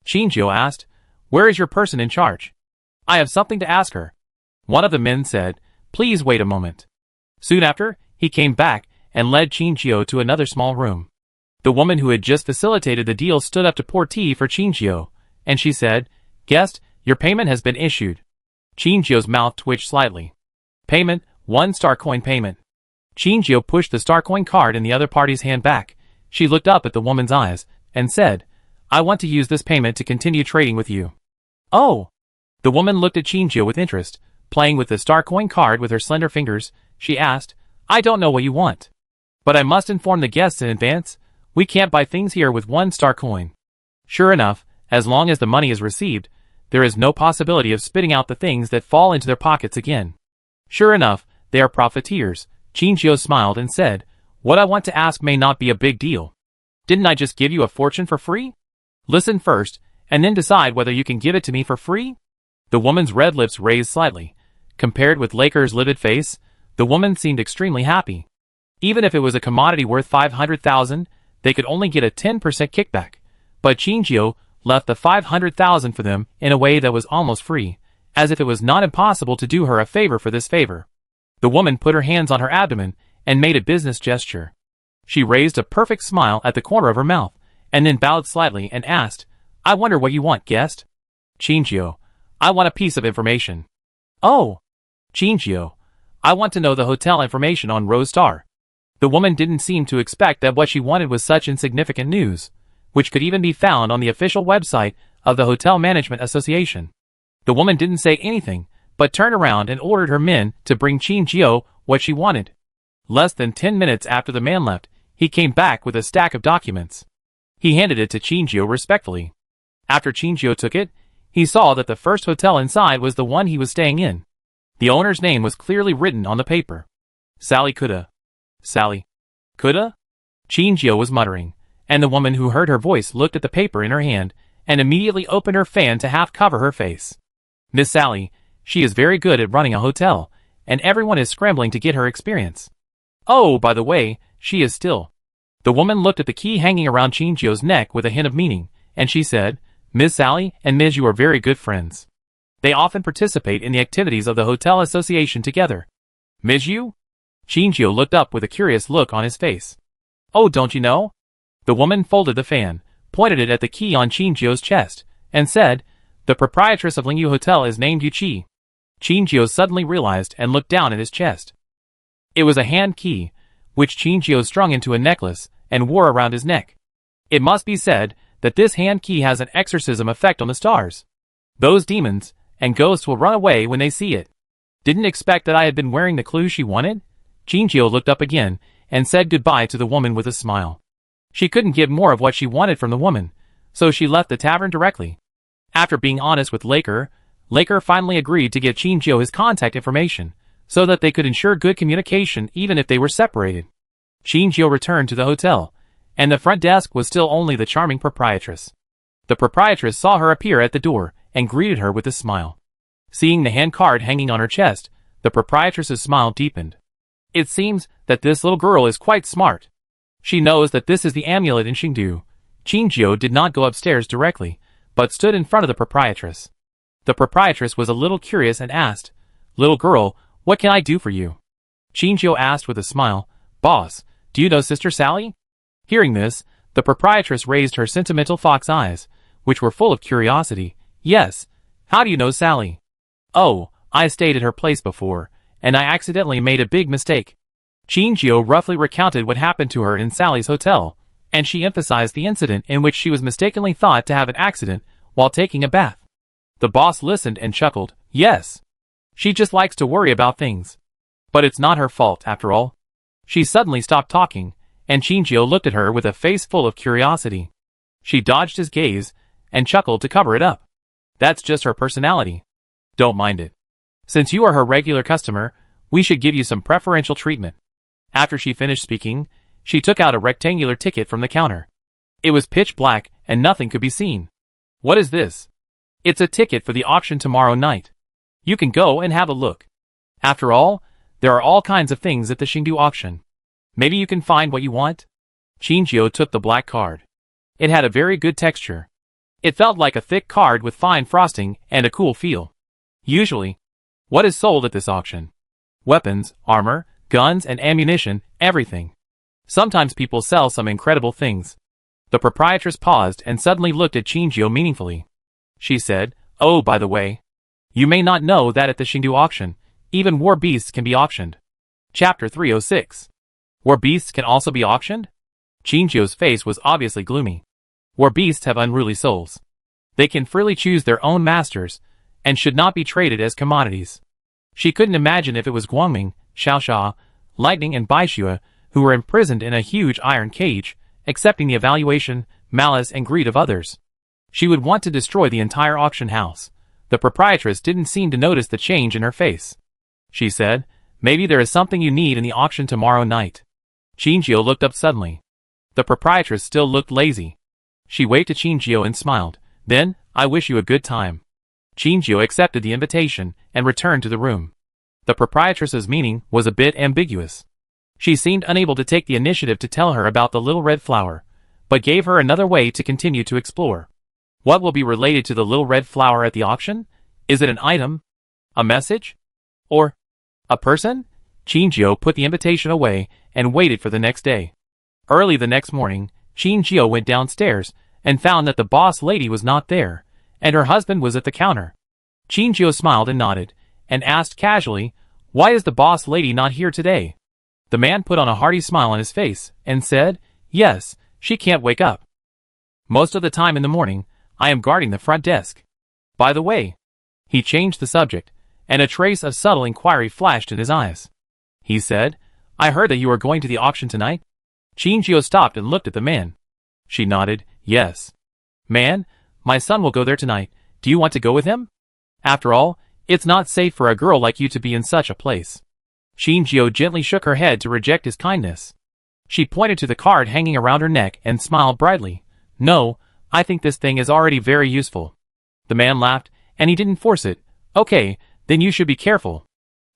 Chinjio asked, where is your person in charge? I have something to ask her. One of the men said, please wait a moment. Soon after, he came back and led Chinjio to another small room. The woman who had just facilitated the deal stood up to pour tea for Chinjio, and she said, guest, your payment has been issued. Chinjio's mouth twitched slightly. Payment, 1 star coin payment. Chinjio pushed the star coin card in the other party's hand back. She looked up at the woman's eyes, and said, I want to use this payment to continue trading with you. Oh! The woman looked at Chinjio with interest, playing with the star coin card with her slender fingers. She asked, I don't know what you want. But I must inform the guests in advance. We can't buy things here with 1 star coin. Sure enough, as long as the money is received, there is no possibility of spitting out the things that fall into their pockets again. Sure enough, they are profiteers. Chinjio smiled and said, what I want to ask may not be a big deal. Didn't I just give you a fortune for free? Listen first, and then decide whether you can give it to me for free? The woman's red lips raised slightly. Compared with Laker's livid face, the woman seemed extremely happy. Even if it was a commodity worth 500,000, they could only get a 10% kickback. But Chinjio left the 500,000 for them in a way that was almost free, as if it was not impossible to do her a favor for this favor. The woman put her hands on her abdomen and made a business gesture. She raised a perfect smile at the corner of her mouth, and then bowed slightly and asked, I wonder what you want, guest? Chinjio, I want a piece of information. Oh! Chinjio, I want to know the hotel information on Rose Star. The woman didn't seem to expect that what she wanted was such insignificant news, which could even be found on the official website of the Hotel Management Association. The woman didn't say anything, but turned around and ordered her men to bring Chinjio what she wanted. Less than 10 minutes after the man left, he came back with a stack of documents. He handed it to Chinjio respectfully. After Chinjio took it, he saw that the first hotel inside was the one he was staying in. The owner's name was clearly written on the paper. Sally Kuda. Sally Kuda? Chinjio was muttering, and the woman who heard her voice looked at the paper in her hand and immediately opened her fan to half cover her face. Miss Sally, she is very good at running a hotel, and everyone is scrambling to get her experience. Oh, by the way, she is still. The woman looked at the key hanging around Chinjio's neck with a hint of meaning, and she said, Miss Sally and Ms. You are very good friends. They often participate in the activities of the Hotel Association together. Ms. You? Chinjio looked up with a curious look on his face. Oh, don't you know? The woman folded the fan, pointed it at the key on Chinjio's chest, and said, The proprietress of Lingyu Hotel is named Yuchi. Chinjio suddenly realized and looked down at his chest. It was a hand key, which Chinjio strung into a necklace and wore around his neck. It must be said that this hand key has an exorcism effect on the stars. Those demons and ghosts will run away when they see it. Didn't expect that I had been wearing the clue she wanted? Chinjio looked up again and said goodbye to the woman with a smile. She couldn't get more of what she wanted from the woman, so she left the tavern directly. After being honest with Laker, Laker finally agreed to give Chinjio his contact information, so that they could ensure good communication even if they were separated. Shinjio returned to the hotel, and the front desk was still only the charming proprietress. The proprietress saw her appear at the door and greeted her with a smile. Seeing the hand card hanging on her chest, the proprietress's smile deepened. It seems that this little girl is quite smart. She knows that this is the amulet in Xingdu. Shinjio did not go upstairs directly, but stood in front of the proprietress. The proprietress was a little curious and asked, "Little girl, what can I do for you?" Shinjio asked with a smile, "Boss, do you know Sister Sally?" Hearing this, the proprietress raised her sentimental fox eyes, which were full of curiosity. "Yes. How do you know Sally?" "Oh, I stayed at her place before, and I accidentally made a big mistake." Shinjio roughly recounted what happened to her in Sally's hotel, and she emphasized the incident in which she was mistakenly thought to have an accident while taking a bath. The boss listened and chuckled. "Yes. She just likes to worry about things. But it's not her fault, after all." She suddenly stopped talking, and Shinjio looked at her with a face full of curiosity. She dodged his gaze and chuckled to cover it up. "That's just her personality. Don't mind it. Since you are her regular customer, we should give you some preferential treatment." After she finished speaking, she took out a rectangular ticket from the counter. It was pitch black and nothing could be seen. "What is this?" "It's a ticket for the auction tomorrow night. You can go and have a look. After all, there are all kinds of things at the Xingdu auction. Maybe you can find what you want." Shinjio took the black card. It had a very good texture. It felt like a thick card with fine frosting and a cool feel. Usually, what is sold at this auction? Weapons, armor, guns and ammunition, everything. Sometimes people sell some incredible things. The proprietress paused and suddenly looked at Shinjio meaningfully. She said, "Oh, by the way, you may not know that at the Xingdu auction, even war beasts can be auctioned." Chapter 306. War beasts can also be auctioned? Shinjio's face was obviously gloomy. War beasts have unruly souls. They can freely choose their own masters, and should not be traded as commodities. She couldn't imagine if it was Guangming, Xiaoxia, Lightning and Baixue, who were imprisoned in a huge iron cage, accepting the evaluation, malice and greed of others. She would want to destroy the entire auction house. The proprietress didn't seem to notice the change in her face. She said, "Maybe there is something you need in the auction tomorrow night." Shinjio looked up suddenly. The proprietress still looked lazy. She waved to Shinjio and smiled. "Then, I wish you a good time." Shinjio accepted the invitation and returned to the room. The proprietress's meaning was a bit ambiguous. She seemed unable to take the initiative to tell her about the little red flower, but gave her another way to continue to explore. What will be related to the little red flower at the auction? Is it an item? A message? Or a person? Shinjio put the invitation away and waited for the next day. Early the next morning, Shinjio went downstairs and found that the boss lady was not there, and her husband was at the counter. Shinjio smiled and nodded, and asked casually, "Why is the boss lady not here today?" The man put on a hearty smile on his face, and said, "Yes, she can't wake up. Most of the time in the morning, I am guarding the front desk. By the way," he changed the subject, and a trace of subtle inquiry flashed in his eyes. He said, "I heard that you are going to the auction tonight?" Shinjio stopped and looked at the man. She nodded, "Yes." "Man, my son will go there tonight. Do you want to go with him? After all, it's not safe for a girl like you to be in such a place." Shinjio gently shook her head to reject his kindness. She pointed to the card hanging around her neck and smiled brightly. "No, I think this thing is already very useful." The man laughed, and he didn't force it. "Okay, then you should be careful."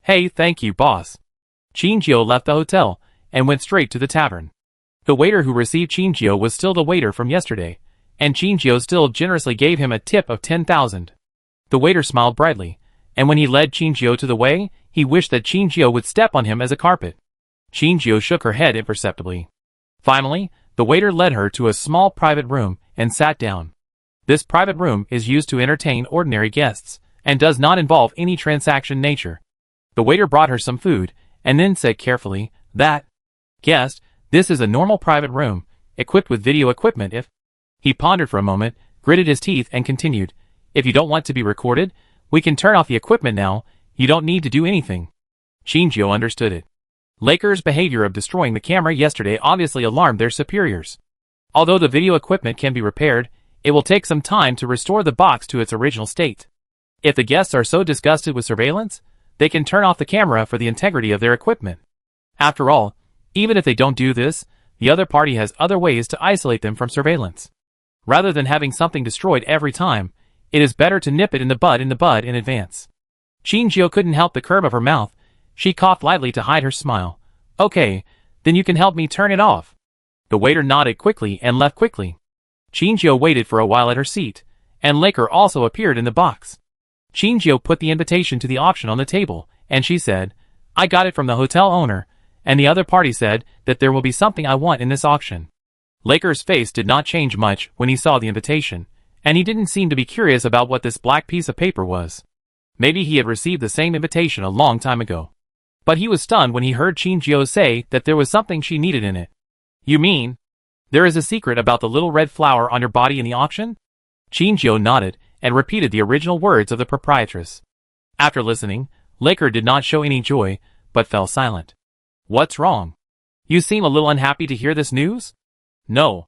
"Hey, thank you, boss." Shinjio left the hotel and went straight to the tavern. The waiter who received Shinjio was still the waiter from yesterday, and Shinjio still generously gave him a tip of 10,000. The waiter smiled brightly, and when he led Shinjio to the way, he wished that Shinjio would step on him as a carpet. Shinjio shook her head imperceptibly. Finally, the waiter led her to a small private room and sat down. This private room is used to entertain ordinary guests, and does not involve any transaction nature. The waiter brought her some food, and then said carefully, "That guest, this is a normal private room, equipped with video equipment if..." He pondered for a moment, gritted his teeth and continued, "If you don't want to be recorded, we can turn off the equipment now. You don't need to do anything." Shinjio understood it. Laker's behavior of destroying the camera yesterday obviously alarmed their superiors. Although the video equipment can be repaired, it will take some time to restore the box to its original state. If the guests are so disgusted with surveillance, they can turn off the camera for the integrity of their equipment. After all, even if they don't do this, the other party has other ways to isolate them from surveillance. Rather than having something destroyed every time, it is better to nip it in the bud in advance. Qingjiu couldn't help the curve of her mouth. She coughed lightly to hide her smile. Okay, then you can help me turn it off. The waiter nodded quickly and left quickly. Qingjiu waited for a while at her seat, and Laker also appeared in the box. Qingjiu put the invitation to the auction on the table, and she said, I got it from the hotel owner, and the other party said that there will be something I want in this auction. Laker's face did not change much when he saw the invitation, and he didn't seem to be curious about what this black piece of paper was. Maybe he had received the same invitation a long time ago. But he was stunned when he heard Qingjiu say that there was something she needed in it. You mean, there is a secret about the little red flower on your body in the auction? Qingjiu nodded and repeated the original words of the proprietress. After listening, Laker did not show any joy, but fell silent. What's wrong? You seem a little unhappy to hear this news? No.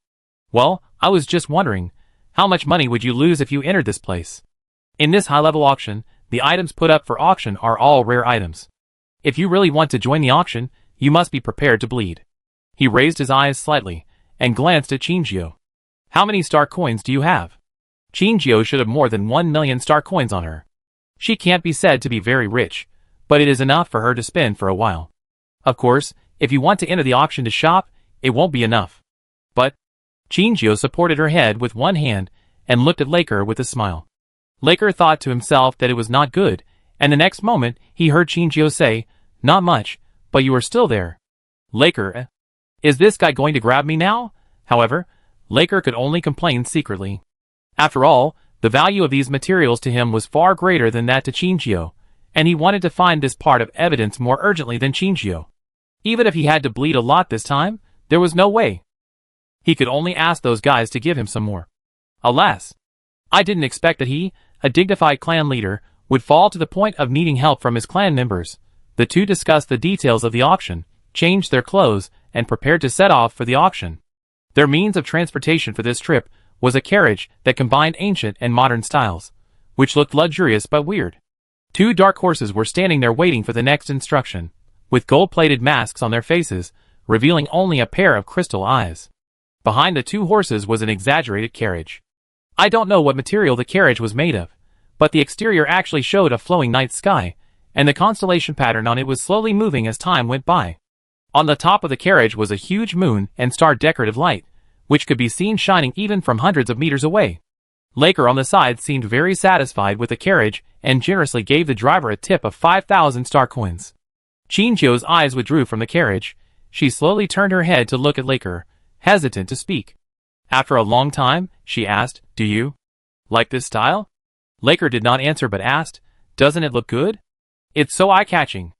Well, I was just wondering, how much money would you lose if you entered this place? In this high-level auction, the items put up for auction are all rare items. If you really want to join the auction, you must be prepared to bleed. He raised his eyes slightly and glanced at Qingjiu. How many star coins do you have? Qingjiu should have more than 1 million star coins on her. She can't be said to be very rich, but it is enough for her to spend for a while. Of course, if you want to enter the auction to shop, it won't be enough. But Qingjiu supported her head with one hand and looked at Laker with a smile. Laker thought to himself that it was not good, and the next moment he heard Qingjiu say, Not much, but you are still there. Laker, is this guy going to grab me now? However, Laker could only complain secretly. After all, the value of these materials to him was far greater than that to Qingjiu, and he wanted to find this part of evidence more urgently than Qingjiu. Even if he had to bleed a lot this time, there was no way. He could only ask those guys to give him some more. Alas, I didn't expect that he, a dignified clan leader, would fall to the point of needing help from his clan members. The two discussed the details of the auction, changed their clothes, and prepared to set off for the auction. Their means of transportation for this trip was a carriage that combined ancient and modern styles, which looked luxurious but weird. Two dark horses were standing there waiting for the next instruction, with gold-plated masks on their faces, revealing only a pair of crystal eyes. Behind the two horses was an exaggerated carriage. I don't know what material the carriage was made of, but the exterior actually showed a flowing night sky, and the constellation pattern on it was slowly moving as time went by. On the top of the carriage was a huge moon and star decorative light, which could be seen shining even from hundreds of meters away. Laker on the side seemed very satisfied with the carriage and generously gave the driver a tip of 5,000 star coins. Qingjiu's eyes withdrew from the carriage. She slowly turned her head to look at Laker, hesitant to speak. After a long time, she asked, Do you like this style? Laker did not answer but asked, Doesn't it look good? It's so eye-catching.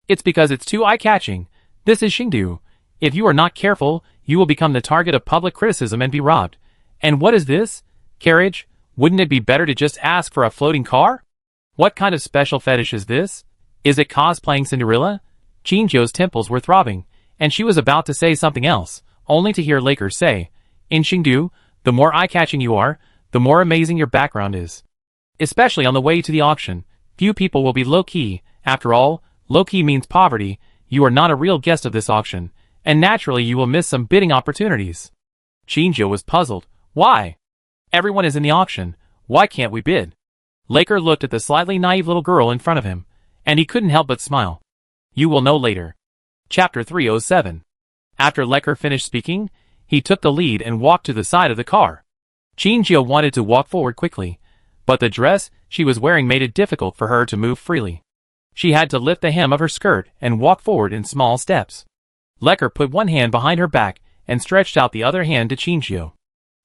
It's because it's too eye-catching. This is Xingdu. If you are not careful, you will become the target of public criticism and be robbed. And what is this? Carriage? Wouldn't it be better to just ask for a floating car? What kind of special fetish is this? Is it cosplaying Cinderella? Qingjiu's temples were throbbing, and she was about to say something else, only to hear Laker say, In Xingdu, the more eye-catching you are, the more amazing your background is. Especially on the way to the auction, few people will be low-key. After all, low-key means poverty. You are not a real guest of this auction, and naturally you will miss some bidding opportunities. Qingjiu was puzzled. Why? Everyone is in the auction. Why can't we bid? Laker looked at the slightly naive little girl in front of him, and he couldn't help but smile. You will know later. Chapter 307. After Laker finished speaking, he took the lead and walked to the side of the car. Qingjiu wanted to walk forward quickly, but the dress she was wearing made it difficult for her to move freely. She had to lift the hem of her skirt and walk forward in small steps. Laker put one hand behind her back and stretched out the other hand to Qingjiu.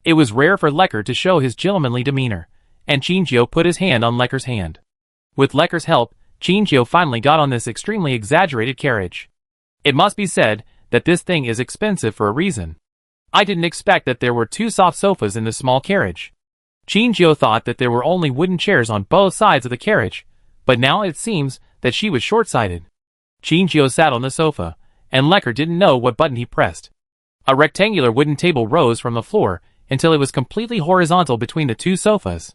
It was rare for Laker to show his gentlemanly demeanor, and Qingjiu put his hand on Laker's hand. With Laker's help, Qingjiu finally got on this extremely exaggerated carriage. It must be said that this thing is expensive for a reason. I didn't expect that there were two soft sofas in the small carriage. Qingjiu thought that there were only wooden chairs on both sides of the carriage, but now it seems that she was short-sighted. Qingjiu sat on the sofa, and Laker didn't know what button he pressed. A rectangular wooden table rose from the floor until it was completely horizontal between the two sofas.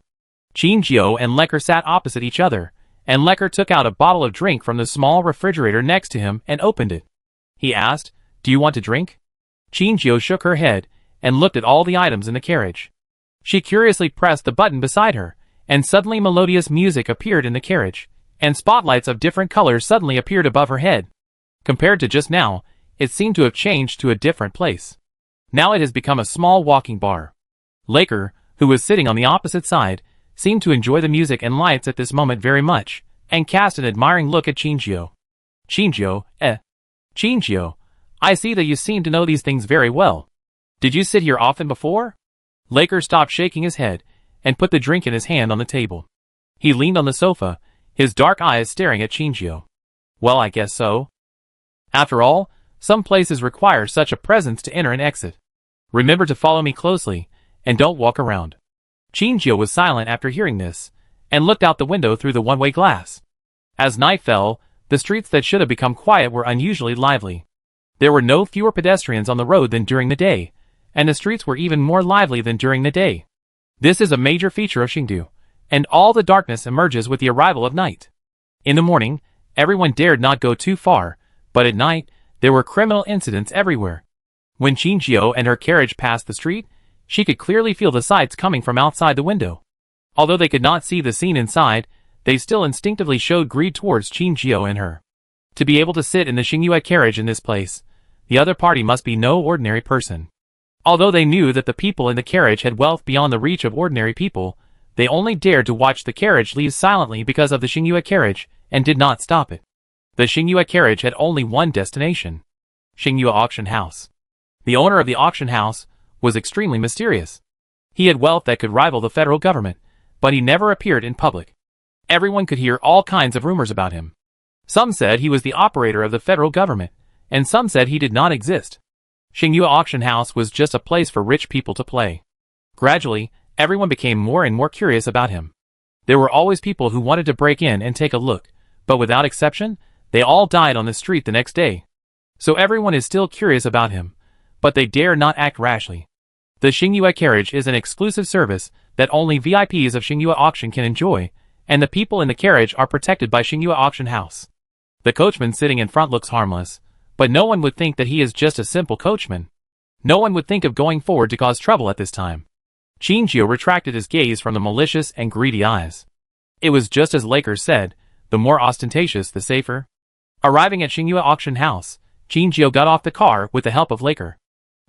Qingjiu and Laker sat opposite each other, and Lecker took out a bottle of drink from the small refrigerator next to him and opened it. He asked, "Do you want to drink?" Chinjio shook her head and looked at all the items in the carriage. She curiously pressed the button beside her, and suddenly melodious music appeared in the carriage, and spotlights of different colors suddenly appeared above her head. Compared to just now, it seemed to have changed to a different place. Now it has become a small walking bar. Laker, who was sitting on the opposite side, seemed to enjoy the music and lights at this moment very much, and cast an admiring look at Chinjio. Chinjio, I see that you seem to know these things very well. Did you sit here often before?" Laker stopped shaking his head, and put the drink in his hand on the table. He leaned on the sofa, his dark eyes staring at Chinjio. "Well, I guess so. After all, some places require such a presence to enter and exit. Remember to follow me closely, and don't walk around." Chinjio was silent after hearing this, and looked out the window through the one-way glass. As night fell, the streets that should have become quiet were unusually lively. There were no fewer pedestrians on the road than during the day, and the streets were even more lively than during the day. This is a major feature of Chengdu, and all the darkness emerges with the arrival of night. In the morning, everyone dared not go too far, but at night, there were criminal incidents everywhere. When Chinjio and her carriage passed the street, she could clearly feel the sights coming from outside the window. Although they could not see the scene inside, they still instinctively showed greed towards Chinjio and her. To be able to sit in the Xingyue carriage in this place, the other party must be no ordinary person. Although they knew that the people in the carriage had wealth beyond the reach of ordinary people, they only dared to watch the carriage leave silently because of the Xingyue carriage, and did not stop it. The Xingyue carriage had only one destination: Xingyue Auction House. The owner of the auction house was extremely mysterious. He had wealth that could rival the federal government, but he never appeared in public. Everyone could hear all kinds of rumors about him. Some said he was the operator of the federal government, and some said he did not exist. Xingyue Auction House was just a place for rich people to play. Gradually, everyone became more and more curious about him. There were always people who wanted to break in and take a look, but without exception, they all died on the street the next day. So everyone is still curious about him, but they dare not act rashly. The Xingyue carriage is an exclusive service that only VIPs of Xingyue Auction can enjoy, and the people in the carriage are protected by Xingyue Auction House. The coachman sitting in front looks harmless, but no one would think that he is just a simple coachman. No one would think of going forward to cause trouble at this time. Chinjio retracted his gaze from the malicious and greedy eyes. It was just as Laker said, the more ostentatious the safer. Arriving at Xingyue Auction House, Chinjio got off the car with the help of Laker.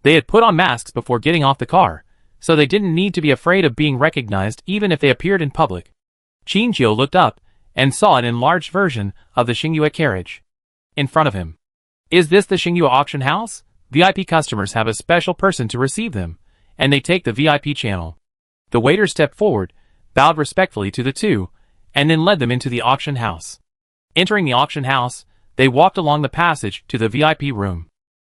They had put on masks before getting off the car, so they didn't need to be afraid of being recognized even if they appeared in public. Chinjio looked up and saw an enlarged version of the Xingyue carriage. In front of him. "Is this the Xingyue Auction House? VIP customers have a special person to receive them, and they take the VIP channel." The waiter stepped forward, bowed respectfully to the two, and then led them into the auction house. Entering the auction house, they walked along the passage to the VIP room.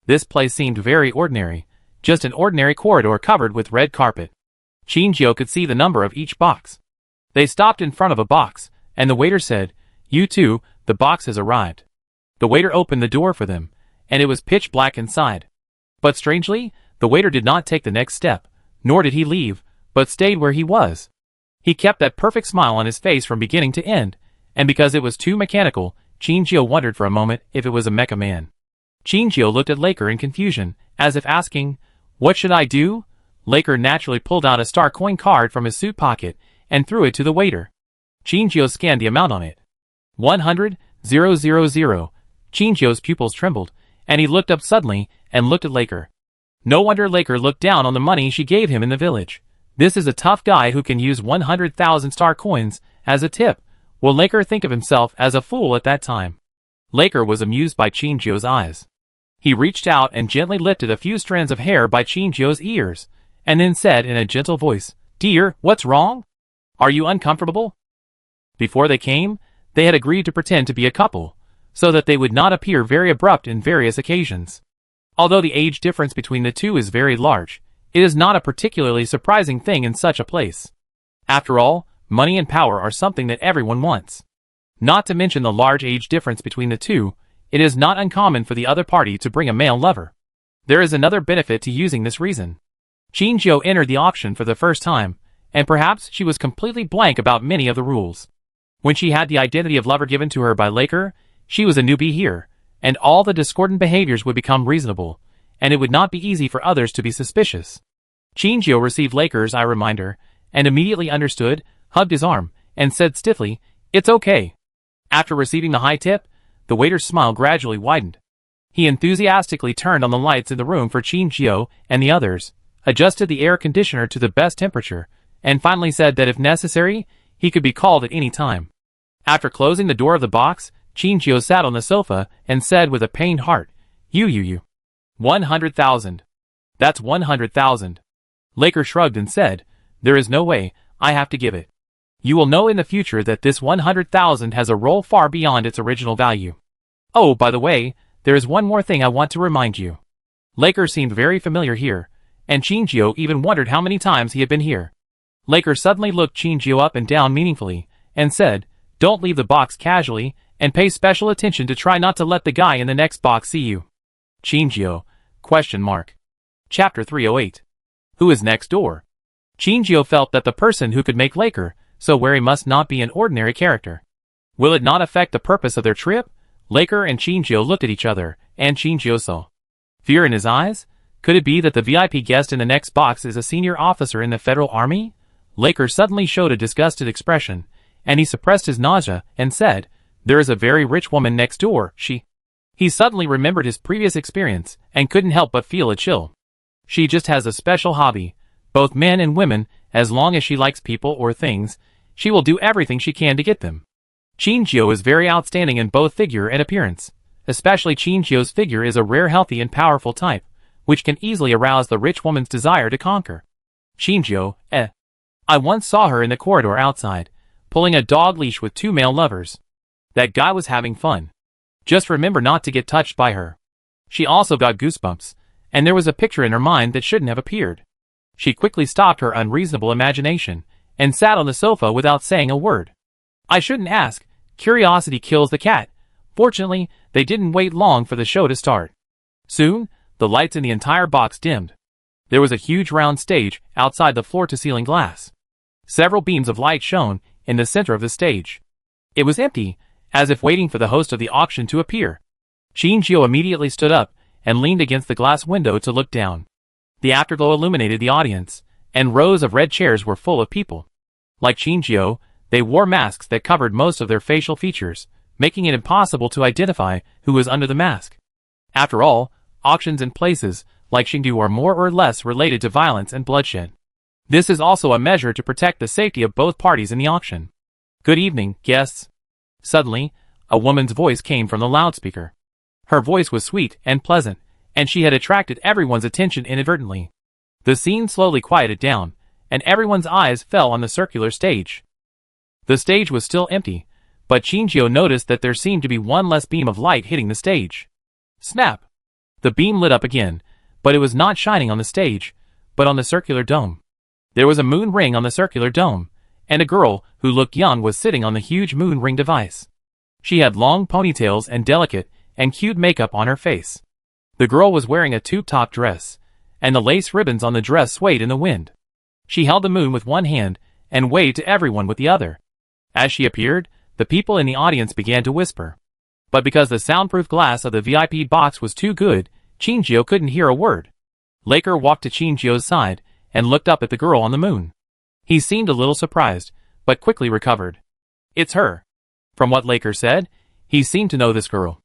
This place seemed very ordinary, just an ordinary corridor covered with red carpet. Chinjio could see the number of each box. They stopped in front of a box, and the waiter said, "You two, the box has arrived." The waiter opened the door for them, and it was pitch black inside. But strangely, the waiter did not take the next step, nor did he leave, but stayed where he was. He kept that perfect smile on his face from beginning to end, and because it was too mechanical, Chinjio wondered for a moment if it was a mecha man. Chinjio looked at Laker in confusion, as if asking, "What should I do?" Laker naturally pulled out a star coin card from his suit pocket and threw it to the waiter. Chinjio scanned the amount on it. 100,000. Chinjio's pupils trembled, and he looked up suddenly and looked at Laker. No wonder Laker looked down on the money she gave him in the village. This is a tough guy who can use 100,000 star coins as a tip. Will Laker think of himself as a fool at that time? Laker was amused by Chinjio's eyes. He reached out and gently lifted a few strands of hair by Chinjio's ears, and then said in a gentle voice, "Dear, what's wrong? Are you uncomfortable?" Before they came, they had agreed to pretend to be a couple, so that they would not appear very abrupt in various occasions. Although the age difference between the two is very large, it is not a particularly surprising thing in such a place. After all, money and power are something that everyone wants. Not to mention the large age difference between the two, it is not uncommon for the other party to bring a male lover. There is another benefit to using this reason. Chinjio entered the auction for the first time, and perhaps she was completely blank about many of the rules. When she had the identity of lover given to her by Laker, she was a newbie here, and all the discordant behaviors would become reasonable, and it would not be easy for others to be suspicious. Shinjio received Laker's eye reminder, and immediately understood, hugged his arm, and said stiffly, "It's okay." After receiving the high tip, the waiter's smile gradually widened. He enthusiastically turned on the lights in the room for Shinjio and the others, adjusted the air conditioner to the best temperature, and finally said that if necessary, he could be called at any time. After closing the door of the box, Shinjio sat on the sofa and said with a pained heart, You. 100,000. That's 100,000. Laker shrugged and said, "There is no way, I have to give it. You will know in the future that this 100,000 has a role far beyond its original value. Oh, by the way, there is one more thing I want to remind you." Laker seemed very familiar here, and Shinjio even wondered how many times he had been here. Laker suddenly looked Shinjio up and down meaningfully, and said, "Don't leave the box casually, and pay special attention to try not to let the guy in the next box see you." Shinjio? Chapter 308. Who is next door? Shinjio felt that the person who could make Laker so wary must not be an ordinary character. Will it not affect the purpose of their trip? Laker and Shinjio looked at each other, and Shinjio saw fear in his eyes. Could it be that the VIP guest in the next box is a senior officer in the Federal Army? Laker suddenly showed a disgusted expression, and he suppressed his nausea and said, "There is a very rich woman next door, He suddenly remembered his previous experience and couldn't help but feel a chill. She just has a special hobby. Both men and women, as long as she likes people or things, she will do everything she can to get them. Shinjio is very outstanding in both figure and appearance. Especially Shinjio's figure is a rare, healthy and powerful type, which can easily arouse the rich woman's desire to conquer. Shinjio, I once saw her in the corridor outside, pulling a dog leash with two male lovers. That guy was having fun. Just remember not to get touched by her." She also got goosebumps, and there was a picture in her mind that shouldn't have appeared. She quickly stopped her unreasonable imagination, and sat on the sofa without saying a word. I shouldn't ask, curiosity kills the cat. Fortunately, they didn't wait long for the show to start. Soon, the lights in the entire box dimmed. There was a huge round stage outside the floor-to-ceiling glass. Several beams of light shone in the center of the stage. It was empty, as if waiting for the host of the auction to appear. Shinjio immediately stood up and leaned against the glass window to look down. The afterglow illuminated the audience, and rows of red chairs were full of people. Like Shinjio, they wore masks that covered most of their facial features, making it impossible to identify who was under the mask. After all, auctions and places like Shinju are more or less related to violence and bloodshed. This is also a measure to protect the safety of both parties in the auction. "Good evening, guests." Suddenly, a woman's voice came from the loudspeaker. Her voice was sweet and pleasant, and she had attracted everyone's attention inadvertently. The scene slowly quieted down, and everyone's eyes fell on the circular stage. The stage was still empty, but Shinjio noticed that there seemed to be one less beam of light hitting the stage. Snap! The beam lit up again, but it was not shining on the stage, but on the circular dome. There was a moon ring on the circular dome, and a girl who looked young was sitting on the huge moon ring device. She had long ponytails and delicate and cute makeup on her face. The girl was wearing a tube-top dress, and the lace ribbons on the dress swayed in the wind. She held the moon with one hand and waved to everyone with the other. As she appeared, the people in the audience began to whisper. But because the soundproof glass of the VIP box was too good, Shinjio couldn't hear a word. Laker walked to Shinjio's side and looked up at the girl on the moon. He seemed a little surprised, but quickly recovered. "It's her." From what Laker said, he seemed to know this girl.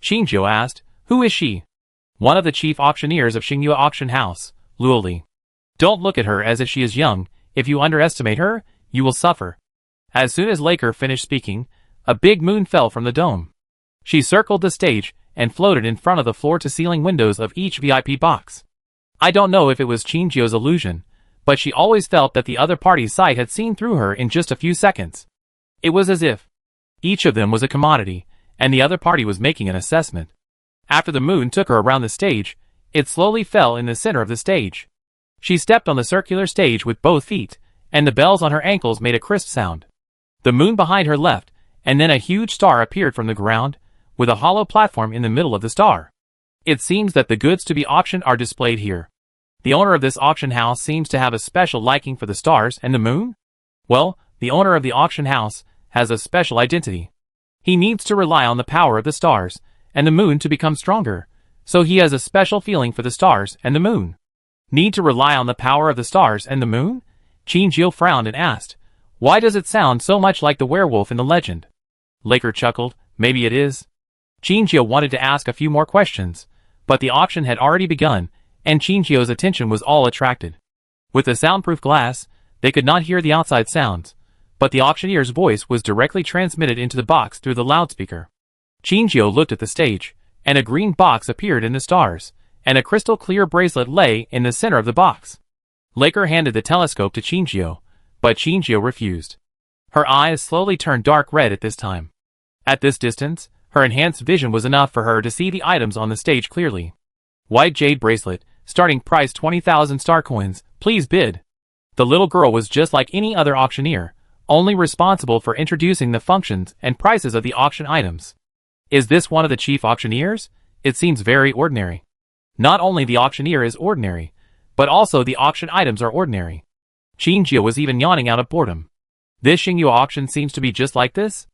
Shinjio asked, "Who is she?" "One of the chief auctioneers of Xinghua Auction House, Luoli. Don't look at her as if she is young. If you underestimate her, you will suffer." As soon as Laker finished speaking, a big moon fell from the dome. She circled the stage and floated in front of the floor-to-ceiling windows of each VIP box. I don't know if it was Shinjio's illusion, but she always felt that the other party's sight had seen through her in just a few seconds. It was as if each of them was a commodity, and the other party was making an assessment. After the moon took her around the stage, it slowly fell in the center of the stage. She stepped on the circular stage with both feet, and the bells on her ankles made a crisp sound. The moon behind her left, and then a huge star appeared from the ground, with a hollow platform in the middle of the star. It seems that the goods to be auctioned are displayed here. The owner of this auction house seems to have a special liking for the stars and the moon? Well, the owner of the auction house has a special identity. He needs to rely on the power of the stars and the moon to become stronger, so he has a special feeling for the stars and the moon. Need to rely on the power of the stars and the moon? Qinjiu frowned and asked, why does it sound so much like the werewolf in the legend? Laker chuckled, maybe it is. Qinjiu wanted to ask a few more questions, but the auction had already begun, and Qinjiu's attention was all attracted. With the soundproof glass, they could not hear the outside sounds, but the auctioneer's voice was directly transmitted into the box through the loudspeaker. Qinjiu looked at the stage, and a green box appeared in the stars, and a crystal-clear bracelet lay in the center of the box. Laker handed the telescope to Qinjiu, but Qinjiu refused. Her eyes slowly turned dark red at this time. At this distance, her enhanced vision was enough for her to see the items on the stage clearly. White jade bracelet, starting price 20,000 star coins, please bid. The little girl was just like any other auctioneer, only responsible for introducing the functions and prices of the auction items. Is this one of the chief auctioneers? It seems very ordinary. Not only the auctioneer is ordinary, but also the auction items are ordinary. Qinjiu was even yawning out of boredom. This Xingyu auction seems to be just like this?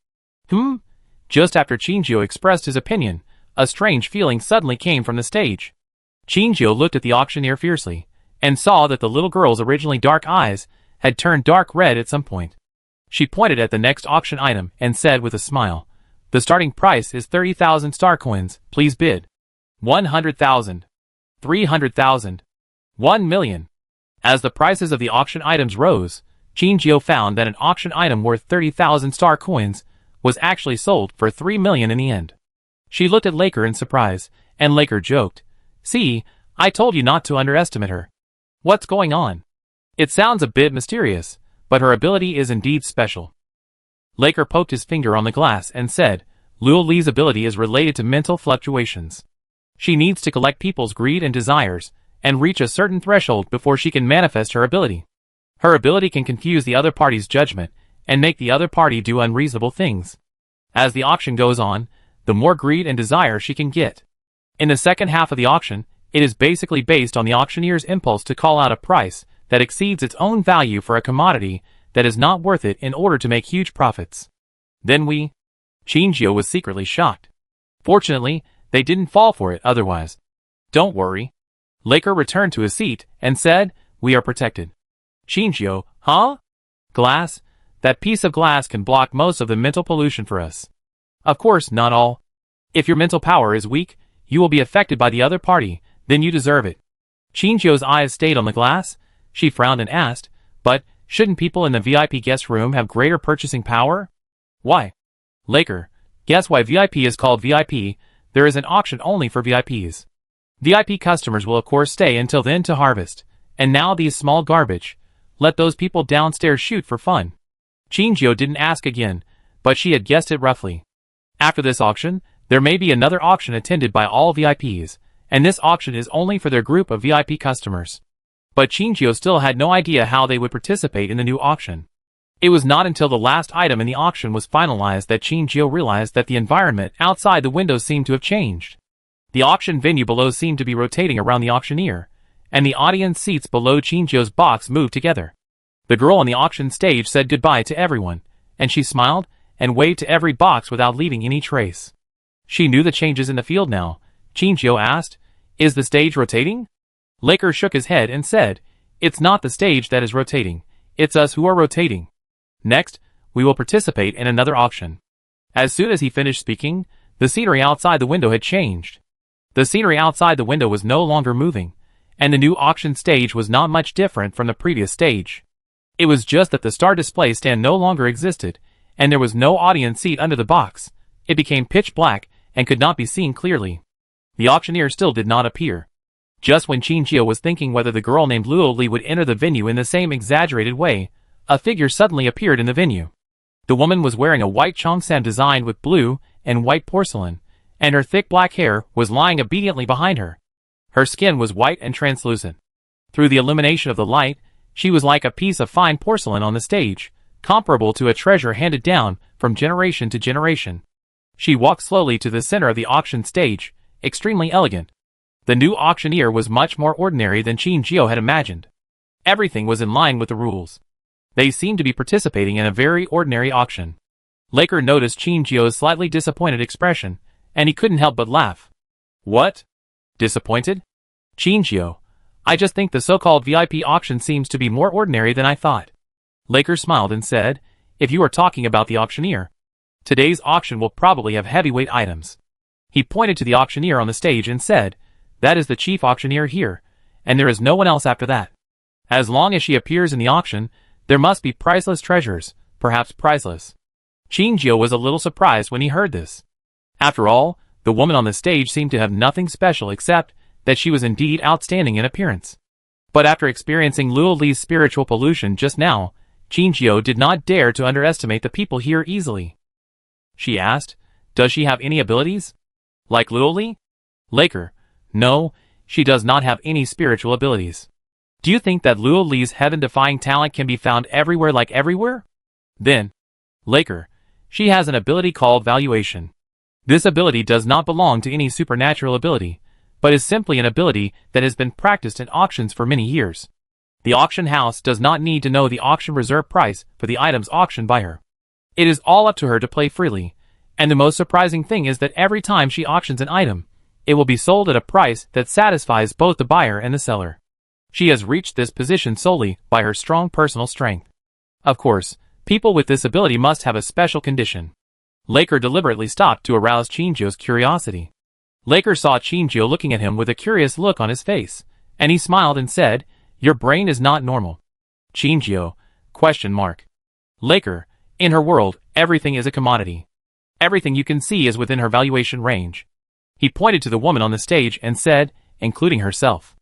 Just after Qinjiu expressed his opinion, a strange feeling suddenly came from the stage. Qinjiu looked at the auctioneer fiercely, and saw that the little girl's originally dark eyes had turned dark red at some point. She pointed at the next auction item and said with a smile, the starting price is 30,000 star coins, please bid. 100,000. 300,000. 1 million. As the prices of the auction items rose, Qinjiu found that an auction item worth 30,000 star coins was actually sold for 3 million in the end. She looked at Laker in surprise, and Laker joked, see, I told you not to underestimate her. What's going on? It sounds a bit mysterious, but her ability is indeed special. Laker poked his finger on the glass and said, Luo Li's ability is related to mental fluctuations. She needs to collect people's greed and desires, and reach a certain threshold before she can manifest her ability. Her ability can confuse the other party's judgment, and make the other party do unreasonable things. As the auction goes on, the more greed and desire she can get. In the second half of the auction, it is basically based on the auctioneer's impulse to call out a price that exceeds its own value for a commodity that is not worth it in order to make huge profits. Then Qinjiu was secretly shocked. Fortunately, they didn't fall for it otherwise. Don't worry. Laker returned to his seat and said, we are protected. Qinjiu, huh? Glass? That piece of glass can block most of the mental pollution for us. Of course, not all. If your mental power is weak, you will be affected by the other party, then you deserve it. Qinjiu's eyes stayed on the glass. She frowned and asked, but shouldn't people in the VIP guest room have greater purchasing power? Why? Laker, guess why VIP is called VIP? There is an auction only for VIPs. VIP customers will of course stay until then to harvest. And now these small garbage. Let those people downstairs shoot for fun. Qinjiu didn't ask again, but she had guessed it roughly. After this auction, there may be another auction attended by all VIPs, and this auction is only for their group of VIP customers. But Qinjiu still had no idea how they would participate in the new auction. It was not until the last item in the auction was finalized that Qinjiu realized that the environment outside the windows seemed to have changed. The auction venue below seemed to be rotating around the auctioneer, and the audience seats below Qinjiu's box moved together. The girl on the auction stage said goodbye to everyone, and she smiled and waved to every box without leaving any trace. She knew the changes in the field now. Qinjiu asked, is the stage rotating? Laker shook his head and said, it's not the stage that is rotating, it's us who are rotating. Next, we will participate in another auction. As soon as he finished speaking, the scenery outside the window had changed. The scenery outside the window was no longer moving, and the new auction stage was not much different from the previous stage. It was just that the star display stand no longer existed, and there was no audience seat under the box. It became pitch black and could not be seen clearly. The auctioneer still did not appear. Just when Qinjiu was thinking whether the girl named Luo Li would enter the venue in the same exaggerated way, a figure suddenly appeared in the venue. The woman was wearing a white cheongsam designed with blue and white porcelain, and her thick black hair was lying obediently behind her. Her skin was white and translucent. Through the illumination of the light, she was like a piece of fine porcelain on the stage, comparable to a treasure handed down from generation to generation. She walked slowly to the center of the auction stage, extremely elegant. The new auctioneer was much more ordinary than Qinjiu had imagined. Everything was in line with the rules. They seemed to be participating in a very ordinary auction. Laker noticed Qingjio's slightly disappointed expression, and he couldn't help but laugh. What? Disappointed? Qingjio, I just think the so-called VIP auction seems to be more ordinary than I thought. Laker smiled and said, if you are talking about the auctioneer, today's auction will probably have heavyweight items. He pointed to the auctioneer on the stage and said, that is the chief auctioneer here, and there is no one else after that. As long as she appears in the auction, there must be priceless treasures, perhaps priceless. Qingjio was a little surprised when he heard this. After all, the woman on the stage seemed to have nothing special except that she was indeed outstanding in appearance. But after experiencing Luo Li's spiritual pollution just now, Qingjio did not dare to underestimate the people here easily. She asked, does she have any abilities? Like Luo Li? Laker, no, she does not have any spiritual abilities. Do you think that Luo Li's heaven-defying talent can be found everywhere like everywhere? Then, Laker, she has an ability called valuation. This ability does not belong to any supernatural ability, but is simply an ability that has been practiced in auctions for many years. The auction house does not need to know the auction reserve price for the items auctioned by her. It is all up to her to play freely, and the most surprising thing is that every time she auctions an item, it will be sold at a price that satisfies both the buyer and the seller. She has reached this position solely by her strong personal strength. Of course, people with this ability must have a special condition. Laker deliberately stopped to arouse Qingjio's curiosity. Laker saw Qingjio looking at him with a curious look on his face, and he smiled and said, your brain is not normal. Qingjio, ? Laker, in her world, everything is a commodity. Everything you can see is within her valuation range. He pointed to the woman on the stage and said, including herself.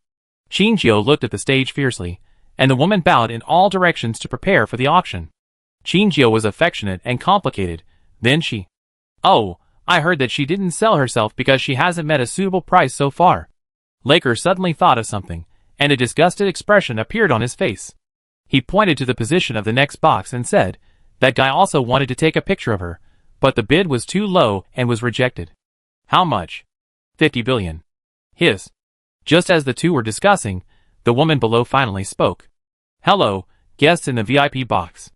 Qingjio looked at the stage fiercely, and the woman bowed in all directions to prepare for the auction. Qingjio was affectionate and complicated, then she. Oh, I heard that she didn't sell herself because she hasn't met a suitable price so far. Laker suddenly thought of something, and a disgusted expression appeared on his face. He pointed to the position of the next box and said, that guy also wanted to take a picture of her, but the bid was too low and was rejected. How much? 50 billion. His. Just as the two were discussing, the woman below finally spoke. Hello, guests in the VIP box.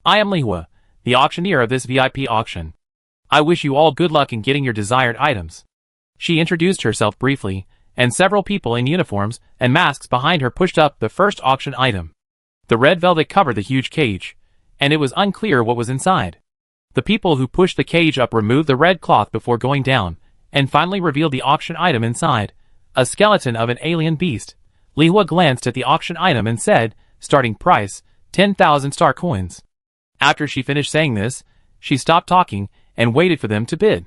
I am Li Hua, the auctioneer of this VIP auction. I wish you all good luck in getting your desired items. She introduced herself briefly, and several people in uniforms and masks behind her pushed up the first auction item. The red velvet covered the huge cage, and it was unclear what was inside. The people who pushed the cage up removed the red cloth before going down, and finally revealed the auction item inside, a skeleton of an alien beast. Li Hua glanced at the auction item and said, starting price, 10,000 star coins. After she finished saying this, she stopped talking and waited for them to bid.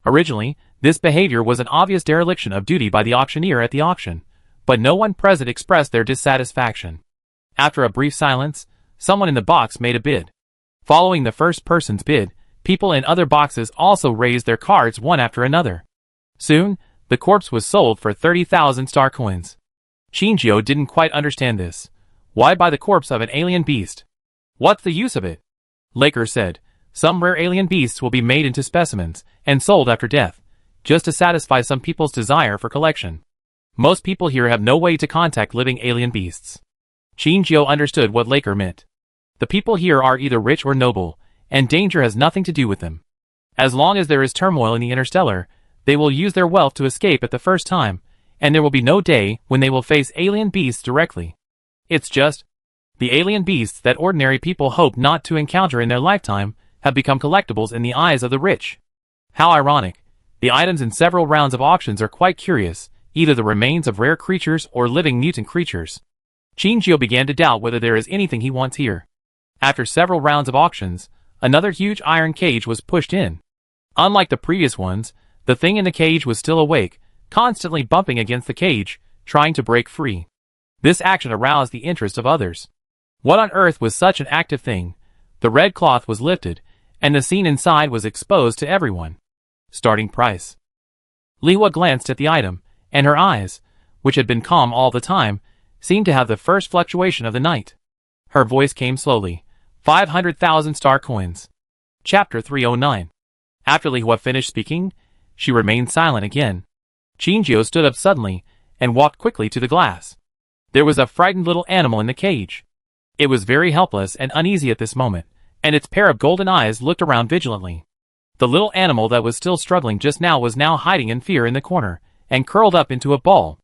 Originally, this behavior was an obvious dereliction of duty by the auctioneer at the auction, but no one present expressed their dissatisfaction. After a brief silence, someone in the box made a bid. Following the first person's bid, people in other boxes also raised their cards one after another. Soon, the corpse was sold for 30,000 star coins. Qingjio didn't quite understand this. Why buy the corpse of an alien beast? What's the use of it? Laker said, some rare alien beasts will be made into specimens and sold after death, just to satisfy some people's desire for collection. Most people here have no way to contact living alien beasts. Qingjio understood what Laker meant. The people here are either rich or noble, and danger has nothing to do with them. As long as there is turmoil in the Interstellar, they will use their wealth to escape at the first time, and there will be no day when they will face alien beasts directly. It's just the alien beasts that ordinary people hope not to encounter in their lifetime have become collectibles in the eyes of the rich. How ironic. The items in several rounds of auctions are quite curious, either the remains of rare creatures or living mutant creatures. Qingjio began to doubt whether there is anything he wants here. After several rounds of auctions, another huge iron cage was pushed in. Unlike the previous ones, the thing in the cage was still awake, constantly bumping against the cage, trying to break free. This action aroused the interest of others. What on earth was such an active thing? The red cloth was lifted, and the scene inside was exposed to everyone. Starting price. Li Hua glanced at the item, and her eyes, which had been calm all the time, seemed to have the first fluctuation of the night. Her voice came slowly. 500,000 star coins. Chapter 309. After Li Hua finished speaking, she remained silent again. Qingjio stood up suddenly and walked quickly to the glass. There was a frightened little animal in the cage. It was very helpless and uneasy at this moment, and its pair of golden eyes looked around vigilantly. The little animal that was still struggling just now was now hiding in fear in the corner, and curled up into a ball.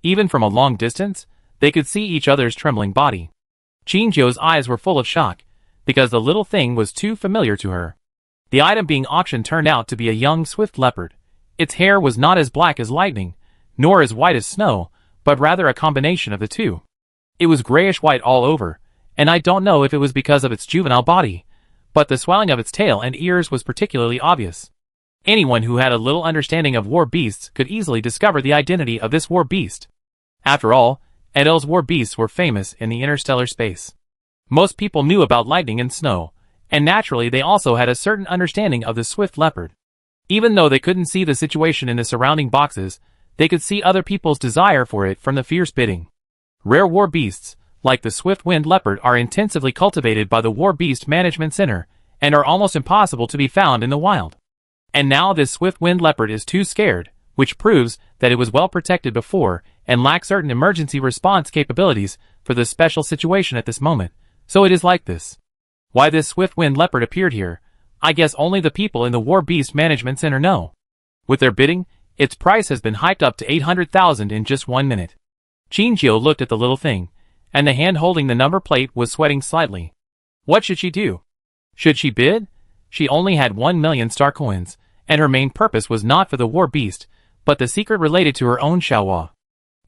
Even from a long distance, they could see each other's trembling body. Qingjiu's eyes were full of shock, because the little thing was too familiar to her. The item being auctioned turned out to be a young swift leopard. Its hair was not as black as lightning, nor as white as snow, but rather a combination of the two. It was grayish-white all over, and I don't know if it was because of its juvenile body, but the swelling of its tail and ears was particularly obvious. Anyone who had a little understanding of war beasts could easily discover the identity of this war beast. After all, Edel's war beasts were famous in the interstellar space. Most people knew about lightning and snow, and naturally they also had a certain understanding of the swift leopard. Even though they couldn't see the situation in the surrounding boxes, they could see other people's desire for it from the fierce bidding. Rare war beasts, like the swift-winged leopard, are intensively cultivated by the War Beast Management Center, and are almost impossible to be found in the wild. And now this swift-winged leopard is too scared, which proves that it was well protected before, and lacks certain emergency response capabilities for this special situation at this moment, so it is like this. Why this swift-winged leopard appeared here, I guess only the people in the War Beast Management Center know. With their bidding, its price has been hyped up to 800,000 in just 1 minute. Qingjiu looked at the little thing, and the hand holding the number plate was sweating slightly. What should she do? Should she bid? She only had 1 million star coins, and her main purpose was not for the war beast, but the secret related to her own Xiaohua.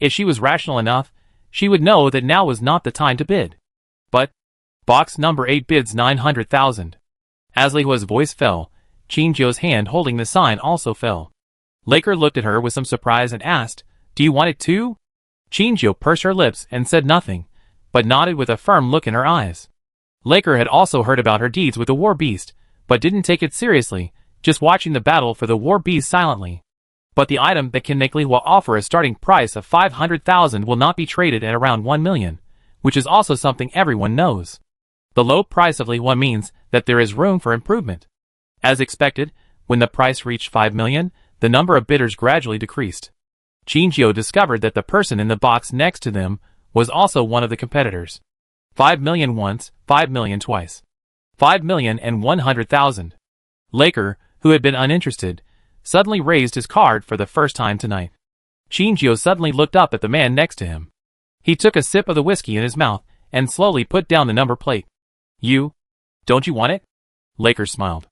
If she was rational enough, she would know that now was not the time to bid. But, box number 8 bids 900,000. As Li Hua's voice fell, Qingjiu's hand holding the sign also fell. Laker looked at her with some surprise and asked, "Do you want it too?" Qingjiu pursed her lips and said nothing, but nodded with a firm look in her eyes. Laker had also heard about her deeds with the war beast, but didn't take it seriously, just watching the battle for the war beast silently. But the item that can make Li Hua offer a starting price of 500,000 will not be traded at around 1 million, which is also something everyone knows. The low price of Li Hua means that there is room for improvement. As expected, when the price reached 5 million, the number of bidders gradually decreased. Qingjiu discovered that the person in the box next to them was also one of the competitors. 5 million once, 5 million twice. 5,100,000. Laker, who had been uninterested, suddenly raised his card for the first time tonight. Qingjiu suddenly looked up at the man next to him. He took a sip of the whiskey in his mouth and slowly put down the number plate. Don't you want it? Laker smiled.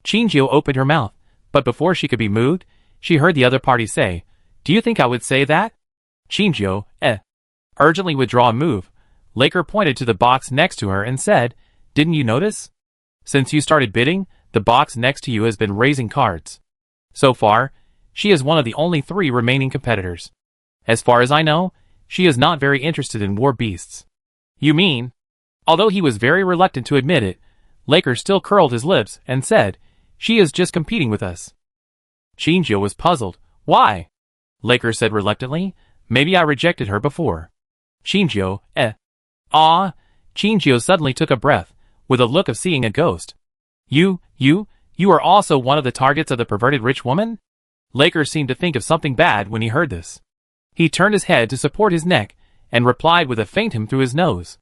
Qingjiu opened her mouth, but before she could be moved, she heard the other party say, "Do you think I would say that?" Qingjiu, urgently withdraw a move. Laker pointed to the box next to her and said, "Didn't you notice? Since you started bidding, the box next to you has been raising cards. So far, she is one of the only 3 remaining competitors. As far as I know, she is not very interested in war beasts." "You mean?" Although he was very reluctant to admit it, Laker still curled his lips and said, "She is just competing with us." Qingjiu was puzzled. "Why?" Laker said reluctantly, "Maybe I rejected her before." Qingjiu, Ah! Qingjiu suddenly took a breath, with a look of seeing a ghost. You are also one of the targets of the perverted rich woman?" Laker seemed to think of something bad when he heard this. He turned his head to support his neck, and replied with a faint hum through his nose.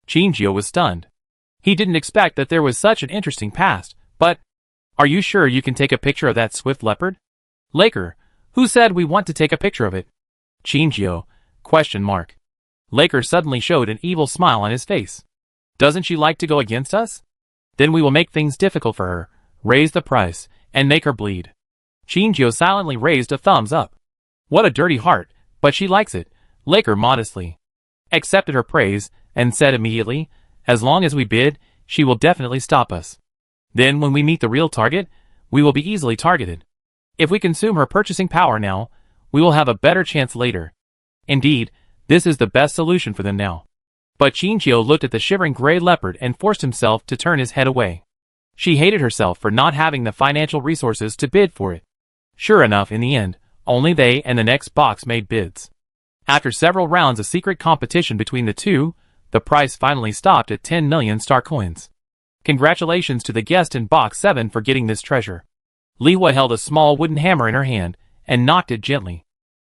Qingjiu was stunned. He didn't expect that there was such an interesting past, but, "Are you sure you can take a picture of that swift leopard?" Laker, "Who said we want to take a picture of it?" Qingjiu, ? Laker suddenly showed an evil smile on his face. "Doesn't she like to go against us? Then we will make things difficult for her, raise the price, and make her bleed." Qingjiu silently raised a thumbs up. "What a dirty heart, but she likes it," Laker modestly accepted her praise, and said immediately, "As long as we bid, she will definitely stop us. Then when we meet the real target, we will be easily targeted. If we consume her purchasing power now, we will have a better chance later. Indeed, this is the best solution for them now." But Qingjiu looked at the shivering gray leopard and forced himself to turn his head away. She hated herself for not having the financial resources to bid for it. Sure enough, in the end, only they and the next box made bids. After several rounds of secret competition between the two, the price finally stopped at 10 million star coins. Congratulations to the guest in box 7 for getting this treasure. Li Hua held a small wooden hammer in her hand and knocked it gently.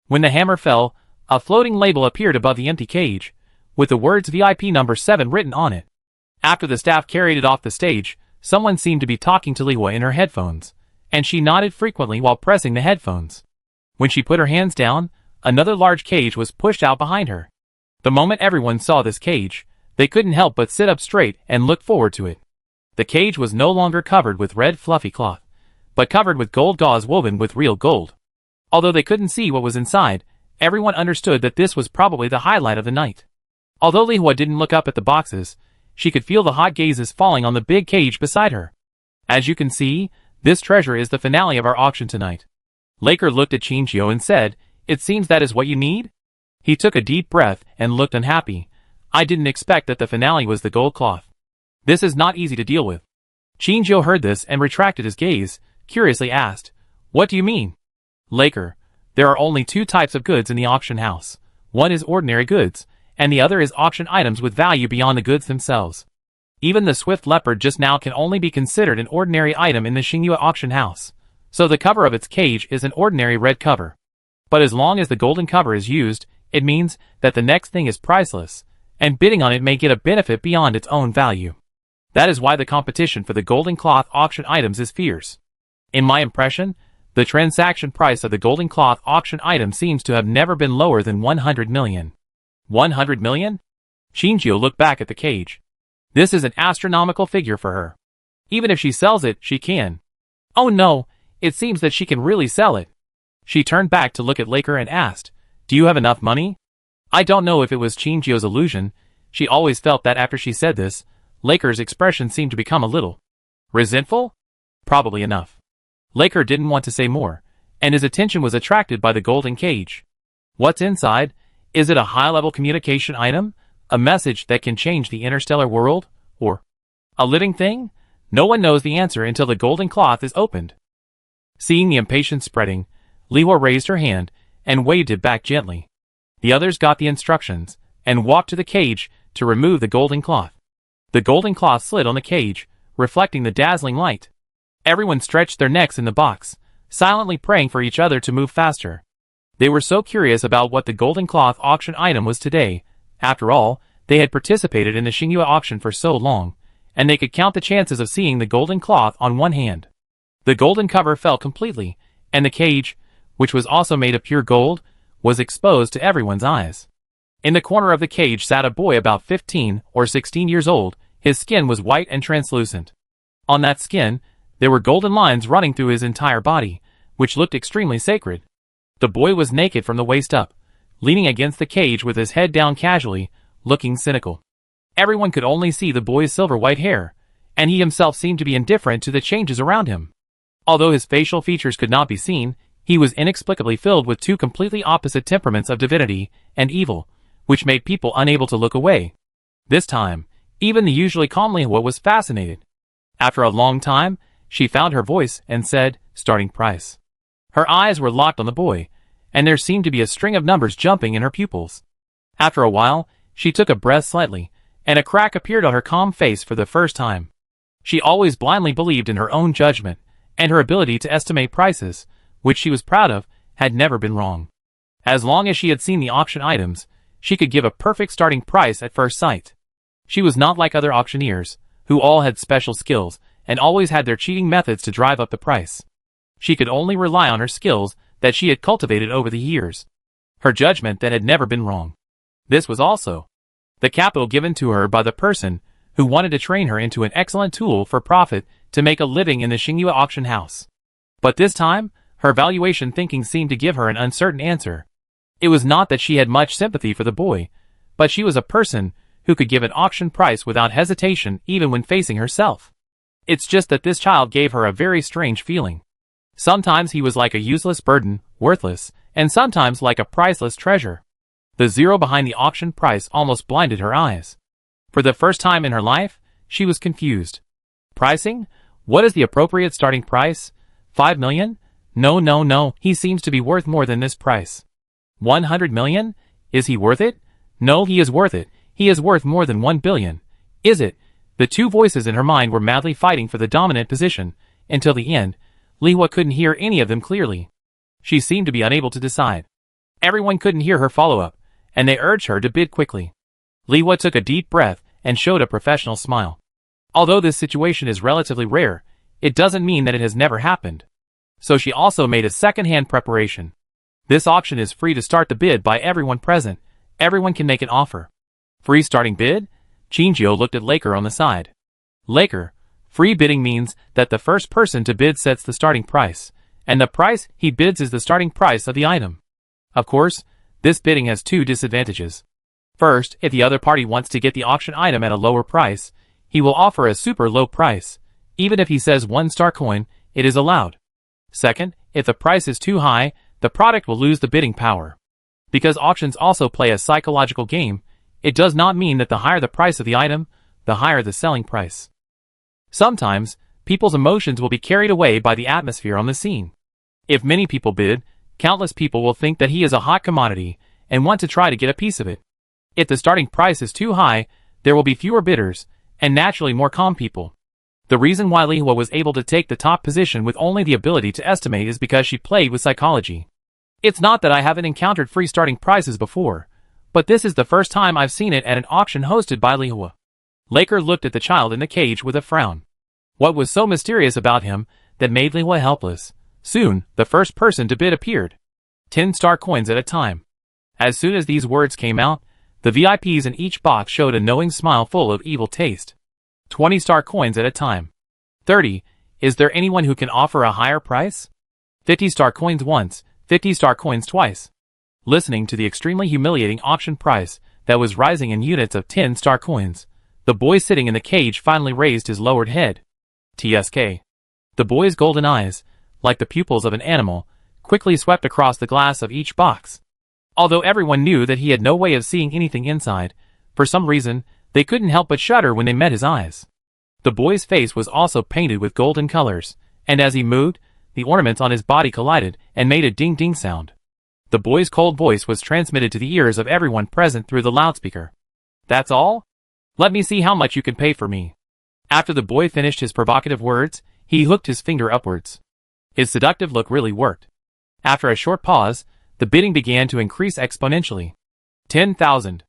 When the hammer fell, a floating label appeared above the empty cage, with the words VIP number 7 written on it. After the staff carried it off the stage, someone seemed to be talking to Lihua in her headphones, and she nodded frequently while pressing the headphones. When she put her hands down, another large cage was pushed out behind her. The moment everyone saw this cage, they couldn't help but sit up straight and look forward to it. The cage was no longer covered with red fluffy cloth, but covered with gold gauze woven with real gold. Although they couldn't see what was inside, everyone understood that this was probably the highlight of the night. Although Lihua didn't look up at the boxes, she could feel the hot gazes falling on the big cage beside her. As you can see, this treasure is the finale of our auction tonight. Laker looked at Chinchio and said, "It seems that is what you need?" He took a deep breath and looked unhappy. "I didn't expect that the finale was the gold cloth. This is not easy to deal with." Chinchio heard this and retracted his gaze, curiously asked, "What do you mean?" "Laker, there are only two types of goods in the auction house. One is ordinary goods, and the other is auction items with value beyond the goods themselves. Even the swift leopard just now can only be considered an ordinary item in the Xingyue auction house, so the cover of its cage is an ordinary red cover. But as long as the golden cover is used, it means that the next thing is priceless, and bidding on it may get a benefit beyond its own value. That is why the competition for the golden cloth auction items is fierce. In my impression, the transaction price of the golden cloth auction item seems to have never been lower than 100 million. 100 million? Shinjio looked back at the cage. This is an astronomical figure for her. Even if she sells it, she can. Oh no, it seems that she can really sell it. She turned back to look at Laker and asked, "Do you have enough money?" I don't know if it was Shinjio's illusion. She always felt that after she said this, Laker's expression seemed to become a little resentful? Probably enough. Laker didn't want to say more, and his attention was attracted by the golden cage. What's inside? Is it a high-level communication item? A message that can change the interstellar world? Or a living thing? No one knows the answer until the golden cloth is opened. Seeing the impatience spreading, Lihua raised her hand and waved it back gently. The others got the instructions and walked to the cage to remove the golden cloth. The golden cloth slid on the cage, reflecting the dazzling light. Everyone stretched their necks in the box, silently praying for each other to move faster. They were so curious about what the golden cloth auction item was today. After all, they had participated in the Xingyue auction for so long, and they could count the chances of seeing the golden cloth on one hand. The golden cover fell completely, and the cage, which was also made of pure gold, was exposed to everyone's eyes. In the corner of the cage sat a boy about 15 or 16 years old. His skin was white and translucent. On that skin, there were golden lines running through his entire body, which looked extremely sacred. The boy was naked from the waist up, leaning against the cage with his head down casually, looking cynical. Everyone could only see the boy's silver white hair, and he himself seemed to be indifferent to the changes around him. Although his facial features could not be seen, he was inexplicably filled with two completely opposite temperaments of divinity and evil, which made people unable to look away. This time, even the usually calm Lihua was fascinated. After a long time, she found her voice and said, "Starting price." Her eyes were locked on the boy, and there seemed to be a string of numbers jumping in her pupils. After a while, she took a breath slightly, and a crack appeared on her calm face for the first time. She always blindly believed in her own judgment, and her ability to estimate prices, which she was proud of, had never been wrong. As long as she had seen the auction items, she could give a perfect starting price at first sight. She was not like other auctioneers, who all had special skills, and always had their cheating methods to drive up the price. She could only rely on her skills that she had cultivated over the years. Her judgment that had never been wrong. This was also the capital given to her by the person who wanted to train her into an excellent tool for profit to make a living in the Xingyue auction house. But this time, her valuation thinking seemed to give her an uncertain answer. It was not that she had much sympathy for the boy, but she was a person who could give an auction price without hesitation even when facing herself. It's just that this child gave her a very strange feeling. Sometimes he was like a useless burden, worthless, and sometimes like a priceless treasure. The zero behind the auction price almost blinded her eyes. For the first time in her life, she was confused. Pricing? What is the appropriate starting price? 5 million? No, he seems to be worth more than this price. 100 million? Is he worth it? No, he is worth it. He is worth more than 1 billion. Is it? The two voices in her mind were madly fighting for the dominant position, until the end. Lihua couldn't hear any of them clearly. She seemed to be unable to decide. Everyone couldn't hear her follow-up, and they urged her to bid quickly. Lihua took a deep breath and showed a professional smile. Although this situation is relatively rare, it doesn't mean that it has never happened. So she also made a second-hand preparation. This auction is free to start the bid by everyone present. Everyone can make an offer. Free starting bid? Chinjio looked at Laker on the side. Laker, free bidding means that the first person to bid sets the starting price, and the price he bids is the starting price of the item. Of course, this bidding has two disadvantages. First, if the other party wants to get the auction item at a lower price, he will offer a super low price. Even if he says 1 star coin, it is allowed. Second, if the price is too high, the product will lose the bidding power. Because auctions also play a psychological game, it does not mean that the higher the price of the item, the higher the selling price. Sometimes, people's emotions will be carried away by the atmosphere on the scene. If many people bid, countless people will think that he is a hot commodity and want to try to get a piece of it. If the starting price is too high, there will be fewer bidders, and naturally more calm people. The reason why Lihua was able to take the top position with only the ability to estimate is because she played with psychology. It's not that I haven't encountered free starting prices before, but this is the first time I've seen it at an auction hosted by Lihua. Laker looked at the child in the cage with a frown. What was so mysterious about him that made Lihua helpless? Soon, the first person to bid appeared. 10 star coins at a time. As soon as these words came out, the VIPs in each box showed a knowing smile full of evil taste. 20 star coins at a time. 30. Is there anyone who can offer a higher price? 50 star coins once, 50 star coins twice. Listening to the extremely humiliating auction price that was rising in units of 10 star coins, the boy sitting in the cage finally raised his lowered head. TSK. The boy's golden eyes, like the pupils of an animal, quickly swept across the glass of each box. Although everyone knew that he had no way of seeing anything inside, for some reason, they couldn't help but shudder when they met his eyes. The boy's face was also painted with golden colors, and as he moved, the ornaments on his body collided and made a ding-ding sound. The boy's cold voice was transmitted to the ears of everyone present through the loudspeaker. That's all? Let me see how much you can pay for me. After the boy finished his provocative words, he hooked his finger upwards. His seductive look really worked. After a short pause, the bidding began to increase exponentially. 10,000.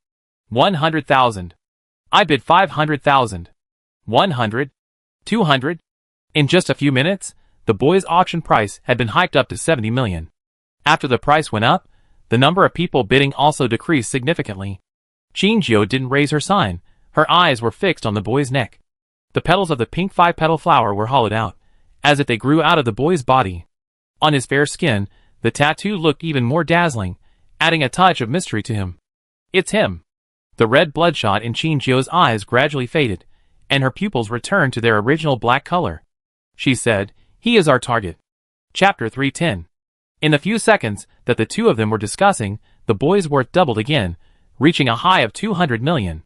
100,000. I bid 500,000. 100. 200. In just a few minutes, the boy's auction price had been hiked up to 70 million. After the price went up, the number of people bidding also decreased significantly. Chinjio didn't raise her sign. Her eyes were fixed on the boy's neck. The petals of the pink 5-petal flower were hollowed out, as if they grew out of the boy's body. On his fair skin, the tattoo looked even more dazzling, adding a touch of mystery to him. It's him. The red bloodshot in Chinjio's eyes gradually faded, and her pupils returned to their original black color. She said, "He is our target." Chapter 310. In the few seconds that the two of them were discussing, the boy's worth doubled again, reaching a high of 200 million.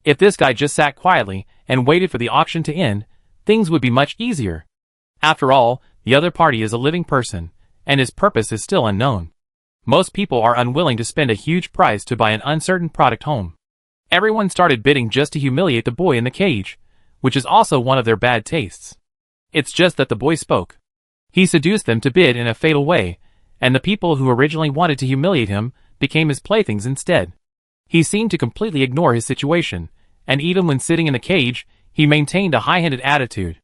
If this guy just sat quietly and waited for the auction to end, things would be much easier. After all, the other party is a living person, and his purpose is still unknown. Most people are unwilling to spend a huge price to buy an uncertain product home. Everyone started bidding just to humiliate the boy in the cage, which is also one of their bad tastes. It's just that the boy spoke. He seduced them to bid in a fatal way, and the people who originally wanted to humiliate him became his playthings instead. He seemed to completely ignore his situation, and even when sitting in the cage, he maintained a high-handed attitude.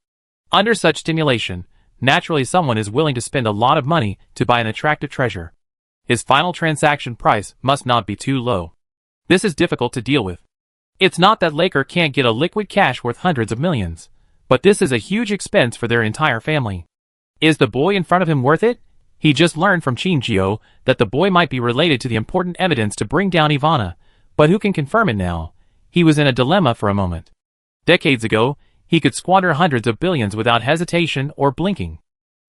Under such stimulation, naturally someone is willing to spend a lot of money to buy an attractive treasure. His final transaction price must not be too low. This is difficult to deal with. It's not that Laker can't get a liquid cash worth hundreds of millions, but this is a huge expense for their entire family. Is the boy in front of him worth it? He just learned from Chinjio that the boy might be related to the important evidence to bring down Ivana, but who can confirm it now? He was in a dilemma for a moment. Decades ago, he could squander hundreds of billions without hesitation or blinking.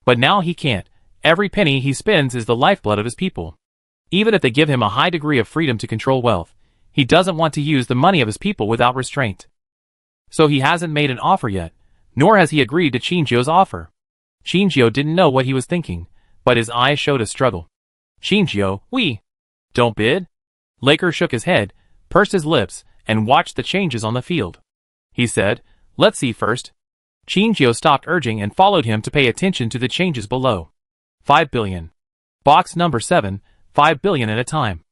But now he can't. Every penny he spends is the lifeblood of his people. Even if they give him a high degree of freedom to control wealth, he doesn't want to use the money of his people without restraint. So he hasn't made an offer yet, nor has he agreed to Chinjio's offer. Chinjio didn't know what he was thinking, but his eyes showed a struggle. Chinjio, we don't bid? Laker shook his head, pursed his lips, and watched the changes on the field. He said, "Let's see first." Chinjio stopped urging and followed him to pay attention to the changes below. 5 billion. Box number 7, 5 billion at a time.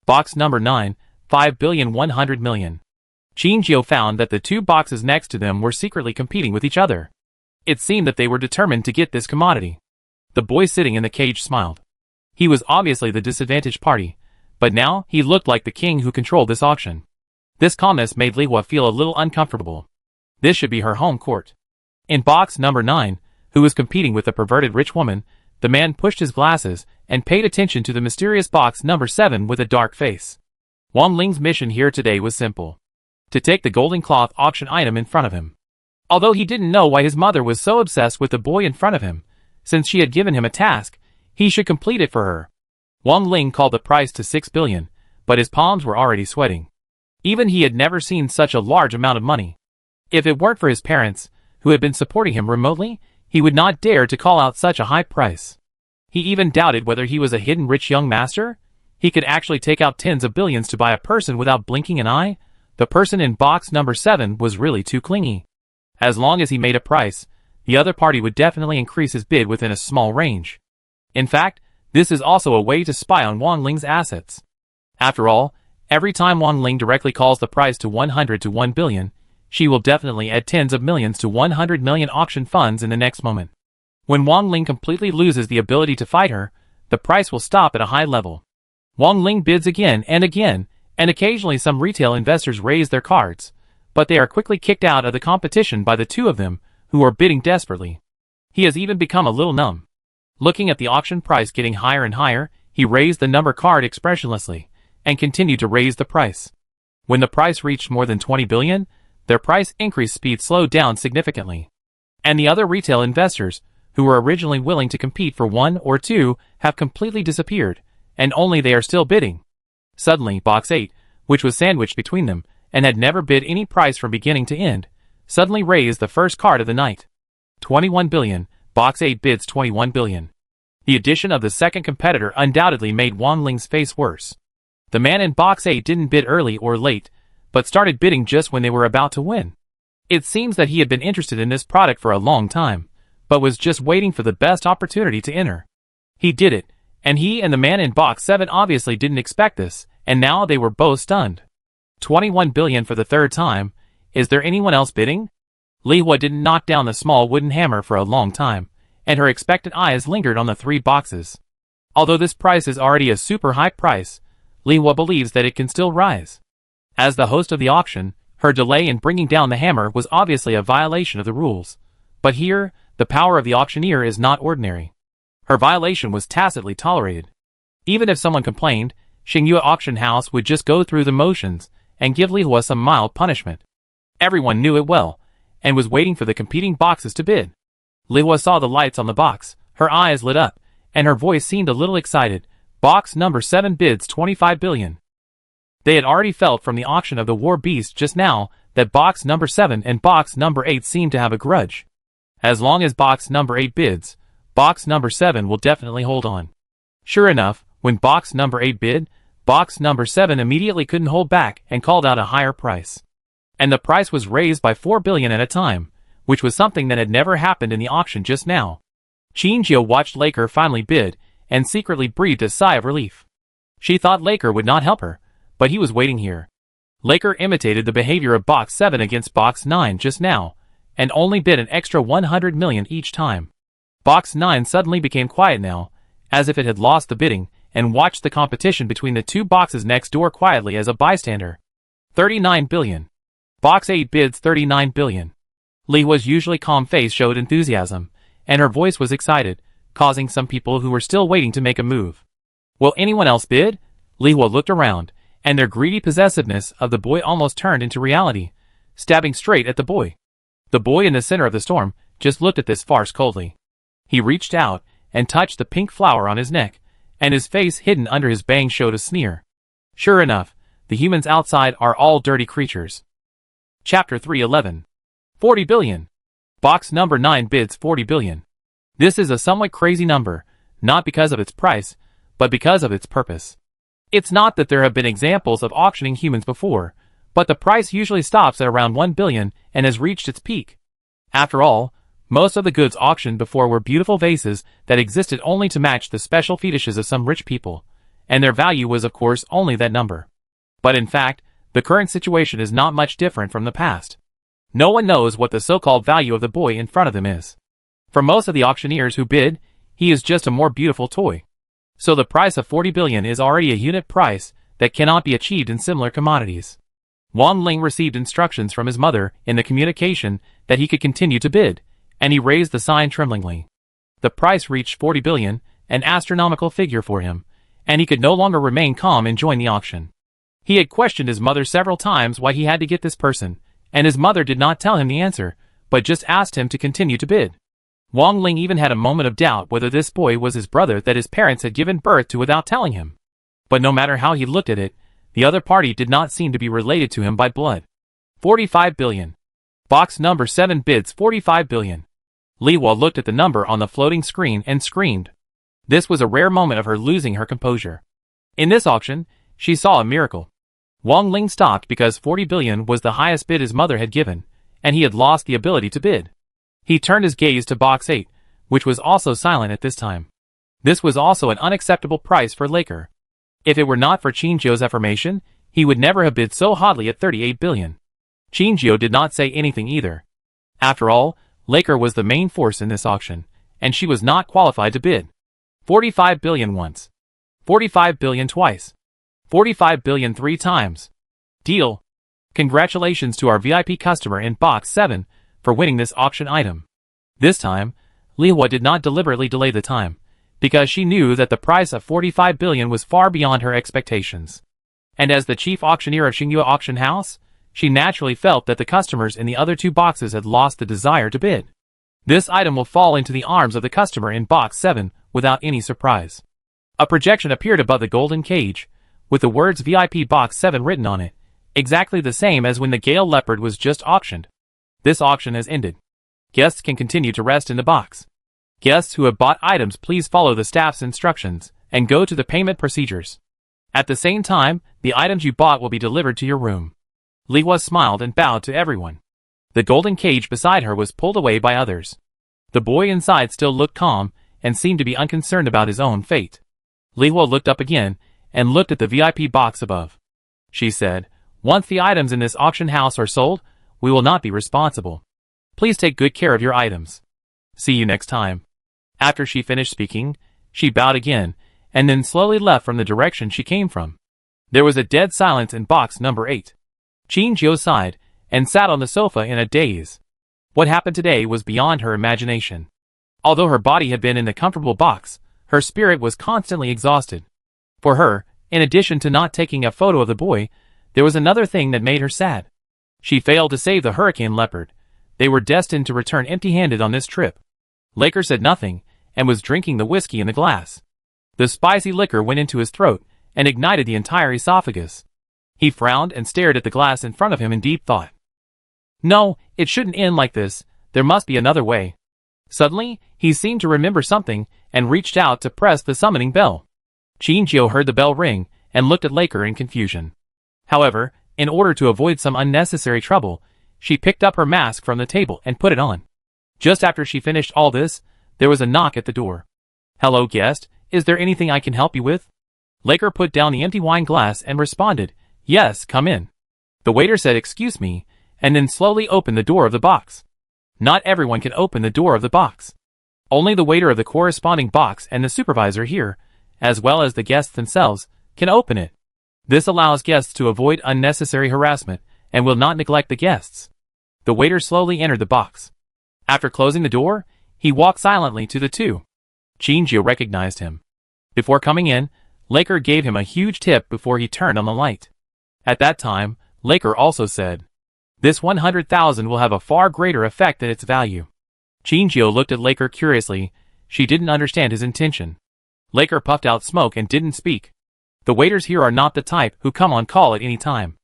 Box number 9, 5 billion 100 million. Qingjio found that the two boxes next to them were secretly competing with each other. It seemed that they were determined to get this commodity. The boy sitting in the cage smiled. He was obviously the disadvantaged party, but now he looked like the king who controlled this auction. This calmness made Li Hua feel a little uncomfortable. This should be her home court. In box number 9, who was competing with the perverted rich woman, the man pushed his glasses and paid attention to the mysterious box number 7 with a dark face. Wang Ling's mission here today was simple: to take the golden cloth auction item in front of him. Although he didn't know why his mother was so obsessed with the boy in front of him, since she had given him a task, he should complete it for her. Wang Ling called the price to 6 billion, but his palms were already sweating. Even he had never seen such a large amount of money. If it weren't for his parents, who had been supporting him remotely, he would not dare to call out such a high price. He even doubted whether he was a hidden rich young master. He could actually take out tens of billions to buy a person without blinking an eye. The person in box number 7 was really too clingy. As long as he made a price, the other party would definitely increase his bid within a small range. In fact, this is also a way to spy on Wang Ling's assets. After all, every time Wang Ling directly calls the price to 100 to 1 billion, she will definitely add tens of millions to 100 million auction funds in the next moment. When Wang Ling completely loses the ability to fight her, the price will stop at a high level. Wang Ling bids again, and occasionally some retail investors raise their cards, but they are quickly kicked out of the competition by the two of them, who are bidding desperately. He has even become a little numb. Looking at the auction price getting higher and higher, he raised the number card expressionlessly, and continued to raise the price. When the price reached more than 20 billion, their price increase speed slowed down significantly. And the other retail investors, who were originally willing to compete for 1 or 2, have completely disappeared, and only they are still bidding. Suddenly, box 8, which was sandwiched between them, and had never bid any price from beginning to end, suddenly raised the first card of the night. 21 billion, box 8 bids 21 billion. The addition of the second competitor undoubtedly made Wang Ling's face worse. The man in box 8 didn't bid early or late, but started bidding just when they were about to win. It seems that he had been interested in this product for a long time, but was just waiting for the best opportunity to enter. He did it, and he and the man in box 7 obviously didn't expect this, and now they were both stunned. 21 billion for the third time. Is there anyone else bidding? Li Hua didn't knock down the small wooden hammer for a long time, and her expectant eyes lingered on the 3 boxes. Although this price is already a super high price, Li Hua believes that it can still rise. As the host of the auction, her delay in bringing down the hammer was obviously a violation of the rules. But here, the power of the auctioneer is not ordinary. Her violation was tacitly tolerated. Even if someone complained, Xingyue Auction House would just go through the motions and give Li Hua some mild punishment. Everyone knew it well, and was waiting for the competing boxes to bid. Li Hua saw the lights on the box, her eyes lit up, and her voice seemed a little excited. Box number 7 bids 25 billion. They had already felt from the auction of the war beast just now that box number 7 and box number 8 seemed to have a grudge. As long as box number 8 bids, box number 7 will definitely hold on. Sure enough, when box number 8 bid, box number 7 immediately couldn't hold back and called out a higher price. And the price was raised by 4 billion at a time, which was something that had never happened in the auction just now. Qingjio watched Laker finally bid, and secretly breathed a sigh of relief. She thought Laker would not help her, but he was waiting here. Laker imitated the behavior of box 7 against box 9 just now, and only bid an extra 100 million each time. Box 9 suddenly became quiet now, as if it had lost the bidding, and watched the competition between the two boxes next door quietly as a bystander. 39 billion. Box 8 bids 39 billion. Li Hua's usually calm face showed enthusiasm, and her voice was excited, causing some people who were still waiting to make a move. Will anyone else bid? Li Hua looked around, and their greedy possessiveness of the boy almost turned into reality, stabbing straight at the boy. The boy in the center of the storm just looked at this farce coldly. He reached out and touched the pink flower on his neck, and his face hidden under his bang showed a sneer. Sure enough, the humans outside are all dirty creatures. Chapter 311. 40 billion. Box number 9 bids 40 billion. This is a somewhat crazy number, not because of its price, but because of its purpose. It's not that there have been examples of auctioning humans before, but the price usually stops at around 1 billion and has reached its peak. After all, most of the goods auctioned before were beautiful vases that existed only to match the special fetishes of some rich people, and their value was of course only that number. But in fact, The current situation is not much different from the past. No one knows what the so-called value of the boy in front of them is. For most of the auctioneers who bid, he is just a more beautiful toy. So the price of 40 billion is already a unit price that cannot be achieved in similar commodities. Wang Ling received instructions from his mother in the communication that he could continue to bid, and he raised the sign tremblingly. The price reached 40 billion, an astronomical figure for him, and he could no longer remain calm and join the auction. He had questioned his mother several times why he had to get this person, and his mother did not tell him the answer, but just asked him to continue to bid. Wang Ling even had a moment of doubt whether this boy was his brother that his parents had given birth to without telling him. But no matter how he looked at it, the other party did not seem to be related to him by blood. 45 billion. Box number 7 bids 45 billion. Li Hua looked at the number on the floating screen and screamed. This was a rare moment of her losing her composure. In this auction, she saw a miracle. Wang Ling stopped because 40 billion was the highest bid his mother had given, and he had lost the ability to bid. He turned his gaze to box 8, which was also silent at this time. This was also an unacceptable price for Laker. If it were not for Qinzhou's affirmation, he would never have bid so hotly at 38 billion. Qinzhou did not say anything either. After all, Laker was the main force in this auction, and she was not qualified to bid. 45 billion once. 45 billion twice. 45 billion 3 times. Deal. Congratulations to our VIP customer in box 7 for winning this auction item. This time, Li Hua did not deliberately delay the time, because she knew that the price of 45 billion was far beyond her expectations. And as the chief auctioneer of Xingyue Auction House, she naturally felt that the customers in the other 2 boxes had lost the desire to bid. This item will fall into the arms of the customer in box 7 without any surprise. A projection appeared above the golden cage, with the words VIP box 7 written on it, exactly the same as when the Gale Leopard was just auctioned. This auction has ended. Guests can continue to rest in the box. Guests who have bought items, please follow the staff's instructions and go to the payment procedures. At the same time, the items you bought will be delivered to your room. Li Hua smiled and bowed to everyone. The golden cage beside her was pulled away by others. The boy inside still looked calm and seemed to be unconcerned about his own fate. Li Hua looked up again and looked at the VIP box above. She said, "Once the items in this auction house are sold, we will not be responsible. Please take good care of your items. See you next time." After she finished speaking, she bowed again, and then slowly left from the direction she came from. There was a dead silence in box number 8. Qinzhou sighed, and sat on the sofa in a daze. What happened today was beyond her imagination. Although her body had been in the comfortable box, her spirit was constantly exhausted. For her, in addition to not taking a photo of the boy, there was another thing that made her sad. She failed to save the Hurricane Leopard. They were destined to return empty-handed on this trip. Laker said nothing, and was drinking the whiskey in the glass. The spicy liquor went into his throat, and ignited the entire esophagus. He frowned and stared at the glass in front of him in deep thought. No, it shouldn't end like this. There must be another way. Suddenly, he seemed to remember something, and reached out to press the summoning bell. Qinzhou heard the bell ring, and looked at Laker in confusion. However, in order to avoid some unnecessary trouble, she picked up her mask from the table and put it on. Just after she finished all this, there was a knock at the door. "Hello, guest, is there anything I can help you with?" Laker put down the empty wine glass and responded, "Yes, come in." The waiter said, "Excuse me," and then slowly opened the door of the box. Not everyone can open the door of the box. Only the waiter of the corresponding box and the supervisor here, as well as the guests themselves, can open it. This allows guests to avoid unnecessary harassment and will not neglect the guests. The waiter slowly entered the box. After closing the door, he walked silently to the 2. Qinzhou recognized him. Before coming in, Laker gave him a huge tip before he turned on the light. At that time, Laker also said, "This 100,000 will have a far greater effect than its value." Qinzhou looked at Laker curiously. She didn't understand his intention. Laker puffed out smoke and didn't speak. The waiters here are not the type who come on call at any time.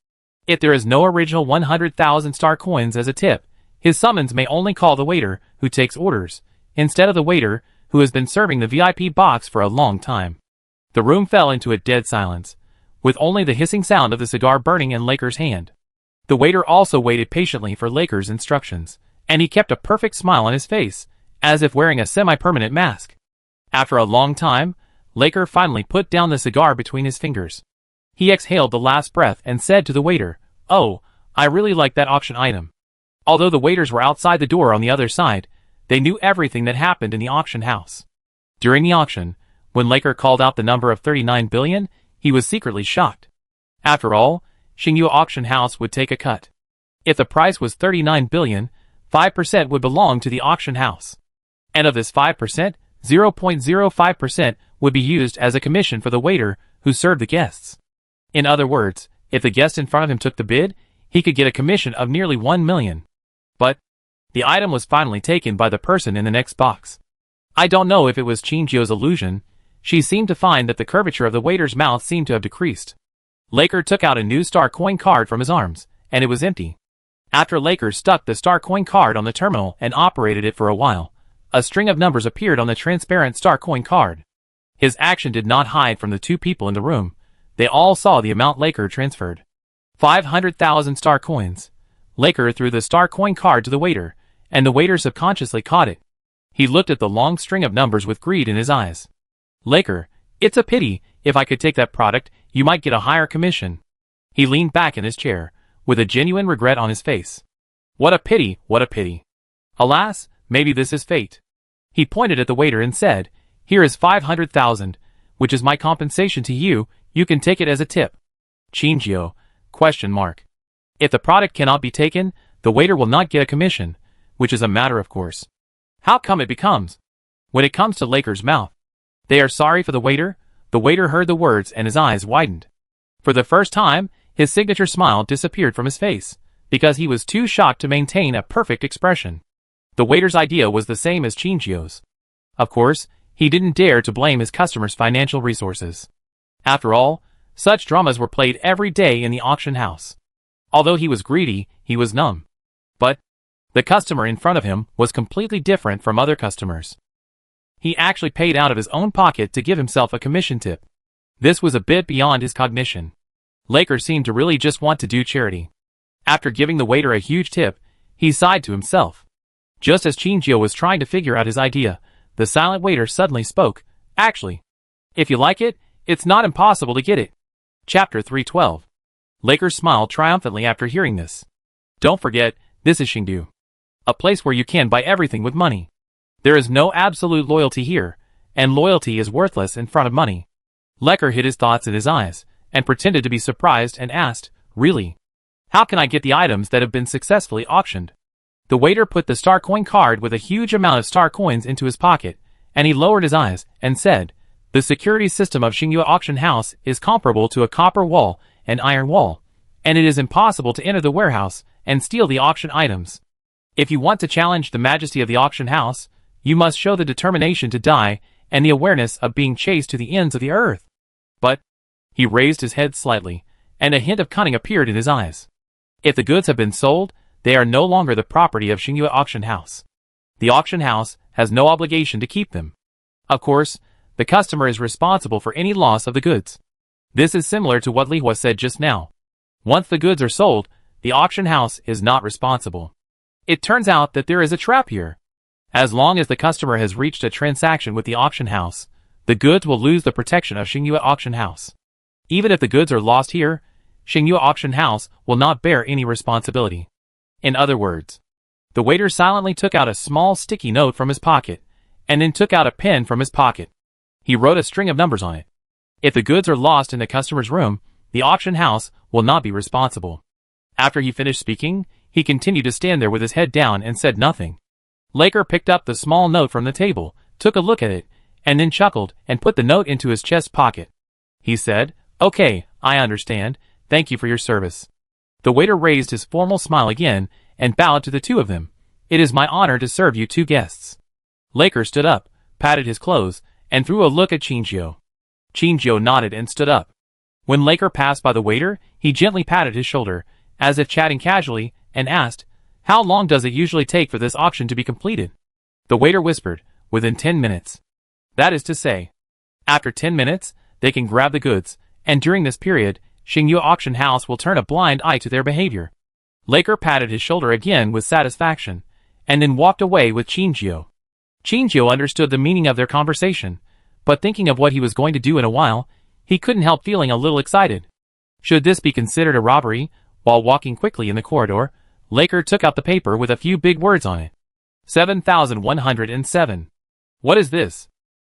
If there is no original 100,000 star coins as a tip, his summons may only call the waiter who takes orders, instead of the waiter who has been serving the VIP box for a long time. The room fell into a dead silence, with only the hissing sound of the cigar burning in Laker's hand. The waiter also waited patiently for Laker's instructions, and he kept a perfect smile on his face, as if wearing a semi-permanent mask. After a long time, Laker finally put down the cigar between his fingers. He exhaled the last breath and said to the waiter, "Oh, I really like that auction item." Although the waiters were outside the door on the other side, they knew everything that happened in the auction house. During the auction, when Laker called out the number of 39 billion, he was secretly shocked. After all, Xingyu auction house would take a cut. If the price was 39 billion, 5% would belong to the auction house. And of this 5%, 0.05% would be used as a commission for the waiter who served the guests. In other words, if the guest in front of him took the bid, he could get a commission of nearly 1 million. But the item was finally taken by the person in the next box. I don't know if it was Qingjio's illusion. She seemed to find that the curvature of the waiter's mouth seemed to have decreased. Laker took out a new star coin card from his arms, and it was empty. After Laker stuck the star coin card on the terminal and operated it for a while, a string of numbers appeared on the transparent star coin card. His action did not hide from the two people in the room. They all saw the amount Laker transferred. 500,000 star coins. Laker threw the star coin card to the waiter, and the waiter subconsciously caught it. He looked at the long string of numbers with greed in his eyes. "Laker, it's a pity. If I could take that product, you might get a higher commission." He leaned back in his chair, with a genuine regret on his face. What a pity, what a pity. Alas, maybe this is fate. He pointed at the waiter and said, "Here is 500,000, which is my compensation to you. You can take it as a tip." Qingjio? If the product cannot be taken, the waiter will not get a commission, which is a matter of course. How come it becomes? When it comes to Laker's mouth, they are sorry for the waiter. The waiter heard the words and his eyes widened. For the first time, his signature smile disappeared from his face, because he was too shocked to maintain a perfect expression. The waiter's idea was the same as Qingjio's. Of course, he didn't dare to blame his customers' financial resources. After all, such dramas were played every day in the auction house. Although he was greedy, he was numb. But the customer in front of him was completely different from other customers. He actually paid out of his own pocket to give himself a commission tip. This was a bit beyond his cognition. Laker seemed to really just want to do charity. After giving the waiter a huge tip, he sighed to himself. Just as Qingjio was trying to figure out his idea, the silent waiter suddenly spoke. "Actually, if you like it, it's not impossible to get it." Chapter 312. Laker smiled triumphantly after hearing this. "Don't forget, this is Xingdu, a place where you can buy everything with money. There is no absolute loyalty here, and loyalty is worthless in front of money." Laker hid his thoughts in his eyes, and pretended to be surprised and asked, "Really? How can I get the items that have been successfully auctioned?" The waiter put the star coin card with a huge amount of star coins into his pocket, and he lowered his eyes and said, "The security system of Xingyu auction house is comparable to a copper wall and iron wall, and it is impossible to enter the warehouse and steal the auction items. If you want to challenge the majesty of the auction house, you must show the determination to die and the awareness of being chased to the ends of the earth." But he raised his head slightly, and a hint of cunning appeared in his eyes. If the goods have been sold, they are no longer the property of Xingyu auction house. The auction house has no obligation to keep them. Of course, the customer is responsible for any loss of the goods. This is similar to what Li Hua said just now. Once the goods are sold, the auction house is not responsible. It turns out that there is a trap here. As long as the customer has reached a transaction with the auction house, the goods will lose the protection of Xingyu auction house. Even if the goods are lost here, Xingyu auction house will not bear any responsibility. In other words, the waiter silently took out a small sticky note from his pocket, and then took out a pen from his pocket. He wrote a string of numbers on it. If the goods are lost in the customer's room, the auction house will not be responsible. After he finished speaking, he continued to stand there with his head down and said nothing. Laker picked up the small note from the table, took a look at it, and then chuckled and put the note into his chest pocket. He said, "Okay, I understand. Thank you for your service." The waiter raised his formal smile again and bowed to the two of them. "It is my honor to serve you two guests." Laker stood up, patted his clothes, and threw a look at Qingjio. Qingjio nodded and stood up. When Laker passed by the waiter, he gently patted his shoulder, as if chatting casually, and asked, "How long does it usually take for this auction to be completed?" The waiter whispered, "Within 10 minutes. That is to say, after 10 minutes, they can grab the goods, and during this period, Xingyu auction house will turn a blind eye to their behavior." Laker patted his shoulder again with satisfaction, and then walked away with Qingjio. Qingjio understood the meaning of their conversation, but thinking of what he was going to do in a while, he couldn't help feeling a little excited. Should this be considered a robbery? While walking quickly in the corridor, Laker took out the paper with a few big words on it. 7107. What is this?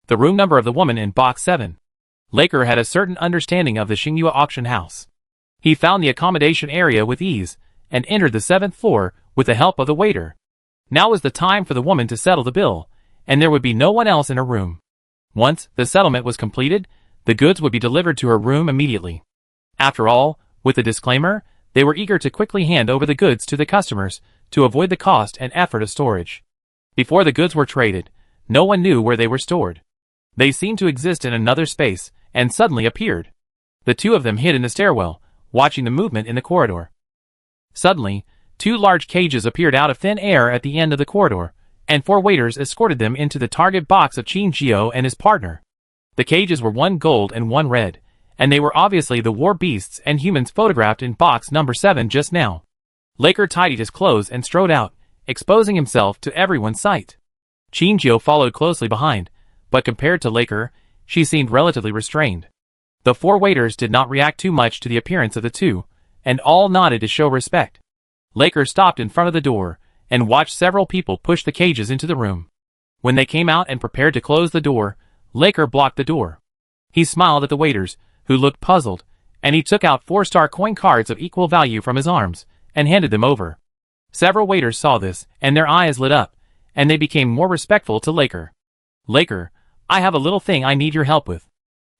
The room number of the woman in box 7. Laker had a certain understanding of the Xinghua auction house. He found the accommodation area with ease, and entered the 7th floor with the help of the waiter. Now was the time for the woman to settle the bill, and there would be no one else in her room. Once the settlement was completed, the goods would be delivered to her room immediately. After all, with the disclaimer, they were eager to quickly hand over the goods to the customers to avoid the cost and effort of storage. Before the goods were traded, no one knew where they were stored. They seemed to exist in another space, and suddenly appeared. The two of them hid in the stairwell, watching the movement in the corridor. Suddenly, 2 large cages appeared out of thin air at the end of the corridor, and 4 waiters escorted them into the target box of Qin Jio and his partner. The cages were 1 gold and 1 red, and they were obviously the war beasts and humans photographed in box number 7 just now. Laker tidied his clothes and strode out, exposing himself to everyone's sight. Qin Jio followed closely behind, but compared to Laker, she seemed relatively restrained. The 4 waiters did not react too much to the appearance of the two, and all nodded to show respect. Laker stopped in front of the door, and watched several people push the cages into the room. When they came out and prepared to close the door, Laker blocked the door. He smiled at the waiters, who looked puzzled, and he took out 4-star coin cards of equal value from his arms, and handed them over. Several waiters saw this, and their eyes lit up, and they became more respectful to Laker. Laker, I have a little thing I need your help with.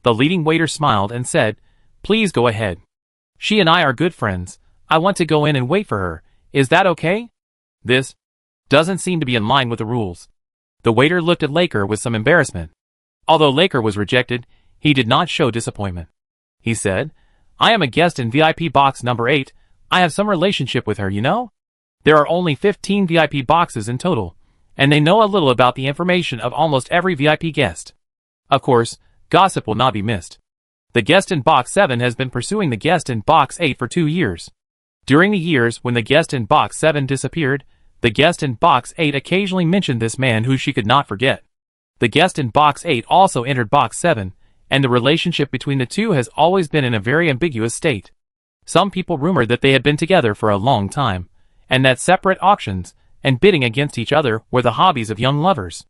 The leading waiter smiled and said, please go ahead. She and I are good friends. I want to go in and wait for her. Is that okay? This doesn't seem to be in line with the rules. The waiter looked at Laker with some embarrassment. Although Laker was rejected, he did not show disappointment. He said, I am a guest in VIP box number 8. I have some relationship with her, you know? There are only 15 VIP boxes in total, and they know a little about the information of almost every VIP guest. Of course, gossip will not be missed. The guest in box 7 has been pursuing the guest in box 8 for 2 years. During the years when the guest in box 7 disappeared, the guest in box 8 occasionally mentioned this man who she could not forget. The guest in box 8 also entered box 7, and the relationship between the two has always been in a very ambiguous state. Some people rumored that they had been together for a long time, and that separate auctions and bidding against each other were the hobbies of young lovers.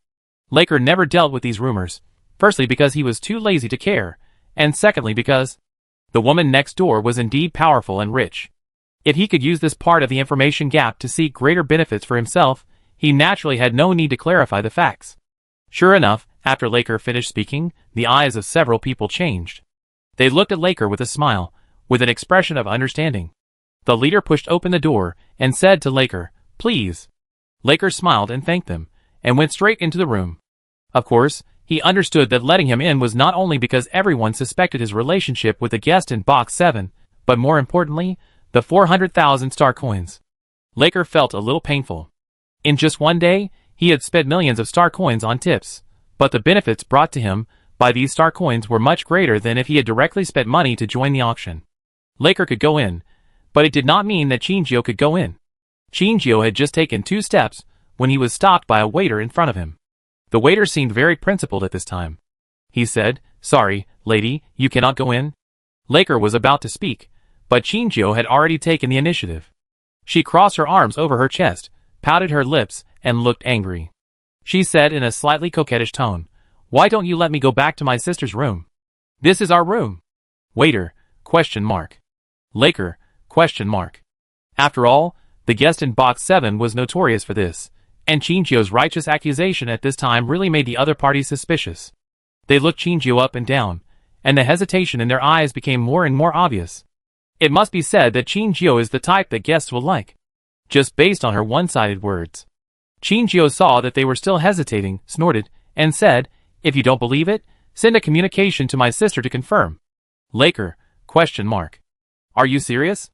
Laker never dealt with these rumors, firstly because he was too lazy to care, and secondly because the woman next door was indeed powerful and rich. If he could use this part of the information gap to seek greater benefits for himself, he naturally had no need to clarify the facts. Sure enough, after Laker finished speaking, the eyes of several people changed. They looked at Laker with a smile, with an expression of understanding. The leader pushed open the door and said to Laker, please. Laker smiled and thanked them, and went straight into the room. Of course, he understood that letting him in was not only because everyone suspected his relationship with the guest in box 7, but more importantly, the 400,000 star coins. Laker felt a little painful. In just one day, he had spent millions of star coins on tips, but the benefits brought to him by these star coins were much greater than if he had directly spent money to join the auction. Laker could go in, but it did not mean that Qin Jio could go in. Qin Jio had just taken 2 steps when he was stopped by a waiter in front of him. The waiter seemed very principled at this time. He said, sorry, lady, you cannot go in. Laker was about to speak, but Qin Jio had already taken the initiative. She crossed her arms over her chest, pouted her lips, and looked angry. She said in a slightly coquettish tone, why don't you let me go back to my sister's room? This is our room. Waiter, question mark. Laker, question mark. After all, the guest in box 7 was notorious for this, and Qin Jio's righteous accusation at this time really made the other party suspicious. They looked Qin Jio up and down, and the hesitation in their eyes became more and more obvious. It must be said that Qin Jio is the type that guests will like, just based on her one-sided words. Qin Jio saw that they were still hesitating, snorted, and said, if you don't believe it, send a communication to my sister to confirm. Laker, question mark. Are you serious?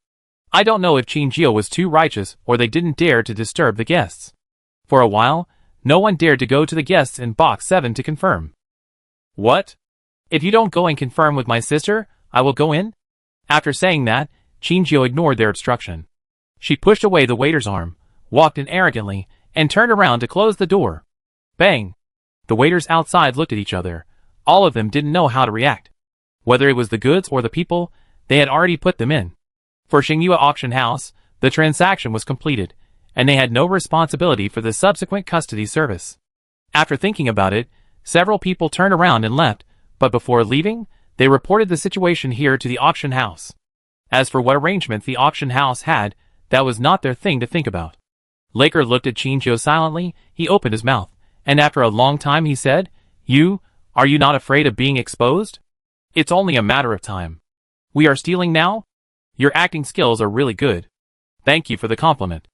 I don't know if Qin Jio was too righteous or they didn't dare to disturb the guests. For a while, no one dared to go to the guests in box 7 to confirm. What? If you don't go and confirm with my sister, I will go in? After saying that, Qin Jio ignored their obstruction. She pushed away the waiter's arm, walked in arrogantly, and turned around to close the door. Bang! The waiters outside looked at each other. All of them didn't know how to react. Whether it was the goods or the people, They had already put them in. For Xingyue Auction House, the transaction was completed, and they had no responsibility for the subsequent custody service. After thinking about it, several people turned around and left, but before leaving, they reported the situation here to the auction house. As for what arrangements the auction house had, that was not their thing to think about. Laker looked at Qinzhou silently. He opened his mouth, and after a long time he said, Are you not afraid of being exposed? It's only a matter of time. We are stealing now? Your acting skills are really good. Thank you for the compliment.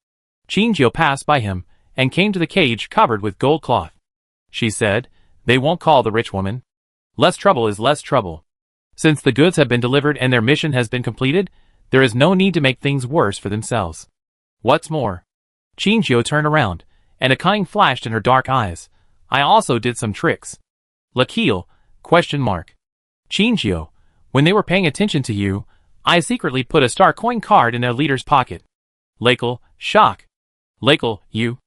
Qinzhou passed by him, and came to the cage covered with gold cloth. She said, They won't call the rich woman. Less trouble is less trouble. Since the goods have been delivered and their mission has been completed, there is no need to make things worse for themselves. What's more? Qinzhou turned around, and a cunning flashed in her dark eyes. I also did some tricks. Lakil? Qinzhou, when they were paying attention to you, I secretly put a star coin card in their leader's pocket. Lakil, shock. Lakil, you?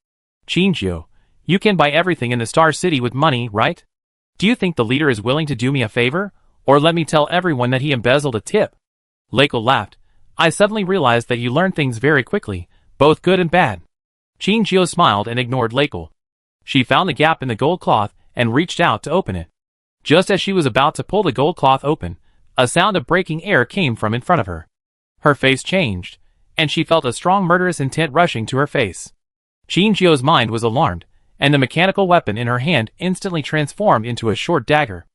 Qinzhou, you can buy everything in the Star City with money, right? Do you think the leader is willing to do me a favor, or let me tell everyone that he embezzled a tip? Lakil laughed. I suddenly realized that you learn things very quickly, both good and bad. Qinzhou smiled and ignored Lakil. She found the gap in the gold cloth and reached out to open it. Just as she was about to pull the gold cloth open, a sound of breaking air came from in front of her. Her face changed, and she felt a strong murderous intent rushing to her face. Qinzhou's mind was alarmed, and the mechanical weapon in her hand instantly transformed into a short dagger.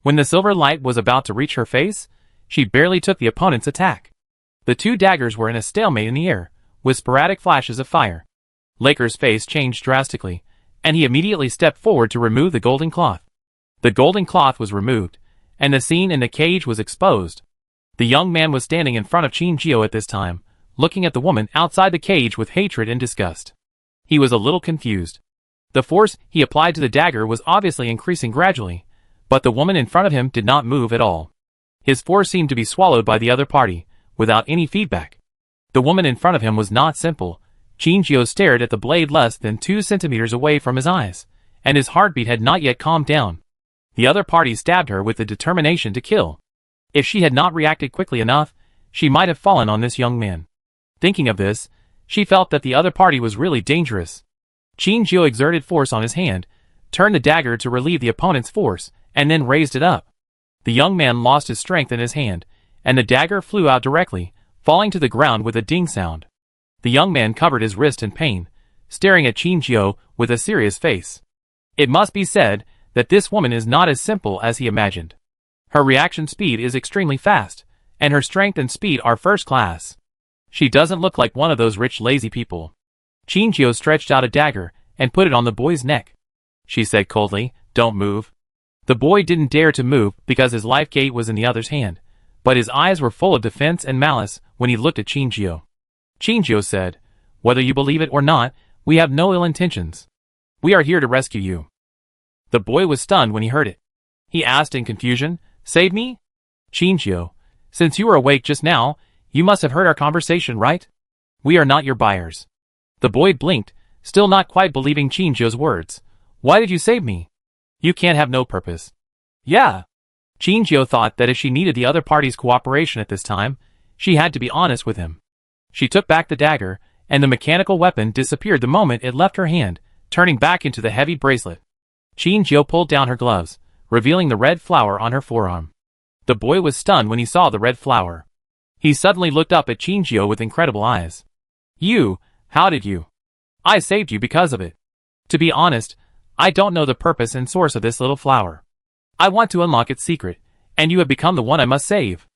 When the silver light was about to reach her face, she barely took the opponent's attack. The two daggers were in a stalemate in the air, with sporadic flashes of fire. Laker's face changed drastically, and he immediately stepped forward to remove the golden cloth. The golden cloth was removed, and the scene in the cage was exposed. The young man was standing in front of Qinzhou at this time, looking at the woman outside the cage with hatred and disgust. He was a little confused. The force he applied to the dagger was obviously increasing gradually, but the woman in front of him did not move at all. His force seemed to be swallowed by the other party, without any feedback. The woman in front of him was not simple. Qinzhou stared at the blade less than 2 centimeters away from his eyes, and his heartbeat had not yet calmed down. The other party stabbed her with the determination to kill. If she had not reacted quickly enough, she might have fallen on this young man. Thinking of this, she felt that the other party was really dangerous. Qinzhou exerted force on his hand, turned the dagger to relieve the opponent's force, and then raised it up. The young man lost his strength in his hand, and the dagger flew out directly, falling to the ground with a ding sound. The young man covered his wrist in pain, staring at Qinzhou with a serious face. It must be said that this woman is not as simple as he imagined. Her reaction speed is extremely fast, and her strength and speed are first class. She doesn't look like one of those rich lazy people. Qinzhou stretched out a dagger and put it on the boy's neck. She said coldly, Don't move. The boy didn't dare to move because his life gate was in the other's hand, but his eyes were full of defense and malice when he looked at Qinzhou. Qinzhou said, Whether you believe it or not, we have no ill intentions. We are here to rescue you. The boy was stunned when he heard it. He asked in confusion, Save me? Qinzhou, since you were awake just now, you must have heard our conversation, right? We are not your buyers. The boy blinked, still not quite believing Qinzhou's words. Why did you save me? You can't have no purpose. Yeah. Qinzhou thought that if she needed the other party's cooperation at this time, she had to be honest with him. She took back the dagger, and the mechanical weapon disappeared the moment it left her hand, turning back into the heavy bracelet. Qinzhou pulled down her gloves, revealing the red flower on her forearm. The boy was stunned when he saw the red flower. He suddenly looked up at Qinzhou with incredible eyes. How did you? I saved you because of it. To be honest, I don't know the purpose and source of this little flower. I want to unlock its secret, and you have become the one I must save.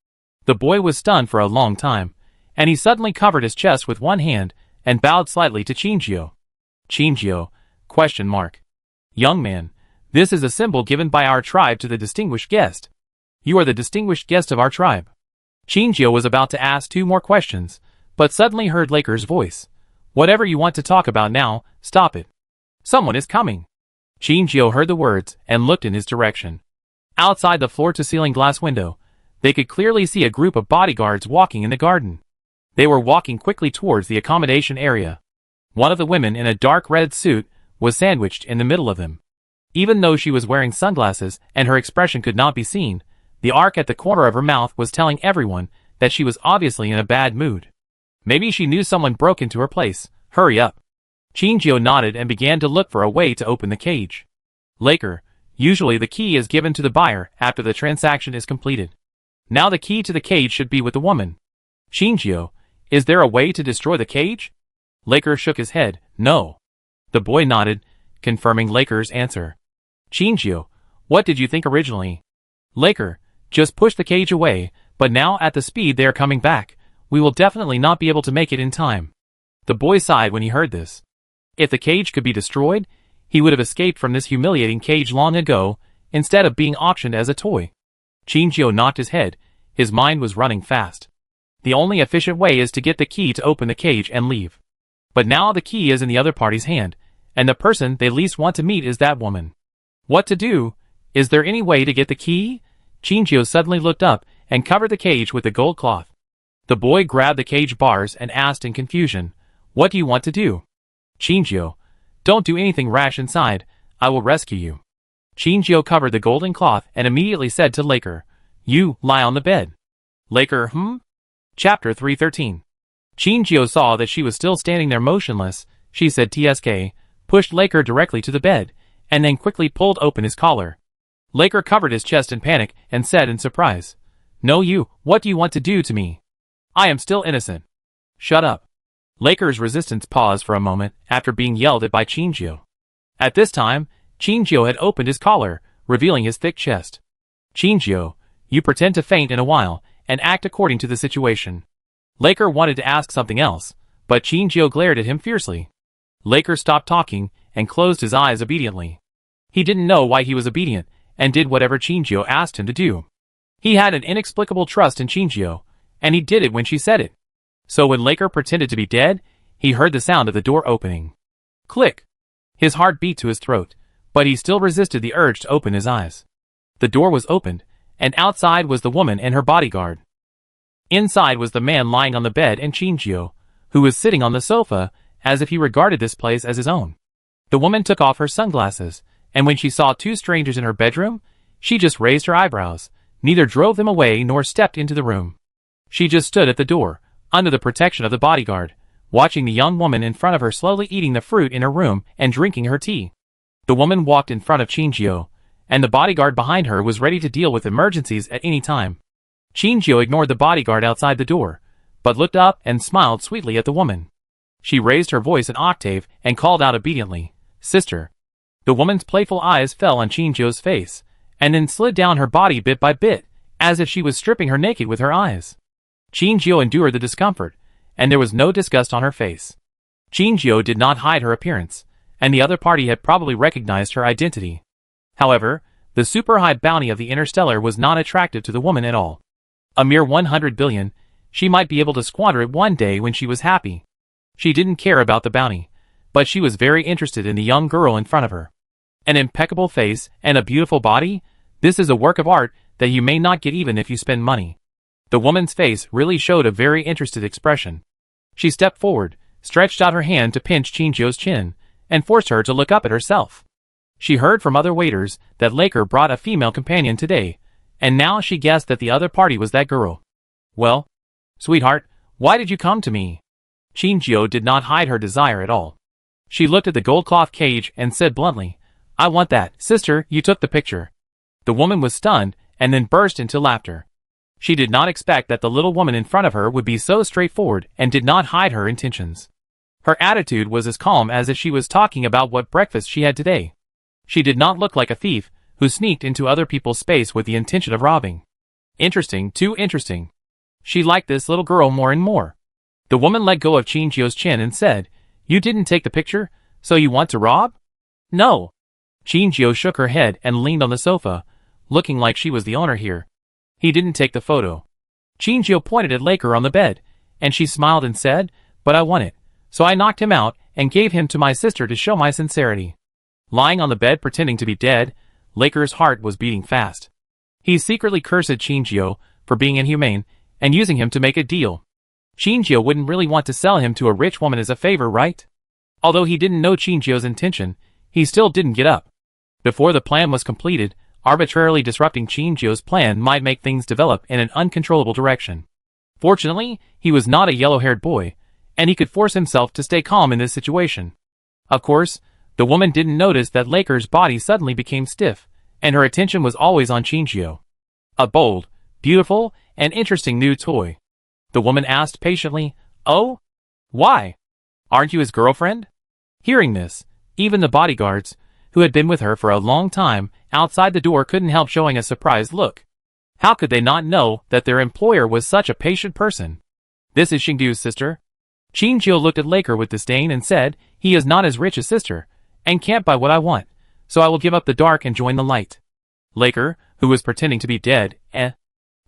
The boy was stunned for a long time, and he suddenly covered his chest with one hand and bowed slightly to Qinzhou. Qinzhou? Young man, this is a symbol given by our tribe to the distinguished guest. You are the distinguished guest of our tribe. Qinzhou was about to ask 2 more questions, but suddenly heard Laker's voice. Whatever you want to talk about now, stop it. Someone is coming. Qinzhou heard the words and looked in his direction. Outside the floor-to-ceiling glass window, they could clearly see a group of bodyguards walking in the garden. They were walking quickly towards the accommodation area. One of the women in a dark red suit was sandwiched in the middle of them. Even though she was wearing sunglasses and her expression could not be seen, the arc at the corner of her mouth was telling everyone that she was obviously in a bad mood. Maybe she knew someone broke into her place. Hurry up. Chinjio nodded and began to look for a way to open the cage. Laker, usually the key is given to the buyer after the transaction is completed. Now the key to the cage should be with the woman. Chinjio, is there a way to destroy the cage? Laker shook his head. No. The boy nodded, confirming Laker's answer. Chinjio, what did you think originally? Laker, just push the cage away, but now at the speed they are coming back, we will definitely not be able to make it in time. The boy sighed when he heard this. If the cage could be destroyed, he would have escaped from this humiliating cage long ago, instead of being auctioned as a toy. Chinjio nodded his head. His mind was running fast. The only efficient way is to get the key to open the cage and leave. But now the key is in the other party's hand, and the person they least want to meet is that woman. What to do? Is there any way to get the key? Chinjio suddenly looked up and covered the cage with the gold cloth. The boy grabbed the cage bars and asked in confusion, What do you want to do? Chinjio, don't do anything rash inside, I will rescue you. Chinjio covered the golden cloth and immediately said to Laker, You, lie on the bed. Laker, Chapter 313. Chinjio saw that she was still standing there motionless. She said TSK, pushed Laker directly to the bed, and then quickly pulled open his collar. Laker covered his chest in panic and said in surprise, No you, what do you want to do to me? I am still innocent. Shut up. Laker's resistance paused for a moment after being yelled at by Chinjio. At this time, Chinjio had opened his collar, revealing his thick chest. Chinjio, you pretend to faint in a while, and act according to the situation. Laker wanted to ask something else, but Chinjio glared at him fiercely. Laker stopped talking and closed his eyes obediently. He didn't know why he was obedient, and did whatever Chinjio asked him to do. He had an inexplicable trust in Chinjio, and he did it when she said it. So when Laker pretended to be dead, he heard the sound of the door opening. Click! His heart beat to his throat, but he still resisted the urge to open his eyes. The door was opened, and outside was the woman and her bodyguard. Inside was the man lying on the bed and Chinjio, who was sitting on the sofa, as if he regarded this place as his own. The woman took off her sunglasses, and when she saw two strangers in her bedroom, she just raised her eyebrows, neither drove them away nor stepped into the room. She just stood at the door, under the protection of the bodyguard, watching the young woman in front of her slowly eating the fruit in her room and drinking her tea. The woman walked in front of Chinjio, and the bodyguard behind her was ready to deal with emergencies at any time. Chinjio ignored the bodyguard outside the door, but looked up and smiled sweetly at the woman. She raised her voice an octave and called out obediently, Sister. The woman's playful eyes fell on Chinjio's face, and then slid down her body bit by bit, as if she was stripping her naked with her eyes. Chinjio endured the discomfort, and there was no disgust on her face. Chinjio did not hide her appearance, and the other party had probably recognized her identity. However, the super-high bounty of the Interstellar was not attractive to the woman at all. A mere 100 billion, she might be able to squander it one day when she was happy. She didn't care about the bounty, but she was very interested in the young girl in front of her. An impeccable face and a beautiful body, this is a work of art that you may not get even if you spend money. The woman's face really showed a very interested expression. She stepped forward, stretched out her hand to pinch Chinjio's chin, and forced her to look up at herself. She heard from other waiters that Laker brought a female companion today, and now she guessed that the other party was that girl. Well, sweetheart, why did you come to me? Chinjio did not hide her desire at all. She looked at the gold cloth cage and said bluntly, I want that. Sister, you took the picture. The woman was stunned and then burst into laughter. She did not expect that the little woman in front of her would be so straightforward and did not hide her intentions. Her attitude was as calm as if she was talking about what breakfast she had today. She did not look like a thief who sneaked into other people's space with the intention of robbing. Interesting, too interesting. She liked this little girl more and more. The woman let go of Chinjio's chin and said, You didn't take the picture, so you want to rob? No. Chinjio shook her head and leaned on the sofa, looking like she was the owner here. He didn't take the photo. Chinjio pointed at Laker on the bed, and she smiled and said, But I want it, so I knocked him out and gave him to my sister to show my sincerity. Lying on the bed pretending to be dead, Laker's heart was beating fast. He secretly cursed Chinjio for being inhumane and using him to make a deal. Chinjio wouldn't really want to sell him to a rich woman as a favor, right? Although he didn't know Chinjio's intention, he still didn't get up. Before the plan was completed, arbitrarily disrupting Chinjio's plan might make things develop in an uncontrollable direction. Fortunately, he was not a yellow-haired boy, and he could force himself to stay calm in this situation. Of course, the woman didn't notice that Laker's body suddenly became stiff, and her attention was always on Chinchio. A bold, beautiful, and interesting new toy. The woman asked patiently, "Oh? Why? Aren't you his girlfriend?" Hearing this, even the bodyguards, who had been with her for a long time, outside the door couldn't help showing a surprised look. How could they not know that their employer was such a patient person? "This is Xingdu's sister." Chinchio looked at Laker with disdain and said, "He is not as rich as sister, and can't buy what I want, so I will give up the dark and join the light." Laker, who was pretending to be dead,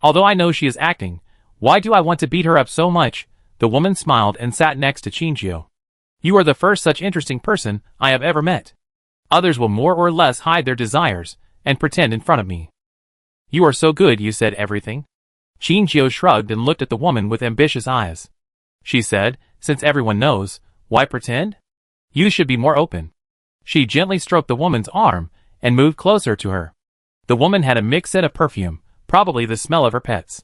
"Although I know she is acting, why do I want to beat her up so much?" The woman smiled and sat next to Chinchio. "You are the first such interesting person I have ever met. Others will more or less hide their desires and pretend in front of me. You are so good you said everything." Chinchio shrugged and looked at the woman with ambitious eyes. She said, "Since everyone knows, why pretend? You should be more open." She gently stroked the woman's arm and moved closer to her. The woman had a mixed scent of perfume, probably the smell of her pets.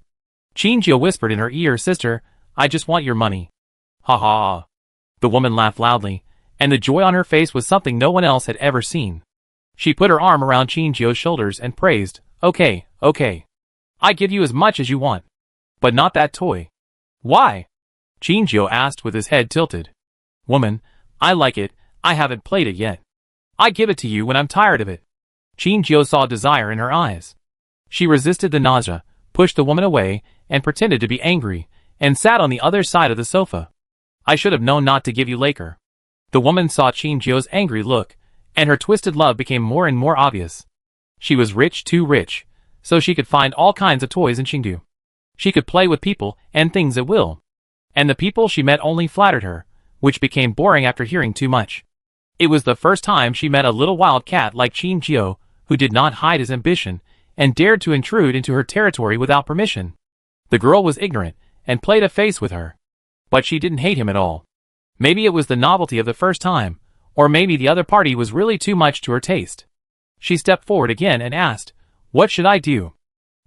Chinchio whispered in her ear, "Sister, I just want your money." "Ha ha." The woman laughed loudly, and the joy on her face was something no one else had ever seen. She put her arm around Chinchio's shoulders and praised, "Okay, okay. I give you as much as you want. But not that toy." "Why?" Chinchio asked with his head tilted. "Woman, I like it, I haven't played it yet. I give it to you when I'm tired of it." Chinchio saw desire in her eyes. She resisted the nausea, pushed the woman away, and pretended to be angry, and sat on the other side of the sofa. "I should have known not to give you Laker." The woman saw Chinchio's angry look, and her twisted love became more and more obvious. She was rich, too rich, so she could find all kinds of toys in Xingdu. She could play with people and things at will. And the people she met only flattered her, which became boring after hearing too much. It was the first time she met a little wild cat like Chinchio, who did not hide his ambition, and dared to intrude into her territory without permission. The girl was ignorant, and played a face with her. But she didn't hate him at all. Maybe it was the novelty of the first time, or maybe the other party was really too much to her taste. She stepped forward again and asked, "What should I do?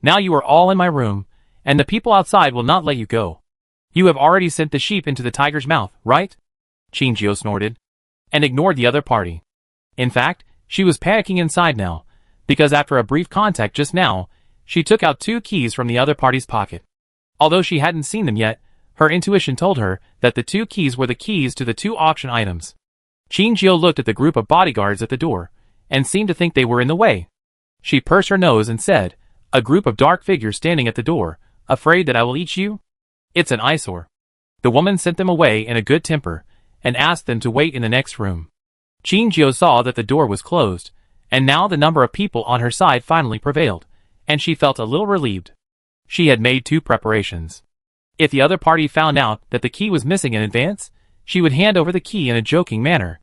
Now you are all in my room, and the people outside will not let you go. You have already sent the sheep into the tiger's mouth, right?" Chinchio snorted, and ignored the other party. In fact, she was panicking inside now, because after a brief contact just now, she took out 2 keys from the other party's pocket. Although she hadn't seen them yet, her intuition told her that the 2 keys were the keys to the 2 auction items. Chinchio looked at the group of bodyguards at the door, and seemed to think they were in the way. She pursed her nose and said, "A group of dark figures standing at the door, afraid that I will eat you? It's an eyesore." The woman sent them away in a good temper, and asked them to wait in the next room. Chinchio saw that the door was closed, and now the number of people on her side finally prevailed, and she felt a little relieved. She had made 2 preparations. If the other party found out that the key was missing in advance, she would hand over the key in a joking manner.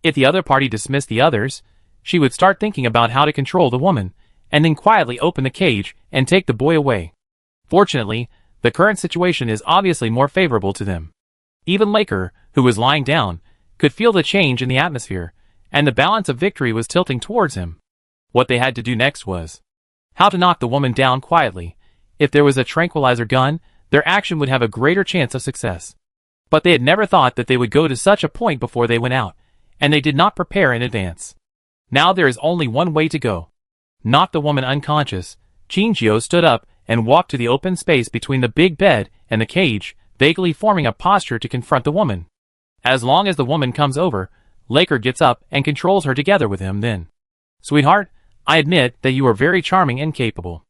If the other party dismissed the others, she would start thinking about how to control the woman, and then quietly open the cage and take the boy away. Fortunately, the current situation is obviously more favorable to them. Even Laker, who was lying down, could feel the change in the atmosphere, and the balance of victory was tilting towards him. What they had to do next was how to knock the woman down quietly. If there was a tranquilizer gun, their action would have a greater chance of success. But they had never thought that they would go to such a point before they went out, and they did not prepare in advance. Now there is only one way to go. Knock the woman unconscious. Chinchio stood up and walked to the open space between the big bed and the cage, vaguely forming a posture to confront the woman. As long as the woman comes over, Laker gets up and controls her together with him then. "Sweetheart, I admit that you are very charming and capable."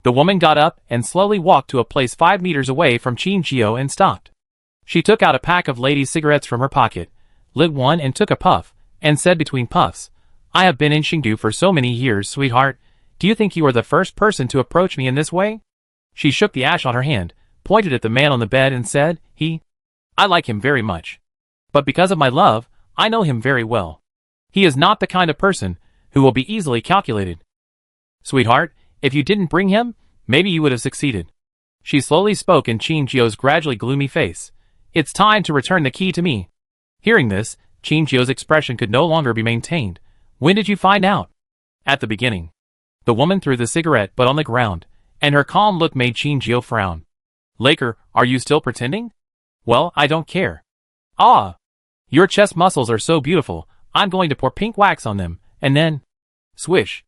The woman got up and slowly walked to a place 5 meters away from Chinchio and stopped. She took out a pack of ladies' cigarettes from her pocket, lit one and took a puff, and said between puffs, "I have been in Xingdu for so many years, sweetheart. Do you think you are the first person to approach me in this way?" She shook the ash on her hand, pointed at the man on the bed and said, I like him very much. But because of my love, I know him very well. He is not the kind of person who will be easily calculated. Sweetheart, if you didn't bring him, maybe you would have succeeded." She slowly spoke in Chinchio's gradually gloomy face. "It's time to return the key to me." Hearing this, Chinchio's expression could no longer be maintained. "When did you find out?" "At the beginning." The woman threw the cigarette butt on the ground, and her calm look made Chinchio frown. Laker, are you still pretending? Well, I don't care. Ah! Your chest muscles are so beautiful, I'm going to pour pink wax on them, and then... Swish.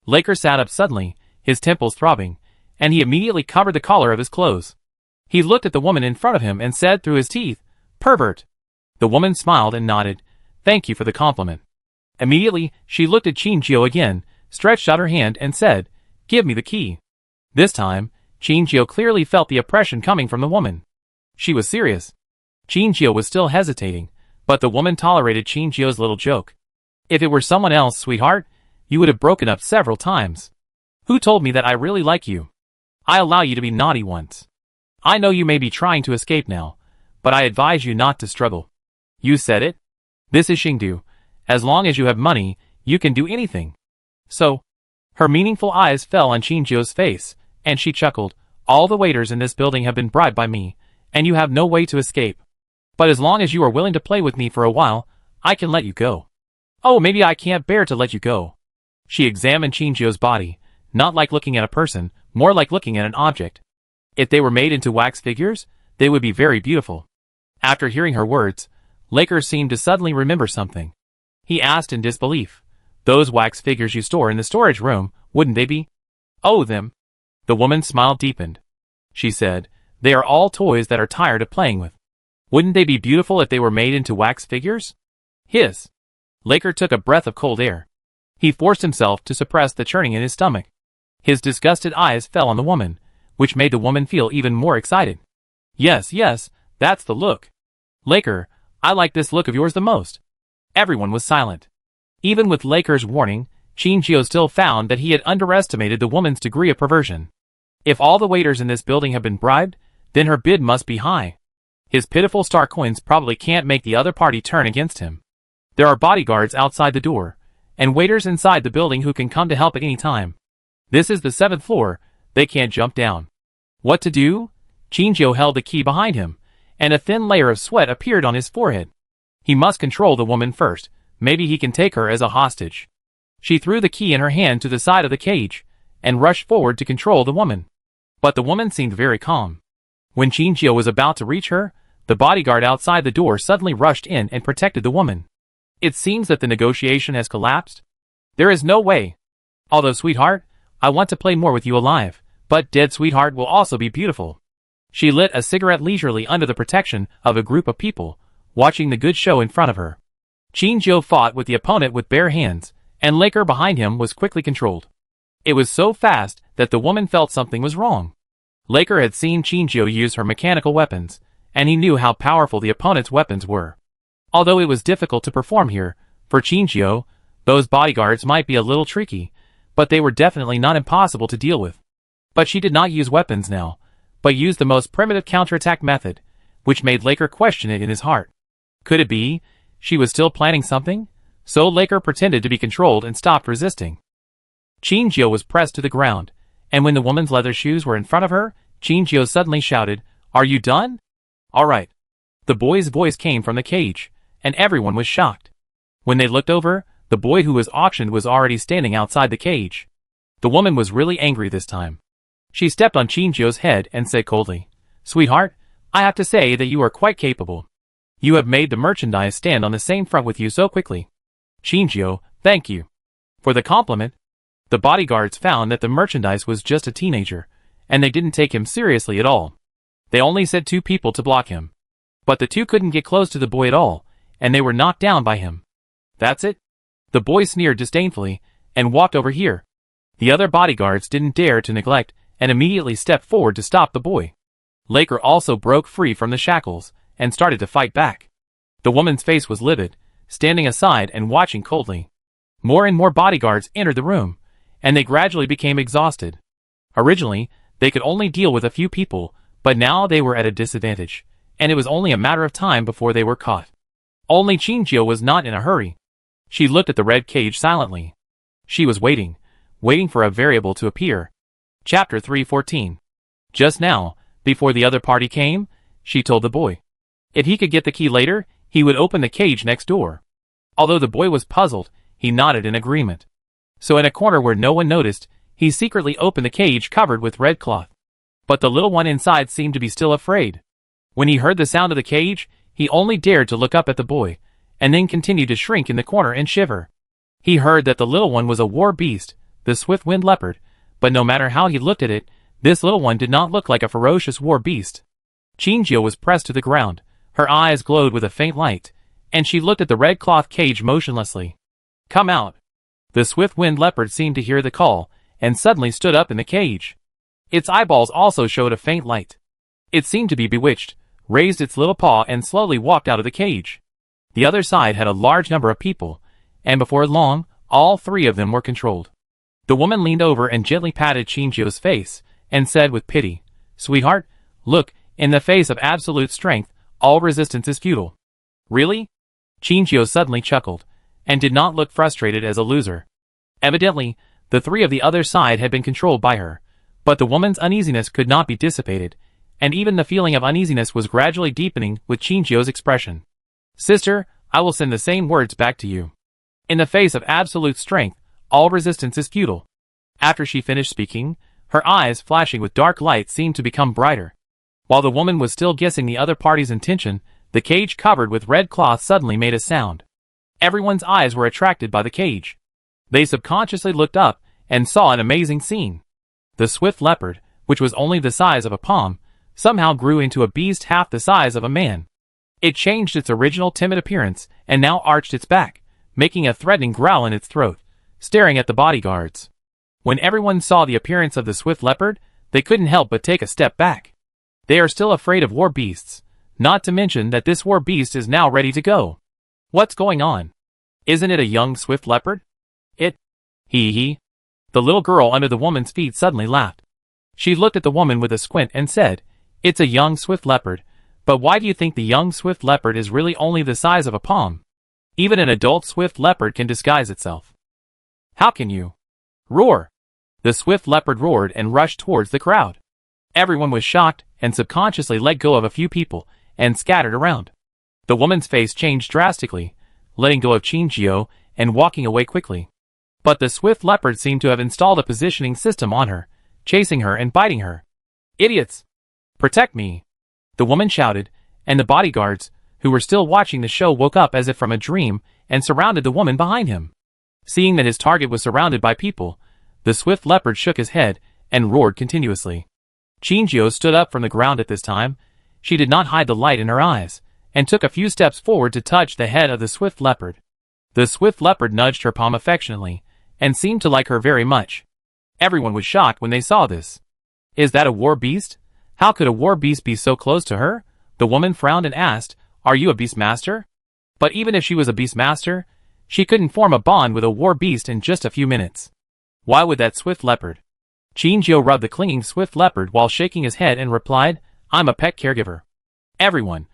Laker sat up suddenly, his temples throbbing, and he immediately covered the collar of his clothes. He looked at the woman in front of him and said through his teeth, "Pervert." The woman smiled and nodded. "Thank you for the compliment." Immediately, she looked at Chinjio again, stretched out her hand and said, "Give me the key." This time, Chinjio clearly felt the oppression coming from the woman. She was serious. Chinjio was still hesitating, but the woman tolerated Chinjio's little joke. "If it were someone else, sweetheart, you would have broken up several times. Who told me that I really like you? I allow you to be naughty once. I know you may be trying to escape now, but I advise you not to struggle." "You said it. This is Xingdu. As long as you have money, you can do anything." "So?" Her meaningful eyes fell on Chinjio's face, and she chuckled. "All the waiters in this building have been bribed by me, and you have no way to escape. But as long as you are willing to play with me for a while, I can let you go." "Oh, maybe I can't bear to let you go." She examined Chinjio's body, not like looking at a person, more like looking at an object. If they were made into wax figures, they would be very beautiful. After hearing her words, Laker seemed to suddenly remember something. He asked in disbelief, "Those wax figures you store in the storage room, wouldn't they be?" "Oh, them." The woman's smile deepened. She said, "They are all toys that are tired of playing with. Wouldn't they be beautiful if they were made into wax figures?" Hiss. Laker took a breath of cold air. He forced himself to suppress the churning in his stomach. His disgusted eyes fell on the woman, which made the woman feel even more excited. "Yes, yes, that's the look. Laker, I like this look of yours the most." Everyone was silent. Even with Laker's warning, Chinjio still found that he had underestimated the woman's degree of perversion. If all the waiters in this building have been bribed, then her bid must be high. His pitiful star coins probably can't make the other party turn against him. There are bodyguards outside the door, and waiters inside the building who can come to help at any time. This is the 7th floor, they can't jump down. What to do? Chinjio held the key behind him, and a thin layer of sweat appeared on his forehead. He must control the woman first, maybe he can take her as a hostage. She threw the key in her hand to the side of the cage, and rushed forward to control the woman. But the woman seemed very calm. When Chinjio was about to reach her, the bodyguard outside the door suddenly rushed in and protected the woman. "It seems that the negotiation has collapsed. There is no way. Although, sweetheart, I want to play more with you alive, but dead sweetheart will also be beautiful." She lit a cigarette leisurely under the protection of a group of people, watching the good show in front of her. Chinjio fought with the opponent with bare hands, and Laker behind him was quickly controlled. It was so fast that the woman felt something was wrong. Laker had seen Chinjio use her mechanical weapons, and he knew how powerful the opponent's weapons were. Although it was difficult to perform here, for Chinjio, those bodyguards might be a little tricky, but they were definitely not impossible to deal with. But she did not use weapons now, but used the most primitive counterattack method, which made Laker question it in his heart. Could it be she was still planning something? So Laker pretended to be controlled and stopped resisting. Chinjio was pressed to the ground, and when the woman's leather shoes were in front of her, Chinjio suddenly shouted, "Are you done?" "All right." The boy's voice came from the cage, and everyone was shocked. When they looked over, the boy who was auctioned was already standing outside the cage. The woman was really angry this time. She stepped on Chinjio's head and said coldly, "Sweetheart, I have to say that you are quite capable. You have made the merchandise stand on the same front with you so quickly." "Chinjio, thank you for the compliment." The bodyguards found that the merchandise was just a teenager, and they didn't take him seriously at all. They only sent 2 people to block him. But the 2 couldn't get close to the boy at all, and they were knocked down by him. "That's it?" The boy sneered disdainfully, and walked over here. The other bodyguards didn't dare to neglect, and immediately stepped forward to stop the boy. Laker also broke free from the shackles, and started to fight back. The woman's face was livid, standing aside and watching coldly. More and more bodyguards entered the room, and they gradually became exhausted. Originally, they could only deal with a few people, but now they were at a disadvantage, and it was only a matter of time before they were caught. Only Chinjio was not in a hurry. She looked at the red cage silently. She was waiting for a variable to appear. Chapter 314. Just now, before the other party came, she told the boy. If he could get the key later, he would open the cage next door. Although the boy was puzzled, he nodded in agreement. So in a corner where no one noticed, he secretly opened the cage covered with red cloth. But the little one inside seemed to be still afraid. When he heard the sound of the cage, he only dared to look up at the boy, and then continued to shrink in the corner and shiver. He heard that the little one was a war beast, the swift-winged leopard, but no matter how he looked at it, this little one did not look like a ferocious war beast. Chinjio was pressed to the ground, her eyes glowed with a faint light, and she looked at the red cloth cage motionlessly. "Come out." The swift-winged leopard seemed to hear the call, and suddenly stood up in the cage. Its eyeballs also showed a faint light. It seemed to be bewitched, raised its little paw and slowly walked out of the cage. The other side had a large number of people, and before long, all three of them were controlled. The woman leaned over and gently patted Chinjio's face, and said with pity, "Sweetheart, look, in the face of absolute strength, all resistance is futile." "Really?" Chinjio suddenly chuckled, and did not look frustrated as a loser. Evidently, the three of the other side had been controlled by her, but the woman's uneasiness could not be dissipated, and even the feeling of uneasiness was gradually deepening with Chinjio's expression. "Sister, I will send the same words back to you. In the face of absolute strength, all resistance is futile." After she finished speaking, her eyes flashing with dark light seemed to become brighter. While the woman was still guessing the other party's intention, the cage covered with red cloth suddenly made a sound. Everyone's eyes were attracted by the cage. They subconsciously looked up and saw an amazing scene. The swift leopard, which was only the size of a palm, somehow grew into a beast half the size of a man. It changed its original timid appearance and now arched its back, making a threatening growl in its throat, staring at the bodyguards. When everyone saw the appearance of the swift leopard, they couldn't help but take a step back. They are still afraid of war beasts, not to mention that this war beast is now ready to go. What's going on? Isn't it a young swift leopard? He. The little girl under the woman's feet suddenly laughed. She looked at the woman with a squint and said, "It's a young swift leopard, but why do you think the young swift leopard is really only the size of a palm? Even an adult swift leopard can disguise itself." "How can you?" "Roar!" The swift leopard roared and rushed towards the crowd. Everyone was shocked and subconsciously let go of a few people and scattered around. The woman's face changed drastically, letting go of Chinjio and walking away quickly. But the swift leopard seemed to have installed a positioning system on her, chasing her and biting her. "Idiots! Protect me!" the woman shouted, and the bodyguards, who were still watching the show, woke up as if from a dream and surrounded the woman behind him. Seeing that his target was surrounded by people, the swift leopard shook his head and roared continuously. Chinjio stood up from the ground at this time. She did not hide the light in her eyes, and took a few steps forward to touch the head of the swift leopard. The swift leopard nudged her palm affectionately, and seemed to like her very much. Everyone was shocked when they saw this. "Is that a war beast? How could a war beast be so close to her?" The woman frowned and asked, "Are you a beast master?" But even if she was a beast master, she couldn't form a bond with a war beast in just a few minutes. Why would that swift leopard? Chinjio rubbed the clinging swift leopard while shaking his head and replied, "I'm a pet caregiver." Everyone, ?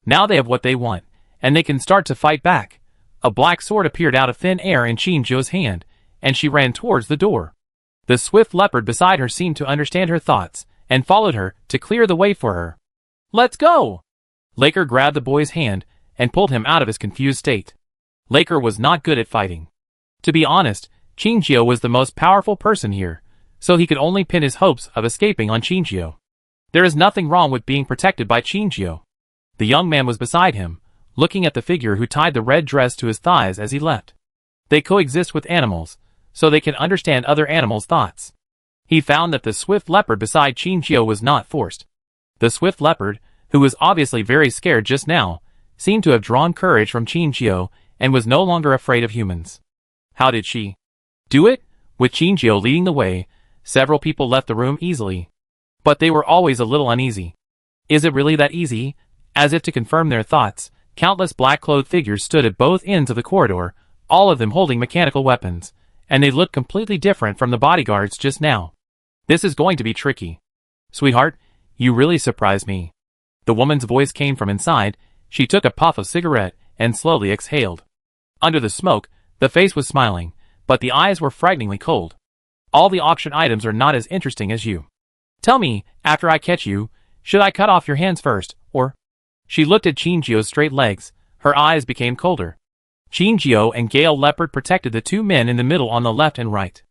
Now they have what they want, and they can start to fight back. A black sword appeared out of thin air in Chinjio's hand, and she ran towards the door. The swift leopard beside her seemed to understand her thoughts, and followed her to clear the way for her. "Let's go!" Laker grabbed the boy's hand, and pulled him out of his confused state. Laker was not good at fighting. To be honest, Chinjio was the most powerful person here, so he could only pin his hopes of escaping on Chinjio. There is nothing wrong with being protected by Chinjio. The young man was beside him, looking at the figure who tied the red dress to his thighs as he left. They coexist with animals, so they can understand other animals' thoughts. He found that the swift leopard beside Chinjio was not forced. The swift leopard, who was obviously very scared just now, seemed to have drawn courage from Chinjio and was no longer afraid of humans. How did she do it? With Chinjio leading the way, several people left the room easily. But they were always a little uneasy. Is it really that easy? As if to confirm their thoughts, countless black-clothed figures stood at both ends of the corridor, all of them holding mechanical weapons, and they looked completely different from the bodyguards just now. This is going to be tricky. "Sweetheart, you really surprised me." The woman's voice came from inside. She took a puff of cigarette and slowly exhaled. Under the smoke, the face was smiling, but the eyes were frighteningly cold. "All the auction items are not as interesting as you. Tell me, after I catch you, should I cut off your hands first, or?" She looked at Chinjio's straight legs. Her eyes became colder. Chinjio and Gale Leopard protected the two men in the middle on the left and right.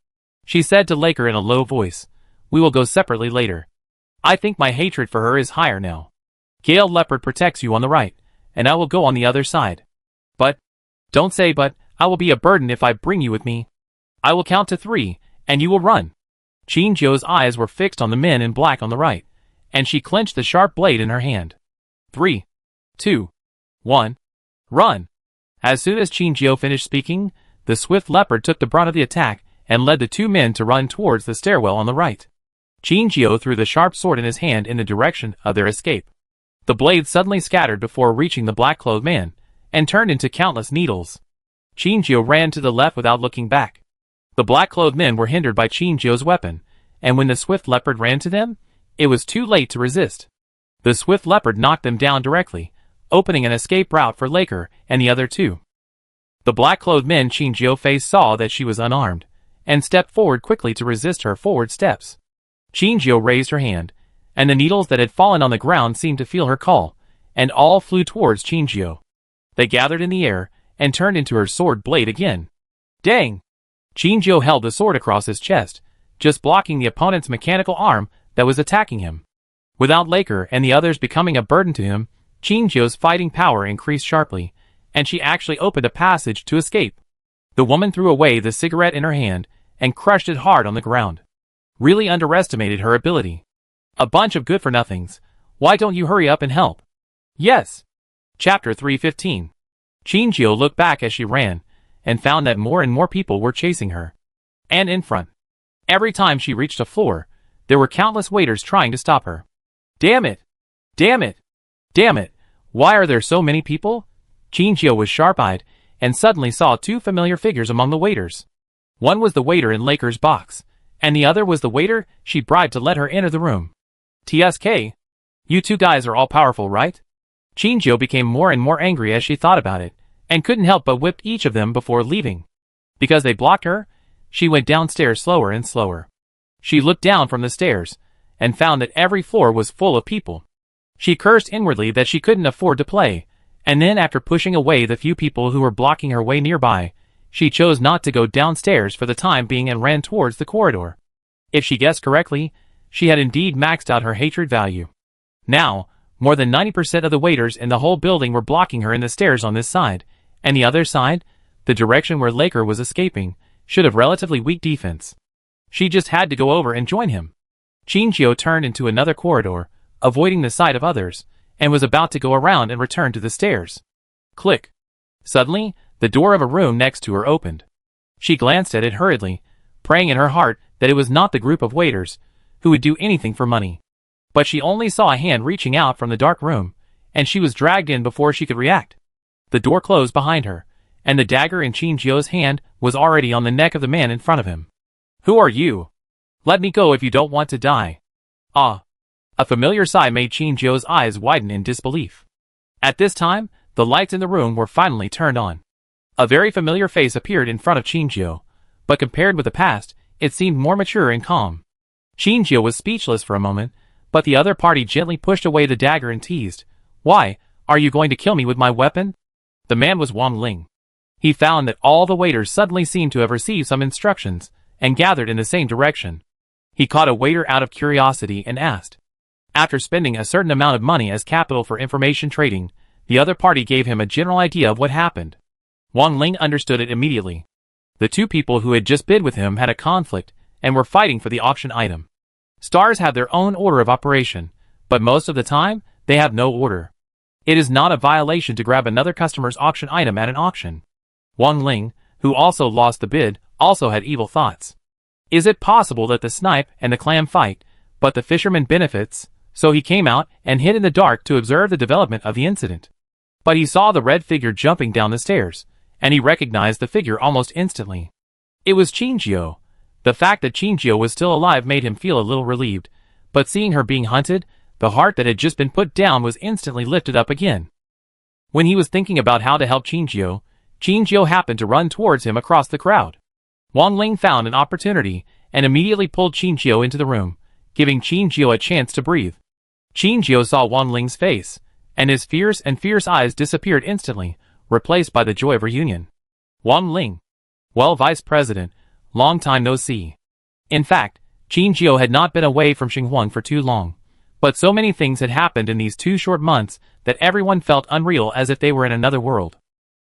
She said to Laker in a low voice, we will go separately later. I think my hatred for her is higher now. Gale Leopard protects you on the right, and I will go on the other side. But, don't say but, I will be a burden if I bring you with me. I will count to 3, and you will run. Qingjiu's eyes were fixed on the men in black on the right, and she clenched the sharp blade in her hand. 3, 2, 1, run! As soon as Qingjiu finished speaking, the swift leopard took the brunt of the attack and led the 2 men to run towards the stairwell on the right. Qingjiu threw the sharp sword in his hand in the direction of their escape. The blade suddenly scattered before reaching the black-clothed man, and turned into countless needles. Qingjiu ran to the left without looking back. The black-clothed men were hindered by Qingjiu's weapon, and when the swift leopard ran to them, it was too late to resist. The swift leopard knocked them down directly, opening an escape route for Laker and the other 2. The black-clothed men Qingjiu faced saw that she was unarmed, and stepped forward quickly to resist her forward steps. Qingjiu raised her hand, and the needles that had fallen on the ground seemed to feel her call, and all flew towards Qingjiu. They gathered in the air, and turned into her sword blade again. Dang! Qingjiu held the sword across his chest, just blocking the opponent's mechanical arm that was attacking him. Without Laker and the others becoming a burden to him, Qingjiu's fighting power increased sharply, and she actually opened a passage to escape. The woman threw away the cigarette in her hand, and crushed it hard on the ground. Really underestimated her ability. A bunch of good-for-nothings. Why don't you hurry up and help? Yes. Chapter 315. Qingjiu looked back as she ran, and found that more and more people were chasing her. And in front. Every time she reached a floor, there were countless waiters trying to stop her. Damn it! Damn it! Damn it! Why are there so many people? Qingjiu was sharp-eyed, and suddenly saw 2 familiar figures among the waiters. One was the waiter in Laker's box, and the other was the waiter she bribed to let her enter the room. TSK? You 2 guys are all powerful, right? Qingjiu became more and more angry as she thought about it, and couldn't help but whip each of them before leaving. Because they blocked her, she went downstairs slower and slower. She looked down from the stairs, and found that every floor was full of people. She cursed inwardly that she couldn't afford to play, and then after pushing away the few people who were blocking her way nearby, she chose not to go downstairs for the time being and ran towards the corridor. If she guessed correctly, she had indeed maxed out her hatred value. Now, more than 90% of the waiters in the whole building were blocking her in the stairs on this side, and the other side, the direction where Laker was escaping, should have relatively weak defense. She just had to go over and join him. Qingjiu turned into another corridor, avoiding the sight of others, and was about to go around and return to the stairs. Click. Suddenly, the door of a room next to her opened. She glanced at it hurriedly, praying in her heart that it was not the group of waiters, who would do anything for money. But she only saw a hand reaching out from the dark room, and she was dragged in before she could react. The door closed behind her, and the dagger in Qingjiu's hand was already on the neck of the man in front of him. Who are you? Let me go if you don't want to die. Ah. A familiar sigh made Qingjiu's eyes widen in disbelief. At this time, the lights in the room were finally turned on. A very familiar face appeared in front of Qingjiu, but compared with the past, it seemed more mature and calm. Qingjiu was speechless for a moment, but the other party gently pushed away the dagger and teased, "Why, are you going to kill me with my weapon?" The man was Wang Ling. He found that all the waiters suddenly seemed to have received some instructions, and gathered in the same direction. He caught a waiter out of curiosity and asked. After spending a certain amount of money as capital for information trading, the other party gave him a general idea of what happened. Wang Ling understood it immediately. The 2 people who had just bid with him had a conflict, and were fighting for the auction item. Stars have their own order of operation, but most of the time, they have no order. It is not a violation to grab another customer's auction item at an auction. Wang Ling, who also lost the bid, also had evil thoughts. Is it possible that the snipe and the clam fight, but the fisherman benefits? So he came out and hid in the dark to observe the development of the incident. But he saw the red figure jumping down the stairs, and he recognized the figure almost instantly. It was Qingjiu. The fact that Qingjiu was still alive made him feel a little relieved, but seeing her being hunted, the heart that had just been put down was instantly lifted up again. When he was thinking about how to help Qingjiu, Qingjiu happened to run towards him across the crowd. Wang Ling found an opportunity, and immediately pulled Qingjiu into the room, giving Qingjiu a chance to breathe. Qingjiu saw Wang Ling's face, and his fierce eyes disappeared instantly, replaced by the joy of reunion. Wang Ling. Well, Vice President, long time no see. In fact, Qinjiu had not been away from Xinghuang for too long, but so many things had happened in these 2 short months that everyone felt unreal, as if they were in another world.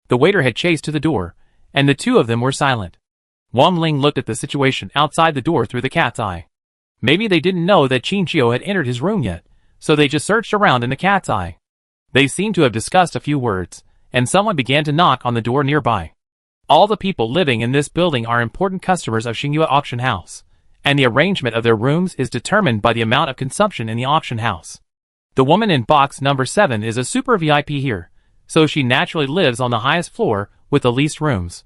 The waiter had chased to the door, and the 2 of them were silent. Wang Ling looked at the situation outside the door through the cat's eye. Maybe they didn't know that Qinjiu had entered his room yet, so they just searched around in the cat's eye. They seemed to have discussed a few words, and someone began to knock on the door nearby. All the people living in this building are important customers of Xingyue Auction House, and the arrangement of their rooms is determined by the amount of consumption in the auction house. The woman in box number 7 is a super VIP here, so she naturally lives on the highest floor with the least rooms.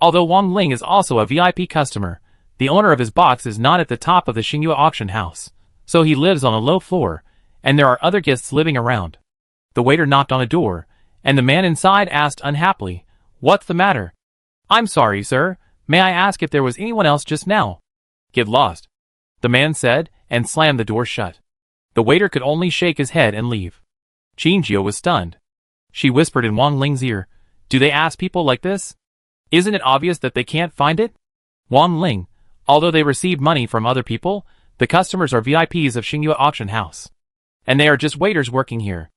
Although Wang Ling is also a VIP customer, the owner of his box is not at the top of the Xingyue Auction House, so he lives on a low floor, and there are other guests living around. The waiter knocked on a door, and the man inside asked unhappily, "What's the matter?" "I'm sorry, sir. May I ask if there was anyone else just now?" "Get lost," the man said, and slammed the door shut. The waiter could only shake his head and leave. Qinjiu was stunned. She whispered in Wang Ling's ear, "Do they ask people like this? Isn't it obvious that they can't find it?" Wang Ling, although they receive money from other people, the customers are VIPs of Xingyue Auction House. And they are just waiters working here.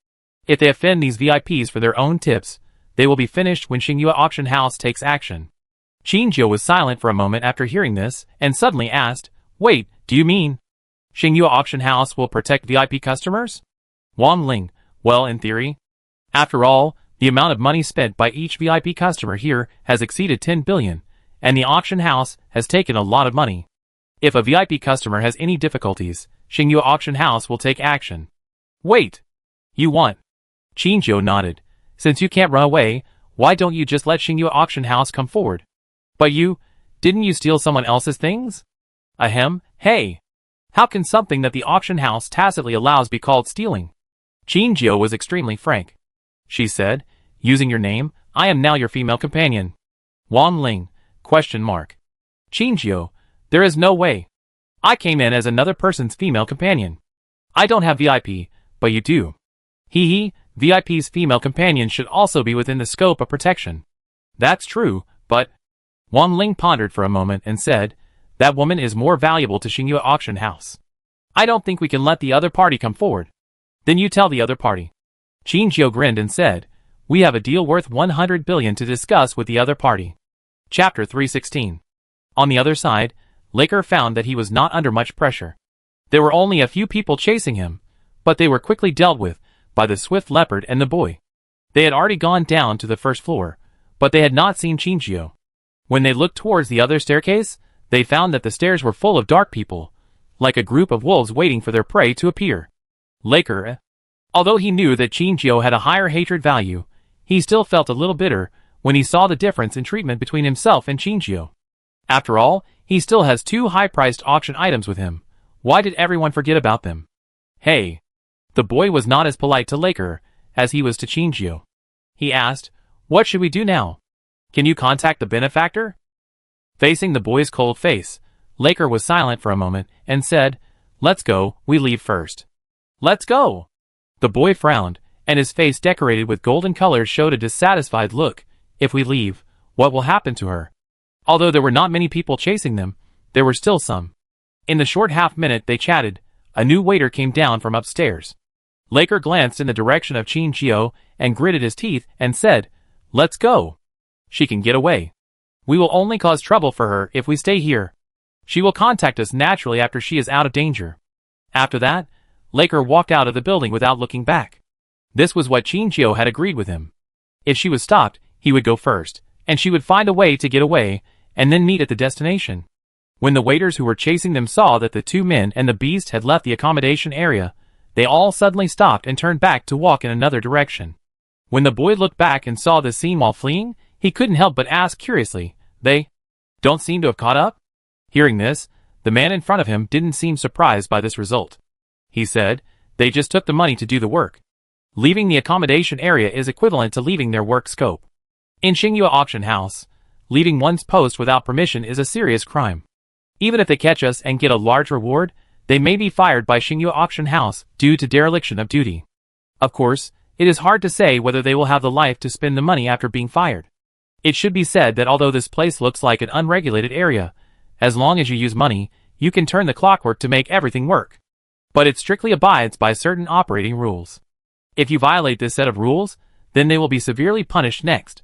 If they offend these VIPs for their own tips, they will be finished when Xingyue Auction House takes action. Qinjiu was silent for a moment after hearing this, and suddenly asked, "Wait, do you mean Xingyue Auction House will protect VIP customers?" Wang Ling, well, in theory. After all, the amount of money spent by each VIP customer here has exceeded 10 billion, and the auction house has taken a lot of money. If a VIP customer has any difficulties, Xingyue Auction House will take action. "Wait! You want?" Qinjiu nodded. "Since you can't run away, why don't you just let Xingyue Auction House come forward?" "But didn't you steal someone else's things?" "Ahem, hey! How can something that the auction house tacitly allows be called stealing?" Qinjiu was extremely frank. She said, "Using your name, I am now your female companion." Wang Ling, ? Qinjiu, there is no way. I came in as another person's female companion. I don't have VIP, but you do. Hee, VIP's female companion should also be within the scope of protection. That's true, but... Wang Ling pondered for a moment and said, "That woman is more valuable to Xingyue Auction House. I don't think we can let the other party come forward." "Then you tell the other party." Qinjiu grinned and said, "We have a deal worth 100 billion to discuss with the other party." Chapter 316. On the other side, Laker found that he was not under much pressure. There were only a few people chasing him, but they were quickly dealt with by the swift leopard and the boy. They had already gone down to the first floor, but they had not seen Qinjiu. When they looked towards the other staircase, they found that the stairs were full of dark people, like a group of wolves waiting for their prey to appear. Laker, although he knew that Qinjiu had a higher hatred value, he still felt a little bitter when he saw the difference in treatment between himself and Qinjiu. After all, he still has 2 high-priced auction items with him. Why did everyone forget about them? "Hey." The boy was not as polite to Laker as he was to Qinjiu. He asked, "What should we do now? Can you contact the benefactor?" Facing the boy's cold face, Laker was silent for a moment and said, "Let's go, we leave first." "Let's go." The boy frowned, and his face decorated with golden colors showed a dissatisfied look. "If we leave, what will happen to her?" Although there were not many people chasing them, there were still some. In the short half-minute they chatted, a new waiter came down from upstairs. Laker glanced in the direction of Qinjiu and gritted his teeth and said, "Let's go. She can get away. We will only cause trouble for her if we stay here. She will contact us naturally after she is out of danger." After that, Laker walked out of the building without looking back. This was what Qinjiu had agreed with him. If she was stopped, he would go first, and she would find a way to get away, and then meet at the destination. When the waiters who were chasing them saw that the 2 men and the beast had left the accommodation area, they all suddenly stopped and turned back to walk in another direction. When the boy looked back and saw the scene while fleeing, he couldn't help but ask curiously, "They don't seem to have caught up?" Hearing this, the man in front of him didn't seem surprised by this result. He said, "They just took the money to do the work. Leaving the accommodation area is equivalent to leaving their work scope. In Xingyue Auction House, leaving one's post without permission is a serious crime. Even if they catch us and get a large reward, they may be fired by Xingyue Auction House due to dereliction of duty. Of course, it is hard to say whether they will have the life to spend the money after being fired. It should be said that although this place looks like an unregulated area, as long as you use money, you can turn the clockwork to make everything work. But it strictly abides by certain operating rules. If you violate this set of rules, then they will be severely punished next.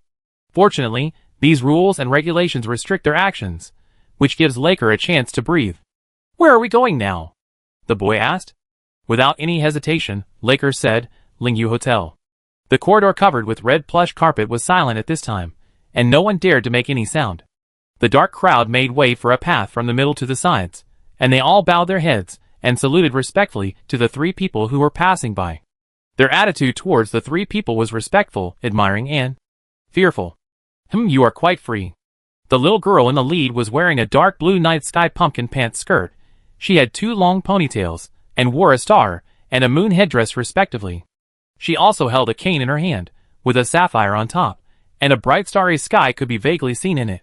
Fortunately, these rules and regulations restrict their actions, which gives Laker a chance to breathe. Where are we going now? The boy asked. Without any hesitation, Laker said, Lingyu Hotel. The corridor covered with red plush carpet was silent at this time, and no one dared to make any sound. The dark crowd made way for a path from the middle to the sides, and they all bowed their heads and saluted respectfully to the three people who were passing by. Their attitude towards the three people was respectful, admiring, and fearful. You are quite free. The little girl in the lead was wearing a dark blue night sky pumpkin pants skirt. She had 2 long ponytails, and wore a star and a moon headdress respectively. She also held a cane in her hand, with a sapphire on top, and a bright starry sky could be vaguely seen in it.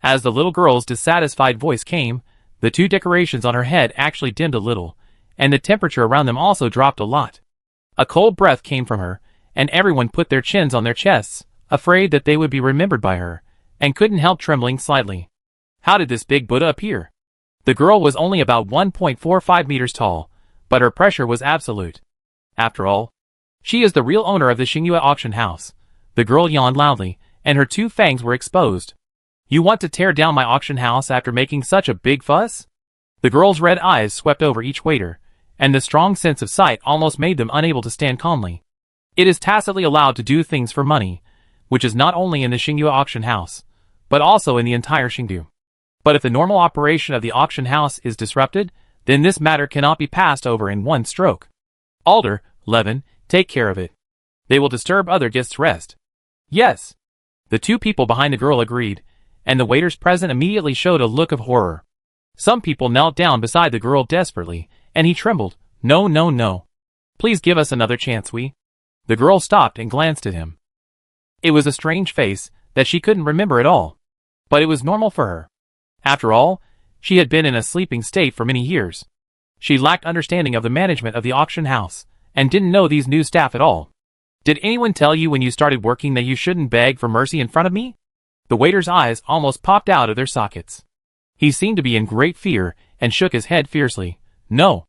As the little girl's dissatisfied voice came, the 2 decorations on her head actually dimmed a little, and the temperature around them also dropped a lot. A cold breath came from her, and everyone put their chins on their chests, afraid that they would be remembered by her, and couldn't help trembling slightly. How did this big Buddha appear? The girl was only about 1.45 meters tall, but her pressure was absolute. After all, she is the real owner of the Xingyue auction house. The girl yawned loudly, and her 2 fangs were exposed. You want to tear down my auction house after making such a big fuss? The girl's red eyes swept over each waiter, and the strong sense of sight almost made them unable to stand calmly. It is tacitly allowed to do things for money, which is not only in the Xingyue auction house, but also in the entire Xingdu. But if the normal operation of the auction house is disrupted, then this matter cannot be passed over in one stroke. Alder, Levin, take care of it. They will disturb other guests' rest. Yes. The 2 people behind the girl agreed, and the waiters present immediately showed a look of horror. Some people knelt down beside the girl desperately, and he trembled. No, no, no. Please give us another chance, we. The girl stopped and glanced at him. It was a strange face that she couldn't remember at all, but it was normal for her. After all, she had been in a sleeping state for many years. She lacked understanding of the management of the auction house, and didn't know these new staff at all. Did anyone tell you when you started working that you shouldn't beg for mercy in front of me? The waiter's eyes almost popped out of their sockets. He seemed to be in great fear, and shook his head fiercely. No.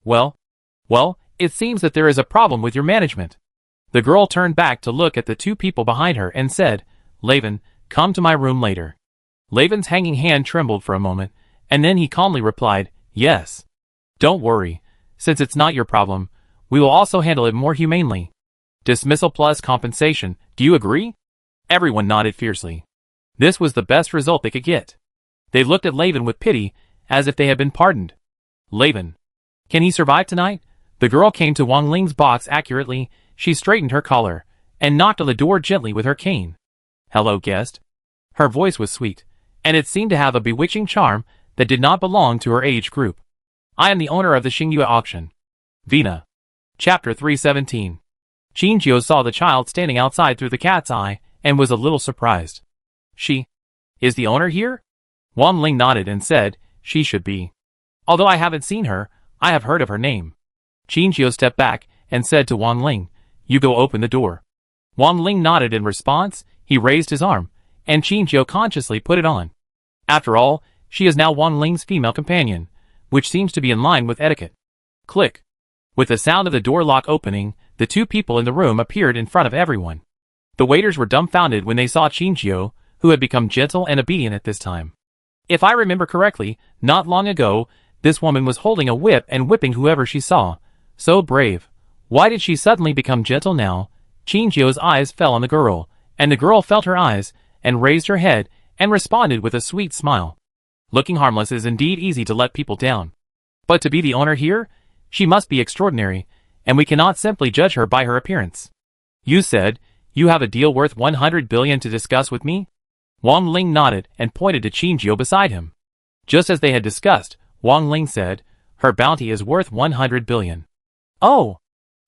Well, it seems that there is a problem with your management. The girl turned back to look at the 2 people behind her and said, Levin, come to my room later. Levin's hanging hand trembled for a moment, and then he calmly replied, yes. Don't worry, since it's not your problem, we will also handle it more humanely. Dismissal plus compensation, do you agree? Everyone nodded fiercely. This was the best result they could get. They looked at Levin with pity, as if they had been pardoned. Levin. Can he survive tonight? The girl came to Wang Ling's box accurately. She straightened her collar, and knocked on the door gently with her cane. Hello, guest. Her voice was sweet, and it seemed to have a bewitching charm that did not belong to her age group. I am the owner of the Xingyue auction. Vina. Chapter 317. Qinjiu saw the child standing outside through the cat's eye, and was a little surprised. She is the owner here? Wang Ling nodded and said, she should be. Although I haven't seen her, I have heard of her name. Qinjiu stepped back and said to Wang Ling, you go open the door. Wang Ling nodded in response. He raised his arm, and Qinjiu consciously put it on. After all, she is now Wang Ling's female companion, which seems to be in line with etiquette. Click. With the sound of the door lock opening, the 2 people in the room appeared in front of everyone. The waiters were dumbfounded when they saw Qinjiu, who had become gentle and obedient at this time. If I remember correctly, not long ago, this woman was holding a whip and whipping whoever she saw. So brave. Why did she suddenly become gentle now? Qinjiu's eyes fell on the girl, and the girl felt her eyes, and raised her head, and responded with a sweet smile. Looking harmless is indeed easy to let people down. But to be the owner here, she must be extraordinary, and we cannot simply judge her by her appearance. You said, you have a deal worth 100 billion to discuss with me? Wang Ling nodded and pointed to Qinjiu beside him. Just as they had discussed, Wang Ling said, her bounty is worth 100 billion. Oh!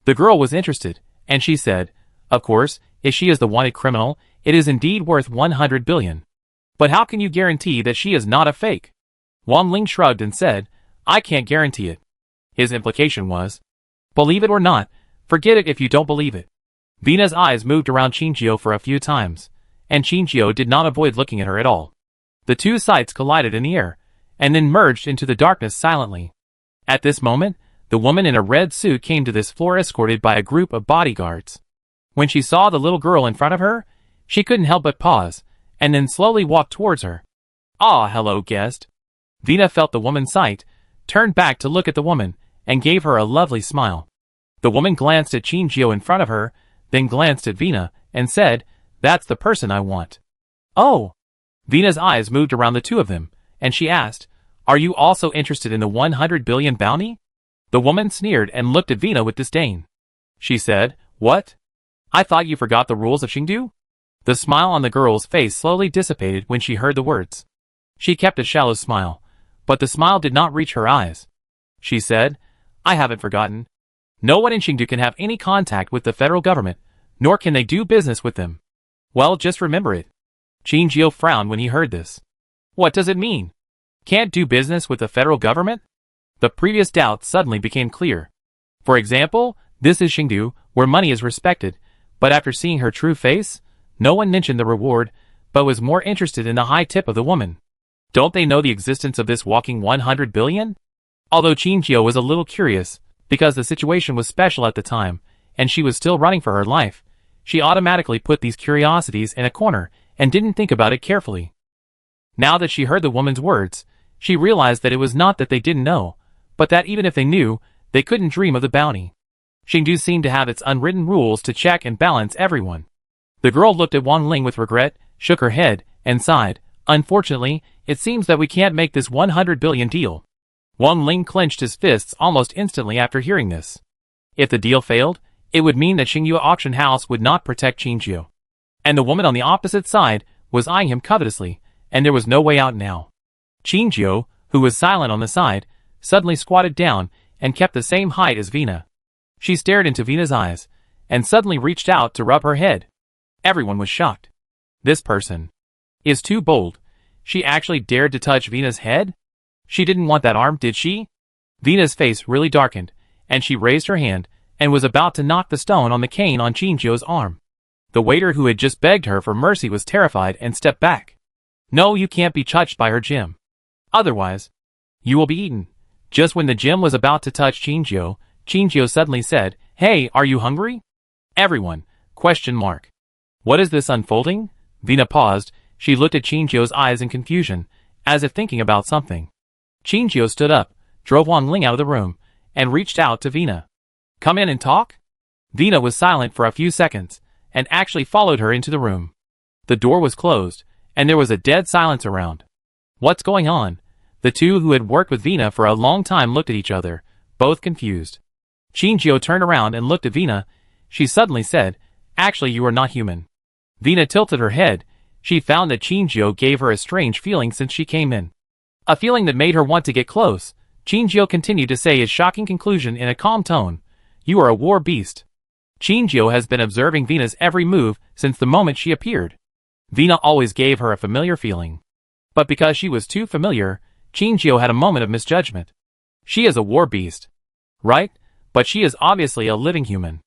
The girl was interested, and she said, of course, if she is the wanted criminal, it is indeed worth 100 billion. But how can you guarantee that she is not a fake? Wang Ling shrugged and said, I can't guarantee it. His implication was, believe it or not, forget it if you don't believe it. Vina's eyes moved around Qinjiu for a few times, and Qinjiu did not avoid looking at her at all. The 2 sights collided in the air, and then merged into the darkness silently. At this moment, the woman in a red suit came to this floor escorted by a group of bodyguards. When she saw the little girl in front of her, she couldn't help but pause, and then slowly walked towards her. "Ah, hello, guest." Vina felt the woman's sight, turned back to look at the woman, and gave her a lovely smile. The woman glanced at Chinjio in front of her, then glanced at Vina, and said, "That's the person I want." "Oh." Vina's eyes moved around the two of them, and she asked, "Are you also interested in the 100 billion bounty?" The woman sneered and looked at Vina with disdain. She said, "What? I thought you forgot the rules of Xingdu?" The smile on the girl's face slowly dissipated when she heard the words. She kept a shallow smile, but the smile did not reach her eyes. She said, "I haven't forgotten. No one in Xingdu can have any contact with the federal government, nor can they do business with them. Well, just remember it." Chinjio frowned when he heard this. What does it mean? Can't do business with the federal government? The previous doubts suddenly became clear. For example, this is Xingdu, where money is respected, but after seeing her true face, no one mentioned the reward, but was more interested in the high tip of the woman. Don't they know the existence of this walking 100 billion? Although Chinjio was a little curious, because the situation was special at the time, and she was still running for her life, she automatically put these curiosities in a corner and didn't think about it carefully. Now that she heard the woman's words, she realized that it was not that they didn't know, but that even if they knew, they couldn't dream of the bounty. Xingdu seemed to have its unwritten rules to check and balance everyone. The girl looked at Wang Ling with regret, shook her head, and sighed, "Unfortunately, it seems that we can't make this 100 billion deal." Wang Ling clenched his fists almost instantly after hearing this. If the deal failed, it would mean that Xingyu Auction House would not protect Chinjio. And the woman on the opposite side was eyeing him covetously, and there was no way out now. Chinjio, who was silent on the side, suddenly squatted down and kept the same height as Vina. She stared into Vina's eyes, and suddenly reached out to rub her head. Everyone was shocked. This person is too bold. She actually dared to touch Vina's head? She didn't want that arm, did she? Vina's face really darkened, and she raised her hand, and was about to knock the stone on the cane on Chinjio's arm. The waiter who had just begged her for mercy was terrified and stepped back. "No, you can't be touched by her gem. Otherwise, you will be eaten." Just when the gem was about to touch Chinjio, Chinjio suddenly said, "Hey, are you hungry?" Everyone, ? What is this unfolding? Vina paused. She looked at Chinjio's eyes in confusion, as if thinking about something. Chinjio stood up, drove Wang Ling out of the room, and reached out to Vina. "Come in and talk?" Vina was silent for a few seconds, and actually followed her into the room. The door was closed, and there was a dead silence around. What's going on? The two who had worked with Vina for a long time looked at each other, both confused. Chinjio turned around and looked at Vina. She suddenly said, "Actually, you are not human." Vina tilted her head. She found that Chinjio gave her a strange feeling since she came in. A feeling that made her want to get close. Chinjio continued to say his shocking conclusion in a calm tone. "You are a war beast." Chinjio has been observing Vina's every move since the moment she appeared. Vina always gave her a familiar feeling. But because she was too familiar, Chinjio had a moment of misjudgment. She is a war beast. Right? But she is obviously a living human.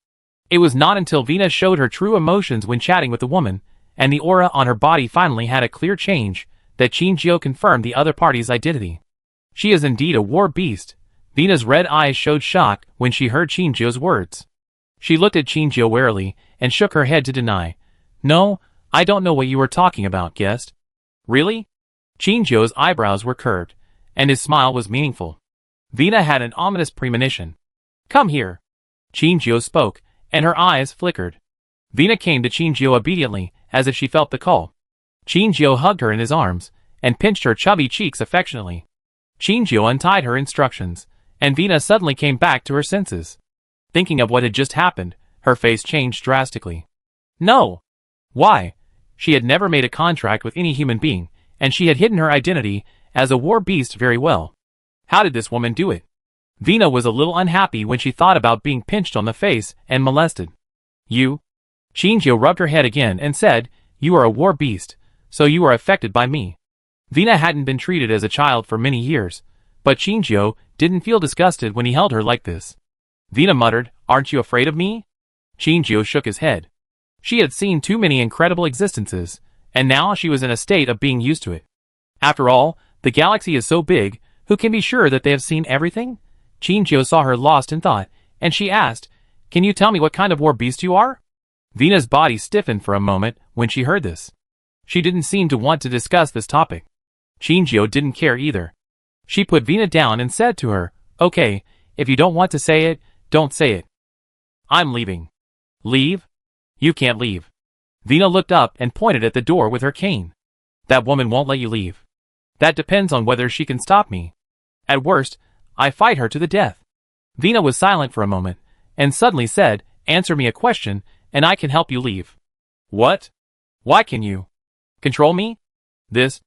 It was not until Vina showed her true emotions when chatting with the woman, and the aura on her body finally had a clear change, that Chinjio confirmed the other party's identity. She is indeed a war beast. Vina's red eyes showed shock when she heard Chinjio's words. She looked at Chinjio warily, and shook her head to deny. "No, I don't know what you are talking about, guest." "Really?" Chinjio's eyebrows were curved, and his smile was meaningful. Vina had an ominous premonition. "Come here." Chinjio spoke, and her eyes flickered. Vina came to Chinjio obediently, as if she felt the call. Chinjio hugged her in his arms, and pinched her chubby cheeks affectionately. Chinjio untied her instructions, and Vina suddenly came back to her senses. Thinking of what had just happened, her face changed drastically. No! Why? She had never made a contract with any human being, and she had hidden her identity as a war beast very well. How did this woman do it? Vina was a little unhappy when she thought about being pinched on the face and molested. "You?" Chinjio rubbed her head again and said, "You are a war beast, so you are affected by me." Vina hadn't been treated as a child for many years, but Chinjio didn't feel disgusted when he held her like this. Vina muttered, "Aren't you afraid of me?" Chinjio shook his head. She had seen too many incredible existences, and now she was in a state of being used to it. After all, The galaxy is so big, who can be sure that they have seen everything? Chinjio saw her lost in thought, and she asked, "Can you tell me what kind of war beast you are?" Vina's body stiffened for a moment when she heard this. She didn't seem to want to discuss this topic. Chinjio didn't care either. She put Vina down and said to her, "Okay, if you don't want to say it, don't say it. I'm leaving." "Leave? You can't leave." Vina looked up and pointed at the door with her cane. "That woman won't let you leave. That depends on whether she can stop me. At worst, I fight her to the death." Vina was silent for a moment, and suddenly said, "Answer me a question, and I can help you leave." "What? Why can you control me?" "This."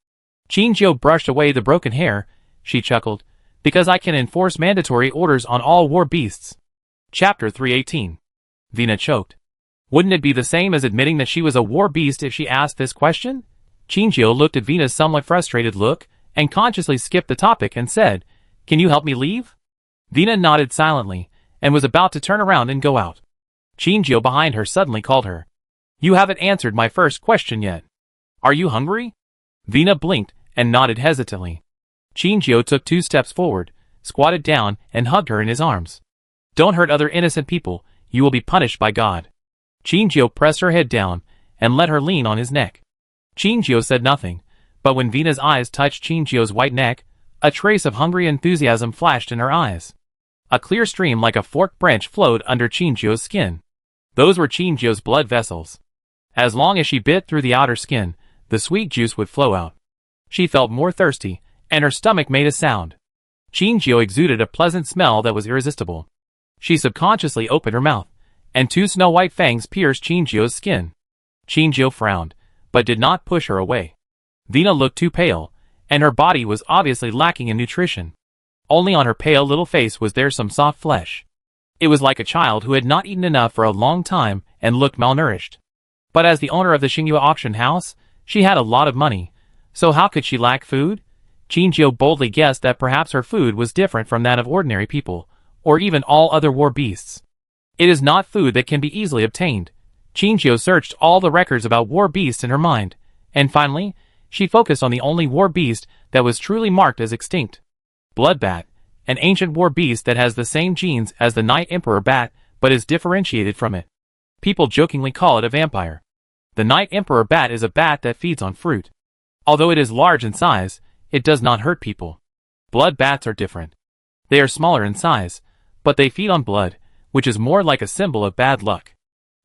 Chinjio brushed away the broken hair. She chuckled, "Because I can enforce mandatory orders on all war beasts." Chapter 318. Vina choked. Wouldn't it be the same as admitting that she was a war beast if she asked this question? Chinjio looked at Vina's somewhat frustrated look, and consciously skipped the topic and said, "Can you help me leave?" Vina nodded silently, and was about to turn around and go out. Chinjio behind her suddenly called her. "You haven't answered my first question yet. Are you hungry?" Vina blinked and nodded hesitantly. Chinjio took 2 steps forward, squatted down, and hugged her in his arms. "Don't hurt other innocent people, you will be punished by God." Chinjio pressed her head down, and let her lean on his neck. Chinjio said nothing, but when Vina's eyes touched Chinjio's white neck, a trace of hungry enthusiasm flashed in her eyes. A clear stream like a forked branch flowed under Chinjio's skin. Those were Chinjio's blood vessels. As long as she bit through the outer skin, the sweet juice would flow out. She felt more thirsty, and her stomach made a sound. Chinjio exuded a pleasant smell that was irresistible. She subconsciously opened her mouth, and 2 snow-white fangs pierced Chinjio's skin. Chinjio frowned, but did not push her away. Vina looked too pale, and her body was obviously lacking in nutrition. Only on her pale little face was there some soft flesh. It was like a child who had not eaten enough for a long time and looked malnourished. But as the owner of the Xingyue auction house, she had a lot of money, so how could she lack food? Chinjio boldly guessed that perhaps her food was different from that of ordinary people, or even all other war beasts. It is not food that can be easily obtained. Chinjio searched all the records about war beasts in her mind, and finally, she focused on the only war beast that was truly marked as extinct. Bloodbat, an ancient war beast that has the same genes as the Night Emperor bat, but is differentiated from it. People jokingly call it a vampire. The Night Emperor bat is a bat that feeds on fruit. Although it is large in size, it does not hurt people. Blood bats are different. They are smaller in size, but they feed on blood, which is more like a symbol of bad luck.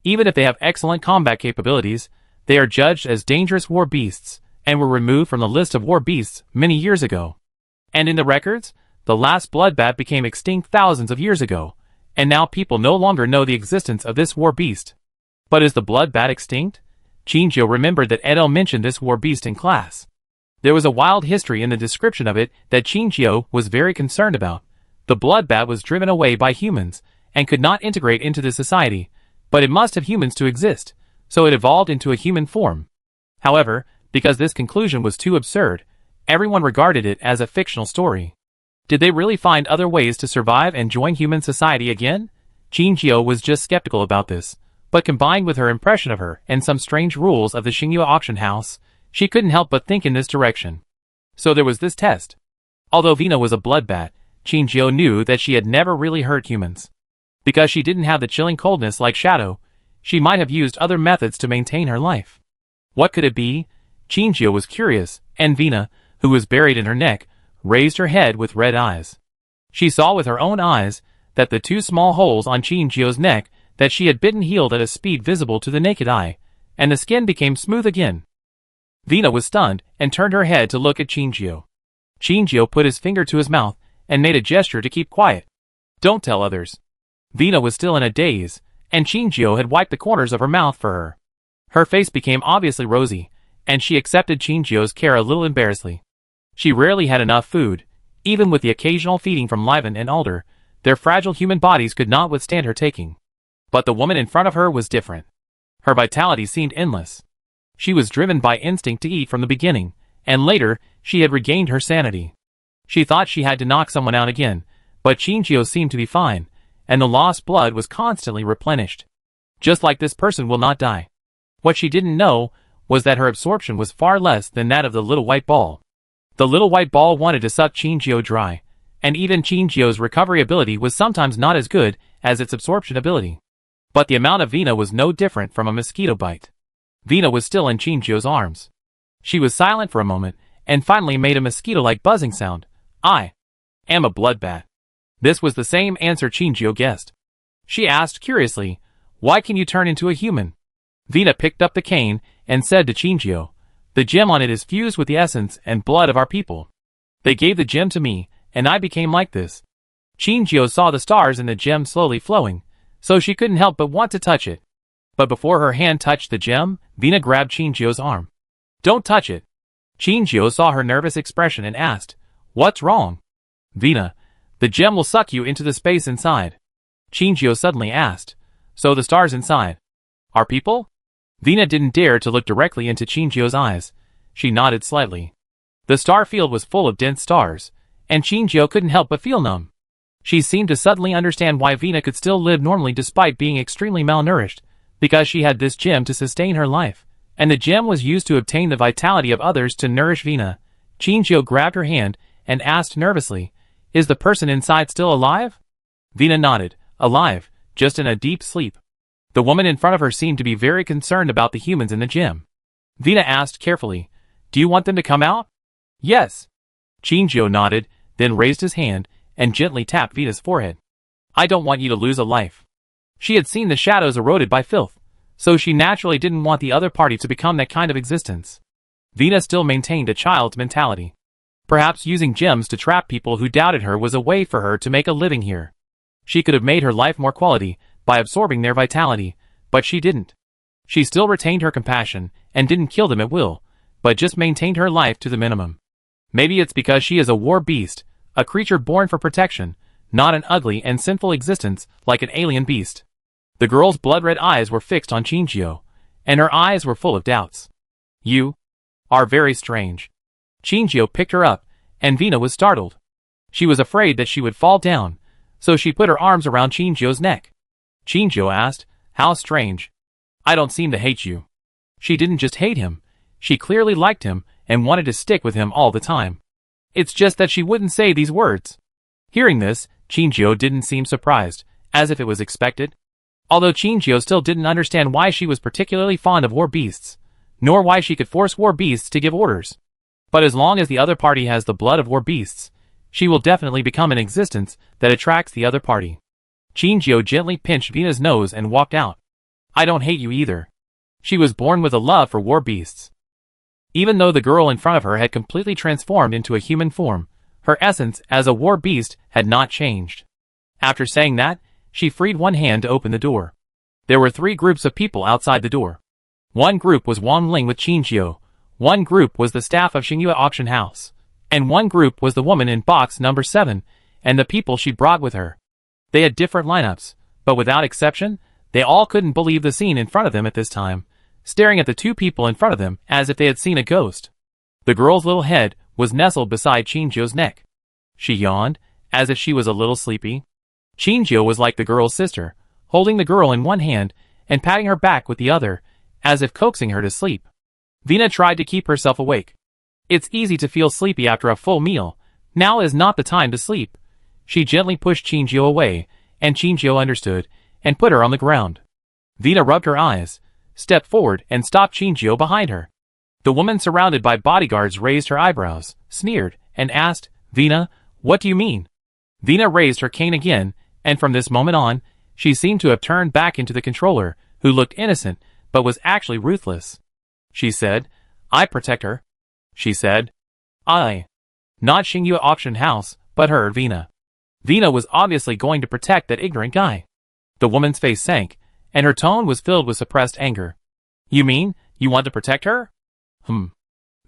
Even if they have excellent combat capabilities, they are judged as dangerous war beasts, and were removed from the list of war beasts many years ago. And in the records, the last bloodbat became extinct thousands of years ago, and now people no longer know the existence of this war beast. But is the bloodbat extinct? Chinjio remembered that Edo mentioned this war beast in class. There was a wild history in the description of it that Chinjio was very concerned about. The bloodbat was driven away by humans, and could not integrate into the society, but it must have humans to exist, so it evolved into a human form. However, because this conclusion was too absurd, everyone regarded it as a fictional story. Did they really find other ways to survive and join human society again? Chinjio was just skeptical about this, but combined with her impression of her and some strange rules of the Xingyue auction house, she couldn't help but think in this direction. So there was this test. Although Vina was a bloodbat, Chinjio knew that she had never really hurt humans. Because she didn't have the chilling coldness like Shadow, she might have used other methods to maintain her life. What could it be? Chinjio was curious, and Vina, who was buried in her neck, raised her head with red eyes. She saw with her own eyes that the 2 small holes on Chinjio's neck that she had bitten healed at a speed visible to the naked eye, and the skin became smooth again. Vina was stunned and turned her head to look at Chinjio. Chinjio put his finger to his mouth and made a gesture to keep quiet. "Don't tell others." Vina was still in a daze, and Chinjio had wiped the corners of her mouth for her. Her face became obviously rosy, and she accepted Chinjio's care a little embarrassedly. She rarely had enough food. Even with the occasional feeding from Liven and Alder, their fragile human bodies could not withstand her taking. But the woman in front of her was different. Her vitality seemed endless. She was driven by instinct to eat from the beginning, and later, she had regained her sanity. She thought she had to knock someone out again, but Chinjio seemed to be fine, and the lost blood was constantly replenished. Just like this person will not die. What she didn't know was that her absorption was far less than that of the little white ball. The little white ball wanted to suck Chinjio dry, and even Chinjio's recovery ability was sometimes not as good as its absorption ability. But the amount of Vina was no different from a mosquito bite. Vina was still in Chinjio's arms. She was silent for a moment, and finally made a mosquito-like buzzing sound. I am a blood bat. This was the same answer Chinjio guessed. She asked curiously, why can you turn into a human? Vina picked up the cane and said to Chinjio, the gem on it is fused with the essence and blood of our people. They gave the gem to me, and I became like this. Chinjio saw the stars in the gem slowly flowing, so she couldn't help but want to touch it. But before her hand touched the gem, Vina grabbed Chinjio's arm. Don't touch it. Chinjio saw her nervous expression and asked, what's wrong? Vina, the gem will suck you into the space inside. Chinjio suddenly asked, so the stars inside are people? Vina didn't dare to look directly into Chinjio's eyes. She nodded slightly. The star field was full of dense stars, and Chinjio couldn't help but feel numb. She seemed to suddenly understand why Vina could still live normally despite being extremely malnourished, because she had this gem to sustain her life, and the gem was used to obtain the vitality of others to nourish Vina. Chinjio grabbed her hand and asked nervously, is the person inside still alive? Vina nodded, alive, just in a deep sleep. The woman in front of her seemed to be very concerned about the humans in the gym. Vina asked carefully, do you want them to come out? Yes. Chinjio nodded, then raised his hand and gently tapped Vina's forehead. I don't want you to lose a life. She had seen the shadows eroded by filth, so she naturally didn't want the other party to become that kind of existence. Vina still maintained a child's mentality. Perhaps using gems to trap people who doubted her was a way for her to make a living here. She could have made her life more quality by absorbing their vitality, but she didn't. She still retained her compassion and didn't kill them at will, but just maintained her life to the minimum. Maybe it's because she is a war beast, a creature born for protection, not an ugly and sinful existence like an alien beast. The girl's blood-red eyes were fixed on Chinjio, and her eyes were full of doubts. You are very strange. Chinjio picked her up, and Vina was startled. She was afraid that she would fall down, so she put her arms around Chinjio's neck. Chinjio asked, how strange. I don't seem to hate you. She didn't just hate him. She clearly liked him and wanted to stick with him all the time. It's just that she wouldn't say these words. Hearing this, Chinjio didn't seem surprised, as if it was expected. Although Chinjio still didn't understand why she was particularly fond of war beasts, nor why she could force war beasts to give orders. But as long as the other party has the blood of war beasts, she will definitely become an existence that attracts the other party. Chinjio gently pinched Vina's nose and walked out. I don't hate you either. She was born with a love for war beasts. Even though the girl in front of her had completely transformed into a human form, her essence as a war beast had not changed. After saying that, she freed one hand to open the door. There were 3 groups of people outside the door. One group was Wang Ling with Chinjio, one group was the staff of Xingyue Auction House, and one group was the woman in box number 7 and the people she brought with her. They had different lineups, but without exception, they all couldn't believe the scene in front of them at this time, staring at the 2 people in front of them as if they had seen a ghost. The girl's little head was nestled beside Chinjio's neck. She yawned, as if she was a little sleepy. Chinjio was like the girl's sister, holding the girl in one hand and patting her back with the other, as if coaxing her to sleep. Vina tried to keep herself awake. It's easy to feel sleepy after a full meal. Now is not the time to sleep. She gently pushed Chinjio away, and Chinjio understood, and put her on the ground. Vina rubbed her eyes, stepped forward and stopped Chinjio behind her. The woman surrounded by bodyguards raised her eyebrows, sneered, and asked, Vina, what do you mean? Vina raised her cane again, and from this moment on, she seemed to have turned back into the controller, who looked innocent, but was actually ruthless. She said, I protect her. She said, I. Not Xingyue Auction House, but her, Vina. Vina was obviously going to protect that ignorant guy. The woman's face sank, and her tone was filled with suppressed anger. You mean, you want to protect her?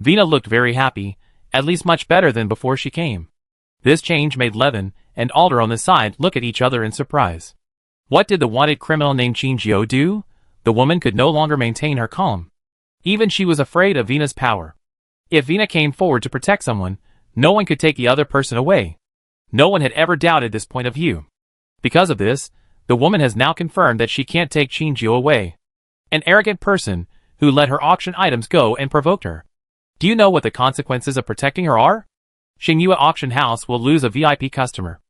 Vina looked very happy, at least much better than before she came. This change made Levin and Alder on the side look at each other in surprise. What did the wanted criminal named Chinjio do? The woman could no longer maintain her calm. Even she was afraid of Vina's power. If Vina came forward to protect someone, no one could take the other person away. No one had ever doubted this point of view. Because of this, the woman has now confirmed that she can't take Chinjio away. An arrogant person, who let her auction items go and provoked her. Do you know what the consequences of protecting her are? Xingyue Auction House will lose a VIP customer.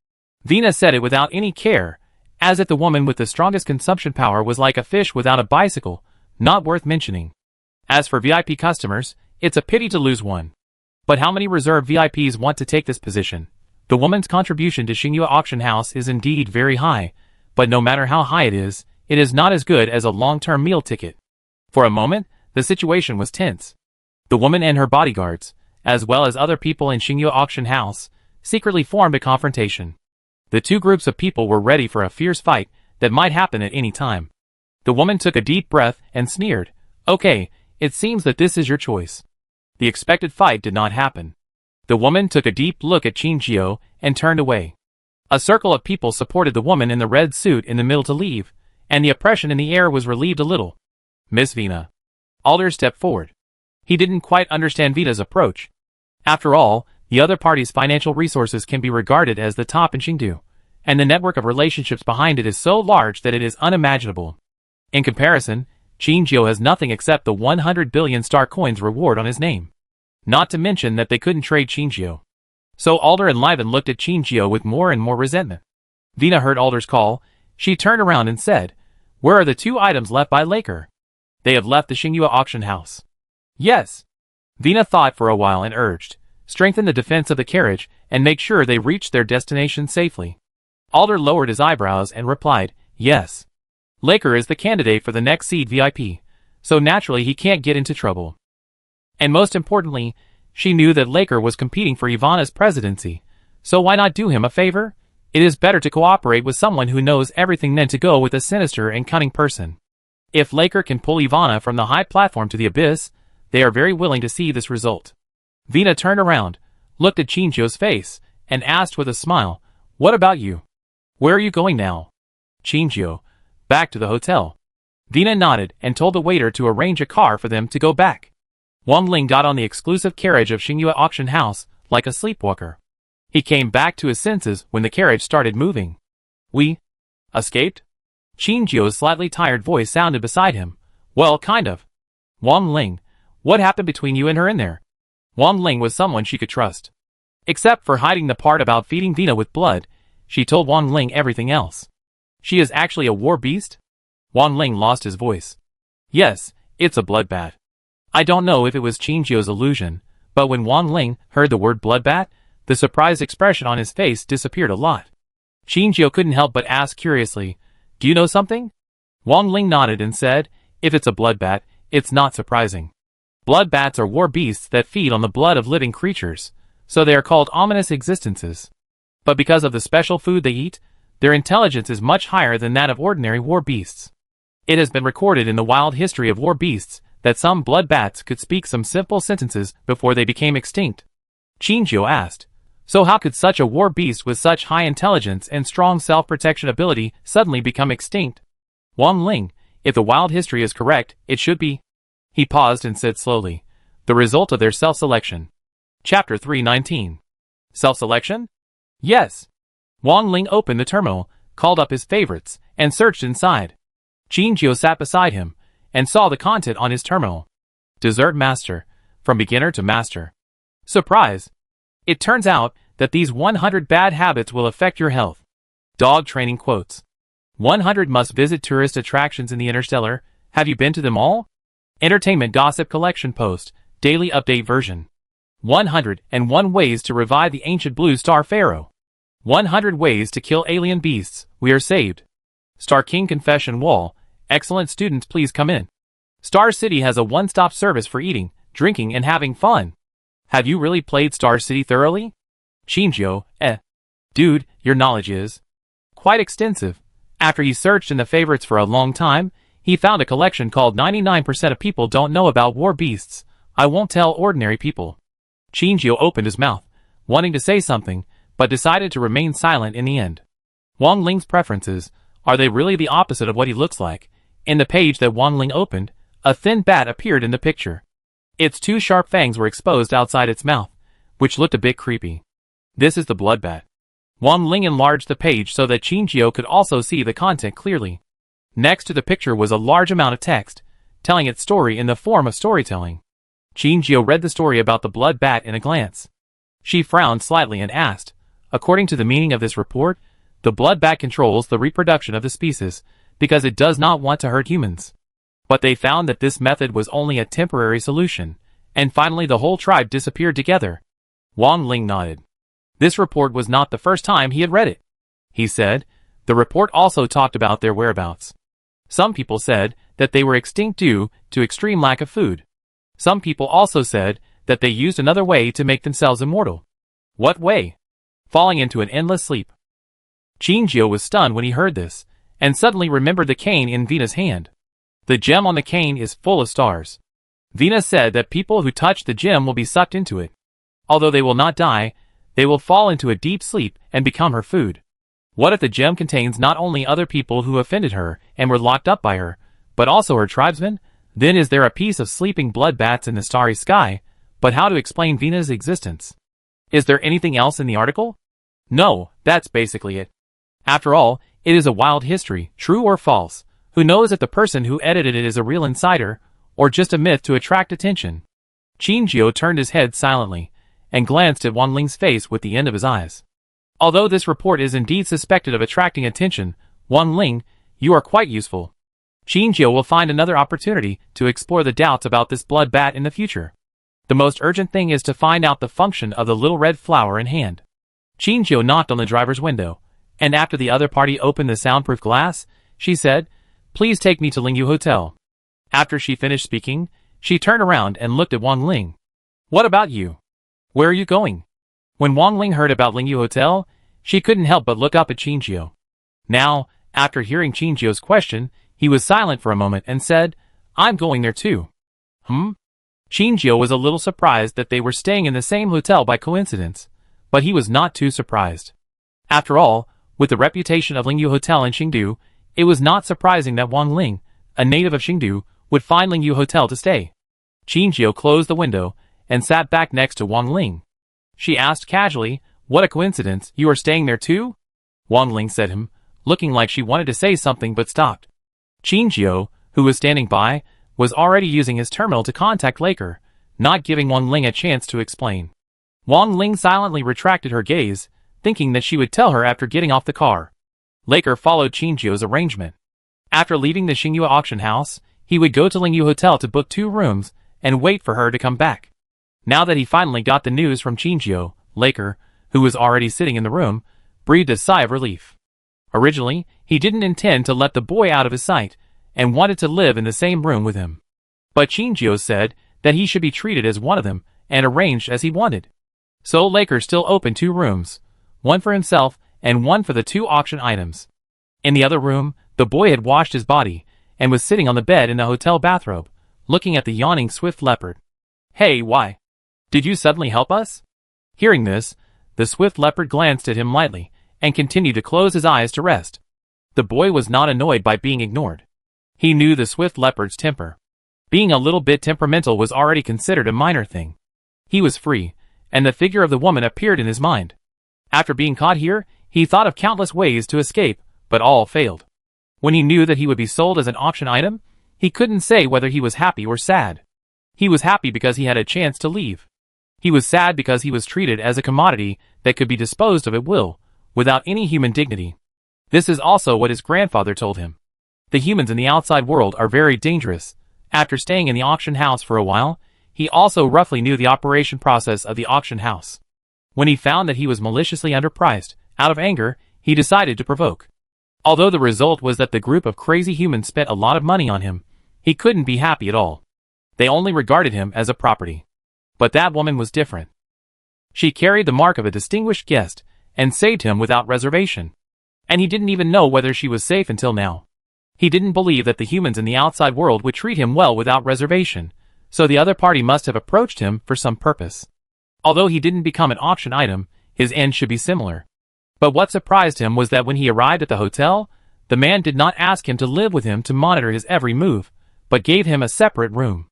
Vina said it without any care, as if the woman with the strongest consumption power was like a fish without a bicycle, not worth mentioning. As for VIP customers, it's a pity to lose one. But how many reserved VIPs want to take this position? The woman's contribution to Xingyue Auction House is indeed very high, but no matter how high it is not as good as a long-term meal ticket. For a moment, the situation was tense. The woman and her bodyguards, as well as other people in Xingyue Auction House, secretly formed a confrontation. The two groups of people were ready for a fierce fight that might happen at any time. The woman took a deep breath and sneered, "Okay, it seems that this is your choice." The expected fight did not happen. The woman took a deep look at Xingyue and turned away. A circle of people supported the woman in the red suit in the middle to leave, and the oppression in the air was relieved a little. "Miss Vina." Alder stepped forward. He didn't quite understand Vina's approach. After all, the other party's financial resources can be regarded as the top in Xingdu, and the network of relationships behind it is so large that it is unimaginable. In comparison, Xingyue has nothing except the 100 billion star coins reward on his name. Not to mention that they couldn't trade Xingyue. So Alder and Liven looked at Xingyue with more and more resentment. Vina heard Alder's call. She turned around and said, "Where are the two items left by Laker?" "They have left the Xingyue Auction House." "Yes." Vina thought for a while and urged, "Strengthen the defense of the carriage and make sure they reach their destination safely." Alder lowered his eyebrows and replied, "Yes. Laker is the candidate for the next seed VIP, so naturally he can't get into trouble." And most importantly, she knew that Laker was competing for Ivana's presidency, so why not do him a favor? It is better to cooperate with someone who knows everything than to go with a sinister and cunning person. If Laker can pull Ivana from the high platform to the abyss, they are very willing to see this result. Vina turned around, looked at Xingyue's face, and asked with a smile, "What about you? Where are you going now?" "Xingyue, back to the hotel." Vina nodded and told the waiter to arrange a car for them to go back. Wang Ling got on the exclusive carriage of Xingyue Auction House like a sleepwalker. He came back to his senses when the carriage started moving. "We escaped?" Xingyue's slightly tired voice sounded beside him. "Well, kind of." "Wang Ling, what happened between you and her in there?" Wang Ling was someone she could trust. Except for hiding the part about feeding Vina with blood, she told Wang Ling everything else. "She is actually a war beast?" Wang Ling lost his voice. "Yes, it's a bloodbath." I don't know if it was Xingyue's illusion, but when Wang Ling heard the word bloodbath, the surprised expression on his face disappeared a lot. Xingyue couldn't help but ask curiously, "Do you know something?" Wang Ling nodded and said, "If it's a bloodbath, it's not surprising. Bloodbaths are war beasts that feed on the blood of living creatures, so they are called ominous existences. But because of the special food they eat, their intelligence is much higher than that of ordinary war beasts. It has been recorded in the wild history of war beasts that some bloodbaths could speak some simple sentences before they became extinct." Xingyue asked, "So how could such a war beast with such high intelligence and strong self-protection ability suddenly become extinct?" "Wang Ling, if the wild history is correct, it should be." He paused and said slowly, "The result of their self-selection." Chapter 319. Self-selection? Yes. Wang Ling opened the terminal, called up his favorites, and searched inside. Xingyue sat beside him, and saw the content on his terminal. Dessert Master, from beginner to master. Surprise! It turns out that these 100 bad habits will affect your health. Dog training quotes. 100 must-visit tourist attractions in the Interstellar. Have you been to them all? Entertainment Gossip Collection Post, Daily Update Version. 101 Ways to Revive the Ancient Blue Star Pharaoh. 100 Ways to Kill Alien Beasts. We are saved. Star King Confession Wall. Excellent students, please come in. Star City has a one-stop service for eating, drinking, and having fun. Have you really played Star City thoroughly? Xingyue, Dude, your knowledge is quite extensive. After he searched in the favorites for a long time, he found a collection called 99% of people don't know about war beasts. I won't tell ordinary people. Xingyue opened his mouth, wanting to say something, but decided to remain silent in the end. Wang Ling's preferences, are they really the opposite of what he looks like? In the page that Wang Ling opened, a thin bat appeared in the picture. Its two sharp fangs were exposed outside its mouth, which looked a bit creepy. This is the blood bat. Wang Ling enlarged the page so that Xingyue could also see the content clearly. Next to the picture was a large amount of text, telling its story in the form of storytelling. Qingjio read the story about the blood bat in a glance. She frowned slightly and asked, according to the meaning of this report, the blood bat controls the reproduction of the species because it does not want to hurt humans. But they found that this method was only a temporary solution, and finally the whole tribe disappeared together. Wang Ling nodded. This report was not the first time he had read it. He said, the report also talked about their whereabouts. Some people said that they were extinct due to extreme lack of food. Some people also said that they used another way to make themselves immortal. What way? Falling into an endless sleep. Qingjio was stunned when he heard this, and suddenly remembered the cane in Venus' hand. The gem on the cane is full of stars. Venus said that people who touch the gem will be sucked into it. Although they will not die, they will fall into a deep sleep and become her food. What if the gem contains not only other people who offended her and were locked up by her, but also her tribesmen? Then is there a piece of sleeping blood bats in the starry sky? But how to explain Venus' existence? Is there anything else in the article? No, that's basically it. After all, it is a wild history, true or false. Who knows if the person who edited it is a real insider, or just a myth to attract attention? Qingjio turned his head silently, and glanced at Wang Ling's face with the end of his eyes. Although this report is indeed suspected of attracting attention, Wang Ling, you are quite useful. Qingjio will find another opportunity to explore the doubts about this blood bat in the future. The most urgent thing is to find out the function of the little red flower in hand. Qingjio knocked on the driver's window, and after the other party opened the soundproof glass, she said, "Please take me to Lingyu Hotel." After she finished speaking, she turned around and looked at Wang Ling. "What about you? Where are you going?" When Wang Ling heard about Lingyu Hotel, she couldn't help but look up at Qingjio. Now, after hearing Qingjio's question, he was silent for a moment and said, "I'm going there too." Qingjio was a little surprised that they were staying in the same hotel by coincidence, but he was not too surprised. After all, with the reputation of Lingyu Hotel in Chengdu, it was not surprising that Wang Ling, a native of Chengdu, would find Lingyu Hotel to stay. Qingjio closed the window and sat back next to Wang Ling. She asked casually, "What a coincidence, you are staying there too?" Wang Ling said him, looking like she wanted to say something but stopped. Qingjio, who was standing by, was already using his terminal to contact Laker, not giving Wang Ling a chance to explain. Wang Ling silently retracted her gaze, thinking that she would tell her after getting off the car. Laker followed Qingjio's arrangement. After leaving the Xingyue auction house, he would go to Lingyu Hotel to book 2 rooms and wait for her to come back. Now that he finally got the news from Qingjio, Laker, who was already sitting in the room, breathed a sigh of relief. Originally, he didn't intend to let the boy out of his sight, and wanted to live in the same room with him. But Qingjio said that he should be treated as one of them, and arranged as he wanted. So Laker still opened 2 rooms, one for himself and one for the 2 auction items. In the other room, the boy had washed his body, and was sitting on the bed in the hotel bathrobe, looking at the yawning swift leopard. "Hey, why? Did you suddenly help us?" Hearing this, the swift leopard glanced at him lightly, and continued to close his eyes to rest. The boy was not annoyed by being ignored. He knew the swift leopard's temper. Being a little bit temperamental was already considered a minor thing. He was free, and the figure of the woman appeared in his mind. After being caught here, he thought of countless ways to escape, but all failed. When he knew that he would be sold as an auction item, he couldn't say whether he was happy or sad. He was happy because he had a chance to leave. He was sad because he was treated as a commodity that could be disposed of at will, without any human dignity. This is also what his grandfather told him. The humans in the outside world are very dangerous. After staying in the auction house for a while, he also roughly knew the operation process of the auction house. When he found that he was maliciously underpriced, out of anger, he decided to provoke. Although the result was that the group of crazy humans spent a lot of money on him, he couldn't be happy at all. They only regarded him as a property. But that woman was different. She carried the mark of a distinguished guest, and saved him without reservation. And he didn't even know whether she was safe until now. He didn't believe that the humans in the outside world would treat him well without reservation, so the other party must have approached him for some purpose. Although he didn't become an auction item, his end should be similar. But what surprised him was that when he arrived at the hotel, the man did not ask him to live with him to monitor his every move, but gave him a separate room.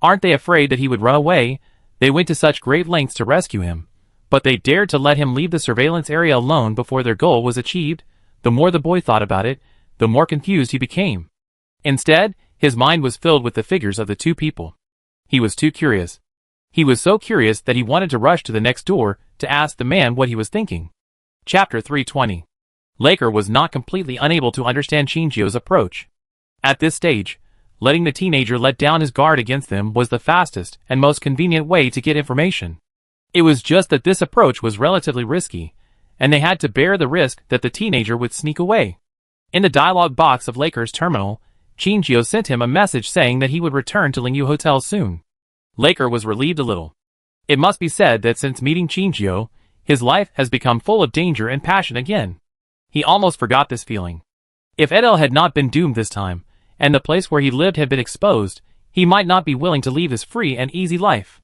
Aren't they afraid that he would run away? They went to such great lengths to rescue him, but they dared to let him leave the surveillance area alone before their goal was achieved. The more the boy thought about it, the more confused he became. Instead, his mind was filled with the figures of the 2 people. He was too curious. He was so curious that he wanted to rush to the next door to ask the man what he was thinking. Chapter 320. Laker was not completely unable to understand Shinjio's approach. At this stage, letting the teenager let down his guard against them was the fastest and most convenient way to get information. It was just that this approach was relatively risky, and they had to bear the risk that the teenager would sneak away. In the dialogue box of Laker's terminal, Shinjio sent him a message saying that he would return to Lingyu Hotel soon. Laker was relieved a little. It must be said that since meeting Shinjio, his life has become full of danger and passion again. He almost forgot this feeling. If Edel had not been doomed this time, and the place where he lived had been exposed, he might not be willing to leave his free and easy life.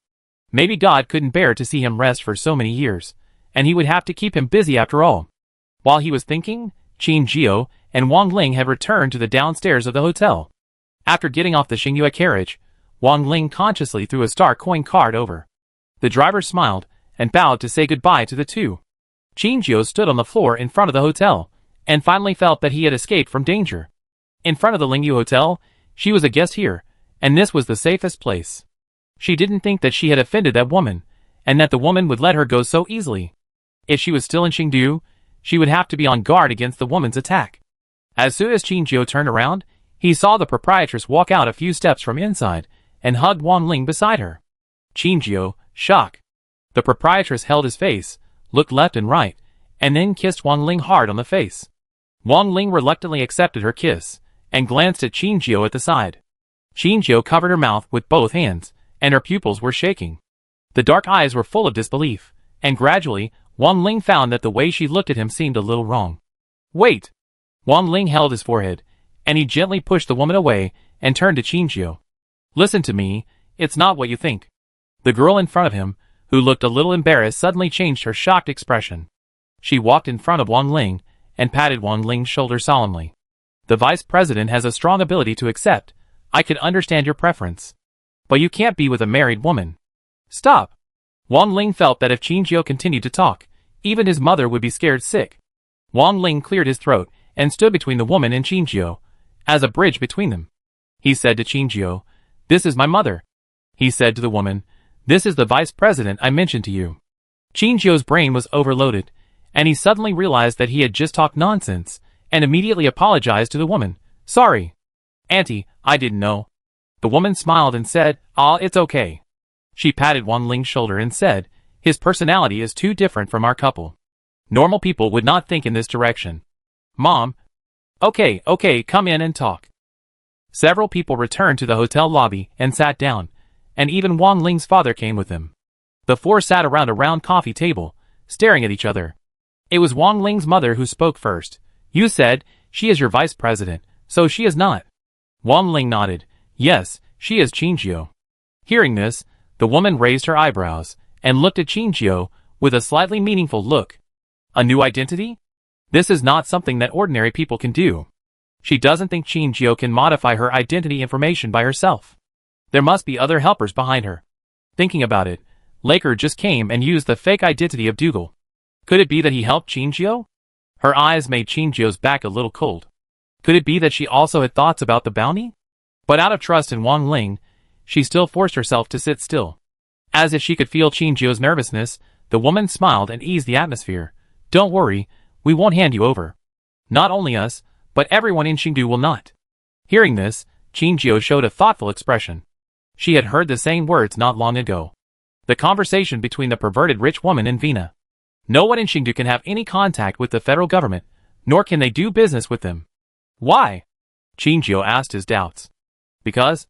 Maybe God couldn't bear to see him rest for so many years, and he would have to keep him busy after all. While he was thinking, Shinjio and Wang Ling had returned to the downstairs of the hotel. After getting off the Xingyue carriage, Wang Ling consciously threw a star coin card over. The driver smiled and bowed to say goodbye to the two. Shinjio stood on the floor in front of the hotel, and finally felt that he had escaped from danger. In front of the Lingyu Hotel, she was a guest here, and this was the safest place. She didn't think that she had offended that woman, and that the woman would let her go so easily. If she was still in Xingdu, she would have to be on guard against the woman's attack. As soon as Shinjio turned around, he saw the proprietress walk out a few steps from inside, and hugged Wang Ling beside her. Shinjio, shock. The proprietress held his face, looked left and right, and then kissed Wang Ling hard on the face. Wang Ling reluctantly accepted her kiss, and glanced at Shinjio at the side. Shinjio covered her mouth with both hands, and her pupils were shaking. The dark eyes were full of disbelief, and gradually, Wang Ling found that the way she looked at him seemed a little wrong. Wait! Wang Ling held his forehead, and he gently pushed the woman away, and turned to Shinjio. Listen to me, it's not what you think. The girl in front of him, who looked a little embarrassed, suddenly changed her shocked expression. She walked in front of Wang Ling, and patted Wang Ling's shoulder solemnly. The vice president has a strong ability to accept. I can understand your preference. But you can't be with a married woman. Stop! Wang Ling felt that if Shinjio continued to talk, even his mother would be scared sick. Wang Ling cleared his throat, and stood between the woman and Shinjio, as a bridge between them. He said to Shinjio, "This is my mother." He said to the woman, "This is the vice president I mentioned to you." Shinjio's brain was overloaded, and he suddenly realized that he had just talked nonsense, and immediately apologized to the woman. "Sorry. Auntie, I didn't know." The woman smiled and said, It's okay." She patted Wang Ling's shoulder and said, "His personality is too different from our couple. Normal people would not think in this direction." "Mom." Okay, come in and talk." Several people returned to the hotel lobby and sat down, and even Wang Ling's father came with them. The four sat around a round coffee table, staring at each other. It was Wang Ling's mother who spoke first. "You said, she is your vice president, so she is not." Wang Ling nodded. "Yes, she is Shinjio." Hearing this, the woman raised her eyebrows, and looked at Shinjio, with a slightly meaningful look. A new identity? This is not something that ordinary people can do. She doesn't think Shinjio can modify her identity information by herself. There must be other helpers behind her. Thinking about it, Laker just came and used the fake identity of Dougal. Could it be that he helped Shinjio? Her eyes made Shinjio's back a little cold. Could it be that she also had thoughts about the bounty? But out of trust in Wang Ling, she still forced herself to sit still. As if she could feel Shinjio's nervousness, the woman smiled and eased the atmosphere. "Don't worry, we won't hand you over. Not only us, but everyone in Xingdu will not." Hearing this, Shinjio showed a thoughtful expression. She had heard the same words not long ago. The conversation between the perverted rich woman and Vina. No one in Xingdu can have any contact with the federal government, nor can they do business with them. Why? Shinjio asked his doubts. Because?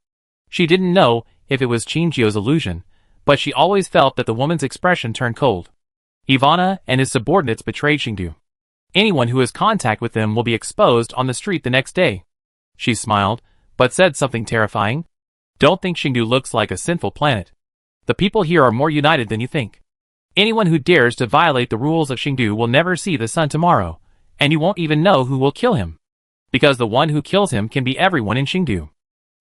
She didn't know if it was Shinjio's illusion, but she always felt that the woman's expression turned cold. Ivana and his subordinates betrayed Xingdu. Anyone who has contact with them will be exposed on the street the next day. She smiled, but said something terrifying. Don't think Xingdu looks like a sinful planet. The people here are more united than you think. Anyone who dares to violate the rules of Xingdu will never see the sun tomorrow, and you won't even know who will kill him. Because the one who kills him can be everyone in Xingdu.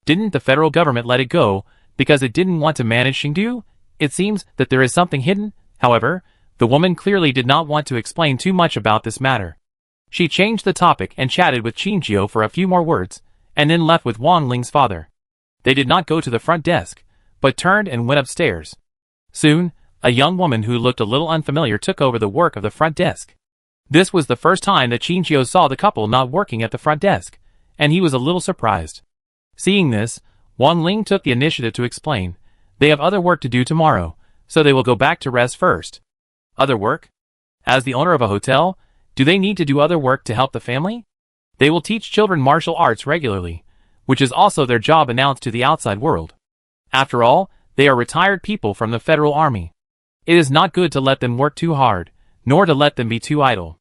Didn't the federal government let it go because it didn't want to manage Xingdu? It seems that there is something hidden. However, the woman clearly did not want to explain too much about this matter. She changed the topic and chatted with Shinjio for a few more words, and then left with Wang Ling's father. They did not go to the front desk, but turned and went upstairs. Soon, a young woman who looked a little unfamiliar took over the work of the front desk. This was the first time that Chinchio saw the couple not working at the front desk, and he was a little surprised. Seeing this, Wang Ling took the initiative to explain, "They have other work to do tomorrow, so they will go back to rest first." Other work? As the owner of a hotel, do they need to do other work to help the family? They will teach children martial arts regularly, which is also their job announced to the outside world. After all, they are retired people from the Federal Army. It is not good to let them work too hard, nor to let them be too idle.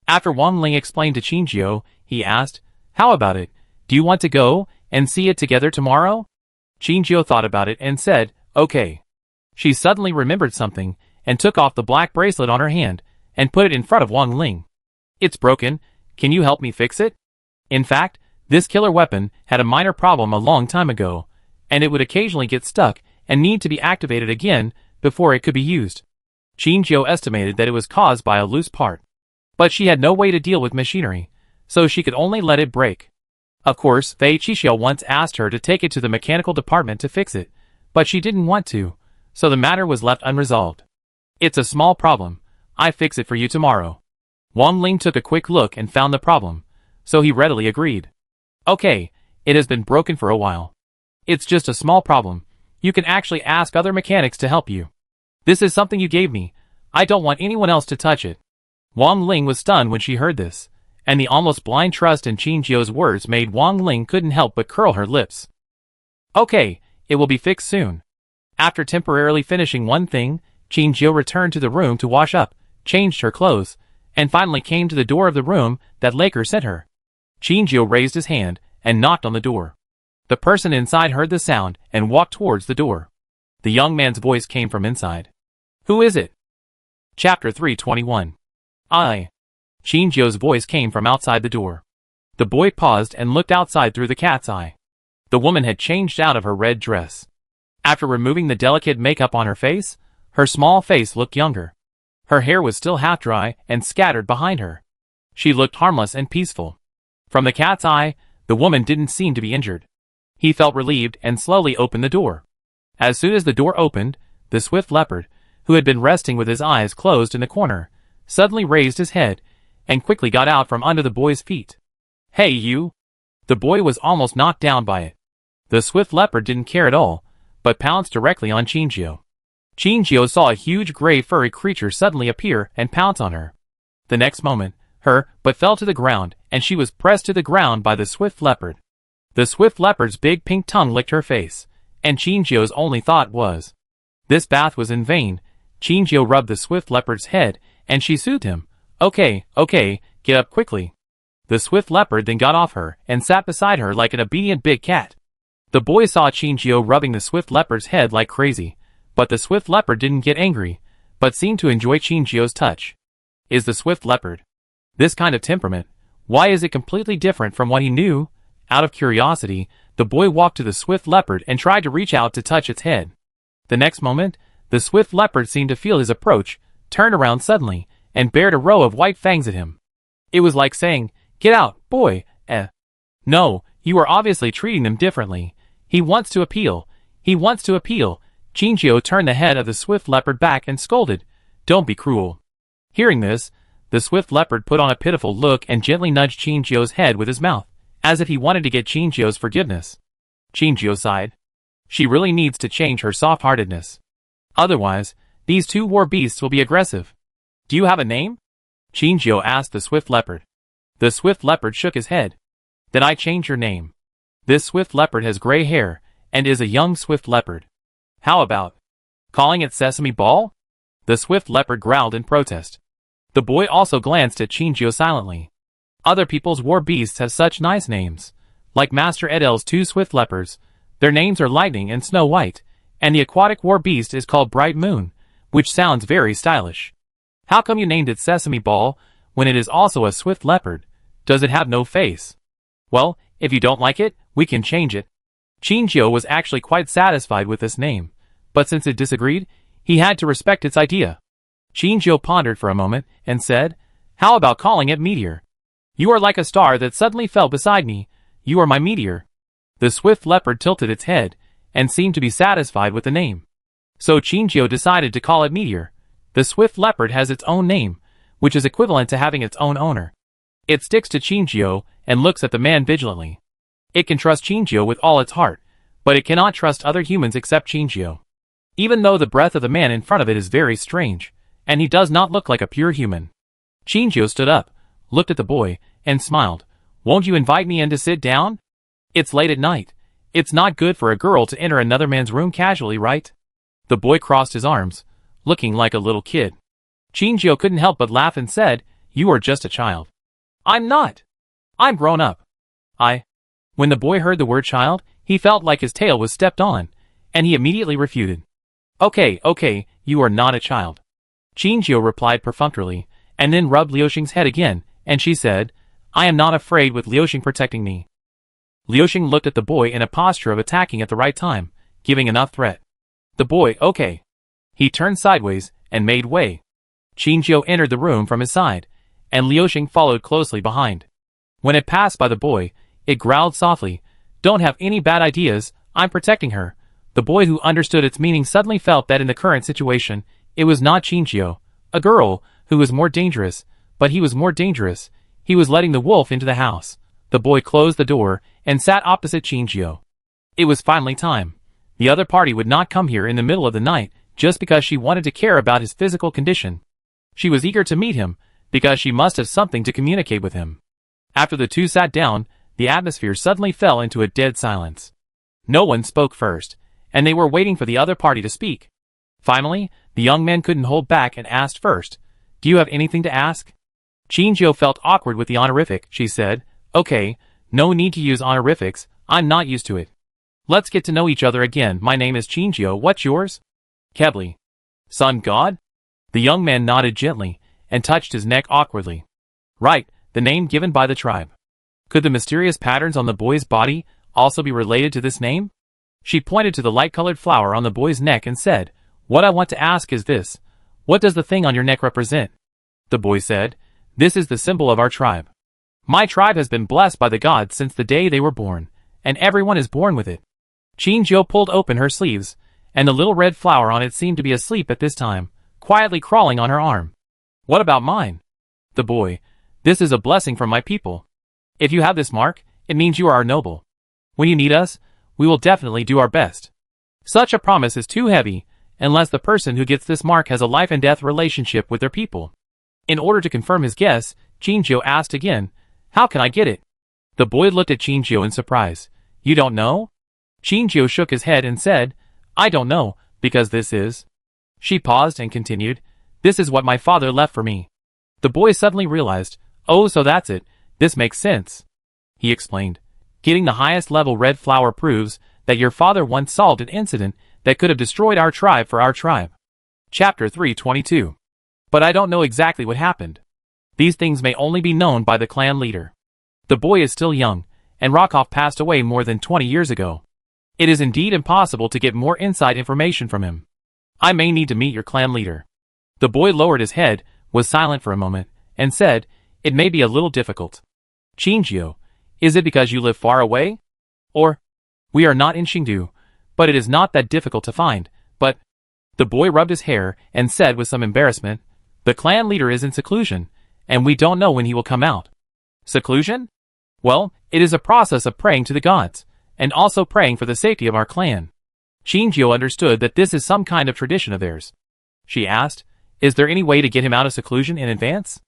After Wang Ling explained to Chinchio, he asked, "How about it? Do you want to go and see it together tomorrow?" Chinchio thought about it and said, "Okay." She suddenly remembered something and took off the black bracelet on her hand and put it in front of Wang Ling. "It's broken. Can you help me fix it?" In fact, this killer weapon had a minor problem a long time ago, and it would occasionally get stuck and need to be activated again before it could be used. Chinchio estimated that it was caused by a loose part. But she had no way to deal with machinery, so she could only let it break. Of course, Fei Chixiao once asked her to take it to the mechanical department to fix it, but she didn't want to, so the matter was left unresolved. "It's a small problem. I fix it for you tomorrow." Wang Ling took a quick look and found the problem, so he readily agreed. "Okay, it has been broken for a while. It's just a small problem. You can actually ask other mechanics to help you. This is something you gave me. I don't want anyone else to touch it." Wang Ling was stunned when she heard this, and the almost blind trust in Chinchio's words made Wang Ling couldn't help but curl her lips. "Okay, it will be fixed soon." After temporarily finishing one thing, Chinchio returned to the room to wash up, changed her clothes, and finally came to the door of the room that Laker sent her. Chinchio raised his hand and knocked on the door. The person inside heard the sound and walked towards the door. The young man's voice came from inside. "Who is it?" Chapter 321. "I." Chinchio's voice came from outside the door. The boy paused and looked outside through the cat's eye. The woman had changed out of her red dress. After removing the delicate makeup on her face, her small face looked younger. Her hair was still half dry and scattered behind her. She looked harmless and peaceful. From the cat's eye, the woman didn't seem to be injured. He felt relieved and slowly opened the door. As soon as the door opened, the swift leopard, who had been resting with his eyes closed in the corner, suddenly raised his head and quickly got out from under the boy's feet. "Hey, you!" The boy was almost knocked down by it. The swift leopard didn't care at all, but pounced directly on Chinchio. Chinchio saw a huge gray furry creature suddenly appear and pounce on her. The next moment, her butt fell to the ground and she was pressed to the ground by the swift leopard. The swift leopard's big pink tongue licked her face, and Chinchio's only thought was, this bath was in vain. Chinchio rubbed the swift leopard's head and she soothed him. Okay, get up quickly." The swift leopard then got off her and sat beside her like an obedient big cat. The boy saw Chinchio rubbing the swift leopard's head like crazy, but the swift leopard didn't get angry, but seemed to enjoy Chinchio's touch. Is the swift leopard this kind of temperament? Why is it completely different from what he knew? Out of curiosity, the boy walked to the swift leopard and tried to reach out to touch its head. The next moment, the swift leopard seemed to feel his approach, turned around suddenly, and bared a row of white fangs at him. It was like saying, "Get out, boy, No, you are obviously treating them differently. He wants to appeal. Chinchio turned the head of the swift leopard back and scolded, "Don't be cruel." Hearing this, the swift leopard put on a pitiful look and gently nudged Chinchio's head with his mouth, as if he wanted to get Chinchio's forgiveness. Chinchio sighed. She really needs to change her soft-heartedness. Otherwise, these two war beasts will be aggressive. "Do you have a name?" Chinchio asked the swift leopard. The swift leopard shook his head. "Then I change your name. This swift leopard has gray hair, and is a young swift leopard. How about calling it Sesame Ball?" The swift leopard growled in protest. The boy also glanced at Chinchio silently. Other people's war beasts have such nice names. Like Master Edel's two swift leopards, their names are Lightning and Snow White, and the aquatic war beast is called Bright Moon, which sounds very stylish. How come you named it Sesame Ball, when it is also a swift leopard? Does it have no face? Well, if you don't like it, we can change it. Chinchio was actually quite satisfied with this name, but since it disagreed, he had to respect its idea. Chinchio pondered for a moment and said, "How about calling it Meteor? You are like a star that suddenly fell beside me. You are my meteor." The swift leopard tilted its head and seemed to be satisfied with the name. So Chinjio decided to call it Meteor. The swift leopard has its own name, which is equivalent to having its own owner. It sticks to Chinjio and looks at the man vigilantly. It can trust Chinjio with all its heart, but it cannot trust other humans except Chinjio. Even though the breath of the man in front of it is very strange, and he does not look like a pure human. Chinjio stood up, looked at the boy, and smiled. Won't you invite me in to sit down? It's late at night. It's not good for a girl to enter another man's room casually, right? The boy crossed his arms, looking like a little kid. Chinjio couldn't help but laugh and said, You are just a child. I'm not. I'm grown up. When the boy heard the word child, he felt like his tail was stepped on, and he immediately refuted. Okay, you are not a child. Chinjio replied perfunctorily, and then rubbed Liuxing's head again, and she said, I am not afraid with Liuxing protecting me. Liuxing looked at the boy in a posture of attacking at the right time, giving enough threat. The boy, okay. He turned sideways and made way. Chinjio entered the room from his side, and Liuxing followed closely behind. When it passed by the boy, it growled softly, Don't have any bad ideas, I'm protecting her. The boy who understood its meaning suddenly felt that in the current situation, it was not Chinjio, a girl, who was more dangerous, but he was more dangerous. He was letting the wolf into the house. The boy closed the door and sat opposite Chinjio. It was finally time. The other party would not come here in the middle of the night just because she wanted to care about his physical condition. She was eager to meet him because she must have something to communicate with him. After the two sat down, the atmosphere suddenly fell into a dead silence. No one spoke first, and they were waiting for the other party to speak. Finally, the young man couldn't hold back and asked first, Do you have anything to ask? Chinjio felt awkward with the honorific. She said, Okay, no need to use honorifics, I'm not used to it. Let's get to know each other again. My name is Chinjio, what's yours? Kebli. Sun God? The young man nodded gently, and touched his neck awkwardly. Right, the name given by the tribe. Could the mysterious patterns on the boy's body also be related to this name? She pointed to the light-colored flower on the boy's neck and said, What I want to ask is this. What does the thing on your neck represent? The boy said, This is the symbol of our tribe. My tribe has been blessed by the gods since the day they were born, and everyone is born with it. Chinjio pulled open her sleeves, and the little red flower on it seemed to be asleep at this time, quietly crawling on her arm. What about mine? The boy, This is a blessing from my people. If you have this mark, it means you are our noble. When you need us, we will definitely do our best. Such a promise is too heavy, unless the person who gets this mark has a life and death relationship with their people. In order to confirm his guess, Chinjio asked again, How can I get it? The boy looked at Chinjio in surprise. You don't know? Chinjio shook his head and said, I don't know, because this is... She paused and continued, This is what my father left for me. The boy suddenly realized, Oh, so that's it, this makes sense. He explained, Getting the highest level red flower proves that your father once solved an incident that could have destroyed our tribe for our tribe. Chapter 322. But I don't know exactly what happened. These things may only be known by the clan leader. The boy is still young, and Rokov passed away more than 20 years ago. It is indeed impossible to get more inside information from him. I may need to meet your clan leader. The boy lowered his head, was silent for a moment, and said, It may be a little difficult. Chinjio, is it because you live far away? Or, we are not in Chengdu, but it is not that difficult to find, but... The boy rubbed his hair and said with some embarrassment, The clan leader is in seclusion, and we don't know when he will come out. Seclusion? Well, it is a process of praying to the gods, and also praying for the safety of our clan. Chinjio understood that this is some kind of tradition of theirs. She asked, Is there any way to get him out of seclusion in advance?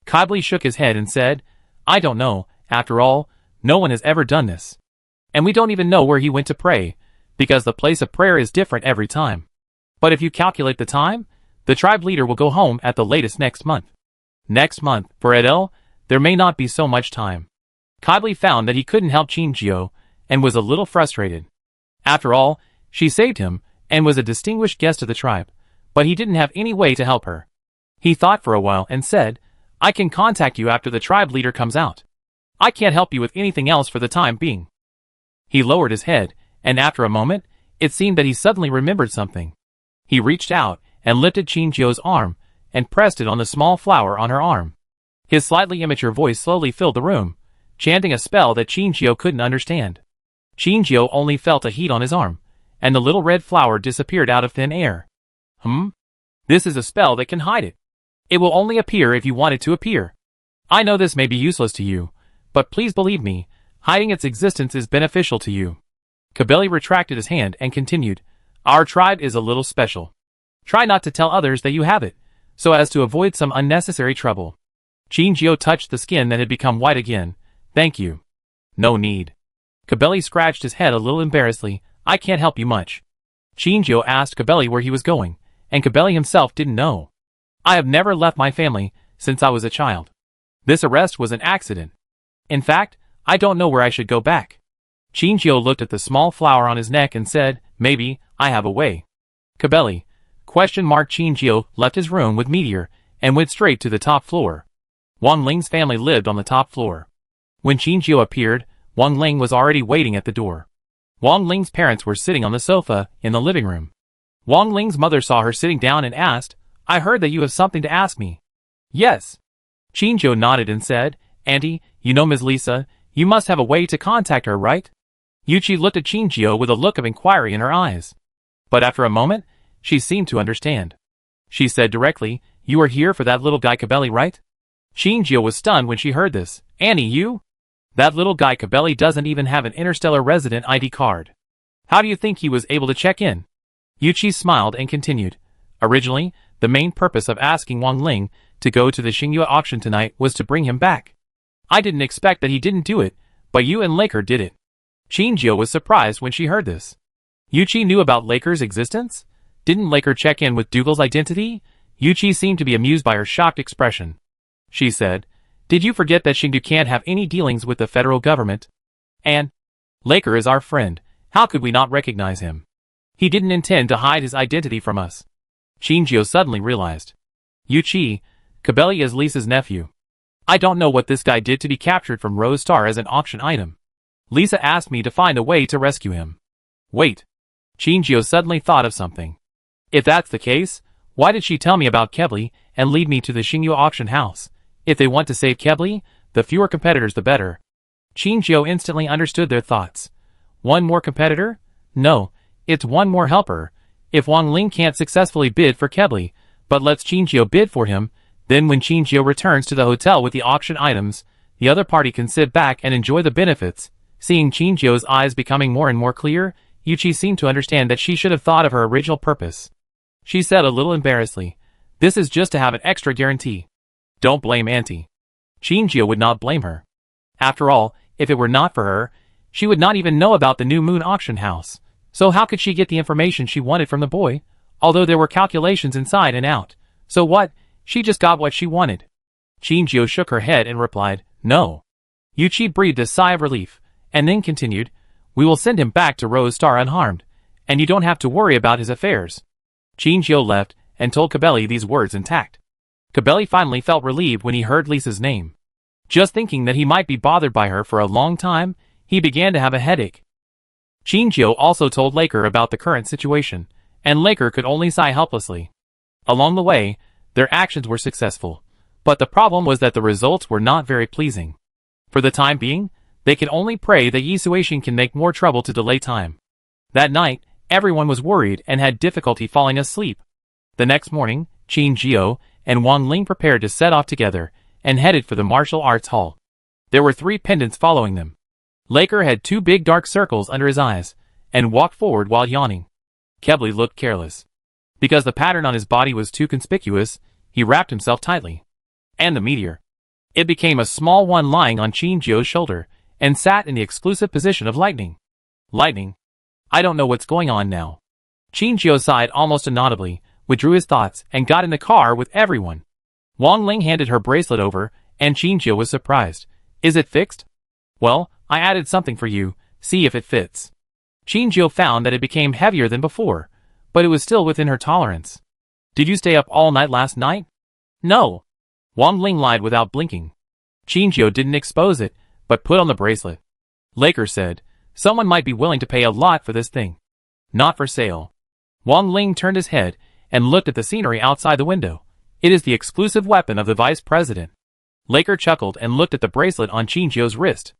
Kebli shook his head and said, I don't know, after all, no one has ever done this. And we don't even know where he went to pray, because the place of prayer is different every time. But if you calculate the time, the tribe leader will go home at the latest next month. Next month, for Edel, there may not be so much time. Kebli found that he couldn't help Chinjio, and was a little frustrated. After all, she saved him, and was a distinguished guest of the tribe, but he didn't have any way to help her. He thought for a while and said, I can contact you after the tribe leader comes out. I can't help you with anything else for the time being. He lowered his head, and after a moment, it seemed that he suddenly remembered something. He reached out and lifted Chinjio's arm and pressed it on the small flower on her arm. His slightly immature voice slowly filled the room, chanting a spell that Chinjio couldn't understand. Chinjio only felt a heat on his arm, and the little red flower disappeared out of thin air. This is a spell that can hide it. It will only appear if you want it to appear. I know this may be useless to you, but please believe me, hiding its existence is beneficial to you. Kabeli retracted his hand and continued, Our tribe is a little special. Try not to tell others that you have it, so as to avoid some unnecessary trouble. Qinjiu touched the skin that had become white again. Thank you. No need. Kabeli scratched his head a little embarrassedly. I can't help you much. Qinjiu asked Kabeli where he was going, and Kabeli himself didn't know. I have never left my family since I was a child. This arrest was an accident. In fact, I don't know where I should go back. Qinjiu looked at the small flower on his neck and said, Maybe I have a way. Kabeli. Qinjiu left his room with Meteor and went straight to the top floor. Wang Ling's family lived on the top floor. When Qinjiu appeared, Wang Ling was already waiting at the door. Wang Ling's parents were sitting on the sofa in the living room. Wang Ling's mother saw her sitting down and asked, I heard that you have something to ask me. Yes. Qinjiu nodded and said, Auntie, you know Ms. Lisa, you must have a way to contact her, right? Yuqi looked at Qinjiu with a look of inquiry in her eyes. But after a moment, she seemed to understand. She said directly, You are here for that little guy Kabeli, right? Qinjiu was stunned when she heard this. Annie, you? That little guy Kabeli doesn't even have an Interstellar resident ID card. How do you think he was able to check in? Yuqi smiled and continued. Originally, the main purpose of asking Wang Ling to go to the Xingyue auction tonight was to bring him back. I didn't expect that he didn't do it, but you and Laker did it. Qinjiu was surprised when she heard this. Yuqi knew about Laker's existence? Didn't Laker check in with Dougal's identity? Yuqi seemed to be amused by her shocked expression. She said, Did you forget that Xingyue can't have any dealings with the federal government? And Laker is our friend. How could we not recognize him? He didn't intend to hide his identity from us. Qinjiu suddenly realized. Yuqi, Kabeli is Lisa's nephew. I don't know what this guy did to be captured from Rose Star as an auction item. Lisa asked me to find a way to rescue him. Wait. Qinjiu suddenly thought of something. If that's the case, why did she tell me about Kebli and lead me to the Xingyue auction house? If they want to save Kebli, the fewer competitors the better. Qinjiu instantly understood their thoughts. One more competitor? No, it's one more helper. If Wang Ling can't successfully bid for Kebli, but lets Qinjiu bid for him, then when Qinjiu returns to the hotel with the auction items, the other party can sit back and enjoy the benefits. Seeing Qinjiu's eyes becoming more and more clear, Yuqi seemed to understand that she should have thought of her original purpose. She said a little embarrassedly, This is just to have an extra guarantee. Don't blame Auntie. Qinjiu would not blame her. After all, if it were not for her, she would not even know about the New Moon auction house. So how could she get the information she wanted from the boy? Although there were calculations inside and out. So what? She just got what she wanted. Qinjiu shook her head and replied, No. Yuqi breathed a sigh of relief, and then continued, We will send him back to Rose Star unharmed, and you don't have to worry about his affairs. Qinjiu left and told Kabeli these words intact. Kabeli finally felt relieved when he heard Lisa's name. Just thinking that he might be bothered by her for a long time, he began to have a headache. Qinjiu also told Laker about the current situation, and Laker could only sigh helplessly. Along the way, their actions were successful, but the problem was that the results were not very pleasing. For the time being, they could only pray that Yi Suixin can make more trouble to delay time. That night, everyone was worried and had difficulty falling asleep. The next morning, Qinjiu and Wang Ling prepared to set off together and headed for the martial arts hall. There were 3 pendants following them. Laker had 2 big dark circles under his eyes and walked forward while yawning. Kebli looked careless. Because the pattern on his body was too conspicuous, he wrapped himself tightly. And the meteor. It became a small one lying on Qinjiu's shoulder and sat in the exclusive position of lightning. Lightning? I don't know what's going on now. Qinjiu sighed almost inaudibly, withdrew his thoughts, and got in the car with everyone. Wang Ling handed her bracelet over, and Qinjiu was surprised. Is it fixed? Well, I added something for you, see if it fits. Qinjiu found that it became heavier than before, but it was still within her tolerance. Did you stay up all night last night? No. Wang Ling lied without blinking. Qinjiu didn't expose it, but put on the bracelet. Laker said, Someone might be willing to pay a lot for this thing. Not for sale. Wang Ling turned his head and looked at the scenery outside the window. It is the exclusive weapon of the vice president. Laker chuckled and looked at the bracelet on Qinjiu's wrist.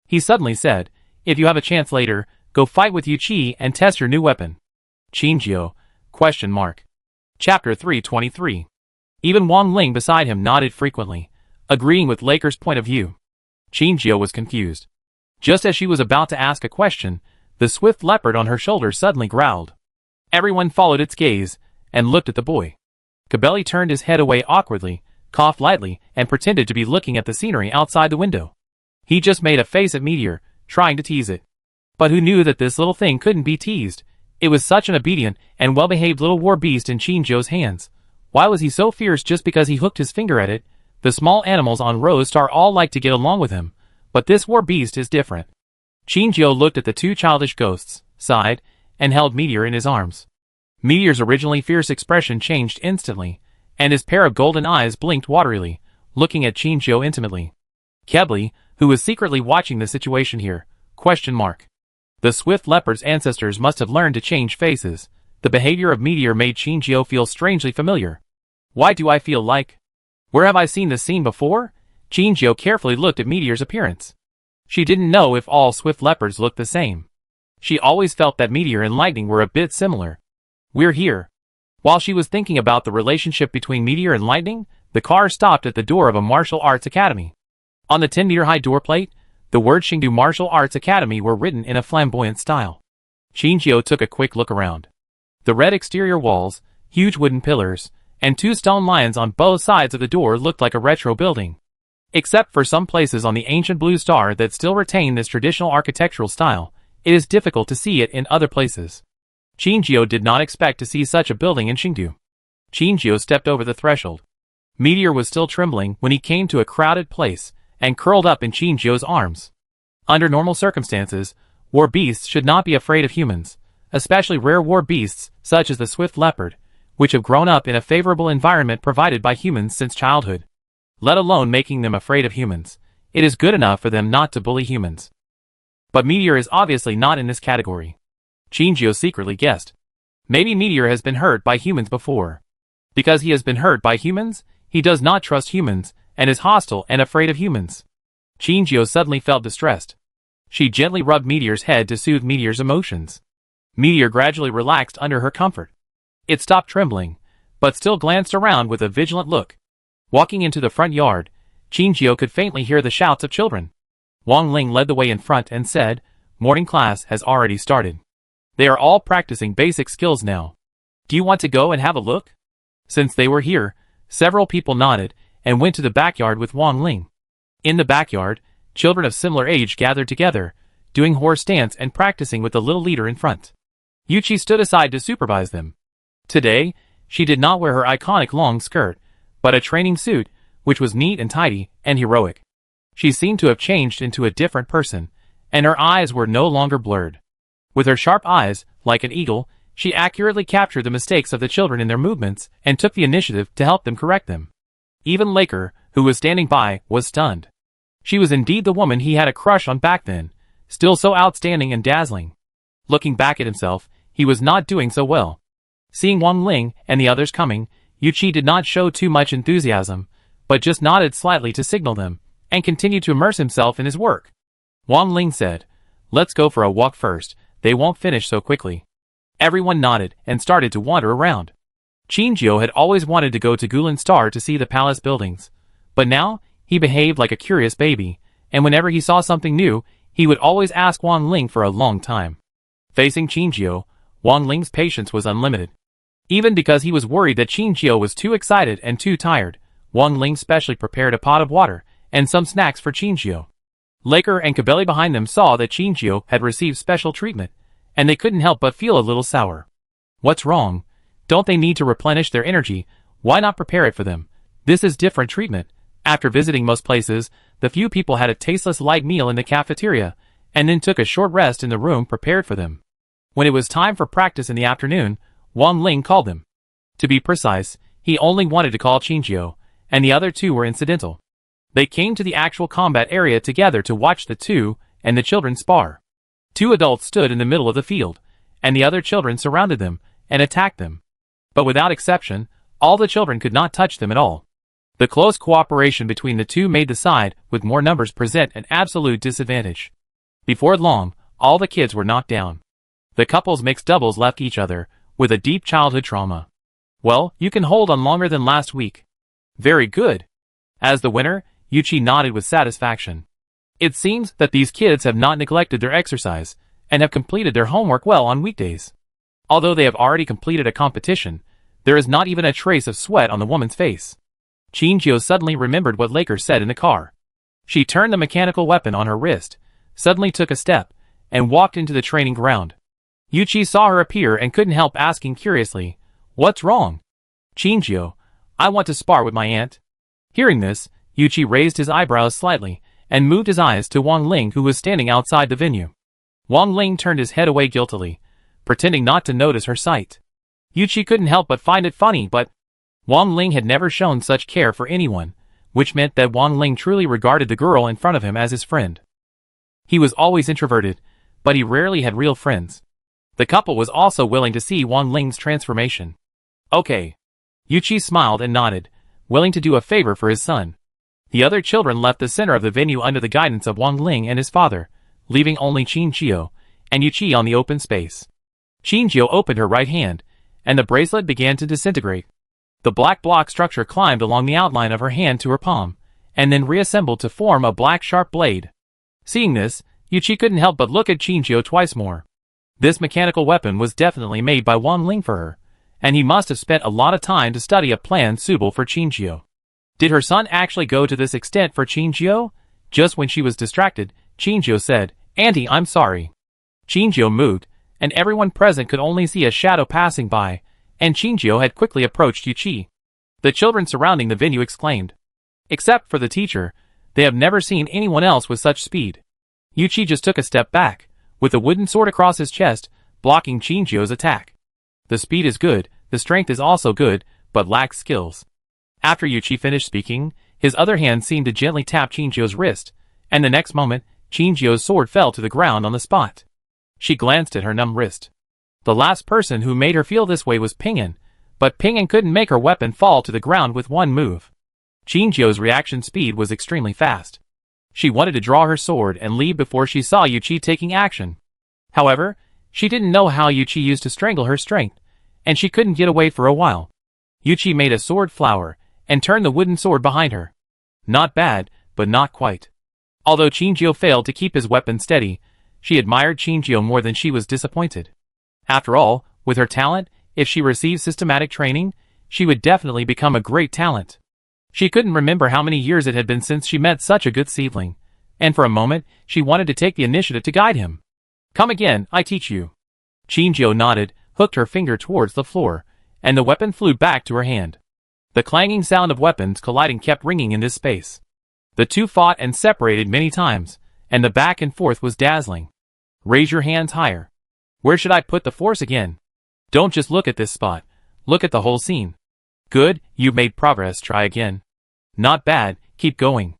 He suddenly said, If you have a chance later, go fight with Yu Chi and test your new weapon. Qinjiu? Chapter 323. Even Wang Ling beside him nodded frequently, agreeing with Laker's point of view. Qinjiu was confused. Just as she was about to ask a question, the swift leopard on her shoulder suddenly growled. Everyone followed its gaze and looked at the boy. Cabelli turned his head away awkwardly, coughed lightly, and pretended to be looking at the scenery outside the window. He just made a face at Meteor, trying to tease it. But who knew that this little thing couldn't be teased? It was such an obedient and well-behaved little war beast in Qinjiu's hands. Why was he so fierce just because he hooked his finger at it? The small animals on Rose Star all like to get along with him, but this war beast is different. Qinjiu looked at the two childish ghosts, sighed, and held Meteor in his arms. Meteor's originally fierce expression changed instantly, and his pair of golden eyes blinked waterily, looking at Qinjiu intimately. Kebli, who was secretly watching the situation here, ? The swift leopard's ancestors must have learned to change faces. The behavior of Meteor made Qinjiu feel strangely familiar. Why do I feel like? Where have I seen this scene before? Qinjiu carefully looked at Meteor's appearance. She didn't know if all swift leopards looked the same. She always felt that Meteor and Lightning were a bit similar. We're here. While she was thinking about the relationship between Meteor and Lightning, the car stopped at the door of a martial arts academy. On the 10-meter-high door plate, the words Xingdu Martial Arts Academy were written in a flamboyant style. Qinjiu took a quick look around. The red exterior walls, huge wooden pillars, and two stone lions on both sides of the door looked like a retro building. Except for some places on the ancient blue star that still retain this traditional architectural style, it is difficult to see it in other places. Qinjiu did not expect to see such a building in Xingdu. Qinjiu stepped over the threshold. Meteor was still trembling when he came to a crowded place and curled up in Qinjiu's arms. Under normal circumstances, war beasts should not be afraid of humans, especially rare war beasts such as the swift leopard, which have grown up in a favorable environment provided by humans since childhood. Let alone making them afraid of humans, it is good enough for them not to bully humans. But Meteor is obviously not in this category. Qinjiu secretly guessed. Maybe Meteor has been hurt by humans before. Because he has been hurt by humans, he does not trust humans, and is hostile and afraid of humans. Qinjiu suddenly felt distressed. She gently rubbed Meteor's head to soothe Meteor's emotions. Meteor gradually relaxed under her comfort. It stopped trembling, but still glanced around with a vigilant look. Walking into the front yard, Qinjiu could faintly hear the shouts of children. Wang Ling led the way in front and said, "Morning class has already started. They are all practicing basic skills now. Do you want to go and have a look?" Since they were here, several people nodded and went to the backyard with Wang Ling. In the backyard, children of similar age gathered together, doing horse dance and practicing with the little leader in front. Yu Chi stood aside to supervise them. Today, she did not wear her iconic long skirt, but a training suit, which was neat and tidy and heroic. She seemed to have changed into a different person, and her eyes were no longer blurred. With her sharp eyes, like an eagle, she accurately captured the mistakes of the children in their movements and took the initiative to help them correct them. Even Laker, who was standing by, was stunned. She was indeed the woman he had a crush on back then, still so outstanding and dazzling. Looking back at himself, he was not doing so well. Seeing Wang Ling and the others coming, Yu Chi did not show too much enthusiasm, but just nodded slightly to signal them, and continued to immerse himself in his work. Wang Ling said, "Let's go for a walk first, they won't finish so quickly." Everyone nodded and started to wander around. Qinjiu had always wanted to go to Gulen Star to see the palace buildings, but now he behaved like a curious baby, and whenever he saw something new, he would always ask Wang Ling for a long time. Facing Qinjiu, Wang Ling's patience was unlimited. Even because he was worried that Qinjiu was too excited and too tired, Wang Ling specially prepared a pot of water and some snacks for Qinjiu. Laker and Cabelli behind them saw that Qinjiu had received special treatment, and they couldn't help but feel a little sour. What's wrong? Don't they need to replenish their energy? Why not prepare it for them? This is different treatment. After visiting most places, the few people had a tasteless light meal in the cafeteria, and then took a short rest in the room prepared for them. When it was time for practice in the afternoon, Wang Ling called them. To be precise, he only wanted to call Qinjiu, and the other two were incidental. They came to the actual combat area together to watch the two and the children spar. Two adults stood in the middle of the field, and the other children surrounded them and attacked them. But without exception, all the children could not touch them at all. The close cooperation between the two made the side with more numbers present an absolute disadvantage. Before long, All the kids were knocked down. The couple's mixed doubles left each other with a deep childhood trauma. Well, you can hold on longer than last week. Very good. As the winner, Yuchi nodded with satisfaction. It seems that these kids have not neglected their exercise and have completed their homework well on weekdays. Although they have already completed a competition, there is not even a trace of sweat on the woman's face. Chinjio suddenly remembered what Laker said in the car. She turned the mechanical weapon on her wrist, suddenly took a step, and walked into the training ground. Yuchi saw her appear and couldn't help asking curiously, "What's wrong?" "Chinjio, I want to spar with my aunt." Hearing this, Yuchi raised his eyebrows slightly and moved his eyes to Wang Ling, who was standing outside the venue. Wang Ling turned his head away guiltily, pretending not to notice her sight. Yuchi couldn't help but find it funny, but Wang Ling had never shown such care for anyone, which meant that Wang Ling truly regarded the girl in front of him as his friend. He was always introverted, but he rarely had real friends. The couple was also willing to see Wang Ling's transformation. Okay. Yuchi smiled and nodded, willing to do a favor for his son. The other children left the center of the venue under the guidance of Wang Ling and his father, leaving only Chinjio and Yuchi on the open space. Chinjio opened her right hand, and the bracelet began to disintegrate. The black block structure climbed along the outline of her hand to her palm, and then reassembled to form a black sharp blade. Seeing this, Yuchi couldn't help but look at Chinjio twice more. This mechanical weapon was definitely made by Wang Ling for her, and he must have spent a lot of time to study a plan suitable for Chinjio. Did her son actually go to this extent for Chinjio? Just when she was distracted, Chinjio said, "Auntie, I'm sorry." Chinjio moved, and everyone present could only see a shadow passing by, and Chinjio had quickly approached Yuchi. The children surrounding the venue exclaimed. Except for the teacher, they have never seen anyone else with such speed. Yuchi just took a step back, with a wooden sword across his chest, blocking Chinjio's attack. The speed is good, the strength is also good, but lacks skills. After Yuchi finished speaking, his other hand seemed to gently tap Chinjio's wrist, and the next moment, Chinjio's sword fell to the ground on the spot. She glanced at her numb wrist. The last person who made her feel this way was Ping'an, but Ping'an couldn't make her weapon fall to the ground with one move. Chinjio's reaction speed was extremely fast. She wanted to draw her sword and leave before she saw Yuchi taking action. However, she didn't know how Yuchi used to strangle her strength, and she couldn't get away for a while. Yuchi made a sword flower, and turned the wooden sword behind her. Not bad, but not quite. Although Chinjio failed to keep his weapon steady, she admired Chinjio more than she was disappointed. After all, with her talent, if she received systematic training, she would definitely become a great talent. She couldn't remember how many years it had been since she met such a good seedling, and for a moment, she wanted to take the initiative to guide him. "Come again, I teach you." Chinjio nodded, hooked her finger towards the floor, and the weapon flew back to her hand. The clanging sound of weapons colliding kept ringing in this space. The two fought and separated many times, and the back and forth was dazzling. Raise your hands higher. Where should I put the force again? Don't just look at this spot, look at the whole scene. Good, you've made progress, try again. Not bad, keep going.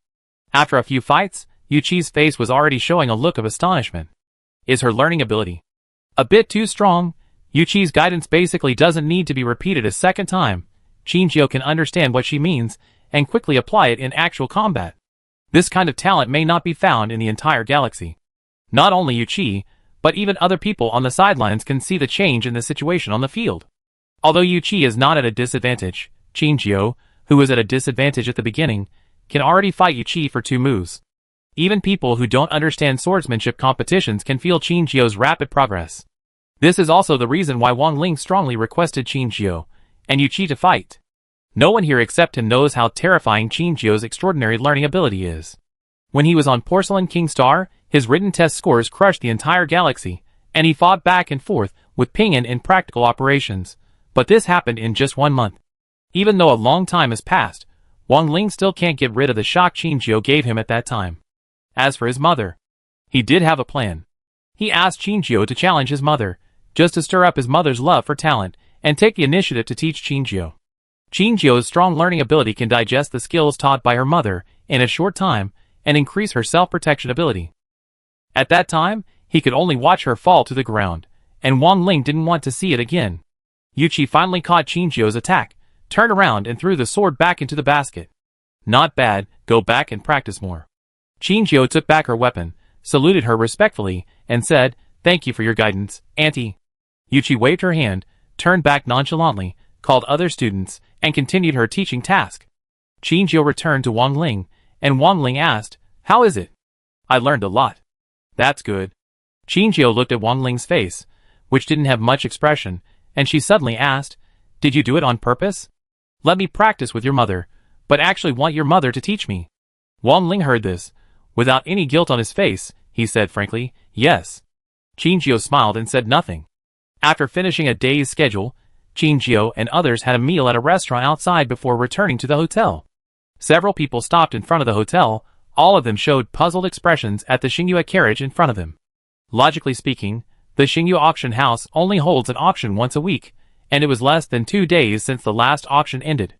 After a few fights, Yuchi's face was already showing a look of astonishment. Is her learning ability a bit too strong? Yuchi's guidance basically doesn't need to be repeated a second time. Chinjio can understand what she means, and quickly apply it in actual combat. This kind of talent may not be found in the entire galaxy. Not only Yuchi, but even other people on the sidelines can see the change in the situation on the field. Although Yuchi is not at a disadvantage, Chinjio, who was at a disadvantage at the beginning, can already fight Yuchi for 2 moves. Even people who don't understand swordsmanship competitions can feel Chinjio's rapid progress. This is also the reason why Wang Ling strongly requested Chinjio and Yuchi to fight. No one here except him knows how terrifying Chinjio's extraordinary learning ability is. When he was on Porcelain King Star, his written test scores crushed the entire galaxy, and he fought back and forth with Ping'an in practical operations. But this happened in just 1 month. Even though a long time has passed, Wang Ling still can't get rid of the shock Chinjio gave him at that time. As for his mother, he did have a plan. He asked Chinjio to challenge his mother, just to stir up his mother's love for talent, and take the initiative to teach Chinjio. Chinjio's strong learning ability can digest the skills taught by her mother in a short time, and increase her self-protection ability. At that time, he could only watch her fall to the ground, and Wang Ling didn't want to see it again. Yuchi finally caught Chinjio's attack, turned around and threw the sword back into the basket. Not bad, go back and practice more. Chinjio took back her weapon, saluted her respectfully, and said, "Thank you for your guidance, Auntie." Yuchi waved her hand, turned back nonchalantly, called other students, and continued her teaching task. Qingjiu returned to Wang Ling, and Wang Ling asked, "How is it?" "I learned a lot." "That's good." Qingjiu looked at Wang Ling's face, which didn't have much expression, and she suddenly asked, "Did you do it on purpose?" "Let me practice with your mother, but actually want your mother to teach me." Wang Ling heard this. Without any guilt on his face, he said frankly, "Yes." Qingjiu smiled and said nothing. After finishing a day's schedule, Qingjiu and others had a meal at a restaurant outside before returning to the hotel. Several people stopped in front of the hotel. All of them showed puzzled expressions at the Xingyue carriage in front of them. Logically speaking, the Xingyue auction house only holds an auction once a week, and it was less than 2 days since the last auction ended.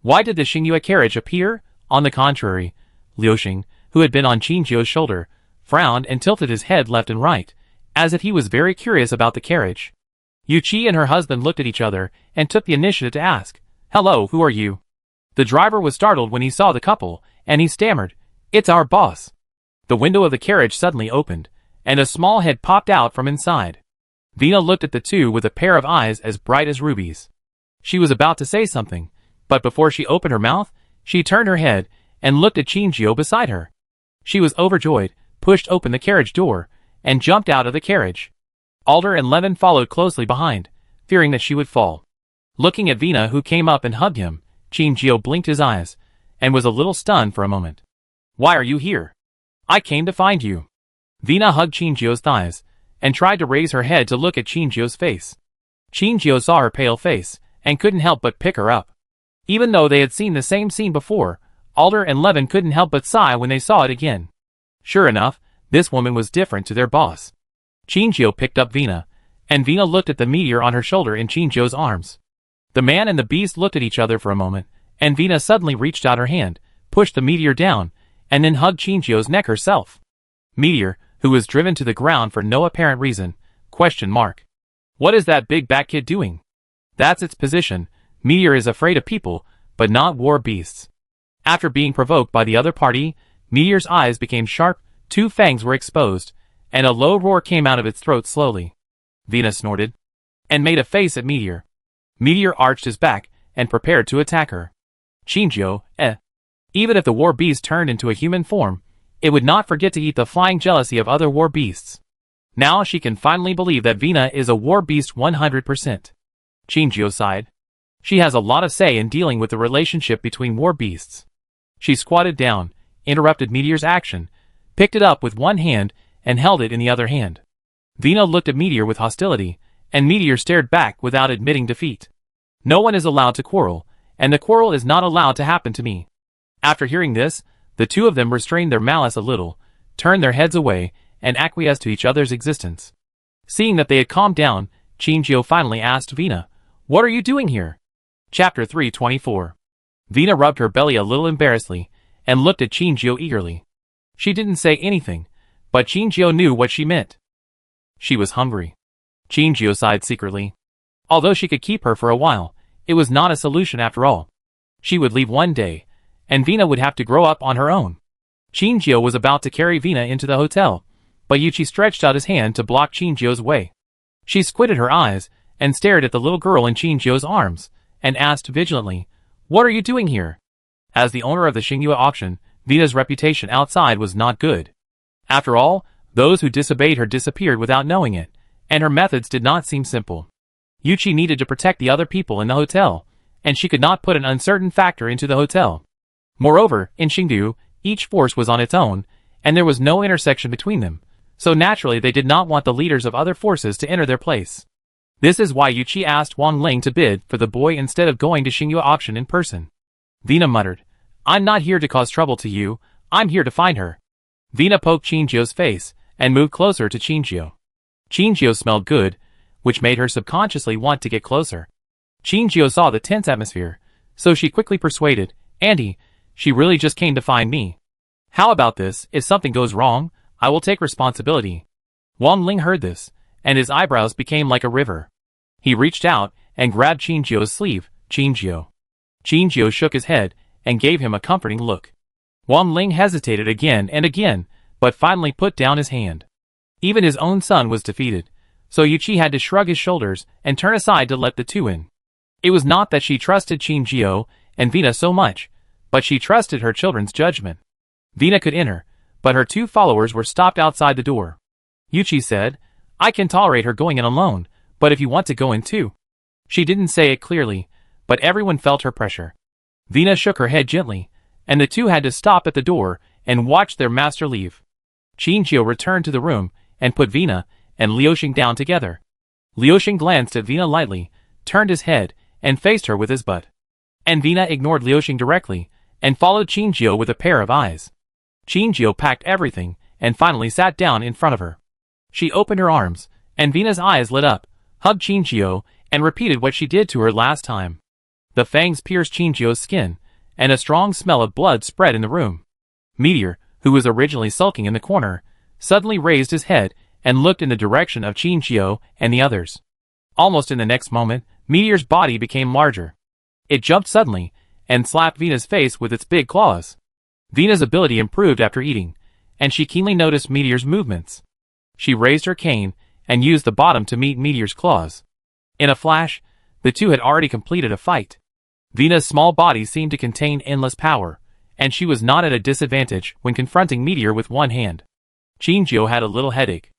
Why did the Xingyue carriage appear? On the contrary, Liuxing, who had been on Qingjiu's shoulder, frowned and tilted his head left and right, as if he was very curious about the carriage. Yuchi and her husband looked at each other and took the initiative to ask, "Hello, who are you?" The driver was startled when he saw the couple, and he stammered, "It's our boss." The window of the carriage suddenly opened, and a small head popped out from inside. Vina looked at the two with a pair of eyes as bright as rubies. She was about to say something, but before she opened her mouth, she turned her head and looked at Qingjiu beside her. She was overjoyed, pushed open the carriage door, and jumped out of the carriage. Alder and Levin followed closely behind, fearing that she would fall. Looking at Vina, who came up and hugged him, Qingjiu blinked his eyes, and was a little stunned for a moment. "Why are you here?" "I came to find you." Vina hugged Qingjiu's thighs, and tried to raise her head to look at Qingjiu's face. Qingjiu saw her pale face, and couldn't help but pick her up. Even though they had seen the same scene before, Alder and Levin couldn't help but sigh when they saw it again. Sure enough, this woman was different to their boss. Qingjiu picked up Vina, and Vina looked at the meteor on her shoulder in Qingjiu's arms. The man and the beast looked at each other for a moment, and Vina suddenly reached out her hand, pushed the meteor down, and then hugged Qingjiu's neck herself. Meteor, who was driven to the ground for no apparent reason, ? "What is that big bat kid doing?" "That's its position. Meteor is afraid of people, but not war beasts." After being provoked by the other party, Meteor's eyes became sharp, 2 fangs were exposed, and a low roar came out of its throat slowly. Vina snorted, and made a face at Meteor. Meteor arched his back, and prepared to attack her. Qingjiu, Even if the war beast turned into a human form, it would not forget to eat the flying jealousy of other war beasts. Now she can finally believe that Vina is a war beast 100%. Qingjiu sighed. She has a lot of say in dealing with the relationship between war beasts. She squatted down, interrupted Meteor's action, picked it up with one hand, and held it in the other hand. Vina looked at Meteor with hostility, and Meteor stared back without admitting defeat. "No one is allowed to quarrel, and the quarrel is not allowed to happen to me." After hearing this, the two of them restrained their malice a little, turned their heads away, and acquiesced to each other's existence. Seeing that they had calmed down, Qingjiu finally asked Vina, "What are you doing here?" Chapter 324. Vina rubbed her belly a little embarrassedly, and looked at Qingjiu eagerly. She didn't say anything, but Qingjiu knew what she meant. She was hungry. Qingjiu sighed secretly. Although she could keep her for a while, it was not a solution after all. She would leave one day, and Vina would have to grow up on her own. Qingjiu was about to carry Vina into the hotel, but Yuchi stretched out his hand to block Qingjiu's way. She squinted her eyes, and stared at the little girl in Qingjiu's arms, and asked vigilantly, "What are you doing here?" As the owner of the Xingyue auction, Vina's reputation outside was not good. After all, those who disobeyed her disappeared without knowing it, and her methods did not seem simple. Yuchi needed to protect the other people in the hotel, and she could not put an uncertain factor into the hotel. Moreover, in Xingdu, each force was on its own, and there was no intersection between them, so naturally they did not want the leaders of other forces to enter their place. This is why Yuchi asked Wang Ling to bid for the boy instead of going to Xingyue auction in person. Vina muttered, "I'm not here to cause trouble to you, I'm here to find her." Vina poked Qingjiu's face, and moved closer to Qingjiu. Qingjiu smelled good, which made her subconsciously want to get closer. Qingjiu saw the tense atmosphere, so she quickly persuaded, "Auntie, she really just came to find me. How about this, if something goes wrong, I will take responsibility." Wang Ling heard this, and his eyebrows became like a river. He reached out, and grabbed Qingjiu's sleeve. "Qingjiu." Qingjiu shook his head, and gave him a comforting look. Wang Ling hesitated again and again, but finally put down his hand. Even his own son was defeated, so Yuichi had to shrug his shoulders and turn aside to let the two in. It was not that she trusted Shinjio and Vina so much, but she trusted her children's judgment. Vina could enter, but her two followers were stopped outside the door. Yuichi said, "I can tolerate her going in alone, but if you want to go in too." She didn't say it clearly, but everyone felt her pressure. Vina shook her head gently, and the two had to stop at the door and watch their master leave. Shinjio returned to the room and put Vina and Liuxing down together. Liuxing glanced at Vina lightly, turned his head, and faced her with his butt. And Vina ignored Liuxing directly, and followed Shinjio with a pair of eyes. Shinjio packed everything, and finally sat down in front of her. She opened her arms, and Vina's eyes lit up, hugged Shinjio, and repeated what she did to her last time. The fangs pierced Shinjio's skin, and a strong smell of blood spread in the room. Meteor, who was originally sulking in the corner, suddenly raised his head and looked in the direction of Shinjio and the others. Almost in the next moment, Meteor's body became larger. It jumped suddenly, and slapped Vina's face with its big claws. Vina's ability improved after eating, and she keenly noticed Meteor's movements. She raised her cane, and used the bottom to meet Meteor's claws. In a flash, the two had already completed a fight. Vina's small body seemed to contain endless power, and she was not at a disadvantage when confronting Meteor with one hand. Shinjio had a little headache.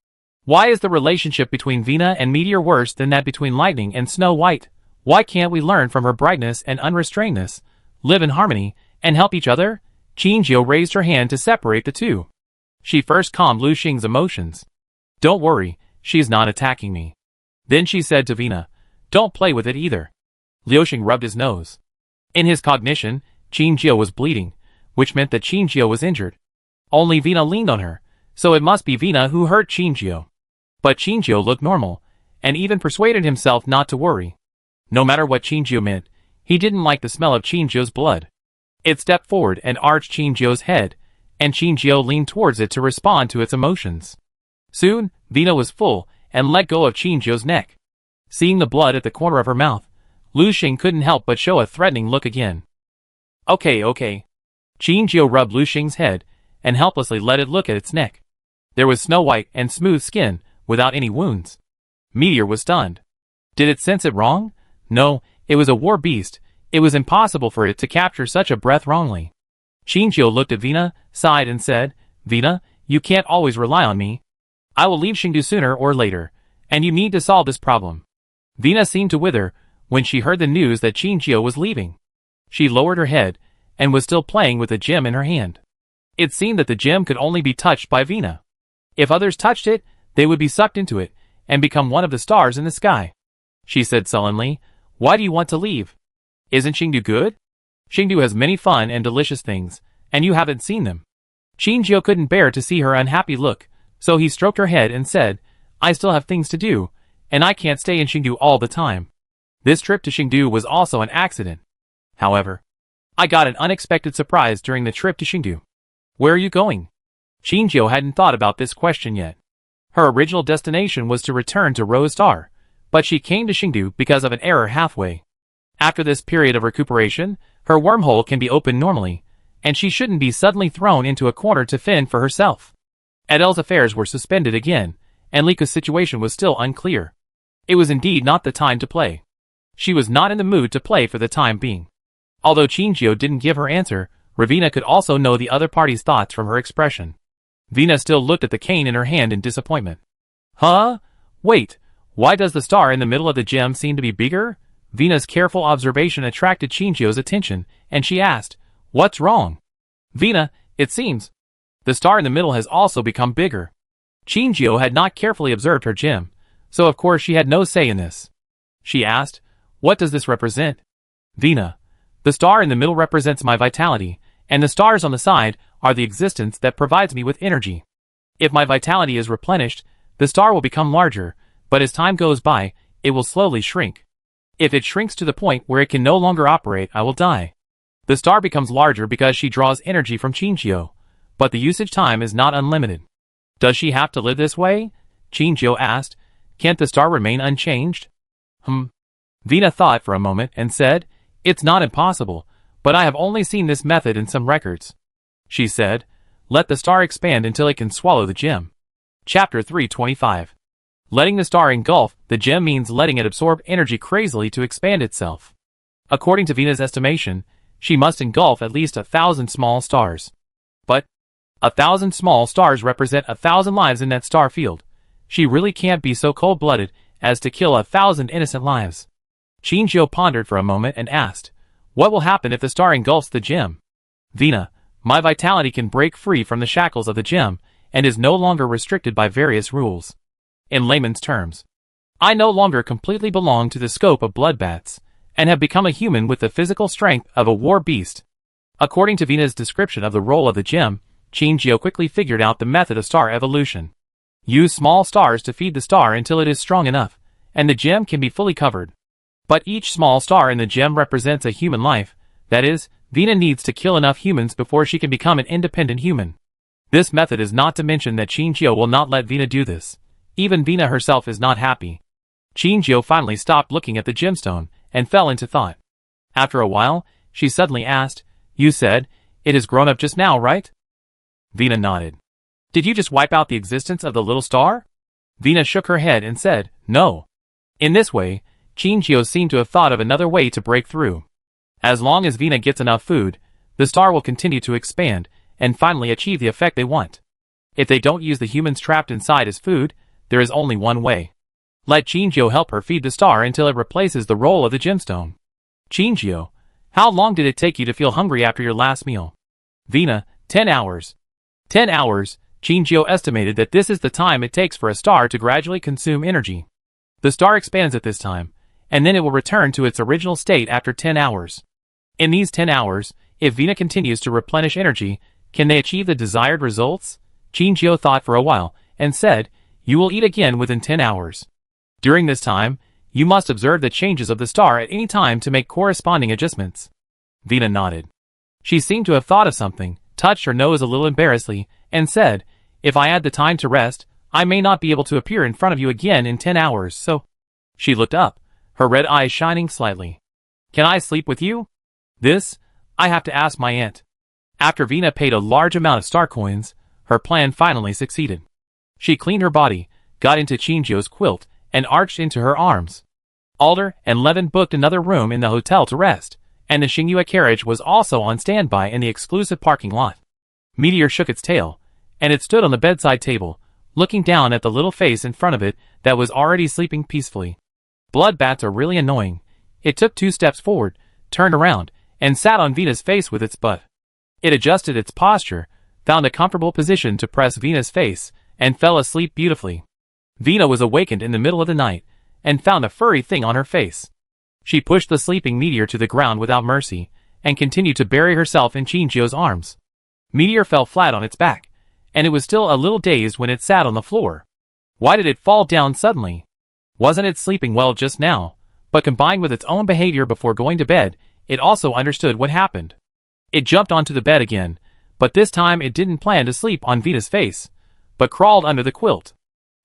Why is the relationship between Vina and Meteor worse than that between Lightning and Snow White? Why can't we learn from her brightness and unrestrainedness, live in harmony, and help each other? Shinjio raised her hand to separate the two. She first calmed Liuxing's emotions. "Don't worry, she's not attacking me." Then she said to Vina, "Don't play with it either." Liuxing rubbed his nose. In his cognition, Shinjio was bleeding, which meant that Shinjio was injured. Only Vina leaned on her, so it must be Vina who hurt Shinjio. But Shinjio looked normal, and even persuaded himself not to worry. No matter what Shinjio meant, he didn't like the smell of Shinjio's blood. It stepped forward and arched Shinjio's head, and Shinjio leaned towards it to respond to its emotions. Soon, Vina was full, and let go of Shinjio's neck. Seeing the blood at the corner of her mouth, Liuxing couldn't help but show a threatening look again. Okay. Shinjio rubbed Liuxing's head, and helplessly let it look at its neck. There was snow white and smooth skin, without any wounds. Meteor was stunned. Did it sense it wrong? No, it was a war beast. It was impossible for it to capture such a breath wrongly. Shinjio looked at Vina, sighed and said, "Vina, you can't always rely on me. I will leave Xingdu sooner or later, and you need to solve this problem." Vina seemed to wither when she heard the news that Shinjio was leaving. She lowered her head, and was still playing with the gem in her hand. It seemed that the gem could only be touched by Vina. If others touched it, they would be sucked into it, and become one of the stars in the sky. She said sullenly, "Why do you want to leave? Isn't Xingdu good? Xingdu has many fun and delicious things, and you haven't seen them." Shinjio couldn't bear to see her unhappy look, so he stroked her head and said, "I still have things to do, and I can't stay in Xingdu all the time. This trip to Xingdu was also an accident. However, I got an unexpected surprise during the trip to Xingdu." "Where are you going?" Shinjio hadn't thought about this question yet. Her original destination was to return to Rose Star, but she came to Xingdu because of an error halfway. After this period of recuperation, her wormhole can be opened normally, and she shouldn't be suddenly thrown into a corner to fend for herself. Adele's affairs were suspended again, and Lika's situation was still unclear. It was indeed not the time to play. She was not in the mood to play for the time being. Although Shinjio didn't give her answer, Ravina could also know the other party's thoughts from her expression. Vina still looked at the cane in her hand in disappointment. "Huh? Wait, why does the star in the middle of the gem seem to be bigger?" Vina's careful observation attracted Shinjio's attention, and she asked, "What's wrong?" "Vina, it seems the star in the middle has also become bigger." Shinjio had not carefully observed her gem, so of course she had no say in this. She asked, "What does this represent?" "Vina, the star in the middle represents my vitality, and the stars on the side are the existence that provides me with energy. If my vitality is replenished, the star will become larger, but as time goes by, it will slowly shrink. If it shrinks to the point where it can no longer operate, I will die." The star becomes larger because she draws energy from Shinjio, but the usage time is not unlimited. "Does she have to live this way?" Shinjio asked. "Can't the star remain unchanged?" Vina thought for a moment and said, "It's not impossible, but I have only seen this method in some records." She said, let the star expand until it can swallow the gem. Chapter 325. Letting the star engulf the gem means letting it absorb energy crazily to expand itself. According to Vina's estimation, she must engulf at least 1,000 small stars. But 1,000 small stars represent 1,000 lives in that star field. She really can't be so cold-blooded as to kill 1,000 innocent lives. Qingqiu pondered for a moment and asked, "What will happen if the star engulfs the gem?" Vina, my vitality can break free from the shackles of the gem and is no longer restricted by various rules. In layman's terms, I no longer completely belong to the scope of bloodbaths, and have become a human with the physical strength of a war beast. According to Vina's description of the role of the gem, Qingqiu quickly figured out the method of star evolution. Use small stars to feed the star until it is strong enough, and the gem can be fully covered. But each small star in the gem represents a human life. That is, Vina needs to kill enough humans before she can become an independent human. This method is not to mention that Qingqiu will not let Vina do this. Even Vina herself is not happy. Qingqiu finally stopped looking at the gemstone and fell into thought. After a while, she suddenly asked, "You said, it has grown up just now, right?" Vina nodded. "Did you just wipe out the existence of the little star?" Vina shook her head and said, "No." In this way, Qingqiu seemed to have thought of another way to break through. As long as Vina gets enough food, the star will continue to expand and finally achieve the effect they want. If they don't use the humans trapped inside as food, there is only one way. Let Qingqiu help her feed the star until it replaces the role of the gemstone. Qingqiu, how long did it take you to feel hungry after your last meal? Vina, 10 hours. 10 hours, Qingqiu estimated that this is the time it takes for a star to gradually consume energy. The star expands at this time, and then it will return to its original state after 10 hours. In these 10 hours, if Vina continues to replenish energy, can they achieve the desired results? Qingqiu thought for a while, and said, "You will eat again within 10 hours. During this time, you must observe the changes of the star at any time to make corresponding adjustments." Vina nodded. She seemed to have thought of something, touched her nose a little embarrassedly, and said, "If I add the time to rest, I may not be able to appear in front of you again in 10 hours, so..." She looked up, her red eyes shining slightly. "Can I sleep with you?" "This, I have to ask my aunt." After Vina paid a large amount of star coins, her plan finally succeeded. She cleaned her body, got into Qingqiu's quilt, and arched into her arms. Alder and Levin booked another room in the hotel to rest, and the Xingyue carriage was also on standby in the exclusive parking lot. Meteor shook its tail, and it stood on the bedside table, looking down at the little face in front of it that was already sleeping peacefully. Bloodbats are really annoying. It took 2 steps forward, turned around, and sat on Vina's face with its butt. It adjusted its posture, found a comfortable position to press Vina's face, and fell asleep beautifully. Vina was awakened in the middle of the night, and found a furry thing on her face. She pushed the sleeping Meteor to the ground without mercy, and continued to bury herself in Qingqiu's arms. Meteor fell flat on its back, and it was still a little dazed when it sat on the floor. Why did it fall down suddenly? Wasn't it sleeping well just now? But combined with its own behavior before going to bed, it also understood what happened. It jumped onto the bed again, but this time it didn't plan to sleep on Vina's face, but crawled under the quilt.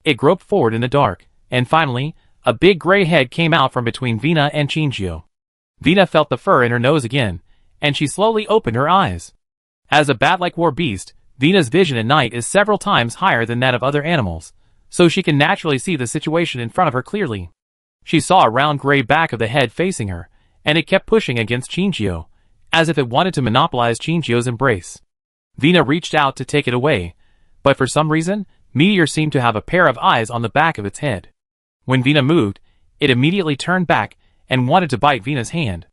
It groped forward in the dark, and finally, a big gray head came out from between Vina and Qingqiu. Vina felt the fur in her nose again, and she slowly opened her eyes. As a bat-like war beast, Vina's vision at night is several times higher than that of other animals, so she can naturally see the situation in front of her clearly. She saw a round gray back of the head facing her, and it kept pushing against Qingqiu, as if it wanted to monopolize Qingqiu's embrace. Vina reached out to take it away, but for some reason, Meteor seemed to have a pair of eyes on the back of its head. When Vina moved, it immediately turned back and wanted to bite Vina's hand.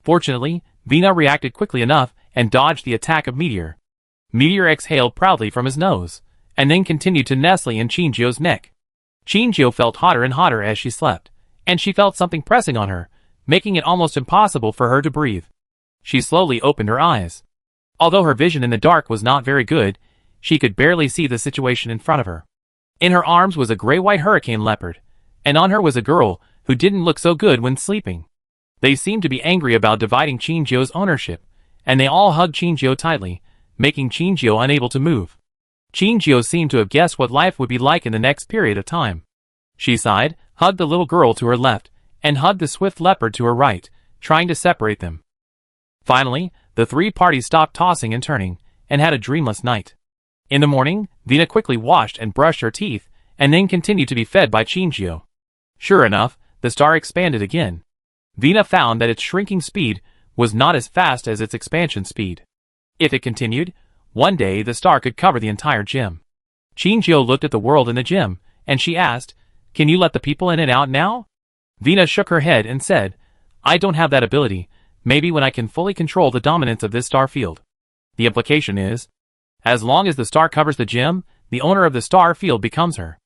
Fortunately, Vina reacted quickly enough and dodged the attack of Meteor. Meteor exhaled proudly from his nose, and then continued to nestle in Qingqiu's neck. Qingqiu felt hotter and hotter as she slept, and she felt something pressing on her, making it almost impossible for her to breathe. She slowly opened her eyes. Although her vision in the dark was not very good, she could barely see the situation in front of her. In her arms was a gray-white hurricane leopard, and on her was a girl who didn't look so good when sleeping. They seemed to be angry about dividing Qingqiu's ownership, and they all hugged Qingqiu tightly, making Qingqiu unable to move. Qingqiu seemed to have guessed what life would be like in the next period of time. She sighed, hugged the little girl to her left, and hugged the swift leopard to her right, trying to separate them. Finally, the 3 parties stopped tossing and turning, and had a dreamless night. In the morning, Vina quickly washed and brushed her teeth, and then continued to be fed by Chinchio. Sure enough, the star expanded again. Vina found that its shrinking speed was not as fast as its expansion speed. If it continued, one day the star could cover the entire gym. Chinchio looked at the world in the gym, and she asked, "Can you let the people in and out now?" Vina shook her head and said, "I don't have that ability, maybe when I can fully control the dominance of this star field." The implication is, as long as the star covers the gym, the owner of the star field becomes her.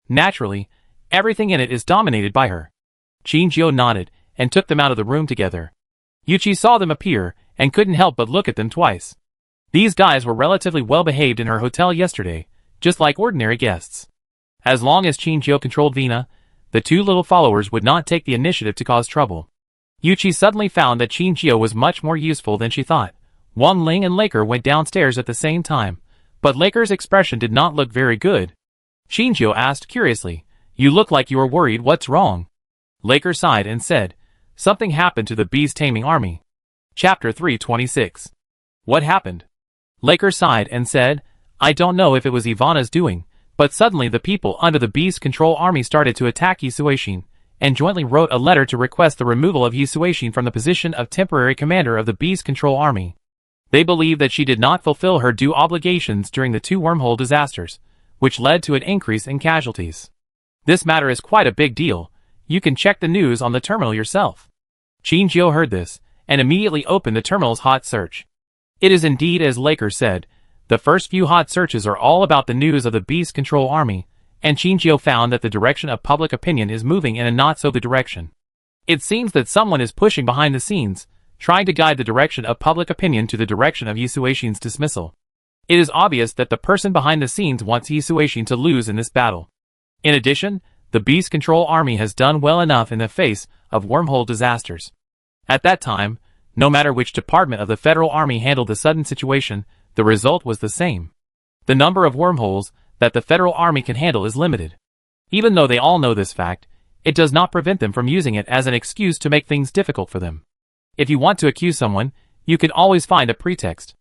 Naturally, everything in it is dominated by her. Chinchio nodded, and took them out of the room together. Yuchi saw them appear, and couldn't help but look at them twice. These guys were relatively well behaved in her hotel yesterday, just like ordinary guests. As long as Chinchio controlled Vina, the two little followers would not take the initiative to cause trouble. Yuchi suddenly found that Chinchio was much more useful than she thought. Wang Ling and Laker went downstairs at the same time, but Laker's expression did not look very good. Chinchio asked curiously, "You look like you are worried, what's wrong?" Laker sighed and said, "Something happened to the beast taming army." Chapter 326. What happened? Laker sighed and said, "I don't know if it was Ivana's doing, but suddenly the people under the beast control army started to attack Yisuishin, and jointly wrote a letter to request the removal of Yisuishin from the position of temporary commander of the beast control army. They believe that she did not fulfill her due obligations during the two wormhole disasters, which led to an increase in casualties. This matter is quite a big deal. You can check the news on the terminal yourself." Chinchio heard this, and immediately opened the terminal's hot search. It is indeed as Laker said, the first few hot searches are all about the news of the beast control army, and Chinchio found that the direction of public opinion is moving in a not-so-good direction. It seems that someone is pushing behind the scenes, trying to guide the direction of public opinion to the direction of Yisuishin's dismissal. It is obvious that the person behind the scenes wants Yisuishin to lose in this battle. In addition, the beast control army has done well enough in the face of wormhole disasters. At that time, no matter which department of the federal army handled the sudden situation, the result was the same. The number of wormholes that the federal army can handle is limited. Even though they all know this fact, it does not prevent them from using it as an excuse to make things difficult for them. If you want to accuse someone, you can always find a pretext.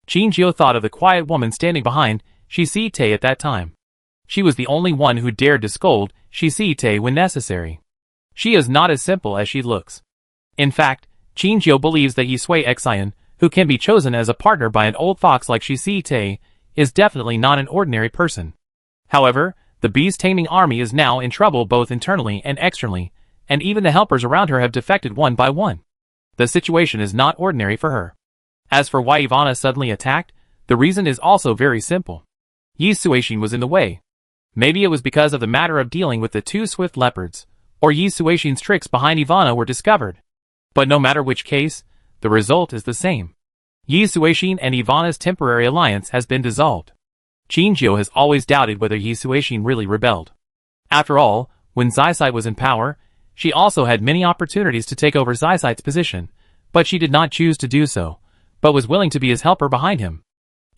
Chinchio thought of the quiet woman standing behind Shishite at that time. She was the only one who dared to scold Shishite when necessary. She is not as simple as she looks. In fact, Chinchio believes that Yisui Xian, who can be chosen as a partner by an old fox like Shishite, is definitely not an ordinary person. However, the beast taming army is now in trouble both internally and externally, and even the helpers around her have defected one by one. The situation is not ordinary for her. As for why Ivana suddenly attacked, the reason is also very simple. Yisuishin was in the way. Maybe it was because of the matter of dealing with the two swift leopards, or Yisuishin's tricks behind Ivana were discovered. But no matter which case, the result is the same. Yisuishin and Ivana's temporary alliance has been dissolved. Chinchio has always doubted whether Yisuishin really rebelled. After all, when Zysite was in power, she also had many opportunities to take over Zysite's position, but she did not choose to do so, but was willing to be his helper behind him.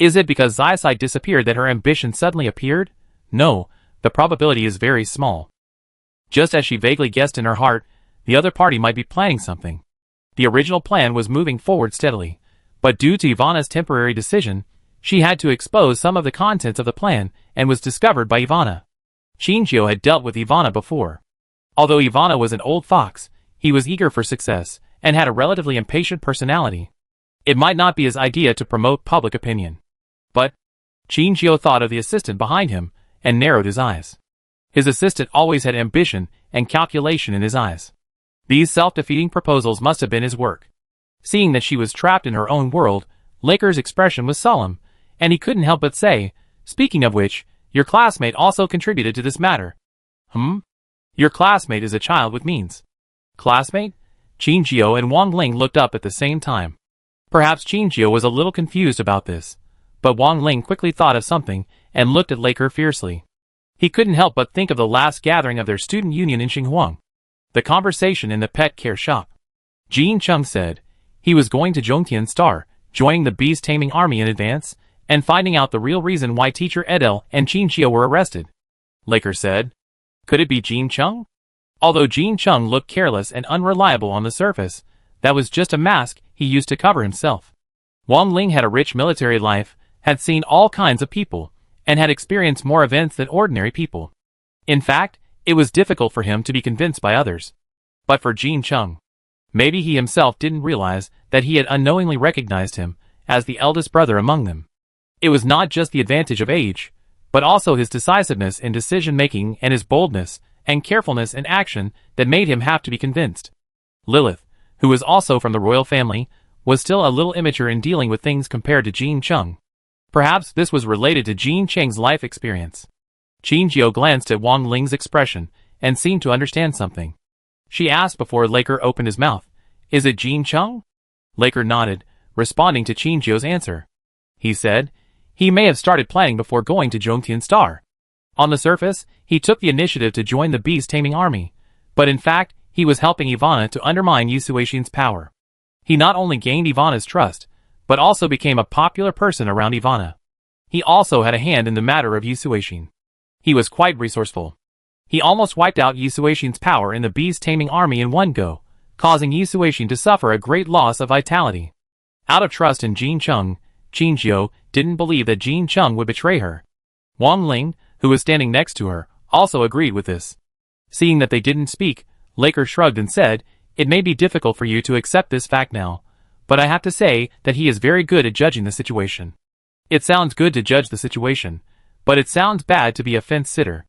Is it because Zysite disappeared that her ambition suddenly appeared? No, the probability is very small. Just as she vaguely guessed in her heart, the other party might be planning something. The original plan was moving forward steadily, but due to Ivana's temporary decision, she had to expose some of the contents of the plan and was discovered by Ivana. Chinchio had dealt with Ivana before. Although Ivana was an old fox, he was eager for success and had a relatively impatient personality. It might not be his idea to promote public opinion. But Chinchio thought of the assistant behind him and narrowed his eyes. His assistant always had ambition and calculation in his eyes. These self-defeating proposals must have been his work. Seeing that she was trapped in her own world, Laker's expression was solemn, and he couldn't help but say, "Speaking of which, your classmate also contributed to this matter." Your classmate is a child with means. Classmate? Chinchio and Wang Ling looked up at the same time. Perhaps Chinchio was a little confused about this, but Wang Ling quickly thought of something and looked at Laker fiercely. He couldn't help but think of the last gathering of their student union in Xinhuang. The conversation in the pet care shop. Jean Chung said he was going to Zhongtian Star, joining the beast taming army in advance, and finding out the real reason why teacher Edel and Chinchio were arrested. Laker said, "Could it be Jean Chung?" Although Jean Chung looked careless and unreliable on the surface, that was just a mask he used to cover himself. Wang Ling had a rich military life, had seen all kinds of people, and had experienced more events than ordinary people. In fact, it was difficult for him to be convinced by others. But for Jin Chung, maybe he himself didn't realize that he had unknowingly recognized him as the eldest brother among them. It was not just the advantage of age, but also his decisiveness in decision-making and his boldness and carefulness in action that made him have to be convinced. Lilith, who was also from the royal family, was still a little immature in dealing with things compared to Jin Chung. Perhaps this was related to Jin Cheng's life experience. Qin Jiao glanced at Wang Ling's expression and seemed to understand something. She asked before Laker opened his mouth, "Is it Jin Chung?" Laker nodded, responding to Qin Jiao's answer. He said, he may have started planning before going to Zhongtian Star. On the surface, he took the initiative to join the beast-taming army, but in fact, he was helping Ivana to undermine Yu Suixin's power. He not only gained Ivana's trust, but also became a popular person around Ivana. He also had a hand in the matter of Yu Suixin. He was quite resourceful. He almost wiped out Yu Suixin's power in the beast-taming army in one go, causing Yu Suixin to suffer a great loss of vitality. Out of trust in Jin Chung, Qin Jiao didn't believe that Jin Chung would betray her. Wang Ling, who was standing next to her, also agreed with this. Seeing that they didn't speak, Laker shrugged and said, "It may be difficult for you to accept this fact now, but I have to say that he is very good at judging the situation." It sounds good to judge the situation, but it sounds bad to be a fence-sitter.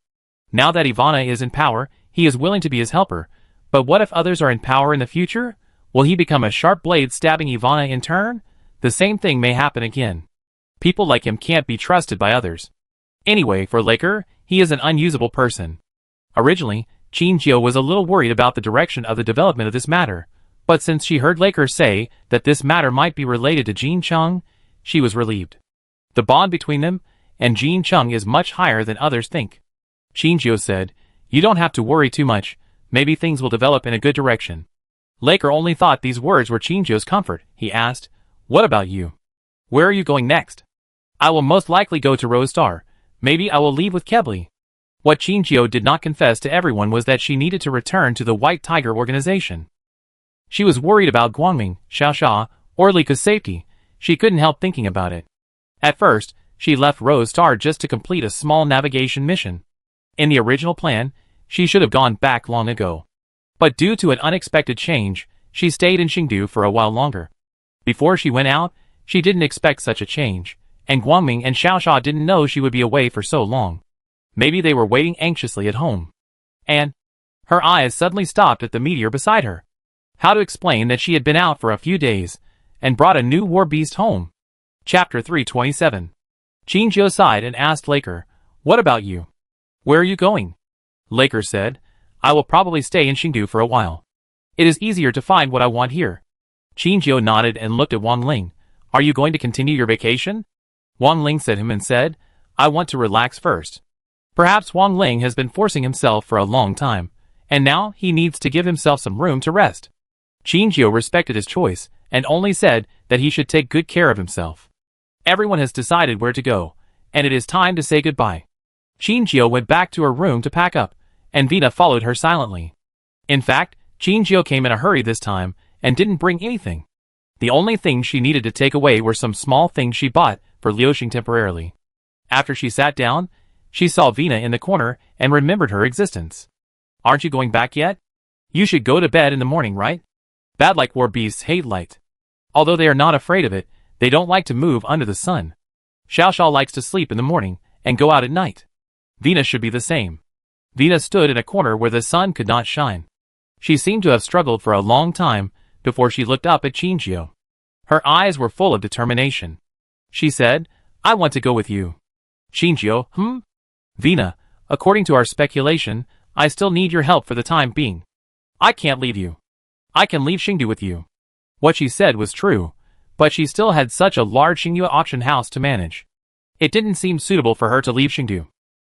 Now that Ivana is in power, he is willing to be his helper, but what if others are in power in the future? Will he become a sharp blade stabbing Ivana in turn? The same thing may happen again. People like him can't be trusted by others. Anyway, for Laker, he is an unusable person. Originally, Qin Jiao was a little worried about the direction of the development of this matter, but since she heard Laker say that this matter might be related to Jin Chung, she was relieved. The bond between them and Jin Chung is much higher than others think. Qin Jiao said, "You don't have to worry too much, maybe things will develop in a good direction." Laker only thought these words were Qin Jiao's comfort. He asked, "What about you? Where are you going next?" "I will most likely go to Rose Star. Maybe I will leave with Kebli." What Qin Jiao did not confess to everyone was that she needed to return to the White Tiger organization. She was worried about Guangming, Xiaosha, or Lika's safety. She couldn't help thinking about it. At first, she left Rose Star just to complete a small navigation mission. In the original plan, she should have gone back long ago. But due to an unexpected change, she stayed in Xingdu for a while longer. Before she went out, she didn't expect such a change, and Guangming and Xiaosha didn't know she would be away for so long. Maybe they were waiting anxiously at home. And her eyes suddenly stopped at the meteor beside her. How to explain that she had been out for a few days and brought a new war beast home? Chapter 327. Qin Jiao sighed and asked Laker, "What about you? Where are you going?" Laker said, "I will probably stay in Xingdu for a while. It is easier to find what I want here." Qin Jiao nodded and looked at Wang Ling. "Are you going to continue your vacation?" Wang Ling said him and said, "I want to relax first." Perhaps Wang Ling has been forcing himself for a long time, and now he needs to give himself some room to rest. Qin Jiao respected his choice and only said that he should take good care of himself. Everyone has decided where to go, and it is time to say goodbye. Qin Jiao went back to her room to pack up, and Vina followed her silently. In fact, Qin Jiao came in a hurry this time and didn't bring anything. The only things she needed to take away were some small things she bought for Liuxing temporarily. After she sat down, she saw Vina in the corner and remembered her existence. "Aren't you going back yet? You should go to bed in the morning, right? Bad-like war beasts hate light. Although they are not afraid of it, they don't like to move under the sun. Xiaosha likes to sleep in the morning and go out at night. Vina should be the same." Vina stood in a corner where the sun could not shine. She seemed to have struggled for a long time before she looked up at Qin Jiao. Her eyes were full of determination. She said, "I want to go with you." Qin Jiao, Vina, according to our speculation, I still need your help for the time being. I can't leave you. I can leave Xingdu with you." What she said was true, but she still had such a large Xingyue auction house to manage. It didn't seem suitable for her to leave Xingdu.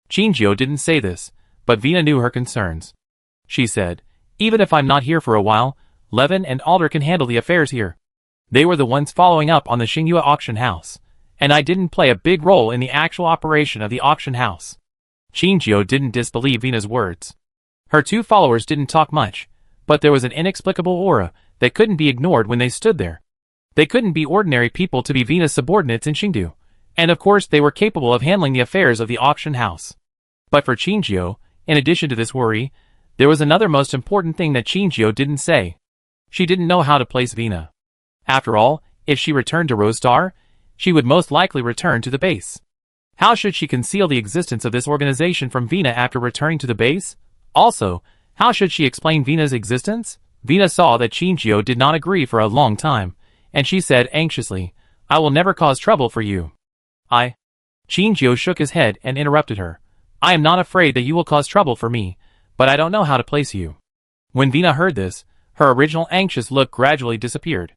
Qin Jiao didn't say this, but Vina knew her concerns. She said, "Even if I'm not here for a while, Levin and Alder can handle the affairs here. They were the ones following up on the Xingyue auction house, and I didn't play a big role in the actual operation of the auction house." Qin Jiao didn't disbelieve Vina's words. Her two followers didn't talk much, but there was an inexplicable aura that couldn't be ignored when they stood there. They couldn't be ordinary people to be Vina's subordinates in Xingdu. And of course they were capable of handling the affairs of the auction house. But for Qingjio, in addition to this worry, there was another most important thing that Qingjio didn't say. She didn't know how to place Vina. After all, if she returned to Rose Star, she would most likely return to the base. How should she conceal the existence of this organization from Vina after returning to the base? Also, how should she explain Vina's existence? Vina saw that Qingjio did not agree for a long time, and she said anxiously, "I will never cause trouble for you." Qingjio shook his head and interrupted her. "I am not afraid that you will cause trouble for me, but I don't know how to place you." When Vina heard this, her original anxious look gradually disappeared.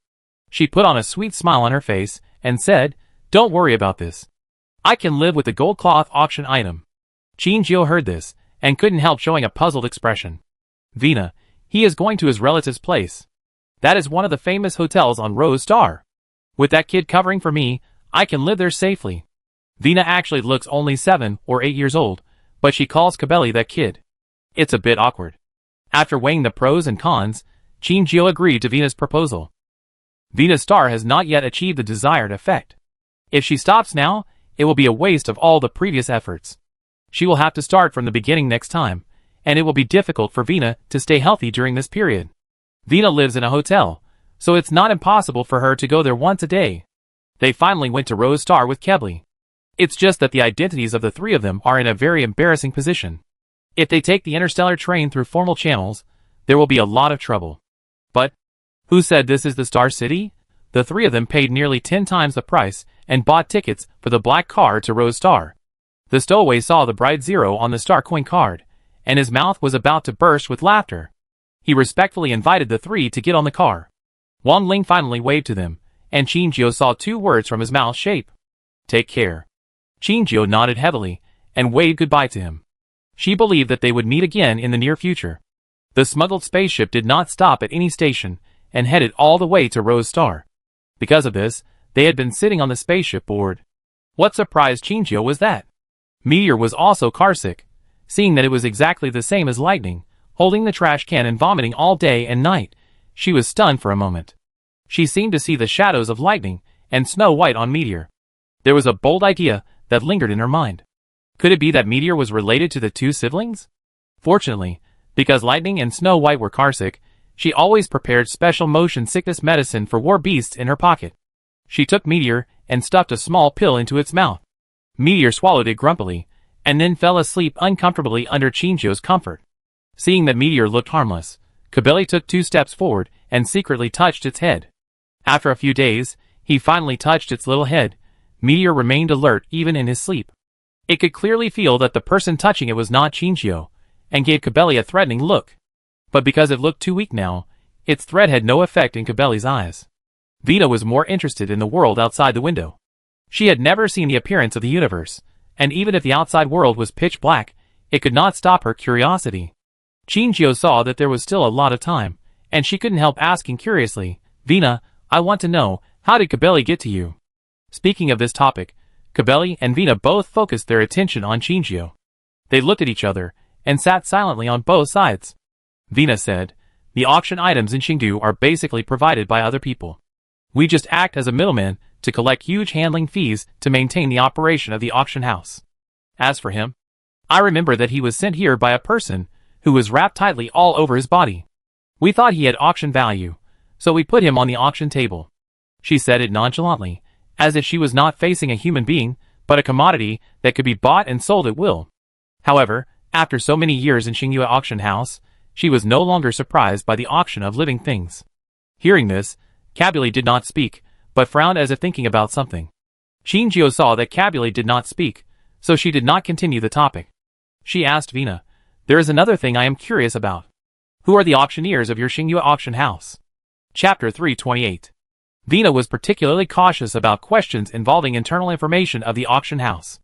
She put on a sweet smile on her face and said, "Don't worry about this. I can live with the gold cloth auction item." Qingjio heard this and couldn't help showing a puzzled expression. "Vina, he is going to his relative's place. That is one of the famous hotels on Rose Star. With that kid covering for me, I can live there safely." Vina actually looks only 7 or 8 years old, but she calls Kabeli that kid. It's a bit awkward. After weighing the pros and cons, Qingjio agreed to Vina's proposal. Vina's star has not yet achieved the desired effect. If she stops now, it will be a waste of all the previous efforts. She will have to start from the beginning next time, and it will be difficult for Vina to stay healthy during this period. Vina lives in a hotel, so it's not impossible for her to go there once a day. They finally went to Rose Star with Kebli. It's just that the identities of the three of them are in a very embarrassing position. If they take the Interstellar train through formal channels, there will be a lot of trouble. But who said this is the Star City? The three of them paid nearly 10 times the price and bought tickets for the black car to Rose Star. The stowaway saw the bright 0 on the Star Coin card, and his mouth was about to burst with laughter. He respectfully invited the three to get on the car. Wang Ling finally waved to them, and Qingjio saw 2 words from his mouth shape. "Take care." Qingjio nodded heavily and waved goodbye to him. She believed that they would meet again in the near future. The smuggled spaceship did not stop at any station and headed all the way to Rose Star. Because of this, they had been sitting on the spaceship board. What surprised Qingjio was that Meteor was also carsick, seeing that it was exactly the same as Lightning, holding the trash can and vomiting all day and night. She was stunned for a moment. She seemed to see the shadows of Lightning and Snow White on Meteor. There was a bold idea that lingered in her mind. Could it be that Meteor was related to the 2 siblings? Fortunately, because Lightning and Snow White were carsick, she always prepared special motion sickness medicine for war beasts in her pocket. She took Meteor and stuffed a small pill into its mouth. Meteor swallowed it grumpily, and then fell asleep uncomfortably under Qingjio's comfort. Seeing that Meteor looked harmless, Kabeli took 2 steps forward and secretly touched its head. After a few days, he finally touched its little head. Meteor remained alert even in his sleep. It could clearly feel that the person touching it was not Qingjio, and gave Kabeli a threatening look. But because it looked too weak now, its threat had no effect in Kabeli's eyes. Vina was more interested in the world outside the window. She had never seen the appearance of the universe, and even if the outside world was pitch black, it could not stop her curiosity. Qingjio saw that there was still a lot of time, and she couldn't help asking curiously, "Vina, I want to know, how did Kabeli get to you?" Speaking of this topic, Kabeli and Vina both focused their attention on Qingjio. They looked at each other, and sat silently on both sides. Vina said, "The auction items in Xingdu are basically provided by other people. We just act as a middleman to collect huge handling fees to maintain the operation of the auction house. As for him, I remember that he was sent here by a person who was wrapped tightly all over his body. We thought he had auction value, so we put him on the auction table." She said it nonchalantly, as if she was not facing a human being, but a commodity that could be bought and sold at will. However, after so many years in Xingyue auction house, she was no longer surprised by the auction of living things. Hearing this, Kabeli did not speak, but frowned as if thinking about something. Qingjio saw that Kabeli did not speak, so she did not continue the topic. She asked Vina, "There is another thing I am curious about. Who are the auctioneers of your Xingyue auction house?" Chapter 328. Vina was particularly cautious about questions involving internal information of the auction house.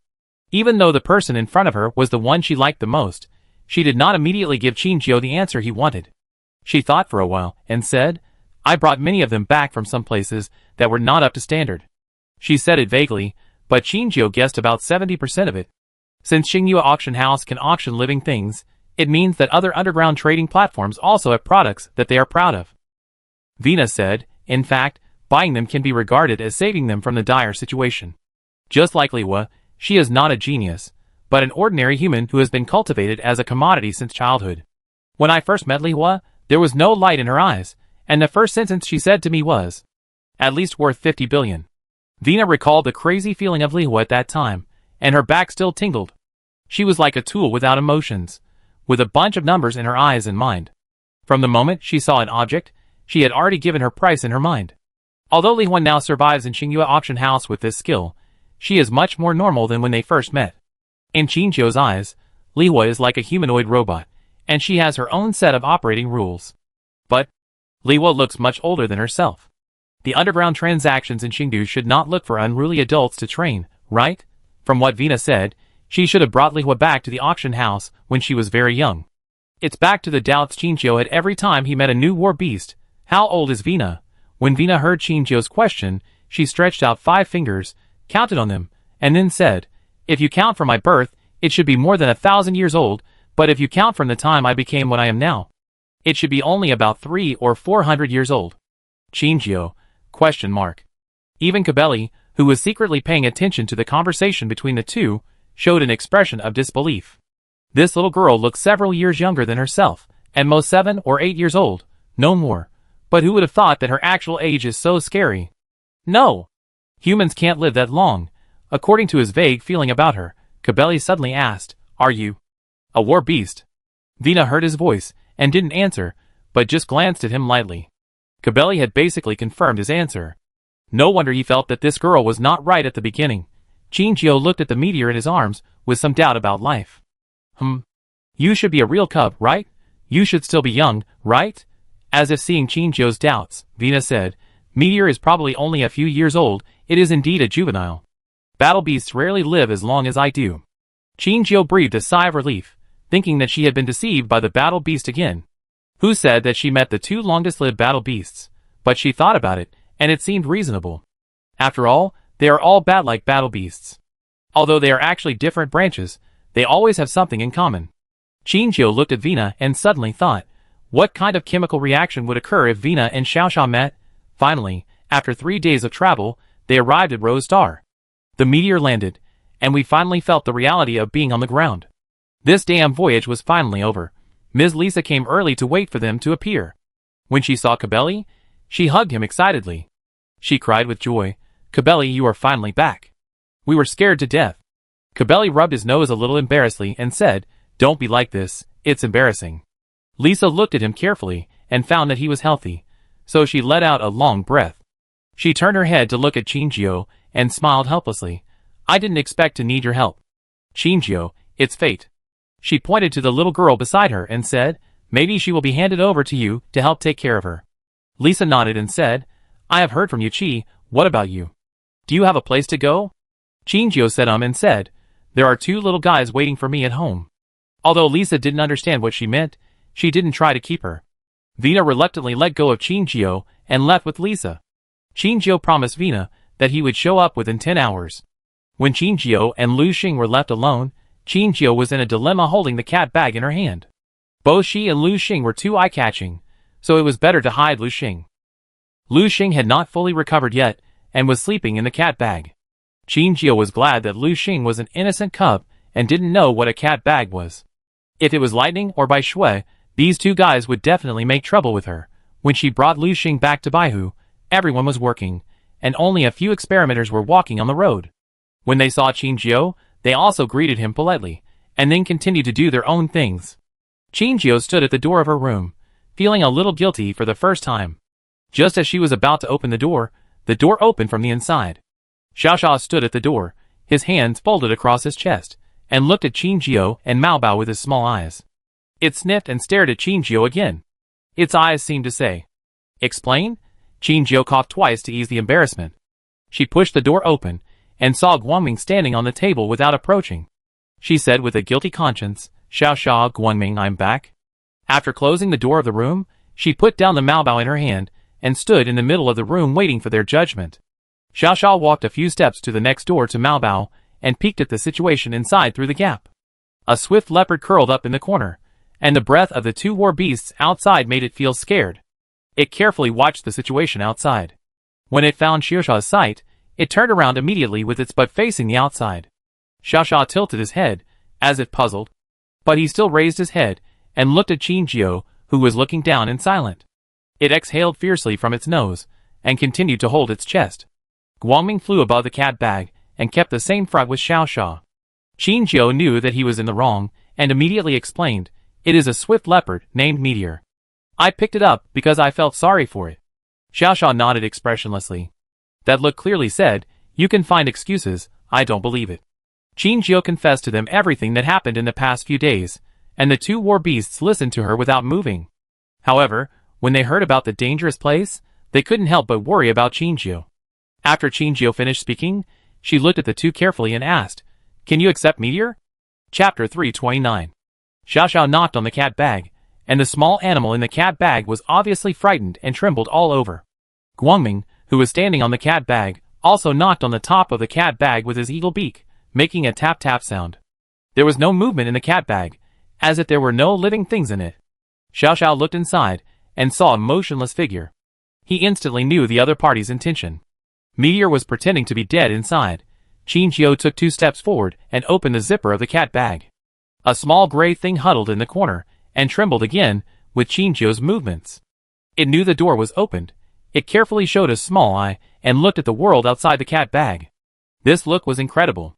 Even though the person in front of her was the one she liked the most, she did not immediately give Qingjio the answer he wanted. She thought for a while and said, "I brought many of them back from some places that were not up to standard." She said it vaguely, but Qingjio guessed about 70% of it. Since Xingyue Auction House can auction living things, it means that other underground trading platforms also have products that they are proud of. Vina said, in fact, buying them can be regarded as saving them from the dire situation. Just like Liwa, she is not a genius, but an ordinary human who has been cultivated as a commodity since childhood. When I first met Liwa, there was no light in her eyes, and the first sentence she said to me was, "At least worth 50 billion. Vina recalled the crazy feeling of Liwa at that time, and her back still tingled. She was like a tool without emotions, with a bunch of numbers in her eyes and mind. From the moment she saw an object, she had already given her price in her mind. Although Li Huan now survives in Qingyue auction house with this skill, she is much more normal than when they first met. In Qingyue's eyes, Li Huan is like a humanoid robot, and she has her own set of operating rules. But Li Huan looks much older than herself. The underground transactions in Qingdu should not look for unruly adults to train, right? From what Vina said, she should have brought Li Huan back to the auction house when she was very young. It's back to the doubts Qingyue had every time he met a new war beast. How old is Vina? When Vina heard Qingyue's question, she stretched out 5 fingers, counted on them, and then said, "If you count from my birth, it should be more than 1,000 years old, but if you count from the time I became what I am now, it should be only about 300 or 400 years old." Qingyue? Question mark. Even Kabeli, who was secretly paying attention to the conversation between the two, showed an expression of disbelief. This little girl looked several years younger than herself, at most 7 or 8 years old, no more. But who would have thought that her actual age is so scary? No! Humans can't live that long. According to his vague feeling about her, Kabeli suddenly asked, "Are you a war beast?" Vina heard his voice, and didn't answer, but just glanced at him lightly. Kabeli had basically confirmed his answer. No wonder he felt that this girl was not right at the beginning. Qingyue looked at the meteor in his arms, with some doubt about life. You should be a real cub, right? You should still be young, right? As if seeing Qingyue's doubts, Vina said, "Meteor is probably only a few years old, it is indeed a juvenile. Battle beasts rarely live as long as I do." Qingyue breathed a sigh of relief, thinking that she had been deceived by the battle beast again. Who said that she met the 2 longest-lived battle beasts? But she thought about it, and it seemed reasonable. After all, they are all bat-like battle beasts. Although they are actually different branches, they always have something in common. Qingyue looked at Vina and suddenly thought, what kind of chemical reaction would occur if Vina and Xiaoxia met? Finally, after 3 days of travel, they arrived at Rose Star. The meteor landed, and we finally felt the reality of being on the ground. This damn voyage was finally over. Ms. Lisa came early to wait for them to appear. When she saw Kabeli, she hugged him excitedly. She cried with joy, "Kabeli, you are finally back. We were scared to death." Kabeli rubbed his nose a little embarrassedly and said, "Don't be like this, it's embarrassing." Lisa looked at him carefully and found that he was healthy, so she let out a long breath. She turned her head to look at Qingyue and smiled helplessly. "I didn't expect to need your help. Qingyue, it's fate." She pointed to the little girl beside her and said, "Maybe she will be handed over to you to help take care of her." Lisa nodded and said, "I have heard from Yuchi, what about you? Do you have a place to go?" Qingyue said and said, "There are 2 little guys waiting for me at home." Although Lisa didn't understand what she meant, she didn't try to keep her. Vina reluctantly let go of Qingyue and left with Lisa. Qingyue promised Vina that he would show up within 10 hours. When Qingyue and Lu Xing were left alone, Qingyue was in a dilemma holding the cat bag in her hand. Both she and Lu Xing were too eye-catching, so it was better to hide Lu Xing. Lu Xing had not fully recovered yet, and was sleeping in the cat bag. Qingyue was glad that Lu Xing was an innocent cub, and didn't know what a cat bag was. If it was Lightning or Bai Shui, these 2 guys would definitely make trouble with her. When she brought Lu Xing back to Baihu, everyone was working, and only a few experimenters were walking on the road. When they saw Qingyue, they also greeted him politely, and then continued to do their own things. Qingyue stood at the door of her room, feeling a little guilty for the first time. Just as she was about to open the door opened from the inside. Xiaoxia stood at the door, his hands folded across his chest, and looked at Qingyue and Maobao with his small eyes. It sniffed and stared at Qingyue again. Its eyes seemed to say, "Explain?" Qingyue coughed twice to ease the embarrassment. She pushed the door open, and saw Guangming standing on the table without approaching. She said with a guilty conscience, "Xiaoxia, Guangming, I'm back." After closing the door of the room, she put down the Maobao in her hand, and stood in the middle of the room waiting for their judgment. Xiaoxia walked a few steps to the next door to Maobao, and peeked at the situation inside through the gap. A swift leopard curled up in the corner, and the breath of the 2 war beasts outside made it feel scared. It carefully watched the situation outside. When it found Xiaoxia's sight, It turned around immediately with its butt facing the outside. Xiaoxia tilted his head, as if puzzled. But he still raised his head, and looked at Qingjiu, who was looking down and silent. It exhaled fiercely from its nose, and continued to hold its chest. Guangming flew above the cat bag, and kept the same front with Xiaoxia. Qingjiu knew that he was in the wrong, and immediately explained, "It is a swift leopard, named Meteor. I picked it up because I felt sorry for it." Xiaoxia nodded expressionlessly. That look clearly said, "You can find excuses, I don't believe it." Qingjiu confessed to them everything that happened in the past few days, and the two war beasts listened to her without moving. However, when they heard about the dangerous place, they couldn't help but worry about Qingjiu. After Qingjiu finished speaking, she looked at the two carefully and asked, "Can you accept Meteor?" Chapter 329. Xiaoxia knocked on the cat bag, and the small animal in the cat bag was obviously frightened and trembled all over. Guangming, who was standing on the cat bag, also knocked on the top of the cat bag with his eagle beak, making a tap-tap sound. There was no movement in the cat bag, as if there were no living things in it. Xiaoxia looked inside, and saw a motionless figure. He instantly knew the other party's intention. Meteor was pretending to be dead inside. Qingjiu took 2 steps forward and opened the zipper of the cat bag. A small gray thing huddled in the corner, and trembled again, with Qingjiu's movements. It knew the door was opened. It carefully showed a small eye, and looked at the world outside the cat bag. This look was incredible.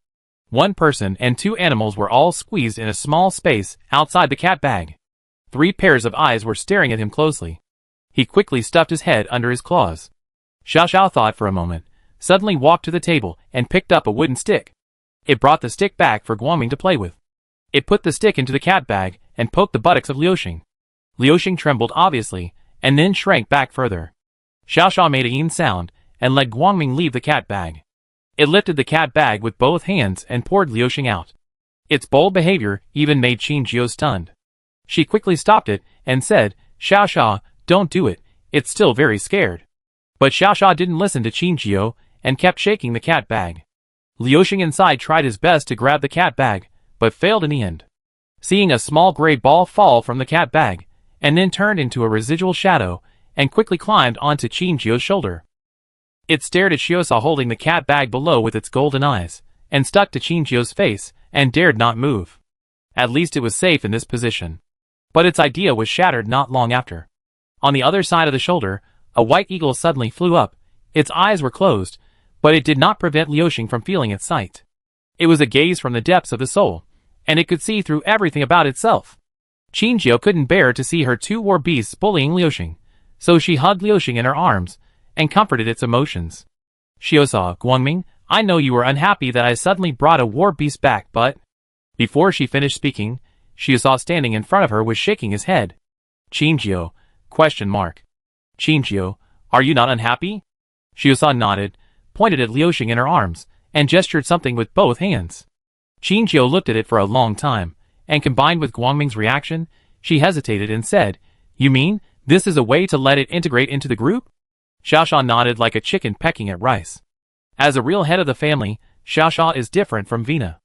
1 person and 2 animals were all squeezed in a small space outside the cat bag. 3 pairs of eyes were staring at him closely. He quickly stuffed his head under his claws. Xiaoxia thought for a moment, suddenly walked to the table and picked up a wooden stick. It brought the stick back for Guangming to play with. It put the stick into the cat bag and poked the buttocks of Liuxing. Liuxing trembled obviously, and then shrank back further. Xiaoxia made a yin sound and let Guangming leave the cat bag. It lifted the cat bag with both hands and poured Liuxing out. Its bold behavior even made Qingjiu stunned. She quickly stopped it and said, "Xiaoxia, don't do it, it's still very scared." But Xiaoxia didn't listen to Qingjiu and kept shaking the cat bag. Liuxing inside tried his best to grab the cat bag, but failed in the end. Seeing a small gray ball fall from the cat bag, and then turned into a residual shadow, and quickly climbed onto Qingjiu's shoulder. It stared at Xiaoxia holding the cat bag below with its golden eyes, and stuck to Qingjiu's face, and dared not move. At least it was safe in this position. But its idea was shattered not long after. On the other side of the shoulder, a white eagle suddenly flew up. Its eyes were closed, but it did not prevent Liuxing from feeling its sight. It was a gaze from the depths of the soul, and it could see through everything about itself. Qingjiu couldn't bear to see her 2 war beasts bullying Liuxing, so she hugged Liuxing in her arms, and comforted its emotions. "Xiaoxia, Guangming, I know you are unhappy that I suddenly brought a war beast back, but..." Before she finished speaking, Xiaoxia standing in front of her was shaking his head. "Qingjiu? ? Qingjiu, are you not unhappy?" Xiaoxia nodded, pointed at Liuxing in her arms, and gestured something with both hands. Qingjiu looked at it for a long time, and combined with Guangming's reaction, she hesitated and said, "You mean, this is a way to let it integrate into the group?" Xiaoxia nodded like a chicken pecking at rice. As a real head of the family, Xiaoxia is different from Vina.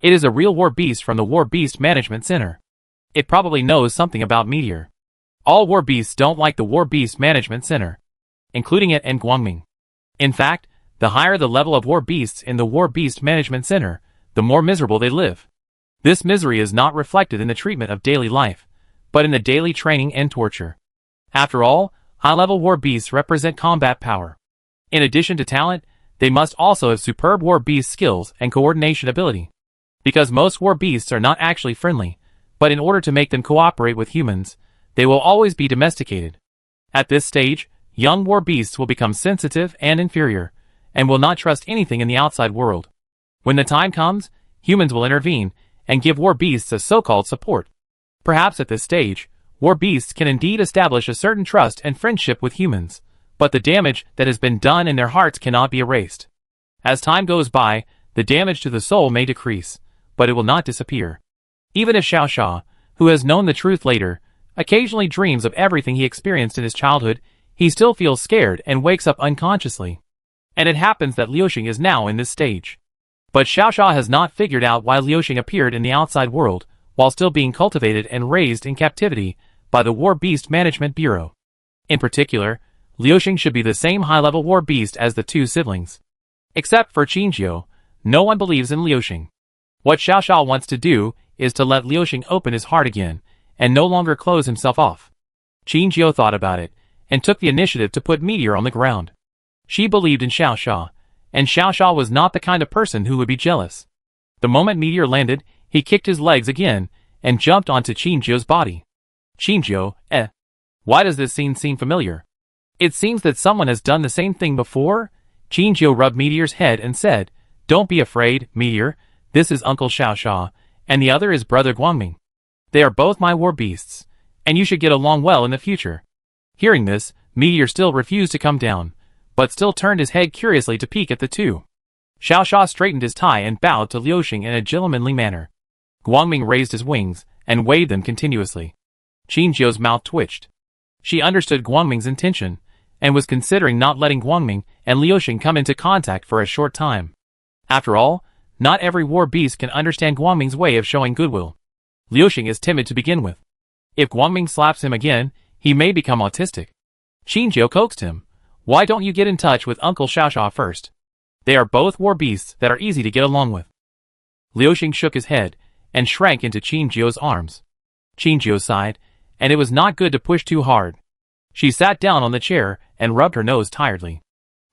It is a real war beast from the War Beast Management Center. It probably knows something about Meteor. All war beasts don't like the War Beast Management Center, including it and Guangming. In fact, the higher the level of war beasts in the War Beast Management Center, the more miserable they live. This misery is not reflected in the treatment of daily life, but in the daily training and torture. After all, high-level war beasts represent combat power. In addition to talent, they must also have superb war beast skills and coordination ability. Because most war beasts are not actually friendly, but in order to make them cooperate with humans, they will always be domesticated. At this stage, young war beasts will become sensitive and inferior, and will not trust anything in the outside world. When the time comes, humans will intervene, and give war beasts a so-called support. Perhaps at this stage, war beasts can indeed establish a certain trust and friendship with humans, but the damage that has been done in their hearts cannot be erased. As time goes by, the damage to the soul may decrease, but it will not disappear. Even if Xiaoxia, who has known the truth later, occasionally dreams of everything he experienced in his childhood, he still feels scared and wakes up unconsciously. And it happens that Liuxing is now in this stage. But Xiaoxia has not figured out why Liuxing appeared in the outside world, while still being cultivated and raised in captivity by the War Beast Management Bureau. In particular, Liuxing should be the same high-level war beast as the 2 siblings. Except for Qingjiu, no one believes in Liuxing. What Xiao wants to do is to let Liuxing open his heart again, and no longer close himself off. Qingjiu thought about it, and took the initiative to put Meteor on the ground. She believed in Xiao, and Xiao was not the kind of person who would be jealous. The moment Meteor landed, he kicked his legs again, and jumped onto Qingjiu's body. Qingjiu, why does this scene seem familiar? It seems that someone has done the same thing before? Qingjiu rubbed Meteor's head and said, "Don't be afraid, Meteor. This is Uncle Xiao, and the other is Brother Guangming. They are both my war beasts, and you should get along well in the future." Hearing this, Meteor still refused to come down, but still turned his head curiously to peek at the two. Xiao straightened his tie and bowed to Liuxing in a gentlemanly manner. Guangming raised his wings and waved them continuously. Qingjiu's mouth twitched. She understood Guangming's intention, and was considering not letting Guangming and Liuxing come into contact for a short time. After all, not every war beast can understand Guangming's way of showing goodwill. Liuxing is timid to begin with. If Guangming slaps him again, he may become autistic. Qingjiu coaxed him. "Why don't you get in touch with Uncle Xiao first? They are both war beasts that are easy to get along with." Liuxing shook his head, and shrank into Qingjiu's arms. Qingjiu sighed, and it was not good to push too hard. She sat down on the chair, and rubbed her nose tiredly.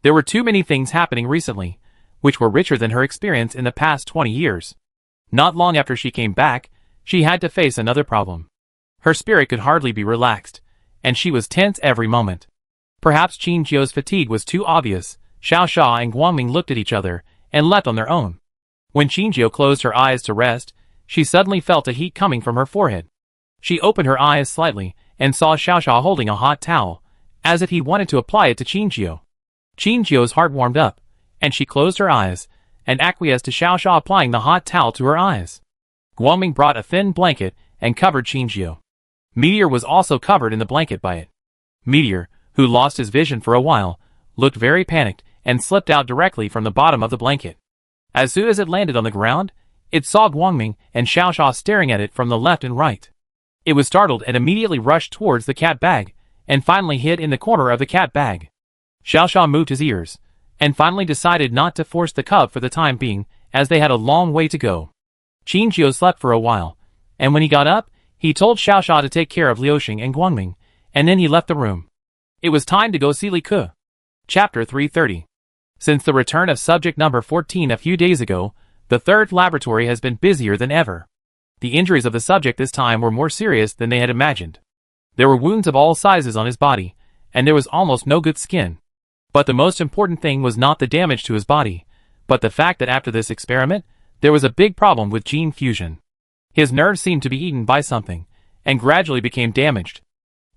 There were too many things happening recently, which were richer than her experience in the past 20 years. Not long after she came back, she had to face another problem. Her spirit could hardly be relaxed, and she was tense every moment. Perhaps Qingjiu's fatigue was too obvious. Xiao and Guangming looked at each other, and left on their own. When Qingjiu closed her eyes to rest, she suddenly felt a heat coming from her forehead. She opened her eyes slightly, and saw Xiao holding a hot towel, as if he wanted to apply it to Qingjiu. Qingjiu's heart warmed up, and she closed her eyes, and acquiesced to Xiao applying the hot towel to her eyes. Guangming brought a thin blanket, and covered Qingjiu. Meteor was also covered in the blanket by it. Meteor, who lost his vision for a while, looked very panicked, and slipped out directly from the bottom of the blanket. As soon as it landed on the ground, it saw Guangming and Xiao staring at it from the left and right. It was startled and immediately rushed towards the cat bag, and finally hid in the corner of the cat bag. Xiao moved his ears, and finally decided not to force the cub for the time being, as they had a long way to go. Qingjiu slept for a while, and when he got up, he told Xiao to take care of Liuxing and Guangming, and then he left the room. It was time to go see Li Ke. Chapter 330. Since the return of subject number 14 a few days ago, the third laboratory has been busier than ever. The injuries of the subject this time were more serious than they had imagined. There were wounds of all sizes on his body, and there was almost no good skin. But the most important thing was not the damage to his body, but the fact that after this experiment, there was a big problem with gene fusion. His nerves seemed to be eaten by something, and gradually became damaged.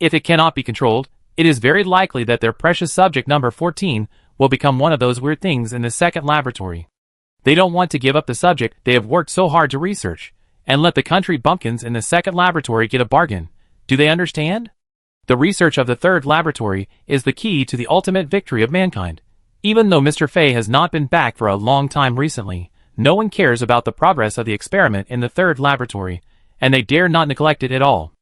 If it cannot be controlled, it is very likely that their precious subject number 14 will become one of those weird things in the second laboratory. They don't want to give up the subject they have worked so hard to research, and let the country bumpkins in the second laboratory get a bargain. Do they understand? The research of the third laboratory is the key to the ultimate victory of mankind. Even though Mr. Fei has not been back for a long time recently, no one cares about the progress of the experiment in the third laboratory, and they dare not neglect it at all.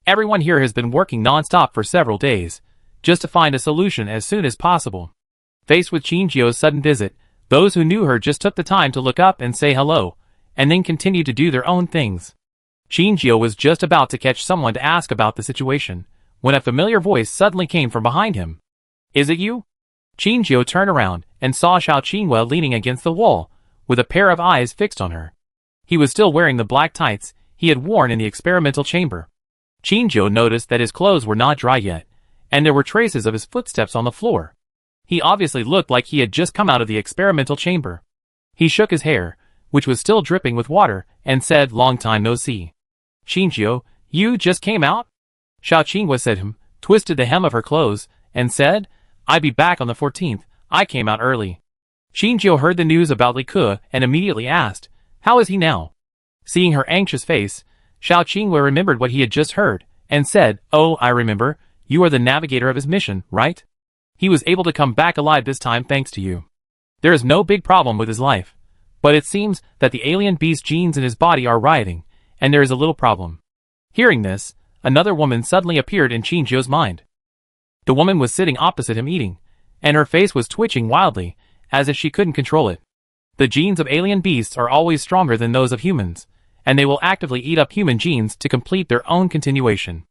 Everyone here has been working non-stop for several days, just to find a solution as soon as possible. Faced with Qingjiu's sudden visit, those who knew her just took the time to look up and say hello, and then continued to do their own things. Qingjiu was just about to catch someone to ask about the situation, when a familiar voice suddenly came from behind him. "Is it you?" Qingjiu turned around and saw Xiao Qinghua leaning against the wall, with a pair of eyes fixed on her. He was still wearing the black tights he had worn in the experimental chamber. Qingjiu noticed that his clothes were not dry yet, and there were traces of his footsteps on the floor. He obviously looked like he had just come out of the experimental chamber. He shook his hair, which was still dripping with water, and said, "Long time no see." "Qingjiu, you just came out?" Xiao Qinghua said him, twisted the hem of her clothes, and said, "I'd be back on the 14th, I came out early." Qingjiu heard the news about Li Ke and immediately asked, "How is he now?" Seeing her anxious face, Xiao Qinghua remembered what he had just heard, and said, "Oh, I remember, you are the navigator of his mission, right? He was able to come back alive this time thanks to you. There is no big problem with his life, but it seems that the alien beast genes in his body are rioting, and there is a little problem." Hearing this, another woman suddenly appeared in Qingjiu's mind. The woman was sitting opposite him eating, and her face was twitching wildly, as if she couldn't control it. The genes of alien beasts are always stronger than those of humans, and they will actively eat up human genes to complete their own continuation.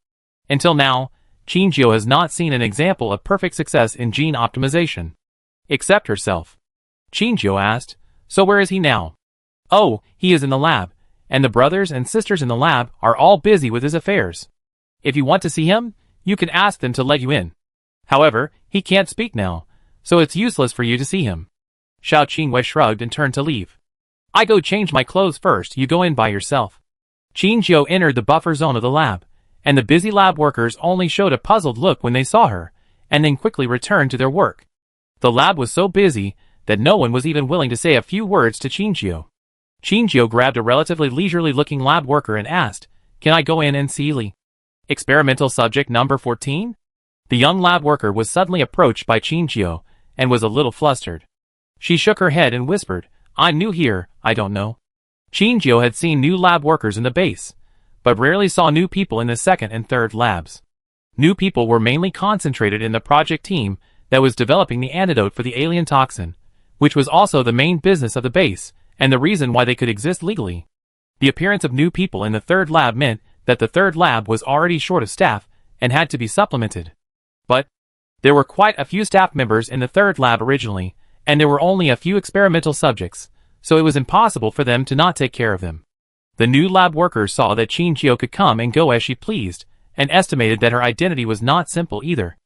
Until now, Chinjio has not seen an example of perfect success in gene optimization. Except herself. Chinjio asked, "So where is he now?" "Oh, he is in the lab, and the brothers and sisters in the lab are all busy with his affairs. If you want to see him, you can ask them to let you in. However, he can't speak now, so it's useless for you to see him." Xiao Qingwei shrugged and turned to leave. "I go change my clothes first, you go in by yourself." Chinjio entered the buffer zone of the lab, and the busy lab workers only showed a puzzled look when they saw her, and then quickly returned to their work. The lab was so busy that no one was even willing to say a few words to Chinjio. Chinjio grabbed a relatively leisurely-looking lab worker and asked, "Can I go in and see Li? Experimental subject number 14? The young lab worker was suddenly approached by Chinjio, and was a little flustered. She shook her head and whispered, "I'm new here, I don't know." Chinjio had seen new lab workers in the base, but rarely saw new people in the second and third labs. New people were mainly concentrated in the project team that was developing the antidote for the alien toxin, which was also the main business of the base, and the reason why they could exist legally. The appearance of new people in the third lab meant that the third lab was already short of staff and had to be supplemented. But there were quite a few staff members in the third lab originally, and there were only a few experimental subjects, so it was impossible for them to not take care of them. The new lab workers saw that Chinjio could come and go as she pleased, and estimated that her identity was not simple either.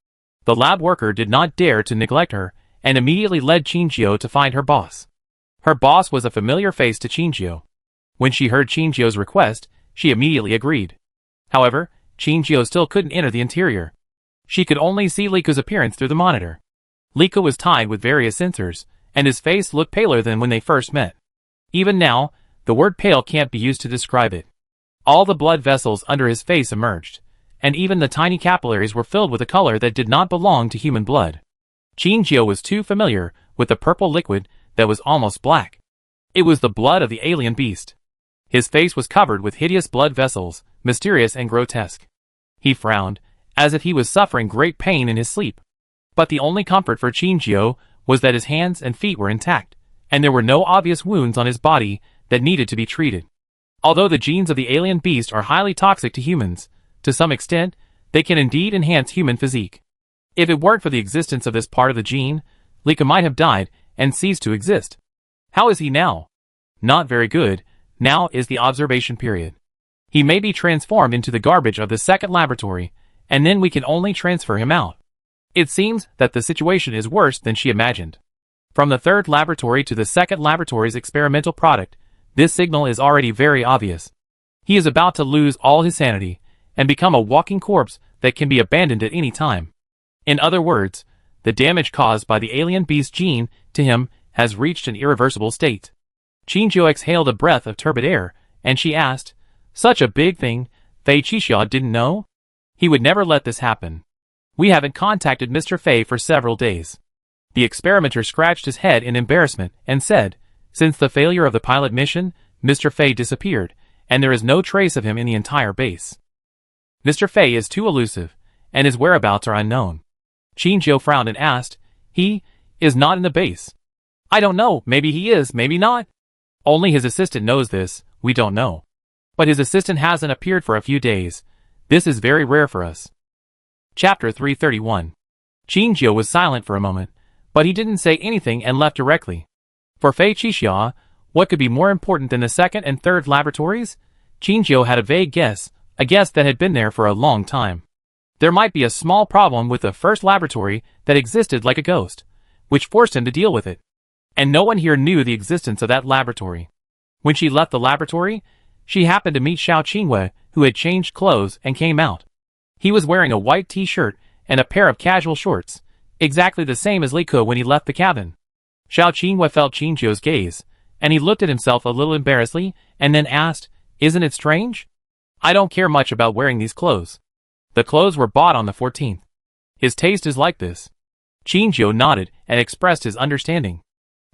The lab worker did not dare to neglect her, and immediately led Chinjio to find her boss. Her boss was a familiar face to Chinjio. When she heard Chinjio's request, she immediately agreed. However, Chinjio still couldn't enter the interior. She could only see Liku's appearance through the monitor. Liku was tied with various sensors, and his face looked paler than when they first met. Even now, the word pale can't be used to describe it. All the blood vessels under his face emerged, and even the tiny capillaries were filled with a color that did not belong to human blood. Chinjio was too familiar with the purple liquid that was almost black. It was the blood of the alien beast. His face was covered with hideous blood vessels, mysterious and grotesque. He frowned, as if he was suffering great pain in his sleep. But the only comfort for Chinjio was that his hands and feet were intact, and there were no obvious wounds on his body that needed to be treated. Although the genes of the alien beast are highly toxic to humans, to some extent, they can indeed enhance human physique. If it weren't for the existence of this part of the gene, Lika might have died and ceased to exist. How is he now? Not very good. Now is the observation period. He may be transformed into the garbage of the second laboratory, and then we can only transfer him out. It seems that the situation is worse than she imagined. From the third laboratory to the second laboratory's experimental product, this signal is already very obvious. He is about to lose all his sanity, and become a walking corpse that can be abandoned at any time. In other words, the damage caused by the alien beast gene to him has reached an irreversible state. Chinjio exhaled a breath of turbid air, and she asked, "Such a big thing, Fei Qixia didn't know? He would never let this happen. We haven't contacted Mr. Fei for several days." The experimenter scratched his head in embarrassment and said, "Since the failure of the pilot mission, Mr. Fei disappeared, and there is no trace of him in the entire base. Mr. Fei is too elusive, and his whereabouts are unknown." Chinjio frowned and asked, "He is not in the base?" "I don't know, maybe he is, maybe not. Only his assistant knows this, we don't know. But his assistant hasn't appeared for a few days. This is very rare for us." Chapter 331. Chinjio was silent for a moment, but he didn't say anything and left directly. For Fei Qixia, what could be more important than the second and third laboratories? Chinjio had a vague guess, a guess that had been there for a long time. There might be a small problem with the first laboratory that existed like a ghost, which forced him to deal with it. And no one here knew the existence of that laboratory. When she left the laboratory, she happened to meet Xiao Qingwei, who had changed clothes and came out. He was wearing a white t-shirt and a pair of casual shorts, exactly the same as Liku when he left the cabin. Xiao Qingwei felt Chinjio's gaze, and he looked at himself a little embarrassedly, and then asked, "Isn't it strange? I don't care much about wearing these clothes. The clothes were bought on the 14th. His taste is like this." Chinjio nodded and expressed his understanding.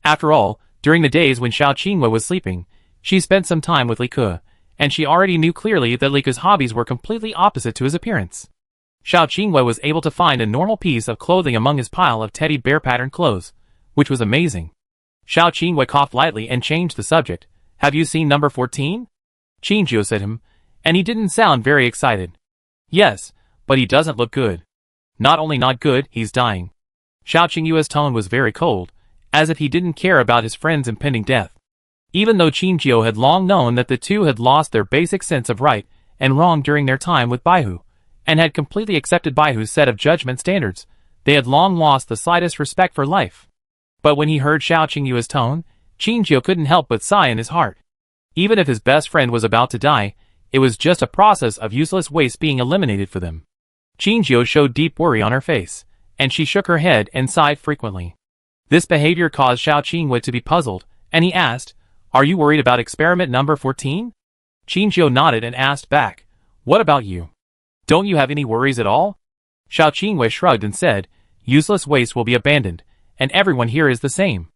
After all, during the days when Xiao Qingwei was sleeping, she spent some time with Liku, and she already knew clearly that Liku's hobbies were completely opposite to his appearance. Xiao Qingwei was able to find a normal piece of clothing among his pile of teddy bear patterned clothes, which was amazing. Xiao Qingwei coughed lightly and changed the subject. Have you seen number 14? Qingjiu said him, and he didn't sound very excited. Yes, but he doesn't look good. Not only not good, he's dying. Xiao Qingyue's tone was very cold, as if he didn't care about his friend's impending death. Even though Qingjiu had long known that the two had lost their basic sense of right and wrong during their time with Baihu, and had completely accepted Baihu's set of judgment standards, they had long lost the slightest respect for life. But when he heard Xiao Qingyue's tone, Qingjiu couldn't help but sigh in his heart. Even if his best friend was about to die, it was just a process of useless waste being eliminated for them. Qingjiu showed deep worry on her face, and she shook her head and sighed frequently. This behavior caused Xiao Qingwei to be puzzled, and he asked, "Are you worried about experiment number 14? Qingjiu nodded and asked back, "What about you? Don't you have any worries at all?" Xiao Qingwei shrugged and said, "Useless waste will be abandoned, and everyone here is the same.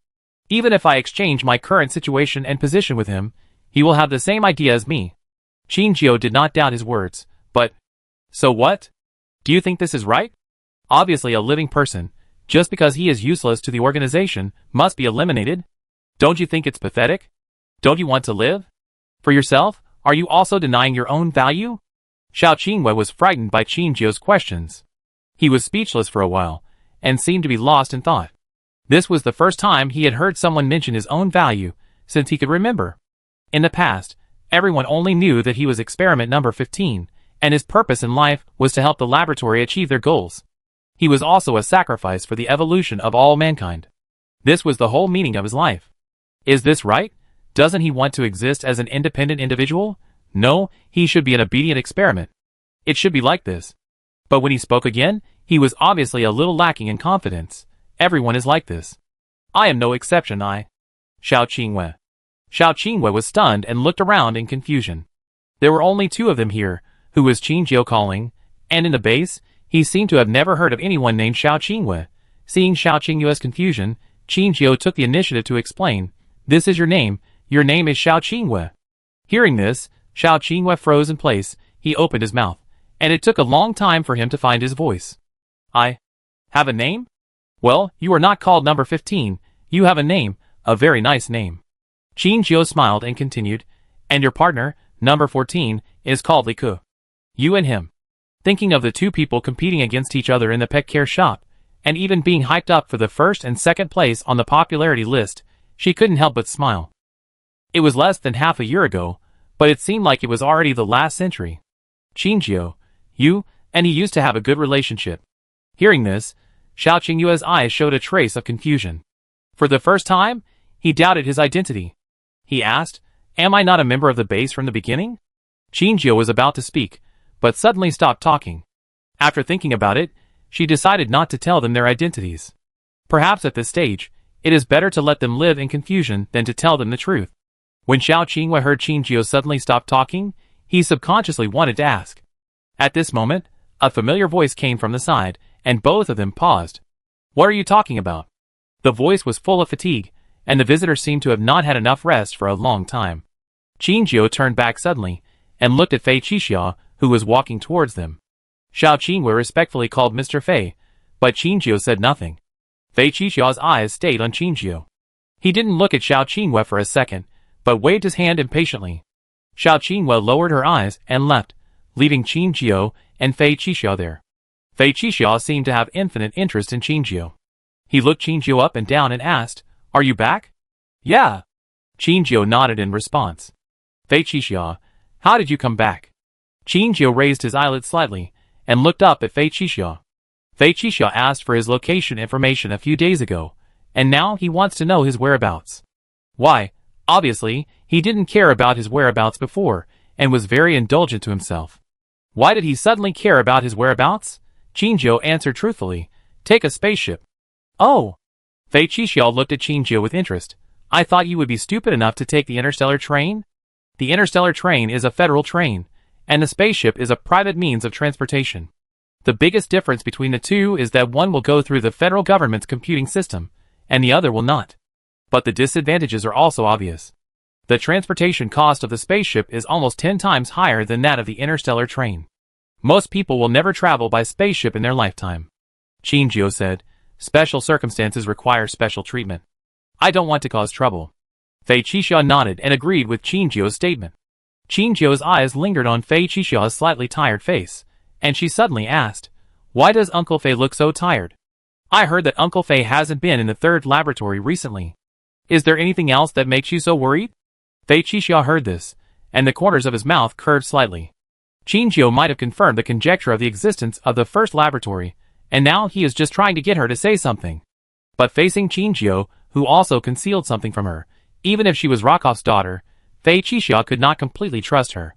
Even if I exchange my current situation and position with him, he will have the same idea as me." Qingjiu did not doubt his words, but, "So what? Do you think this is right? Obviously a living person, just because he is useless to the organization, must be eliminated. Don't you think it's pathetic? Don't you want to live? For yourself, are you also denying your own value?" Xiao Qingwei was frightened by Qingjiu's questions. He was speechless for a while, and seemed to be lost in thought. This was the first time he had heard someone mention his own value, since he could remember. In the past, everyone only knew that he was experiment number 15, and his purpose in life was to help the laboratory achieve their goals. He was also a sacrifice for the evolution of all mankind. This was the whole meaning of his life. Is this right? Doesn't he want to exist as an independent individual? No, he should be an obedient experiment. It should be like this. But when he spoke again, he was obviously a little lacking in confidence. Everyone is like this. I am no exception, Xiao Qingwei. Xiao Qingwei was stunned and looked around in confusion. There were only two of them here, who was Qingjiu calling, and in the base, he seemed to have never heard of anyone named Xiao Qingwei. Seeing Xiao Qingyue's confusion, Qingjiu took the initiative to explain, "This is your name is Xiao Qingwei." Hearing this, Xiao Qingwei froze in place. He opened his mouth, and it took a long time for him to find his voice. "I have a name? Well, you are not called number 15, you have a name, a very nice name." Qingjiu smiled and continued, "And your partner, number 14, is called Li Ke. You and him." Thinking of the two people competing against each other in the pet care shop, and even being hyped up for the first and second place on the popularity list, she couldn't help but smile. It was less than half a year ago, but it seemed like it was already the last century. "Qingjiu, you and he used to have a good relationship." Hearing this, Xiao Qingyue's eyes showed a trace of confusion. For the first time, he doubted his identity. He asked, "Am I not a member of the base from the beginning?" Qingjiu was about to speak, but suddenly stopped talking. After thinking about it, she decided not to tell them their identities. Perhaps at this stage, it is better to let them live in confusion than to tell them the truth. When Xiao Qingwei heard Qingjiu suddenly stop talking, he subconsciously wanted to ask. At this moment, a familiar voice came from the side, and both of them paused. "What are you talking about?" The voice was full of fatigue, and the visitor seemed to have not had enough rest for a long time. Qingjiu turned back suddenly, and looked at Fei Qixia, who was walking towards them. Xiao Qingwei respectfully called Mr. Fei, but Qingjiu said nothing. Fei Qixia's eyes stayed on Qingjiu. He didn't look at Xiao Qingwei for a second, but waved his hand impatiently. Xiao Qingwei lowered her eyes and left, leaving Qingjiu and Fei Qixia there. Fei Qixia seemed to have infinite interest in Qingjiu. He looked Qingjiu up and down and asked, "Are you back?" "Yeah." Qingjiu nodded in response. "Fei Qixia, how did you come back?" Qingjiu raised his eyelids slightly, and looked up at Fei Qixia. Fei Qixia asked for his location information a few days ago, and now he wants to know his whereabouts. Why, obviously, he didn't care about his whereabouts before, and was very indulgent to himself. Why did he suddenly care about his whereabouts? Qingjiu answered truthfully, "Take a spaceship." "Oh!" Fei Qixia looked at Qingjiu with interest. "I thought you would be stupid enough to take the Interstellar train?" "The Interstellar train is a federal train, and the spaceship is a private means of transportation. The biggest difference between the two is that one will go through the federal government's computing system, and the other will not. But the disadvantages are also obvious. The transportation cost of the spaceship is almost 10 times higher than that of the interstellar train. Most people will never travel by spaceship in their lifetime." Qingjiu said, special circumstances require special treatment. I don't want to cause trouble. Fei Qixia nodded and agreed with Qin Jiu's statement. Qin Jiu's eyes lingered on Fei Qixia's slightly tired face, and she suddenly asked, "Why does Uncle Fei look so tired? I heard that Uncle Fei hasn't been in the third laboratory recently. Is there anything else that makes you so worried?" Fei Qixia heard this, and the corners of his mouth curved slightly. Qin Jiu might have confirmed the conjecture of the existence of the first laboratory, and now he is just trying to get her to say something. But facing Qin Jiu, who also concealed something from her, even if she was Rakov's daughter, Fei Qixia could not completely trust her.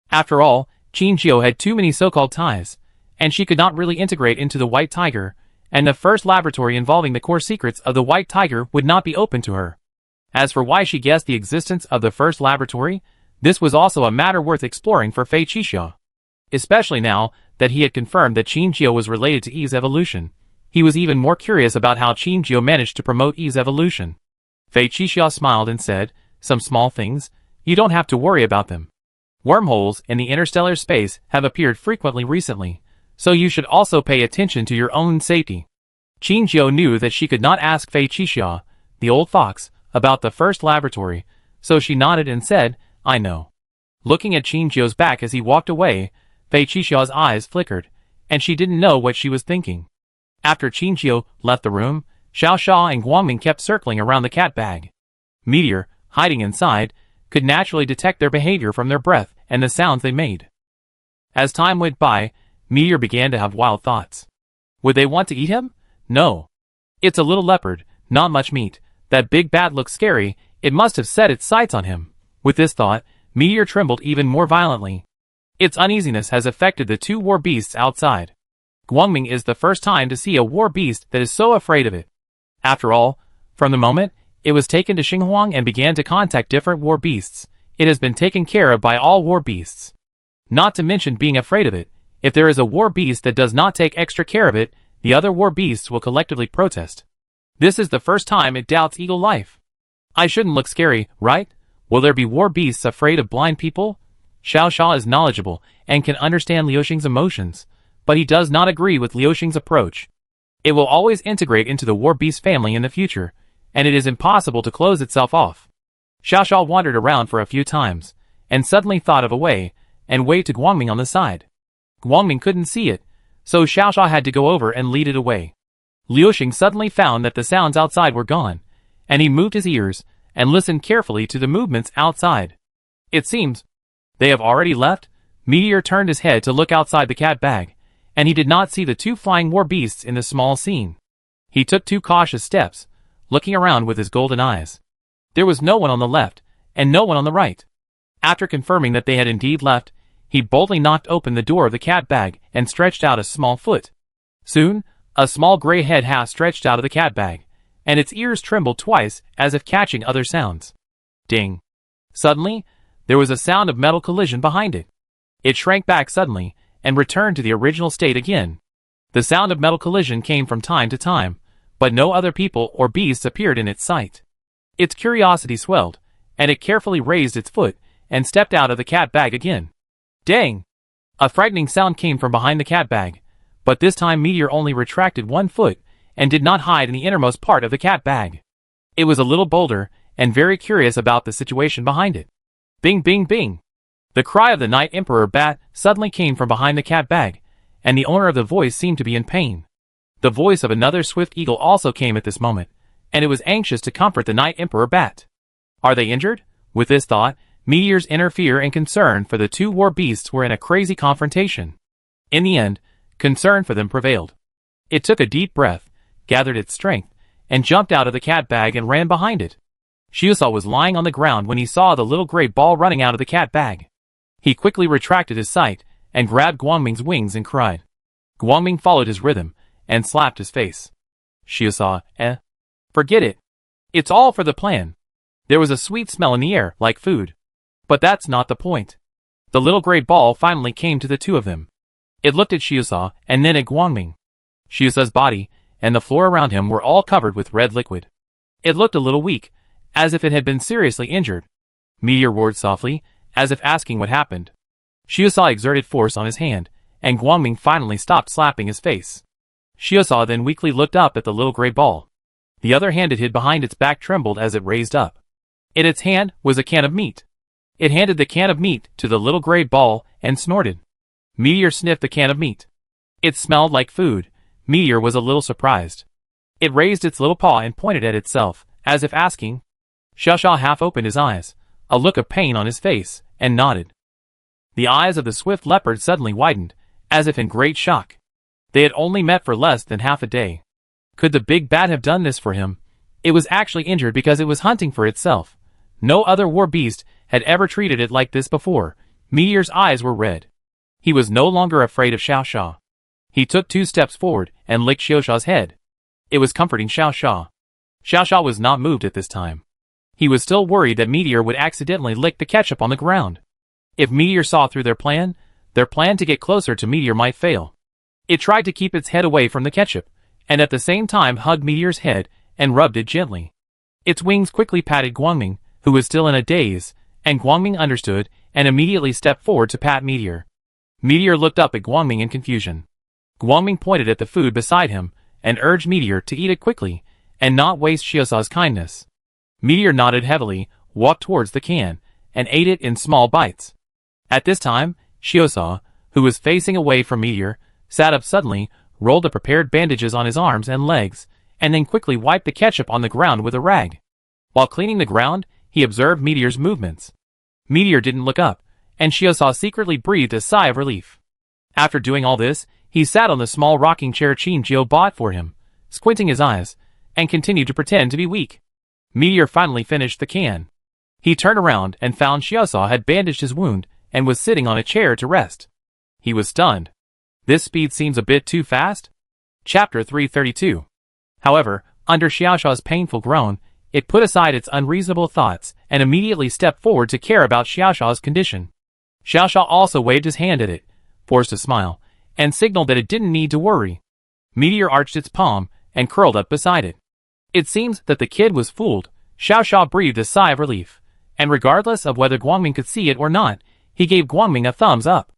After all, Qin Jiu had too many so-called ties, and she could not really integrate into the White Tiger, and the first laboratory involving the core secrets of the White Tiger would not be open to her. As for why she guessed the existence of the first laboratory, this was also a matter worth exploring for Fei Qixia. Especially now that he had confirmed that Qin Jiu was related to Eve's evolution, he was even more curious about how Qin Jiu managed to promote Eve's evolution. Fei Qixia smiled and said, "Some small things, you don't have to worry about them. Wormholes in the interstellar space have appeared frequently recently, so you should also pay attention to your own safety." Qin Jiu knew that she could not ask Fei Qixia, the old fox, about the first laboratory, so she nodded and said, "I know." Looking at Qin Jiu's back as he walked away, Fei Qixia's eyes flickered, and she didn't know what she was thinking. After Qin Jiu left the room, Xiao Xia and Guangming kept circling around the cat bag. Meteor, hiding inside, could naturally detect their behavior from their breath and the sounds they made. As time went by, Meteor began to have wild thoughts. Would they want to eat him? No. It's a little leopard, not much meat. That big bat looks scary, it must have set its sights on him. With this thought, Meteor trembled even more violently. Its uneasiness has affected the two war beasts outside. Guangming is the first time to see a war beast that is so afraid of it. After all, from the moment it was taken to Xinghuang and began to contact different war beasts, it has been taken care of by all war beasts. Not to mention being afraid of it, if there is a war beast that does not take extra care of it, the other war beasts will collectively protest. This is the first time it doubts eagle life. I shouldn't look scary, right? Will there be war beasts afraid of blind people? Xiao Xia is knowledgeable and can understand Liuxing's emotions, but he does not agree with Liuxing's approach. It will always integrate into the war beast family in the future, and it is impossible to close itself off. Xiao Xia wandered around for a few times, and suddenly thought of a way, and waved to Guangming on the side. Guangming couldn't see it, so Xiao Xia had to go over and lead it away. Liuxing suddenly found that the sounds outside were gone, and he moved his ears and listened carefully to the movements outside. It seems they have already left. Meteor turned his head to look outside the cat bag, and he did not see the two flying war beasts in the small scene. He took 2 cautious steps, looking around with his golden eyes. There was no one on the left, and no one on the right. After confirming that they had indeed left, he boldly knocked open the door of the cat bag and stretched out a small foot. Soon, a small gray head half stretched out of the cat bag, and its ears trembled twice as if catching other sounds. Ding! Suddenly, there was a sound of metal collision behind it. It shrank back suddenly, and returned to the original state again. The sound of metal collision came from time to time, but no other people or beasts appeared in its sight. Its curiosity swelled, and it carefully raised its foot, and stepped out of the cat bag again. Dang! A frightening sound came from behind the cat bag, but this time Meteor only retracted 1 foot, and did not hide in the innermost part of the cat bag. It was a little bolder, and very curious about the situation behind it. Bing bing bing! The cry of the Night Emperor bat suddenly came from behind the cat bag, and the owner of the voice seemed to be in pain. The voice of another swift eagle also came at this moment, and it was anxious to comfort the Night Emperor bat. Are they injured? With this thought, Meteor's inner fear and concern for the two war beasts were in a crazy confrontation. In the end, concern for them prevailed. It took a deep breath, gathered its strength, and jumped out of the cat bag and ran behind it. Xiusa was lying on the ground when he saw the little gray ball running out of the cat bag. He quickly retracted his sight, and grabbed Guangming's wings and cried. Guangming followed his rhythm, and slapped his face. Xiusa, forget it. It's all for the plan. There was a sweet smell in the air, like food. But that's not the point. The little gray ball finally came to the two of them. It looked at Xiusa, and then at Guangming. Xiusa's body, and the floor around him were all covered with red liquid. It looked a little weak, as if it had been seriously injured. Meteor roared softly, as if asking what happened. Xiusa exerted force on his hand, and Guangming finally stopped slapping his face. Xiaosao then weakly looked up at the little gray ball. The other hand it hid behind its back trembled as it raised up. In its hand was a can of meat. It handed the can of meat to the little gray ball and snorted. Meteor sniffed the can of meat. It smelled like food. Meteor was a little surprised. It raised its little paw and pointed at itself, as if asking. Xiaosha half opened his eyes, a look of pain on his face, and nodded. The eyes of the swift leopard suddenly widened, as if in great shock. They had only met for less than half a day. Could the big bat have done this for him? It was actually injured because it was hunting for itself. No other war beast had ever treated it like this before. Meteor's eyes were red. He was no longer afraid of Xiaosha. He took 2 steps forward and licked Xiaosha's head. It was comforting Xiaosha. Xiaosha was not moved at this time. He was still worried that Meteor would accidentally lick the ketchup on the ground. If Meteor saw through their plan to get closer to Meteor might fail. It tried to keep its head away from the ketchup, and at the same time hugged Meteor's head and rubbed it gently. Its wings quickly patted Guangming, who was still in a daze, and Guangming understood and immediately stepped forward to pat Meteor. Meteor looked up at Guangming in confusion. Guangming pointed at the food beside him and urged Meteor to eat it quickly and not waste Xiaosha's kindness. Meteor nodded heavily, walked towards the can, and ate it in small bites. At this time, Xiaosha, who was facing away from Meteor, sat up suddenly, rolled the prepared bandages on his arms and legs, and then quickly wiped the ketchup on the ground with a rag. While cleaning the ground, he observed Meteor's movements. Meteor didn't look up, and Xiaosha secretly breathed a sigh of relief. After doing all this, he sat on the small rocking chair Qin Jiu bought for him, squinting his eyes, and continued to pretend to be weak. Meteor finally finished the can. He turned around and found Xiaosha had bandaged his wound and was sitting on a chair to rest. He was stunned. This speed seems a bit too fast? Chapter 332. However, under Xiaosha's painful groan, it put aside its unreasonable thoughts and immediately stepped forward to care about Xiaosha's condition. Xiaosha also waved his hand at it, forced a smile, and signaled that it didn't need to worry. Meteor arched its palm and curled up beside it. It seems that the kid was fooled. Xiaosha breathed a sigh of relief, and regardless of whether Guangming could see it or not, he gave Guangming a thumbs up.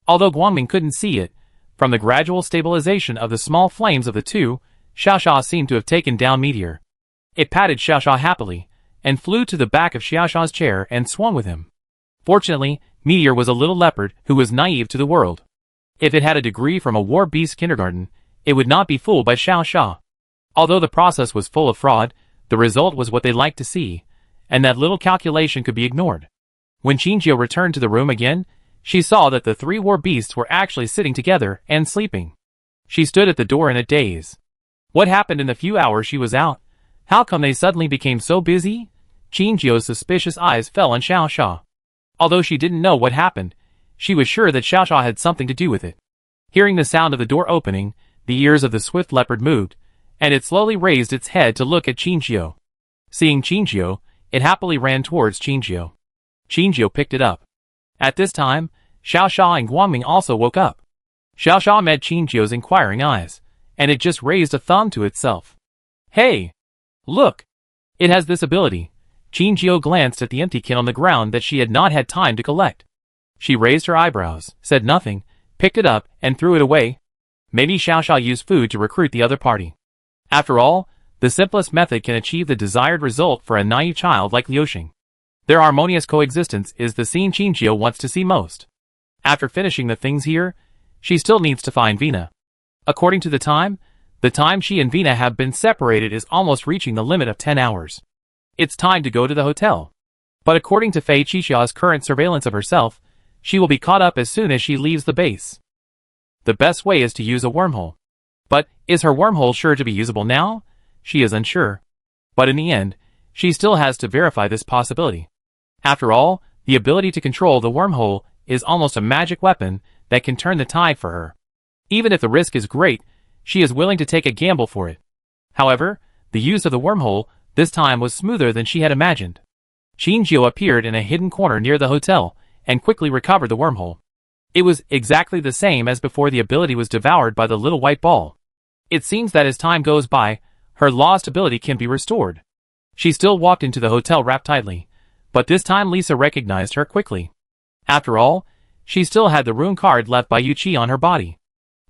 Although Guangming couldn't see it, from the gradual stabilization of the small flames of the two, Xiaosha seemed to have taken down Meteor. It patted Xiaosha happily, and flew to the back of Xiaosha's chair and swung with him. Fortunately, Meteor was a little leopard who was naive to the world. If it had a degree from a war beast kindergarten, it would not be fooled by Xiaosha. Although the process was full of fraud, the result was what they liked to see, and that little calculation could be ignored. When Qinjiu returned to the room again, she saw that the 3 war beasts were actually sitting together and sleeping. She stood at the door in a daze. What happened in the few hours she was out? How come they suddenly became so busy? Qinjiu's suspicious eyes fell on Xiaosha. Although she didn't know what happened, she was sure that Xiaosha had something to do with it. Hearing the sound of the door opening, the ears of the swift leopard moved, and it slowly raised its head to look at Qinjiu. Seeing Qinjiu, it happily ran towards Qinjiu. Qinjiu picked it up. At this time, Xiaosha and Guangming also woke up. Xiaosha met Qinjiu's inquiring eyes, and it just raised a thumb to itself. Hey! Look! It has this ability. Qinjiu glanced at the empty can on the ground that she had not had time to collect. She raised her eyebrows, said nothing, picked it up, and threw it away. Maybe Xiaosha used food to recruit the other party. After all, the simplest method can achieve the desired result for a naive child like Liuxing. Their harmonious coexistence is the scene Qinjiu wants to see most. After finishing the things here, she still needs to find Vina. According to the time she and Vina have been separated is almost reaching the limit of 10 hours. It's time to go to the hotel. But according to Fei Qixia's current surveillance of herself, she will be caught up as soon as she leaves the base. The best way is to use a wormhole. But is her wormhole sure to be usable now? She is unsure. But in the end, she still has to verify this possibility. After all, the ability to control the wormhole is almost a magic weapon that can turn the tide for her. Even if the risk is great, she is willing to take a gamble for it. However, the use of the wormhole this time was smoother than she had imagined. Qinjiu appeared in a hidden corner near the hotel and quickly recovered the wormhole. It was exactly the same as before the ability was devoured by the little white ball. It seems that as time goes by, her lost ability can be restored. She still walked into the hotel wrapped tightly, but this time Lisa recognized her quickly. After all, she still had the rune card left by Yuqi on her body.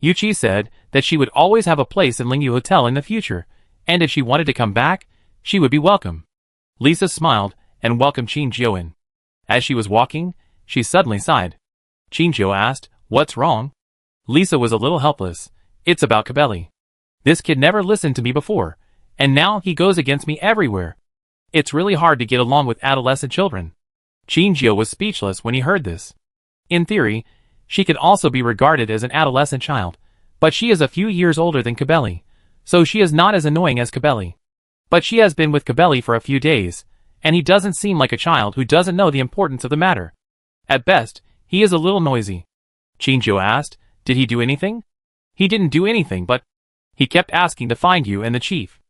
Yuchi said that she would always have a place in Lingyu Hotel in the future, and if she wanted to come back, she would be welcome. Lisa smiled and welcomed Qinjiu in. As she was walking, she suddenly sighed. Qinjiu asked, "What's wrong?" Lisa was a little helpless. "It's about Kabeli. This kid never listened to me before, and now he goes against me everywhere. It's really hard to get along with adolescent children." Qinjiu was speechless when he heard this. In theory, she could also be regarded as an adolescent child, but she is a few years older than Kabeli, so she is not as annoying as Kabeli. But she has been with Kabeli for a few days, and he doesn't seem like a child who doesn't know the importance of the matter. At best, he is a little noisy. Qinjiu asked, "Did he do anything?" "He didn't do anything, but he kept asking to find you and the chief."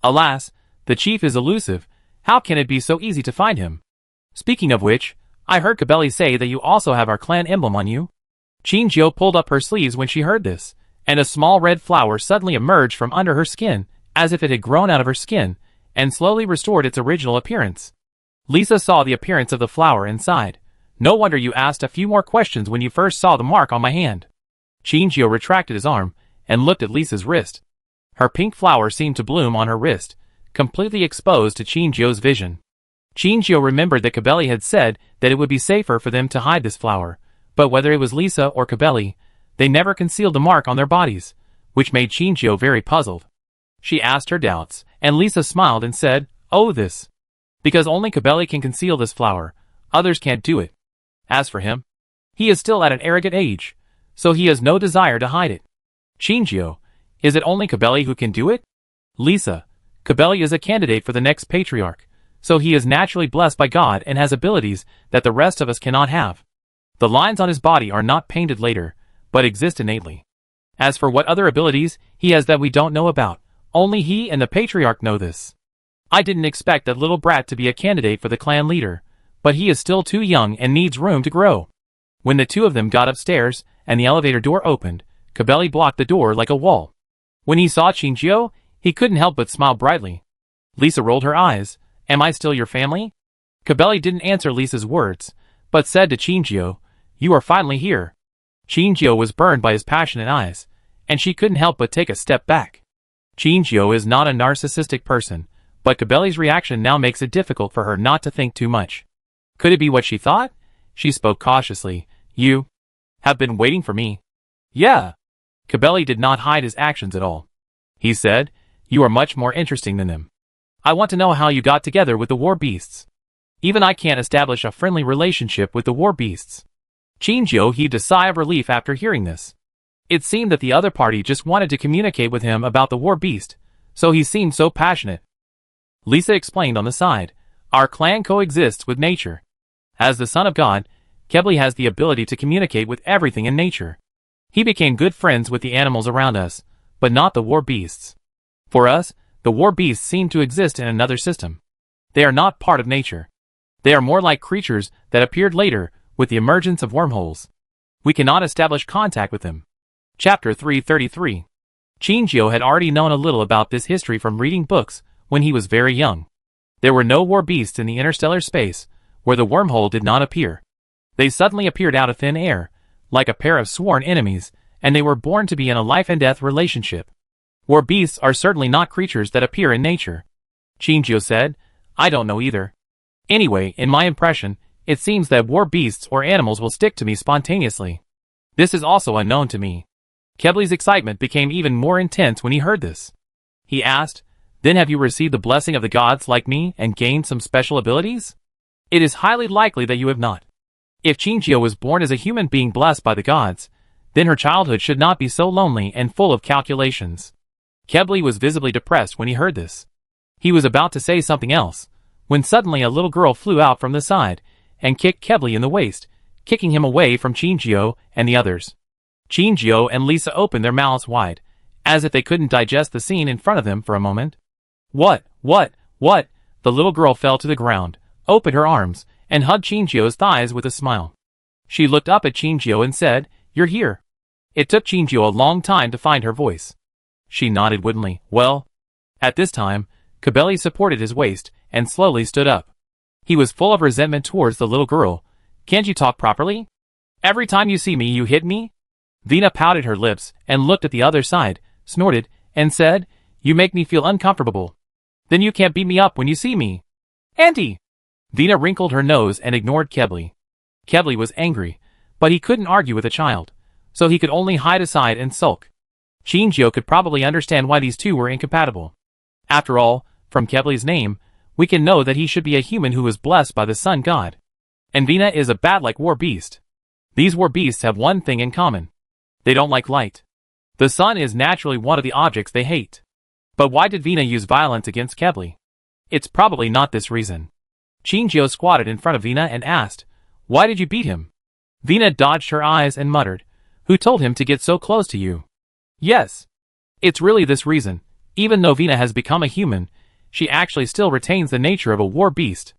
"Alas, the chief is elusive. How can it be so easy to find him?" "Speaking of which, I heard Kabeli say that you also have our clan emblem on you." Qinjiu pulled up her sleeves when she heard this, and a small red flower suddenly emerged from under her skin, as if it had grown out of her skin, and slowly restored its original appearance. Lisa saw the appearance of the flower and sighed. "No wonder you asked a few more questions when you first saw the mark on my hand." Qinjiu retracted his arm, and looked at Lisa's wrist. Her pink flower seemed to bloom on her wrist, completely exposed to Qinjiu's vision. Qinjiu remembered that Kabeli had said that it would be safer for them to hide this flower, but whether it was Lisa or Kabeli, they never concealed the mark on their bodies, which made Qinjiu very puzzled. She asked her doubts, and Lisa smiled and said, "Oh, this. Because only Kabeli can conceal this flower, others can't do it. As for him, he is still at an arrogant age, so he has no desire to hide it." "Qinjiu, is it only Kabeli who can do it?" "Lisa, Kabeli is a candidate for the next patriarch, so he is naturally blessed by God and has abilities that the rest of us cannot have. The lines on his body are not painted later, but exist innately. As for what other abilities he has that we don't know about, only he and the patriarch know this. I didn't expect that little brat to be a candidate for the clan leader, but he is still too young and needs room to grow." When the two of them got upstairs and the elevator door opened, Kabeli blocked the door like a wall. When he saw Qinjiu, he couldn't help but smile brightly. Lisa rolled her eyes. "Am I still your family?" Kabeli didn't answer Lisa's words, but said to Qinjiu, "You are finally here." Qinjiu was burned by his passionate eyes, and she couldn't help but take a step back. Qinjiu is not a narcissistic person, but Kabeli's reaction now makes it difficult for her not to think too much. Could it be what she thought? She spoke cautiously. "You have been waiting for me?" "Yeah." Kabeli did not hide his actions at all. He said, "You are much more interesting than them. I want to know how you got together with the war beasts. Even I can't establish a friendly relationship with the war beasts." Qinjiu heaved a sigh of relief after hearing this. It seemed that the other party just wanted to communicate with him about the war beast, so he seemed so passionate. Lisa explained on the side, "Our clan coexists with nature. As the son of God, Kabeli has the ability to communicate with everything in nature. He became good friends with the animals around us, but not the war beasts. For us, the war beasts seem to exist in another system. They are not part of nature. They are more like creatures that appeared later with the emergence of wormholes. We cannot establish contact with them." Chapter 333. Qinjiu had already known a little about this history from reading books when he was very young. There were no war beasts in the interstellar space, where the wormhole did not appear. They suddenly appeared out of thin air, like a pair of sworn enemies, and they were born to be in a life-and-death relationship. War beasts are certainly not creatures that appear in nature. Qinjiu said, "I don't know either. Anyway, in my impression, it seems that war beasts or animals will stick to me spontaneously. This is also unknown to me." Kabeli's excitement became even more intense when he heard this. He asked, "Then have you received the blessing of the gods like me and gained some special abilities?" "It is highly likely that you have not. If Qinjiu was born as a human being blessed by the gods, then her childhood should not be so lonely and full of calculations." Kabeli was visibly depressed when he heard this. He was about to say something else, when suddenly a little girl flew out from the side and kicked Kabeli in the waist, kicking him away from Qinjiu and the others. Qinjiu and Lisa opened their mouths wide, as if they couldn't digest the scene in front of them for a moment. What? The little girl fell to the ground, opened her arms, and hugged Qinjiu's thighs with a smile. She looked up at Qinjiu and said, "You're here." It took Qinjiu a long time to find her voice. She nodded woodenly. "Well." At this time, Kabeli supported his waist and slowly stood up. He was full of resentment towards the little girl. "Can't you talk properly? Every time you see me you hit me?" Vina pouted her lips and looked at the other side, snorted, and said, "You make me feel uncomfortable. Then you can't beat me up when you see me." "Auntie!" Vina wrinkled her nose and ignored Kebli. Kebli was angry, but he couldn't argue with a child, so he could only hide aside and sulk. Shinjio could probably understand why these two were incompatible. After all, from Kebli's name, we can know that he should be a human who was blessed by the sun god. And Vina is a bat-like war beast. These war beasts have one thing in common. They don't like light. The sun is naturally one of the objects they hate. But why did Vina use violence against Kebli? It's probably not this reason. Shinjio squatted in front of Vina and asked, "Why did you beat him?" Vina dodged her eyes and muttered, "Who told him to get so close to you?" "Yes. It's really this reason. Even though Vina has become a human, she actually still retains the nature of a war beast.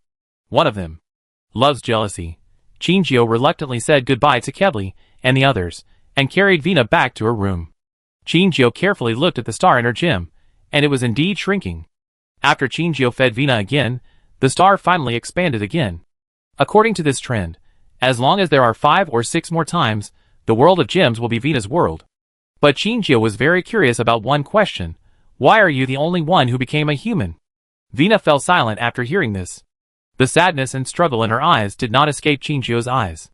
One of them loves jealousy." Shinjio reluctantly said goodbye to Kebli and the others, and carried Vina back to her room. Shinjio carefully looked at the star in her gem, and it was indeed shrinking. After Shinjio fed Vina again, the star finally expanded again. According to this trend, as long as there are 5 or 6 more times, the world of gems will be Vina's world. But Shinjio was very curious about one question: why are you the only one who became a human? Vina fell silent after hearing this. The sadness and struggle in her eyes did not escape Shinjio's eyes.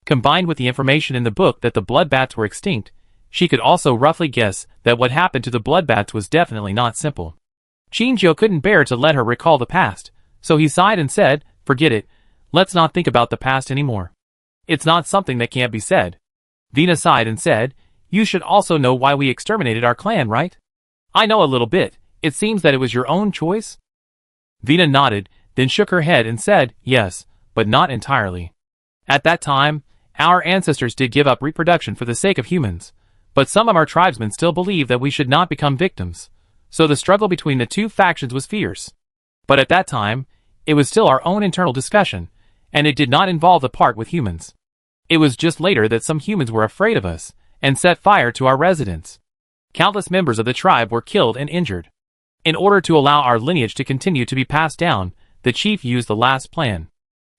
Combined with the information in the book that the bloodbats were extinct, she could also roughly guess that what happened to the bloodbats was definitely not simple. Shinjio couldn't bear to let her recall the past, so he sighed and said, "Forget it, let's not think about the past anymore. It's not something that can't be said." Vina sighed and said, "You should also know why we exterminated our clan, right?" "I know a little bit. It seems that it was your own choice?" Vina nodded, then shook her head and said, "Yes, but not entirely. At that time, our ancestors did give up reproduction for the sake of humans, but some of our tribesmen still believe that we should not become victims, so the struggle between the two factions was fierce. But at that time, it was still our own internal discussion, and it did not involve the part with humans. It was just later that some humans were afraid of us, and set fire to our residence. Countless members of the tribe were killed and injured. In order to allow our lineage to continue to be passed down, the chief used the last plan.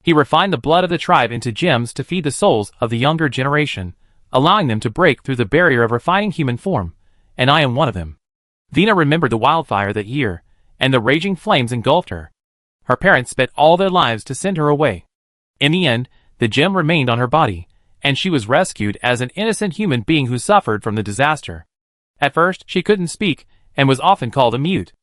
He refined the blood of the tribe into gems to feed the souls of the younger generation, allowing them to break through the barrier of refining human form, and I am one of them." Vina remembered the wildfire that year, and the raging flames engulfed her. Her parents spent all their lives to send her away. In the end, the gem remained on her body, and she was rescued as an innocent human being who suffered from the disaster. At first, she couldn't speak, and was often called a mute.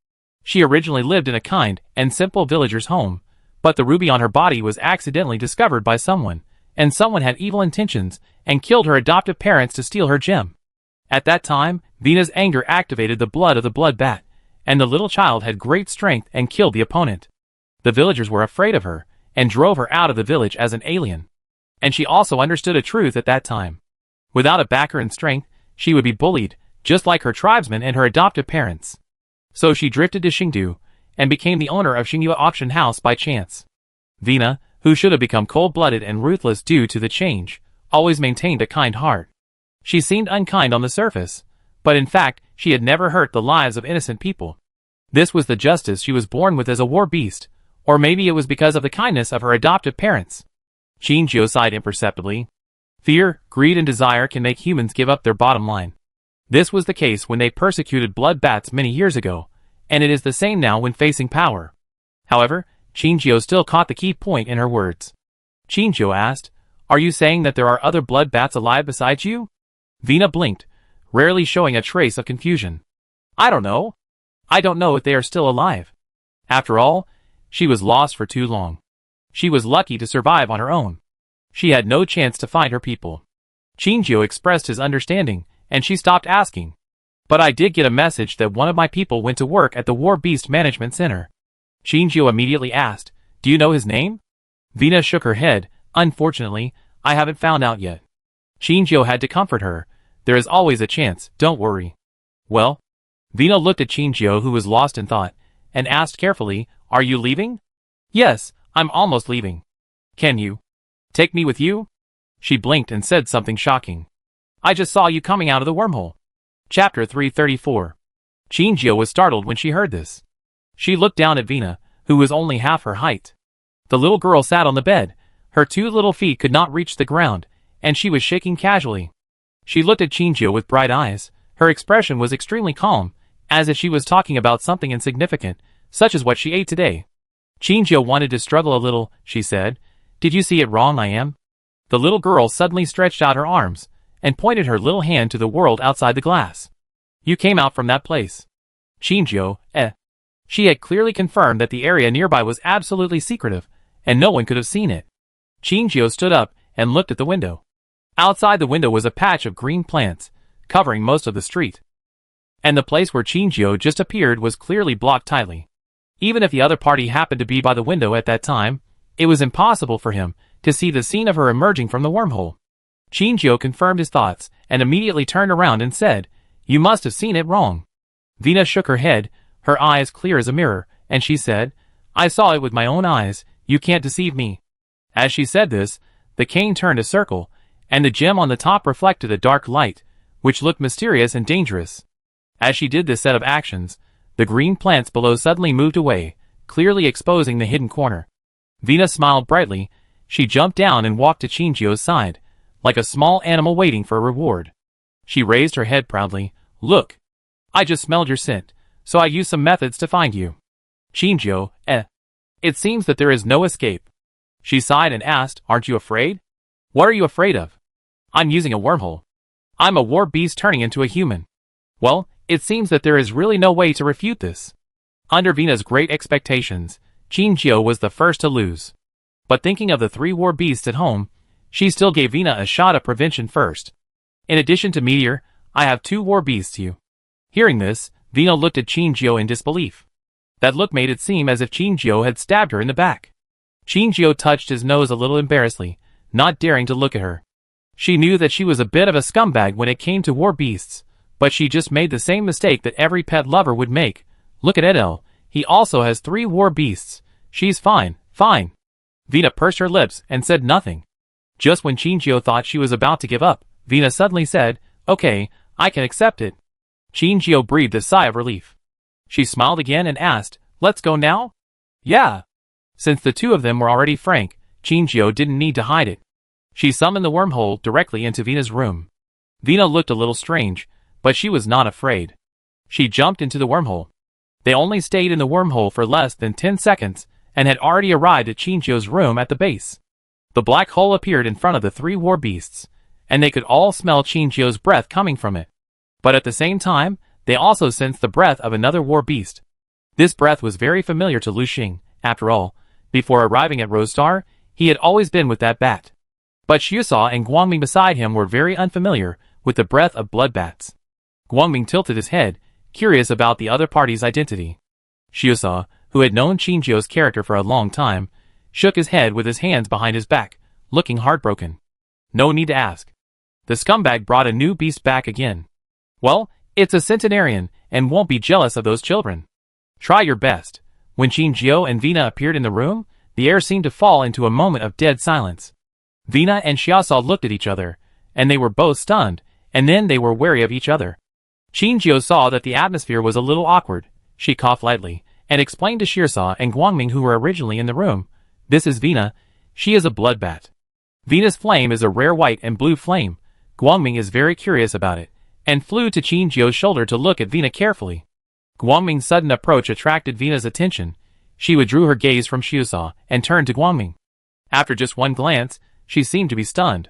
She originally lived in a kind and simple villager's home, but the ruby on her body was accidentally discovered by someone, and someone had evil intentions and killed her adoptive parents to steal her gem. At that time, Vina's anger activated the blood of the blood bat, and the little child had great strength and killed the opponent. The villagers were afraid of her, and drove her out of the village as an alien. And she also understood a truth at that time. Without a backer and strength, she would be bullied, just like her tribesmen and her adoptive parents. So she drifted to Xingdu, and became the owner of Xingyue Auction House by chance. Vina, who should have become cold-blooded and ruthless due to the change, always maintained a kind heart. She seemed unkind on the surface, but in fact, she had never hurt the lives of innocent people. This was the justice she was born with as a war beast, or maybe it was because of the kindness of her adoptive parents. Shinjio sighed imperceptibly. Fear, greed and desire can make humans give up their bottom line. This was the case when they persecuted blood bats many years ago, and it is the same now when facing power. However, Shinjio still caught the key point in her words. Shinjio asked, "Are you saying that there are other blood bats alive besides you?" Vina blinked, rarely showing a trace of confusion. "I don't know. I don't know if they are still alive. After all, she was lost for too long. She was lucky to survive on her own. She had no chance to find her people." Shinjio expressed his understanding, and she stopped asking. "But I did get a message that one of my people went to work at the War Beast Management Center." Shinjio immediately asked, "Do you know his name?" Vina shook her head. "Unfortunately, I haven't found out yet." Shinjio had to comfort her. "There is always a chance, don't worry." "Well?" Vina looked at Shinjio, who was lost in thought, and asked carefully, "Are you leaving?" "Yes, I'm almost leaving." "Can you take me with you?" She blinked and said something shocking. "I just saw you coming out of the wormhole." Chapter 334. Shinjio was startled when she heard this. She looked down at Vina, who was only half her height. The little girl sat on the bed. Her 2 little feet could not reach the ground, and she was shaking casually. She looked at Chinjio with bright eyes. Her expression was extremely calm, as if she was talking about something insignificant, such as what she ate today. Chinjio wanted to struggle a little, she said. Did you see it wrong I am? The little girl suddenly stretched out her arms, and pointed her little hand to the world outside the glass. You came out from that place. Chinjio, She had clearly confirmed that the area nearby was absolutely secretive, and no one could have seen it. Chinjio stood up and looked at the window. Outside the window was a patch of green plants, covering most of the street. And the place where Chinjio just appeared was clearly blocked tightly. Even if the other party happened to be by the window at that time, it was impossible for him to see the scene of her emerging from the wormhole. Chinjio confirmed his thoughts and immediately turned around and said, You must have seen it wrong. Vina shook her head, her eyes clear as a mirror, and she said, I saw it with my own eyes, you can't deceive me. As she said this, the cane turned a circle, and the gem on the top reflected a dark light, which looked mysterious and dangerous. As she did this set of actions, the green plants below suddenly moved away, clearly exposing the hidden corner. Vina smiled brightly. She jumped down and walked to Chinjio's side, like a small animal waiting for a reward. She raised her head proudly. Look. I just smelled your scent, so I used some methods to find you. Chinjio, It seems that there is no escape. She sighed and asked, Aren't you afraid? What are you afraid of? I'm using a wormhole. I'm a war beast turning into a human. Well, it seems that there is really no way to refute this. Under Vina's great expectations, Chinjio was the first to lose. But thinking of the 3 war beasts at home, she still gave Vina a shot of prevention first. In addition to Meteor, I have 2 war beasts you. Hearing this, Vina looked at Chinjio in disbelief. That look made it seem as if Chinjio had stabbed her in the back. Chinjio touched his nose a little embarrassedly, not daring to look at her. She knew that she was a bit of a scumbag when it came to war beasts, but she just made the same mistake that every pet lover would make. Look at Edel, he also has 3 war beasts. She's fine, fine. Vina pursed her lips and said nothing. Just when Chinjio thought she was about to give up, Vina suddenly said, Okay, I can accept it. Chinjio breathed a sigh of relief. She smiled again and asked, Let's go now? Yeah. Since the 2 of them were already frank, Chinjio didn't need to hide it. She summoned the wormhole directly into Vina's room. Vina looked a little strange, but she was not afraid. She jumped into the wormhole. They only stayed in the wormhole for less than 10 seconds, and had already arrived at Chinjio's room at the base. The black hole appeared in front of the 3 war beasts, and they could all smell Chinjio's breath coming from it. But at the same time, they also sensed the breath of another war beast. This breath was very familiar to Lu Xing. After all, before arriving at Rostar, he had always been with that bat. But Xiusha and Guangming beside him were very unfamiliar with the breath of blood bats. Guangming tilted his head, curious about the other party's identity. Xiusha, who had known Chinjio's character for a long time, shook his head with his hands behind his back, looking heartbroken. No need to ask. The scumbag brought a new beast back again. Well, it's a centenarian, and won't be jealous of those children. Try your best. When Chinjio and Vina appeared in the room, the air seemed to fall into a moment of dead silence. Vina and Xiusha looked at each other, and they were both stunned, and then they were wary of each other. Chinjio saw that the atmosphere was a little awkward. She coughed lightly, and explained to Xiusha and Guangming, who were originally in the room, This is Vina. She is a blood bat. Vina's flame is a rare white and blue flame. Guangming is very curious about it, and flew to Chinjio's shoulder to look at Vina carefully. Guangming's sudden approach attracted Vina's attention. She withdrew her gaze from Xiusha and turned to Guangming. After just one glance, she seemed to be stunned.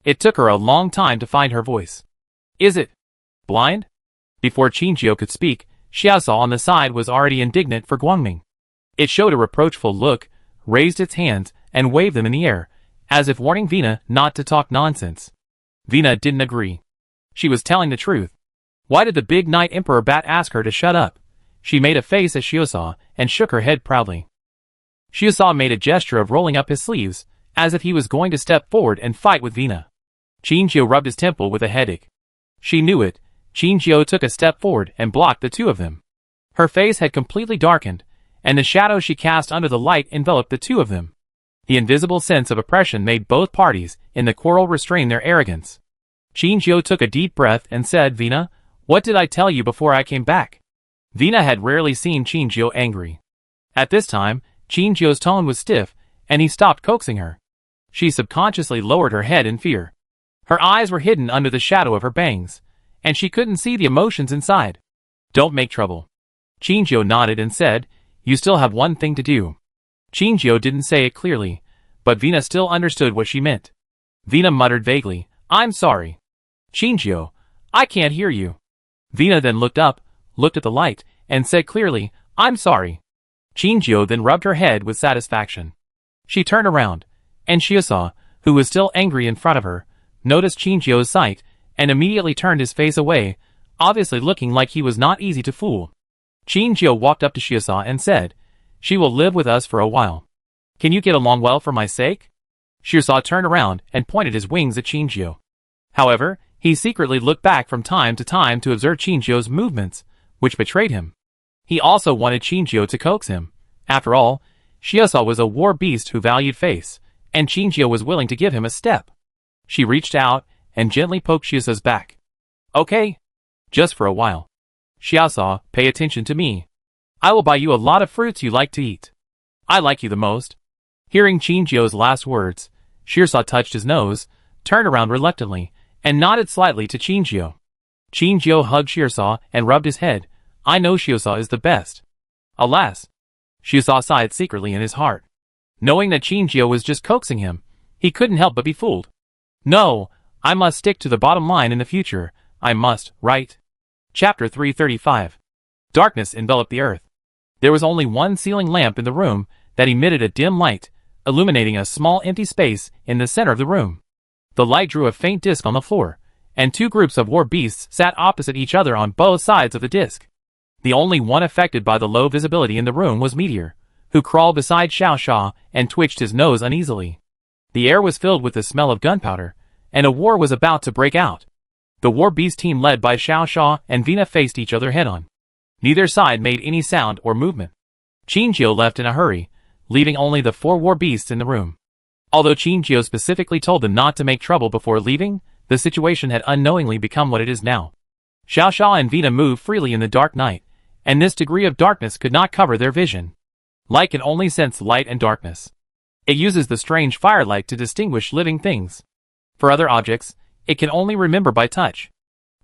It took her a long time to find her voice. Is it blind? Before Chinjio could speak, Xiusha on the side was already indignant for Guangming. It showed a reproachful look, raised its hands, and waved them in the air, as if warning Vina not to talk nonsense. Vina didn't agree. She was telling the truth. Why did the big Night Emperor bat ask her to shut up? She made a face at Xiusha and shook her head proudly. Xiusha made a gesture of rolling up his sleeves, as if he was going to step forward and fight with Vina. Chinjio rubbed his temple with a headache. She knew it. Chinjio took a step forward and blocked the 2 of them. Her face had completely darkened, and the shadow she cast under the light enveloped the 2 of them. The invisible sense of oppression made both parties in the quarrel restrain their arrogance. Chinjio took a deep breath and said, Vina, what did I tell you before I came back? Vina had rarely seen Chinjio angry. At this time, Chinjio's tone was stiff, and he stopped coaxing her. She subconsciously lowered her head in fear. Her eyes were hidden under the shadow of her bangs, and she couldn't see the emotions inside. Don't make trouble. Chinjio nodded and said, you still have one thing to do. Chinjio didn't say it clearly, but Vina still understood what she meant. Vina muttered vaguely, I'm sorry. Chinjio, I can't hear you. Vina then looked up, looked at the light, and said clearly, I'm sorry. Chinjio then rubbed her head with satisfaction. She turned around, and Shiasa, who was still angry in front of her, noticed Chinjio's sight, and immediately turned his face away, obviously looking like he was not easy to fool. Chinjio walked up to Shiasa and said, she will live with us for a while. Can you get along well for my sake? Shiasa turned around and pointed his wings at Chinjio. However, he secretly looked back from time to time to observe Chinjio's movements, which betrayed him. He also wanted Chinjio to coax him. After all, Shiasa was a war beast who valued face, and Chinjio was willing to give him a step. She reached out and gently poked Shiasa's back. Okay. Just for a while. Shiasa, pay attention to me. I will buy you a lot of fruits you like to eat. I like you the most. Hearing Chinjio's last words, Shiasa touched his nose, turned around reluctantly, and nodded slightly to Chinjio. Chinjio hugged Shiasa and rubbed his head. I know Shiasa is the best. Alas. Shiasa sighed secretly in his heart. Knowing that Chinjio was just coaxing him, he couldn't help but be fooled. No, I must stick to the bottom line in the future. I must, right? Chapter 335. Darkness enveloped the earth. There was only one ceiling lamp in the room that emitted a dim light, illuminating a small empty space in the center of the room. The light drew a faint disk on the floor, and two groups of war beasts sat opposite each other on both sides of the disk. The only one affected by the low visibility in the room was Meteor, who crawled beside Xiao Sha and twitched his nose uneasily. The air was filled with the smell of gunpowder, and a war was about to break out. The war beast team led by Xiao Sha and Vina faced each other head-on. Neither side made any sound or movement. Chinjio left in a hurry, leaving only the four war beasts in the room. Although Chinjio specifically told them not to make trouble before leaving, the situation had unknowingly become what it is now. Xiao Sha and Vina moved freely in the dark night, and this degree of darkness could not cover their vision. Light can only sense light and darkness. It uses the strange firelight to distinguish living things. For other objects, it can only remember by touch.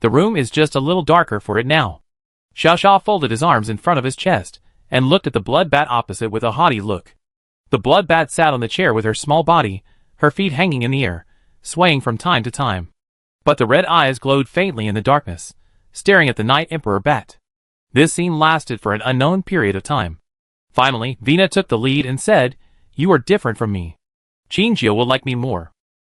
The room is just a little darker for it now. Xiao Sha folded his arms in front of his chest, and looked at the blood bat opposite with a haughty look. The blood bat sat on the chair with her small body, her feet hanging in the air, swaying from time to time. But the red eyes glowed faintly in the darkness, staring at the Night Emperor bat. This scene lasted for an unknown period of time. Finally, Vina took the lead and said, you are different from me. Chinjio will like me more.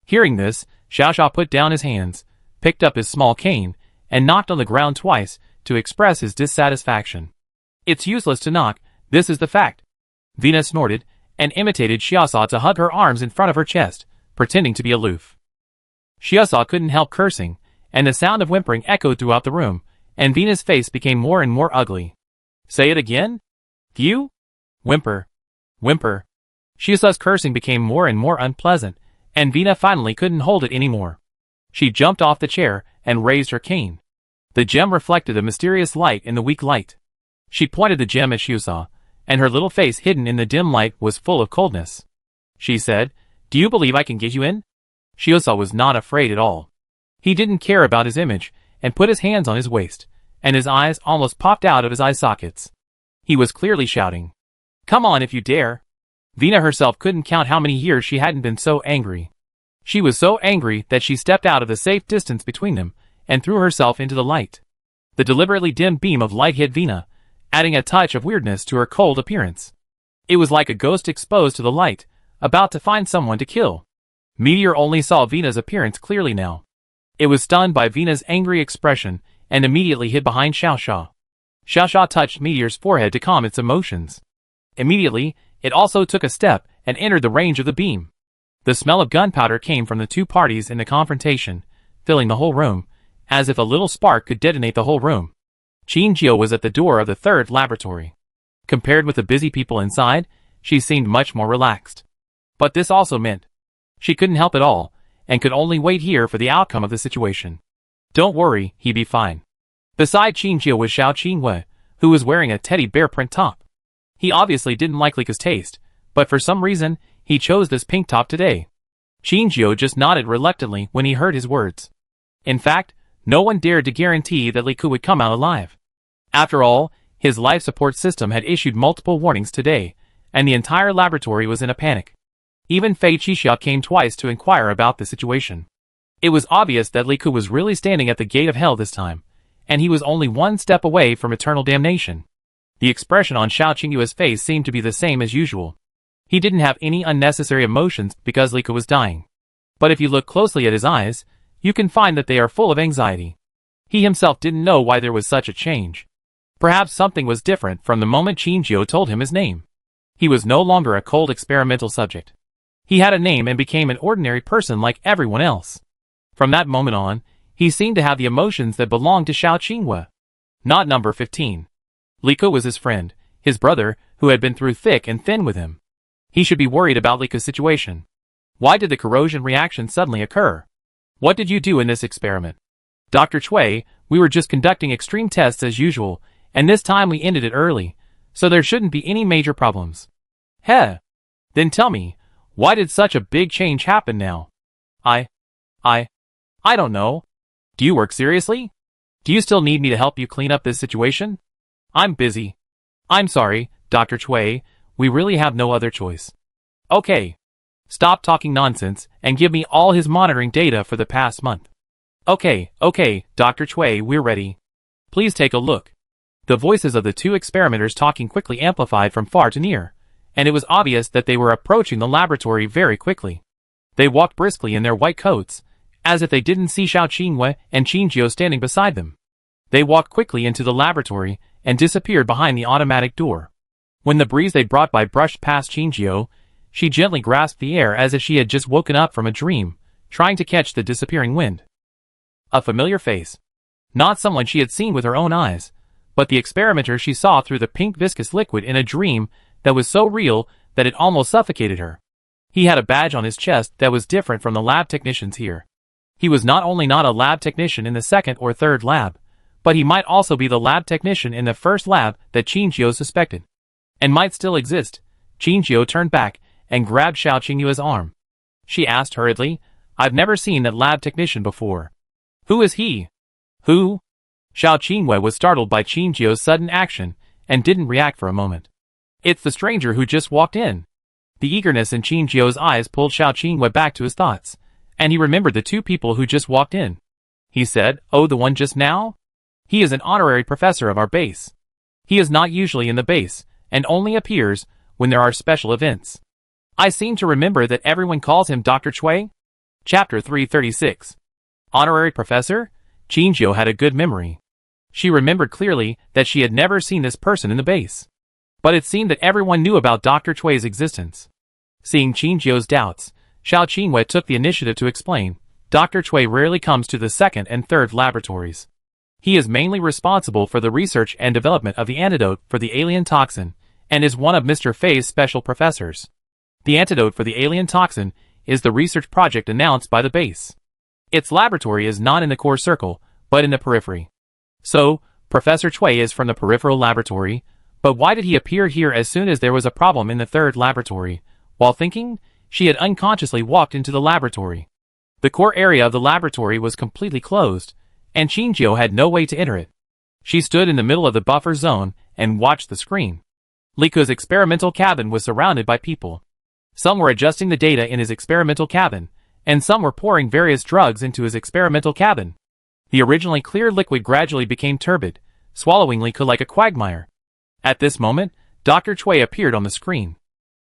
Hearing this, Xiao Sha put down his hands, picked up his small cane, and knocked on the ground twice to express his dissatisfaction. It's useless to knock, this is the fact. Vina snorted, and imitated Shiasa to hug her arms in front of her chest, pretending to be aloof. Shiasa couldn't help cursing, and the sound of whimpering echoed throughout the room, and Vina's face became more and more ugly. Say it again? You? Whimper. Whimper. Shiasa's cursing became more and more unpleasant, and Vina finally couldn't hold it anymore. She jumped off the chair and raised her cane. The gem reflected a mysterious light in the weak light. She pointed the gem at Shiasa, and her little face hidden in the dim light was full of coldness. She said, do you believe I can get you in? Shiasa was not afraid at all. He didn't care about his image, and put his hands on his waist, and his eyes almost popped out of his eye sockets. He was clearly shouting, come on if you dare. Vina herself couldn't count how many years she hadn't been so angry. She was so angry that she stepped out of the safe distance between them, and threw herself into the light. The deliberately dim beam of light hit Vina, adding a touch of weirdness to her cold appearance. It was like a ghost exposed to the light, about to find someone to kill. Meteor only saw Vina's appearance clearly now. It was stunned by Vina's angry expression, and immediately hid behind Xiao Sha. Xiao Sha touched Meteor's forehead to calm its emotions. Immediately, it also took a step and entered the range of the beam. The smell of gunpowder came from the two parties in the confrontation, filling the whole room, as if a little spark could detonate the whole room. Chinjio was at the door of the third laboratory. Compared with the busy people inside, she seemed much more relaxed. But this also meant she couldn't help it all, and could only wait here for the outcome of the situation. Don't worry, he'd be fine. Beside Chinjio was Xiao Qingwei, who was wearing a teddy bear print top. He obviously didn't like Lika's taste, but for some reason, he chose this pink top today. Qingjiu just nodded reluctantly when he heard his words. In fact, no one dared to guarantee that Li Ku would come out alive. After all, his life support system had issued multiple warnings today, and the entire laboratory was in a panic. Even Fei Qixia came twice to inquire about the situation. It was obvious that Li Ku was really standing at the gate of hell this time, and he was only one step away from eternal damnation. The expression on Xiao Qingyue's face seemed to be the same as usual. He didn't have any unnecessary emotions because Li Ku was dying. But if you look closely at his eyes, you can find that they are full of anxiety. He himself didn't know why there was such a change. Perhaps something was different from the moment Qingjiu told him his name. He was no longer a cold experimental subject. He had a name and became an ordinary person like everyone else. From that moment on, he seemed to have the emotions that belonged to Xiao Qingyue. Not number 15. Li Ku was his friend, his brother, who had been through thick and thin with him. He should be worried about Li Ku's situation. Why did the corrosion reaction suddenly occur? What did you do in this experiment? Dr. Cui, we were just conducting extreme tests as usual, and this time we ended it early, so there shouldn't be any major problems. Heh. Then tell me, why did such a big change happen now? I don't know. Do you work seriously? Do you still need me to help you clean up this situation? I'm busy. I'm sorry, Dr. Cui, we really have no other choice. Okay. Stop talking nonsense and give me all his monitoring data for the past month. Okay, Dr. Cui, we're ready. Please take a look. The voices of the two experimenters talking quickly amplified from far to near, and it was obvious that they were approaching the laboratory very quickly. They walked briskly in their white coats, as if they didn't see Xiao Qingyue and Qingjiu standing beside them. They walked quickly into the laboratory and disappeared behind the automatic door. When the breeze they brought by brushed past Qingjiu, she gently grasped the air as if she had just woken up from a dream, trying to catch the disappearing wind. A familiar face. Not someone she had seen with her own eyes, but the experimenter she saw through the pink viscous liquid in a dream that was so real that it almost suffocated her. He had a badge on his chest that was different from the lab technicians here. He was not only not a lab technician in the second or third lab, but he might also be the lab technician in the first lab that Qingjiu suspected, and might still exist. Qingjiu turned back and grabbed Xiao Qingyue's arm. She asked hurriedly, I've never seen that lab technician before. Who is he? Who? Xiao Qingyue was startled by Qingjiu's sudden action and didn't react for a moment. It's the stranger who just walked in. The eagerness in Qingjiu's eyes pulled Xiao Qingyue back to his thoughts, and he remembered the two people who just walked in. He said, oh, the one just now? He is an honorary professor of our base. He is not usually in the base, and only appears when there are special events. I seem to remember that everyone calls him Dr. Cui. Chapter 336. Honorary professor? Qingjiu had a good memory. She remembered clearly that she had never seen this person in the base. But it seemed that everyone knew about Dr. Cui's existence. Seeing Qingjiu's doubts, Xiao Qingyue took the initiative to explain, Dr. Cui rarely comes to the second and third laboratories. He is mainly responsible for the research and development of the antidote for the alien toxin, and is one of Mr. Fei's special professors. The antidote for the alien toxin is the research project announced by the base. Its laboratory is not in the core circle, but in the periphery. So, Professor Cui is from the peripheral laboratory, but why did he appear here as soon as there was a problem in the third laboratory? While thinking, she had unconsciously walked into the laboratory. The core area of the laboratory was completely closed, and Qingjiu had no way to enter it. She stood in the middle of the buffer zone and watched the screen. Li Ku's experimental cabin was surrounded by people. Some were adjusting the data in his experimental cabin, and some were pouring various drugs into his experimental cabin. The originally clear liquid gradually became turbid, swallowing Li Ku like a quagmire. At this moment, Dr. Cui appeared on the screen.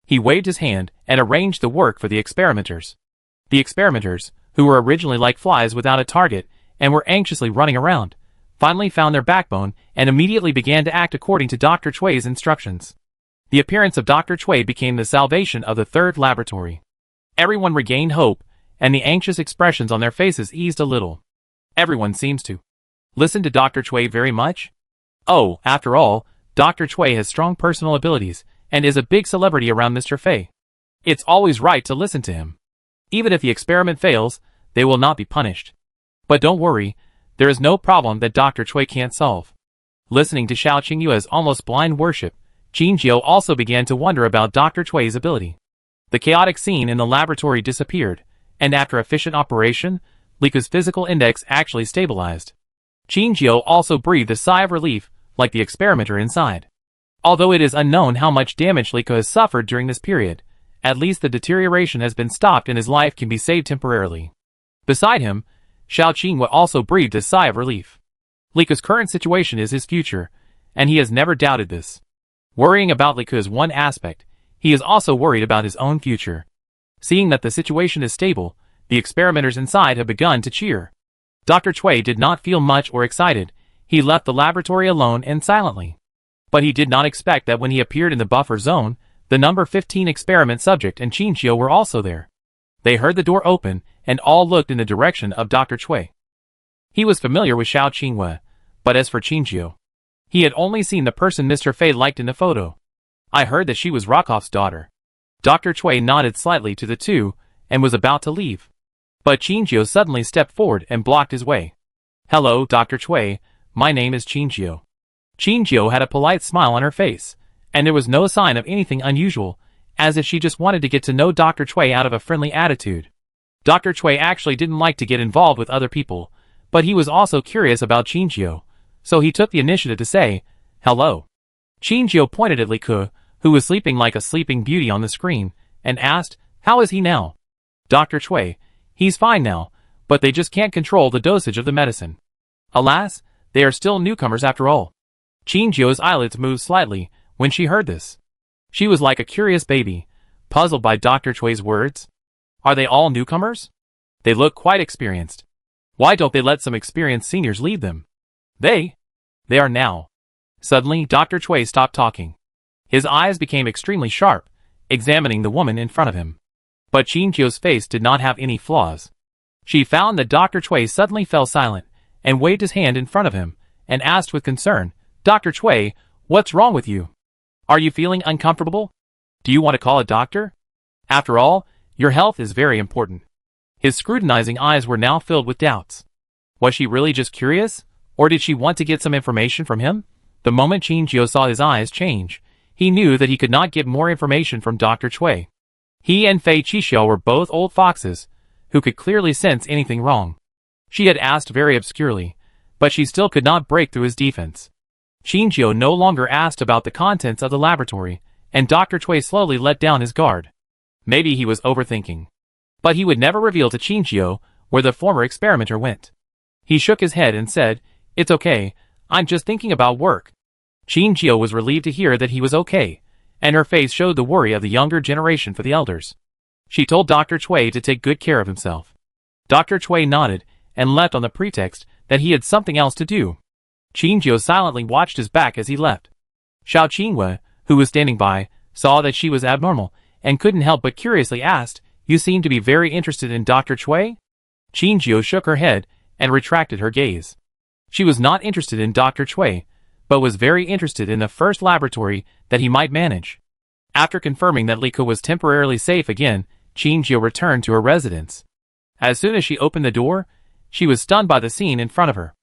He waved his hand and arranged the work for the experimenters. The experimenters, who were originally like flies without a target and were anxiously running around, finally found their backbone and immediately began to act according to Dr. Cui's instructions. The appearance of Dr. Cui became the salvation of the third laboratory. Everyone regained hope, and the anxious expressions on their faces eased a little. Everyone seems to listen to Dr. Cui very much. Oh, after all, Dr. Cui has strong personal abilities and is a big celebrity around Mr. Fei. It's always right to listen to him. Even if the experiment fails, they will not be punished. But don't worry, there is no problem that Dr. Cui can't solve. Listening to Xiao Qingyue's almost blind worship, Qingjiu also began to wonder about Dr. Cui's ability. The chaotic scene in the laboratory disappeared, and after efficient operation, Li Ke's physical index actually stabilized. Qingjiu also breathed a sigh of relief, like the experimenter inside. Although it is unknown how much damage Li Ke has suffered during this period, at least the deterioration has been stopped and his life can be saved temporarily. Beside him, Xiao Qinghua also breathed a sigh of relief. Li Ke's current situation is his future, and he has never doubted this. Worrying about Li Ke is one aspect, he is also worried about his own future. Seeing that the situation is stable, the experimenters inside have begun to cheer. Dr. Cui did not feel much or excited. He left the laboratory alone and silently. But he did not expect that when he appeared in the buffer zone, the number 15 experiment subject and Qingjiu were also there. They heard the door open, and all looked in the direction of Dr. Cui. He was familiar with Xiao Qinghua, but as for Qingjiu, he had only seen the person Mr. Fei liked in the photo. I heard that she was Rakov's daughter. Dr. Cui nodded slightly to the two, and was about to leave. But Qingjiu suddenly stepped forward and blocked his way. Hello, Dr. Cui, my name is Qingjiu. Qingjiu had a polite smile on her face, and there was no sign of anything unusual, as if she just wanted to get to know Dr. Cui out of a friendly attitude. Dr. Cui actually didn't like to get involved with other people, but he was also curious about Qingjiu, so he took the initiative to say, hello. Qingjiu pointed at Li Ke, who was sleeping like a sleeping beauty on the screen, and asked, how is he now? Dr. Cui, he's fine now, but they just can't control the dosage of the medicine. Alas, they are still newcomers after all. Qingjiu's eyelids moved slightly when she heard this. She was like a curious baby, puzzled by Dr. Cui's words. Are they all newcomers? They look quite experienced. Why don't they let some experienced seniors lead them? They are now. Suddenly, Dr. Cui stopped talking. His eyes became extremely sharp, examining the woman in front of him. But Qingjiu's face did not have any flaws. She found that Dr. Cui suddenly fell silent, and waved his hand in front of him, and asked with concern, Dr. Cui, what's wrong with you? Are you feeling uncomfortable? Do you want to call a doctor? After all, your health is very important. His scrutinizing eyes were now filled with doubts. Was she really just curious, or did she want to get some information from him? The moment Qingjiu saw his eyes change, he knew that he could not get more information from Dr. Cui. He and Fei Qishou were both old foxes, who could clearly sense anything wrong. She had asked very obscurely, but she still could not break through his defense. Qingjiu no longer asked about the contents of the laboratory, and Dr. Cui slowly let down his guard. Maybe he was overthinking. But he would never reveal to Qingjiu where the former experimenter went. He shook his head and said, it's okay, I'm just thinking about work. Qingjiu was relieved to hear that he was okay, and her face showed the worry of the younger generation for the elders. She told Dr. Cui to take good care of himself. Dr. Cui nodded, and left on the pretext that he had something else to do. Qingjiu silently watched his back as he left. Xiao Qinghua, who was standing by, saw that she was abnormal, and couldn't help but curiously asked, you seem to be very interested in Dr. Cui? Qingjiu shook her head, and retracted her gaze. She was not interested in Dr. Cui, but was very interested in the first laboratory that he might manage. After confirming that Li Ke was temporarily safe again, Qingjiu returned to her residence. As soon as she opened the door, she was stunned by the scene in front of her.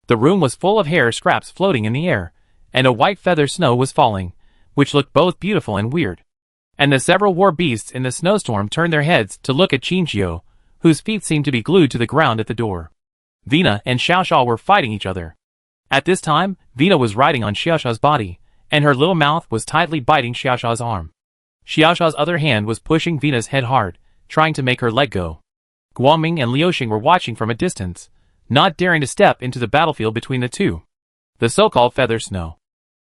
The room was full of hair scraps floating in the air, and a white feather snow was falling, which looked both beautiful and weird. And the several war beasts in the snowstorm turned their heads to look at Qingjiu, whose feet seemed to be glued to the ground at the door. Vina and Xiaoxia were fighting each other. At this time, Vina was riding on Xiaoxia's body, and her little mouth was tightly biting Xiaoxia's arm. Xiaoxia's other hand was pushing Vina's head hard, trying to make her let go. Guangming and Liuxing were watching from a distance, not daring to step into the battlefield between the two. The so-called feather snow.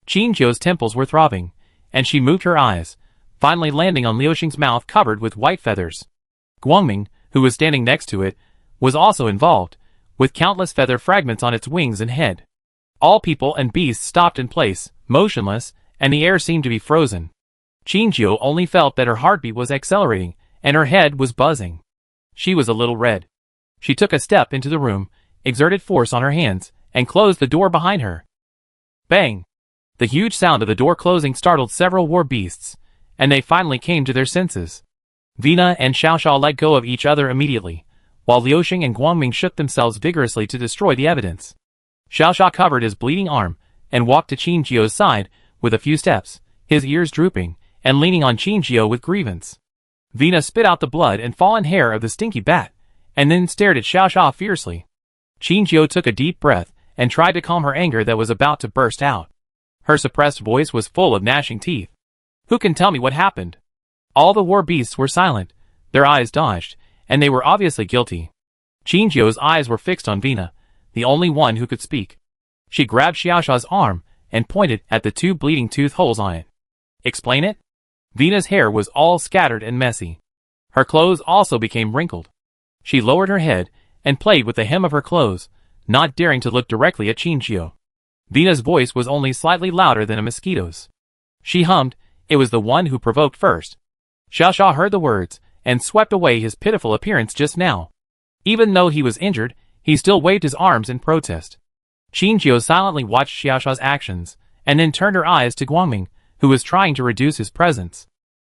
Qingjiu's temples were throbbing, and she moved her eyes, finally landing on Liuxing's mouth covered with white feathers. Guangming, who was standing next to it, was also involved, with countless feather fragments on its wings and head. All people and beasts stopped in place, motionless, and the air seemed to be frozen. Qingjiu only felt that her heartbeat was accelerating, and her head was buzzing. She was a little red. She took a step into the room, exerted force on her hands, and closed the door behind her. Bang! The huge sound of the door closing startled several war beasts, and they finally came to their senses. Vina and Xiaoxia let go of each other immediately, while Liuxing and Guangming shook themselves vigorously to destroy the evidence. Xiaoxia covered his bleeding arm, and walked to Qingjiu's side, with a few steps, his ears drooping, and leaning on Qingjiu with grievance. Vina spit out the blood and fallen hair of the stinky bat, and then stared at Xiaosha fiercely. Qingjiu took a deep breath and tried to calm her anger that was about to burst out. Her suppressed voice was full of gnashing teeth. Who can tell me what happened? All the war beasts were silent, their eyes dodged, and they were obviously guilty. Qingjiu's eyes were fixed on Vina, the only one who could speak. She grabbed Xiaosha's arm and pointed at the two bleeding tooth holes on it. Explain it? Vina's hair was all scattered and messy. Her clothes also became wrinkled. She lowered her head and played with the hem of her clothes, not daring to look directly at Qingjiu. Vina's voice was only slightly louder than a mosquito's. She hummed, "It was the one who provoked first." Xiaosha heard the words and swept away his pitiful appearance just now. Even though he was injured, he still waved his arms in protest. Qingjiu silently watched Xiaosha's actions, and then turned her eyes to Guangming, who was trying to reduce his presence.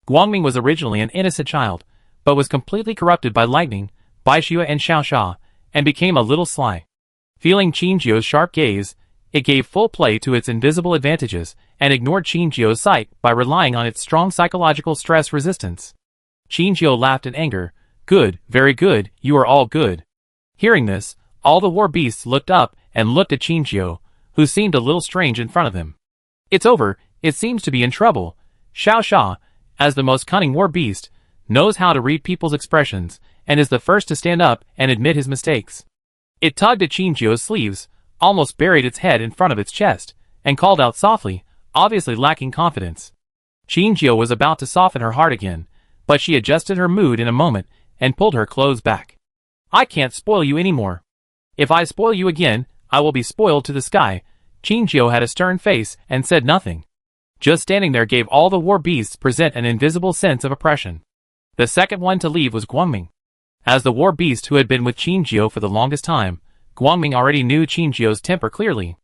Guangming was originally an innocent child, but was completely corrupted by lightning, Baixue and Xiaosha, and became a little sly. Feeling Qingjiu's sharp gaze, it gave full play to its invisible advantages, and ignored Qingjiu's sight by relying on its strong psychological stress resistance. Qingjiu laughed in anger. "Good, very good, you are all good." Hearing this, all the war beasts looked up and looked at Qingjiu, who seemed a little strange in front of them. "It's over, it seems to be in trouble." Xiaosha, as the most cunning war beast, knows how to read people's expressions, and is the first to stand up and admit his mistakes. It tugged at Qingjiu's sleeves, almost buried its head in front of its chest, and called out softly, obviously lacking confidence. Qingjiu was about to soften her heart again, but she adjusted her mood in a moment and pulled her clothes back. "I can't spoil you anymore. If I spoil you again, I will be spoiled to the sky." Qingjiu had a stern face and said nothing. Just standing there gave all the war beasts present an invisible sense of oppression. The second one to leave was Guangming. As the war beast who had been with Qingjiu for the longest time, Guangming already knew Qingjiu's temper clearly.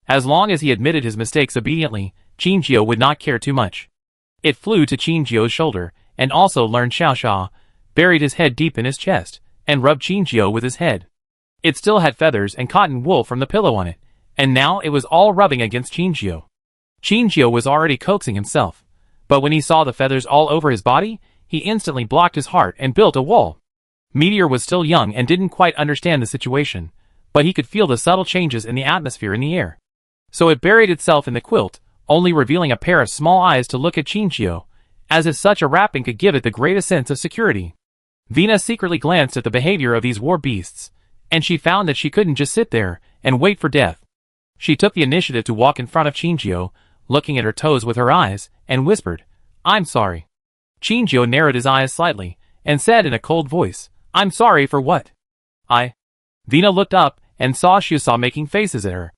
As long as he admitted his mistakes obediently, Qingjiu would not care too much. It flew to Qingjiu's shoulder, and also learned Xiaosha, buried his head deep in his chest, and rubbed Qingjiu with his head. It still had feathers and cotton wool from the pillow on it, and now it was all rubbing against Qingjiu. Qingjiu was already coaxing himself, but when he saw the feathers all over his body, he instantly blocked his heart and built a wall. Meteor was still young and didn't quite understand the situation, but he could feel the subtle changes in the atmosphere in the air. So it buried itself in the quilt, only revealing a pair of small eyes to look at Qingjiu, as if such a wrapping could give it the greatest sense of security. Vina secretly glanced at the behavior of these war beasts, and she found that she couldn't just sit there and wait for death. She took the initiative to walk in front of Qingjiu, looking at her toes with her eyes, and whispered, "I'm sorry." Qingjiu narrowed his eyes slightly, and said in a cold voice, "I'm sorry for what?" Vina looked up, and saw Xiaosha making faces at her.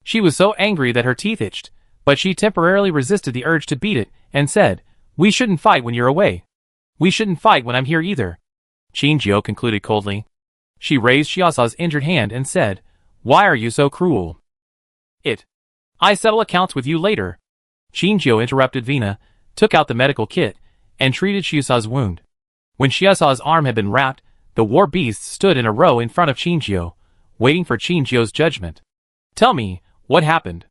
She was so angry that her teeth itched, but she temporarily resisted the urge to beat it, and said, "We shouldn't fight when you're away. We shouldn't fight when I'm here either." Qingjiu concluded coldly. She raised Xiaosha's injured hand and said, "Why are you so cruel?" "I settle accounts with you later." Qingjiu interrupted Vina, took out the medical kit, and treated Xiaosha's wound. When Xiaosha's arm had been wrapped, the war beasts stood in a row in front of Qingjiu, waiting for Qingjiu's judgment. "Tell me, what happened?"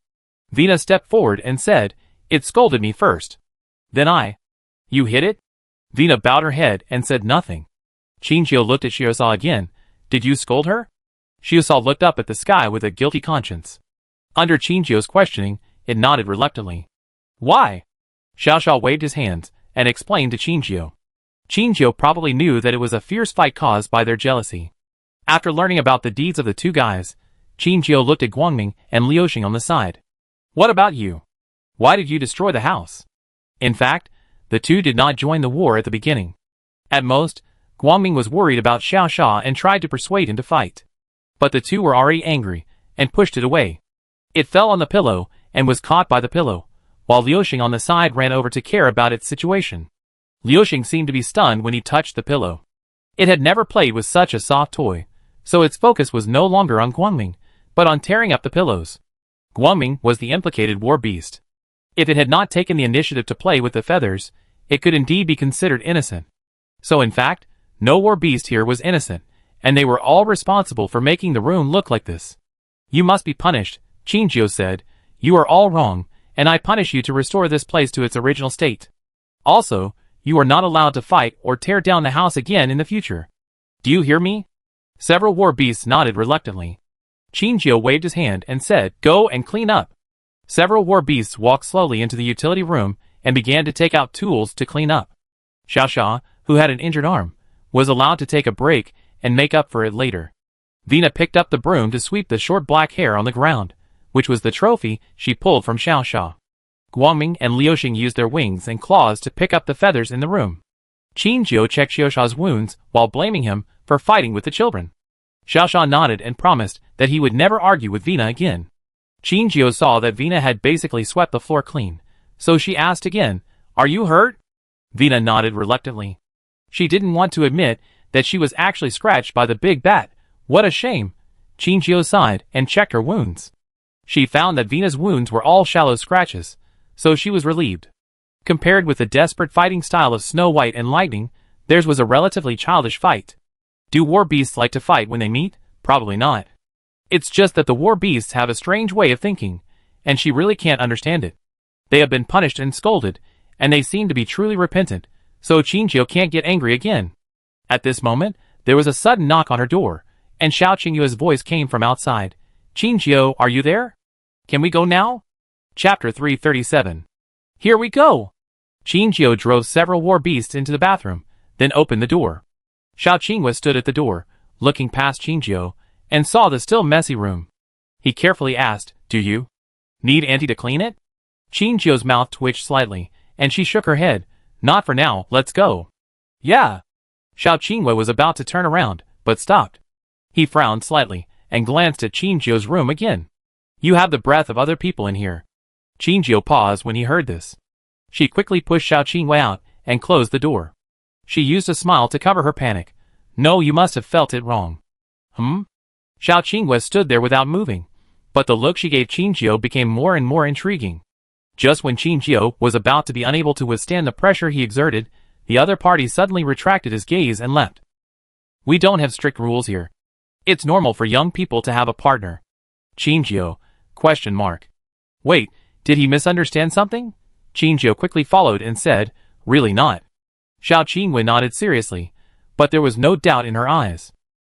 Vina stepped forward and said, "It scolded me first. Then You hit it?" Vina bowed her head and said nothing. Qingjiu looked at Xiaosha again. "Did you scold her?" Xiaosha looked up at the sky with a guilty conscience. Under Qingjiu's questioning, it nodded reluctantly. "Why?" Xiaosha waved his hands and explained to Qingjiu. Qingjiu probably knew that it was a fierce fight caused by their jealousy. After learning about the deeds of the two guys, Qingjiu looked at Guangming and Liuxing on the side. "What about you? Why did you destroy the house?" In fact, the two did not join the war at the beginning. At most, Guangming was worried about Xiaosha and tried to persuade him to fight. But the two were already angry, and pushed it away. It fell on the pillow, and was caught by the pillow, while Liuxing on the side ran over to care about its situation. Liuxing seemed to be stunned when he touched the pillow. It had never played with such a soft toy, so its focus was no longer on Guangming, but on tearing up the pillows. Guangming was the implicated war beast. If it had not taken the initiative to play with the feathers, it could indeed be considered innocent. So in fact, no war beast here was innocent, and they were all responsible for making the room look like this. "You must be punished," Qingjiu said. "You are all wrong, and I punish you to restore this place to its original state. Also, You are not allowed to fight or tear down the house again in the future. Do you hear me? Several war beasts nodded reluctantly. Qingjiu waved his hand and said, "Go and clean up." Several war beasts walked slowly into the utility room and began to take out tools to clean up. Xiaosha, who had an injured arm, was allowed to take a break and make up for it later. Vina picked up the broom to sweep the short black hair on the ground, which was the trophy she pulled from Xiaosha. Guangming and Liuxing used their wings and claws to pick up the feathers in the room. Qingjiu checked Xiaosha's wounds while blaming him for fighting with the children. Xiaosha nodded and promised that he would never argue with Vina again. Qingjiu saw that Vina had basically swept the floor clean, so she asked again, "Are you hurt?" Vina nodded reluctantly. She didn't want to admit that she was actually scratched by the big bat. What a shame! Qingjiu sighed and checked her wounds. She found that Vina's wounds were all shallow scratches, so she was relieved. Compared with the desperate fighting style of Snow White and Lightning, theirs was a relatively childish fight. Do war beasts like to fight when they meet? Probably not. It's just that the war beasts have a strange way of thinking, and she really can't understand it. They have been punished and scolded, and they seem to be truly repentant, so Qingjiu can't get angry again. At this moment, there was a sudden knock on her door, and Xiao Qingyue's voice came from outside. "Qingjiu, are you there? Can we go now?" Chapter 337. Here we go! Qingjiu drove several war beasts into the bathroom, then opened the door. Xiao Qingyue stood at the door, looking past Qingjiu, and saw the still messy room. He carefully asked, "Do you need Auntie to clean it?" Qingjiu's mouth twitched slightly, and she shook her head. "Not for now, let's go." "Yeah." Xiao Qingyue was about to turn around, but stopped. He frowned slightly, and glanced at Qingjiu's room again. "You have the breath of other people in here." Qingjiu paused when he heard this. She quickly pushed Xiao Qingyue out, and closed the door. She used a smile to cover her panic. "No, you must have felt it wrong." Xiao Qingyue stood there without moving, but the look she gave Qingjiu became more and more intriguing. Just when Qingjiu was about to be unable to withstand the pressure he exerted, the other party suddenly retracted his gaze and left. "We don't have strict rules here. It's normal for young people to have a partner." Qingjiu? Wait, did he misunderstand something? Qingjiu quickly followed and said, "Really not." Xiao Qingyue nodded seriously, but there was no doubt in her eyes.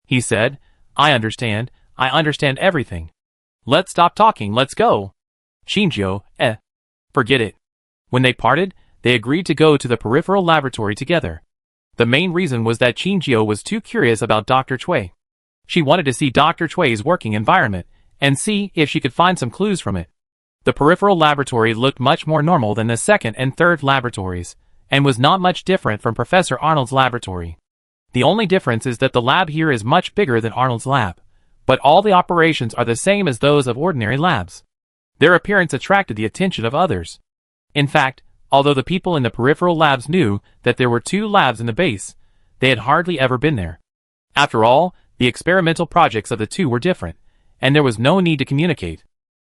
He said, I understand everything. Let's stop talking, let's go." Qingjiu, forget it. When they parted, they agreed to go to the peripheral laboratory together. The main reason was that Qingjiu was too curious about Dr. Cui. She wanted to see Dr. Cui's working environment, and see if she could find some clues from it. The peripheral laboratory looked much more normal than the second and third laboratories, and was not much different from Professor Arnold's laboratory. The only difference is that the lab here is much bigger than Arnold's lab, but all the operations are the same as those of ordinary labs. Their appearance attracted the attention of others. In fact, although the people in the peripheral labs knew that there were 2 labs in the base, they had hardly ever been there. After all, the experimental projects of the 2 were different, and there was no need to communicate.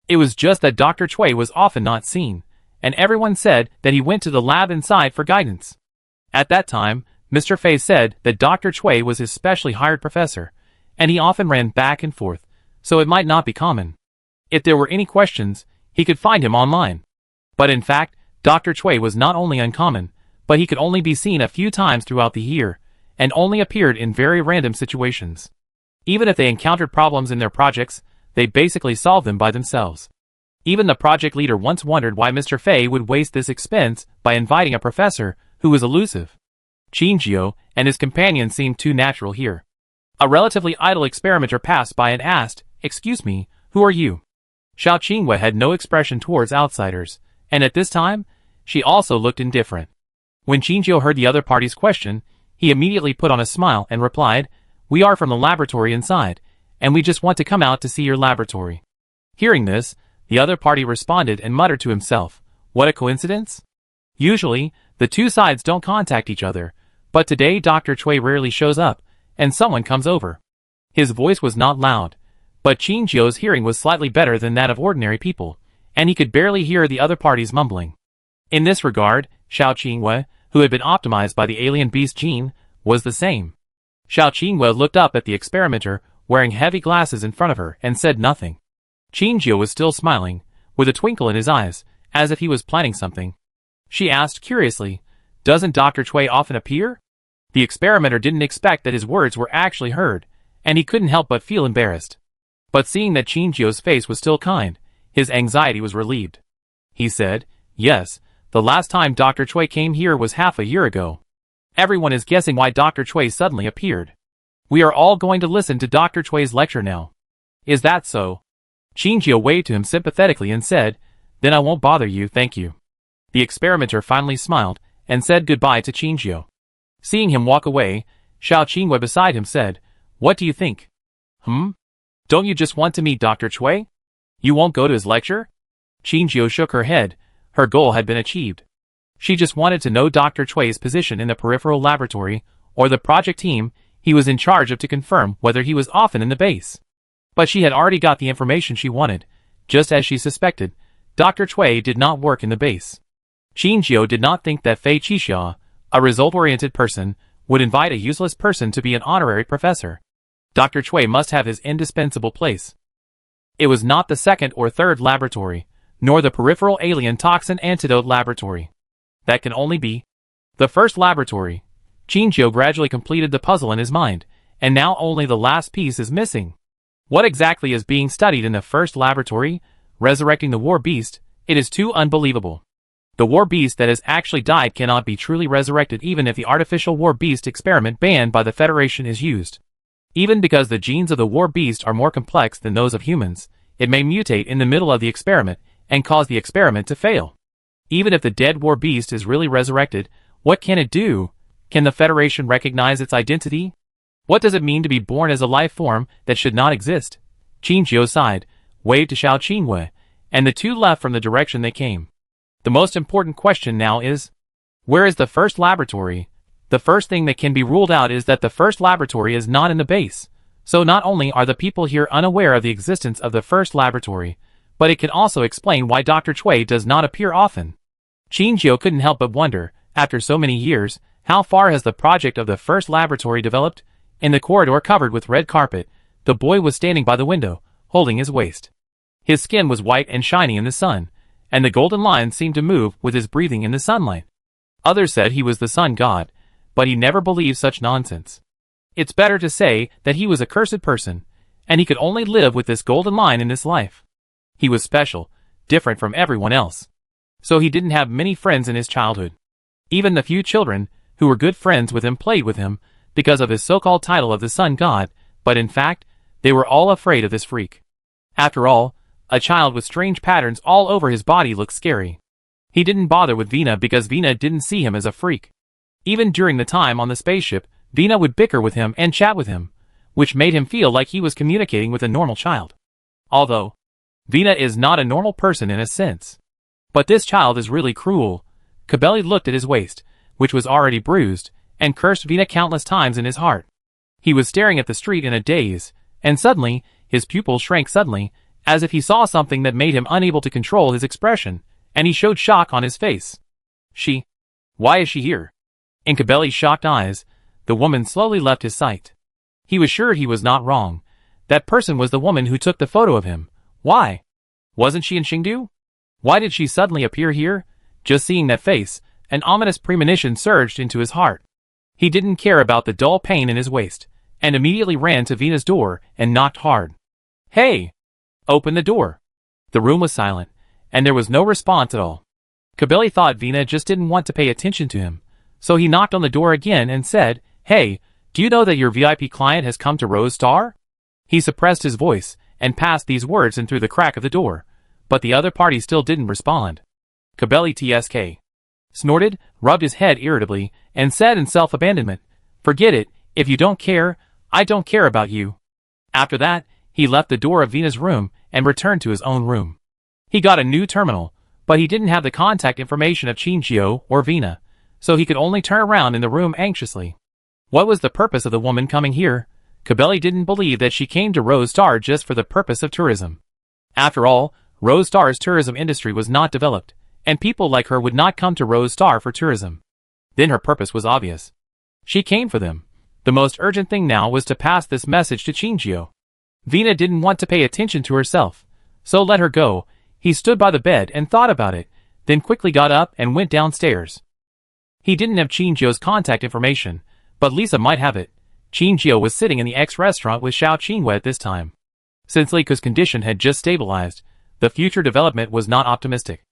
It was just that Dr. Cui was often not seen, and everyone said that he went to the lab inside for guidance. At that time, Mr. Fei said that Dr. Cui was his specially hired professor, and he often ran back and forth, so it might not be common. If there were any questions, he could find him online. But in fact, Dr. Cui was not only uncommon, but he could only be seen a few times throughout the year, and only appeared in very random situations. Even if they encountered problems in their projects, they basically solved them by themselves. Even the project leader once wondered why Mr. Fei would waste this expense by inviting a professor who was elusive. Qingjiu and his companion seemed too natural here. A relatively idle experimenter passed by and asked, "Excuse me, who are you?" Xiao Qingyue had no expression towards outsiders, and at this time, she also looked indifferent. When Qingjiu heard the other party's question, he immediately put on a smile and replied, "We are from the laboratory inside, and we just want to come out to see your laboratory." Hearing this, the other party responded and muttered to himself, "What a coincidence?" Usually, the 2 sides don't contact each other, but today Dr. Cui rarely shows up, and someone comes over. His voice was not loud, but Qingjiu's hearing was slightly better than that of ordinary people, and he could barely hear the other parties mumbling. In this regard, Xiao Qingyue, who had been optimized by the alien beast gene, was the same. Xiao Qingyue looked up at the experimenter, wearing heavy glasses in front of her, and said nothing. Qingjiu was still smiling, with a twinkle in his eyes, as if he was planning something. She asked curiously, Doesn't Dr. Cui often appear? The experimenter didn't expect that his words were actually heard, and he couldn't help but feel embarrassed. But seeing that Qinjiu's face was still kind, his anxiety was relieved. He said, "Yes, the last time Dr. Cui came here was half a year ago. Everyone is guessing why Dr. Cui suddenly appeared. We are all going to listen to Dr. Cui's lecture now." "Is that so?" Qinjiu waved to him sympathetically and said, "Then I won't bother you, thank you." The experimenter finally smiled and said goodbye to Qinjiu. Seeing him walk away, Xiao Qinwei beside him said, "What do you think?" Don't you just want to meet Dr. Cui? You won't go to his lecture?" Qinjiu shook her head. Her goal had been achieved. She just wanted to know Dr. Cui's position in the peripheral laboratory, or the project team he was in charge of, to confirm whether he was often in the base. But she had already got the information she wanted. Just as she suspected, Dr. Cui did not work in the base. Qinjiu did not think that Fei Qixia, a result-oriented person, would invite a useless person to be an honorary professor. Dr. Cui must have his indispensable place. It was not the second or third laboratory, nor the peripheral alien toxin antidote laboratory. That can only be the first laboratory. Qinjiu gradually completed the puzzle in his mind, and now only the last piece is missing. What exactly is being studied in the first laboratory? Resurrecting the war beast? It is too unbelievable. The war beast that has actually died cannot be truly resurrected even if the artificial war beast experiment banned by the Federation is used. Even because the genes of the war beast are more complex than those of humans, it may mutate in the middle of the experiment and cause the experiment to fail. Even if the dead war beast is really resurrected, what can it do? Can the Federation recognize its identity? What does it mean to be born as a life form that should not exist? Qinjiu sighed, waved to Xiao Qinwei, and the two left from the direction they came. The most important question now is, where is the first laboratory? The first thing that can be ruled out is that the first laboratory is not in the base. So not only are the people here unaware of the existence of the first laboratory, but it can also explain why Dr. Cui does not appear often. Qinjiu couldn't help but wonder, after so many years, how far has the project of the first laboratory developed? In the corridor covered with red carpet, the boy was standing by the window, holding his waist. His skin was white and shiny in the sun, and the golden lines seemed to move with his breathing in the sunlight. Others said he was the sun god, but he never believed such nonsense. It's better to say that he was a cursed person, and he could only live with this golden line in this life. He was special, different from everyone else. So he didn't have many friends in his childhood. Even the few children who were good friends with him played with him because of his so-called title of the sun god, but in fact, they were all afraid of this freak. After all, a child with strange patterns all over his body looked scary. He didn't bother with Vina because Vina didn't see him as a freak. Even during the time on the spaceship, Vina would bicker with him and chat with him, which made him feel like he was communicating with a normal child. Although, Vina is not a normal person in a sense. But this child is really cruel. Cabelli looked at his waist, which was already bruised, and cursed Vina countless times in his heart. He was staring at the street in a daze, and suddenly, his pupils shrank suddenly, as if he saw something that made him unable to control his expression, and he showed shock on his face. She? Why is she here? In Cabelli's shocked eyes, the woman slowly left his sight. He was sure he was not wrong. That person was the woman who took the photo of him. Why? Wasn't she in Chengdu? Why did she suddenly appear here? Just seeing that face, an ominous premonition surged into his heart. He didn't care about the dull pain in his waist, and immediately ran to Vina's door and knocked hard. "Hey! Open the door." The room was silent, and there was no response at all. Cabelli thought Vina just didn't want to pay attention to him, so he knocked on the door again and said, "Hey, do you know that your VIP client has come to Rose Star?" He suppressed his voice and passed these words in through the crack of the door, but the other party still didn't respond. Cabelli TSK snorted, rubbed his head irritably, and said in self-abandonment, "Forget it, if you don't care, I don't care about you." After that, he left the door of Vina's room and returned to his own room. He got a new terminal, but he didn't have the contact information of Qinjiu or Vina, so he could only turn around in the room anxiously. What was the purpose of the woman coming here? Cabelli didn't believe that she came to Rose Star just for the purpose of tourism. After all, Rose Star's tourism industry was not developed, and people like her would not come to Rose Star for tourism. Then her purpose was obvious. She came for them. The most urgent thing now was to pass this message to Qinjiu. Vina didn't want to pay attention to herself, so let her go. He stood by the bed and thought about it, then quickly got up and went downstairs. He didn't have Qingjio's contact information, but Lisa might have it. Qingjio was sitting in the X-restaurant with Xiao Qinghua at this time. Since Lika's condition had just stabilized, the future development was not optimistic.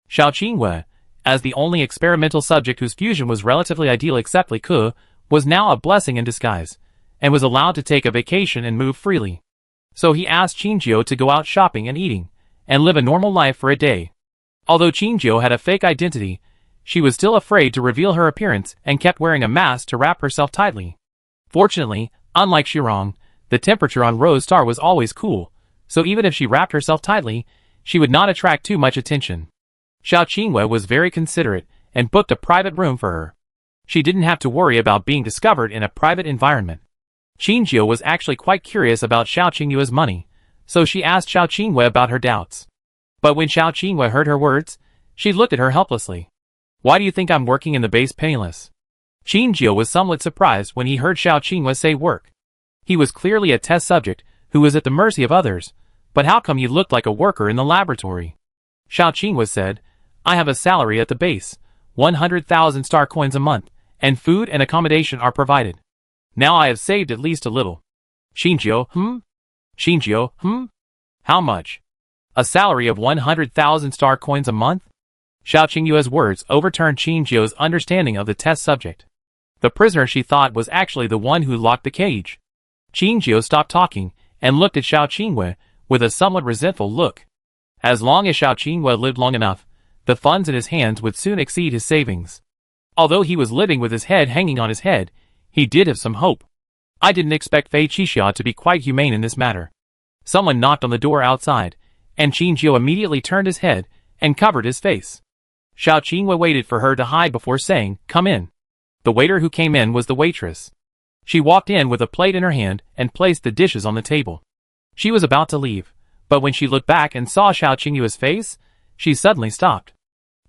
Xiao Qinghua, as the only experimental subject whose fusion was relatively ideal except Liku, was now a blessing in disguise, and was allowed to take a vacation and move freely. So he asked Qingjio to go out shopping and eating, and live a normal life for a day. Although Qingjio had a fake identity, she was still afraid to reveal her appearance and kept wearing a mask to wrap herself tightly. Fortunately, unlike Shirong, the temperature on Rose Star was always cool, so even if she wrapped herself tightly, she would not attract too much attention. Xiao Qinghua was very considerate and booked a private room for her. She didn't have to worry about being discovered in a private environment. Qingjio was actually quite curious about Xiao Qinghua's money, so she asked Xiao Qinghua about her doubts. But when Xiao Qinghua heard her words, she looked at her helplessly. "Why do you think I'm working in the base penniless?" Qingjio was somewhat surprised when he heard Xiao Qinghua say work. He was clearly a test subject who was at the mercy of others, but how come you looked like a worker in the laboratory? Xiao Qinghua said, "I have a salary at the base, 100,000 star coins a month, and food and accommodation are provided. Now I have saved at least a little." Qingjio, Qingjio, How much? A salary of 100,000 star coins a month? Xiao Qinghua's words overturned Qingjio's understanding of the test subject. The prisoner she thought was actually the one who locked the cage. Qingjio stopped talking and looked at Xiao Qinghua with a somewhat resentful look. As long as Xiao Qinghua lived long enough, the funds in his hands would soon exceed his savings. Although he was living with his head hanging on his head, he did have some hope. I didn't expect Fei Qixia to be quite humane in this matter. Someone knocked on the door outside, and Qingjio immediately turned his head and covered his face. Xiao Qinghua waited for her to hide before saying, "Come in." The waiter who came in was the waitress. She walked in with a plate in her hand and placed the dishes on the table. She was about to leave, but when she looked back and saw Xiao Qinghua's face, she suddenly stopped.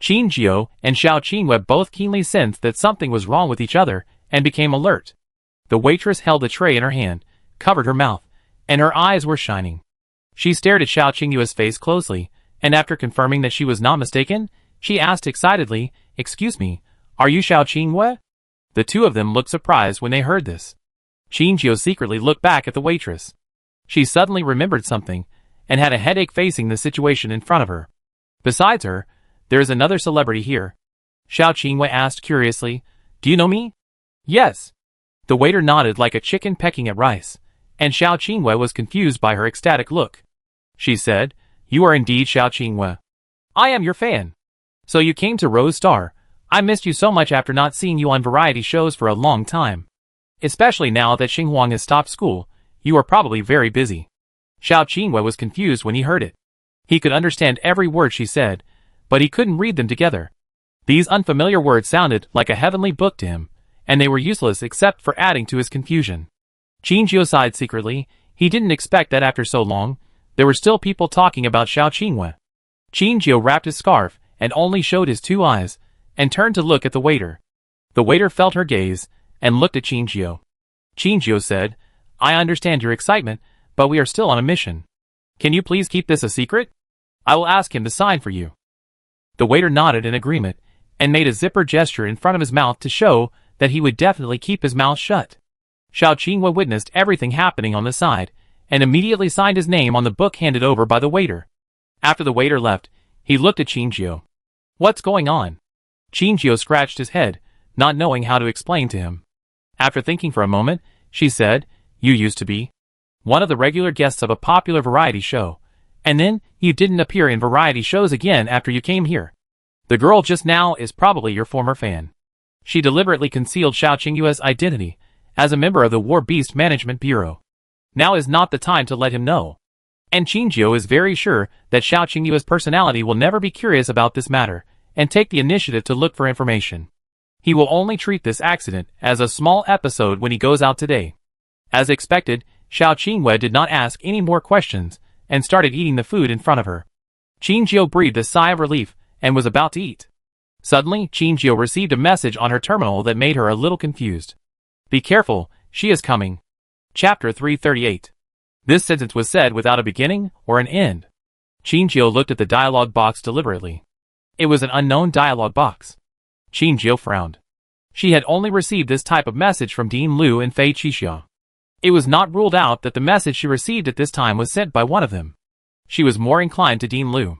Qingjio and Xiao Qinghua both keenly sensed that something was wrong with each other and became alert. The waitress held the tray in her hand, covered her mouth, and her eyes were shining. She stared at Xiao Qinghua's face closely, and after confirming that she was not mistaken, she asked excitedly, "Excuse me, are you Xiao Qinghua?" The two of them looked surprised when they heard this. Qingjio secretly looked back at the waitress. She suddenly remembered something, and had a headache facing the situation in front of her. "Besides her, there is another celebrity here." Xiao Qinghua asked curiously, "Do you know me?" "Yes." The waiter nodded like a chicken pecking at rice, and Xiao Qinghua was confused by her ecstatic look. She said, "You are indeed Xiao Qinghua. I am your fan. So you came to Rose Star. I missed you so much after not seeing you on variety shows for a long time. Especially now that Xinghuang has stopped school, you are probably very busy." Xiao Qinghua was confused when he heard it. He could understand every word she said, but he couldn't read them together. These unfamiliar words sounded like a heavenly book to him, and they were useless except for adding to his confusion. Qingjio sighed secretly. He didn't expect that after so long, there were still people talking about Xiao Qinghua. Qingjio wrapped his scarf and only showed his two eyes, and turned to look at the waiter. The waiter felt her gaze, and looked at Qingjio. Qingjio said, "I understand your excitement, but we are still on a mission. Can you please keep this a secret? I will ask him to sign for you." The waiter nodded in agreement, and made a zipper gesture in front of his mouth to show that he would definitely keep his mouth shut. Xiao Qinghua witnessed everything happening on the side, and immediately signed his name on the book handed over by the waiter. After the waiter left, he looked at Qingjio. "What's going on?" Qingjio scratched his head, not knowing how to explain to him. After thinking for a moment, she said, "You used to be one of the regular guests of a popular variety show, and then you didn't appear in variety shows again after you came here. The girl just now is probably your former fan." She deliberately concealed Xiao Qinghua's identity as a member of the War Beast Management Bureau. Now is not the time to let him know. And Qingjio is very sure that Xiao Qinghua's personality will never be curious about this matter and take the initiative to look for information. He will only treat this accident as a small episode when he goes out today. As expected, Xiao Qinghua did not ask any more questions and started eating the food in front of her. Qingjio breathed a sigh of relief and was about to eat. Suddenly, Qingjio received a message on her terminal that made her a little confused. "Be careful, she is coming." Chapter 338. This sentence was said without a beginning or an end. Qingjio looked at the dialogue box deliberately. It was an unknown dialogue box. Qingjio frowned. She had only received this type of message from Dean Liu and Fei Qixia. It was not ruled out that the message she received at this time was sent by one of them. She was more inclined to Dean Liu.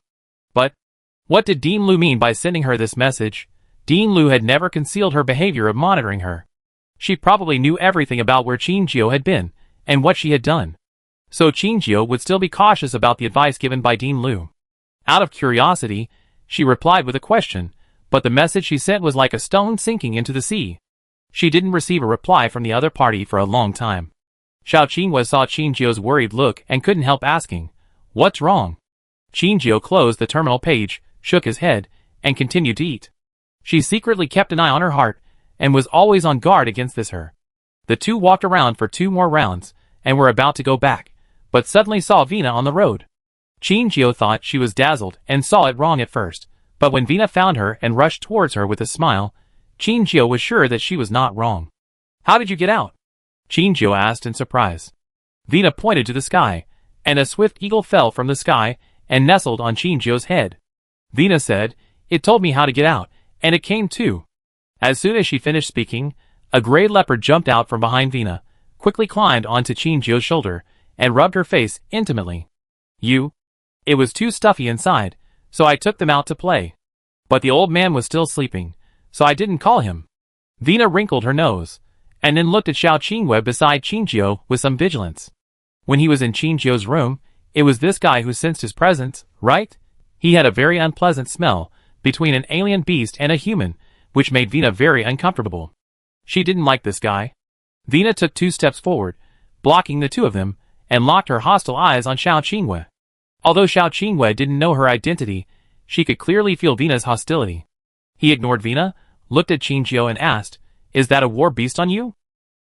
But what did Dean Liu mean by sending her this message? Dean Liu had never concealed her behavior of monitoring her. She probably knew everything about where Qinjiu had been, and what she had done. So Qinjiu would still be cautious about the advice given by Dean Liu. Out of curiosity, she replied with a question, but the message she sent was like a stone sinking into the sea. She didn't receive a reply from the other party for a long time. Xiao Qinghua saw Qinjiu's worried look and couldn't help asking, "What's wrong?" Qinjiu closed the terminal page, shook his head, and continued to eat. She secretly kept an eye on her heart, and was always on guard against her. The two walked around for 2 more rounds, and were about to go back, but suddenly saw Vina on the road. Qinjiu thought she was dazzled and saw it wrong at first, but when Vina found her and rushed towards her with a smile, Qinjiu was sure that she was not wrong. "How did you get out?" Qinjiu asked in surprise. Vina pointed to the sky, and a swift eagle fell from the sky and nestled on Qinjiu's head. Vina said, "It told me how to get out, and it came too." As soon as she finished speaking, a gray leopard jumped out from behind Vina, quickly climbed onto Qinjiu's shoulder, and rubbed her face intimately. It was too stuffy inside, so I took them out to play. But the old man was still sleeping, so I didn't call him." Vina wrinkled her nose, and then looked at Xiao Qinghua beside Qinjiu with some vigilance. When he was in Qinjiu's room, it was this guy who sensed his presence, right? He had a very unpleasant smell, between an alien beast and a human, which made Vina very uncomfortable. She didn't like this guy. Vina took 2 steps forward, blocking the two of them, and locked her hostile eyes on Xiao Qinghua. Although Xiao Qinghua didn't know her identity, she could clearly feel Vina's hostility. He ignored Vina, looked at Qinjiu and asked, "Is that a war beast on you?"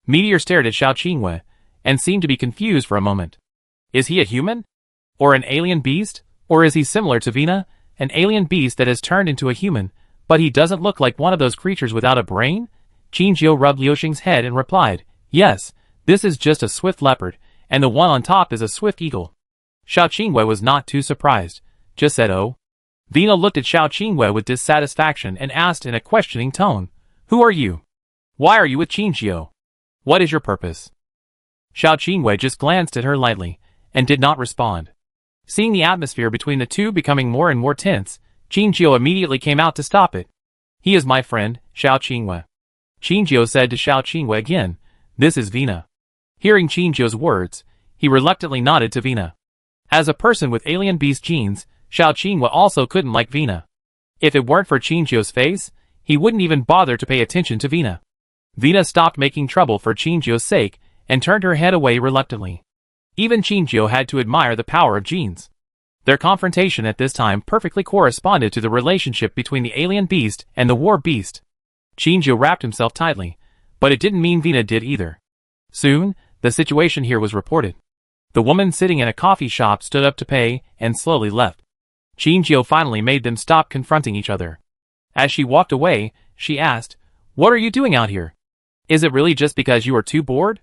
Meteor stared at Xiao Qinghua, and seemed to be confused for a moment. Is he a human? Or an alien beast? Or is he similar to Vina, an alien beast that has turned into a human, but he doesn't look like one of those creatures without a brain? Qinjiu rubbed Liu Xing's head and replied, "Yes, this is just a swift leopard, and the one on top is a swift eagle." Xiao Qinghua was not too surprised, just said, "Oh." Vina looked at Xiao Qinghua with dissatisfaction and asked in a questioning tone, "Who are you? Why are you with Qinjiu? What is your purpose?" Xiao Qinghua just glanced at her lightly, and did not respond. Seeing the atmosphere between the two becoming more and more tense, Qinjiu immediately came out to stop it. "He is my friend, Xiao Qinghua." Qinjiu said to Xiao Qinghua again, "This is Vina." Hearing Qinjiu's words, he reluctantly nodded to Vina. As a person with alien beast genes, Xiao Qinghua also couldn't like Vina. If it weren't for Qinjiu's face, he wouldn't even bother to pay attention to Vina. Vina stopped making trouble for Qinjiu's sake, and turned her head away reluctantly. Even Qinjiu had to admire the power of genes. Their confrontation at this time perfectly corresponded to the relationship between the alien beast and the war beast. Qinjiu wrapped himself tightly, but it didn't mean Vina did either. Soon, the situation here was reported. The woman sitting in a coffee shop stood up to pay, and slowly left. Qinjiu finally made them stop confronting each other. As she walked away, she asked, "What are you doing out here? Is it really just because you are too bored?"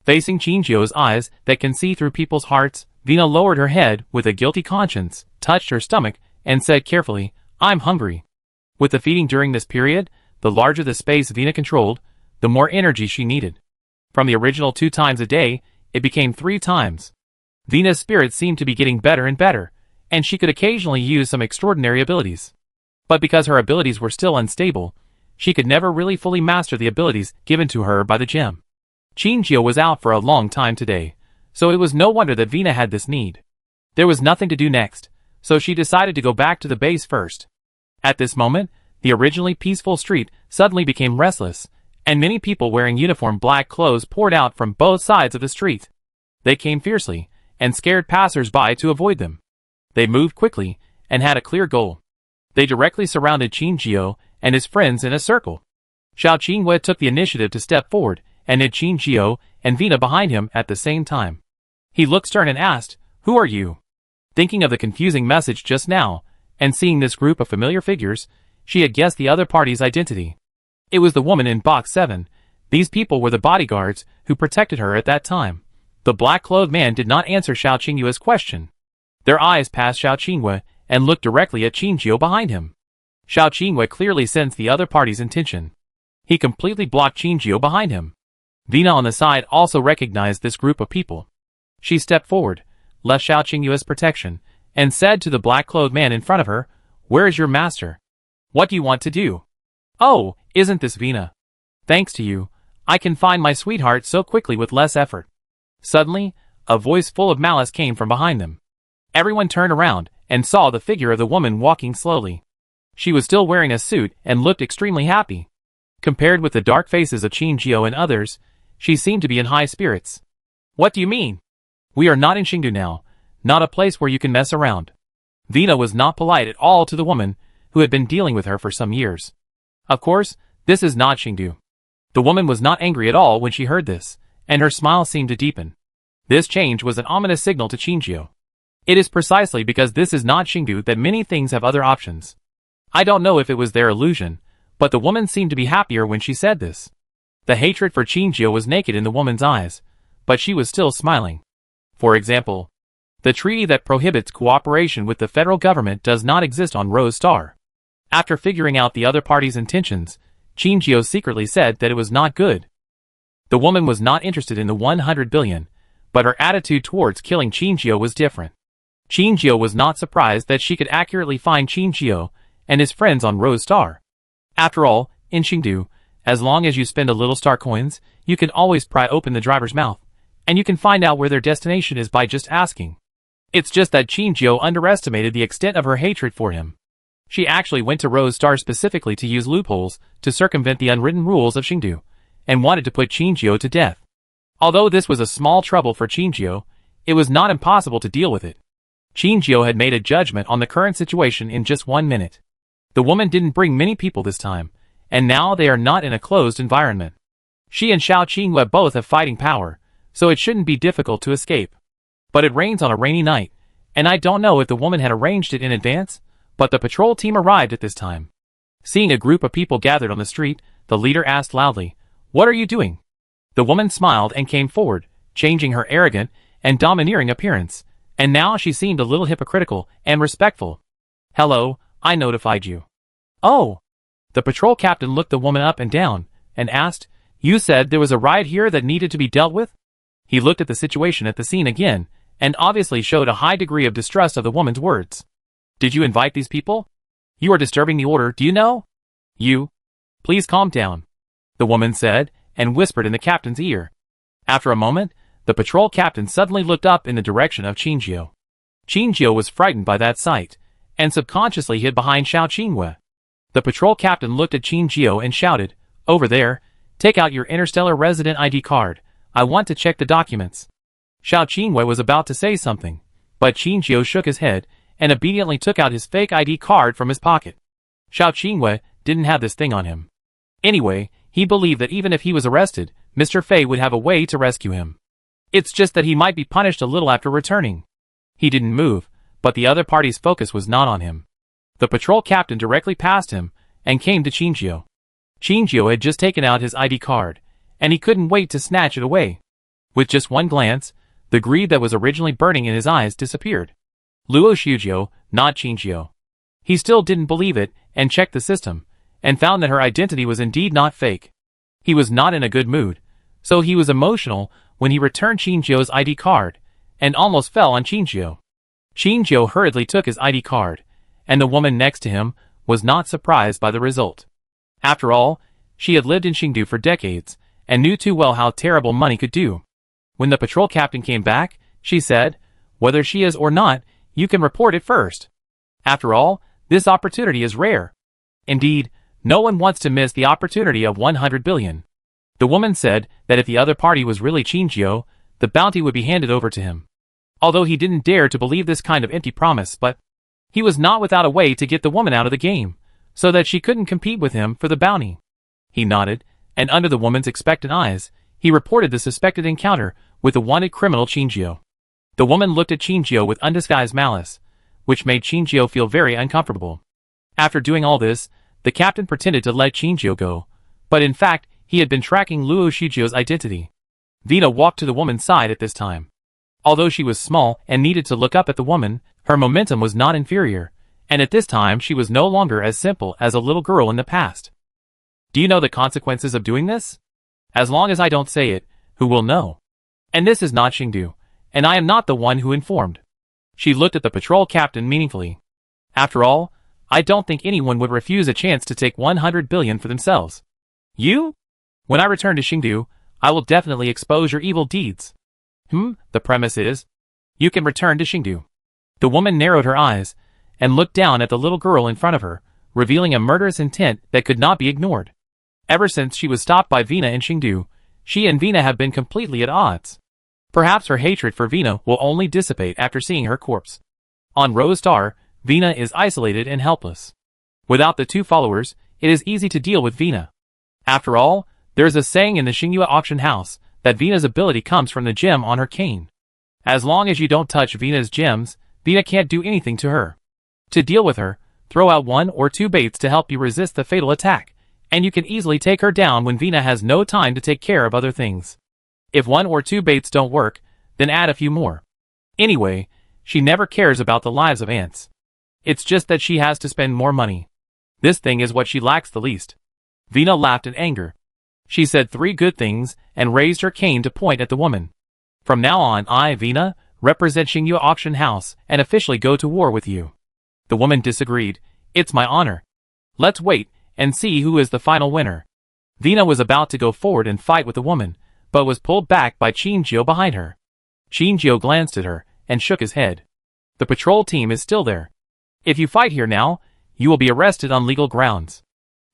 Facing Qinjiu's eyes that can see through people's hearts, Vina lowered her head with a guilty conscience, touched her stomach, and said carefully, "I'm hungry." With the feeding during this period, the larger the space Vina controlled, the more energy she needed. From the original 2 times a day, it became 3 times. Vina's spirit seemed to be getting better and better, and she could occasionally use some extraordinary abilities. But because her abilities were still unstable, she could never really fully master the abilities given to her by the gem. Qinjiu was out for a long time today, so it was no wonder that Vina had this need. There was nothing to do next, so she decided to go back to the base first. At this moment, the originally peaceful street suddenly became restless, and many people wearing uniform black clothes poured out from both sides of the street. They came fiercely, and scared passers-by to avoid them. They moved quickly, and had a clear goal. They directly surrounded Qinjiu and his friends in a circle. Xiao Qinghua took the initiative to step forward, and had Qinjiu and Vina behind him at the same time. He looked stern and asked, "Who are you?" Thinking of the confusing message just now, and seeing this group of familiar figures, she had guessed the other party's identity. It was the woman in box 7. These people were the bodyguards who protected her at that time. The black-clothed man did not answer Xiao Qinghua's question. Their eyes passed Xiao Qinghua and looked directly at Qinjiu behind him. Xiao Qinghua clearly sensed the other party's intention. He completely blocked Qingjio behind him. Vina on the side also recognized this group of people. She stepped forward, left Xiao Qingyue's protection, and said to the black-clothed man in front of her, "Where is your master? What do you want to do?" "Oh, isn't this Vina? Thanks to you, I can find my sweetheart so quickly with less effort." Suddenly, a voice full of malice came from behind them. Everyone turned around and saw the figure of the woman walking slowly. She was still wearing a suit and looked extremely happy. Compared with the dark faces of Qingjio and others, she seemed to be in high spirits. "What do you mean? We are not in Xingdu now, not a place where you can mess around." Vina was not polite at all to the woman, who had been dealing with her for some years. Of course, this is not Xingdu. The woman was not angry at all when she heard this, and her smile seemed to deepen. This change was an ominous signal to Qingjio. It is precisely because this is not Xingdu that many things have other options. I don't know if it was their illusion, but the woman seemed to be happier when she said this. The hatred for Qingjio was naked in the woman's eyes, but she was still smiling. For example, the treaty that prohibits cooperation with the federal government does not exist on Rose Star. After figuring out the other party's intentions, Qingjio secretly said that it was not good. The woman was not interested in the 100 billion, but her attitude towards killing Qingjio was different. Qingjio was not surprised that she could accurately find Qingjio and his friends on Rose Star. After all, in Xingdu, as long as you spend a little star coins, you can always pry open the driver's mouth, and you can find out where their destination is by just asking. It's just that Qingjio underestimated the extent of her hatred for him. She actually went to Rose Star specifically to use loopholes to circumvent the unwritten rules of Xingdu, and wanted to put Qingjio to death. Although this was a small trouble for Qingjio, it was not impossible to deal with it. Qingjio had made a judgment on the current situation in just 1 minute. The woman didn't bring many people this time, and now they are not in a closed environment. She and Xiao Qingyue both have fighting power, so it shouldn't be difficult to escape. But it rains on a rainy night, and I don't know if the woman had arranged it in advance, but the patrol team arrived at this time. Seeing a group of people gathered on the street, the leader asked loudly, "What are you doing?" The woman smiled and came forward, changing her arrogant and domineering appearance, and now she seemed a little hypocritical and respectful. "Hello, I notified you." "Oh." The patrol captain looked the woman up and down, and asked, "You said there was a riot here that needed to be dealt with?" He looked at the situation at the scene again, and obviously showed a high degree of distrust of the woman's words. "Did you invite these people? You are disturbing the order, do you know?" "You. Please calm down," the woman said, and whispered in the captain's ear. After a moment, the patrol captain suddenly looked up in the direction of Qingjio. Qingjio was frightened by that sight, and subconsciously hid behind Xiao Qingyue. The patrol captain looked at Qingjio and shouted, "Over there, take out your Interstellar resident ID card. I want to check the documents." Xiao Qingyue was about to say something, but Qingjio shook his head and obediently took out his fake ID card from his pocket. Xiao Qingyue didn't have this thing on him. Anyway, he believed that even if he was arrested, Mr. Fei would have a way to rescue him. It's just that he might be punished a little after returning. He didn't move, but the other party's focus was not on him. The patrol captain directly passed him and came to Qingjio. Qingjio had just taken out his ID card, and he couldn't wait to snatch it away. With just one glance, the greed that was originally burning in his eyes disappeared. Luo Shujio, not Qingjio. He still didn't believe it and checked the system, and found that her identity was indeed not fake. He was not in a good mood, so he was emotional when he returned Qingjio's ID card, and almost fell on Qingjio. Qingjio hurriedly took his ID card, and the woman next to him was not surprised by the result. After all, she had lived in Xingdu for decades, and knew too well how terrible money could do. When the patrol captain came back, she said, "Whether she is or not, you can report it first. After all, this opportunity is rare. Indeed, no one wants to miss the opportunity of 100 billion. The woman said that if the other party was really Qingjio, the bounty would be handed over to him. Although he didn't dare to believe this kind of empty promise, but he was not without a way to get the woman out of the game, so that she couldn't compete with him for the bounty. He nodded, and under the woman's expectant eyes, he reported the suspected encounter with the wanted criminal Qingjio. The woman looked at Qingjio with undisguised malice, which made Qingjio feel very uncomfortable. After doing all this, the captain pretended to let Qingjio go, but in fact, he had been tracking Luo Shujio's identity. Vina walked to the woman's side at this time. Although she was small and needed to look up at the woman, her momentum was not inferior, and at this time she was no longer as simple as a little girl in the past. Do you know the consequences of doing this? As long as I don't say it, who will know? And this is not Xingdu, and I am not the one who informed. She looked at the patrol captain meaningfully. After all, I don't think anyone would refuse a chance to take 100 billion for themselves. You? When I return to Xingdu, I will definitely expose your evil deeds. The premise is, you can return to Xingdu. The woman narrowed her eyes and looked down at the little girl in front of her, revealing a murderous intent that could not be ignored. Ever since she was stopped by Vina in Xingdu, she and Vina have been completely at odds. Perhaps her hatred for Vina will only dissipate after seeing her corpse. On Rose Star, Vina is isolated and helpless. Without the two followers, it is easy to deal with Vina. After all, there is a saying in the Xingyue auction house that Vina's ability comes from the gem on her cane. As long as you don't touch Vina's gems, Vina can't do anything to her. To deal with her, throw out 1 or 2 baits to help you resist the fatal attack, and you can easily take her down when Vina has no time to take care of other things. If 1 or 2 baits don't work, then add a few more. Anyway, she never cares about the lives of ants. It's just that she has to spend more money. This thing is what she lacks the least. Vina laughed in anger. She said 3 good things and raised her cane to point at the woman. From now on, I, Vina, represent Xingyue auction house and officially go to war with you. The woman disagreed. It's my honor. Let's wait and see who is the final winner. Vina was about to go forward and fight with the woman, but was pulled back by Qinjiu behind her. Qinjiu glanced at her and shook his head. The patrol team is still there. If you fight here now, you will be arrested on legal grounds.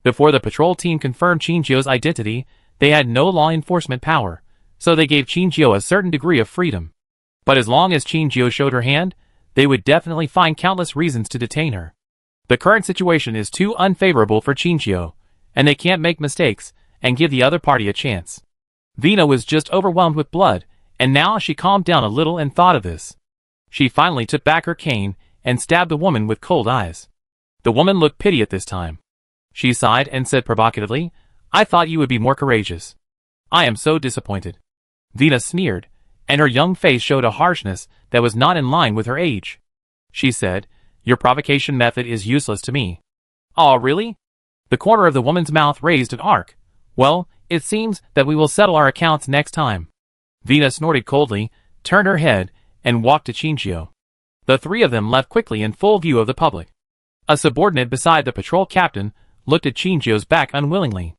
Before the patrol team confirmed Qinjiu's identity, they had no law enforcement power, so they gave Qinjiu a certain degree of freedom. But as long as Qinjiu showed her hand, they would definitely find countless reasons to detain her. The current situation is too unfavorable for Qinjiu, and they can't make mistakes and give the other party a chance. Vina was just overwhelmed with blood, and now she calmed down a little and thought of this. She finally took back her cane and stabbed the woman with cold eyes. The woman looked pity at this time. She sighed and said provocatively, I thought you would be more courageous. I am so disappointed. Vina sneered, and her young face showed a harshness that was not in line with her age. She said, your provocation method is useless to me. Oh, really? The corner of the woman's mouth raised an arc. Well, it seems that we will settle our accounts next time. Vina snorted coldly, turned her head, and walked to Qinjiu. The 3 of them left quickly in full view of the public. A subordinate beside the patrol captain looked at Qinjiu's back unwillingly.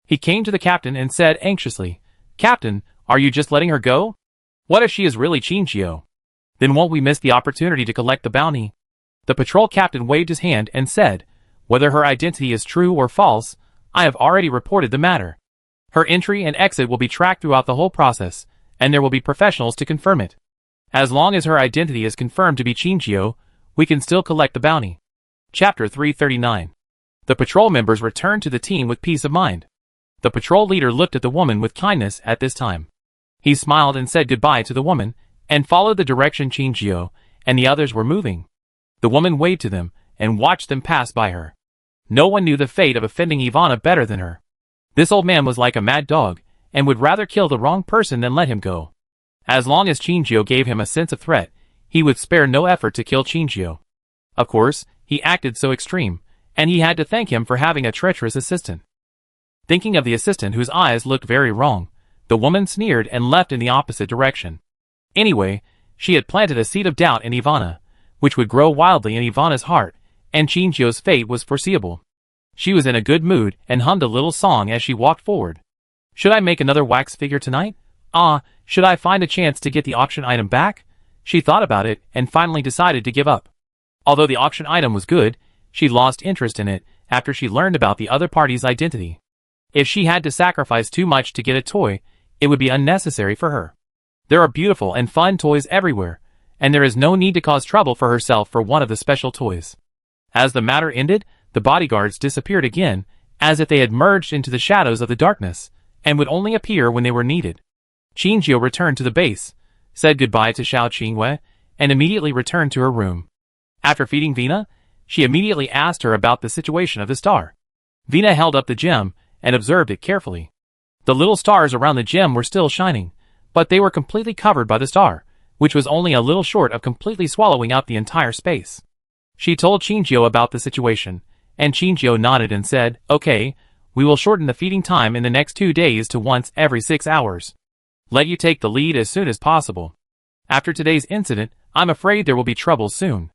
He came to the captain and said anxiously, Captain, are you just letting her go? What if she is really Qinjiu? Then won't we miss the opportunity to collect the bounty? The patrol captain waved his hand and said, whether her identity is true or false, I have already reported the matter. Her entry and exit will be tracked throughout the whole process, and there will be professionals to confirm it. As long as her identity is confirmed to be Qinjiu, we can still collect the bounty. Chapter 339. The patrol members returned to the team with peace of mind. The patrol leader looked at the woman with kindness at this time. He smiled and said goodbye to the woman, and followed the direction Qinjiu and the others were moving. The woman waved to them, and watched them pass by her. No one knew the fate of offending Ivana better than her. This old man was like a mad dog, and would rather kill the wrong person than let him go. As long as Qinjiu gave him a sense of threat, he would spare no effort to kill Qinjiu. Of course, he acted so extreme, and he had to thank him for having a treacherous assistant. Thinking of the assistant whose eyes looked very wrong, the woman sneered and left in the opposite direction. Anyway, she had planted a seed of doubt in Ivana, which would grow wildly in Ivana's heart, and Qinjiu's fate was foreseeable. She was in a good mood and hummed a little song as she walked forward. Should I make another wax figure tonight? Should I find a chance to get the auction item back? She thought about it and finally decided to give up. Although the auction item was good, she lost interest in it after she learned about the other party's identity. If she had to sacrifice too much to get a toy, it would be unnecessary for her. There are beautiful and fun toys everywhere, and there is no need to cause trouble for herself for one of the special toys. As the matter ended, the bodyguards disappeared again, as if they had merged into the shadows of the darkness, and would only appear when they were needed. Qinjiu returned to the base, said goodbye to Xiao Qingwei, and immediately returned to her room. After feeding Vina, she immediately asked her about the situation of the star. Vina held up the gem and observed it carefully. The little stars around the gem were still shining, but they were completely covered by the star, which was only a little short of completely swallowing up the entire space. She told Qinjiu about the situation, and Qinjiu nodded and said, okay, We will shorten the feeding time in the next 2 days to once every 6 hours. Let you take the lead as soon as possible. After today's incident, I'm afraid there will be trouble soon.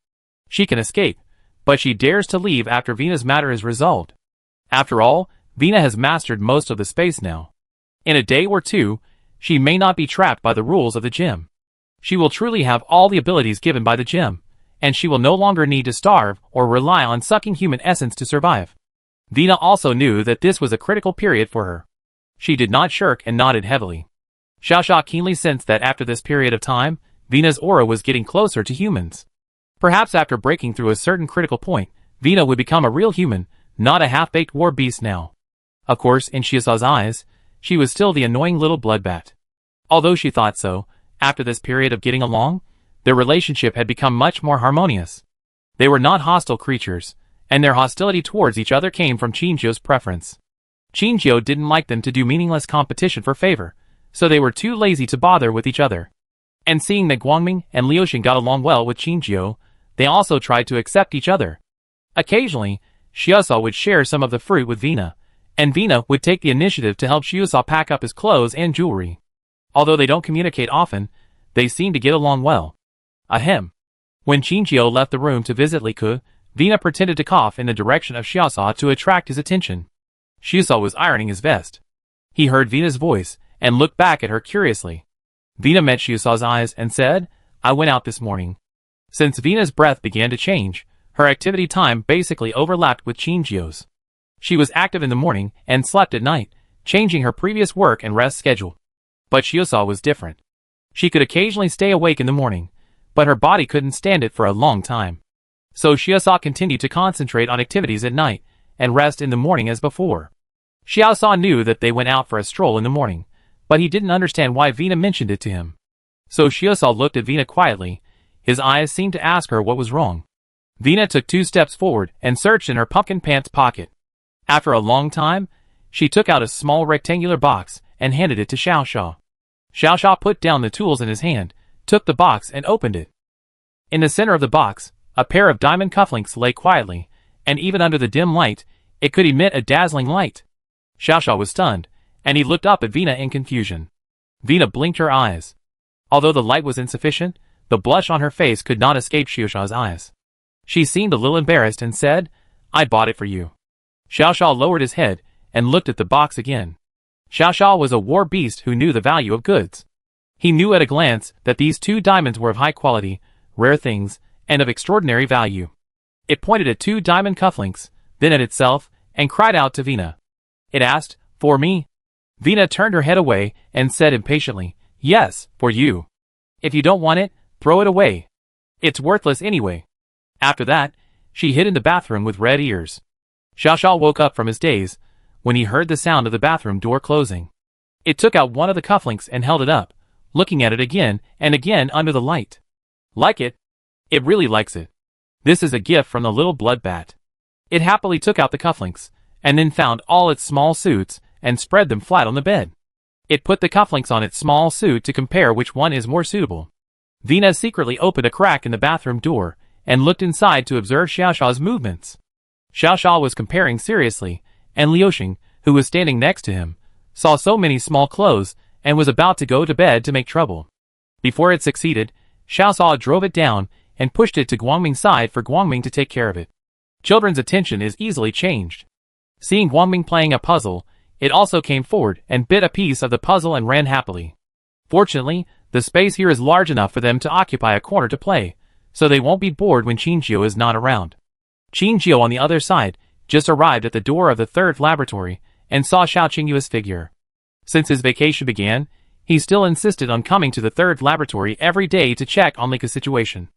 She can escape, but she dares to leave after Vena's matter is resolved. After all, Vena has mastered most of the space now. In a day or 2, she may not be trapped by the rules of the gym. She will truly have all the abilities given by the gym, and she will no longer need to starve or rely on sucking human essence to survive. Vena also knew that this was a critical period for her. She did not shirk and nodded heavily. Xiaoxia keenly sensed that after this period of time, Vena's aura was getting closer to humans. Perhaps after breaking through a certain critical point, Vena would become a real human, not a half-baked war beast now. Of course, in Xiaoxia's eyes, she was still the annoying little bloodbat. Although she thought so, after this period of getting along, their relationship had become much more harmonious. They were not hostile creatures, and their hostility towards each other came from Qingzhou's preference. Qingzhou didn't like them to do meaningless competition for favor, so they were too lazy to bother with each other. And seeing that Guangming and Liuxing got along well with Qingzhou, they also tried to accept each other. Occasionally, Xiaoxia would share some of the fruit with Vena, and Vena would take the initiative to help Xiaoxia pack up his clothes and jewelry. Although they don't communicate often, they seem to get along well. Ahem. When Qingzhou left the room to visit Liku, Vena pretended to cough in the direction of Xiaoxia to attract his attention. Xiaoxia was ironing his vest. He heard Vena's voice and looked back at her curiously. Vena met Xiaoxia's eyes and said, "I went out this morning." Since Vena's breath began to change, her activity time basically overlapped with Qingzhou's. She was active in the morning and slept at night, changing her previous work and rest schedule. But Xiaoxia was different. She could occasionally stay awake in the morning, but her body couldn't stand it for a long time. So Xiaoxia continued to concentrate on activities at night and rest in the morning as before. Xiaoxia knew that they went out for a stroll in the morning, but he didn't understand why Vena mentioned it to him. So Xiaoxia looked at Vena quietly. His eyes seemed to ask her what was wrong. Vena took 2 steps forward and searched in her pumpkin pants pocket. After a long time, she took out a small rectangular box and handed it to Xiaoxia. Xiaoxia put down the tools in his hand, took the box and opened it. In the center of the box, a pair of diamond cufflinks lay quietly, and even under the dim light, it could emit a dazzling light. Xiaoxia was stunned, and he looked up at Vena in confusion. Vena blinked her eyes. Although the light was insufficient, the blush on her face could not escape Xiaoxia's eyes. She seemed a little embarrassed and said, "I bought it for you." Xiaoxia lowered his head and looked at the box again. Xiaoxia was a war beast who knew the value of goods. He knew at a glance that these 2 diamonds were of high quality, rare things, and of extraordinary value. It pointed at 2 diamond cufflinks, then at itself, and cried out to Vena. It asked, "For me?" Vena turned her head away and said impatiently, "Yes, for you. If you don't want it, throw it away. It's worthless anyway." After that, she hid in the bathroom with red ears. Xiaoxia woke up from his daze when he heard the sound of the bathroom door closing. It took out one of the cufflinks and held it up, looking at it again and again under the light. "Like it? It really likes it. This is a gift from the little bloodbat." It happily took out the cufflinks, and then found all its small suits and spread them flat on the bed. It put the cufflinks on its small suit to compare which one is more suitable. Vena secretly opened a crack in the bathroom door and looked inside to observe Xiaoxia's movements. Xiaoxia was comparing seriously, and Liuxing, who was standing next to him, saw so many small clothes and was about to go to bed to make trouble. Before it succeeded, Xiaoxia drove it down and pushed it to Guangming's side for Guangming to take care of it. Children's attention is easily changed. Seeing Guangming playing a puzzle, it also came forward and bit a piece of the puzzle and ran happily. Fortunately, the space here is large enough for them to occupy a corner to play, so they won't be bored when Qingzhou is not around. Qingzhou on the other side just arrived at the door of the 3rd laboratory and saw Xiao Qingyue's figure. Since his vacation began, he still insisted on coming to the 3rd laboratory every day to check on Liku's situation.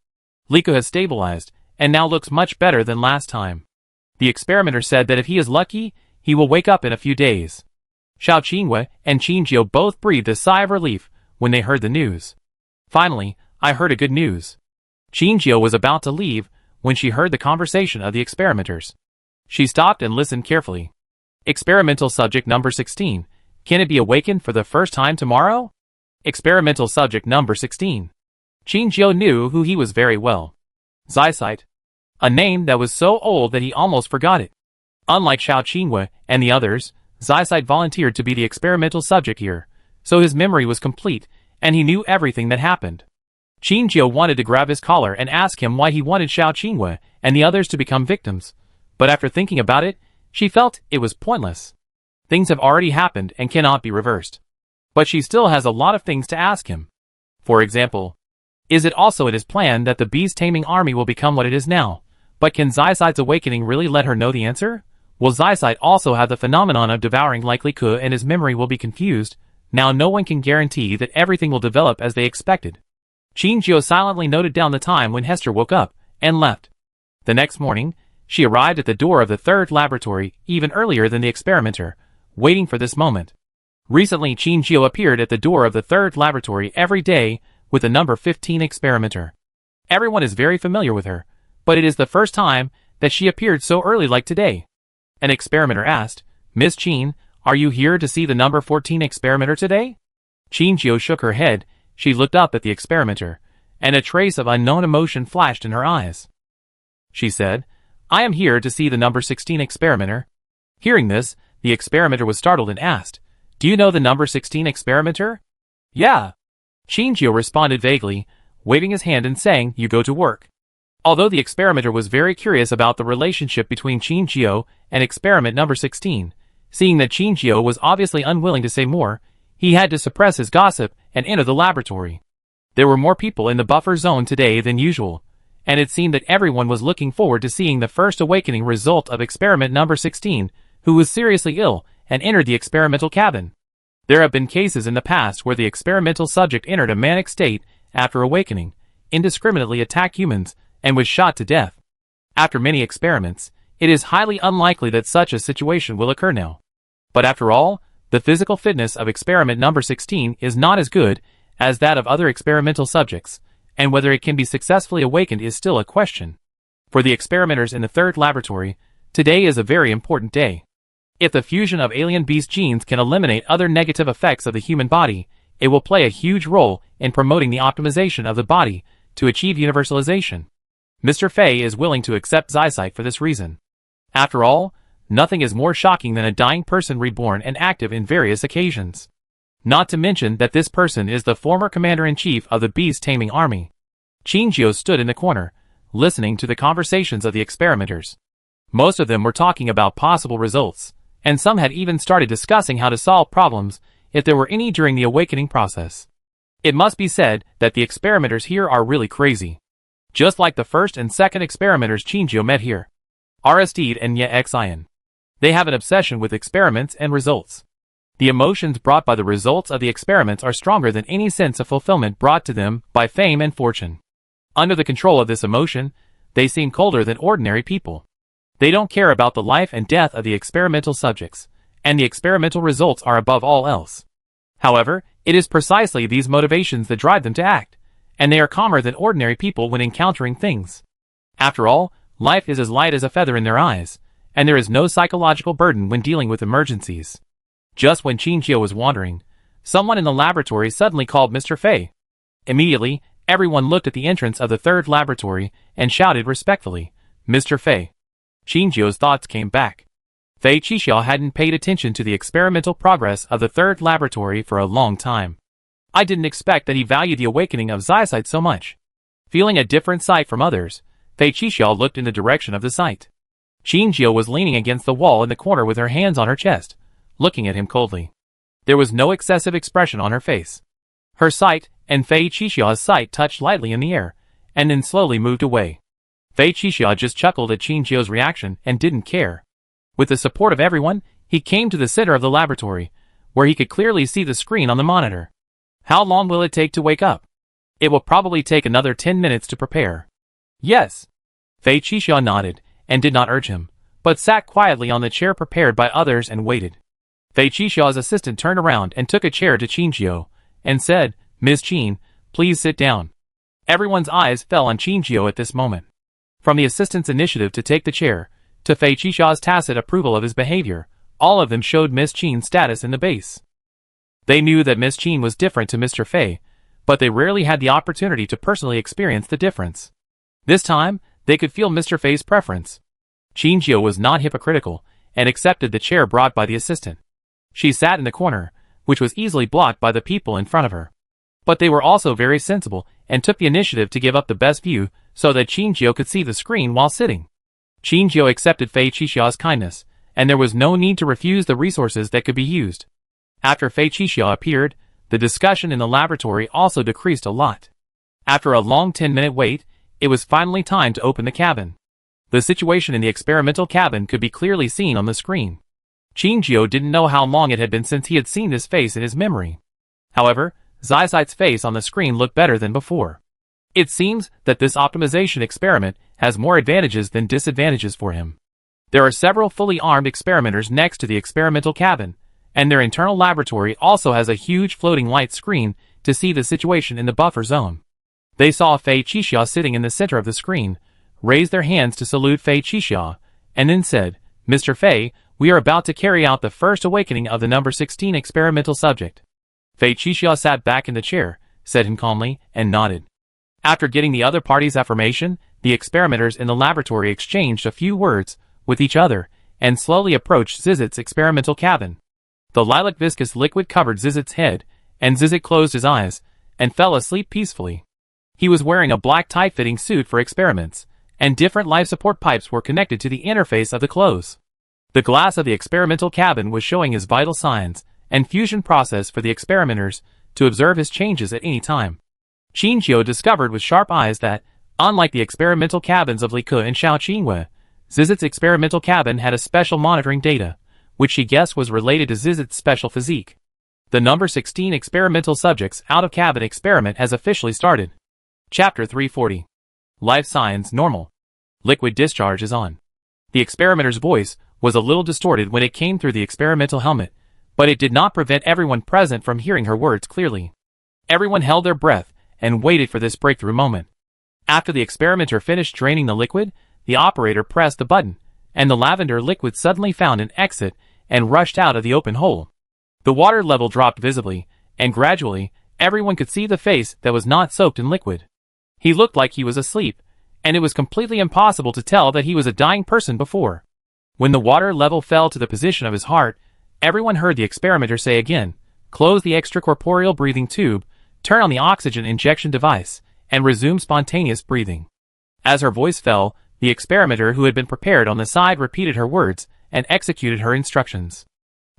Liku has stabilized, and now looks much better than last time. The experimenter said that if he is lucky, he will wake up in a few days. Xiao Qingyue and Qingzhou both breathed a sigh of relief when they heard the news. "Finally, I heard a good news." Qingzhou was about to leave when she heard the conversation of the experimenters. She stopped and listened carefully. Experimental subject number 16. Can it be awakened for the first time tomorrow? Experimental subject number 16. Qingzhou knew who he was very well. Zeisite. A name that was so old that he almost forgot it. Unlike Xiao Qinghua and the others, Zysite volunteered to be the experimental subject here, so his memory was complete, and he knew everything that happened. Qinjiu wanted to grab his collar and ask him why he wanted Xiao Qinghua and the others to become victims, but after thinking about it, she felt it was pointless. Things have already happened and cannot be reversed. But she still has a lot of things to ask him. For example, is it also in his plan that the beast-taming army will become what it is now? But can Zysite's awakening really let her know the answer? Will Zysite also have the phenomenon of devouring likely Ke and his memory will be confused? Now no one can guarantee that everything will develop as they expected. Qinjiu silently noted down the time when Hester woke up and left. The next morning, she arrived at the door of the third laboratory even earlier than the experimenter, waiting for this moment. Recently Qinjiu appeared at the door of the third laboratory every day with the number 15 experimenter. Everyone is very familiar with her, but it is the first time that she appeared so early like today. An experimenter asked, "Miss Qin, are you here to see the number 14 experimenter today?" Qinjiu shook her head. She looked up at the experimenter, and a trace of unknown emotion flashed in her eyes. She said, "I am here to see the number 16 experimenter." Hearing this, the experimenter was startled and asked, "Do you know the number 16 experimenter?" "Yeah." Qinjiu responded vaguely, waving his hand and saying, "You go to work." Although the experimenter was very curious about the relationship between Qinjiu and experiment number 16, seeing that Qinjiu was obviously unwilling to say more, he had to suppress his gossip and enter the laboratory. There were more people in the buffer zone today than usual, and it seemed that everyone was looking forward to seeing the first awakening result of experiment number 16, who was seriously ill and entered the experimental cabin. There have been cases in the past where the experimental subject entered a manic state after awakening, indiscriminately attacked humans, and was shot to death. After many experiments, it is highly unlikely that such a situation will occur now. But after all, the physical fitness of experiment number 16 is not as good as that of other experimental subjects, and whether it can be successfully awakened is still a question. For the experimenters in the third laboratory, today is a very important day. If the fusion of alien beast genes can eliminate other negative effects of the human body, it will play a huge role in promoting the optimization of the body to achieve universalization. Mr. Fei is willing to accept Zysite for this reason. After all, nothing is more shocking than a dying person reborn and active in various occasions. Not to mention that this person is the former commander-in-chief of the beast-taming army. Qinjiu stood in the corner, listening to the conversations of the experimenters. Most of them were talking about possible results, and some had even started discussing how to solve problems if there were any during the awakening process. It must be said that the experimenters here are really crazy. Just like the first and second experimenters Qinjiu met here. Aristide and Ye Xian. They have an obsession with experiments and results. The emotions brought by the results of the experiments are stronger than any sense of fulfillment brought to them by fame and fortune. Under the control of this emotion, they seem colder than ordinary people. They don't care about the life and death of the experimental subjects, and the experimental results are above all else. However, it is precisely these motivations that drive them to act, and they are calmer than ordinary people when encountering things. After all, life is as light as a feather in their eyes, and there is no psychological burden when dealing with emergencies. Just when Qinjiu was wandering, someone in the laboratory suddenly called Mr. Fei. Immediately, everyone looked at the entrance of the third laboratory and shouted respectfully, "Mr. Fei." Qinjiu's thoughts came back. Fei Qixia hadn't paid attention to the experimental progress of the third laboratory for a long time. I didn't expect that he valued the awakening of Zysite so much. Feeling a different sight from others, Fei Qixia looked in the direction of the site. Qinjiu was leaning against the wall in the corner with her hands on her chest, looking at him coldly. There was no excessive expression on her face. Her sight and Fei Qixia's sight touched lightly in the air, and then slowly moved away. Fei Qixia just chuckled at Qinjiu's reaction and didn't care. With the support of everyone, he came to the center of the laboratory, where he could clearly see the screen on the monitor. How long will it take to wake up? It will probably take another 10 minutes to prepare. Yes. Fei Qixia nodded, and did not urge him, but sat quietly on the chair prepared by others and waited. Fei Qixia's assistant turned around and took a chair to Qinjiu, and said, "Ms. Qin, please sit down." Everyone's eyes fell on Qinjiu at this moment. From the assistant's initiative to take the chair, to Fei Qixia's tacit approval of his behavior, all of them showed Miss Qin's status in the base. They knew that Miss Qin was different to Mr. Fei, but they rarely had the opportunity to personally experience the difference. This time, they could feel Mr. Fei's preference. Qinjiu was not hypocritical, and accepted the chair brought by the assistant. She sat in the corner, which was easily blocked by the people in front of her. But they were also very sensible and took the initiative to give up the best view so that Qinjiao could see the screen while sitting. Qinjiao accepted Fei Qixiao's kindness, and there was no need to refuse the resources that could be used. After Fei Qixiao appeared, the discussion in the laboratory also decreased a lot. After a long 10-minute wait, it was finally time to open the cabin. The situation in the experimental cabin could be clearly seen on the screen. Qinjiao didn't know how long it had been since he had seen this face in his memory. However, Zai's face on the screen looked better than before. It seems that this optimization experiment has more advantages than disadvantages for him. There are several fully armed experimenters next to the experimental cabin, and their internal laboratory also has a huge floating light screen to see the situation in the buffer zone. They saw Fei Qixiao sitting in the center of the screen, raised their hands to salute Fei Qixiao, and then said, "Mr. Fei, we are about to carry out the first awakening of the number 16 experimental subject." Fei Qixiao sat back in the chair, said him calmly, and nodded. After getting the other party's affirmation, the experimenters in the laboratory exchanged a few words with each other and slowly approached Zizit's experimental cabin. The lilac viscous liquid covered Zizit's head, and Zizit closed his eyes and fell asleep peacefully. He was wearing a black tight-fitting suit for experiments, and different life support pipes were connected to the interface of the clothes. The glass of the experimental cabin was showing his vital signs and fusion process for the experimenters to observe his changes at any time. Qinjiao discovered with sharp eyes that, unlike the experimental cabins of Li Ke and Xiao Qinwei, Zizit's experimental cabin had a special monitoring data, which she guessed was related to Zizit's special physique. The number 16 experimental subjects out-of-cabin experiment has officially started. Chapter 340. Life signs normal. Liquid discharge is on. The experimenter's voice was a little distorted when it came through the experimental helmet, but it did not prevent everyone present from hearing her words clearly. Everyone held their breath and waited for this breakthrough moment. After the experimenter finished draining the liquid, the operator pressed the button, and the lavender liquid suddenly found an exit and rushed out of the open hole. The water level dropped visibly, and gradually, everyone could see the face that was not soaked in liquid. He looked like he was asleep, and it was completely impossible to tell that he was a dying person before. When the water level fell to the position of his heart, everyone heard the experimenter say again, "Close the extracorporeal breathing tube, turn on the oxygen injection device, and resume spontaneous breathing." As her voice fell, the experimenter who had been prepared on the side repeated her words and executed her instructions.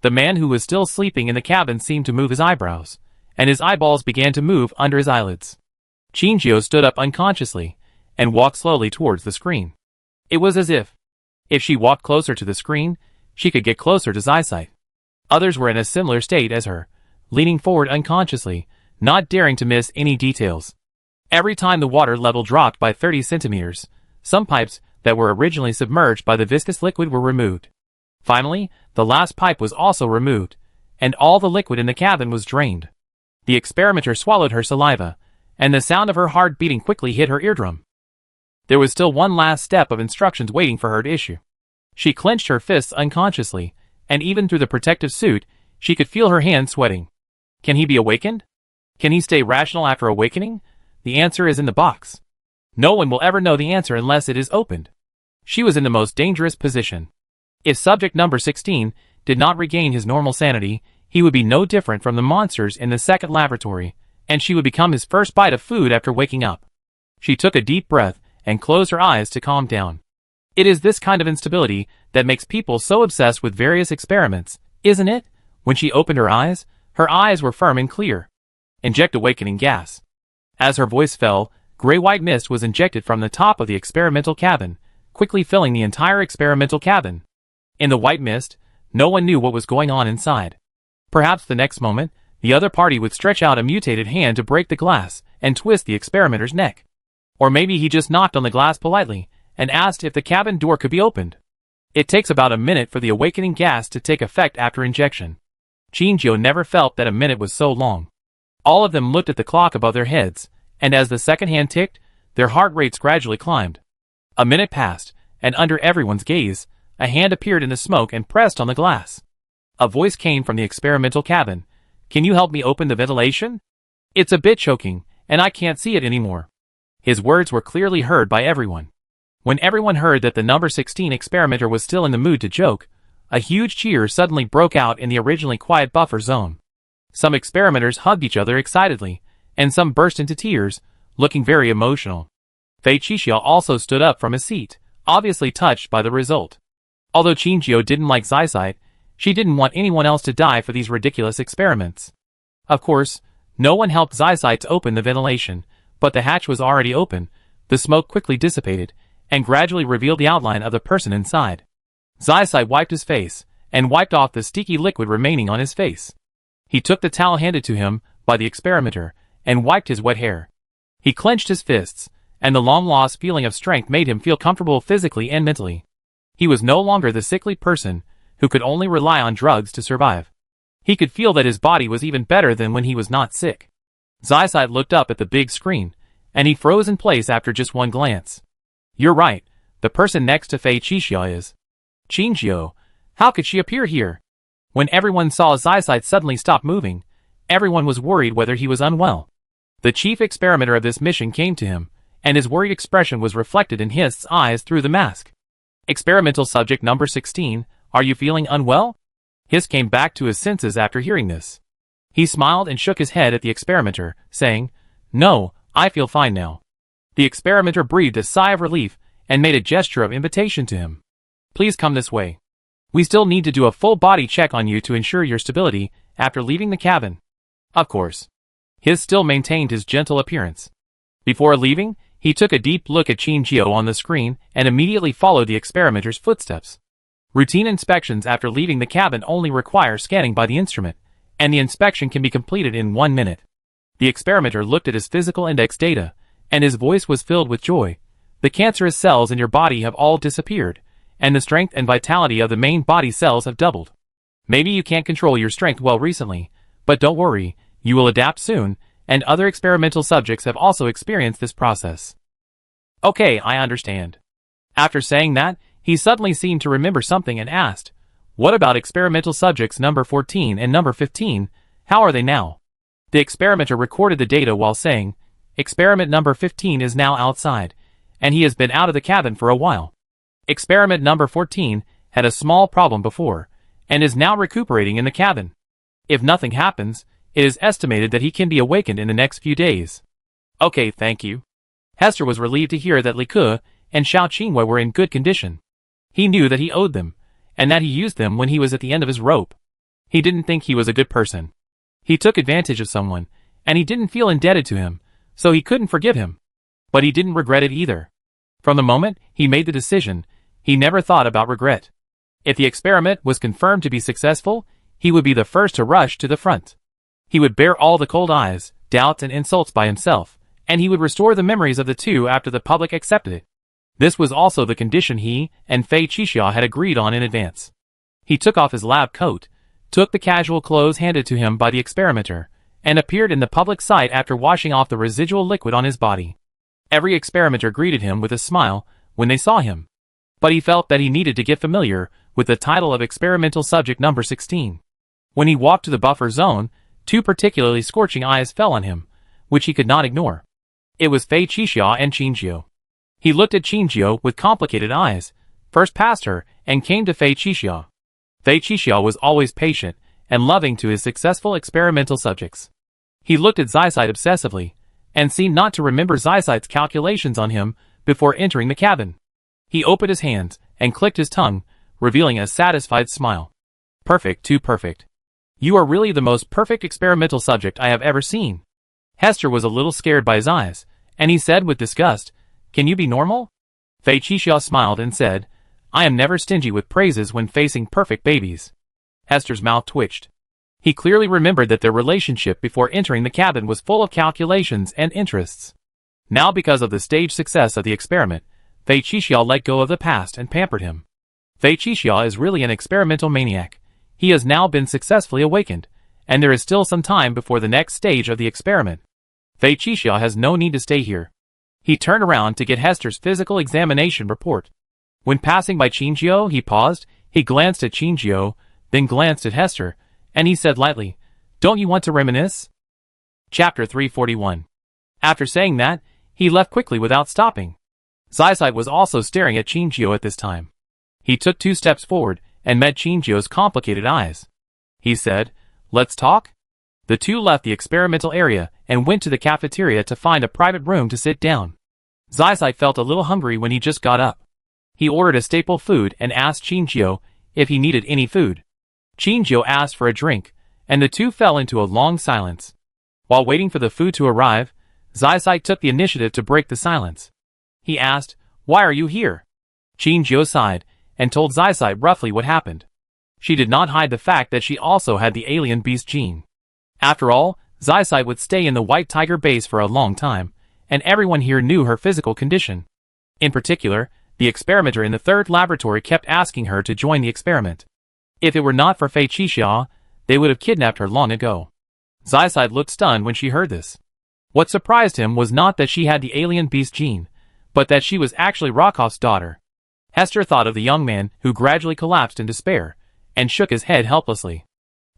The man who was still sleeping in the cabin seemed to move his eyebrows, and his eyeballs began to move under his eyelids. Qinjiao stood up unconsciously and walked slowly towards the screen. It was as if she walked closer to the screen, she could get closer to Zai. Others were in a similar state as her, leaning forward unconsciously, not daring to miss any details. Every time the water level dropped by 30 centimeters, some pipes that were originally submerged by the viscous liquid were removed. Finally, the last pipe was also removed, and all the liquid in the cabin was drained. The experimenter swallowed her saliva, and the sound of her heart beating quickly hit her eardrum. There was still one last step of instructions waiting for her to issue. She clenched her fists unconsciously, and even through the protective suit, she could feel her hands sweating. Can he be awakened? Can he stay rational after awakening? The answer is in the box. No one will ever know the answer unless it is opened. She was in the most dangerous position. If subject number 16 did not regain his normal sanity, he would be no different from the monsters in the second laboratory, and she would become his first bite of food after waking up. She took a deep breath and closed her eyes to calm down. It is this kind of instability that makes people so obsessed with various experiments, isn't it? When she opened her eyes were firm and clear. Inject awakening gas. As her voice fell, gray-white mist was injected from the top of the experimental cabin, quickly filling the entire experimental cabin. In the white mist, no one knew what was going on inside. Perhaps the next moment, the other party would stretch out a mutated hand to break the glass and twist the experimenter's neck. Or maybe he just knocked on the glass politely and asked if the cabin door could be opened. It takes about a minute for the awakening gas to take effect after injection. Qinjiao never felt that a minute was so long. All of them looked at the clock above their heads, and as the second hand ticked, their heart rates gradually climbed. A minute passed, and under everyone's gaze, a hand appeared in the smoke and pressed on the glass. A voice came from the experimental cabin. "Can you help me open the ventilation? It's a bit choking, and I can't see it anymore." His words were clearly heard by everyone. When everyone heard that the number 16 experimenter was still in the mood to joke, a huge cheer suddenly broke out in the originally quiet buffer zone. Some experimenters hugged each other excitedly, and some burst into tears, looking very emotional. Fei Qixia also stood up from his seat, obviously touched by the result. Although Qingjiu didn't like Zysite, she didn't want anyone else to die for these ridiculous experiments. Of course, no one helped Zysite to open the ventilation, but the hatch was already open, the smoke quickly dissipated, and gradually revealed the outline of the person inside. Zysite wiped his face, and wiped off the sticky liquid remaining on his face. He took the towel handed to him by the experimenter, and wiped his wet hair. He clenched his fists, and the long-lost feeling of strength made him feel comfortable physically and mentally. He was no longer the sickly person who could only rely on drugs to survive. He could feel that his body was even better than when he was not sick. Zysite looked up at the big screen, and he froze in place after just one glance. You're right, the person next to Fei Qixia is Qingjiu. How could she appear here? When everyone saw Zysite suddenly stop moving, everyone was worried whether he was unwell. The chief experimenter of this mission came to him, and his worried expression was reflected in his eyes through the mask. Experimental subject number 16, are you feeling unwell? Hiss came back to his senses after hearing this. He smiled and shook his head at the experimenter, saying, No, I feel fine now. The experimenter breathed a sigh of relief and made a gesture of invitation to him. Please come this way. We still need to do a full body check on you to ensure your stability after leaving the cabin. Of course. Hiss still maintained his gentle appearance. Before leaving, he took a deep look at Qingjiu on the screen and immediately followed the experimenter's footsteps. Routine inspections after leaving the cabin only require scanning by the instrument, and the inspection can be completed in 1 minute. The experimenter looked at his physical index data, and his voice was filled with joy. The cancerous cells in your body have all disappeared, and the strength and vitality of the main body cells have doubled. Maybe you can't control your strength well recently, but don't worry, you will adapt soon, and other experimental subjects have also experienced this process. Okay, I understand. After saying that, he suddenly seemed to remember something and asked, What about experimental subjects number 14 and number 15, how are they now? The experimenter recorded the data while saying, Experiment number 15 is now outside, and he has been out of the cabin for a while. Experiment number 14 had a small problem before, and is now recuperating in the cabin. If nothing happens, it is estimated that he can be awakened in the next few days. Okay, thank you. Hester was relieved to hear that Li Ke and Xiao Qingwei were in good condition. He knew that he owed them, and that he used them when he was at the end of his rope. He didn't think he was a good person. He took advantage of someone, and he didn't feel indebted to him, so he couldn't forgive him. But he didn't regret it either. From the moment he made the decision, he never thought about regret. If the experiment was confirmed to be successful, he would be the first to rush to the front. He would bear all the cold eyes, doubts and insults by himself, and he would restore the memories of the two after the public accepted it. This was also the condition he and Fei Qixia had agreed on in advance. He took off his lab coat, took the casual clothes handed to him by the experimenter, and appeared in the public sight after washing off the residual liquid on his body. Every experimenter greeted him with a smile when they saw him. But he felt that he needed to get familiar with the title of experimental subject number 16. When he walked to the buffer zone, 2 particularly scorching eyes fell on him, which he could not ignore. It was Fei Qixia and Qingjiu. He looked at Qingjiu with complicated eyes, first past her, and came to Fei Qixia. Fei Qixia was always patient and loving to his successful experimental subjects. He looked at Zysite obsessively, and seemed not to remember Zysite's calculations on him before entering the cabin. He opened his hands and clicked his tongue, revealing a satisfied smile. Perfect, too perfect. You are really the most perfect experimental subject I have ever seen. Hester was a little scared by his eyes, and he said with disgust, Can you be normal? Fei Qixia smiled and said, I am never stingy with praises when facing perfect babies. Hester's mouth twitched. He clearly remembered that their relationship before entering the cabin was full of calculations and interests. Now because of the stage success of the experiment, Fei Qixia let go of the past and pampered him. Fei Qixia is really an experimental maniac. He has now been successfully awakened, and there is still some time before the next stage of the experiment. Fei Qixia has no need to stay here. He turned around to get Hester's physical examination report. When passing by Qingjiu, he paused, he glanced at Qingjiu, then glanced at Hester, and he said lightly, Don't you want to reminisce? Chapter 341. After saying that, he left quickly without stopping. Zysite was also staring at Qingjiu at this time. He took 2 steps forward and met Chinjio's complicated eyes. He said, "Let's talk?" The two left the experimental area and went to the cafeteria to find a private room to sit down. Zysite felt a little hungry when he just got up. He ordered a staple food and asked Chinjio if he needed any food. Chinjio asked for a drink, and the two fell into a long silence. While waiting for the food to arrive, Zysite took the initiative to break the silence. He asked, "Why are you here?" Chinjio sighed and told Zysite roughly what happened. She did not hide the fact that she also had the alien beast gene. After all, Zysite would stay in the White Tiger base for a long time, and everyone here knew her physical condition. In particular, the experimenter in the third laboratory kept asking her to join the experiment. If it were not for Fei Qixia, they would have kidnapped her long ago. Zysite looked stunned when she heard this. What surprised him was not that she had the alien beast gene, but that she was actually Rakov's daughter. Hester thought of the young man who gradually collapsed in despair, and shook his head helplessly.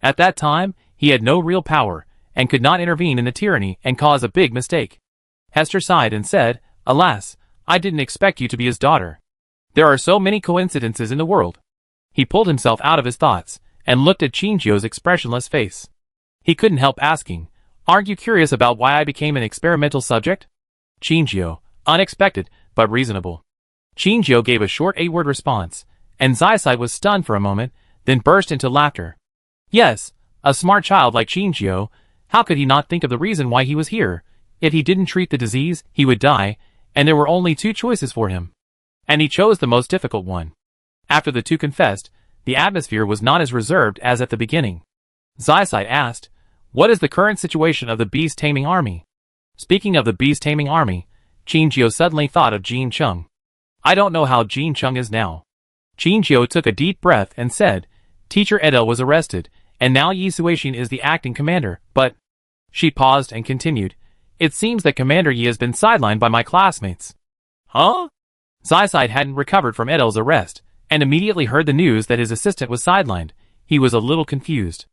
At that time, he had no real power, and could not intervene in the tyranny and cause a big mistake. Hester sighed and said, "Alas, I didn't expect you to be his daughter. There are so many coincidences in the world." He pulled himself out of his thoughts, and looked at Chinjio's expressionless face. He couldn't help asking, "Aren't you curious about why I became an experimental subject?" Chinjio, unexpected, but reasonable. Chinjio gave a short 8-word response, and Zysite was stunned for a moment, then burst into laughter. Yes, a smart child like Chinjio, how could he not think of the reason why he was here? If he didn't treat the disease, he would die, and there were only 2 choices for him. And he chose the most difficult one. After the two confessed, the atmosphere was not as reserved as at the beginning. Zysite asked, "What is the current situation of the beast-taming army?" Speaking of the beast-taming army, Chinjio suddenly thought of Jin Chung. "I don't know how Jin Chung is now." Chinjio took a deep breath and said, "Teacher Edel was arrested, and now Yi Suixin is the acting commander, but..." She paused and continued, "It seems that Commander Yi has been sidelined by my classmates." Huh? Zysite hadn't recovered from Edel's arrest, and immediately heard the news that his assistant was sidelined. He was a little confused.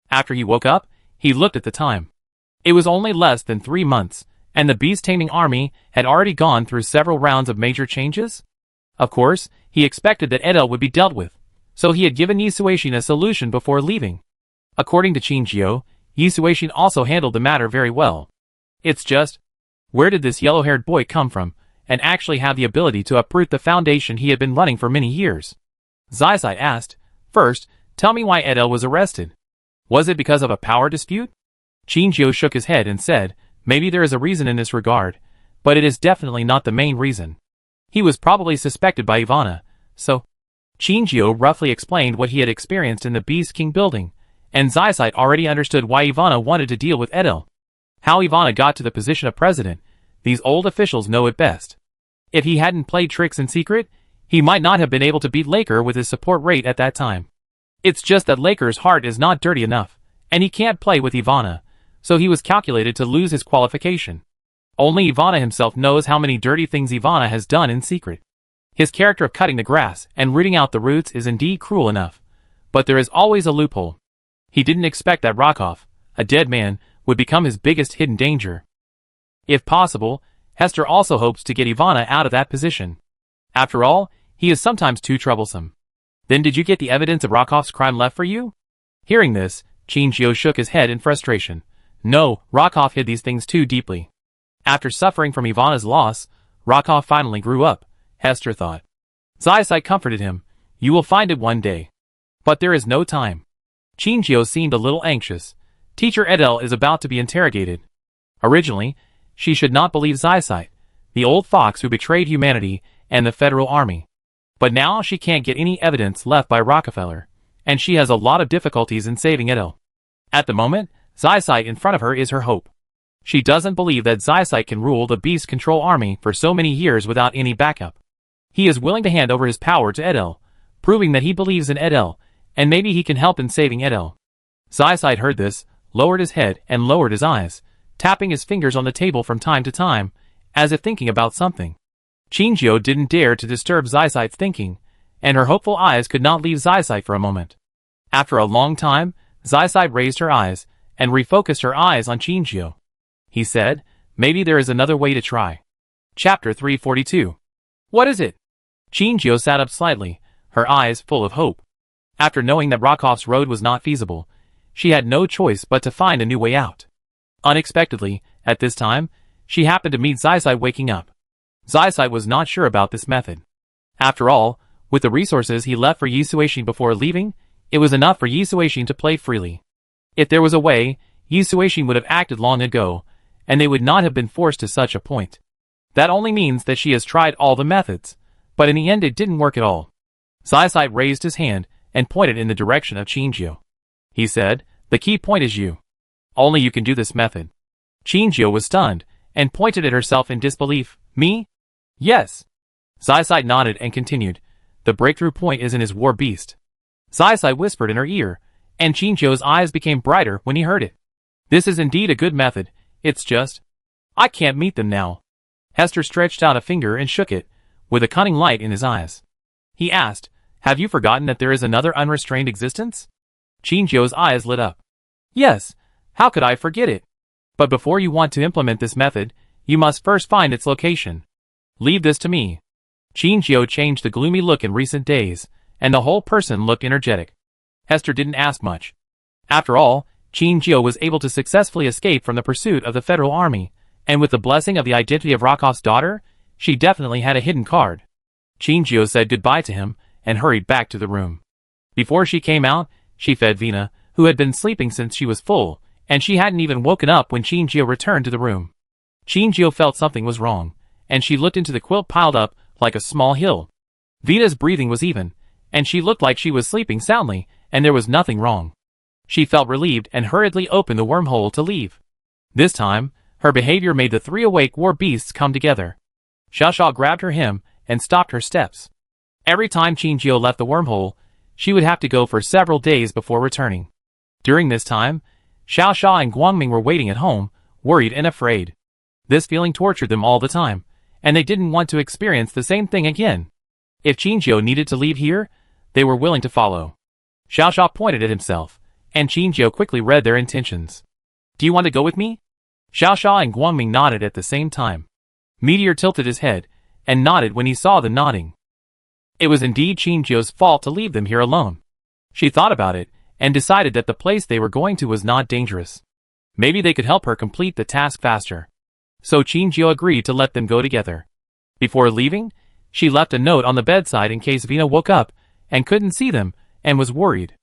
After he woke up, he looked at the time. It was only less than 3 months, and the beast-taming army had already gone through several rounds of major changes? Of course, he expected that Edel would be dealt with, so he had given Yi Suixin a solution before leaving. According to Chinjio, Yi Suixin also handled the matter very well. It's just, where did this yellow-haired boy come from, and actually have the ability to uproot the foundation he had been running for many years? Zysite asked, "First, tell me why Edel was arrested. Was it because of a power dispute?" Chinjio shook his head and said, "Maybe there is a reason in this regard, but it is definitely not the main reason. He was probably suspected by Ivana, so..." Chinjio roughly explained what he had experienced in the Beast King building, and Zysite already understood why Ivana wanted to deal with Edel. How Ivana got to the position of president, these old officials know it best. If he hadn't played tricks in secret, he might not have been able to beat Laker with his support rate at that time. It's just that Laker's heart is not dirty enough, and he can't play with Ivana, so he was calculated to lose his qualification. Only Ivana himself knows how many dirty things Ivana has done in secret. His character of cutting the grass and rooting out the roots is indeed cruel enough, but there is always a loophole. He didn't expect that Rakov, a dead man, would become his biggest hidden danger. If possible, Hester also hopes to get Ivana out of that position. After all, he is sometimes too troublesome. "Then did you get the evidence of Rakov's crime left for you?" Hearing this, Chinjio shook his head in frustration. No, Rakov hid these things too deeply. After suffering from Ivana's loss, Rakov finally grew up, Hester thought. Zysite comforted him. "You will find it one day. But there is no time." Chinjio seemed a little anxious. Teacher Edel is about to be interrogated. Originally, she should not believe Zysite, the old fox who betrayed humanity and the federal army. But now she can't get any evidence left by Rockefeller, and she has a lot of difficulties in saving Edel. At the moment, Zysite in front of her is her hope. She doesn't believe that Zysite can rule the Beast Control Army for so many years without any backup. He is willing to hand over his power to Edel, proving that he believes in Edel, and maybe he can help in saving Edel. Zysite heard this, lowered his head and lowered his eyes, tapping his fingers on the table from time to time, as if thinking about something. Chinjio didn't dare to disturb Zysite's thinking, and her hopeful eyes could not leave Zysite for a moment. After a long time, Zysite raised her eyes, and refocused her eyes on Chinjio. He said, "Maybe there is another way to try." Chapter 342. "What is it?" Chinjio sat up slightly, her eyes full of hope. After knowing that Rokhov's road was not feasible, she had no choice but to find a new way out. Unexpectedly, at this time, she happened to meet Zyside waking up. Zyside was not sure about this method. After all, with the resources he left for Yisuishin before leaving, it was enough for Yisuishin to play freely. If there was a way, Yisuishin would have acted long ago, and they would not have been forced to such a point. That only means that she has tried all the methods, but in the end it didn't work at all. Zyside raised his hand and pointed in the direction of Chinjio. He said, "The key point is you. Only you can do this method." Chinjio was stunned and pointed at herself in disbelief. "Me?" "Yes." Zyside nodded and continued, "The breakthrough point is in his war beast." Zyside whispered in her ear, and Chinjio's eyes became brighter when he heard it. "This is indeed a good method, it's just, I can't meet them now." Hester stretched out a finger and shook it, with a cunning light in his eyes. He asked, "Have you forgotten that there is another unrestrained existence?" Chinjio's eyes lit up. "Yes, how could I forget it? But before you want to implement this method, you must first find its location. Leave this to me." Chinjio changed the gloomy look in recent days, and the whole person looked energetic. Hester didn't ask much. After all, Chinjio was able to successfully escape from the pursuit of the Federal Army, and with the blessing of the identity of Rokhov's daughter, she definitely had a hidden card. Chinjio said goodbye to him and hurried back to the room. Before she came out, she fed Vina, who had been sleeping since she was full, and she hadn't even woken up when Chinjio returned to the room. Chinjio felt something was wrong, and she looked into the quilt piled up like a small hill. Vina's breathing was even, and she looked like she was sleeping soundly, and there was nothing wrong. She felt relieved and hurriedly opened the wormhole to leave. This time, her behavior made the three awake war beasts come together. Xiaoxia grabbed her hem and stopped her steps. Every time Chinjio left the wormhole, she would have to go for several days before returning. During this time, Xiaoxia and Guangming were waiting at home, worried and afraid. This feeling tortured them all the time, and they didn't want to experience the same thing again. If Chinjio needed to leave here, they were willing to follow. Xiaoxia pointed at himself, and Chinjio quickly read their intentions. "Do you want to go with me?" Xiaoxia and Guangming nodded at the same time. Meteor tilted his head, and nodded when he saw the nodding. It was indeed Chinjio's fault to leave them here alone. She thought about it, and decided that the place they were going to was not dangerous. Maybe they could help her complete the task faster. So Chinjio agreed to let them go together. Before leaving, she left a note on the bedside in case Vina woke up and couldn't see them and was worried.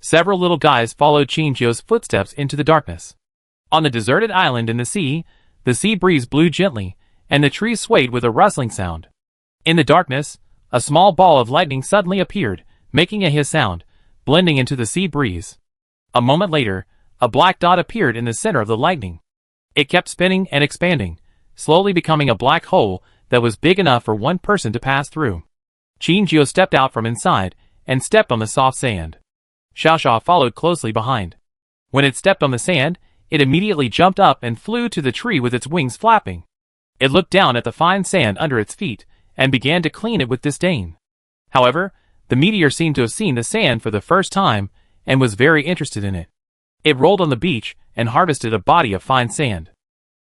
Several little guys followed Chinjio's footsteps into the darkness. On the deserted island in the sea breeze blew gently, and the trees swayed with a rustling sound. In the darkness, a small ball of lightning suddenly appeared, making a hiss sound, blending into the sea breeze. A moment later, a black dot appeared in the center of the lightning. It kept spinning and expanding, slowly becoming a black hole that was big enough for one person to pass through. Chinjio stepped out from inside and stepped on the soft sand. Xiaoxia followed closely behind. When it stepped on the sand, it immediately jumped up and flew to the tree with its wings flapping. It looked down at the fine sand under its feet and began to clean it with disdain. However, the meteor seemed to have seen the sand for the first time and was very interested in it. It rolled on the beach and harvested a body of fine sand.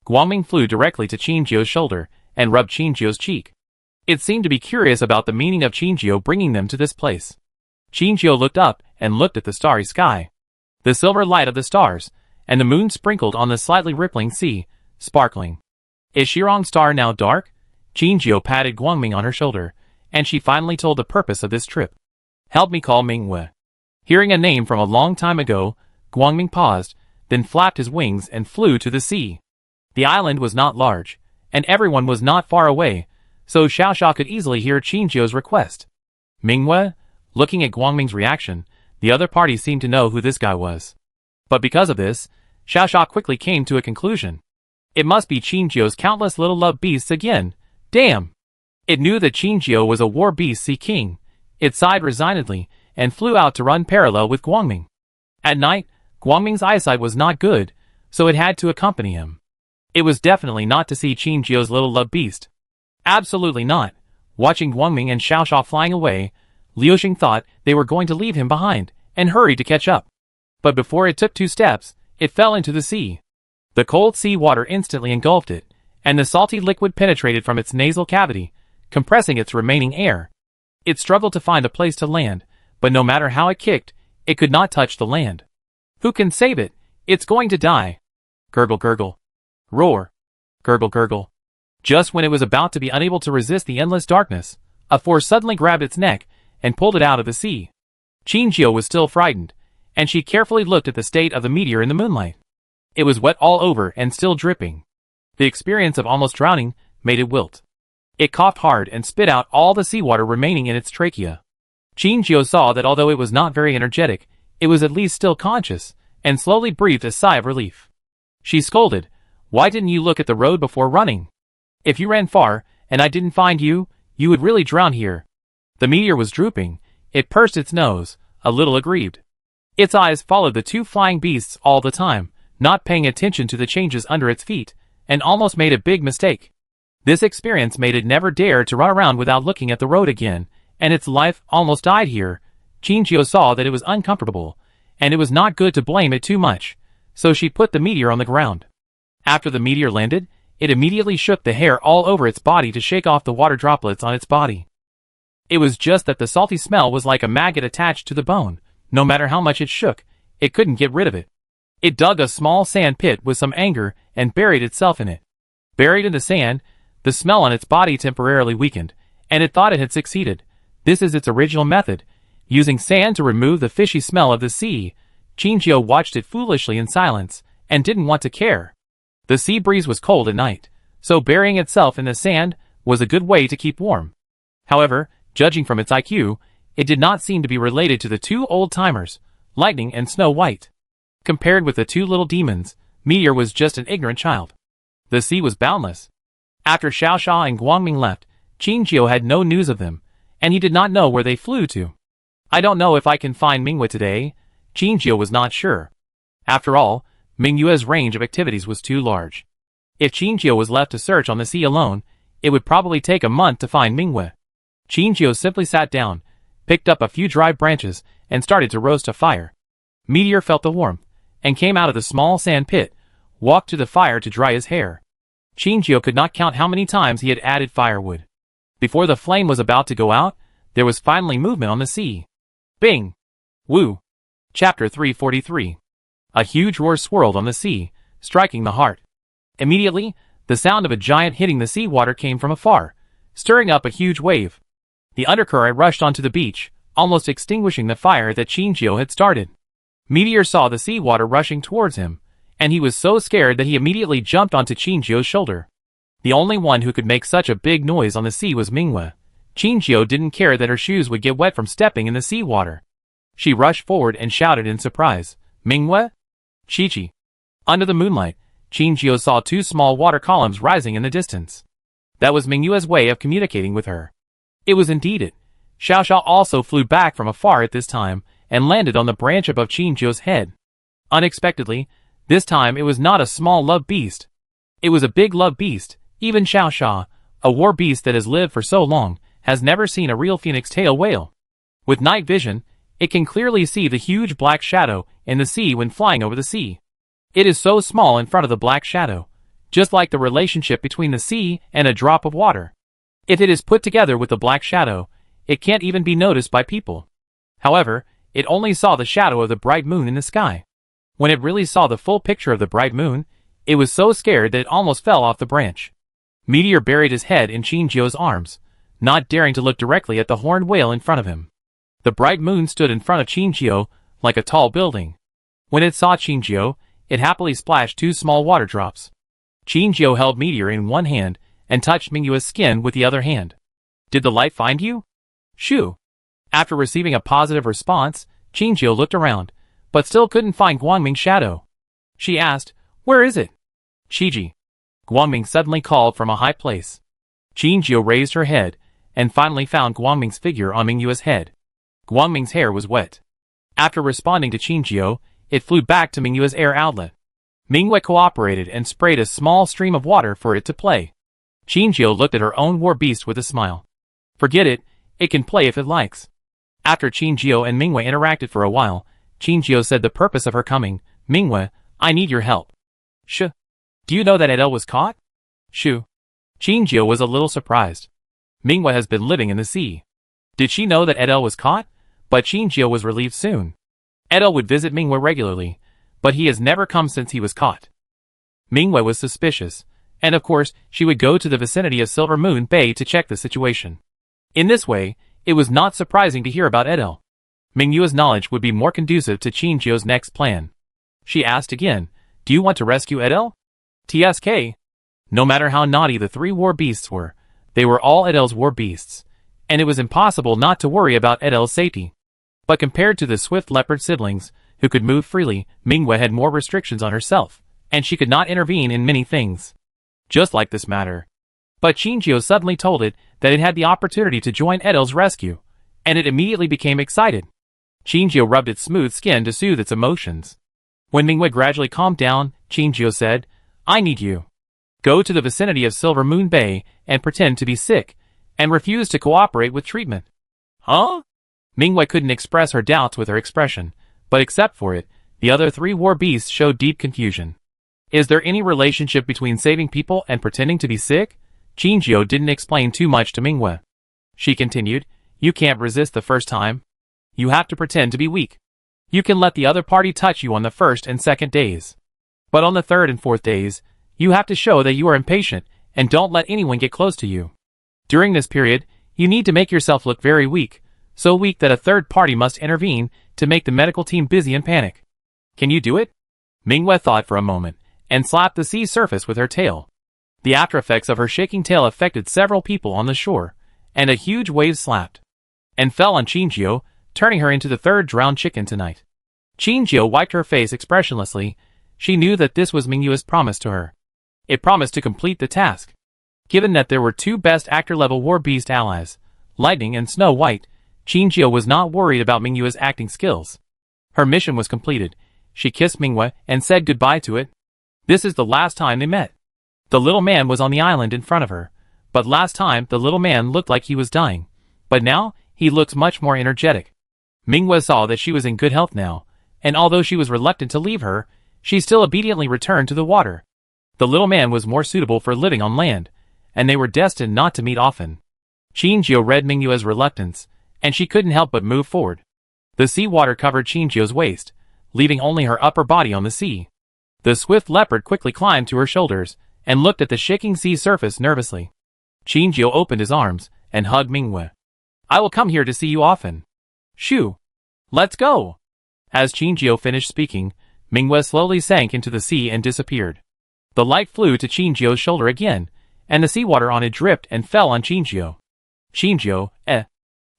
Guangming flew directly to Chinjio's shoulder and rubbed Chinjio's cheek. It seemed to be curious about the meaning of Chinjio bringing them to this place. Chinjio looked up and looked at the starry sky. The silver light of the stars, and the moon sprinkled on the slightly rippling sea, sparkling. "Is Shirong's star now dark?" Chinjio patted Guangming on her shoulder, and she finally told the purpose of this trip. "Help me call Mingwe." Hearing a name from a long time ago, Guangming paused, then flapped his wings and flew to the sea. The island was not large, and everyone was not far away, so Xiaoxia could easily hear Chinjio's request. Mingwe? Looking at Guangming's reaction, the other party seemed to know who this guy was. But because of this, Xiaoxia quickly came to a conclusion. It must be Chinjio's countless little love beasts again. Damn! It knew that Chinjio was a war beast sea king. It sighed resignedly and flew out to run parallel with Guangming. At night, Guangming's eyesight was not good, so it had to accompany him. It was definitely not to see Chinjio's little love beast. Absolutely not. Watching Guangming and Xiaoxia flying away, Liuxing thought they were going to leave him behind and hurried to catch up. But before it took 2 steps, it fell into the sea. The cold sea water instantly engulfed it, and the salty liquid penetrated from its nasal cavity, compressing its remaining air. It struggled to find a place to land, but no matter how it kicked, it could not touch the land. Who can save it? It's going to die. Gurgle gurgle. Roar. Gurgle gurgle. Just when it was about to be unable to resist the endless darkness, a force suddenly grabbed its neck and pulled it out of the sea. Qingqiu was still frightened, and she carefully looked at the state of the meteor in the moonlight. It was wet all over and still dripping. The experience of almost drowning made it wilt. It coughed hard and spit out all the seawater remaining in its trachea. Qingqiu saw that although it was not very energetic, it was at least still conscious, and slowly breathed a sigh of relief. She scolded, "Why didn't you look at the road before running? If you ran far, and I didn't find you, you would really drown here." The meteor was drooping. It pursed its nose, a little aggrieved. Its eyes followed the two flying beasts all the time, not paying attention to the changes under its feet, and almost made a big mistake. This experience made it never dare to run around without looking at the road again, and its life almost died here. Qingqiu saw that it was uncomfortable, and it was not good to blame it too much, so she put the meteor on the ground. After the meteor landed, it immediately shook the hair all over its body to shake off the water droplets on its body. It was just that the salty smell was like a maggot attached to the bone. No matter how much it shook, it couldn't get rid of it. It dug a small sand pit with some anger and buried itself in it. Buried in the sand, the smell on its body temporarily weakened, and it thought it had succeeded. This is its original method, using sand to remove the fishy smell of the sea. Qingqiu watched it foolishly in silence, and didn't want to care. The sea breeze was cold at night, so burying itself in the sand was a good way to keep warm. However, judging from its IQ, it did not seem to be related to the two old-timers, Lightning and Snow White. Compared with the two little demons, Meteor was just an ignorant child. The sea was boundless. After Xiaosha and Guangming left, Qingqiu had no news of them, and he did not know where they flew to. "I don't know if I can find Mingyue today." Qingqiu was not sure. After all, Mingyue's range of activities was too large. If Qingqiu was left to search on the sea alone, it would probably take a month to find Mingyue. Qingqiu simply sat down, picked up a few dry branches, and started to roast a fire. Meteor felt the warmth, and came out of the small sand pit, walked to the fire to dry his hair. Qingqiu could not count how many times he had added firewood. Before the flame was about to go out, there was finally movement on the sea. Bing! Woo! Chapter 343. A huge roar swirled on the sea, striking the heart. Immediately, the sound of a giant hitting the seawater came from afar, stirring up a huge wave. The undercurrent rushed onto the beach, almost extinguishing the fire that Qingqiu had started. Meteor saw the seawater rushing towards him, and he was so scared that he immediately jumped onto Qingqiu's shoulder. The only one who could make such a big noise on the sea was Mingyue. Qingqiu didn't care that her shoes would get wet from stepping in the seawater. She rushed forward and shouted in surprise, "Mingyue? Chi-Chi." Under the moonlight, Qingqiu saw two small water columns rising in the distance. That was Mingyue's way of communicating with her. It was indeed it. Xiaosha also flew back from afar at this time, and landed on the branch above Qingqiu's head. Unexpectedly, this time it was not a small love beast. It was a big love beast. Even Xiaosha, a war beast that has lived for so long, has never seen a real phoenix tail whale. With night vision, it can clearly see the huge black shadow in the sea when flying over the sea. It is so small in front of the black shadow, just like the relationship between the sea and a drop of water. If it is put together with the black shadow, it can't even be noticed by people. However, it only saw the shadow of the bright moon in the sky. When it really saw the full picture of the bright moon, it was so scared that it almost fell off the branch. Meteor buried his head in Qingqiu's arms, not daring to look directly at the horned whale in front of him. The bright moon stood in front of Qingqiu like a tall building. When it saw Qingqiu, it happily splashed two small water drops. Qingqiu held Meteor in one hand and touched Mingyue's skin with the other hand. "Did the light find you?" "Shoo." After receiving a positive response, Qingqiu looked around, but still couldn't find Guangming's shadow. She asked, "Where is it?" "Chi-Chi." Guangming suddenly called from a high place. Qingqiu raised her head, and finally found Guangming's figure on Mingyue's head. Guangming's hair was wet. After responding to Qingqiu, it flew back to Mingyue's air outlet. Mingyue cooperated and sprayed a small stream of water for it to play. Qingqiu looked at her own war beast with a smile. "Forget it, it can play if it likes." After Qingqiu and Mingyue interacted for a while, Qingqiu said the purpose of her coming, "Mingyue, I need your help." "Shh. Do you know that Adele was caught?" "Shoo." Qingqiu was a little surprised. Mingyue has been living in the sea. Did she know that Adele was caught? But Qingjio was relieved soon. Edel would visit Mingwei regularly, but he has never come since he was caught. Mingwei was suspicious, and of course she would go to the vicinity of Silver Moon Bay to check the situation. In this way, it was not surprising to hear about Edel. Mingyue's knowledge would be more conducive to Qingjio's next plan. She asked again, "Do you want to rescue Edel?" "TSK." No matter how naughty the three war beasts were, they were all Edel's war beasts, and it was impossible not to worry about Edel's safety. But compared to the swift leopard siblings, who could move freely, Mingwei had more restrictions on herself, and she could not intervene in many things. Just like this matter. But Qingjio suddenly told it that it had the opportunity to join Edel's rescue, and it immediately became excited. Qingjio rubbed its smooth skin to soothe its emotions. When Mingwei gradually calmed down, Qingjio said, "I need you. Go to the vicinity of Silver Moon Bay and pretend to be sick, and refuse to cooperate with treatment." "Huh?" Mingwei couldn't express her doubts with her expression, but except for it, the other three war beasts showed deep confusion. Is there any relationship between saving people and pretending to be sick? Qingjio didn't explain too much to Mingwei. She continued, "You can't resist the first time. You have to pretend to be weak. You can let the other party touch you on the first and second days. But on the third and fourth days, you have to show that you are impatient and don't let anyone get close to you. During this period, you need to make yourself look very weak, so weak that a third party must intervene to make the medical team busy and panic. Can you do it?" Mingwei thought for a moment, and slapped the sea surface with her tail. The after-effects of her shaking tail affected several people on the shore, and a huge wave slapped and fell on Qingjio, turning her into the third drowned chicken tonight. Qingjio wiped her face expressionlessly. She knew that this was Mingyue's promise to her. It promised to complete the task. Given that there were two best actor-level war beast allies, Lightning and Snow White, Qingjio was not worried about Mingyue's acting skills. Her mission was completed. She kissed Mingwei and said goodbye to it. This is the last time they met. The little man was on the island in front of her, but last time the little man looked like he was dying, but now he looks much more energetic. Mingwei saw that she was in good health now, and although she was reluctant to leave her, she still obediently returned to the water. The little man was more suitable for living on land, and they were destined not to meet often. Qingjio read Mingyue's reluctance, and she couldn't help but move forward. The sea water covered Qingjio's waist, leaving only her upper body on the sea. The swift leopard quickly climbed to her shoulders, and looked at the shaking sea surface nervously. Qingjio opened his arms, and hugged Mingwei. "I will come here to see you often. Shoo! Let's go!" As Qingjio finished speaking, Mingwei slowly sank into the sea and disappeared. The light flew to Qingjio's shoulder again, and the seawater on it dripped and fell on Qingjio. "Qingjio,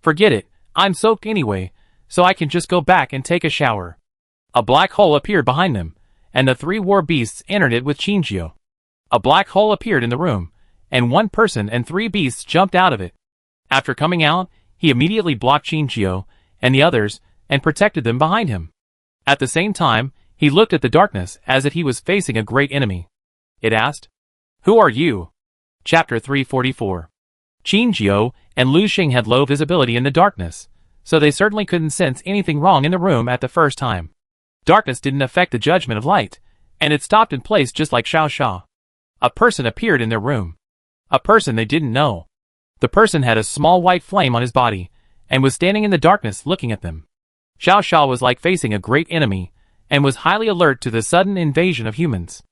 forget it, I'm soaked anyway, so I can just go back and take a shower." A black hole appeared behind them, and the three war beasts entered it with Qingjio. A black hole appeared in the room, and one person and three beasts jumped out of it. After coming out, he immediately blocked Qingjio and the others, and protected them behind him. At the same time, he looked at the darkness as if he was facing a great enemy. It asked, "Who are you?" Chapter 344. Qingjio and Lu Xing had low visibility in the darkness, so they certainly couldn't sense anything wrong in the room at the first time. Darkness didn't affect the judgment of light, and it stopped in place just like Xiao Xia. A person appeared in their room. A person they didn't know. The person had a small white flame on his body, and was standing in the darkness looking at them. Xiao Xia was like facing a great enemy, and was highly alert to the sudden invasion of humans.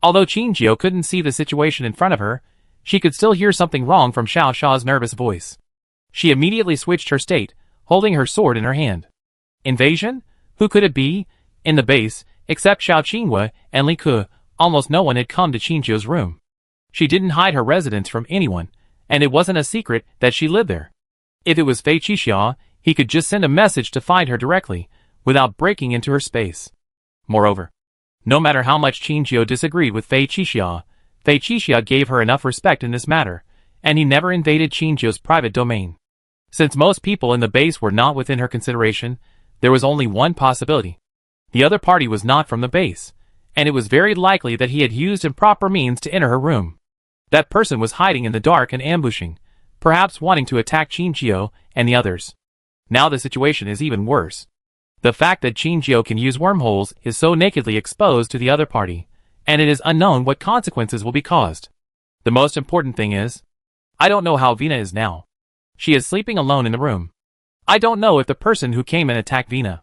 Although Qingjio couldn't see the situation in front of her, she could still hear something wrong from Xiao Xia's nervous voice. She immediately switched her state, holding her sword in her hand. Invasion? Who could it be? In the base, except Xiao Qinwei and Li Ke, almost no one had come to Qingjio's room. She didn't hide her residence from anyone, and it wasn't a secret that she lived there. If it was Fei Qixia, he could just send a message to find her directly, without breaking into her space. Moreover, no matter how much Qingjio disagreed with Fei Qixia gave her enough respect in this matter, and he never invaded Qingjio's private domain. Since most people in the base were not within her consideration, there was only one possibility. The other party was not from the base, and it was very likely that he had used improper means to enter her room. That person was hiding in the dark and ambushing, perhaps wanting to attack Qingjio and the others. Now the situation is even worse. The fact that Qingjio can use wormholes is so nakedly exposed to the other party, and it is unknown what consequences will be caused. The most important thing is, I don't know how Vina is now. She is sleeping alone in the room. I don't know if the person who came and attacked Vina.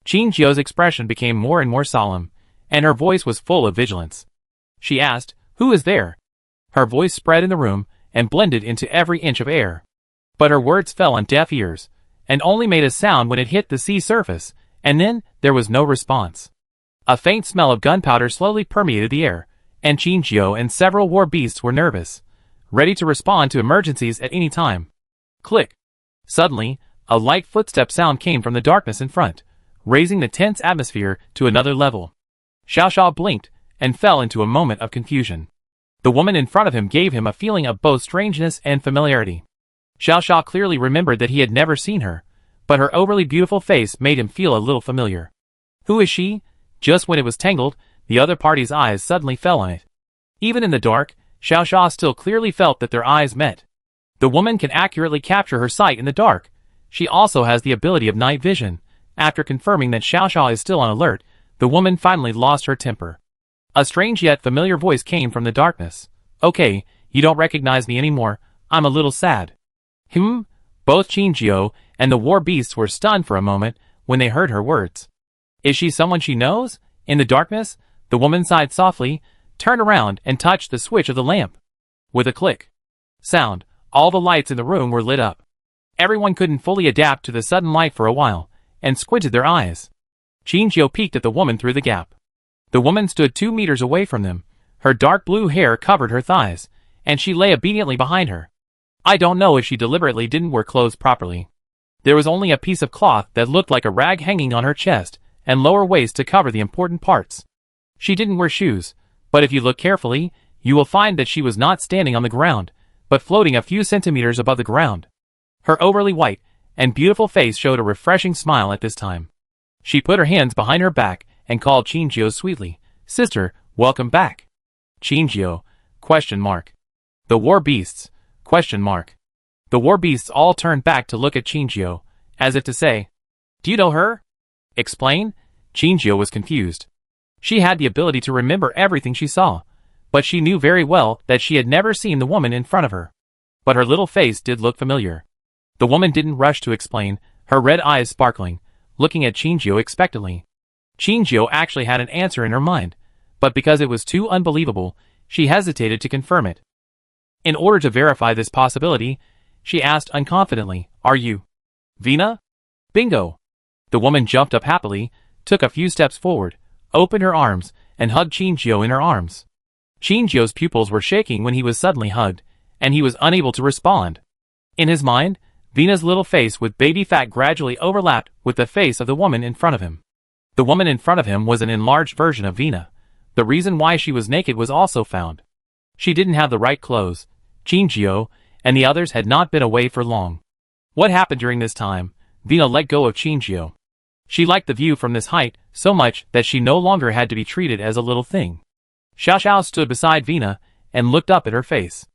Qinjiu's expression became more and more solemn, and her voice was full of vigilance. She asked, "Who is there?" Her voice spread in the room and blended into every inch of air. But her words fell on deaf ears, and only made a sound when it hit the sea surface, and then there was no response. A faint smell of gunpowder slowly permeated the air, and Qinjiu and several war beasts were nervous, ready to respond to emergencies at any time. Click. Suddenly, a light footstep sound came from the darkness in front, raising the tense atmosphere to another level. Xiao blinked and fell into a moment of confusion. The woman in front of him gave him a feeling of both strangeness and familiarity. Xiao clearly remembered that he had never seen her, but her overly beautiful face made him feel a little familiar. Who is she? Just when it was tangled, the other party's eyes suddenly fell on it. Even in the dark, Xiao still clearly felt that their eyes met. The woman can accurately capture her sight in the dark. She also has the ability of night vision. After confirming that Xiao is still on alert, the woman finally lost her temper. A strange yet familiar voice came from the darkness. "Okay, you don't recognize me anymore. I'm a little sad." Both Qinjiu and the war beasts were stunned for a moment when they heard her words. Is she someone she knows? In the darkness, the woman sighed softly, turned around and touched the switch of the lamp. With a click sound, all the lights in the room were lit up. Everyone couldn't fully adapt to the sudden light for a while, and squinted their eyes. Qinjiu peeked at the woman through the gap. The woman stood 2 meters away from them. Her dark blue hair covered her thighs, and she lay obediently behind her. I don't know if she deliberately didn't wear clothes properly. There was only a piece of cloth that looked like a rag hanging on her chest, and lower waist to cover the important parts. She didn't wear shoes, but if you look carefully, you will find that she was not standing on the ground, but floating a few centimeters above the ground. Her overly white and beautiful face showed a refreshing smile at this time. She put her hands behind her back and called Qinjiu sweetly, "Sister, welcome back." Qinjiu? ? The war beasts? ? The war beasts all turned back to look at Qinjiu, as if to say, "Do you know her?" Explain? Qinjiu was confused. She had the ability to remember everything she saw, but she knew very well that she had never seen the woman in front of her. But her little face did look familiar. The woman didn't rush to explain, her red eyes sparkling, looking at Qinjiu expectantly. Qinjiu actually had an answer in her mind, but because it was too unbelievable, she hesitated to confirm it. In order to verify this possibility, she asked unconfidently, "Are you Vina?" Bingo! The woman jumped up happily, took a few steps forward, opened her arms, and hugged Qinjiu in her arms. Qinjiu's pupils were shaking when he was suddenly hugged, and he was unable to respond. In his mind, Vina's little face with baby fat gradually overlapped with the face of the woman in front of him. The woman in front of him was an enlarged version of Vina. The reason why she was naked was also found. She didn't have the right clothes. Qinjiu and the others had not been away for long. What happened during this time? Vina let go of Qinjiu. She liked the view from this height so much that she no longer had to be treated as a little thing. Xiao stood beside Vina and looked up at her face.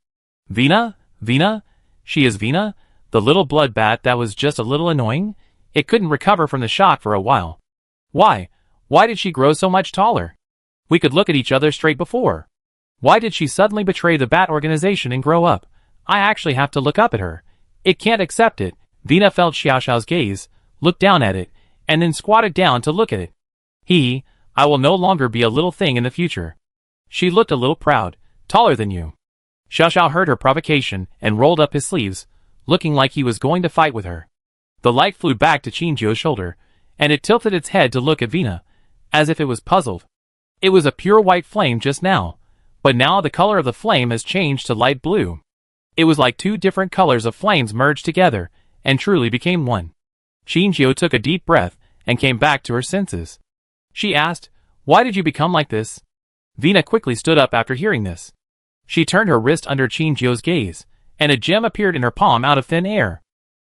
Vina? Vina? She is Vina? The little blood bat that was just a little annoying? It couldn't recover from the shock for a while. Why? Why did she grow so much taller? We could look at each other straight before. Why did she suddenly betray the Bat organization and grow up? I actually have to look up at her. It can't accept it. Vina felt Xiao's gaze, looked down at it, and then squatted down to look at it. I will no longer be a little thing in the future. She looked a little proud. Taller than you. Xiao heard her provocation and rolled up his sleeves, looking like he was going to fight with her. The light flew back to Qinjiu's shoulder, and it tilted its head to look at Vina, as if it was puzzled. It was a pure white flame just now, but now the color of the flame has changed to light blue. It was like 2 different colors of flames merged together, and truly became one. Qinjiu took a deep breath, and came back to her senses. She asked, "Why did you become like this?" Vina quickly stood up after hearing this. She turned her wrist under Qinjiu's gaze, and a gem appeared in her palm out of thin air.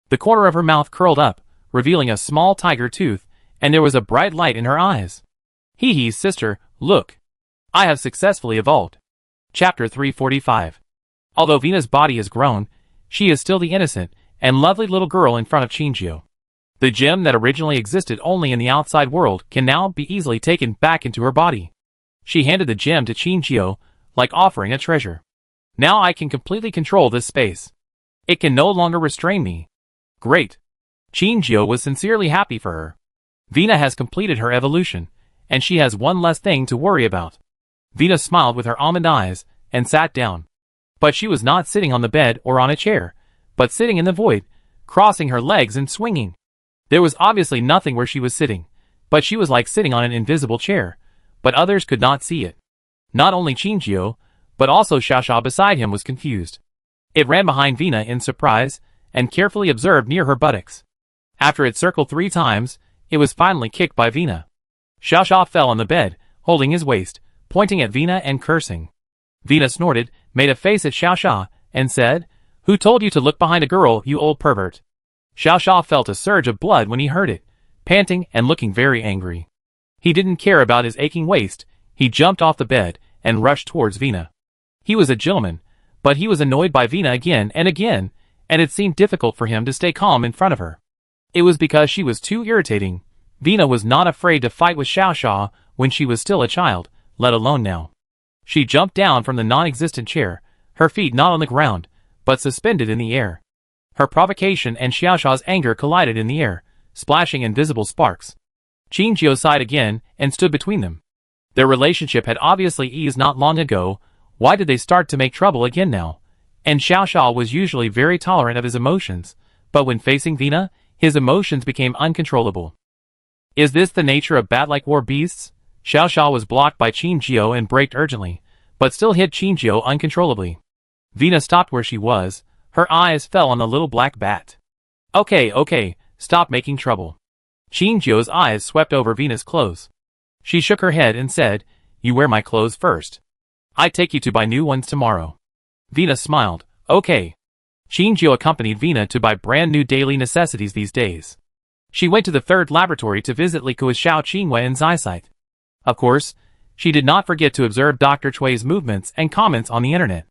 The corner of her mouth curled up, revealing a small tiger tooth, and there was a bright light in her eyes. Sister, look. I have successfully evolved. Chapter 345. Although Vina's body has grown, she is still the innocent and lovely little girl in front of Qinjiu. The gem that originally existed only in the outside world can now be easily taken back into her body. She handed the gem to Qinjiu, like offering a treasure. Now I can completely control this space. It can no longer restrain me. Great. Qingjio was sincerely happy for her. Vina has completed her evolution, and she has one less thing to worry about. Vina smiled with her almond eyes, and sat down. But she was not sitting on the bed or on a chair, but sitting in the void, crossing her legs and swinging. There was obviously nothing where she was sitting, but she was like sitting on an invisible chair, but others could not see it. Not only Qingjio, but also Xiaoxia beside him was confused. It ran behind Vina in surprise, and carefully observed near her buttocks. After it circled 3 times, it was finally kicked by Vina. Xiaoxia fell on the bed, holding his waist, pointing at Vina and cursing. Vina snorted, made a face at Xiaoxia, and said, "Who told you to look behind a girl, you old pervert?" Xiaoxia felt a surge of blood when he heard it, panting and looking very angry. He didn't care about his aching waist. He jumped off the bed and rushed towards Vina. He was a gentleman, but he was annoyed by Vina again, and it seemed difficult for him to stay calm in front of her. It was because she was too irritating. Vina was not afraid to fight with Xiaoxia when she was still a child, let alone now. She jumped down from the non-existent chair, her feet not on the ground, but suspended in the air. Her provocation and Xiaoxia's anger collided in the air, splashing invisible sparks. Qingjio sighed again and stood between them. Their relationship had obviously eased not long ago. Why did they start to make trouble again now? And Xiaoxia was usually very tolerant of his emotions, but when facing Vina, his emotions became uncontrollable. Is this the nature of bat-like war beasts? Xiaoxia was blocked by Qingjio and braked urgently, but still hit Qingjio uncontrollably. Vina stopped where she was. Her eyes fell on the little black bat. Okay, stop making trouble. Qingjio's eyes swept over Vina's clothes. She shook her head and said, "You wear my clothes first. I take you to buy new ones tomorrow." Vina smiled. Okay. Qingjio accompanied Vina to buy brand new daily necessities these days. She went to the 3rd laboratory to visit Li Kui's Xiao Qingwei and Zysite. Of course, she did not forget to observe Dr. Chui's movements and comments on the internet.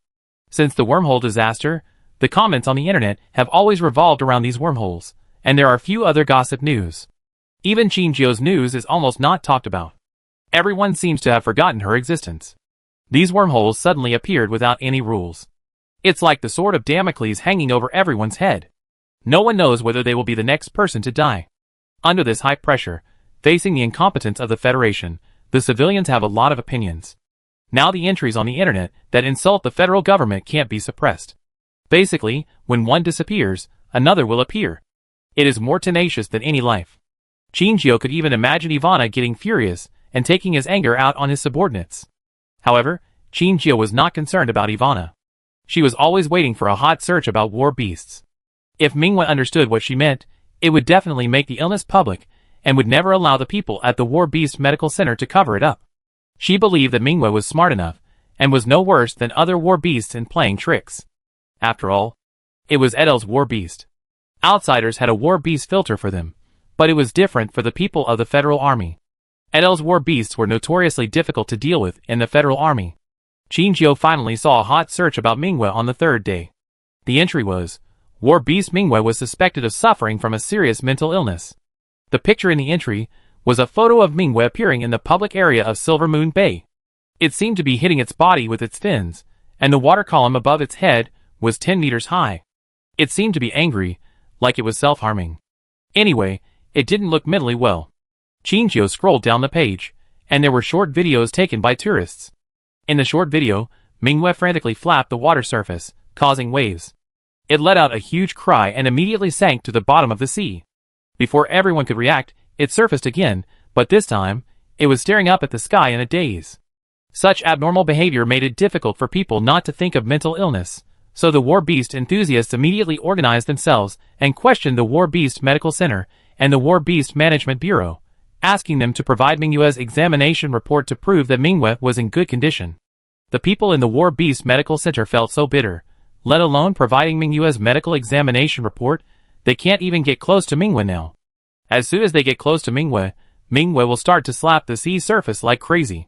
Since the wormhole disaster, the comments on the internet have always revolved around these wormholes, and there are few other gossip news. Even Qingjio's news is almost not talked about. Everyone seems to have forgotten her existence. These wormholes suddenly appeared without any rules. It's like the sword of Damocles hanging over everyone's head. No one knows whether they will be the next person to die. Under this high pressure, facing the incompetence of the Federation, the civilians have a lot of opinions. Now the entries on the internet that insult the federal government can't be suppressed. Basically, when one disappears, another will appear. It is more tenacious than any life. Qingjio could even imagine Ivana getting furious and taking his anger out on his subordinates. However, Qingjio was not concerned about Ivana. She was always waiting for a hot search about war beasts. If Mingwei understood what she meant, it would definitely make the illness public and would never allow the people at the War Beast Medical Center to cover it up. She believed that Mingwei was smart enough and was no worse than other war beasts in playing tricks. After all, it was Edel's war beast. Outsiders had a war beast filter for them, but it was different for the people of the Federal Army. Edel's war beasts were notoriously difficult to deal with in the Federal Army. Qingjio finally saw a hot search about Mingwei on the 3rd day. The entry was, War Beast Mingwei was suspected of suffering from a serious mental illness. The picture in the entry was a photo of Mingwei appearing in the public area of Silver Moon Bay. It seemed to be hitting its body with its fins, and the water column above its head was 10 meters high. It seemed to be angry, like it was self-harming. Anyway, it didn't look mentally well. Qingjio scrolled down the page, and there were short videos taken by tourists. In the short video, Mingwei frantically flapped the water surface, causing waves. It let out a huge cry and immediately sank to the bottom of the sea. Before everyone could react, it surfaced again, but this time, it was staring up at the sky in a daze. Such abnormal behavior made it difficult for people not to think of mental illness, so the War Beast enthusiasts immediately organized themselves and questioned the War Beast Medical Center and the War Beast Management Bureau, asking them to provide Mingwei's examination report to prove that Mingwei was in good condition. The people in the War Beast Medical Center felt so bitter, let alone providing Mingwei's medical examination report, they can't even get close to Mingwei now. As soon as they get close to Mingwei, Mingwei will start to slap the sea surface like crazy.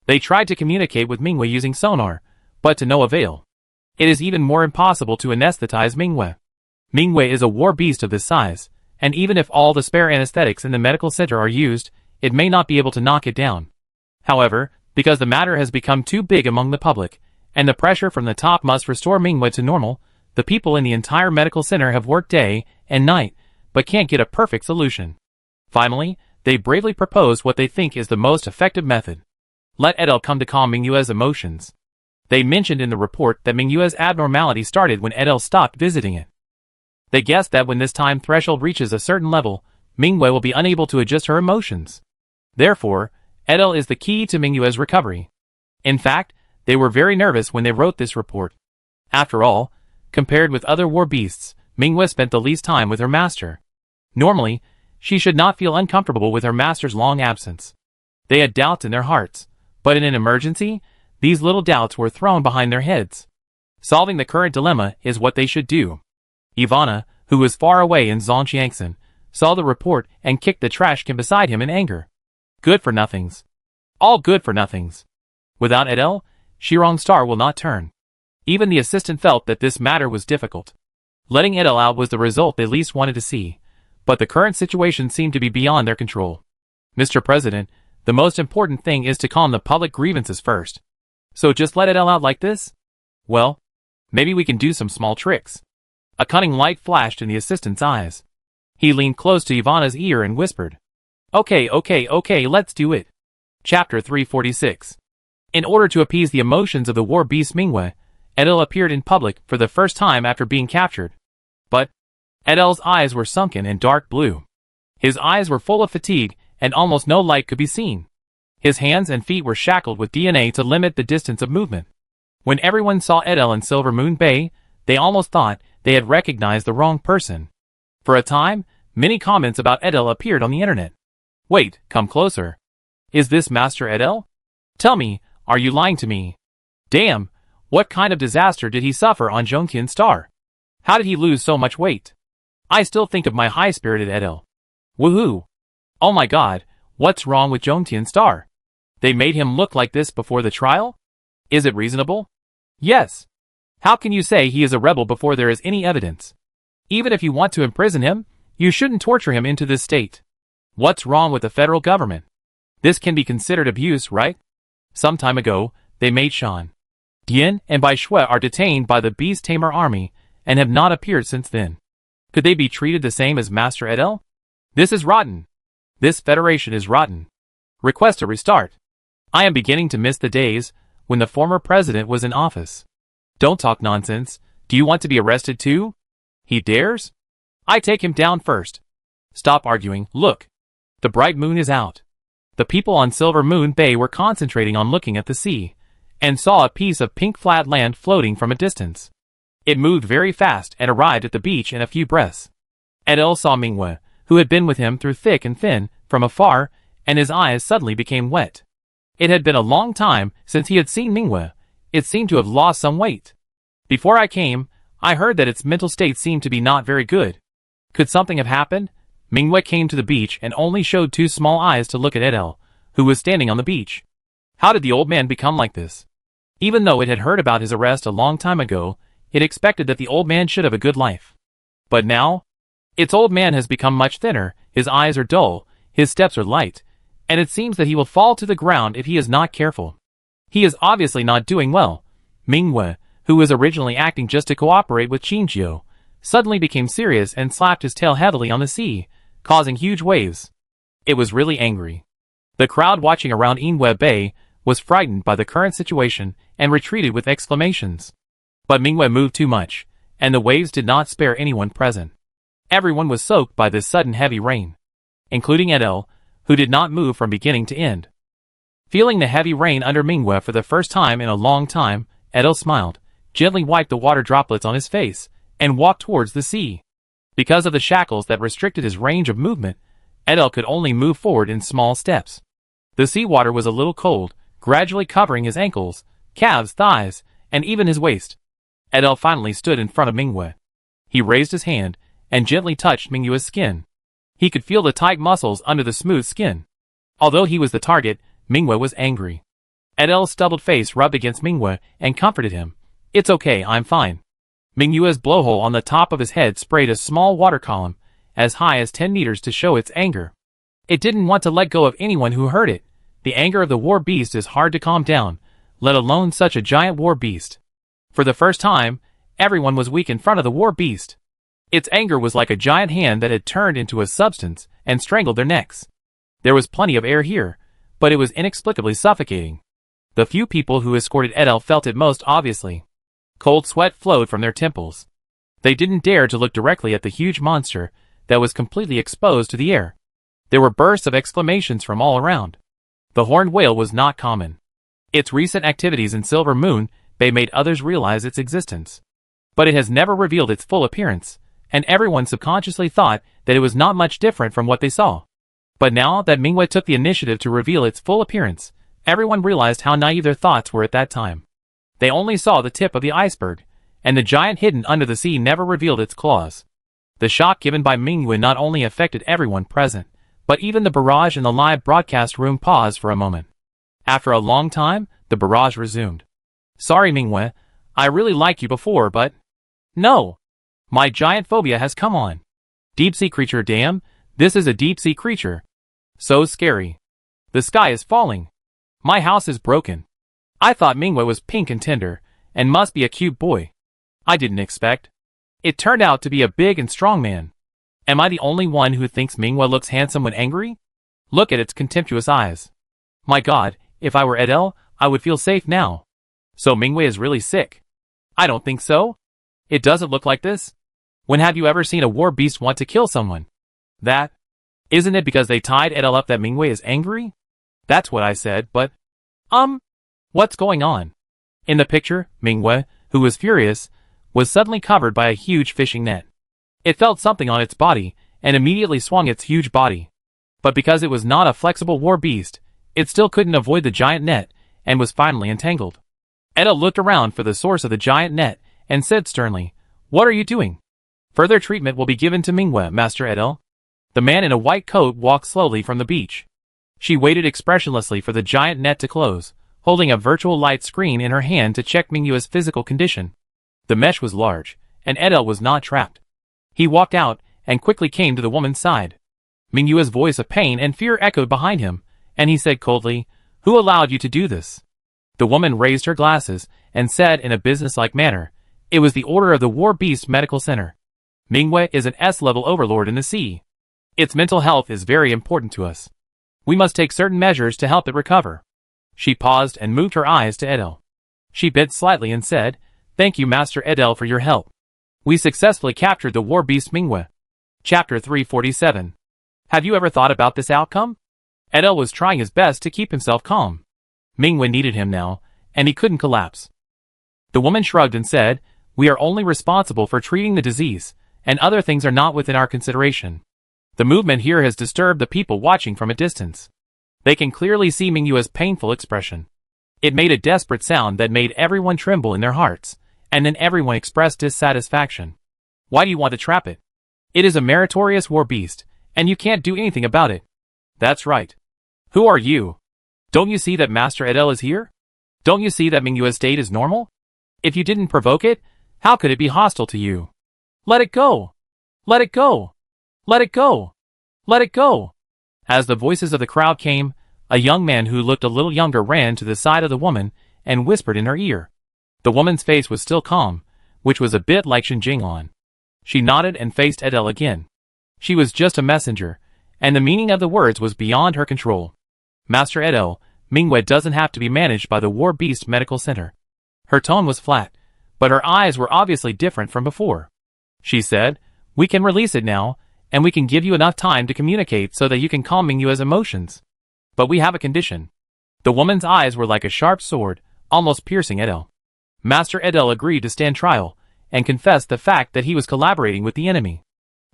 They tried to communicate with Mingwei using sonar, but to no avail. It is even more impossible to anesthetize Mingwei. Mingwei is a war beast of this size, and even if all the spare anesthetics in the medical center are used, it may not be able to knock it down. However, because the matter has become too big among the public, and the pressure from the top must restore Mingwei to normal, the people in the entire medical center have worked day and night but can't get a perfect solution. Finally, they bravely propose what they think is the most effective method. Let Edel come to calm Mingyue's emotions. They mentioned in the report that Mingyue's abnormality started when Edel stopped visiting it. They guessed that when this time threshold reaches a certain level, Mingyue will be unable to adjust her emotions. Therefore, Edel is the key to Mingyue's recovery. In fact, they were very nervous when they wrote this report. After all, compared with other war beasts, Mingyue spent the least time with her master. Normally, she should not feel uncomfortable with her master's long absence. They had doubts in their hearts, but in an emergency, these little doubts were thrown behind their heads. Solving the current dilemma is what they should do. Ivana, who was far away in Zhangjiangsan, saw the report and kicked the trash can beside him in anger. Good for nothings. All good for nothings. Without Edel, Shirong's star will not turn. Even the assistant felt that this matter was difficult. Letting Edel out was the result they least wanted to see, but the current situation seemed to be beyond their control. Mr. President, the most important thing is to calm the public grievances first. So just let Edel out like this? Well, maybe we can do some small tricks. A cunning light flashed in the assistant's eyes. He leaned close to Ivana's ear and whispered, Okay, let's do it. Chapter 346. In order to appease the emotions of the war beast Mingyue, Edel appeared in public for the first time after being captured. But Edel's eyes were sunken and dark blue. His eyes were full of fatigue, and almost no light could be seen. His hands and feet were shackled with DNA to limit the distance of movement. When everyone saw Edel in Silver Moon Bay, they almost thought they had recognized the wrong person. For a time, many comments about Edel appeared on the internet. Wait, come closer. Is this Master Edel? Tell me, are you lying to me? Damn, what kind of disaster did he suffer on Zhongqian's star? How did he lose so much weight? I still think of my high-spirited Edel. Woohoo! Oh my god, what's wrong with Zhongqian's star? They made him look like this before the trial? Is it reasonable? Yes. How can you say he is a rebel before there is any evidence? Even if you want to imprison him, you shouldn't torture him into this state. What's wrong with the federal government? This can be considered abuse, right? Some time ago, they made Shan, Dian, and Bai Shui are detained by the Beast Tamer army and have not appeared since then. Could they be treated the same as Master Edel? This is rotten. This federation is rotten. Request a restart. I am beginning to miss the days when the former president was in office. Don't talk nonsense. Do you want to be arrested too? He dares? I take him down first. Stop arguing. Look. The bright moon is out. The people on Silver Moon Bay were concentrating on looking at the sea, and saw a piece of pink flat land floating from a distance. It moved very fast and arrived at the beach in a few breaths. Edel saw Mingyue, who had been with him through thick and thin, from afar, and his eyes suddenly became wet. It had been a long time since he had seen Mingyue. It seemed to have lost some weight. Before I came, I heard that its mental state seemed to be not very good. Could something have happened? Mingyue came to the beach and only showed two small eyes to look at Edel, who was standing on the beach. How did the old man become like this? Even though it had heard about his arrest a long time ago, it expected that the old man should have a good life. But now? Its old man has become much thinner, his eyes are dull, his steps are light, and it seems that he will fall to the ground if he is not careful. He is obviously not doing well. Mingyue, who was originally acting just to cooperate with Qinjiu, suddenly became serious and slapped his tail heavily on the sea, causing huge waves. It was really angry. The crowd watching around Yinhue Bay was frightened by the current situation and retreated with exclamations. But Mingyue moved too much, and the waves did not spare anyone present. Everyone was soaked by this sudden heavy rain, including Edel, who did not move from beginning to end. Feeling the heavy rain under Mingyue for the first time in a long time, Edel smiled, gently wiped the water droplets on his face, and walked towards the sea. Because of the shackles that restricted his range of movement, Edel could only move forward in small steps. The seawater was a little cold, gradually covering his ankles, calves, thighs, and even his waist. Edel finally stood in front of Mingyue. He raised his hand and gently touched Mingyue's skin. He could feel the tight muscles under the smooth skin. Although he was the target, Mingyue was angry. Edel's stubbled face rubbed against Mingyue and comforted him. It's okay, I'm fine. Mingyue's blowhole on the top of his head sprayed a small water column, as high as 10 meters to show its anger. It didn't want to let go of anyone who heard it. The anger of the war beast is hard to calm down, let alone such a giant war beast. For the first time, everyone was weak in front of the war beast. Its anger was like a giant hand that had turned into a substance and strangled their necks. There was plenty of air here, but it was inexplicably suffocating. The few people who escorted Edel felt it most obviously. Cold sweat flowed from their temples. They didn't dare to look directly at the huge monster that was completely exposed to the air. There were bursts of exclamations from all around. The horned whale was not common. Its recent activities in Silver Moon Bay made others realize its existence. But it has never revealed its full appearance, and everyone subconsciously thought that it was not much different from what they saw. But now that Mingwei took the initiative to reveal its full appearance, everyone realized how naive their thoughts were at that time. They only saw the tip of the iceberg, and the giant hidden under the sea never revealed its claws. The shock given by Mingwei not only affected everyone present, but even the barrage in the live broadcast room paused for a moment. After a long time, the barrage resumed. Sorry Mingwei, I really liked you before, but... No! My giant phobia has come on. Deep-sea creature, damn, this is a deep-sea creature. So scary. The sky is falling. My house is broken. I thought Mingwei was pink and tender, and must be a cute boy. I didn't expect. It turned out to be a big and strong man. Am I the only one who thinks Mingwei looks handsome when angry? Look at its contemptuous eyes. My god, if I were Edel, I would feel safe now. So Mingwei is really sick. I don't think so. It doesn't look like this. When have you ever seen a war beast want to kill someone? That? Isn't it because they tied Edel up that Mingwei is angry? That's what I said, but... What's going on? In the picture, Mingwei, who was furious, was suddenly covered by a huge fishing net. It felt something on its body, and immediately swung its huge body. But because it was not a flexible war beast, it still couldn't avoid the giant net, and was finally entangled. Edel looked around for the source of the giant net, and said sternly, What are you doing? Further treatment will be given to Mingwei, Master Edel. The man in a white coat walked slowly from the beach. She waited expressionlessly for the giant net to close, holding a virtual light screen in her hand to check Mingwei's physical condition. The mesh was large, and Edel was not trapped. He walked out, and quickly came to the woman's side. Mingwei's voice of pain and fear echoed behind him, and he said coldly, Who allowed you to do this? The woman raised her glasses, and said in a businesslike manner, It was the order of the War Beast Medical Center. Mingwei is an S-level overlord in the sea. Its mental health is very important to us. We must take certain measures to help it recover. She paused and moved her eyes to Edel. She bent slightly and said, Thank you Master Edel for your help. We successfully captured the war beast Mingwei. Chapter 347. Have you ever thought about this outcome? Edel was trying his best to keep himself calm. Mingwei needed him now, and he couldn't collapse. The woman shrugged and said, We are only responsible for treating the disease, and other things are not within our consideration. The movement here has disturbed the people watching from a distance. They can clearly see Mingwei's painful expression. It made a desperate sound that made everyone tremble in their hearts, and then everyone expressed dissatisfaction. Why do you want to trap it? It is a meritorious war beast, and you can't do anything about it. That's right. Who are you? Don't you see that Master Edel is here? Don't you see that Mingwei's state is normal? If you didn't provoke it, how could it be hostile to you? Let it go! Let it go! Let it go! Let it go! As the voices of the crowd came, a young man who looked a little younger ran to the side of the woman and whispered in her ear. The woman's face was still calm, which was a bit like Shen Jinglan. She nodded and faced Edel again. She was just a messenger, and the meaning of the words was beyond her control. Master Edel, Mingwei doesn't have to be managed by the War Beast Medical Center. Her tone was flat, but her eyes were obviously different from before. She said, We can release it now, and we can give you enough time to communicate so that you can calm Mingwei's emotions. But we have a condition. The woman's eyes were like a sharp sword, almost piercing Edel. Master Edel agreed to stand trial, and confessed the fact that he was collaborating with the enemy.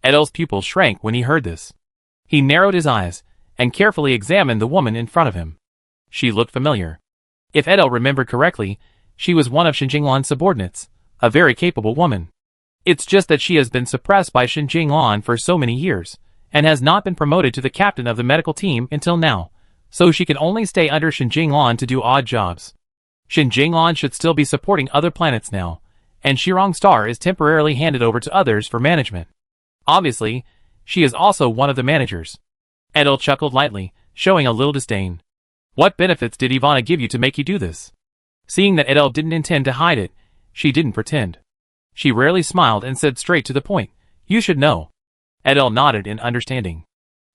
Edel's pupils shrank when he heard this. He narrowed his eyes, and carefully examined the woman in front of him. She looked familiar. If Edel remembered correctly, she was one of Shen Jinglan's subordinates, a very capable woman. It's just that she has been suppressed by Shen Jinglan for so many years, and has not been promoted to the captain of the medical team until now, so she can only stay under Shen Jinglan to do odd jobs. Shen Jinglan should still be supporting other planets now, and Shirong Star is temporarily handed over to others for management. Obviously, she is also one of the managers. Edel chuckled lightly, showing a little disdain. What benefits did Ivana give you to make you do this? Seeing that Edel didn't intend to hide it, she didn't pretend. She rarely smiled and said straight to the point, You should know. Edel nodded in understanding.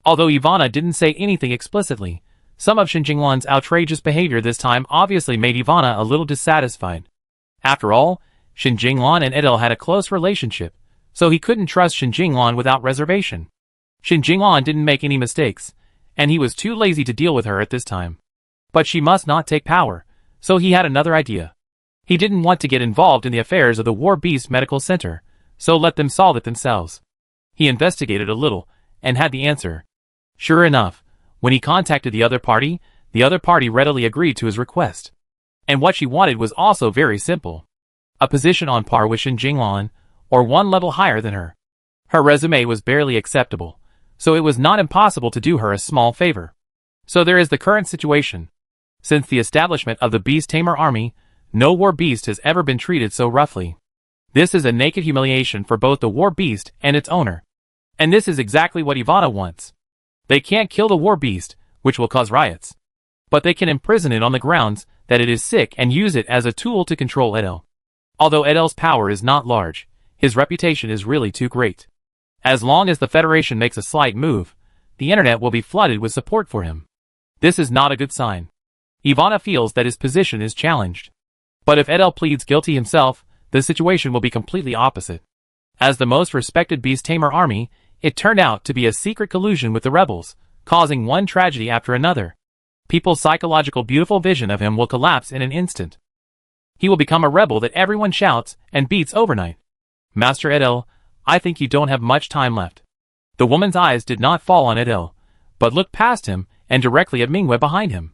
Although Ivana didn't say anything explicitly, some of Shin Jinglan's outrageous behavior this time obviously made Ivana a little dissatisfied. After all, Shin Jinglan and Edel had a close relationship, so he couldn't trust Shin Jinglan without reservation. Shin Jinglan didn't make any mistakes, and he was too lazy to deal with her at this time. But she must not take power, so he had another idea. He didn't want to get involved in the affairs of the War Beast Medical Center, so let them solve it themselves. He investigated a little, and had the answer. Sure enough, when he contacted the other party readily agreed to his request. And what she wanted was also very simple. A position on par with Shin Jinglan, or one level higher than her. Her resume was barely acceptable, so it was not impossible to do her a small favor. So there is the current situation. Since the establishment of the Beast Tamer Army, no war beast has ever been treated so roughly. This is a naked humiliation for both the war beast and its owner. And this is exactly what Ivana wants. They can't kill the war beast, which will cause riots. But they can imprison it on the grounds that it is sick and use it as a tool to control Edel. Although Edel's power is not large, his reputation is really too great. As long as the Federation makes a slight move, the internet will be flooded with support for him. This is not a good sign. Ivana feels that his position is challenged. But if Edel pleads guilty himself, the situation will be completely opposite. As the most respected Beast Tamer army, it turned out to be a secret collusion with the rebels, causing one tragedy after another. People's psychological beautiful vision of him will collapse in an instant. He will become a rebel that everyone shouts and beats overnight. Master Edel, I think you don't have much time left. The woman's eyes did not fall on Edel, but looked past him and directly at Mingwe behind him.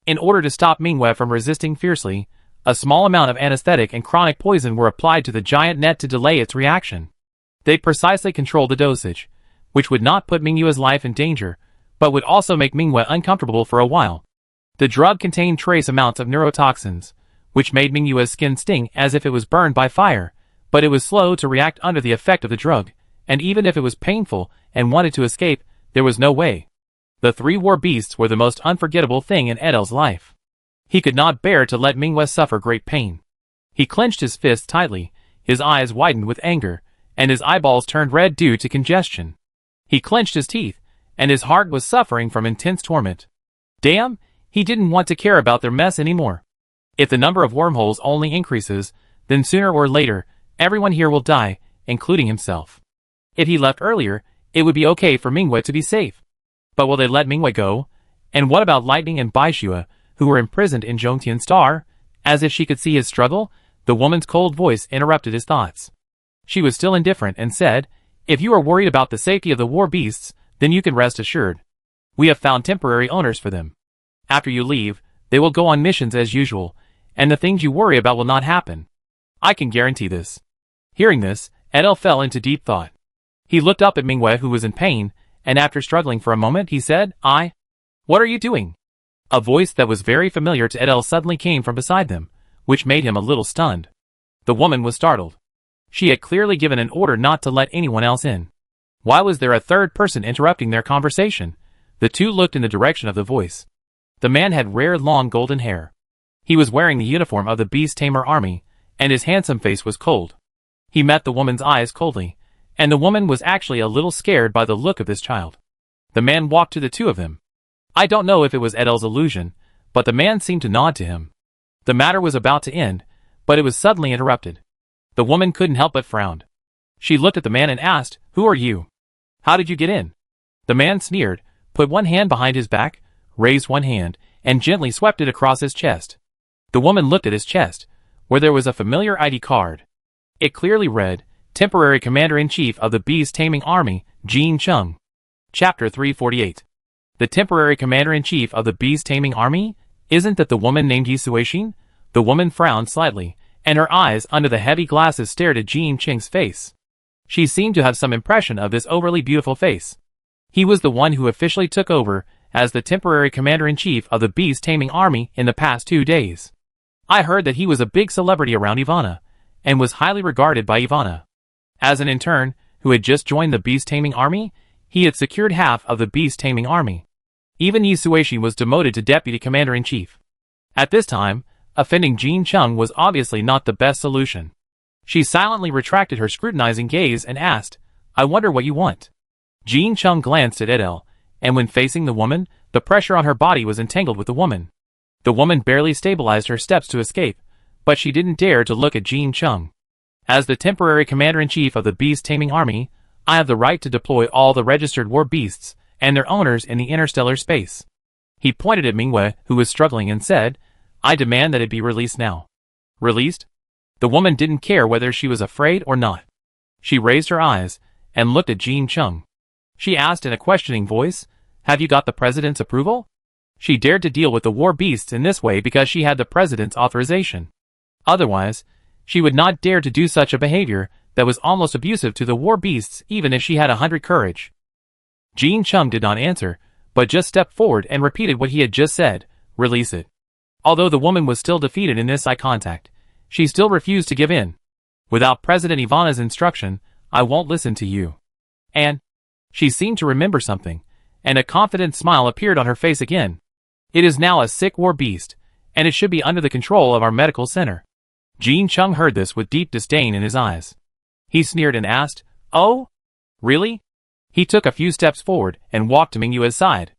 In order to stop Mingwe from resisting fiercely, a small amount of anesthetic and chronic poison were applied to the giant net to delay its reaction. They precisely controlled the dosage, which would not put Mingwe's life in danger, but would also make Mingwe uncomfortable for a while. The drug contained trace amounts of neurotoxins, which made Mingwe's skin sting as if it was burned by fire, but it was slow to react under the effect of the drug, and even if it was painful and wanted to escape, there was no way. The three war beasts were the most unforgettable thing in Edel's life. He could not bear to let Mingwe suffer great pain. He clenched his fists tightly, his eyes widened with anger, and his eyeballs turned red due to congestion. He clenched his teeth, and his heart was suffering from intense torment. Damn, he didn't want to care about their mess anymore. If the number of wormholes only increases, then sooner or later, everyone here will die, including himself. If he left earlier, it would be okay for Mingwe to be safe. But will they let Mingwe go? And what about Lightning and Baishua, who were imprisoned in Zhongtian Star? As if she could see his struggle, the woman's cold voice interrupted his thoughts. She was still indifferent and said, If you are worried about the safety of the war beasts, then you can rest assured. We have found temporary owners for them. After you leave, they will go on missions as usual, and the things you worry about will not happen. I can guarantee this. Hearing this, Edel fell into deep thought. He looked up at Mingwe, who was in pain, and after struggling for a moment he said, What are you doing? A voice that was very familiar to Edel suddenly came from beside them, which made him a little stunned. The woman was startled. She had clearly given an order not to let anyone else in. Why was there a third person interrupting their conversation? The two looked in the direction of the voice. The man had rare long golden hair. He was wearing the uniform of the Beast Tamer army, and his handsome face was cold. He met the woman's eyes coldly, and the woman was actually a little scared by the look of this child. The man walked to the two of them. I don't know if it was Edel's illusion, but the man seemed to nod to him. The matter was about to end, but it was suddenly interrupted. The woman couldn't help but frown. She looked at the man and asked, Who are you? How did you get in? The man sneered, put one hand behind his back, raised one hand, and gently swept it across his chest. The woman looked at his chest, where there was a familiar ID card. It clearly read, Temporary Commander-in-Chief of the Beast Taming Army, Jean Chung. Chapter 348. The Temporary Commander-in-Chief of the Beast Taming Army? Isn't that the woman named Yi Suixin? The woman frowned slightly, and her eyes under the heavy glasses stared at Jean Cheng's face. She seemed to have some impression of this overly beautiful face. He was the one who officially took over as the Temporary Commander-in-Chief of the Beast Taming Army in the past 2 days. I heard that he was a big celebrity around Ivana, and was highly regarded by Ivana. As an intern, who had just joined the Beast Taming Army, he had secured half of the Beast Taming Army. Even Yi Suixin was demoted to Deputy Commander-in-Chief. At this time, offending Jean Chung was obviously not the best solution. She silently retracted her scrutinizing gaze and asked, I wonder what you want. Jean Chung glanced at Adele, and when facing the woman, the pressure on her body was entangled with the woman. The woman barely stabilized her steps to escape, but she didn't dare to look at Jean Chung. As the temporary commander-in-chief of the beast-taming army, I have the right to deploy all the registered war beasts and their owners in the interstellar space. He pointed at Mingwei, who was struggling, and said, I demand that it be released now. Released? The woman didn't care whether she was afraid or not. She raised her eyes and looked at Jean Chung. She asked in a questioning voice, Have you got the president's approval? She dared to deal with the war beasts in this way because she had the president's authorization. Otherwise, she would not dare to do such a behavior that was almost abusive to the war beasts even if she had 100 courage. Jean Chung did not answer, but just stepped forward and repeated what he had just said, Release it. Although the woman was still defeated in this eye contact, she still refused to give in. Without President Ivana's instruction, I won't listen to you. And she seemed to remember something, and a confident smile appeared on her face again. It is now a sick war beast, and it should be under the control of our medical center. Jean Chung heard this with deep disdain in his eyes. He sneered and asked, Oh? Really? He took a few steps forward and walked to Mingyue's side.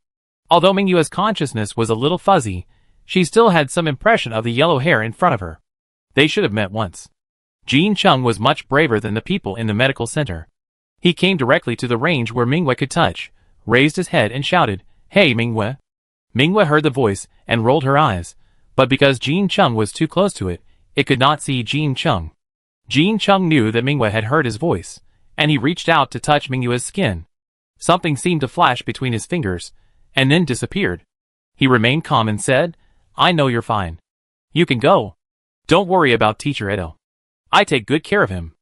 Although Mingyue's consciousness was a little fuzzy, she still had some impression of the yellow hair in front of her. They should have met once. Jean Chung was much braver than the people in the medical center. He came directly to the range where Mingwei could touch, raised his head and shouted, Hey Mingwei! Mingwei heard the voice and rolled her eyes, but because Jean Chung was too close to it, it could not see Jean Chung. Jean Chung knew that Mingwei had heard his voice, and he reached out to touch Mingyue's skin. Something seemed to flash between his fingers, and then disappeared. He remained calm and said, I know you're fine. You can go. Don't worry about Teacher Edel. I take good care of him.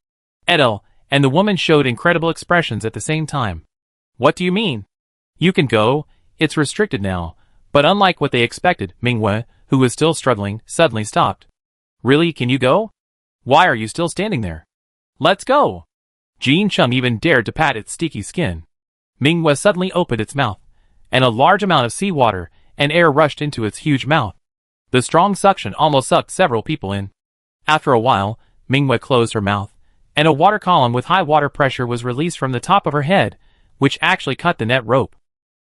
Edel and the woman showed incredible expressions at the same time. What do you mean? You can go, it's restricted now, but unlike what they expected, Mingwei, who was still struggling, suddenly stopped. Really, can you go? Why are you still standing there? Let's go. Jean Chung even dared to pat its sticky skin. Mingwei suddenly opened its mouth, and a large amount of seawater and air rushed into its huge mouth. The strong suction almost sucked several people in. After a while, Mingwei closed her mouth, and a water column with high water pressure was released from the top of her head, which actually cut the net rope.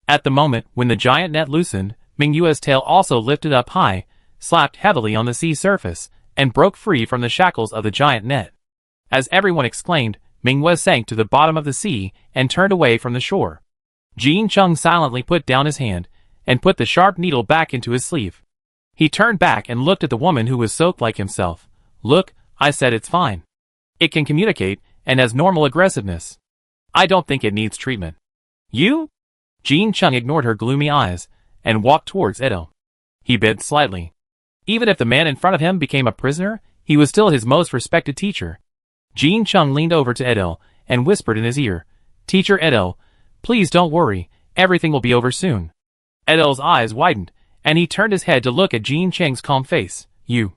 At the moment when the giant net loosened, Mingyue's tail also lifted up high, slapped heavily on the sea surface, and broke free from the shackles of the giant net. As everyone exclaimed, Mingwei sank to the bottom of the sea and turned away from the shore. Jean Chung silently put down his hand and put the sharp needle back into his sleeve. He turned back and looked at the woman who was soaked like himself. Look, I said it's fine. It can communicate and has normal aggressiveness. I don't think it needs treatment. You? Jean Chung ignored her gloomy eyes and walked towards Edel. He bent slightly. Even if the man in front of him became a prisoner, he was still his most respected teacher. Jean Chung leaned over to Edel and whispered in his ear, Teacher Edel, please don't worry, everything will be over soon. Edel's eyes widened, and he turned his head to look at Jean Cheng's calm face. You.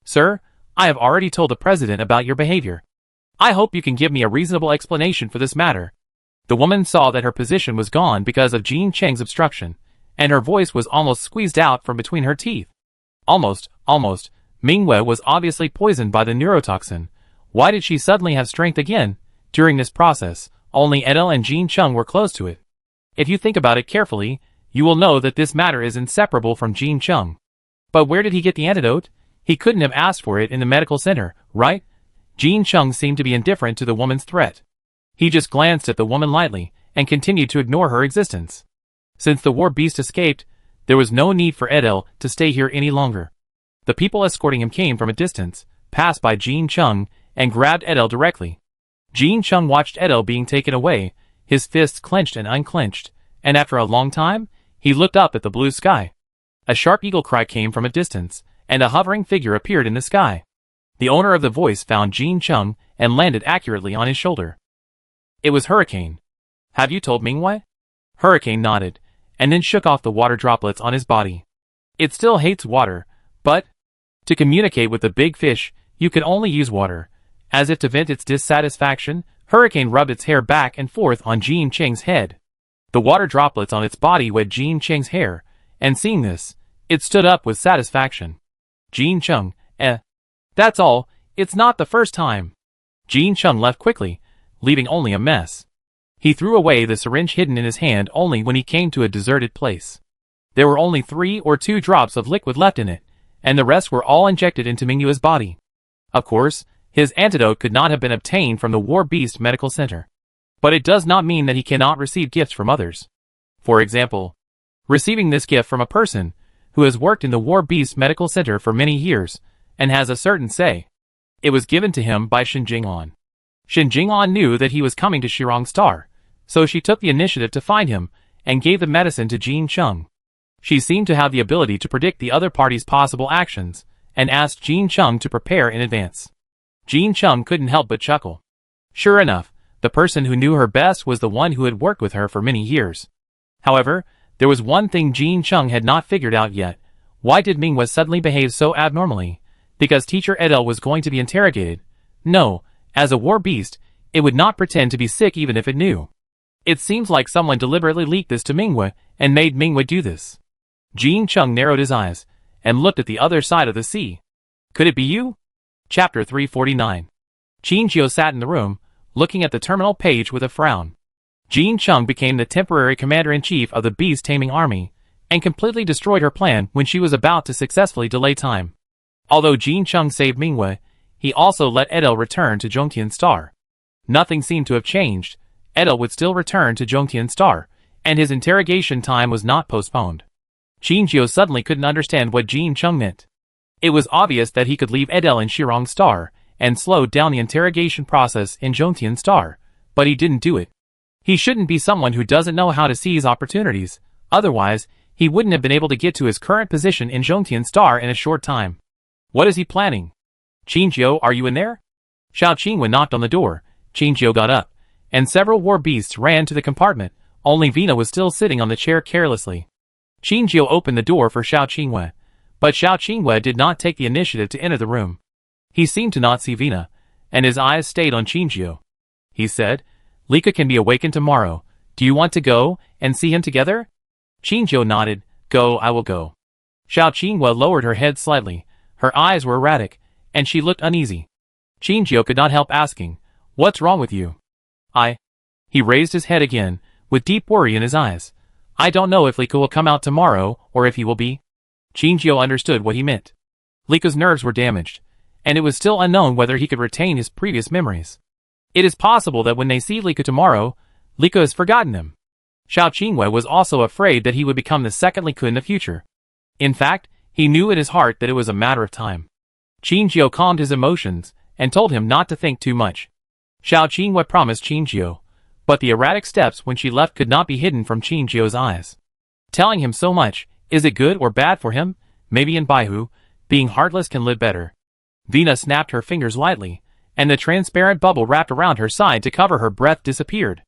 Sir, I have already told the president about your behavior. I hope you can give me a reasonable explanation for this matter. The woman saw that her position was gone because of Jean Cheng's obstruction, and her voice was almost squeezed out from between her teeth. Almost. Mingwei was obviously poisoned by the neurotoxin. Why did she suddenly have strength again? During this process, only Edel and Jean Chung were close to it. If you think about it carefully, you will know that this matter is inseparable from Jean Chung. But where did he get the antidote? He couldn't have asked for it in the medical center, right? Jean Chung seemed to be indifferent to the woman's threat. He just glanced at the woman lightly and continued to ignore her existence. Since the war beast escaped, there was no need for Edel to stay here any longer. The people escorting him came from a distance, passed by Jean Chung, and grabbed Edel directly. Jean Chung watched Edel being taken away, his fists clenched and unclenched, and after a long time, he looked up at the blue sky. A sharp eagle cry came from a distance, and a hovering figure appeared in the sky. The owner of the voice found Jean Chung and landed accurately on his shoulder. It was Hurricane. Have you told Mingwei? Hurricane nodded, and then shook off the water droplets on his body. It still hates water, but to communicate with the big fish, you can only use water. As if to vent its dissatisfaction, Hurricane rubbed its hair back and forth on Jean Cheng's head. The water droplets on its body wet Jean Cheng's hair, and seeing this, it stood up with satisfaction. Jean Chung, that's all, it's not the first time. Jean Chung left quickly, leaving only a mess. He threw away the syringe hidden in his hand only when he came to a deserted place. There were only 3 or 2 drops of liquid left in it, and the rest were all injected into Minghua's body. Of course, his antidote could not have been obtained from the War Beast Medical Center. But it does not mean that he cannot receive gifts from others. For example, receiving this gift from a person who has worked in the War Beast Medical Center for many years and has a certain say. It was given to him by Shin Jing'an. Shin Jing'an knew that he was coming to Shirong Star, so she took the initiative to find him and gave the medicine to Jin Chung. She seemed to have the ability to predict the other party's possible actions and asked Jin Chung to prepare in advance. Jin Chung couldn't help but chuckle. Sure enough, the person who knew her best was the one who had worked with her for many years. However, there was one thing Jin Chung had not figured out yet. Why did Minghua suddenly behave so abnormally? Because teacher Edel was going to be interrogated. No, as a war beast, it would not pretend to be sick even if it knew. It seems like someone deliberately leaked this to Minghua and made Minghua do this. Jin Chung narrowed his eyes and looked at the other side of the sea. Could it be you? Chapter 349. Qin Jiu sat in the room, looking at the terminal page with a frown. Jin Chung became the temporary commander-in-chief of the beast-taming army, and completely destroyed her plan when she was about to successfully delay time. Although Jin Chung saved Minghua, he also let Edel return to Zhongtian Star. Nothing seemed to have changed. Edel would still return to Zhongtian Star, and his interrogation time was not postponed. Qin Jiu suddenly couldn't understand what Jin Chung meant. It was obvious that he could leave Edel in Shirong Star and slow down the interrogation process in Zhongtian Star, but he didn't do it. He shouldn't be someone who doesn't know how to seize opportunities, otherwise, he wouldn't have been able to get to his current position in Zhongtian Star in a short time. What is he planning? Qin Jiu, are you in there? Xiao Qingwen knocked on the door. Qin Jiu got up, and several war beasts ran to the compartment. Only Vina was still sitting on the chair carelessly. Qin Jiu opened the door for Xiao Qingwen, but Xiao Qingwen did not take the initiative to enter the room. He seemed to not see Vina, and his eyes stayed on Qin Jiu. He said, Lika can be awakened tomorrow. Do you want to go and see him together? Qin Jiu nodded. Go, I will go. Xiao Qingwen lowered her head slightly. Her eyes were erratic, and she looked uneasy. Qin Jiu could not help asking, What's wrong with you? He raised his head again, with deep worry in his eyes. I don't know if Lika will come out tomorrow, or if he will be. Qin Jiu understood what he meant. Lika's nerves were damaged, and it was still unknown whether he could retain his previous memories. It is possible that when they see Lika tomorrow, Lika has forgotten them. Xiao Qingwen was also afraid that he would become the second Lika in the future. In fact, he knew in his heart that it was a matter of time. Qin Jiu calmed his emotions and told him not to think too much. Xiao Qingwen promised Qin Jiu, but the erratic steps when she left could not be hidden from Qin Jiu's eyes. Telling him so much, is it good or bad for him? Maybe in Baihu, being heartless can live better. Vina snapped her fingers lightly, and the transparent bubble wrapped around her side to cover her breath disappeared.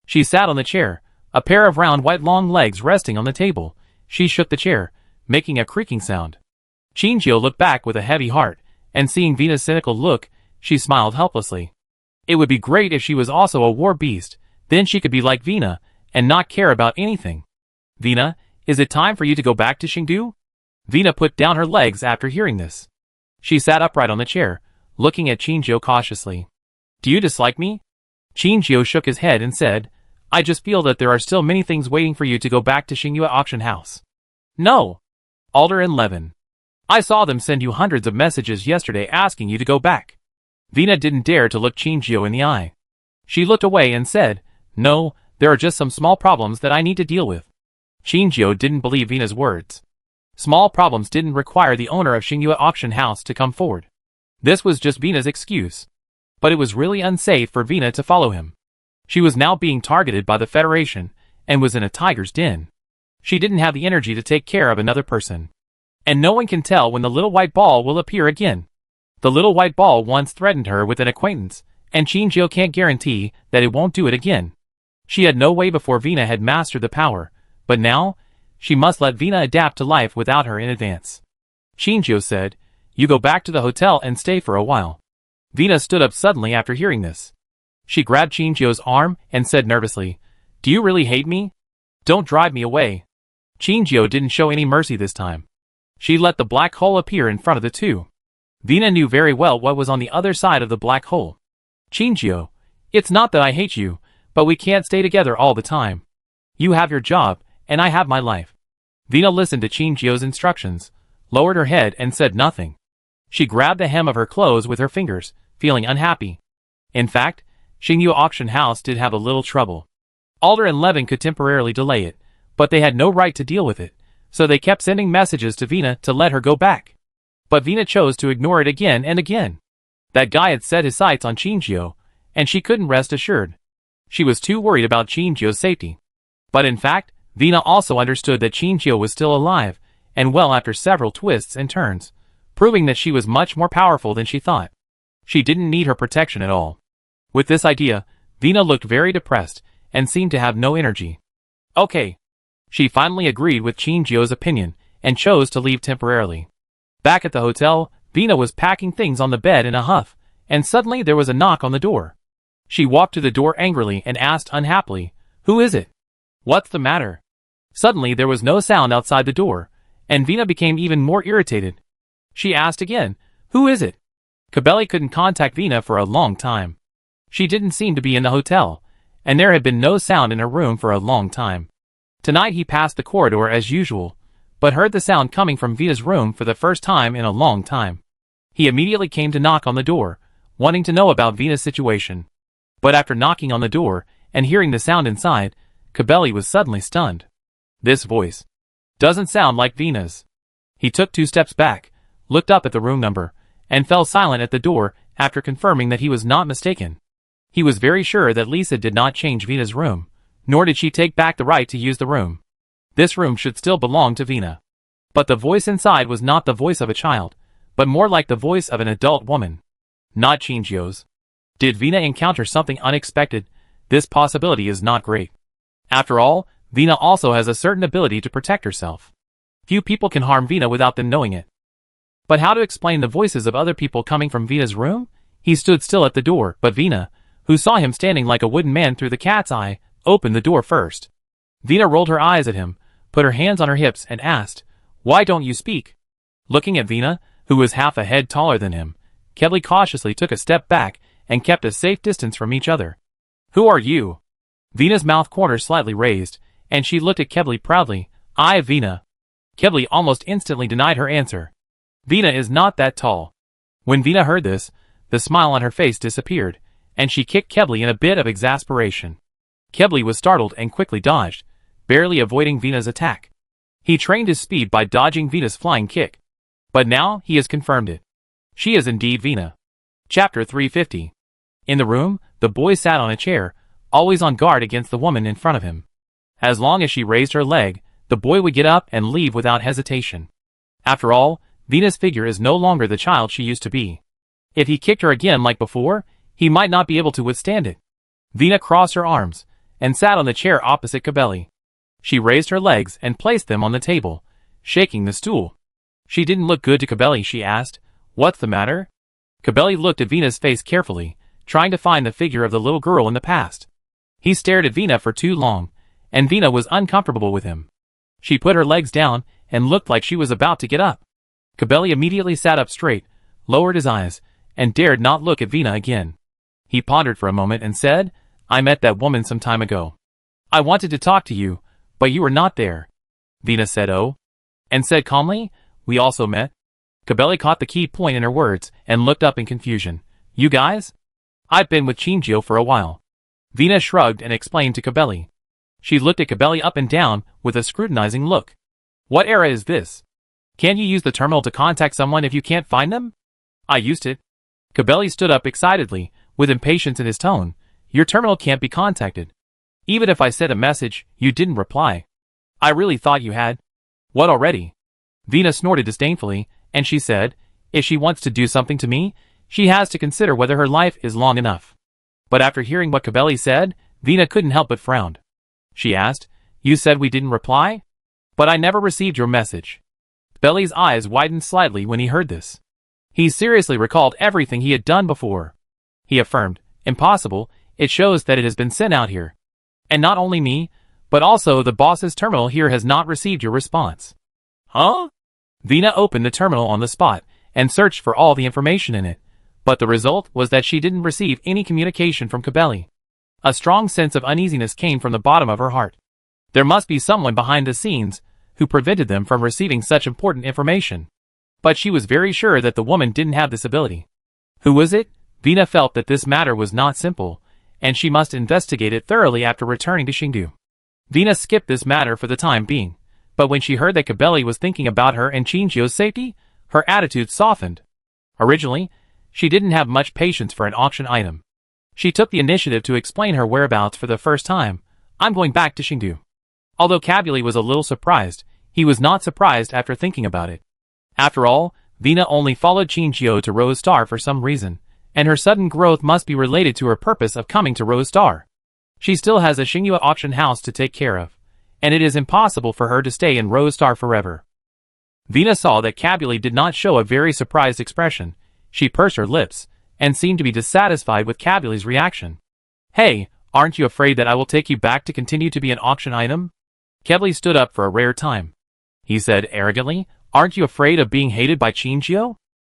She sat on the chair, a pair of round white long legs resting on the table. She shook the chair, making a creaking sound. Qin Jiu looked back with a heavy heart, and seeing Vina's cynical look, she smiled helplessly. It would be great if she was also a war beast, then she could be like Vina, and not care about anything. Vina, is it time for you to go back to Xingdu? Vina put down her legs after hearing this. She sat upright on the chair, looking at Qin Jiu cautiously. Do you dislike me? Qin Jiu shook his head and said, I just feel that there are still many things waiting for you to go back to Xingyue Auction House. No. Alder and Levin. I saw them send you hundreds of messages yesterday asking you to go back. Vina didn't dare to look Qin Jiu in the eye. She looked away and said, No, there are just some small problems that I need to deal with. Qin Jiu didn't believe Vina's words. Small problems didn't require the owner of Xingyue Auction House to come forward. This was just Vina's excuse. But it was really unsafe for Vina to follow him. She was now being targeted by the Federation, and was in a tiger's den. She didn't have the energy to take care of another person. And no one can tell when the little white ball will appear again. The little white ball once threatened her with an acquaintance, and Qin Jiu can't guarantee that it won't do it again. She had no way before Vina had mastered the power, but now, she must let Vina adapt to life without her in advance. Qin Jiu said, You go back to the hotel and stay for a while. Vina stood up suddenly after hearing this. She grabbed Qin Jiu's arm and said nervously, Do you really hate me? Don't drive me away. Qin Jiu didn't show any mercy this time. She let the black hole appear in front of the two. Vina knew very well what was on the other side of the black hole. Qin Jiu, it's not that I hate you, but we can't stay together all the time. You have your job, and I have my life. Vina listened to Chinjio's instructions, lowered her head and said nothing. She grabbed the hem of her clothes with her fingers, feeling unhappy. In fact, Xingyu auction house did have a little trouble. Alder and Levin could temporarily delay it, but they had no right to deal with it, so they kept sending messages to Vina to let her go back. But Vina chose to ignore it again and again. That guy had set his sights on Chinjio, and she couldn't rest assured. She was too worried about Chinjio's safety. But in fact, Vina also understood that Chinjio was still alive, and well after several twists and turns, proving that she was much more powerful than she thought. She didn't need her protection at all. With this idea, Vina looked very depressed, and seemed to have no energy. Okay. She finally agreed with Chinjio's opinion, and chose to leave temporarily. Back at the hotel, Vina was packing things on the bed in a huff, and suddenly there was a knock on the door. She walked to the door angrily and asked unhappily, "Who is it? What's the matter?" Suddenly there was no sound outside the door, and Vina became even more irritated. She asked again, "Who is it?" Cabelli couldn't contact Vina for a long time. She didn't seem to be in the hotel, and there had been no sound in her room for a long time. Tonight he passed the corridor as usual, but heard the sound coming from Vina's room for the first time in a long time. He immediately came to knock on the door, wanting to know about Vina's situation. But after knocking on the door, and hearing the sound inside, Cabelli was suddenly stunned. This voice doesn't sound like Vina's. He took 2 steps back, looked up at the room number, and fell silent at the door after confirming that he was not mistaken. He was very sure that Lisa did not change Vina's room, nor did she take back the right to use the room. This room should still belong to Vina. But the voice inside was not the voice of a child, but more like the voice of an adult woman. Not Chinjio's. Did Vina encounter something unexpected? This possibility is not great. After all, Vina also has a certain ability to protect herself. Few people can harm Vina without them knowing it. But how to explain the voices of other people coming from Vina's room? He stood still at the door, but Vina, who saw him standing like a wooden man through the cat's eye, opened the door first. Vina rolled her eyes at him, put her hands on her hips and asked, "Why don't you speak?" Looking at Vina, who was half a head taller than him, Kelly cautiously took a step back and kept a safe distance from each other. "Who are you?" Vina's mouth corner slightly raised, and she looked at Kebli proudly. "I, Vina." Kebli almost instantly denied her answer. Vina is not that tall. When Vina heard this, the smile on her face disappeared, and she kicked Kebli in a bit of exasperation. Kebli was startled and quickly dodged, barely avoiding Vina's attack. He trained his speed by dodging Vina's flying kick. But now he has confirmed it. She is indeed Vina. Chapter 350. In the room, the boy sat on a chair, always on guard against the woman in front of him. As long as she raised her leg, the boy would get up and leave without hesitation. After all, Vina's figure is no longer the child she used to be. If he kicked her again like before, he might not be able to withstand it. Vina crossed her arms, and sat on the chair opposite Cabelli. She raised her legs and placed them on the table, shaking the stool. She didn't look good to Cabelli, she asked. "What's the matter?" Cabelli looked at Vina's face carefully, trying to find the figure of the little girl in the past. He stared at Vina for too long, and Vina was uncomfortable with him. She put her legs down, and looked like she was about to get up. Cabelli immediately sat up straight, lowered his eyes, and dared not look at Vina again. He pondered for a moment and said, "I met that woman some time ago. I wanted to talk to you, but you were not there." Vina said, "Oh," and said calmly, "We also met." Cabelli caught the key point in her words, and looked up in confusion. "You guys?" "I've been with Chinjio for a while." Vina shrugged and explained to Cabelli. She looked at Cabelli up and down, with a scrutinizing look. "What era is this? Can't you use the terminal to contact someone if you can't find them?" "I used it." Cabelli stood up excitedly, with impatience in his tone. "Your terminal can't be contacted. Even if I sent a message, you didn't reply. I really thought you had." "What already?" Vina snorted disdainfully, and she said, "If she wants to do something to me, she has to consider whether her life is long enough." But after hearing what Cabelli said, Vina couldn't help but frown. She asked, "You said we didn't reply?" "But I never received your message." Cabelli's eyes widened slightly when he heard this. He seriously recalled everything he had done before. He affirmed, "Impossible, it shows that it has been sent out here. And not only me, but also the boss's terminal here has not received your response." "Huh?" Vina opened the terminal on the spot, and searched for all the information in it, but the result was that she didn't receive any communication from Cabelli. A strong sense of uneasiness came from the bottom of her heart. There must be someone behind the scenes who prevented them from receiving such important information. But she was very sure that the woman didn't have this ability. Who was it? Vina felt that this matter was not simple, and she must investigate it thoroughly after returning to Xingdu. Vina skipped this matter for the time being, but when she heard that Kabeli was thinking about her and Qingzhou's safety, her attitude softened. Originally, she didn't have much patience for an auction item. She took the initiative to explain her whereabouts for the first time. I'm going back to Xingdu. Although Kabeli was a little surprised, he was not surprised after thinking about it. After all, Vina only followed Qingzhou to Rose Star for some reason, and her sudden growth must be related to her purpose of coming to Rose Star. She still has a Xingyu auction house to take care of, and it is impossible for her to stay in Rose Star forever. Vina saw that Kabeli did not show a very surprised expression. She pursed her lips, and seemed to be dissatisfied with Kabeli's reaction. Hey, aren't you afraid that I will take you back to continue to be an auction item? Kabeli stood up for a rare time. He said arrogantly, aren't you afraid of being hated by Qingzhou?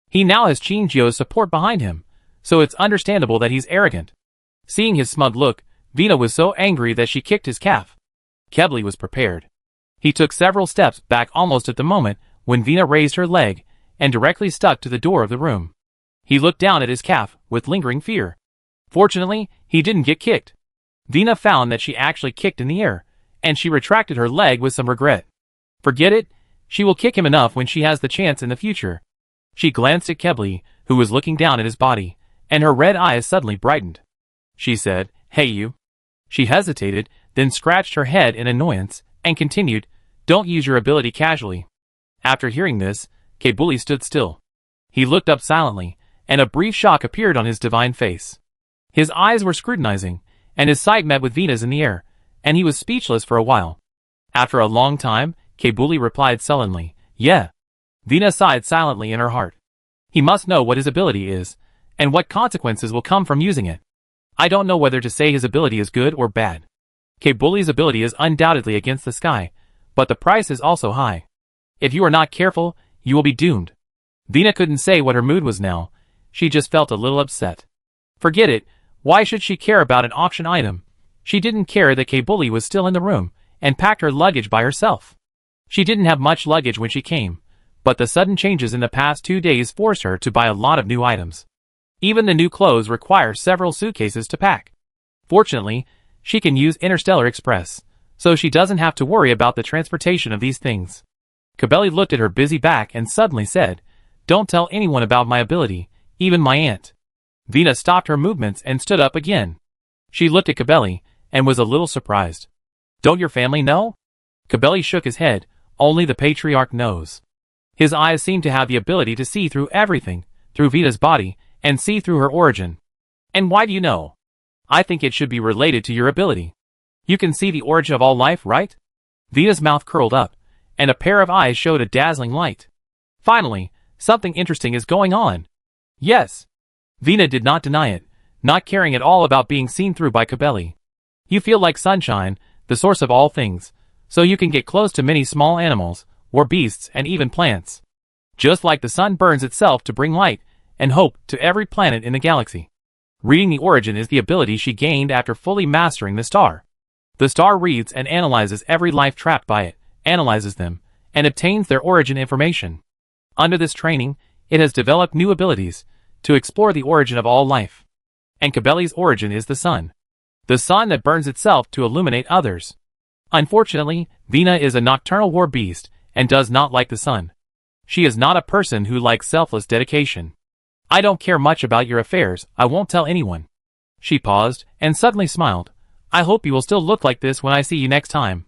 He now has Qingzhou's support behind him, so it's understandable that he's arrogant. Seeing his smug look, Vina was so angry that she kicked his calf. Kabeli was prepared. He took several steps back almost at the moment when Vina raised her leg and directly stuck to the door of the room. He looked down at his calf with lingering fear. Fortunately, he didn't get kicked. Vina found that she actually kicked in the air, and she retracted her leg with some regret. Forget it, she will kick him enough when she has the chance in the future. She glanced at Kabeli, who was looking down at his body, and her red eyes suddenly brightened. She said, hey you. She hesitated, then scratched her head in annoyance, and continued, don't use your ability casually. After hearing this, Kabeli stood still. He looked up silently, and a brief shock appeared on his divine face. His eyes were scrutinizing, and his sight met with Vina's in the air, and he was speechless for a while. After a long time, Kabeli replied sullenly, yeah. Vina sighed silently in her heart. He must know what his ability is, and what consequences will come from using it. I don't know whether to say his ability is good or bad. Kabeli's ability is undoubtedly against the sky, but the price is also high. If you are not careful, you will be doomed. Vina couldn't say what her mood was now. She just felt a little upset. Forget it, why should she care about an auction item? She didn't care that Kabeli was still in the room, and packed her luggage by herself. She didn't have much luggage when she came, but the sudden changes in the past 2 days forced her to buy a lot of new items. Even the new clothes require several suitcases to pack. Fortunately, she can use Interstellar Express, so she doesn't have to worry about the transportation of these things. Kabeli looked at her busy back and suddenly said, don't tell anyone about my ability, even my aunt. Vina stopped her movements and stood up again. She looked at Kabeli, and was a little surprised. Don't your family know? Kabeli shook his head, only the patriarch knows. His eyes seemed to have the ability to see through everything, through Vina's body, and see through her origin. And why do you know? I think it should be related to your ability. You can see the origin of all life, right? Vina's mouth curled up, and a pair of eyes showed a dazzling light. Finally, something interesting is going on. Yes. Vina did not deny it, not caring at all about being seen through by Kabeli. You feel like sunshine, the source of all things, so you can get close to many small animals, or beasts and even plants. Just like the sun burns itself to bring light and hope to every planet in the galaxy. Reading the origin is the ability she gained after fully mastering the star. The star reads and analyzes every life trapped by it, analyzes them, and obtains their origin information. Under this training, it has developed new abilities to explore the origin of all life. And Kabeli's origin is the sun. The sun that burns itself to illuminate others. Unfortunately, Vina is a nocturnal war beast and does not like the sun. She is not a person who likes selfless dedication. I don't care much about your affairs, I won't tell anyone. She paused and suddenly smiled. I hope you will still look like this when I see you next time.